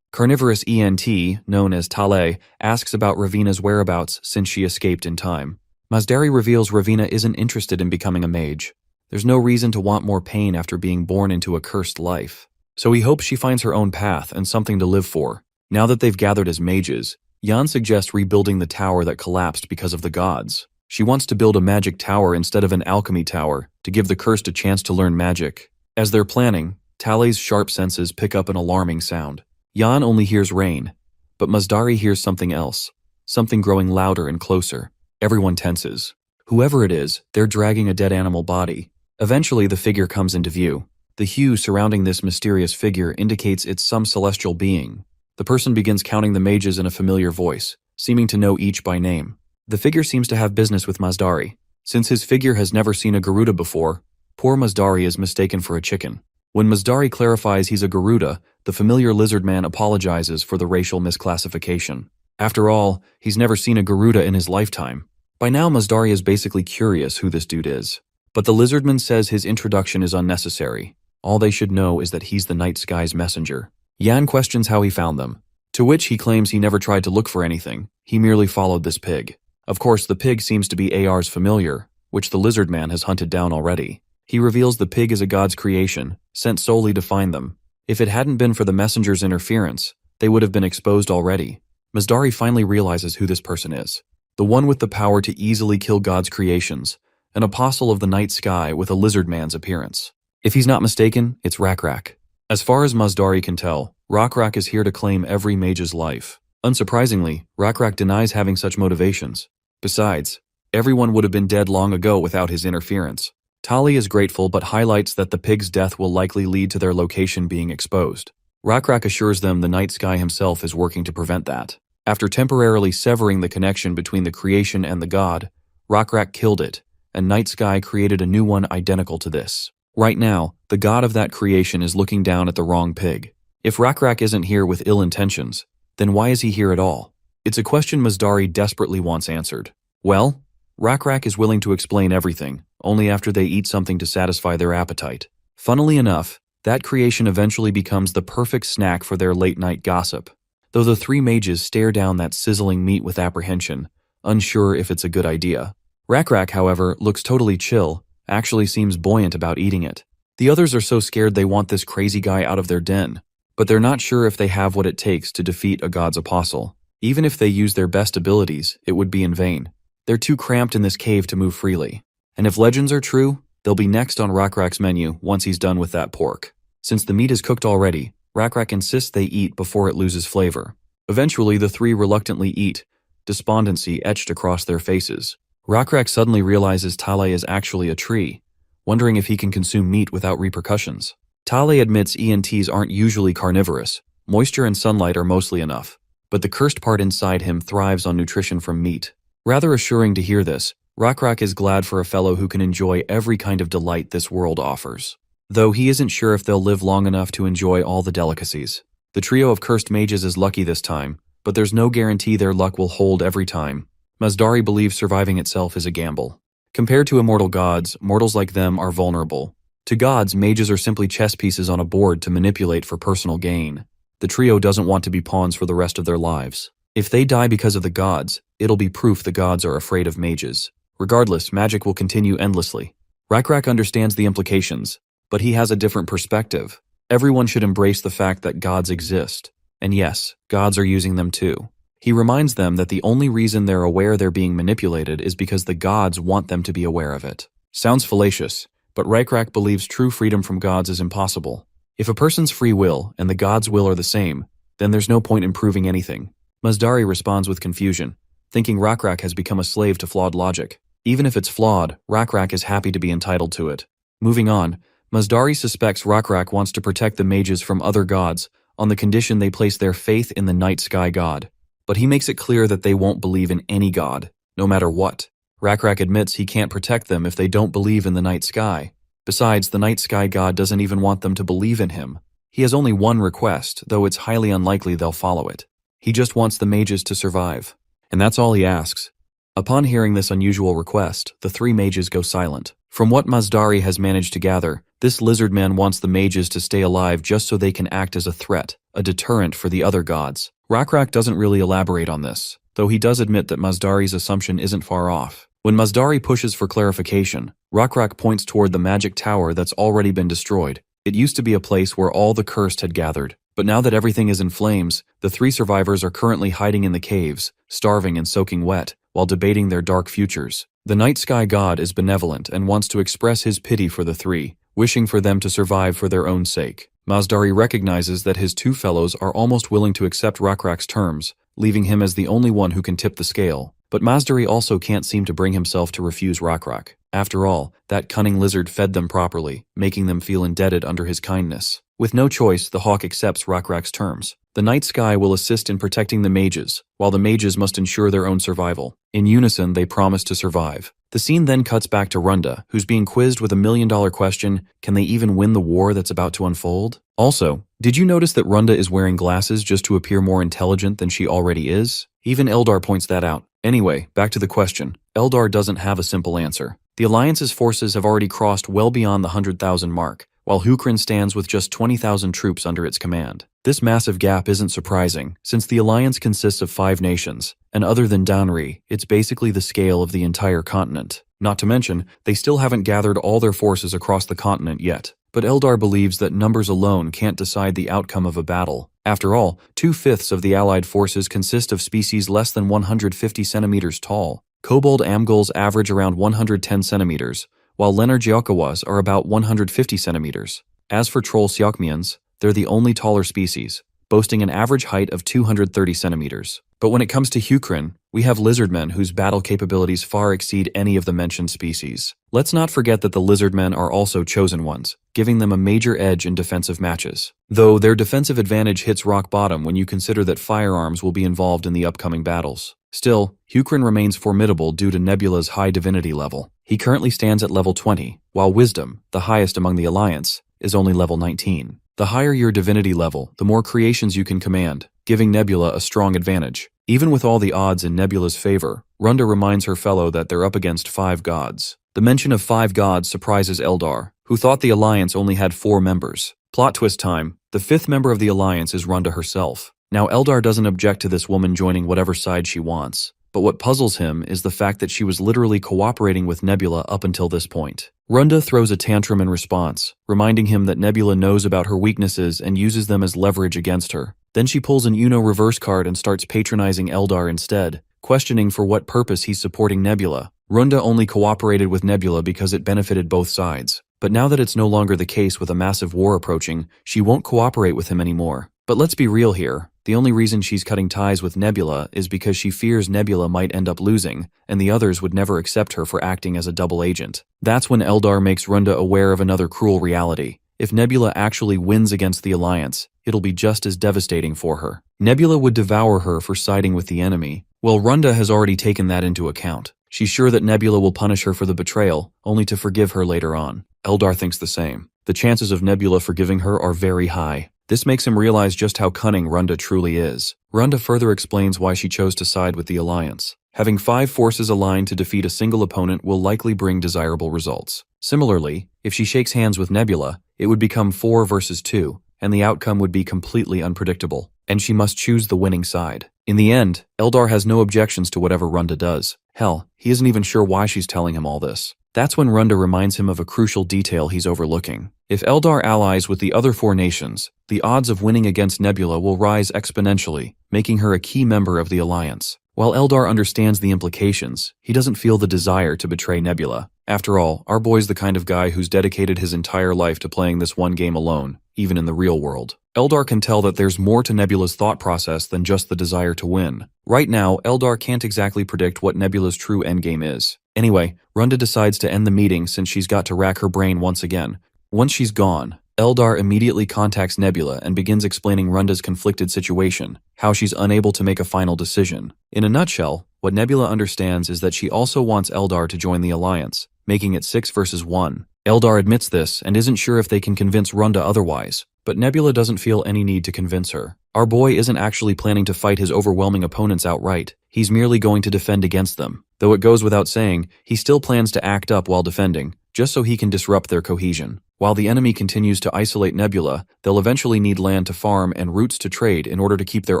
Carnivorous ENT, known as Tale, asks about Ravina's whereabouts since she escaped in time. Mazdari reveals Ravina isn't interested in becoming a mage. There's no reason to want more pain after being born into a cursed life. So he hopes she finds her own path and something to live for. Now that they've gathered as mages, Yan suggests rebuilding the tower that collapsed because of the gods. She wants to build a magic tower instead of an alchemy tower to give the cursed a chance to learn magic. As they're planning, Tale's sharp senses pick up an alarming sound. Yan only hears rain, but Mazdari hears something else, something growing louder and closer. Everyone tenses. Whoever it is, they're dragging a dead animal body. Eventually, the figure comes into view. The hue surrounding this mysterious figure indicates it's some celestial being. The person begins counting the mages in a familiar voice, seeming to know each by name. The figure seems to have business with Mazdari. Since his figure has never seen a Garuda before, poor Mazdari is mistaken for a chicken. When Mazdari clarifies he's a Garuda, the familiar lizard man apologizes for the racial misclassification. After all, he's never seen a Garuda in his lifetime. By now, Mazdari is basically curious who this dude is. But the lizardman says his introduction is unnecessary. All they should know is that he's the night sky's messenger. Yan questions how he found them, to which he claims he never tried to look for anything. He merely followed this pig. Of course, the pig seems to be AR's familiar, which the lizard man has hunted down already. He reveals the pig is a god's creation, sent solely to find them. If it hadn't been for the messenger's interference, they would have been exposed already. Mazdari finally realizes who this person is. The one with the power to easily kill God's creations, an apostle of the night sky with a lizard man's appearance. If he's not mistaken, it's Rakrak. As far as Mazdari can tell, Rakrak is here to claim every mage's life. Unsurprisingly, Rakrak denies having such motivations. Besides, everyone would have been dead long ago without his interference. Tali is grateful but highlights that the pig's death will likely lead to their location being exposed. Rakrak assures them the night sky himself is working to prevent that. After temporarily severing the connection between the creation and the god, Rakrak killed it, and Night Sky created a new one identical to this. Right now, the god of that creation is looking down at the wrong pig. If Rakrak isn't here with ill intentions, then why is he here at all? It's a question Mazdari desperately wants answered. Well, Rakrak is willing to explain everything, only after they eat something to satisfy their appetite. Funnily enough, that creation eventually becomes the perfect snack for their late-night gossip. Though the three mages stare down that sizzling meat with apprehension, unsure if it's a good idea. Rakrak, however, looks totally chill, actually seems buoyant about eating it. The others are so scared they want this crazy guy out of their den, but they're not sure if they have what it takes to defeat a god's apostle. Even if they use their best abilities, it would be in vain. They're too cramped in this cave to move freely. And if legends are true, they'll be next on Rakrak's menu once he's done with that pork. Since the meat is cooked already, Rakrak insists they eat before it loses flavor. Eventually, the three reluctantly eat, despondency etched across their faces. Rakrak suddenly realizes Tale is actually a tree, wondering if he can consume meat without repercussions. Tale admits ENTs aren't usually carnivorous. Moisture and sunlight are mostly enough. But the cursed part inside him thrives on nutrition from meat. Rather assuring to hear this, Rakrak is glad for a fellow who can enjoy every kind of delight this world offers. Though he isn't sure if they'll live long enough to enjoy all the delicacies. The trio of cursed mages is lucky this time, but there's no guarantee their luck will hold every time. Masdari believes surviving itself is a gamble. Compared to immortal gods, mortals like them are vulnerable. To gods, mages are simply chess pieces on a board to manipulate for personal gain. The trio doesn't want to be pawns for the rest of their lives. If they die because of the gods, it'll be proof the gods are afraid of mages. Regardless, magic will continue endlessly. Rakrak understands the implications, but he has a different perspective. Everyone should embrace the fact that gods exist. And yes, gods are using them too. He reminds them that the only reason they're aware they're being manipulated is because the gods want them to be aware of it. Sounds fallacious, but Rakrak believes true freedom from gods is impossible. If a person's free will and the gods' will are the same, then there's no point in proving anything. Masdari responds with confusion, thinking Rakrak has become a slave to flawed logic. Even if it's flawed, Rakrak is happy to be entitled to it. Moving on, Masdari suspects Rakrak wants to protect the mages from other gods on the condition they place their faith in the night sky god. But he makes it clear that they won't believe in any god, no matter what. Rakrak admits he can't protect them if they don't believe in the night sky. Besides, the night sky god doesn't even want them to believe in him. He has only one request, though it's highly unlikely they'll follow it. He just wants the mages to survive. And that's all he asks. Upon hearing this unusual request, the three mages go silent. From what Masdari has managed to gather, this lizard man wants the mages to stay alive just so they can act as a threat, a deterrent for the other gods. Rakrak doesn't really elaborate on this, though he does admit that Masdari's assumption isn't far off. When Masdari pushes for clarification, Rakrak points toward the magic tower that's already been destroyed. It used to be a place where all the cursed had gathered, but now that everything is in flames, the three survivors are currently hiding in the caves, starving and soaking wet, while debating their dark futures. The night sky god is benevolent and wants to express his pity for the three, wishing for them to survive for their own sake. Masdari recognizes that his two fellows are almost willing to accept Rakrak's terms, leaving him as the only one who can tip the scale. But Masdari also can't seem to bring himself to refuse Rakrak. After all, that cunning lizard fed them properly, making them feel indebted under his kindness. With no choice, the hawk accepts Rakrak's terms. The night sky will assist in protecting the mages, while the mages must ensure their own survival. In unison, they promise to survive. The scene then cuts back to Runda, who's being quizzed with a million-dollar question, can they even win the war that's about to unfold? Also, did you notice that Runda is wearing glasses just to appear more intelligent than she already is? Even Eldar points that out. Anyway, back to the question. Eldar doesn't have a simple answer. The Alliance's forces have already crossed well beyond the 100,000 mark, while Hukrin stands with just 20,000 troops under its command. This massive gap isn't surprising, since the Alliance consists of 5 nations, and other than Danri, it's basically the scale of the entire continent. Not to mention, they still haven't gathered all their forces across the continent yet. But Eldar believes that numbers alone can't decide the outcome of a battle. After all, 2/5 of the Allied forces consist of species less than 150 centimeters tall. Kobold Amgul's average around 110 centimeters, while Lenar-Gyokawas are about 150 centimeters. As for Troll Siokmians, they're the only taller species, boasting an average height of 230 centimeters. But when it comes to Hukrin, we have lizardmen whose battle capabilities far exceed any of the mentioned species. Let's not forget that the lizardmen are also chosen ones, giving them a major edge in defensive matches. Though their defensive advantage hits rock bottom when you consider that firearms will be involved in the upcoming battles. Still, Hukrin remains formidable due to Nebula's high divinity level. He currently stands at level 20, while Wisdom, the highest among the Alliance, is only level 19. The higher your divinity level, the more creations you can command, giving Nebula a strong advantage. Even with all the odds in Nebula's favor, Runda reminds her fellow that they're up against 5 gods. The mention of 5 gods surprises Eldar, who thought the Alliance only had 4 members. Plot twist time, the 5th member of the Alliance is Runda herself. Now Eldar doesn't object to this woman joining whatever side she wants, but what puzzles him is the fact that she was literally cooperating with Nebula up until this point. Runda throws a tantrum in response, reminding him that Nebula knows about her weaknesses and uses them as leverage against her. Then she pulls an Uno reverse card and starts patronizing Eldar instead, questioning for what purpose he's supporting Nebula. Runda only cooperated with Nebula because it benefited both sides. But now that it's no longer the case with a massive war approaching, she won't cooperate with him anymore. But let's be real here. The only reason she's cutting ties with Nebula is because she fears Nebula might end up losing, and the others would never accept her for acting as a double agent. That's when Eldar makes Runda aware of another cruel reality. If Nebula actually wins against the Alliance, it'll be just as devastating for her. Nebula would devour her for siding with the enemy. Well, Runda has already taken that into account. She's sure that Nebula will punish her for the betrayal, only to forgive her later on. Eldar thinks the same. The chances of Nebula forgiving her are very high. This makes him realize just how cunning Runda truly is. Runda further explains why she chose to side with the Alliance. Having 5 forces aligned to defeat a single opponent will likely bring desirable results. Similarly, if she shakes hands with Nebula, it would become 4 versus 2, and the outcome would be completely unpredictable, and she must choose the winning side. In the end, Eldar has no objections to whatever Runda does. Hell, he isn't even sure why she's telling him all this. That's when Runda reminds him of a crucial detail he's overlooking. If Eldar allies with the other 4 nations, the odds of winning against Nebula will rise exponentially, making her a key member of the Alliance. While Eldar understands the implications, he doesn't feel the desire to betray Nebula. After all, our boy's the kind of guy who's dedicated his entire life to playing this one game alone, even in the real world. Eldar can tell that there's more to Nebula's thought process than just the desire to win. Right now, Eldar can't exactly predict what Nebula's true endgame is. Anyway, Runda decides to end the meeting since she's got to rack her brain once again. Once she's gone, Eldar immediately contacts Nebula and begins explaining Runda's conflicted situation, how she's unable to make a final decision. In a nutshell, what Nebula understands is that she also wants Eldar to join the Alliance, making it 6 versus 1. Eldar admits this and isn't sure if they can convince Runda otherwise, but Nebula doesn't feel any need to convince her. Our boy isn't actually planning to fight his overwhelming opponents outright. He's merely going to defend against them. Though it goes without saying, he still plans to act up while defending, just so he can disrupt their cohesion. While the enemy continues to isolate Nebula, they'll eventually need land to farm and routes to trade in order to keep their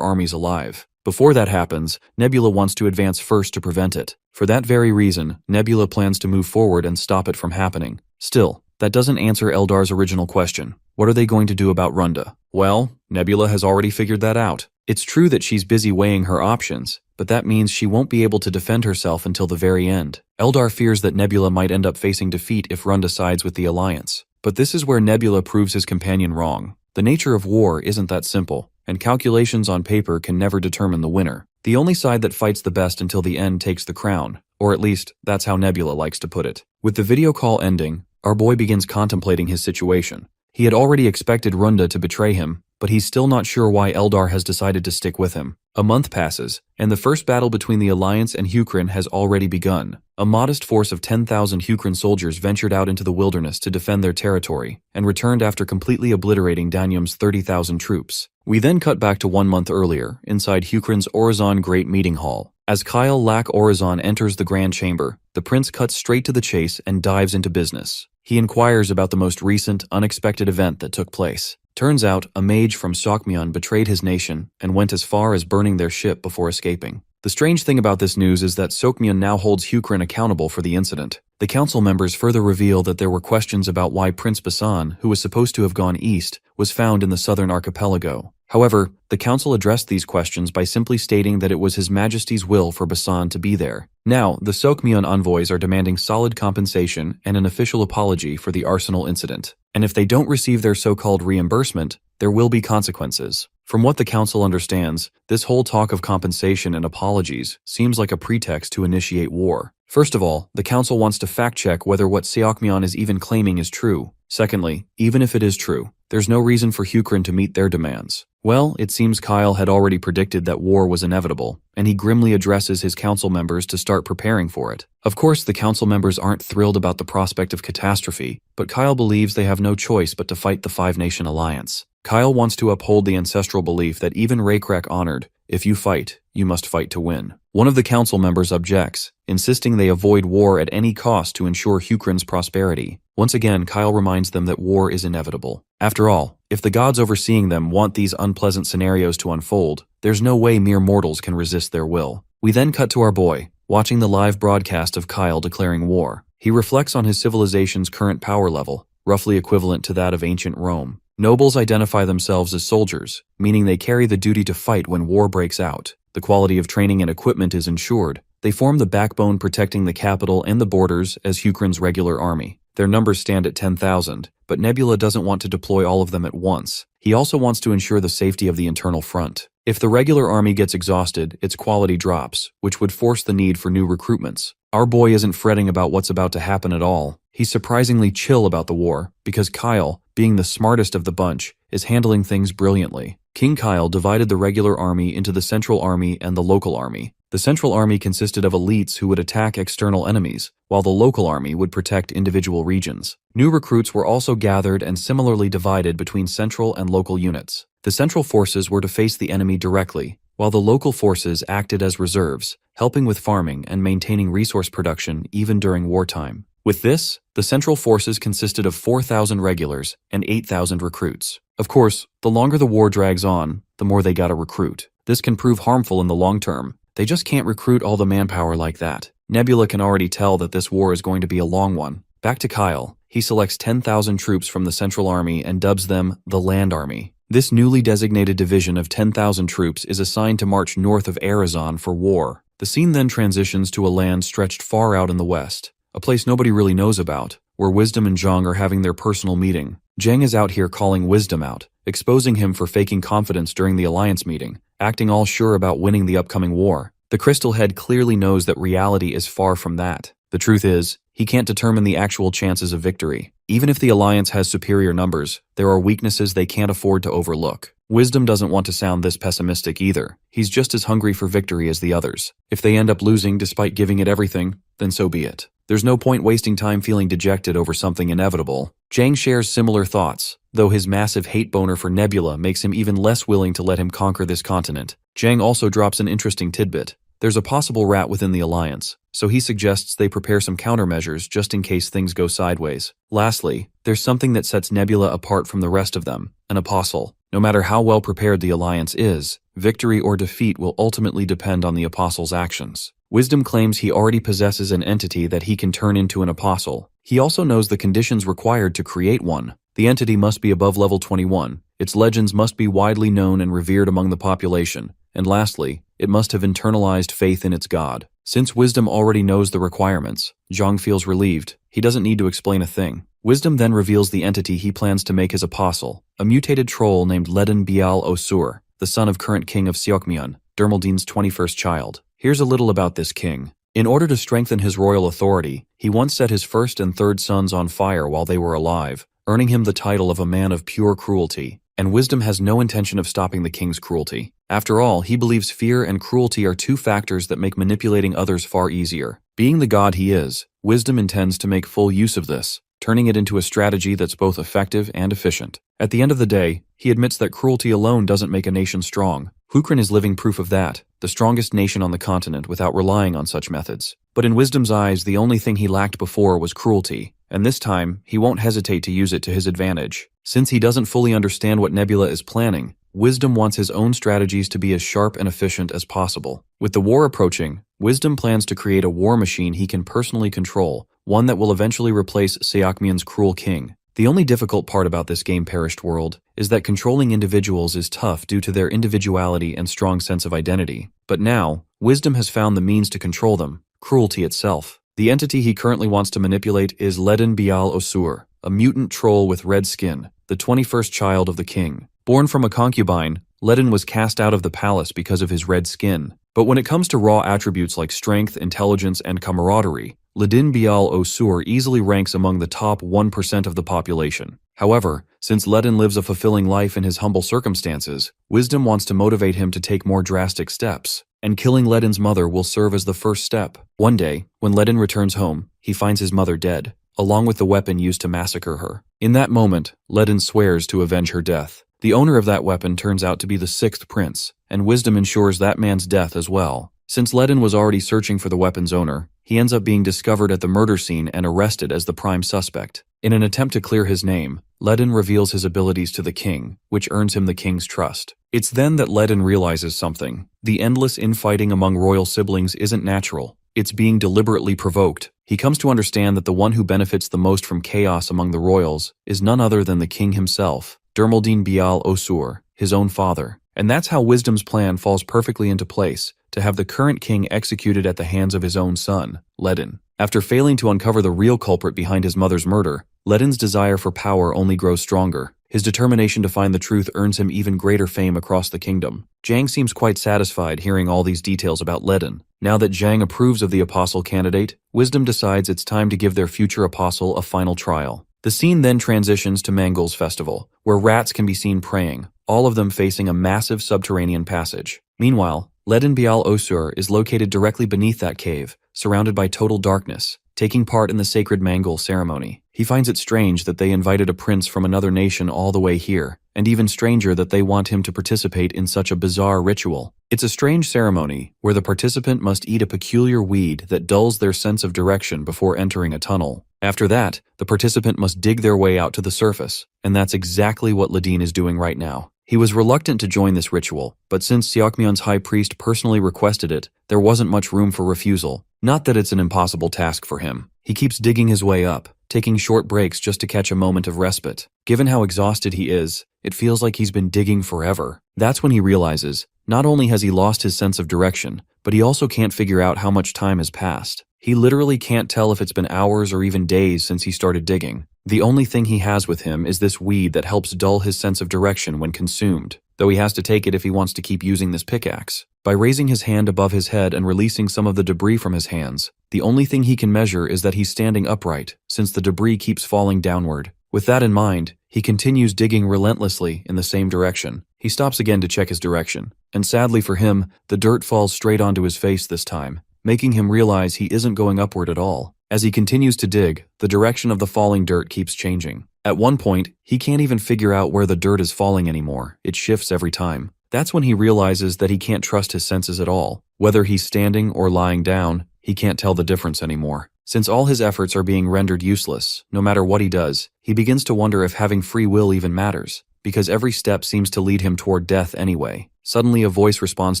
armies alive. Before that happens, Nebula wants to advance first to prevent it. For that very reason, Nebula plans to move forward and stop it from happening. Still, that doesn't answer Eldar's original question. What are they going to do about Runda? Well, Nebula has already figured that out. It's true that she's busy weighing her options, but that means she won't be able to defend herself until the very end. Eldar fears that Nebula might end up facing defeat if Runda sides with the Alliance. But this is where Nebula proves his companion wrong. The nature of war isn't that simple, and calculations on paper can never determine the winner. The only side that fights the best until the end takes the crown, or at least, that's how Nebula likes to put it. With the video call ending, our boy begins contemplating his situation. He had already expected Runda to betray him, but he's still not sure why Eldar has decided to stick with him. A month passes, and the first battle between the Alliance and Hukrin has already begun. A modest force of 10,000 Hukrin soldiers ventured out into the wilderness to defend their territory, and returned after completely obliterating Danyum's 30,000 troops. We then cut back to 1 month earlier, inside Hukrin's Orizon Great Meeting Hall. As Kyle Lack Orizon enters the Grand Chamber, the prince cuts straight to the chase and dives into business. He inquires about the most recent, unexpected event that took place. Turns out, a mage from Sokmyon betrayed his nation and went as far as burning their ship before escaping. The strange thing about this news is that Sokmyon now holds Hukrin accountable for the incident. The council members further reveal that there were questions about why Prince Basan, who was supposed to have gone east, was found in the southern archipelago. However, the council addressed these questions by simply stating that it was His Majesty's will for Basan to be there. Now, the Sokmyon envoys are demanding solid compensation and an official apology for the arsenal incident. And if they don't receive their so-called reimbursement, there will be consequences. From what the council understands, this whole talk of compensation and apologies seems like a pretext to initiate war. First of all, the council wants to fact-check whether what Seokmyon is even claiming is true. Secondly, even if it is true, there's no reason for Hukrin to meet their demands. Well, it seems Kyle had already predicted that war was inevitable, and he grimly addresses his council members to start preparing for it. Of course, the council members aren't thrilled about the prospect of catastrophe, but Kyle believes they have no choice but to fight the 5-nation alliance. Kyle wants to uphold the ancestral belief that even Raykrek honored If you fight, you must fight to win. One of the council members objects, insisting they avoid war at any cost to ensure Hukrin's prosperity. Once again, Kyle reminds them that war is inevitable. After all, if the gods overseeing them want these unpleasant scenarios to unfold, there's no way mere mortals can resist their will. We then cut to our boy, watching the live broadcast of Kyle declaring war. He reflects on his civilization's current power level, roughly equivalent to that of ancient Rome. Nobles identify themselves as soldiers, meaning they carry the duty to fight when war breaks out. The quality of training and equipment is ensured. They form the backbone protecting the capital and the borders as Hukrin's regular army. Their numbers stand at 10,000, but Nebula doesn't want to deploy all of them at once. He also wants to ensure the safety of the internal front. If the regular army gets exhausted, its quality drops, which would force the need for new recruitments. Our boy isn't fretting about what's about to happen at all. He's surprisingly chill about the war, because Kyle, being the smartest of the bunch, is handling things brilliantly. King Kyle divided the regular army into the central army and the local army. The central army consisted of elites who would attack external enemies, while the local army would protect individual regions. New recruits were also gathered and similarly divided between central and local units. The central forces were to face the enemy directly, while the local forces acted as reserves, helping with farming and maintaining resource production even during wartime. With this, the central forces consisted of 4,000 regulars and 8,000 recruits. Of course, the longer the war drags on, the more they gotta recruit. This can prove harmful in the long term. They just can't recruit all the manpower like that. Nebula can already tell that this war is going to be a long one. Back to Kyle. He selects 10,000 troops from the Central Army and dubs them the Land Army. This newly designated division of 10,000 troops is assigned to march north of Arizon for war. The scene then transitions to a land stretched far out in the west, a place nobody really knows about, where Wisdom and Zhang are having their personal meeting. Zhang is out here calling Wisdom out, exposing him for faking confidence during the alliance meeting, acting all sure about winning the upcoming war. The Crystal Head clearly knows that reality is far from that. The truth is, he can't determine the actual chances of victory. Even if the alliance has superior numbers, there are weaknesses they can't afford to overlook. Wisdom doesn't want to sound this pessimistic either. He's just as hungry for victory as the others. If they end up losing despite giving it everything, then so be it. There's no point wasting time feeling dejected over something inevitable. Zhang shares similar thoughts, though his massive hate boner for Nebula makes him even less willing to let him conquer this continent. Zhang also drops an interesting tidbit. There's a possible rat within the alliance, so he suggests they prepare some countermeasures just in case things go sideways. Lastly, there's something that sets Nebula apart from the rest of them, an apostle. No matter how well prepared the alliance is, victory or defeat will ultimately depend on the apostle's actions. Wisdom claims he already possesses an entity that he can turn into an apostle. He also knows the conditions required to create one. The entity must be above level 21, its legends must be widely known and revered among the population, and lastly, it must have internalized faith in its god. Since Wisdom already knows the requirements, Zhang feels relieved. He doesn't need to explain a thing. Wisdom then reveals the entity he plans to make his apostle, a mutated troll named Ledin Bial Osur, the son of current king of Seokmyeon, Dermaldine's 21st child. Here's a little about this king. In order to strengthen his royal authority, he once set his first and third sons on fire while they were alive, earning him the title of a man of pure cruelty. And Wisdom has no intention of stopping the king's cruelty. After all, he believes fear and cruelty are two factors that make manipulating others far easier. Being the god he is, Wisdom intends to make full use of this, turning it into a strategy that's both effective and efficient. At the end of the day, he admits that cruelty alone doesn't make a nation strong. Hukrin is living proof of that, the strongest nation on the continent without relying on such methods. But in Wisdom's eyes, the only thing he lacked before was cruelty, and this time, he won't hesitate to use it to his advantage. Since he doesn't fully understand what Nebula is planning, Wisdom wants his own strategies to be as sharp and efficient as possible. With the war approaching, Wisdom plans to create a war machine he can personally control, one that will eventually replace Seokmyeon's cruel king. The only difficult part about this game-perished world is that controlling individuals is tough due to their individuality and strong sense of identity. But now, Wisdom has found the means to control them, cruelty itself. The entity he currently wants to manipulate is Ledin Bial Osur, a mutant troll with red skin, the 21st child of the king. Born from a concubine, Ledin was cast out of the palace because of his red skin. But when it comes to raw attributes like strength, intelligence, and camaraderie, Ledin Bial Osur easily ranks among the top 1% of the population. However, since Ledin lives a fulfilling life in his humble circumstances, Wisdom wants to motivate him to take more drastic steps, and killing Ledin's mother will serve as the first step. One day, when Ledin returns home, he finds his mother dead, along with the weapon used to massacre her. In that moment, Ledin swears to avenge her death. The owner of that weapon turns out to be the 6th prince, and wisdom ensures that man's death as well. Since Ledin was already searching for the weapon's owner, he ends up being discovered at the murder scene and arrested as the prime suspect. In an attempt to clear his name, Ledin reveals his abilities to the king, which earns him the king's trust. It's then that Ledin realizes something. The endless infighting among royal siblings isn't natural. It's being deliberately provoked. He comes to understand that the one who benefits the most from chaos among the royals is none other than the king himself, Dermaldine Bial Osur, his own father. And that's how Wisdom's plan falls perfectly into place, to have the current king executed at the hands of his own son, Ledin. After failing to uncover the real culprit behind his mother's murder, Ledin's desire for power only grows stronger. His determination to find the truth earns him even greater fame across the kingdom. Zhang seems quite satisfied hearing all these details about Ledin. Now that Zhang approves of the apostle candidate, Wisdom decides it's time to give their future apostle a final trial. The scene then transitions to Mangol's festival, where rats can be seen praying, all of them facing a massive subterranean passage. Meanwhile, Ledin Bial Osur is located directly beneath that cave, surrounded by total darkness, taking part in the sacred Mangol ceremony. He finds it strange that they invited a prince from another nation all the way here, and even stranger that they want him to participate in such a bizarre ritual. It's a strange ceremony where the participant must eat a peculiar weed that dulls their sense of direction before entering a tunnel. After that, the participant must dig their way out to the surface, and that's exactly what Ledin is doing right now. He was reluctant to join this ritual, but since Seokmyeon's high priest personally requested it, there wasn't much room for refusal. Not that it's an impossible task for him. He keeps digging his way up, taking short breaks just to catch a moment of respite. Given how exhausted he is, it feels like he's been digging forever. That's when he realizes, not only has he lost his sense of direction, but he also can't figure out how much time has passed. He literally can't tell if it's been hours or even days since he started digging. The only thing he has with him is this weed that helps dull his sense of direction when consumed, though he has to take it if he wants to keep using this pickaxe. By raising his hand above his head and releasing some of the debris from his hands, the only thing he can measure is that he's standing upright, since the debris keeps falling downward. With that in mind, he continues digging relentlessly in the same direction. He stops again to check his direction, and sadly for him, the dirt falls straight onto his face this time, making him realize he isn't going upward at all. As he continues to dig, the direction of the falling dirt keeps changing. At one point, he can't even figure out where the dirt is falling anymore. It shifts every time. That's when he realizes that he can't trust his senses at all. Whether he's standing or lying down, he can't tell the difference anymore. Since all his efforts are being rendered useless, no matter what he does, he begins to wonder if having free will even matters, because every step seems to lead him toward death anyway. Suddenly a voice responds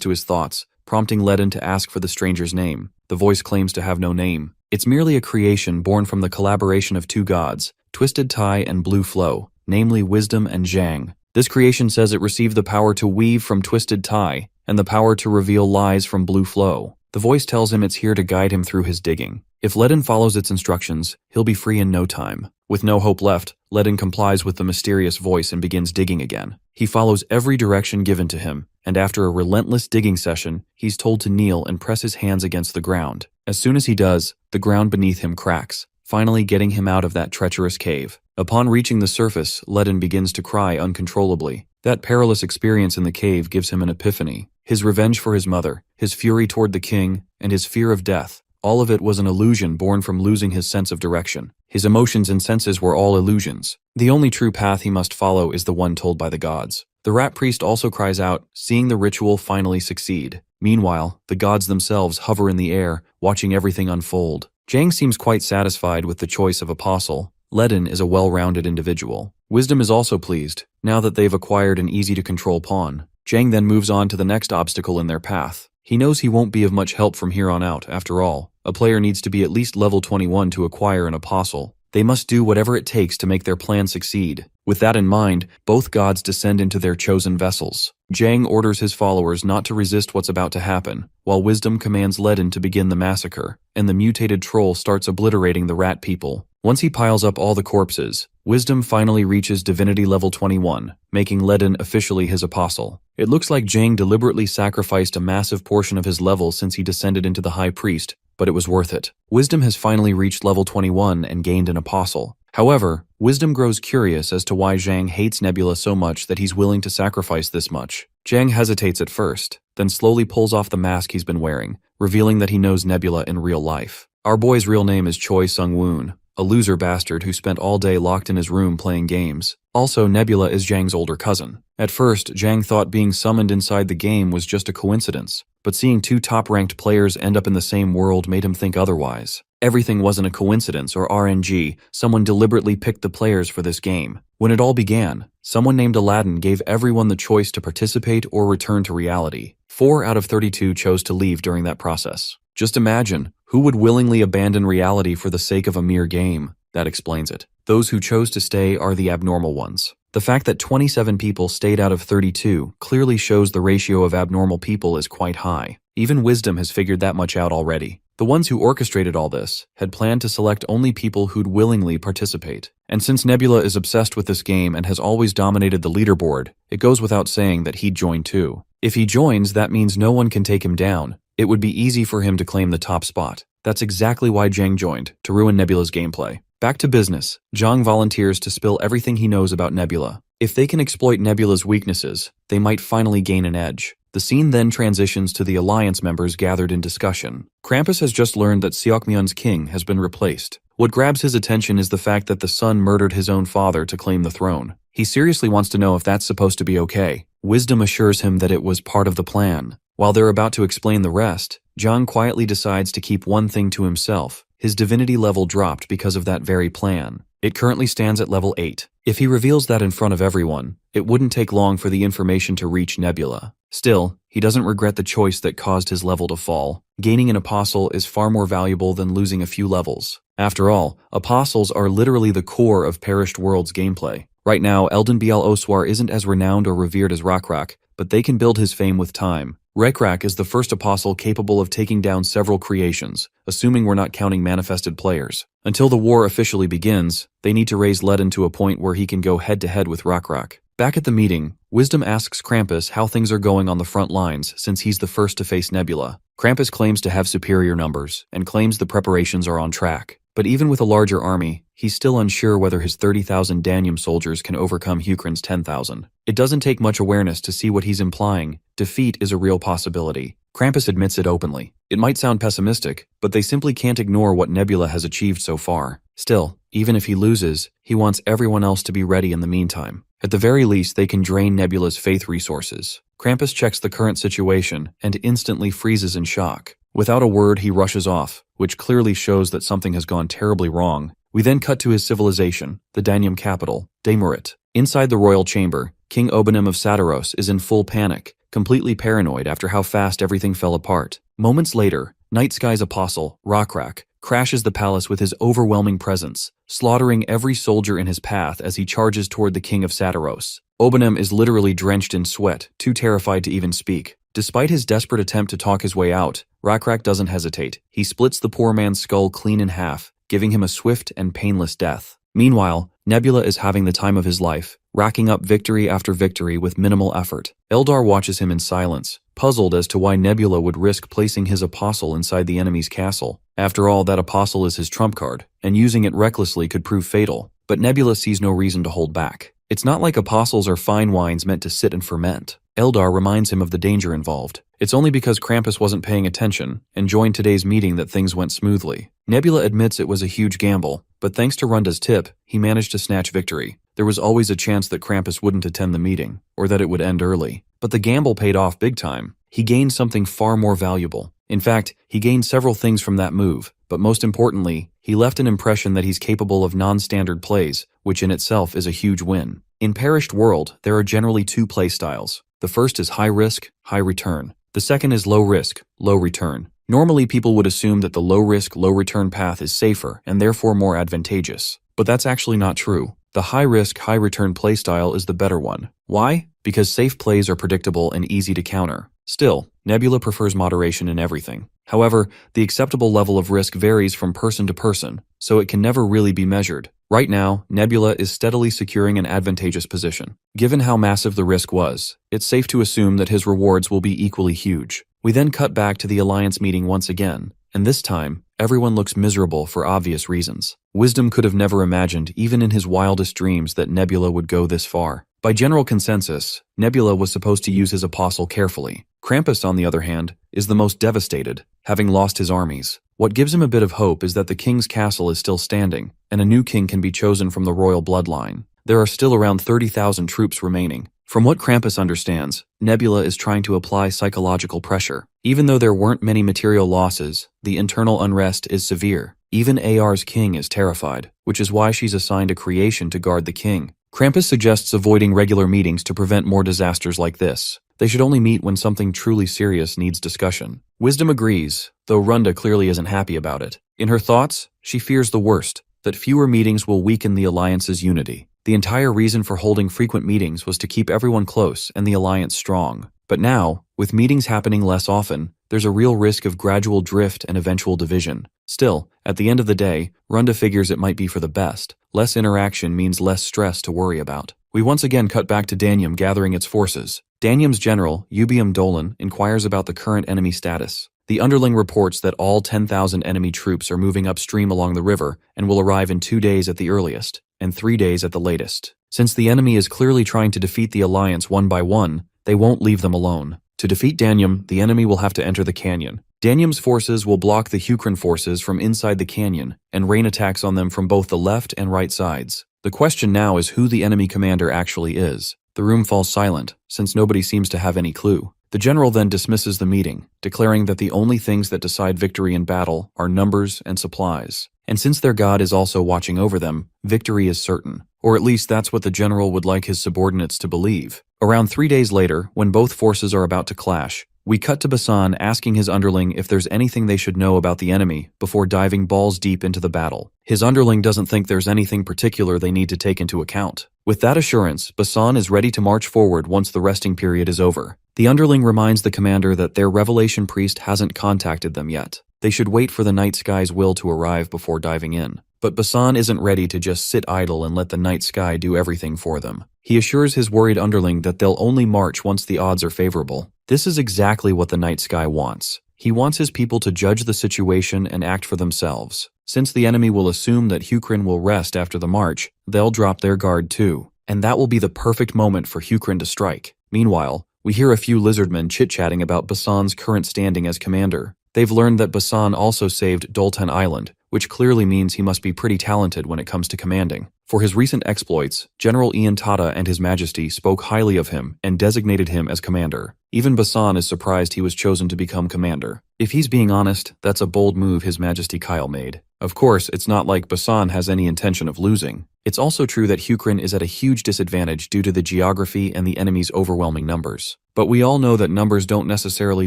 to his thoughts, prompting Ledin to ask for the stranger's name. The voice claims to have no name. It's merely a creation born from the collaboration of two gods, Twisted Tai and Blue Flow, namely Wisdom and Zhang. This creation says it received the power to weave from Twisted Tai and the power to reveal lies from Blue Flow. The voice tells him it's here to guide him through his digging. If Ledin follows its instructions, he'll be free in no time. With no hope left, Ledin complies with the mysterious voice and begins digging again. He follows every direction given to him, and after a relentless digging session, he's told to kneel and press his hands against the ground. As soon as he does, the ground beneath him cracks, finally getting him out of that treacherous cave. Upon reaching the surface, Ledin begins to cry uncontrollably. That perilous experience in the cave gives him an epiphany. His revenge for his mother, his fury toward the king, and his fear of death, all of it was an illusion born from losing his sense of direction. His emotions and senses were all illusions. The only true path he must follow is the one told by the gods. The rat priest also cries out, seeing the ritual finally succeed. Meanwhile, the gods themselves hover in the air, watching everything unfold. Zhang seems quite satisfied with the choice of apostle. Ledin is a well-rounded individual. Wisdom is also pleased, now that they've acquired an easy-to-control pawn. Zhang then moves on to the next obstacle in their path. He knows he won't be of much help from here on out, after all. A player needs to be at least level 21 to acquire an apostle. They must do whatever it takes to make their plan succeed. With that in mind, both gods descend into their chosen vessels. Zhang orders his followers not to resist what's about to happen, while Wisdom commands Ledin to begin the massacre, and the mutated troll starts obliterating the rat people. Once he piles up all the corpses, Wisdom finally reaches divinity level 21, making Ledin officially his apostle. It looks like Zhang deliberately sacrificed a massive portion of his level since he descended into the high priest, but it was worth it. Wisdom has finally reached level 21 and gained an apostle. However, Wisdom grows curious as to why Zhang hates Nebula so much that he's willing to sacrifice this much. Zhang hesitates at first, then slowly pulls off the mask he's been wearing, revealing that he knows Nebula in real life. Our boy's real name is Choi Sung-woon, a loser bastard who spent all day locked in his room playing games. Also, Nebula is Zhang's older cousin. At first, Zhang thought being summoned inside the game was just a coincidence, but seeing two top-ranked players end up in the same world made him think otherwise. Everything wasn't a coincidence or RNG, someone deliberately picked the players for this game. When it all began, someone named Aladdin gave everyone the choice to participate or return to reality. 4 out of 32 chose to leave during that process. Just imagine, who would willingly abandon reality for the sake of a mere game? That explains it. Those who chose to stay are the abnormal ones. The fact that 27 people stayed out of 32 clearly shows the ratio of abnormal people is quite high. Even wisdom has figured that much out already. The ones who orchestrated all this had planned to select only people who'd willingly participate. And since Nebula is obsessed with this game and has always dominated the leaderboard, it goes without saying that he'd join too. If he joins, that means no one can take him down. It would be easy for him to claim the top spot. That's exactly why Zhang joined, to ruin Nebula's gameplay. Back to business, Zhang volunteers to spill everything he knows about Nebula. If they can exploit Nebula's weaknesses, they might finally gain an edge. The scene then transitions to the Alliance members gathered in discussion. Krampus has just learned that Seokmyeon's king has been replaced. What grabs his attention is the fact that the son murdered his own father to claim the throne. He seriously wants to know if that's supposed to be okay. Wisdom assures him that it was part of the plan. While they're about to explain the rest, Zhang quietly decides to keep one thing to himself. His divinity level dropped because of that very plan. It currently stands at level 8. If he reveals that in front of everyone, it wouldn't take long for the information to reach Nebula. Still, he doesn't regret the choice that caused his level to fall. Gaining an apostle is far more valuable than losing a few levels. After all, apostles are literally the core of Perished World's gameplay. Right now, Elden Biel Oswar isn't as renowned or revered as Rakrak, but they can build his fame with time. Rekrak is the first apostle capable of taking down several creations, assuming we're not counting manifested players. Until the war officially begins, they need to raise Ledin to a point where he can go head-to-head with Rakrak. Back at the meeting, Wisdom asks Krampus how things are going on the front lines since he's the first to face Nebula. Krampus claims to have superior numbers, and claims the preparations are on track. But even with a larger army, he's still unsure whether his 30,000 Danium soldiers can overcome Hukrin's 10,000. It doesn't take much awareness to see what he's implying. Defeat is a real possibility. Krampus admits it openly. It might sound pessimistic, but they simply can't ignore what Nebula has achieved so far. Still, even if he loses, he wants everyone else to be ready in the meantime. At the very least, they can drain Nebula's faith resources. Krampus checks the current situation and instantly freezes in shock. Without a word, he rushes off, which clearly shows that something has gone terribly wrong. We then cut to his civilization, the Danium capital, Daymerit. Inside the royal chamber, King Obanim of Sataros is in full panic, completely paranoid after how fast everything fell apart. Moments later, Night Sky's apostle, Rakrak, crashes the palace with his overwhelming presence, slaughtering every soldier in his path as he charges toward the king of Sataros. Obanim is literally drenched in sweat, too terrified to even speak. Despite his desperate attempt to talk his way out, Rakrak doesn't hesitate. He splits the poor man's skull clean in half, giving him a swift and painless death. Meanwhile, Nebula is having the time of his life, racking up victory after victory with minimal effort. Eldar watches him in silence, puzzled as to why Nebula would risk placing his apostle inside the enemy's castle. After all, that apostle is his trump card, and using it recklessly could prove fatal. But Nebula sees no reason to hold back. It's not like apostles are fine wines meant to sit and ferment. Eldar reminds him of the danger involved. It's only because Krampus wasn't paying attention and joined today's meeting that things went smoothly. Nebula admits it was a huge gamble, but thanks to Runda's tip, he managed to snatch victory. There was always a chance that Krampus wouldn't attend the meeting, or that it would end early. But the gamble paid off big time. He gained something far more valuable. In fact, he gained several things from that move, but most importantly, he left an impression that he's capable of non-standard plays, which in itself is a huge win. In Perished World, there are generally two play styles. The first is high risk, high return. The second is low risk, low return. Normally people would assume that the low risk, low return path is safer and therefore more advantageous. But that's actually not true. The high risk, high return playstyle is the better one. Why? Because safe plays are predictable and easy to counter. Still, Nebula prefers moderation in everything. However, the acceptable level of risk varies from person to person, so it can never really be measured. Right now, Nebula is steadily securing an advantageous position. Given how massive the risk was, it's safe to assume that his rewards will be equally huge. We then cut back to the Alliance meeting once again, and this time, everyone looks miserable for obvious reasons. Wisdom could have never imagined, even in his wildest dreams, that Nebula would go this far. By general consensus, Nebula was supposed to use his apostle carefully. Krampus, on the other hand, is the most devastated, having lost his armies. What gives him a bit of hope is that the king's castle is still standing, and a new king can be chosen from the royal bloodline. There are still around 30,000 troops remaining. From what Krampus understands, Nebula is trying to apply psychological pressure. Even though there weren't many material losses, the internal unrest is severe. Even AR's king is terrified, which is why she's assigned a creation to guard the king. Krampus suggests avoiding regular meetings to prevent more disasters like this. They should only meet when something truly serious needs discussion. Wisdom agrees, though Runda clearly isn't happy about it. In her thoughts, she fears the worst, that fewer meetings will weaken the alliance's unity. The entire reason for holding frequent meetings was to keep everyone close and the alliance strong. But now, with meetings happening less often, there's a real risk of gradual drift and eventual division. Still, at the end of the day, Runda figures it might be for the best. Less interaction means less stress to worry about. We once again cut back to Danium gathering its forces. Danium's general, Ubium Dolan, inquires about the current enemy status. The underling reports that all 10,000 enemy troops are moving upstream along the river and will arrive in 2 days at the earliest, and 3 days at the latest. Since the enemy is clearly trying to defeat the alliance one by one, they won't leave them alone. To defeat Danium, the enemy will have to enter the canyon. Danium's forces will block the Hukran forces from inside the canyon and rain attacks on them from both the left and right sides. The question now is who the enemy commander actually is. The room falls silent, since nobody seems to have any clue. The general then dismisses the meeting, declaring that the only things that decide victory in battle are numbers and supplies. And since their god is also watching over them, victory is certain. Or at least that's what the general would like his subordinates to believe. Around 3 days later, when both forces are about to clash, we cut to Basan asking his underling if there's anything they should know about the enemy before diving balls deep into the battle. His underling doesn't think there's anything particular they need to take into account. With that assurance, Basan is ready to march forward once the resting period is over. The underling reminds the commander that their revelation priest hasn't contacted them yet. They should wait for the night sky's will to arrive before diving in. But Basan isn't ready to just sit idle and let the night sky do everything for them. He assures his worried underling that they'll only march once the odds are favorable. This is exactly what the night sky wants. He wants his people to judge the situation and act for themselves. Since the enemy will assume that Hukran will rest after the march, they'll drop their guard too. And that will be the perfect moment for Hukran to strike. Meanwhile, we hear a few lizardmen chit-chatting about Basan's current standing as commander. They've learned that Basan also saved Dolten Island, which clearly means he must be pretty talented when it comes to commanding. For his recent exploits, General Ian Tata and His Majesty spoke highly of him and designated him as commander. Even Basan is surprised he was chosen to become commander. If he's being honest, that's a bold move His Majesty Kyle made. Of course, it's not like Basan has any intention of losing. It's also true that Hukran is at a huge disadvantage due to the geography and the enemy's overwhelming numbers. But we all know that numbers don't necessarily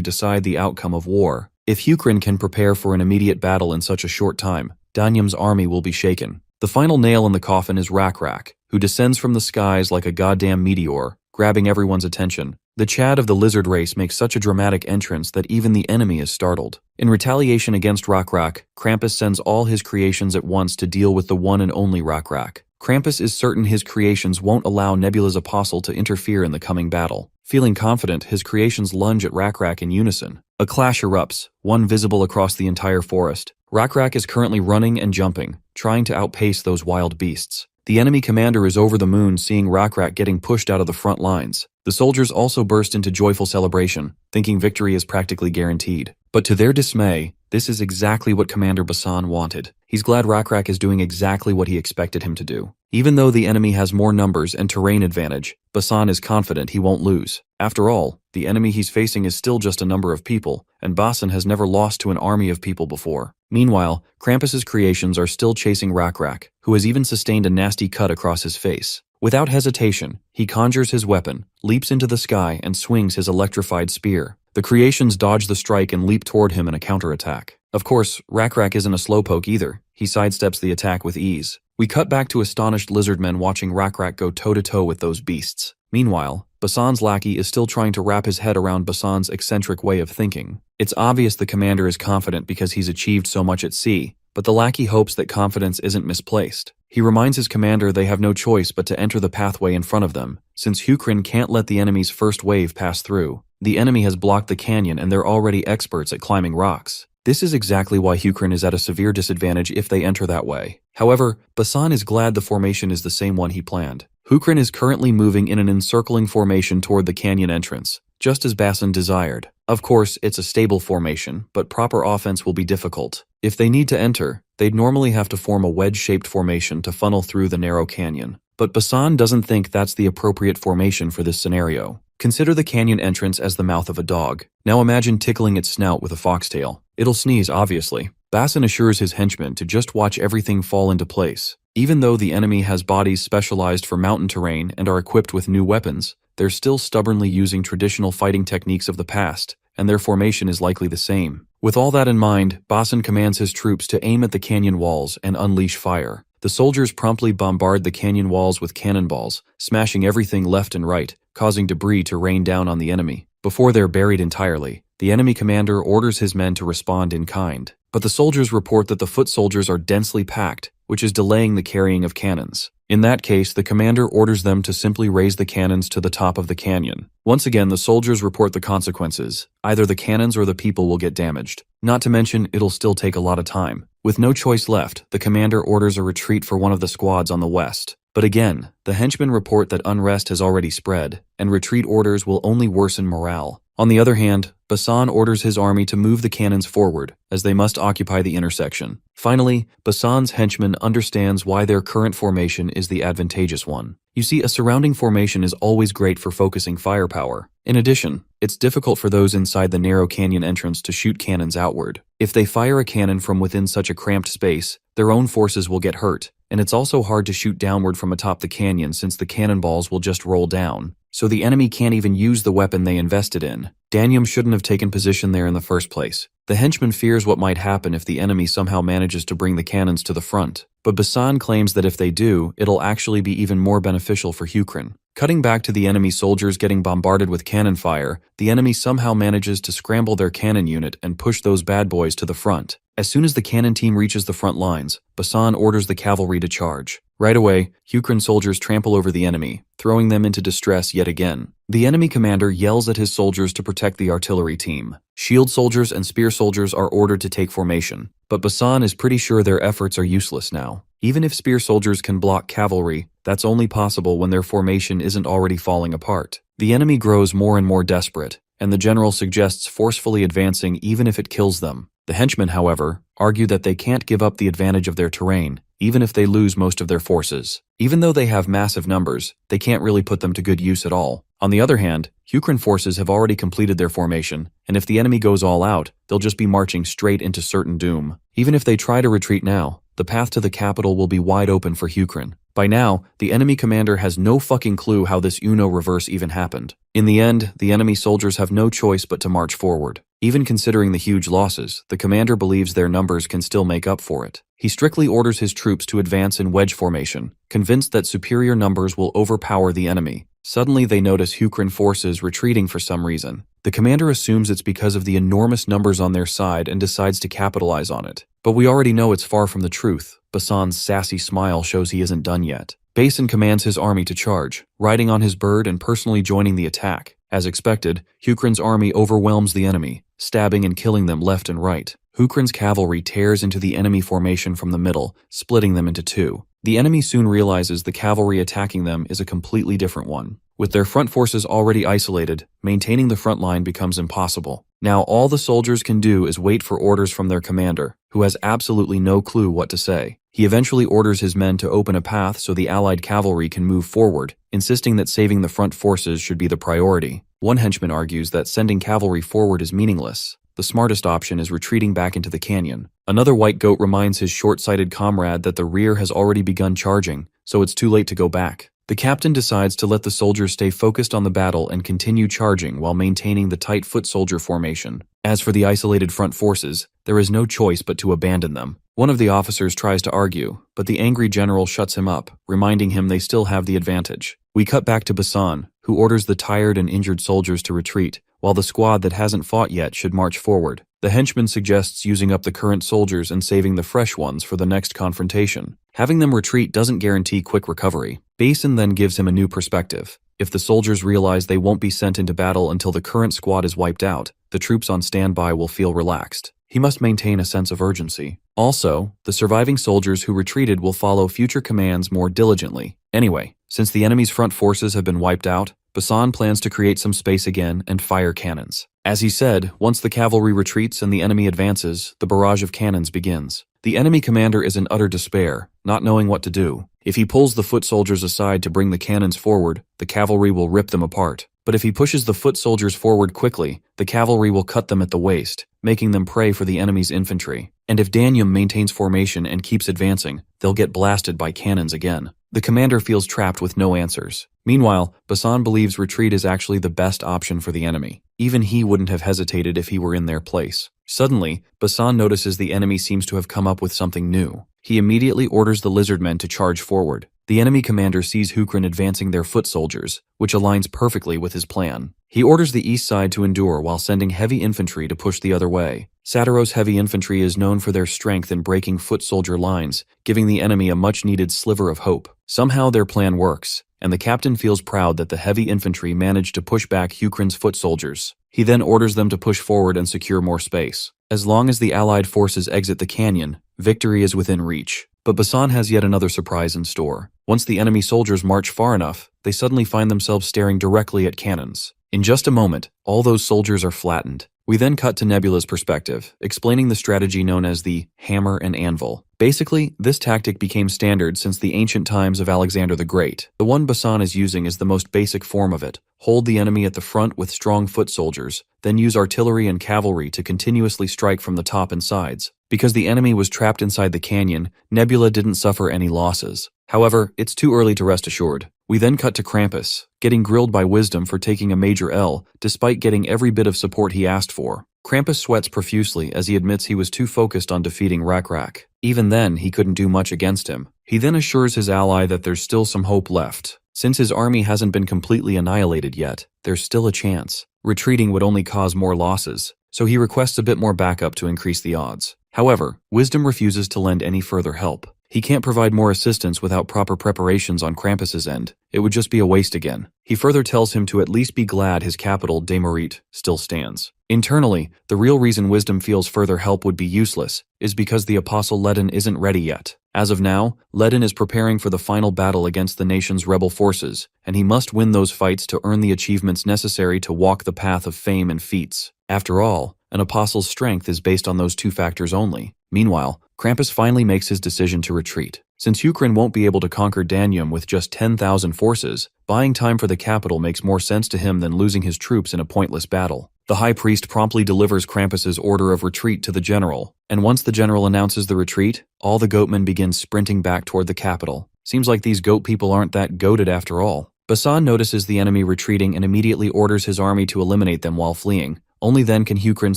decide the outcome of war. If Hukran can prepare for an immediate battle in such a short time, Danyam's army will be shaken. The final nail in the coffin is Rakrak, who descends from the skies like a goddamn meteor, grabbing everyone's attention. The Chad of the lizard race makes such a dramatic entrance that even the enemy is startled. In retaliation against Rakrak, Krampus sends all his creations at once to deal with the one and only Rakrak. Krampus is certain his creations won't allow Nebula's apostle to interfere in the coming battle. Feeling confident, his creations lunge at Rakrak in unison. A clash erupts, one visible across the entire forest. Rakrak is currently running and jumping, trying to outpace those wild beasts. The enemy commander is over the moon seeing Rakrak getting pushed out of the front lines. The soldiers also burst into joyful celebration, thinking victory is practically guaranteed. But to their dismay, this is exactly what Commander Basan wanted. He's glad Rakrak is doing exactly what he expected him to do. Even though the enemy has more numbers and terrain advantage, Basan is confident he won't lose. After all, the enemy he's facing is still just a number of people, and Basan has never lost to an army of people before. Meanwhile, Krampus's creations are still chasing Rakrak, who has even sustained a nasty cut across his face. Without hesitation, he conjures his weapon, leaps into the sky, and swings his electrified spear. The creations dodge the strike and leap toward him in a counterattack. Of course, Rakrak isn't a slowpoke either. He sidesteps the attack with ease. We cut back to astonished lizardmen watching Rakrak go toe-to-toe with those beasts. Meanwhile, Basan's lackey is still trying to wrap his head around Basan's eccentric way of thinking. It's obvious the commander is confident because he's achieved so much at sea, but the lackey hopes that confidence isn't misplaced. He reminds his commander they have no choice but to enter the pathway in front of them, since Hukran can't let the enemy's first wave pass through. The enemy has blocked the canyon and they're already experts at climbing rocks. This is exactly why Hukran is at a severe disadvantage if they enter that way. However, Basan is glad the formation is the same one he planned. Hukrin is currently moving in an encircling formation toward the canyon entrance, just as Basin desired. Of course, it's a stable formation, but proper offense will be difficult. If they need to enter, they'd normally have to form a wedge-shaped formation to funnel through the narrow canyon. But Basan doesn't think that's the appropriate formation for this scenario. Consider the canyon entrance as the mouth of a dog. Now imagine tickling its snout with a foxtail. It'll sneeze, obviously. Basin assures his henchmen to just watch everything fall into place. Even though the enemy has bodies specialized for mountain terrain and are equipped with new weapons, they're still stubbornly using traditional fighting techniques of the past, and their formation is likely the same. With all that in mind, Basin commands his troops to aim at the canyon walls and unleash fire. The soldiers promptly bombard the canyon walls with cannonballs, smashing everything left and right, causing debris to rain down on the enemy. Before they're buried entirely, the enemy commander orders his men to respond in kind. But the soldiers report that the foot soldiers are densely packed, which is delaying the carrying of cannons. In that case, the commander orders them to simply raise the cannons to the top of the canyon. Once again, the soldiers report the consequences. Either the cannons or the people will get damaged. Not to mention, it'll still take a lot of time. With no choice left, the commander orders a retreat for one of the squads on the west. But again, the henchmen report that unrest has already spread, and retreat orders will only worsen morale. On the other hand, Basan orders his army to move the cannons forward, as they must occupy the intersection. Finally, Basan's henchman understands why their current formation is the advantageous one. You see, a surrounding formation is always great for focusing firepower. In addition, it's difficult for those inside the narrow canyon entrance to shoot cannons outward. If they fire a cannon from within such a cramped space, their own forces will get hurt, and it's also hard to shoot downward from atop the canyon since the cannonballs will just roll down. So the enemy can't even use the weapon they invested in. Danium shouldn't have taken position there in the first place. The henchman fears what might happen if the enemy somehow manages to bring the cannons to the front. But Basan claims that if they do, it'll actually be even more beneficial for Hukrin. Cutting back to the enemy soldiers getting bombarded with cannon fire, the enemy somehow manages to scramble their cannon unit and push those bad boys to the front. As soon as the cannon team reaches the front lines, Basan orders the cavalry to charge. Right away, Hukrin soldiers trample over the enemy, throwing them into distress yet again. The enemy commander yells at his soldiers to protect the artillery team. Shield soldiers and spear soldiers are ordered to take formation, but Basan is pretty sure their efforts are useless now. Even if spear soldiers can block cavalry, that's only possible when their formation isn't already falling apart. The enemy grows more and more desperate, and the general suggests forcefully advancing even if it kills them. The henchmen, however, argue that they can't give up the advantage of their terrain, even if they lose most of their forces. Even though they have massive numbers, they can't really put them to good use at all. On the other hand, Hukrin forces have already completed their formation, and if the enemy goes all out, they'll just be marching straight into certain doom. Even if they try to retreat now, the path to the capital will be wide open for Hukrin. By now, the enemy commander has no fucking clue how this Uno reverse even happened. In the end, the enemy soldiers have no choice but to march forward. Even considering the huge losses, the commander believes their numbers can still make up for it. He strictly orders his troops to advance in wedge formation, convinced that superior numbers will overpower the enemy. Suddenly they notice Hukrin forces retreating for some reason. The commander assumes it's because of the enormous numbers on their side and decides to capitalize on it. But we already know it's far from the truth. Basan's sassy smile shows he isn't done yet. Basin commands his army to charge, riding on his bird and personally joining the attack. As expected, Hukrin's army overwhelms the enemy, stabbing and killing them left and right. Hukrin's cavalry tears into the enemy formation from the middle, splitting them into two. The enemy soon realizes the cavalry attacking them is a completely different one. With their front forces already isolated, maintaining the front line becomes impossible. Now all the soldiers can do is wait for orders from their commander, who has absolutely no clue what to say. He eventually orders his men to open a path so the allied cavalry can move forward, insisting that saving the front forces should be the priority. One henchman argues that sending cavalry forward is meaningless. The smartest option is retreating back into the canyon. Another white goat reminds his short-sighted comrade that the rear has already begun charging, so it's too late to go back. The captain decides to let the soldiers stay focused on the battle and continue charging while maintaining the tight foot soldier formation. As for the isolated front forces, there is no choice but to abandon them. One of the officers tries to argue, but the angry general shuts him up, reminding him they still have the advantage. We cut back to Basan, who orders the tired and injured soldiers to retreat, while the squad that hasn't fought yet should march forward. The henchman suggests using up the current soldiers and saving the fresh ones for the next confrontation. Having them retreat doesn't guarantee quick recovery. Basin then gives him a new perspective. If the soldiers realize they won't be sent into battle until the current squad is wiped out, the troops on standby will feel relaxed. He must maintain a sense of urgency. Also, the surviving soldiers who retreated will follow future commands more diligently. Anyway, since the enemy's front forces have been wiped out, Basan plans to create some space again and fire cannons. As he said, once the cavalry retreats and the enemy advances, the barrage of cannons begins. The enemy commander is in utter despair, not knowing what to do. If he pulls the foot soldiers aside to bring the cannons forward, the cavalry will rip them apart. But if he pushes the foot soldiers forward quickly, the cavalry will cut them at the waist, making them prey for the enemy's infantry. And if Danyum maintains formation and keeps advancing, they'll get blasted by cannons again. The commander feels trapped with no answers. Meanwhile, Basan believes retreat is actually the best option for the enemy. Even he wouldn't have hesitated if he were in their place. Suddenly, Basan notices the enemy seems to have come up with something new. He immediately orders the lizardmen to charge forward. The enemy commander sees Hukrin advancing their foot soldiers, which aligns perfectly with his plan. He orders the east side to endure while sending heavy infantry to push the other way. Sadaro's heavy infantry is known for their strength in breaking foot soldier lines, giving the enemy a much-needed sliver of hope. Somehow their plan works, and the captain feels proud that the heavy infantry managed to push back Hukrin's foot soldiers. He then orders them to push forward and secure more space. As long as the Allied forces exit the canyon, victory is within reach. But Basan has yet another surprise in store. Once the enemy soldiers march far enough, they suddenly find themselves staring directly at cannons. In just a moment, all those soldiers are flattened. We then cut to Nebula's perspective, explaining the strategy known as the hammer and anvil. Basically, this tactic became standard since the ancient times of Alexander the Great. The one Basan is using is the most basic form of it. Hold the enemy at the front with strong foot soldiers, then use artillery and cavalry to continuously strike from the top and sides. Because the enemy was trapped inside the canyon, Nebula didn't suffer any losses. However, it's too early to rest assured. We then cut to Krampus, getting grilled by Wisdom for taking a major L, despite getting every bit of support he asked for. Krampus sweats profusely as he admits he was too focused on defeating Rak. Even then, he couldn't do much against him. He then assures his ally that there's still some hope left. Since his army hasn't been completely annihilated yet, there's still a chance. Retreating would only cause more losses, so he requests a bit more backup to increase the odds. However, Wisdom refuses to lend any further help. He can't provide more assistance without proper preparations on Krampus's end. It would just be a waste again. He further tells him to at least be glad his capital, Demerit, still stands. Internally, the real reason Wisdom feels further help would be useless is because the Apostle Ledin isn't ready yet. As of now, Ledin is preparing for the final battle against the nation's rebel forces, and he must win those fights to earn the achievements necessary to walk the path of fame and feats. After all, an apostle's strength is based on those two factors only. Meanwhile, Krampus finally makes his decision to retreat. Since Hukrin won't be able to conquer Danyum with just 10,000 forces, buying time for the capital makes more sense to him than losing his troops in a pointless battle. The high priest promptly delivers Krampus's order of retreat to the general, and once the general announces the retreat, all the goatmen begin sprinting back toward the capital. Seems like these goat people aren't that goated after all. Basan notices the enemy retreating and immediately orders his army to eliminate them while fleeing. Only then can Hukrin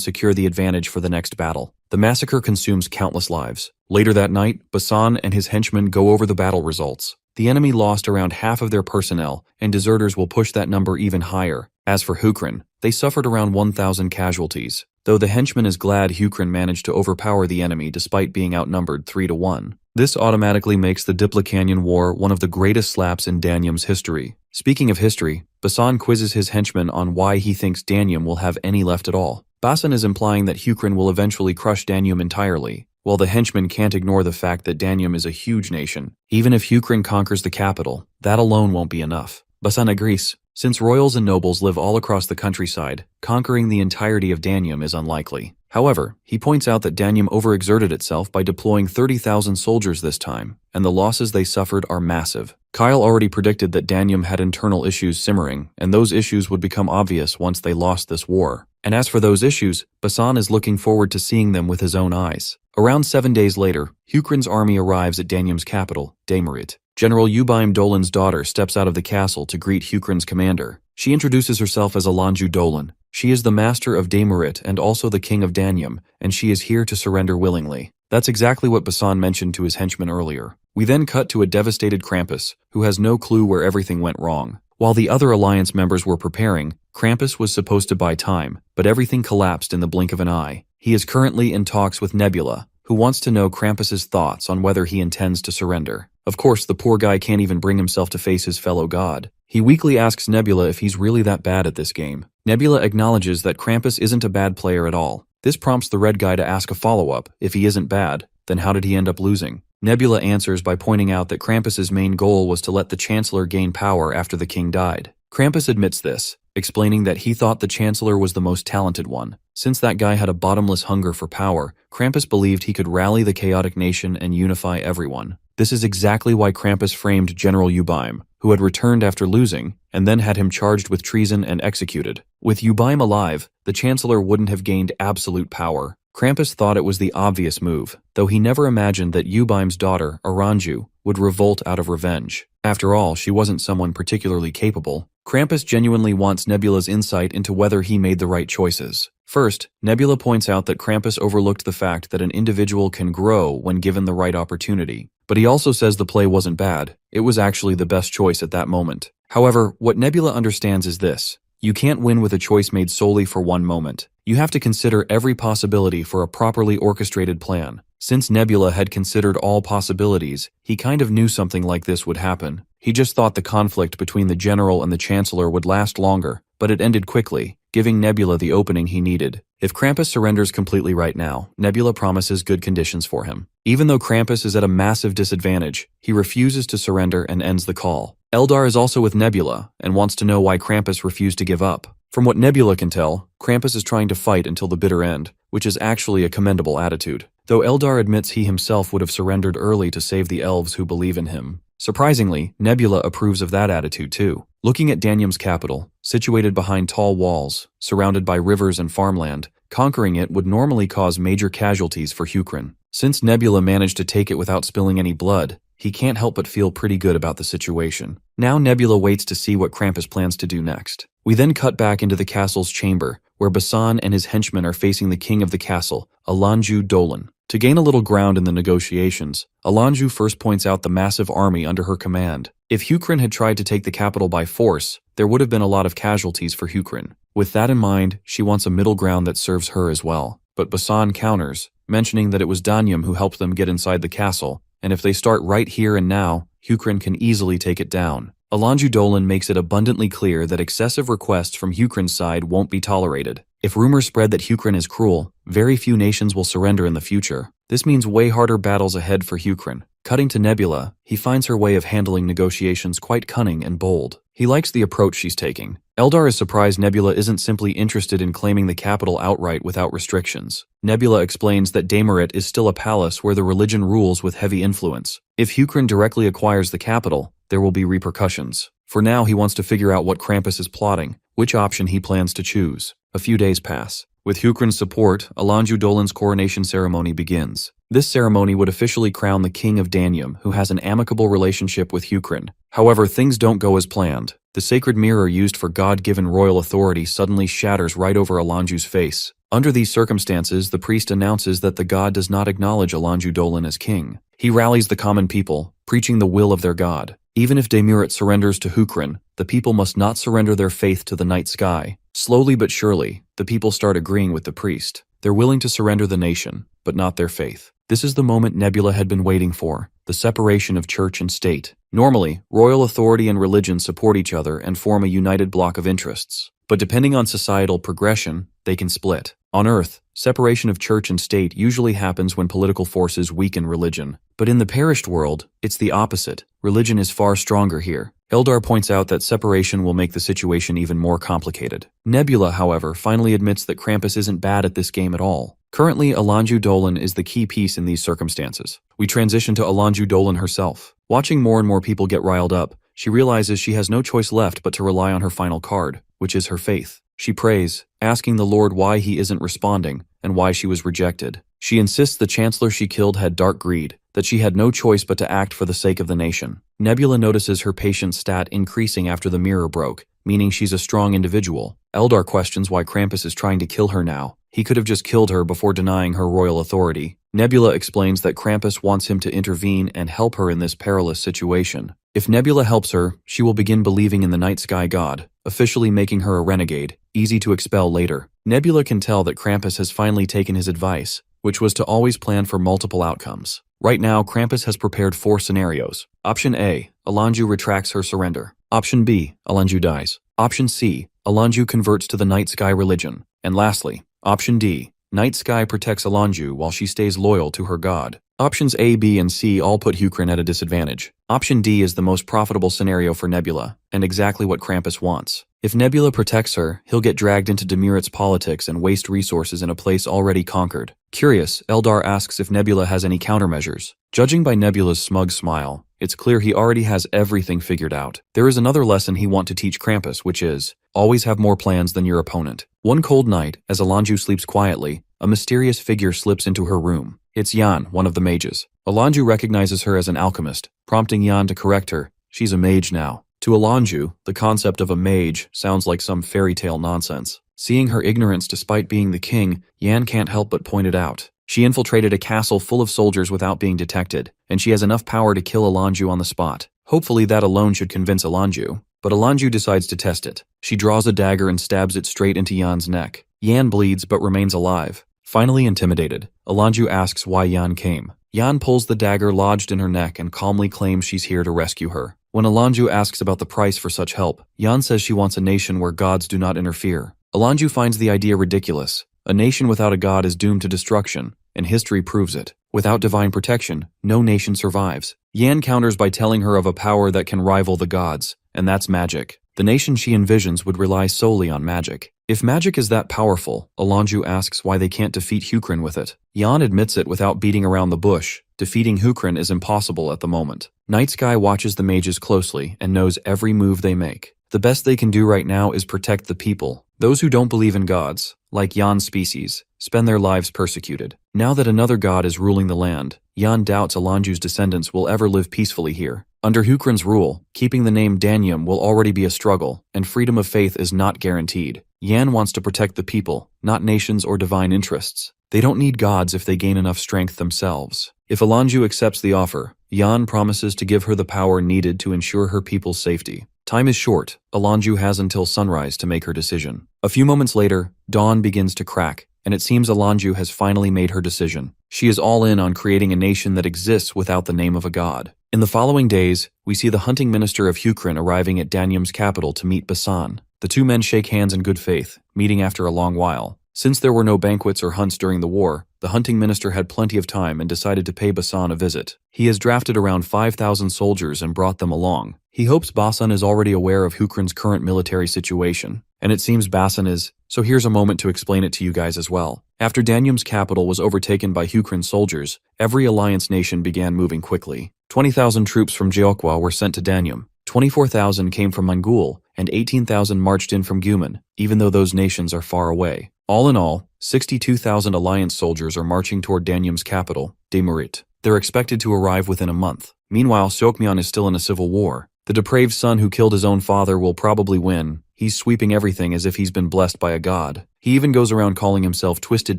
secure the advantage for the next battle. The massacre consumes countless lives. Later that night, Basan and his henchmen go over the battle results. The enemy lost around half of their personnel, and deserters will push that number even higher. As for Hukrin, they suffered around 1,000 casualties, though the henchman is glad Hukrin managed to overpower the enemy despite being outnumbered 3-1. This automatically makes the Dipla Canyon War one of the greatest slaps in Danyum's history. Speaking of history, Basan quizzes his henchmen on why he thinks Danyum will have any left at all. Basan is implying that Hukrin will eventually crush Danyum entirely, while the henchmen can't ignore the fact that Danyum is a huge nation. Even if Hukrin conquers the capital, that alone won't be enough. Basan agrees. Since royals and nobles live all across the countryside, conquering the entirety of Danyum is unlikely. However, he points out that Danyum overexerted itself by deploying 30,000 soldiers this time, and the losses they suffered are massive. Kyle already predicted that Danyum had internal issues simmering, and those issues would become obvious once they lost this war. And as for those issues, Basan is looking forward to seeing them with his own eyes. Around 7 days later, Hukrin's army arrives at Danyum's capital, Demerit. General Ubaim Dolan's daughter steps out of the castle to greet Hukrin's commander. She introduces herself as Alanju Dolan. She is the master of Demerit and also the king of Danyum, and she is here to surrender willingly. That's exactly what Basan mentioned to his henchmen earlier. We then cut to a devastated Krampus, who has no clue where everything went wrong. While the other alliance members were preparing, Krampus was supposed to buy time, but everything collapsed in the blink of an eye. He is currently in talks with Nebula, who wants to know Krampus's thoughts on whether he intends to surrender. Of course, the poor guy can't even bring himself to face his fellow god. He weakly asks Nebula if he's really that bad at this game. Nebula acknowledges that Krampus isn't a bad player at all. This prompts the red guy to ask a follow-up. If he isn't bad, then how did he end up losing? Nebula answers by pointing out that Krampus's main goal was to let the Chancellor gain power after the king died. Krampus admits this, explaining that he thought the Chancellor was the most talented one. Since that guy had a bottomless hunger for power, Krampus believed he could rally the chaotic nation and unify everyone. This is exactly why Krampus framed General Ubaim, who had returned after losing, and then had him charged with treason and executed. With Ubaim alive, the Chancellor wouldn't have gained absolute power. Krampus thought it was the obvious move, though he never imagined that Ubaim's daughter, Aranju, would revolt out of revenge. After all, she wasn't someone particularly capable. Krampus genuinely wants Nebula's insight into whether he made the right choices. First, Nebula points out that Krampus overlooked the fact that an individual can grow when given the right opportunity. But he also says the play wasn't bad. It was actually the best choice at that moment. However, what Nebula understands is this. You can't win with a choice made solely for one moment. You have to consider every possibility for a properly orchestrated plan. Since Nebula had considered all possibilities, he kind of knew something like this would happen. He just thought the conflict between the general and the chancellor would last longer, but it ended quickly, giving Nebula the opening he needed. If Krampus surrenders completely right now, Nebula promises good conditions for him. Even though Krampus is at a massive disadvantage, he refuses to surrender and ends the call. Eldar is also with Nebula and wants to know why Krampus refused to give up. From what Nebula can tell, Krampus is trying to fight until the bitter end, which is actually a commendable attitude, though Eldar admits he himself would have surrendered early to save the elves who believe in him. Surprisingly, Nebula approves of that attitude too. Looking at Danyum's capital, situated behind tall walls, surrounded by rivers and farmland, conquering it would normally cause major casualties for Hukrin. Since Nebula managed to take it without spilling any blood, he can't help but feel pretty good about the situation. Now Nebula waits to see what Krampus plans to do next. We then cut back into the castle's chamber, where Basan and his henchmen are facing the king of the castle, Alanju Dolan. To gain a little ground in the negotiations, Alanju first points out the massive army under her command. If Hukrin had tried to take the capital by force, there would have been a lot of casualties for Hukrin. With that in mind, she wants a middle ground that serves her as well. But Basan counters, mentioning that it was Danyum who helped them get inside the castle, and if they start right here and now, Hukrin can easily take it down. Alanju Dolan makes it abundantly clear that excessive requests from Hukrin's side won't be tolerated. If rumors spread that Hukrin is cruel, very few nations will surrender in the future. This means way harder battles ahead for Hukrin. Cutting to Nebula, he finds her way of handling negotiations quite cunning and bold. He likes the approach she's taking. Eldar is surprised Nebula isn't simply interested in claiming the capital outright without restrictions. Nebula explains that Damaret is still a palace where the religion rules with heavy influence. If Hukrin directly acquires the capital, there will be repercussions. For now, he wants to figure out what Krampus is plotting, which option he plans to choose. A few days pass. With Hukrin's support, Alanju Dolan's coronation ceremony begins. This ceremony would officially crown the king of Danyum, who has an amicable relationship with Hukrin. However, things don't go as planned. The sacred mirror used for God-given royal authority suddenly shatters right over Alanju's face. Under these circumstances, the priest announces that the god does not acknowledge Alanju Dolan as king. He rallies the common people, preaching the will of their god. Even if Damiret surrenders to Hukrin, the people must not surrender their faith to the night sky. Slowly but surely, the people start agreeing with the priest. They're willing to surrender the nation, but not their faith. This is the moment Nebula had been waiting for, the separation of church and state. Normally, royal authority and religion support each other and form a united block of interests. But depending on societal progression, they can split. On Earth, separation of church and state usually happens when political forces weaken religion. But in the perished world, it's the opposite. Religion is far stronger here. Eldar points out that separation will make the situation even more complicated. Nebula, however, finally admits that Krampus isn't bad at this game at all. Currently, Alanju Dolan is the key piece in these circumstances. We transition to Alanju Dolan herself. Watching more and more people get riled up, she realizes she has no choice left but to rely on her final card, which is her faith. She prays, asking the Lord why he isn't responding and why she was rejected. She insists the chancellor she killed had dark greed, that she had no choice but to act for the sake of the nation. Nebula notices her patience stat increasing after the mirror broke, meaning she's a strong individual. Eldar questions why Krampus is trying to kill her now. He could have just killed her before denying her royal authority. Nebula explains that Krampus wants him to intervene and help her in this perilous situation. If Nebula helps her, she will begin believing in the night sky god, officially making her a renegade, easy to expel later. Nebula can tell that Krampus has finally taken his advice, which was to always plan for multiple outcomes. Right now, Krampus has prepared 4 scenarios. Option A, Alanju retracts her surrender. Option B, Alanju dies. Option C, Alanju converts to the Night Sky religion. And lastly, Option D, Night Sky protects Alanju while she stays loyal to her god. Options A, B, and C all put Hukrin at a disadvantage. Option D is the most profitable scenario for Nebula, and exactly what Krampus wants. If Nebula protects her, he'll get dragged into Demirit's politics and waste resources in a place already conquered. Curious, Eldar asks if Nebula has any countermeasures. Judging by Nebula's smug smile, it's clear he already has everything figured out. There is another lesson he wants to teach Krampus, which is, always have more plans than your opponent. One cold night, as Alanju sleeps quietly, a mysterious figure slips into her room. It's Yan, one of the mages. Alanju recognizes her as an alchemist, prompting Yan to correct her. She's a mage now. To Alanju, the concept of a mage sounds like some fairy tale nonsense. Seeing her ignorance despite being the king, Yan can't help but point it out. She infiltrated a castle full of soldiers without being detected, and she has enough power to kill Alanju on the spot. Hopefully that alone should convince Alanju, but Alanju decides to test it. She draws a dagger and stabs it straight into Yan's neck. Yan bleeds but remains alive. Finally intimidated, Alanju asks why Yan came. Yan pulls the dagger lodged in her neck and calmly claims she's here to rescue her. When Alanju asks about the price for such help, Yan says she wants a nation where gods do not interfere. Alanju finds the idea ridiculous. A nation without a god is doomed to destruction, and history proves it. Without divine protection, no nation survives. Yan counters by telling her of a power that can rival the gods, and that's magic. The nation she envisions would rely solely on magic. If magic is that powerful, Alanju asks why they can't defeat Hukrin with it. Yan admits it without beating around the bush. Defeating Hukrin is impossible at the moment. Night Sky watches the mages closely and knows every move they make. The best they can do right now is protect the people. Those who don't believe in gods, like Yan's species, spend their lives persecuted. Now that another god is ruling the land, Yan doubts Alanju's descendants will ever live peacefully here. Under Hukrin's rule, keeping the name Danyum will already be a struggle, and freedom of faith is not guaranteed. Yan wants to protect the people, not nations or divine interests. They don't need gods if they gain enough strength themselves. If Alanju accepts the offer, Yan promises to give her the power needed to ensure her people's safety. Time is short. Alanju has until sunrise to make her decision. A few moments later, dawn begins to crack, and it seems Alanju has finally made her decision. She is all in on creating a nation that exists without the name of a god. In the following days, we see the hunting minister of Hukrin arriving at Danyum's capital to meet Basan. The two men shake hands in good faith, meeting after a long while. Since there were no banquets or hunts during the war, the hunting minister had plenty of time and decided to pay Basan a visit. He has drafted around 5,000 soldiers and brought them along. He hopes Basan is already aware of Hukrin's current military situation, and it seems Basan is, so here's a moment to explain it to you guys as well. After Danyum's capital was overtaken by Hukrin's soldiers, every alliance nation began moving quickly. 20,000 troops from Jeokwa were sent to Danyum, 24,000 came from Mangul, and 18,000 marched in from Guman, even though those nations are far away. All in all, 62,000 alliance soldiers are marching toward Danyum's capital, Demirit. They're expected to arrive within a month. Meanwhile, Seokmyeon is still in a civil war. The depraved son who killed his own father will probably win. He's sweeping everything as if he's been blessed by a god. He even goes around calling himself Twisted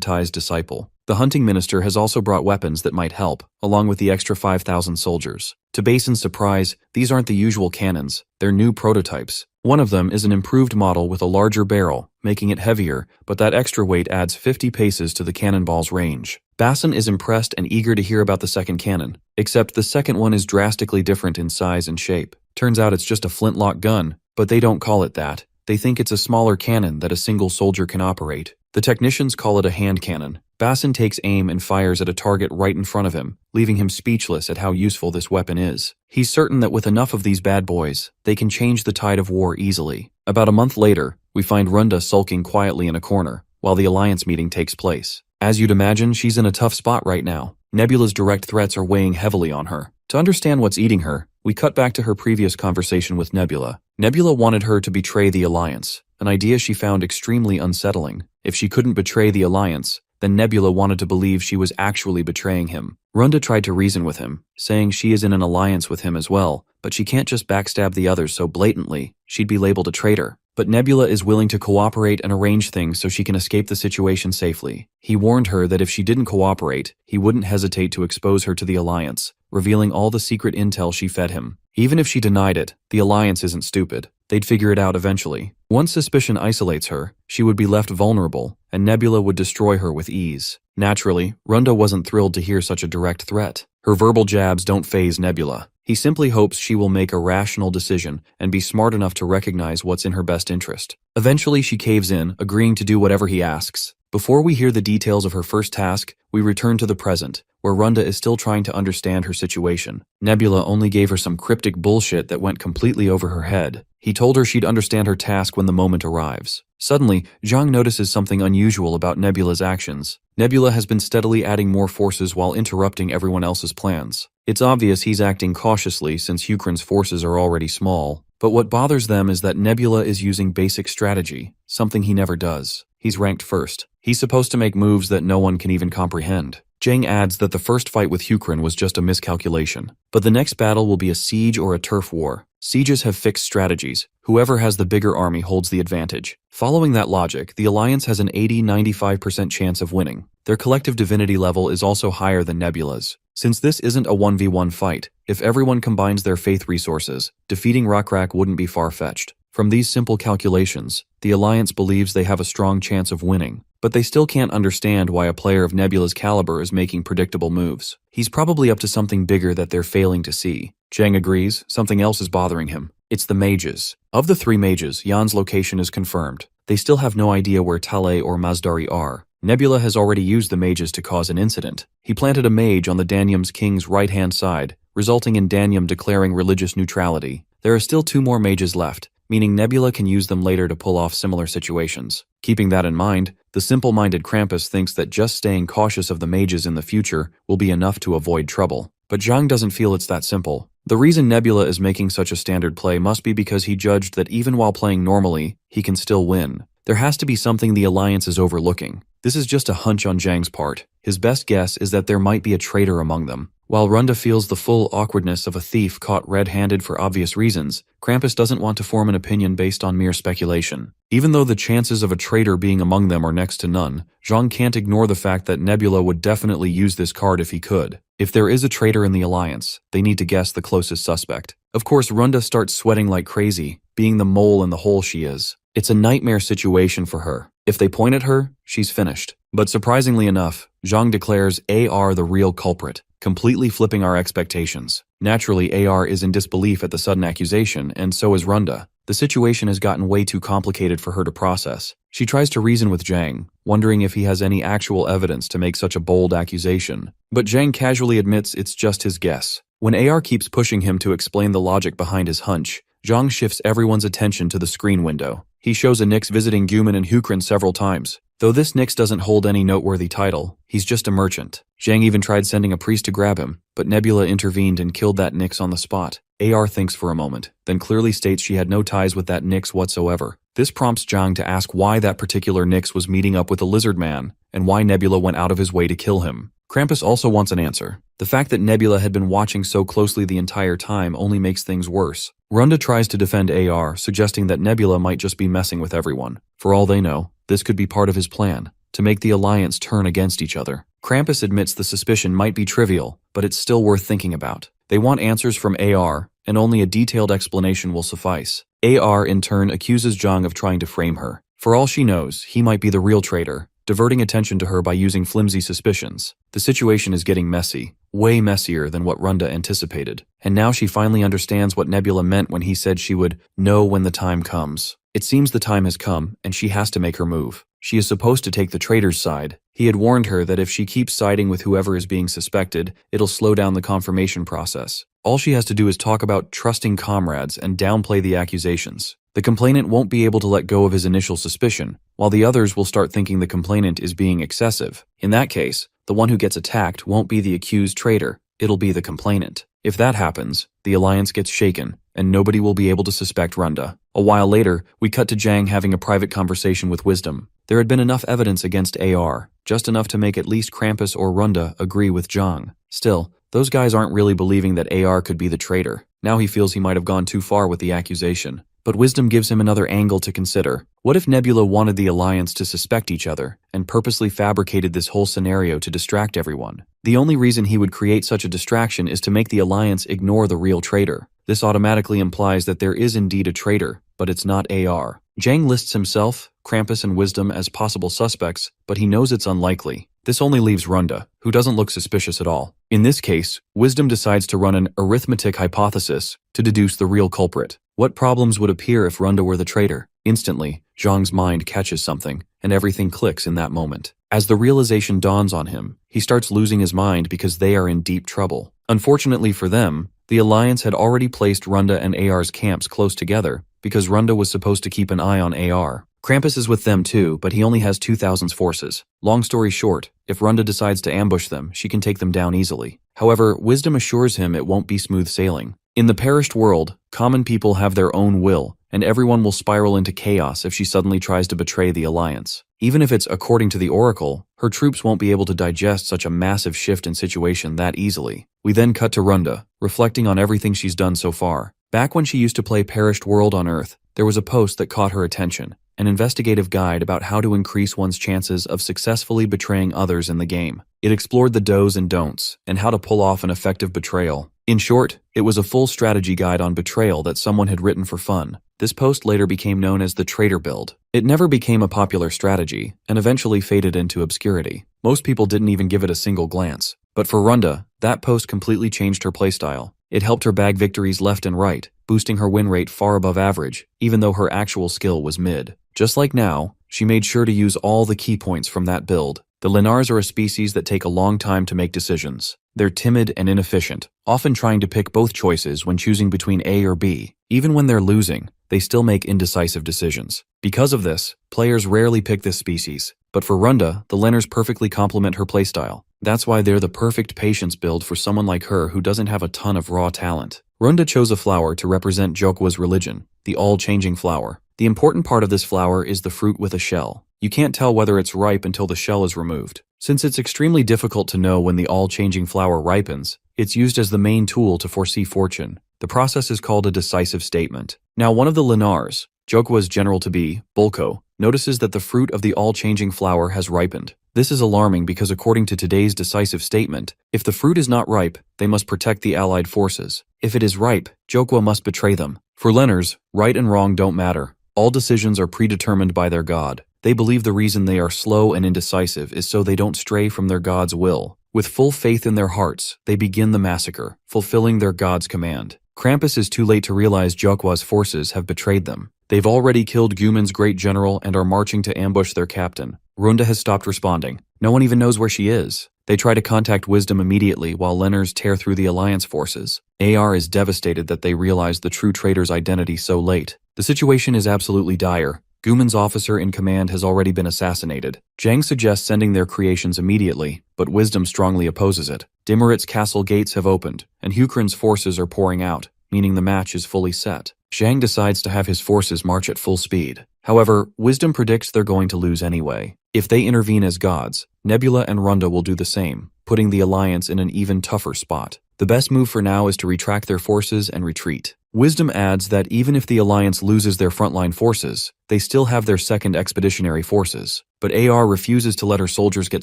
Tie's disciple. The hunting minister has also brought weapons that might help, along with the extra 5,000 soldiers. To Basin's surprise, these aren't the usual cannons, they're new prototypes. One of them is an improved model with a larger barrel, making it heavier, but that extra weight adds 50 paces to the cannonball's range. Basin is impressed and eager to hear about the second cannon, except the second one is drastically different in size and shape. Turns out it's just a flintlock gun, but they don't call it that. They think it's a smaller cannon that a single soldier can operate. The technicians call it a hand cannon. Basin takes aim and fires at a target right in front of him, leaving him speechless at how useful this weapon is. He's certain that with enough of these bad boys, they can change the tide of war easily. About a month later, we find Runda sulking quietly in a corner, while the alliance meeting takes place. As you'd imagine, she's in a tough spot right now. Nebula's direct threats are weighing heavily on her. To understand what's eating her, we cut back to her previous conversation with Nebula. Nebula wanted her to betray the Alliance, an idea she found extremely unsettling. If she couldn't betray the Alliance, then Nebula wanted to believe she was actually betraying him. Runda tried to reason with him, saying she is in an alliance with him as well, but she can't just backstab the others so blatantly, she'd be labeled a traitor. But Nebula is willing to cooperate and arrange things so she can escape the situation safely. He warned her that if she didn't cooperate, he wouldn't hesitate to expose her to the Alliance, revealing all the secret intel she fed him. Even if she denied it, the Alliance isn't stupid. They'd figure it out eventually. Once suspicion isolates her, she would be left vulnerable, and Nebula would destroy her with ease. Naturally, Runda wasn't thrilled to hear such a direct threat. Her verbal jabs don't faze Nebula. He simply hopes she will make a rational decision and be smart enough to recognize what's in her best interest. Eventually, she caves in, agreeing to do whatever he asks. Before we hear the details of her first task, we return to the present, where Runda is still trying to understand her situation. Nebula only gave her some cryptic bullshit that went completely over her head. He told her she'd understand her task when the moment arrives. Suddenly, Zhang notices something unusual about Nebula's actions. Nebula has been steadily adding more forces while interrupting everyone else's plans. It's obvious he's acting cautiously since Hukrun's forces are already small. But what bothers them is that Nebula is using basic strategy, something he never does. He's ranked first. He's supposed to make moves that no one can even comprehend. Zhang adds that the first fight with Hukrun was just a miscalculation. But the next battle will be a siege or a turf war. Sieges have fixed strategies. Whoever has the bigger army holds the advantage. Following that logic, the Alliance has an 80–95% chance of winning. Their collective divinity level is also higher than Nebula's. Since this isn't a 1v1 fight, if everyone combines their faith resources, defeating Rakrak wouldn't be far-fetched. From these simple calculations, the Alliance believes they have a strong chance of winning, but they still can't understand why a player of Nebula's caliber is making predictable moves. He's probably up to something bigger that they're failing to see. Zhang agrees, something else is bothering him. It's the mages. Of the 3 mages, Yan's location is confirmed. They still have no idea where Taleh or Mazdari are. Nebula has already used the mages to cause an incident. He planted a mage on the Danyum's king's right-hand side, resulting in Danyum declaring religious neutrality. There are still 2 more mages left, meaning Nebula can use them later to pull off similar situations. Keeping that in mind, the simple-minded Krampus thinks that just staying cautious of the mages in the future will be enough to avoid trouble. But Zhang doesn't feel it's that simple. The reason Nebula is making such a standard play must be because he judged that even while playing normally, he can still win. There has to be something the Alliance is overlooking. This is just a hunch on Zhang's part. His best guess is that there might be a traitor among them. While Runda feels the full awkwardness of a thief caught red-handed for obvious reasons, Krampus doesn't want to form an opinion based on mere speculation. Even though the chances of a traitor being among them are next to none, Zhang can't ignore the fact that Nebula would definitely use this card if he could. If there is a traitor in the Alliance, they need to guess the closest suspect. Of course, Runda starts sweating like crazy, being the mole in the hole she is. It's a nightmare situation for her. If they point at her, she's finished. But surprisingly enough, Zhang declares AR the real culprit, completely flipping our expectations. Naturally, AR is in disbelief at the sudden accusation, and so is Runda. The situation has gotten way too complicated for her to process. She tries to reason with Zhang, wondering if he has any actual evidence to make such a bold accusation. But Zhang casually admits it's just his guess. When AR keeps pushing him to explain the logic behind his hunch, Zhang shifts everyone's attention to the screen window. He shows a Nyx visiting Guman and Hukrun several times. Though this Nyx doesn't hold any noteworthy title, he's just a merchant. Zhang even tried sending a priest to grab him, but Nebula intervened and killed that Nyx on the spot. AR thinks for a moment, then clearly states she had no ties with that Nyx whatsoever. This prompts Zhang to ask why that particular Nyx was meeting up with a lizard man, and why Nebula went out of his way to kill him. Krampus also wants an answer. The fact that Nebula had been watching so closely the entire time only makes things worse. Runda tries to defend AR, suggesting that Nebula might just be messing with everyone. For all they know, this could be part of his plan, to make the Alliance turn against each other. Krampus admits the suspicion might be trivial, but it's still worth thinking about. They want answers from AR, and only a detailed explanation will suffice. AR, in turn, accuses Zhang of trying to frame her. For all she knows, he might be the real traitor, diverting attention to her by using flimsy suspicions. The situation is getting messy, way messier than what Runda anticipated. And now she finally understands what Nebula meant when he said she would know when the time comes. It seems the time has come, and she has to make her move. She is supposed to take the traitor's side. He had warned her that if she keeps siding with whoever is being suspected, it'll slow down the confirmation process. All she has to do is talk about trusting comrades and downplay the accusations. The complainant won't be able to let go of his initial suspicion, while the others will start thinking the complainant is being excessive. In that case, the one who gets attacked won't be the accused traitor, it'll be the complainant. If that happens, the Alliance gets shaken, and nobody will be able to suspect Runda. A while later, we cut to Zhang having a private conversation with Wisdom. There had been enough evidence against AR, just enough to make at least Krampus or Runda agree with Zhang. Still, those guys aren't really believing that AR could be the traitor. Now he feels he might have gone too far with the accusation. But Wisdom gives him another angle to consider. What if Nebula wanted the Alliance to suspect each other, and purposely fabricated this whole scenario to distract everyone? The only reason he would create such a distraction is to make the Alliance ignore the real traitor. This automatically implies that there is indeed a traitor, but it's not AR. Zhang lists himself, Krampus, and Wisdom as possible suspects, but he knows it's unlikely. This only leaves Runda, who doesn't look suspicious at all. In this case, Wisdom decides to run an arithmetic hypothesis to deduce the real culprit. What problems would appear if Runda were the traitor? Instantly, Zhang's mind catches something, and everything clicks in that moment. As the realization dawns on him, he starts losing his mind because they are in deep trouble. Unfortunately for them, the Alliance had already placed Runda and AR's camps close together because Runda was supposed to keep an eye on AR. Krampus is with them too, but he only has 2,000 forces. Long story short, if Runda decides to ambush them, she can take them down easily. However, Wisdom assures him it won't be smooth sailing. In the perished world, common people have their own will, and everyone will spiral into chaos if she suddenly tries to betray the Alliance. Even if it's according to the Oracle, her troops won't be able to digest such a massive shift in situation that easily. We then cut to Runda, reflecting on everything she's done so far. Back when she used to play Perished World on Earth, there was a post that caught her attention, an investigative guide about how to increase one's chances of successfully betraying others in the game. It explored the do's and don'ts, and how to pull off an effective betrayal. In short, it was a full strategy guide on betrayal that someone had written for fun. This post later became known as the Traitor Build. It never became a popular strategy, and eventually faded into obscurity. Most people didn't even give it a single glance. But for Runda, that post completely changed her playstyle. It helped her bag victories left and right, boosting her win rate far above average, even though her actual skill was mid. Just like now, she made sure to use all the key points from that build. The Lenars are a species that take a long time to make decisions. They're timid and inefficient, often trying to pick both choices when choosing between A or B. Even when they're losing, they still make indecisive decisions. Because of this, players rarely pick this species. But for Runda, the Lenars perfectly complement her playstyle. That's why they're the perfect patience build for someone like her who doesn't have a ton of raw talent. Runda chose a flower to represent Jokwa's religion, the all-changing flower. The important part of this flower is the fruit with a shell. You can't tell whether it's ripe until the shell is removed. Since it's extremely difficult to know when the all-changing flower ripens, it's used as the main tool to foresee fortune. The process is called a decisive statement. Now, one of the Lenars, Jokwa's general-to-be, Bulko, notices that the fruit of the all-changing flower has ripened. This is alarming because according to today's decisive statement, if the fruit is not ripe, they must protect the allied forces. If it is ripe, Jokwa must betray them. For Lenars, right and wrong don't matter. All decisions are predetermined by their god. They believe the reason they are slow and indecisive is so they don't stray from their god's will. With full faith in their hearts, they begin the massacre, fulfilling their god's command. Krampus is too late to realize Jokwa's forces have betrayed them. They've already killed Guman's great general and are marching to ambush their captain. Runda has stopped responding. No one even knows where she is. They try to contact Wisdom immediately while Lenars tear through the Alliance forces. AR is devastated that they realize the true traitor's identity so late. The situation is absolutely dire. Guman's officer in command has already been assassinated. Zhang suggests sending their creations immediately, but Wisdom strongly opposes it. Dimmerit's castle gates have opened, and Hukrin's forces are pouring out, meaning the match is fully set. Zhang decides to have his forces march at full speed. However, Wisdom predicts they're going to lose anyway. If they intervene as gods, Nebula and Runda will do the same, putting the Alliance in an even tougher spot. The best move for now is to retract their forces and retreat. Wisdom adds that even if the Alliance loses their frontline forces, they still have their second expeditionary forces. But AR refuses to let her soldiers get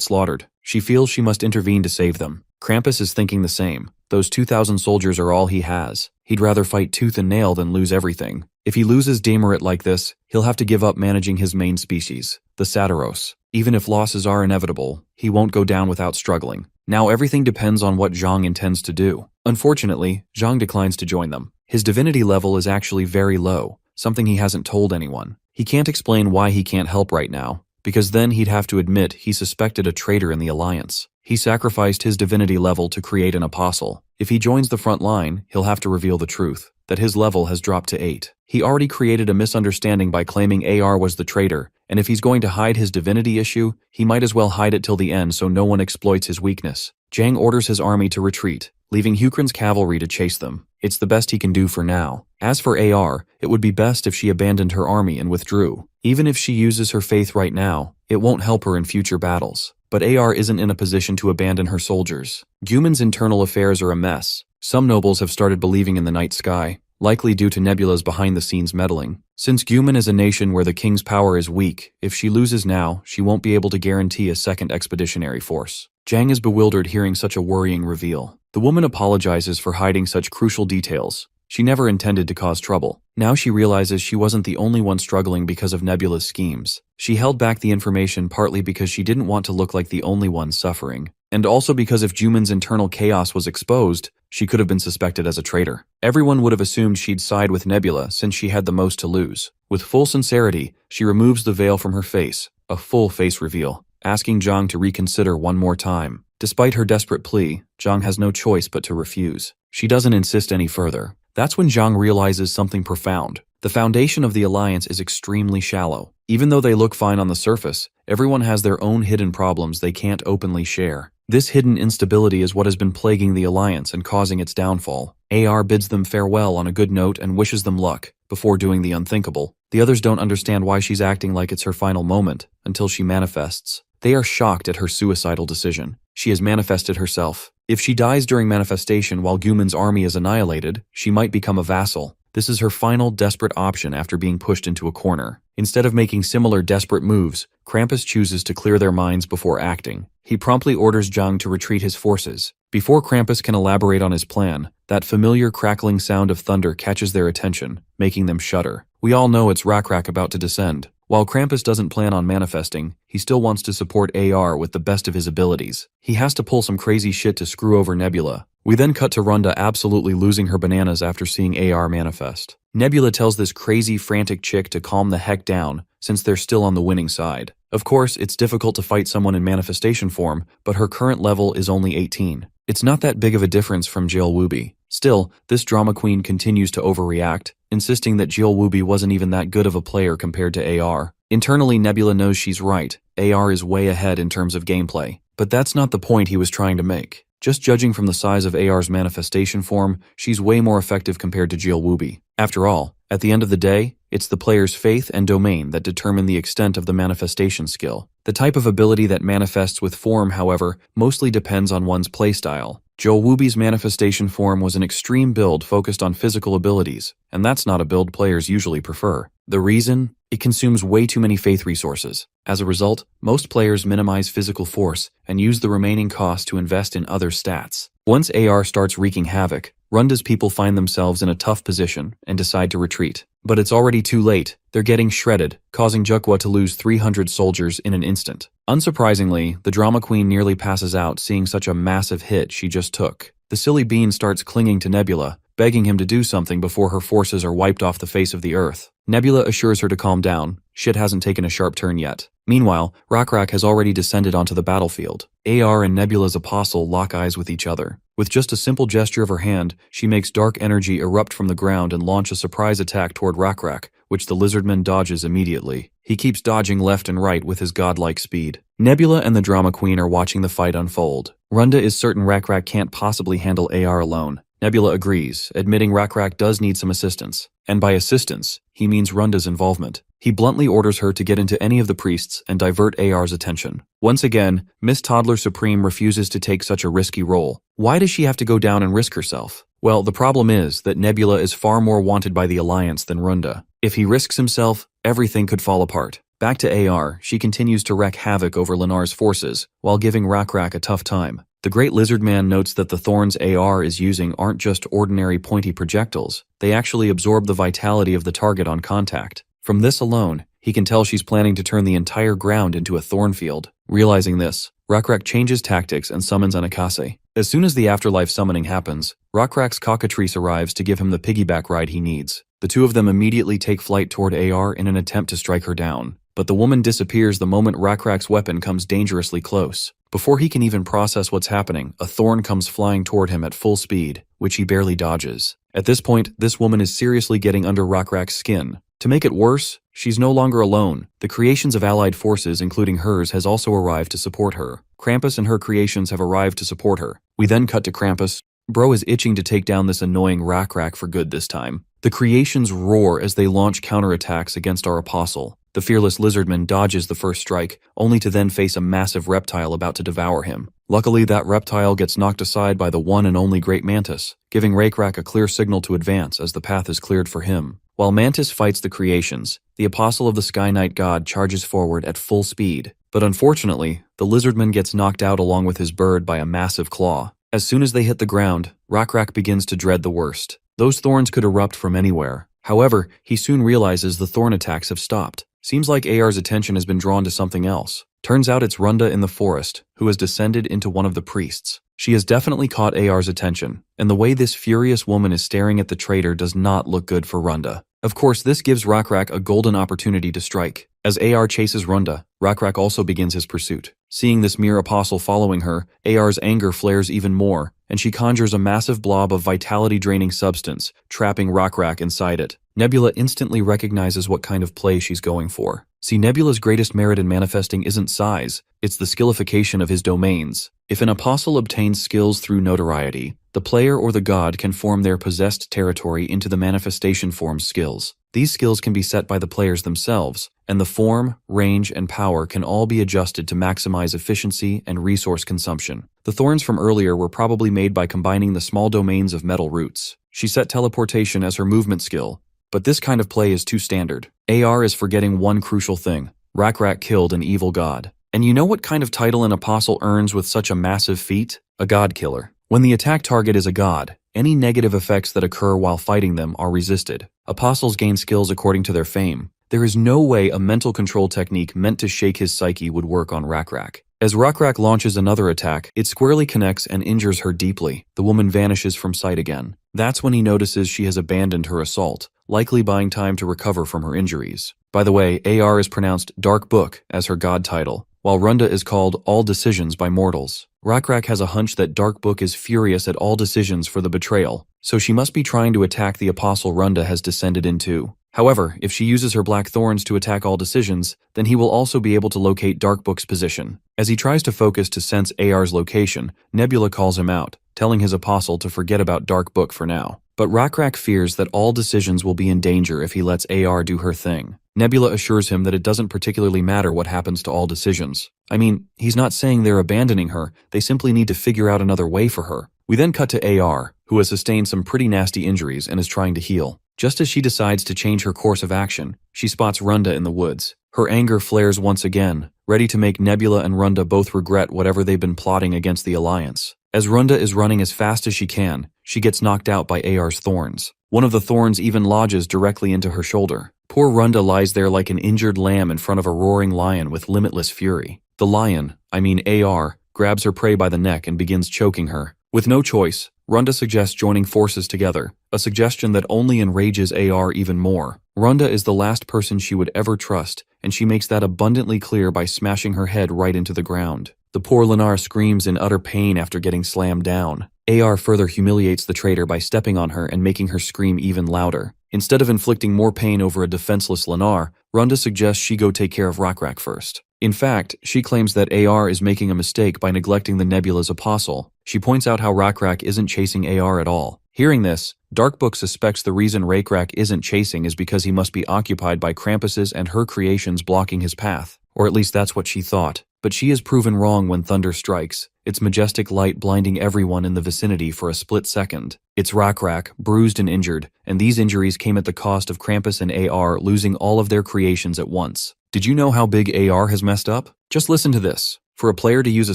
slaughtered. She feels she must intervene to save them. Krampus is thinking the same. Those 2,000 soldiers are all he has. He'd rather fight tooth and nail than lose everything. If he loses Daymerit like this, he'll have to give up managing his main species, the Satiros. Even if losses are inevitable, he won't go down without struggling. Now everything depends on what Zhang intends to do. Unfortunately, Zhang declines to join them. His divinity level is actually very low, something he hasn't told anyone. He can't explain why he can't help right now, because then he'd have to admit he suspected a traitor in the Alliance. He sacrificed his divinity level to create an apostle. If he joins the front line, he'll have to reveal the truth, that his level has dropped to 8. He already created a misunderstanding by claiming AR was the traitor, and if he's going to hide his divinity issue, he might as well hide it till the end so no one exploits his weakness. Zhang orders his army to retreat, leaving Hukrin's cavalry to chase them. It's the best he can do for now. As for AR, it would be best if she abandoned her army and withdrew. Even if she uses her faith right now, it won't help her in future battles. But AR isn't in a position to abandon her soldiers. Guman's internal affairs are a mess. Some nobles have started believing in the night sky, likely due to Nebula's behind-the-scenes meddling. Since Guman is a nation where the king's power is weak, if she loses now, she won't be able to guarantee a second expeditionary force. Zhang is bewildered hearing such a worrying reveal. The woman apologizes for hiding such crucial details. She never intended to cause trouble. Now she realizes she wasn't the only one struggling because of Nebula's schemes. She held back the information partly because she didn't want to look like the only one suffering, and also because if Juman's internal chaos was exposed, she could have been suspected as a traitor. Everyone would have assumed she'd side with Nebula since she had the most to lose. With full sincerity, she removes the veil from her face, a full face reveal, asking Zhang to reconsider one more time. Despite her desperate plea, Zhang has no choice but to refuse. She doesn't insist any further. That's when Zhang realizes something profound. The foundation of the alliance is extremely shallow. Even though they look fine on the surface, everyone has their own hidden problems they can't openly share. This hidden instability is what has been plaguing the alliance and causing its downfall. AR bids them farewell on a good note and wishes them luck, before doing the unthinkable. The others don't understand why she's acting like it's her final moment, until she manifests. They are shocked at her suicidal decision. She has manifested herself. If she dies during manifestation while Guman's army is annihilated, she might become a vassal. This is her final desperate option after being pushed into a corner. Instead of making similar desperate moves, Krampus chooses to clear their minds before acting. He promptly orders Zhang to retreat his forces. Before Krampus can elaborate on his plan, that familiar crackling sound of thunder catches their attention, making them shudder. We all know it's Rakrak about to descend. While Krampus doesn't plan on manifesting, he still wants to support AR with the best of his abilities. He has to pull some crazy shit to screw over Nebula. We then cut to Runda absolutely losing her bananas after seeing AR manifest. Nebula tells this crazy, frantic chick to calm the heck down, since they're still on the winning side. Of course, it's difficult to fight someone in manifestation form, but her current level is only 18. It's not that big of a difference from Jill Wooby. Still, this drama queen continues to overreact, insisting that Jill Wooby wasn't even that good of a player compared to AR. Internally, Nebula knows she's right. AR is way ahead in terms of gameplay. But that's not the point he was trying to make. Just judging from the size of AR's manifestation form, she's way more effective compared to Jill Wooby. After all, at the end of the day, it's the player's faith and domain that determine the extent of the manifestation skill. The type of ability that manifests with form, however, mostly depends on one's playstyle. Jill Wooby's manifestation form was an extreme build focused on physical abilities, and that's not a build players usually prefer. The reason? It consumes way too many faith resources. As a result, most players minimize physical force and use the remaining cost to invest in other stats. Once AR starts wreaking havoc, Runda's people find themselves in a tough position and decide to retreat. But it's already too late. They're getting shredded, causing Jukwa to lose 300 soldiers in an instant. Unsurprisingly, the drama queen nearly passes out seeing such a massive hit she just took. The silly bean starts clinging to Nebula, begging him to do something before her forces are wiped off the face of the earth. Nebula assures her to calm down. Shit hasn't taken a sharp turn yet. Meanwhile, Rakrak has already descended onto the battlefield. AR and Nebula's apostle lock eyes with each other. With just a simple gesture of her hand, she makes dark energy erupt from the ground and launch a surprise attack toward Rakrak, which the lizardman dodges immediately. He keeps dodging left and right with his godlike speed. Nebula and the drama queen are watching the fight unfold. Runda is certain Rakrak can't possibly handle AR alone. Nebula agrees, admitting Rakrak does need some assistance. And by assistance, he means Runda's involvement. He bluntly orders her to get into any of the priests and divert AR's attention. Once again, Miss Toddler Supreme refuses to take such a risky role. Why does she have to go down and risk herself? Well, the problem is that Nebula is far more wanted by the Alliance than Runda. If he risks himself, everything could fall apart. Back to AR, she continues to wreak havoc over Lenar's forces, while giving Rakrak a tough time. The Great Lizard Man notes that the thorns AR is using aren't just ordinary pointy projectiles, they actually absorb the vitality of the target on contact. From this alone, he can tell she's planning to turn the entire ground into a thorn field. Realizing this, Rakrak changes tactics and summons Anakase. As soon as the afterlife summoning happens, Rakrak's cockatrice arrives to give him the piggyback ride he needs. The two of them immediately take flight toward AR in an attempt to strike her down. But the woman disappears the moment Rakrak's weapon comes dangerously close. Before he can even process what's happening, a thorn comes flying toward him at full speed, which he barely dodges. At this point, this woman is seriously getting under Rakrak's skin. To make it worse, she's no longer alone. The creations of allied forces, including hers, has also arrived to support her. Krampus and her creations have arrived to support her. We then cut to Krampus. Bro is itching to take down this annoying Rakrak for good this time. The creations roar as they launch counterattacks against our apostle. The fearless lizardman dodges the first strike, only to then face a massive reptile about to devour him. Luckily, that reptile gets knocked aside by the one and only Great Mantis, giving Rakrak a clear signal to advance as the path is cleared for him. While Mantis fights the creations, the apostle of the Sky Knight god charges forward at full speed. But unfortunately, the lizardman gets knocked out along with his bird by a massive claw. As soon as they hit the ground, Rakrak begins to dread the worst. Those thorns could erupt from anywhere. However, he soon realizes the thorn attacks have stopped. Seems like AR's attention has been drawn to something else. Turns out it's Runda in the forest, who has descended into one of the priests. She has definitely caught AR's attention, and the way this furious woman is staring at the traitor does not look good for Runda. Of course, this gives Rakrak a golden opportunity to strike. As AR chases Runda, Rakrak also begins his pursuit. Seeing this mere apostle following her, AR's anger flares even more, and she conjures a massive blob of vitality-draining substance, trapping Rakrak inside it. Nebula instantly recognizes what kind of play she's going for. See, Nebula's greatest merit in manifesting isn't size, it's the skillification of his domains. If an apostle obtains skills through notoriety, the player or the god can form their possessed territory into the manifestation form's skills. These skills can be set by the players themselves, and the form, range, and power can all be adjusted to maximize efficiency and resource consumption. The thorns from earlier were probably made by combining the small domains of metal roots. She set teleportation as her movement skill, but this kind of play is too standard. AR is forgetting one crucial thing. Rakrak killed an evil god. And you know what kind of title an apostle earns with such a massive feat? A god killer. When the attack target is a god, any negative effects that occur while fighting them are resisted. Apostles gain skills according to their fame. There is no way a mental control technique meant to shake his psyche would work on Rakrak. As Rakrak launches another attack, it squarely connects and injures her deeply. The woman vanishes from sight again. That's when he notices she has abandoned her assault, likely buying time to recover from her injuries. By the way, AR is pronounced Dark Book as her god title, while Runda is called All Decisions by mortals. Rakrak has a hunch that Dark Book is furious at all decisions for the betrayal, so she must be trying to attack the apostle Runda has descended into. However, if she uses her black thorns to attack all decisions, then he will also be able to locate Dark Book's position. As he tries to focus to sense AR's location, Nebula calls him out, telling his apostle to forget about Dark Book for now. But Rakrak fears that all decisions will be in danger if he lets AR do her thing. Nebula assures him that it doesn't particularly matter what happens to all decisions. I mean, he's not saying they're abandoning her, they simply need to figure out another way for her. We then cut to AR, who has sustained some pretty nasty injuries and is trying to heal. Just as she decides to change her course of action, she spots Runda in the woods. Her anger flares once again, ready to make Nebula and Runda both regret whatever they've been plotting against the Alliance. As Runda is running as fast as she can, she gets knocked out by AR's thorns. One of the thorns even lodges directly into her shoulder. Poor Runda lies there like an injured lamb in front of a roaring lion with limitless fury. The lion, AR, grabs her prey by the neck and begins choking her. With no choice, Runda suggests joining forces together, a suggestion that only enrages AR even more. Runda is the last person she would ever trust, and she makes that abundantly clear by smashing her head right into the ground. The poor Lennar screams in utter pain after getting slammed down. AR further humiliates the traitor by stepping on her and making her scream even louder. Instead of inflicting more pain over a defenseless Lennar, Runda suggests she go take care of Rakrak first. In fact, she claims that AR is making a mistake by neglecting the Nebula's apostle. She points out how Rakrak isn't chasing AR at all. Hearing this, Dark Book suspects the reason Rakrak isn't chasing is because he must be occupied by Krampus's and her creations blocking his path. Or at least that's what she thought. But she is proven wrong when thunder strikes, its majestic light blinding everyone in the vicinity for a split second. It's Rakrak, bruised and injured, and these injuries came at the cost of Krampus and AR losing all of their creations at once. Did you know how big AR has messed up? Just listen to this. For a player to use a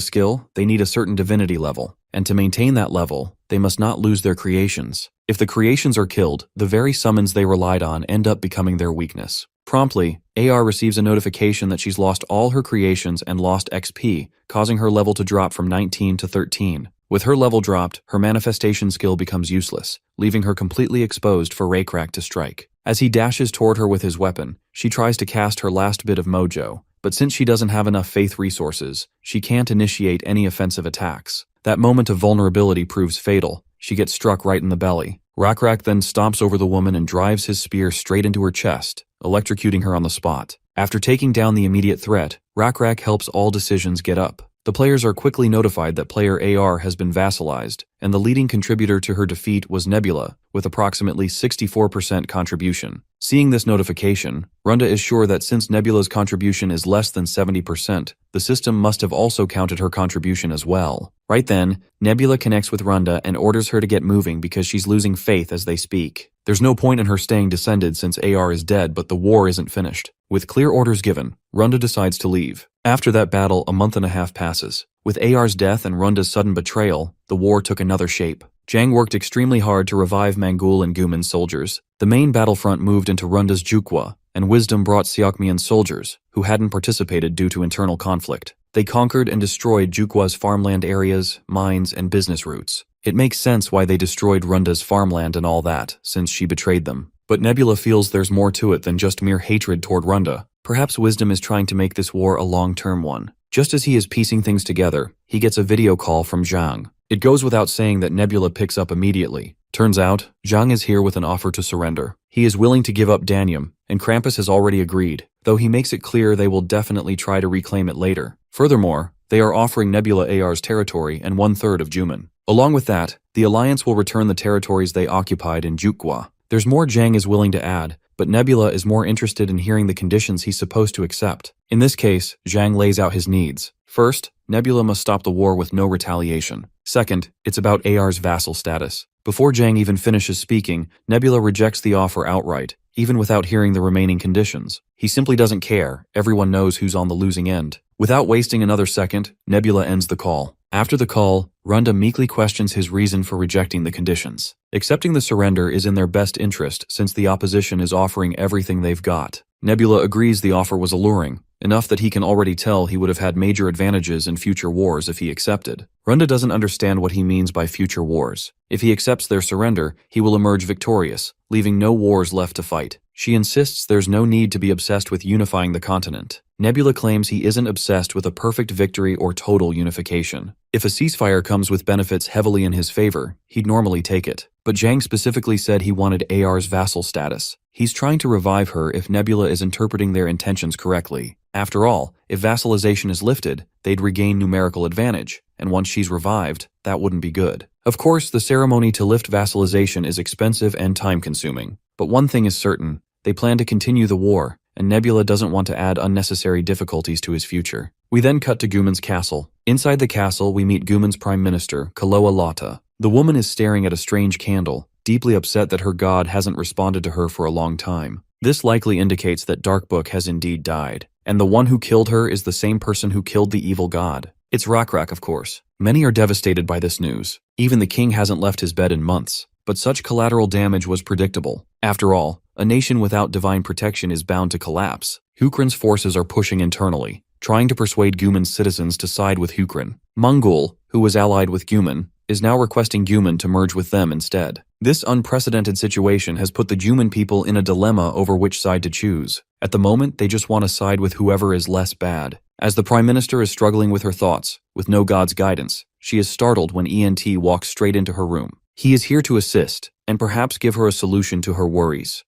skill, they need a certain divinity level, and to maintain that level, they must not lose their creations. If the creations are killed, the very summons they relied on end up becoming their weakness. Promptly, AR receives a notification that she's lost all her creations and lost XP, causing her level to drop from 19 to 13. With her level dropped, her manifestation skill becomes useless, leaving her completely exposed for Rakrak to strike. As he dashes toward her with his weapon, she tries to cast her last bit of mojo, but since she doesn't have enough faith resources, she can't initiate any offensive attacks. That moment of vulnerability proves fatal. She gets struck right in the belly. Rakrak then stomps over the woman and drives his spear straight into her chest, electrocuting her on the spot. After taking down the immediate threat, Rakrak helps all decisions get up. The players are quickly notified that player AR has been vassalized, and the leading contributor to her defeat was Nebula, with approximately 64% contribution. Seeing this notification, Runda is sure that since Nebula's contribution is less than 70%, the system must have also counted her contribution as well. Right then, Nebula connects with Runda and orders her to get moving because she's losing faith as they speak. There's no point in her staying descended since AR is dead, but the war isn't finished. With clear orders given, Runda decides to leave. After that battle, a month and a half passes. With AR's death and Runda's sudden betrayal, the war took another shape. Jang worked extremely hard to revive Mangul and Guman's soldiers. The main battlefront moved into Runda's Jukwa, and Wisdom brought Seokmian's soldiers, who hadn't participated due to internal conflict. They conquered and destroyed Jukwa's farmland areas, mines, and business routes. It makes sense why they destroyed Runda's farmland and all that, since she betrayed them. But Nebula feels there's more to it than just mere hatred toward Runda. Perhaps Wisdom is trying to make this war a long-term one. Just as he is piecing things together, he gets a video call from Zhang. It goes without saying that Nebula picks up immediately. Turns out, Zhang is here with an offer to surrender. He is willing to give up Danium, and Krampus has already agreed, though he makes it clear they will definitely try to reclaim it later. Furthermore, they are offering Nebula AR's territory and 1/3 of Juman. Along with that, the Alliance will return the territories they occupied in Jukwa. There's more Zhang is willing to add, but Nebula is more interested in hearing the conditions he's supposed to accept. In this case, Zhang lays out his needs. First, Nebula must stop the war with no retaliation. Second, it's about AR's vassal status. Before Zhang even finishes speaking, Nebula rejects the offer outright, even without hearing the remaining conditions. He simply doesn't care. Everyone knows who's on the losing end. Without wasting another second, Nebula ends the call. After the call, Runda meekly questions his reason for rejecting the conditions. Accepting the surrender is in their best interest since the opposition is offering everything they've got. Nebula agrees the offer was alluring, enough that he can already tell he would have had major advantages in future wars if he accepted. Runda doesn't understand what he means by future wars. If he accepts their surrender, he will emerge victorious, leaving no wars left to fight. She insists there's no need to be obsessed with unifying the continent. Nebula claims he isn't obsessed with a perfect victory or total unification. If a ceasefire comes with benefits heavily in his favor, he'd normally take it. But Zhang specifically said he wanted AR's vassal status. He's trying to revive her if Nebula is interpreting their intentions correctly. After all, if vassalization is lifted, they'd regain numerical advantage, and once she's revived, that wouldn't be good. Of course, the ceremony to lift vassalization is expensive and time-consuming. But one thing is certain, they plan to continue the war, and Nebula doesn't want to add unnecessary difficulties to his future. We then cut to Guman's castle. Inside the castle, we meet Guman's prime minister, Kaloa Lata. The woman is staring at a strange candle, deeply upset that her god hasn't responded to her for a long time. This likely indicates that Darkbook has indeed died, and the one who killed her is the same person who killed the evil god. It's Rakrak, of course. Many are devastated by this news. Even the king hasn't left his bed in months. But such collateral damage was predictable. After all, a nation without divine protection is bound to collapse. Hukrin's forces are pushing internally, trying to persuade Guman's citizens to side with Hukrin. Mangul, who was allied with Guman, is now requesting Guman to merge with them instead. This unprecedented situation has put the Juman people in a dilemma over which side to choose. At the moment, they just want to side with whoever is less bad. As the Prime Minister is struggling with her thoughts, with no god's guidance, she is startled when ENT walks straight into her room. He is here to assist, and perhaps give her a solution to her worries.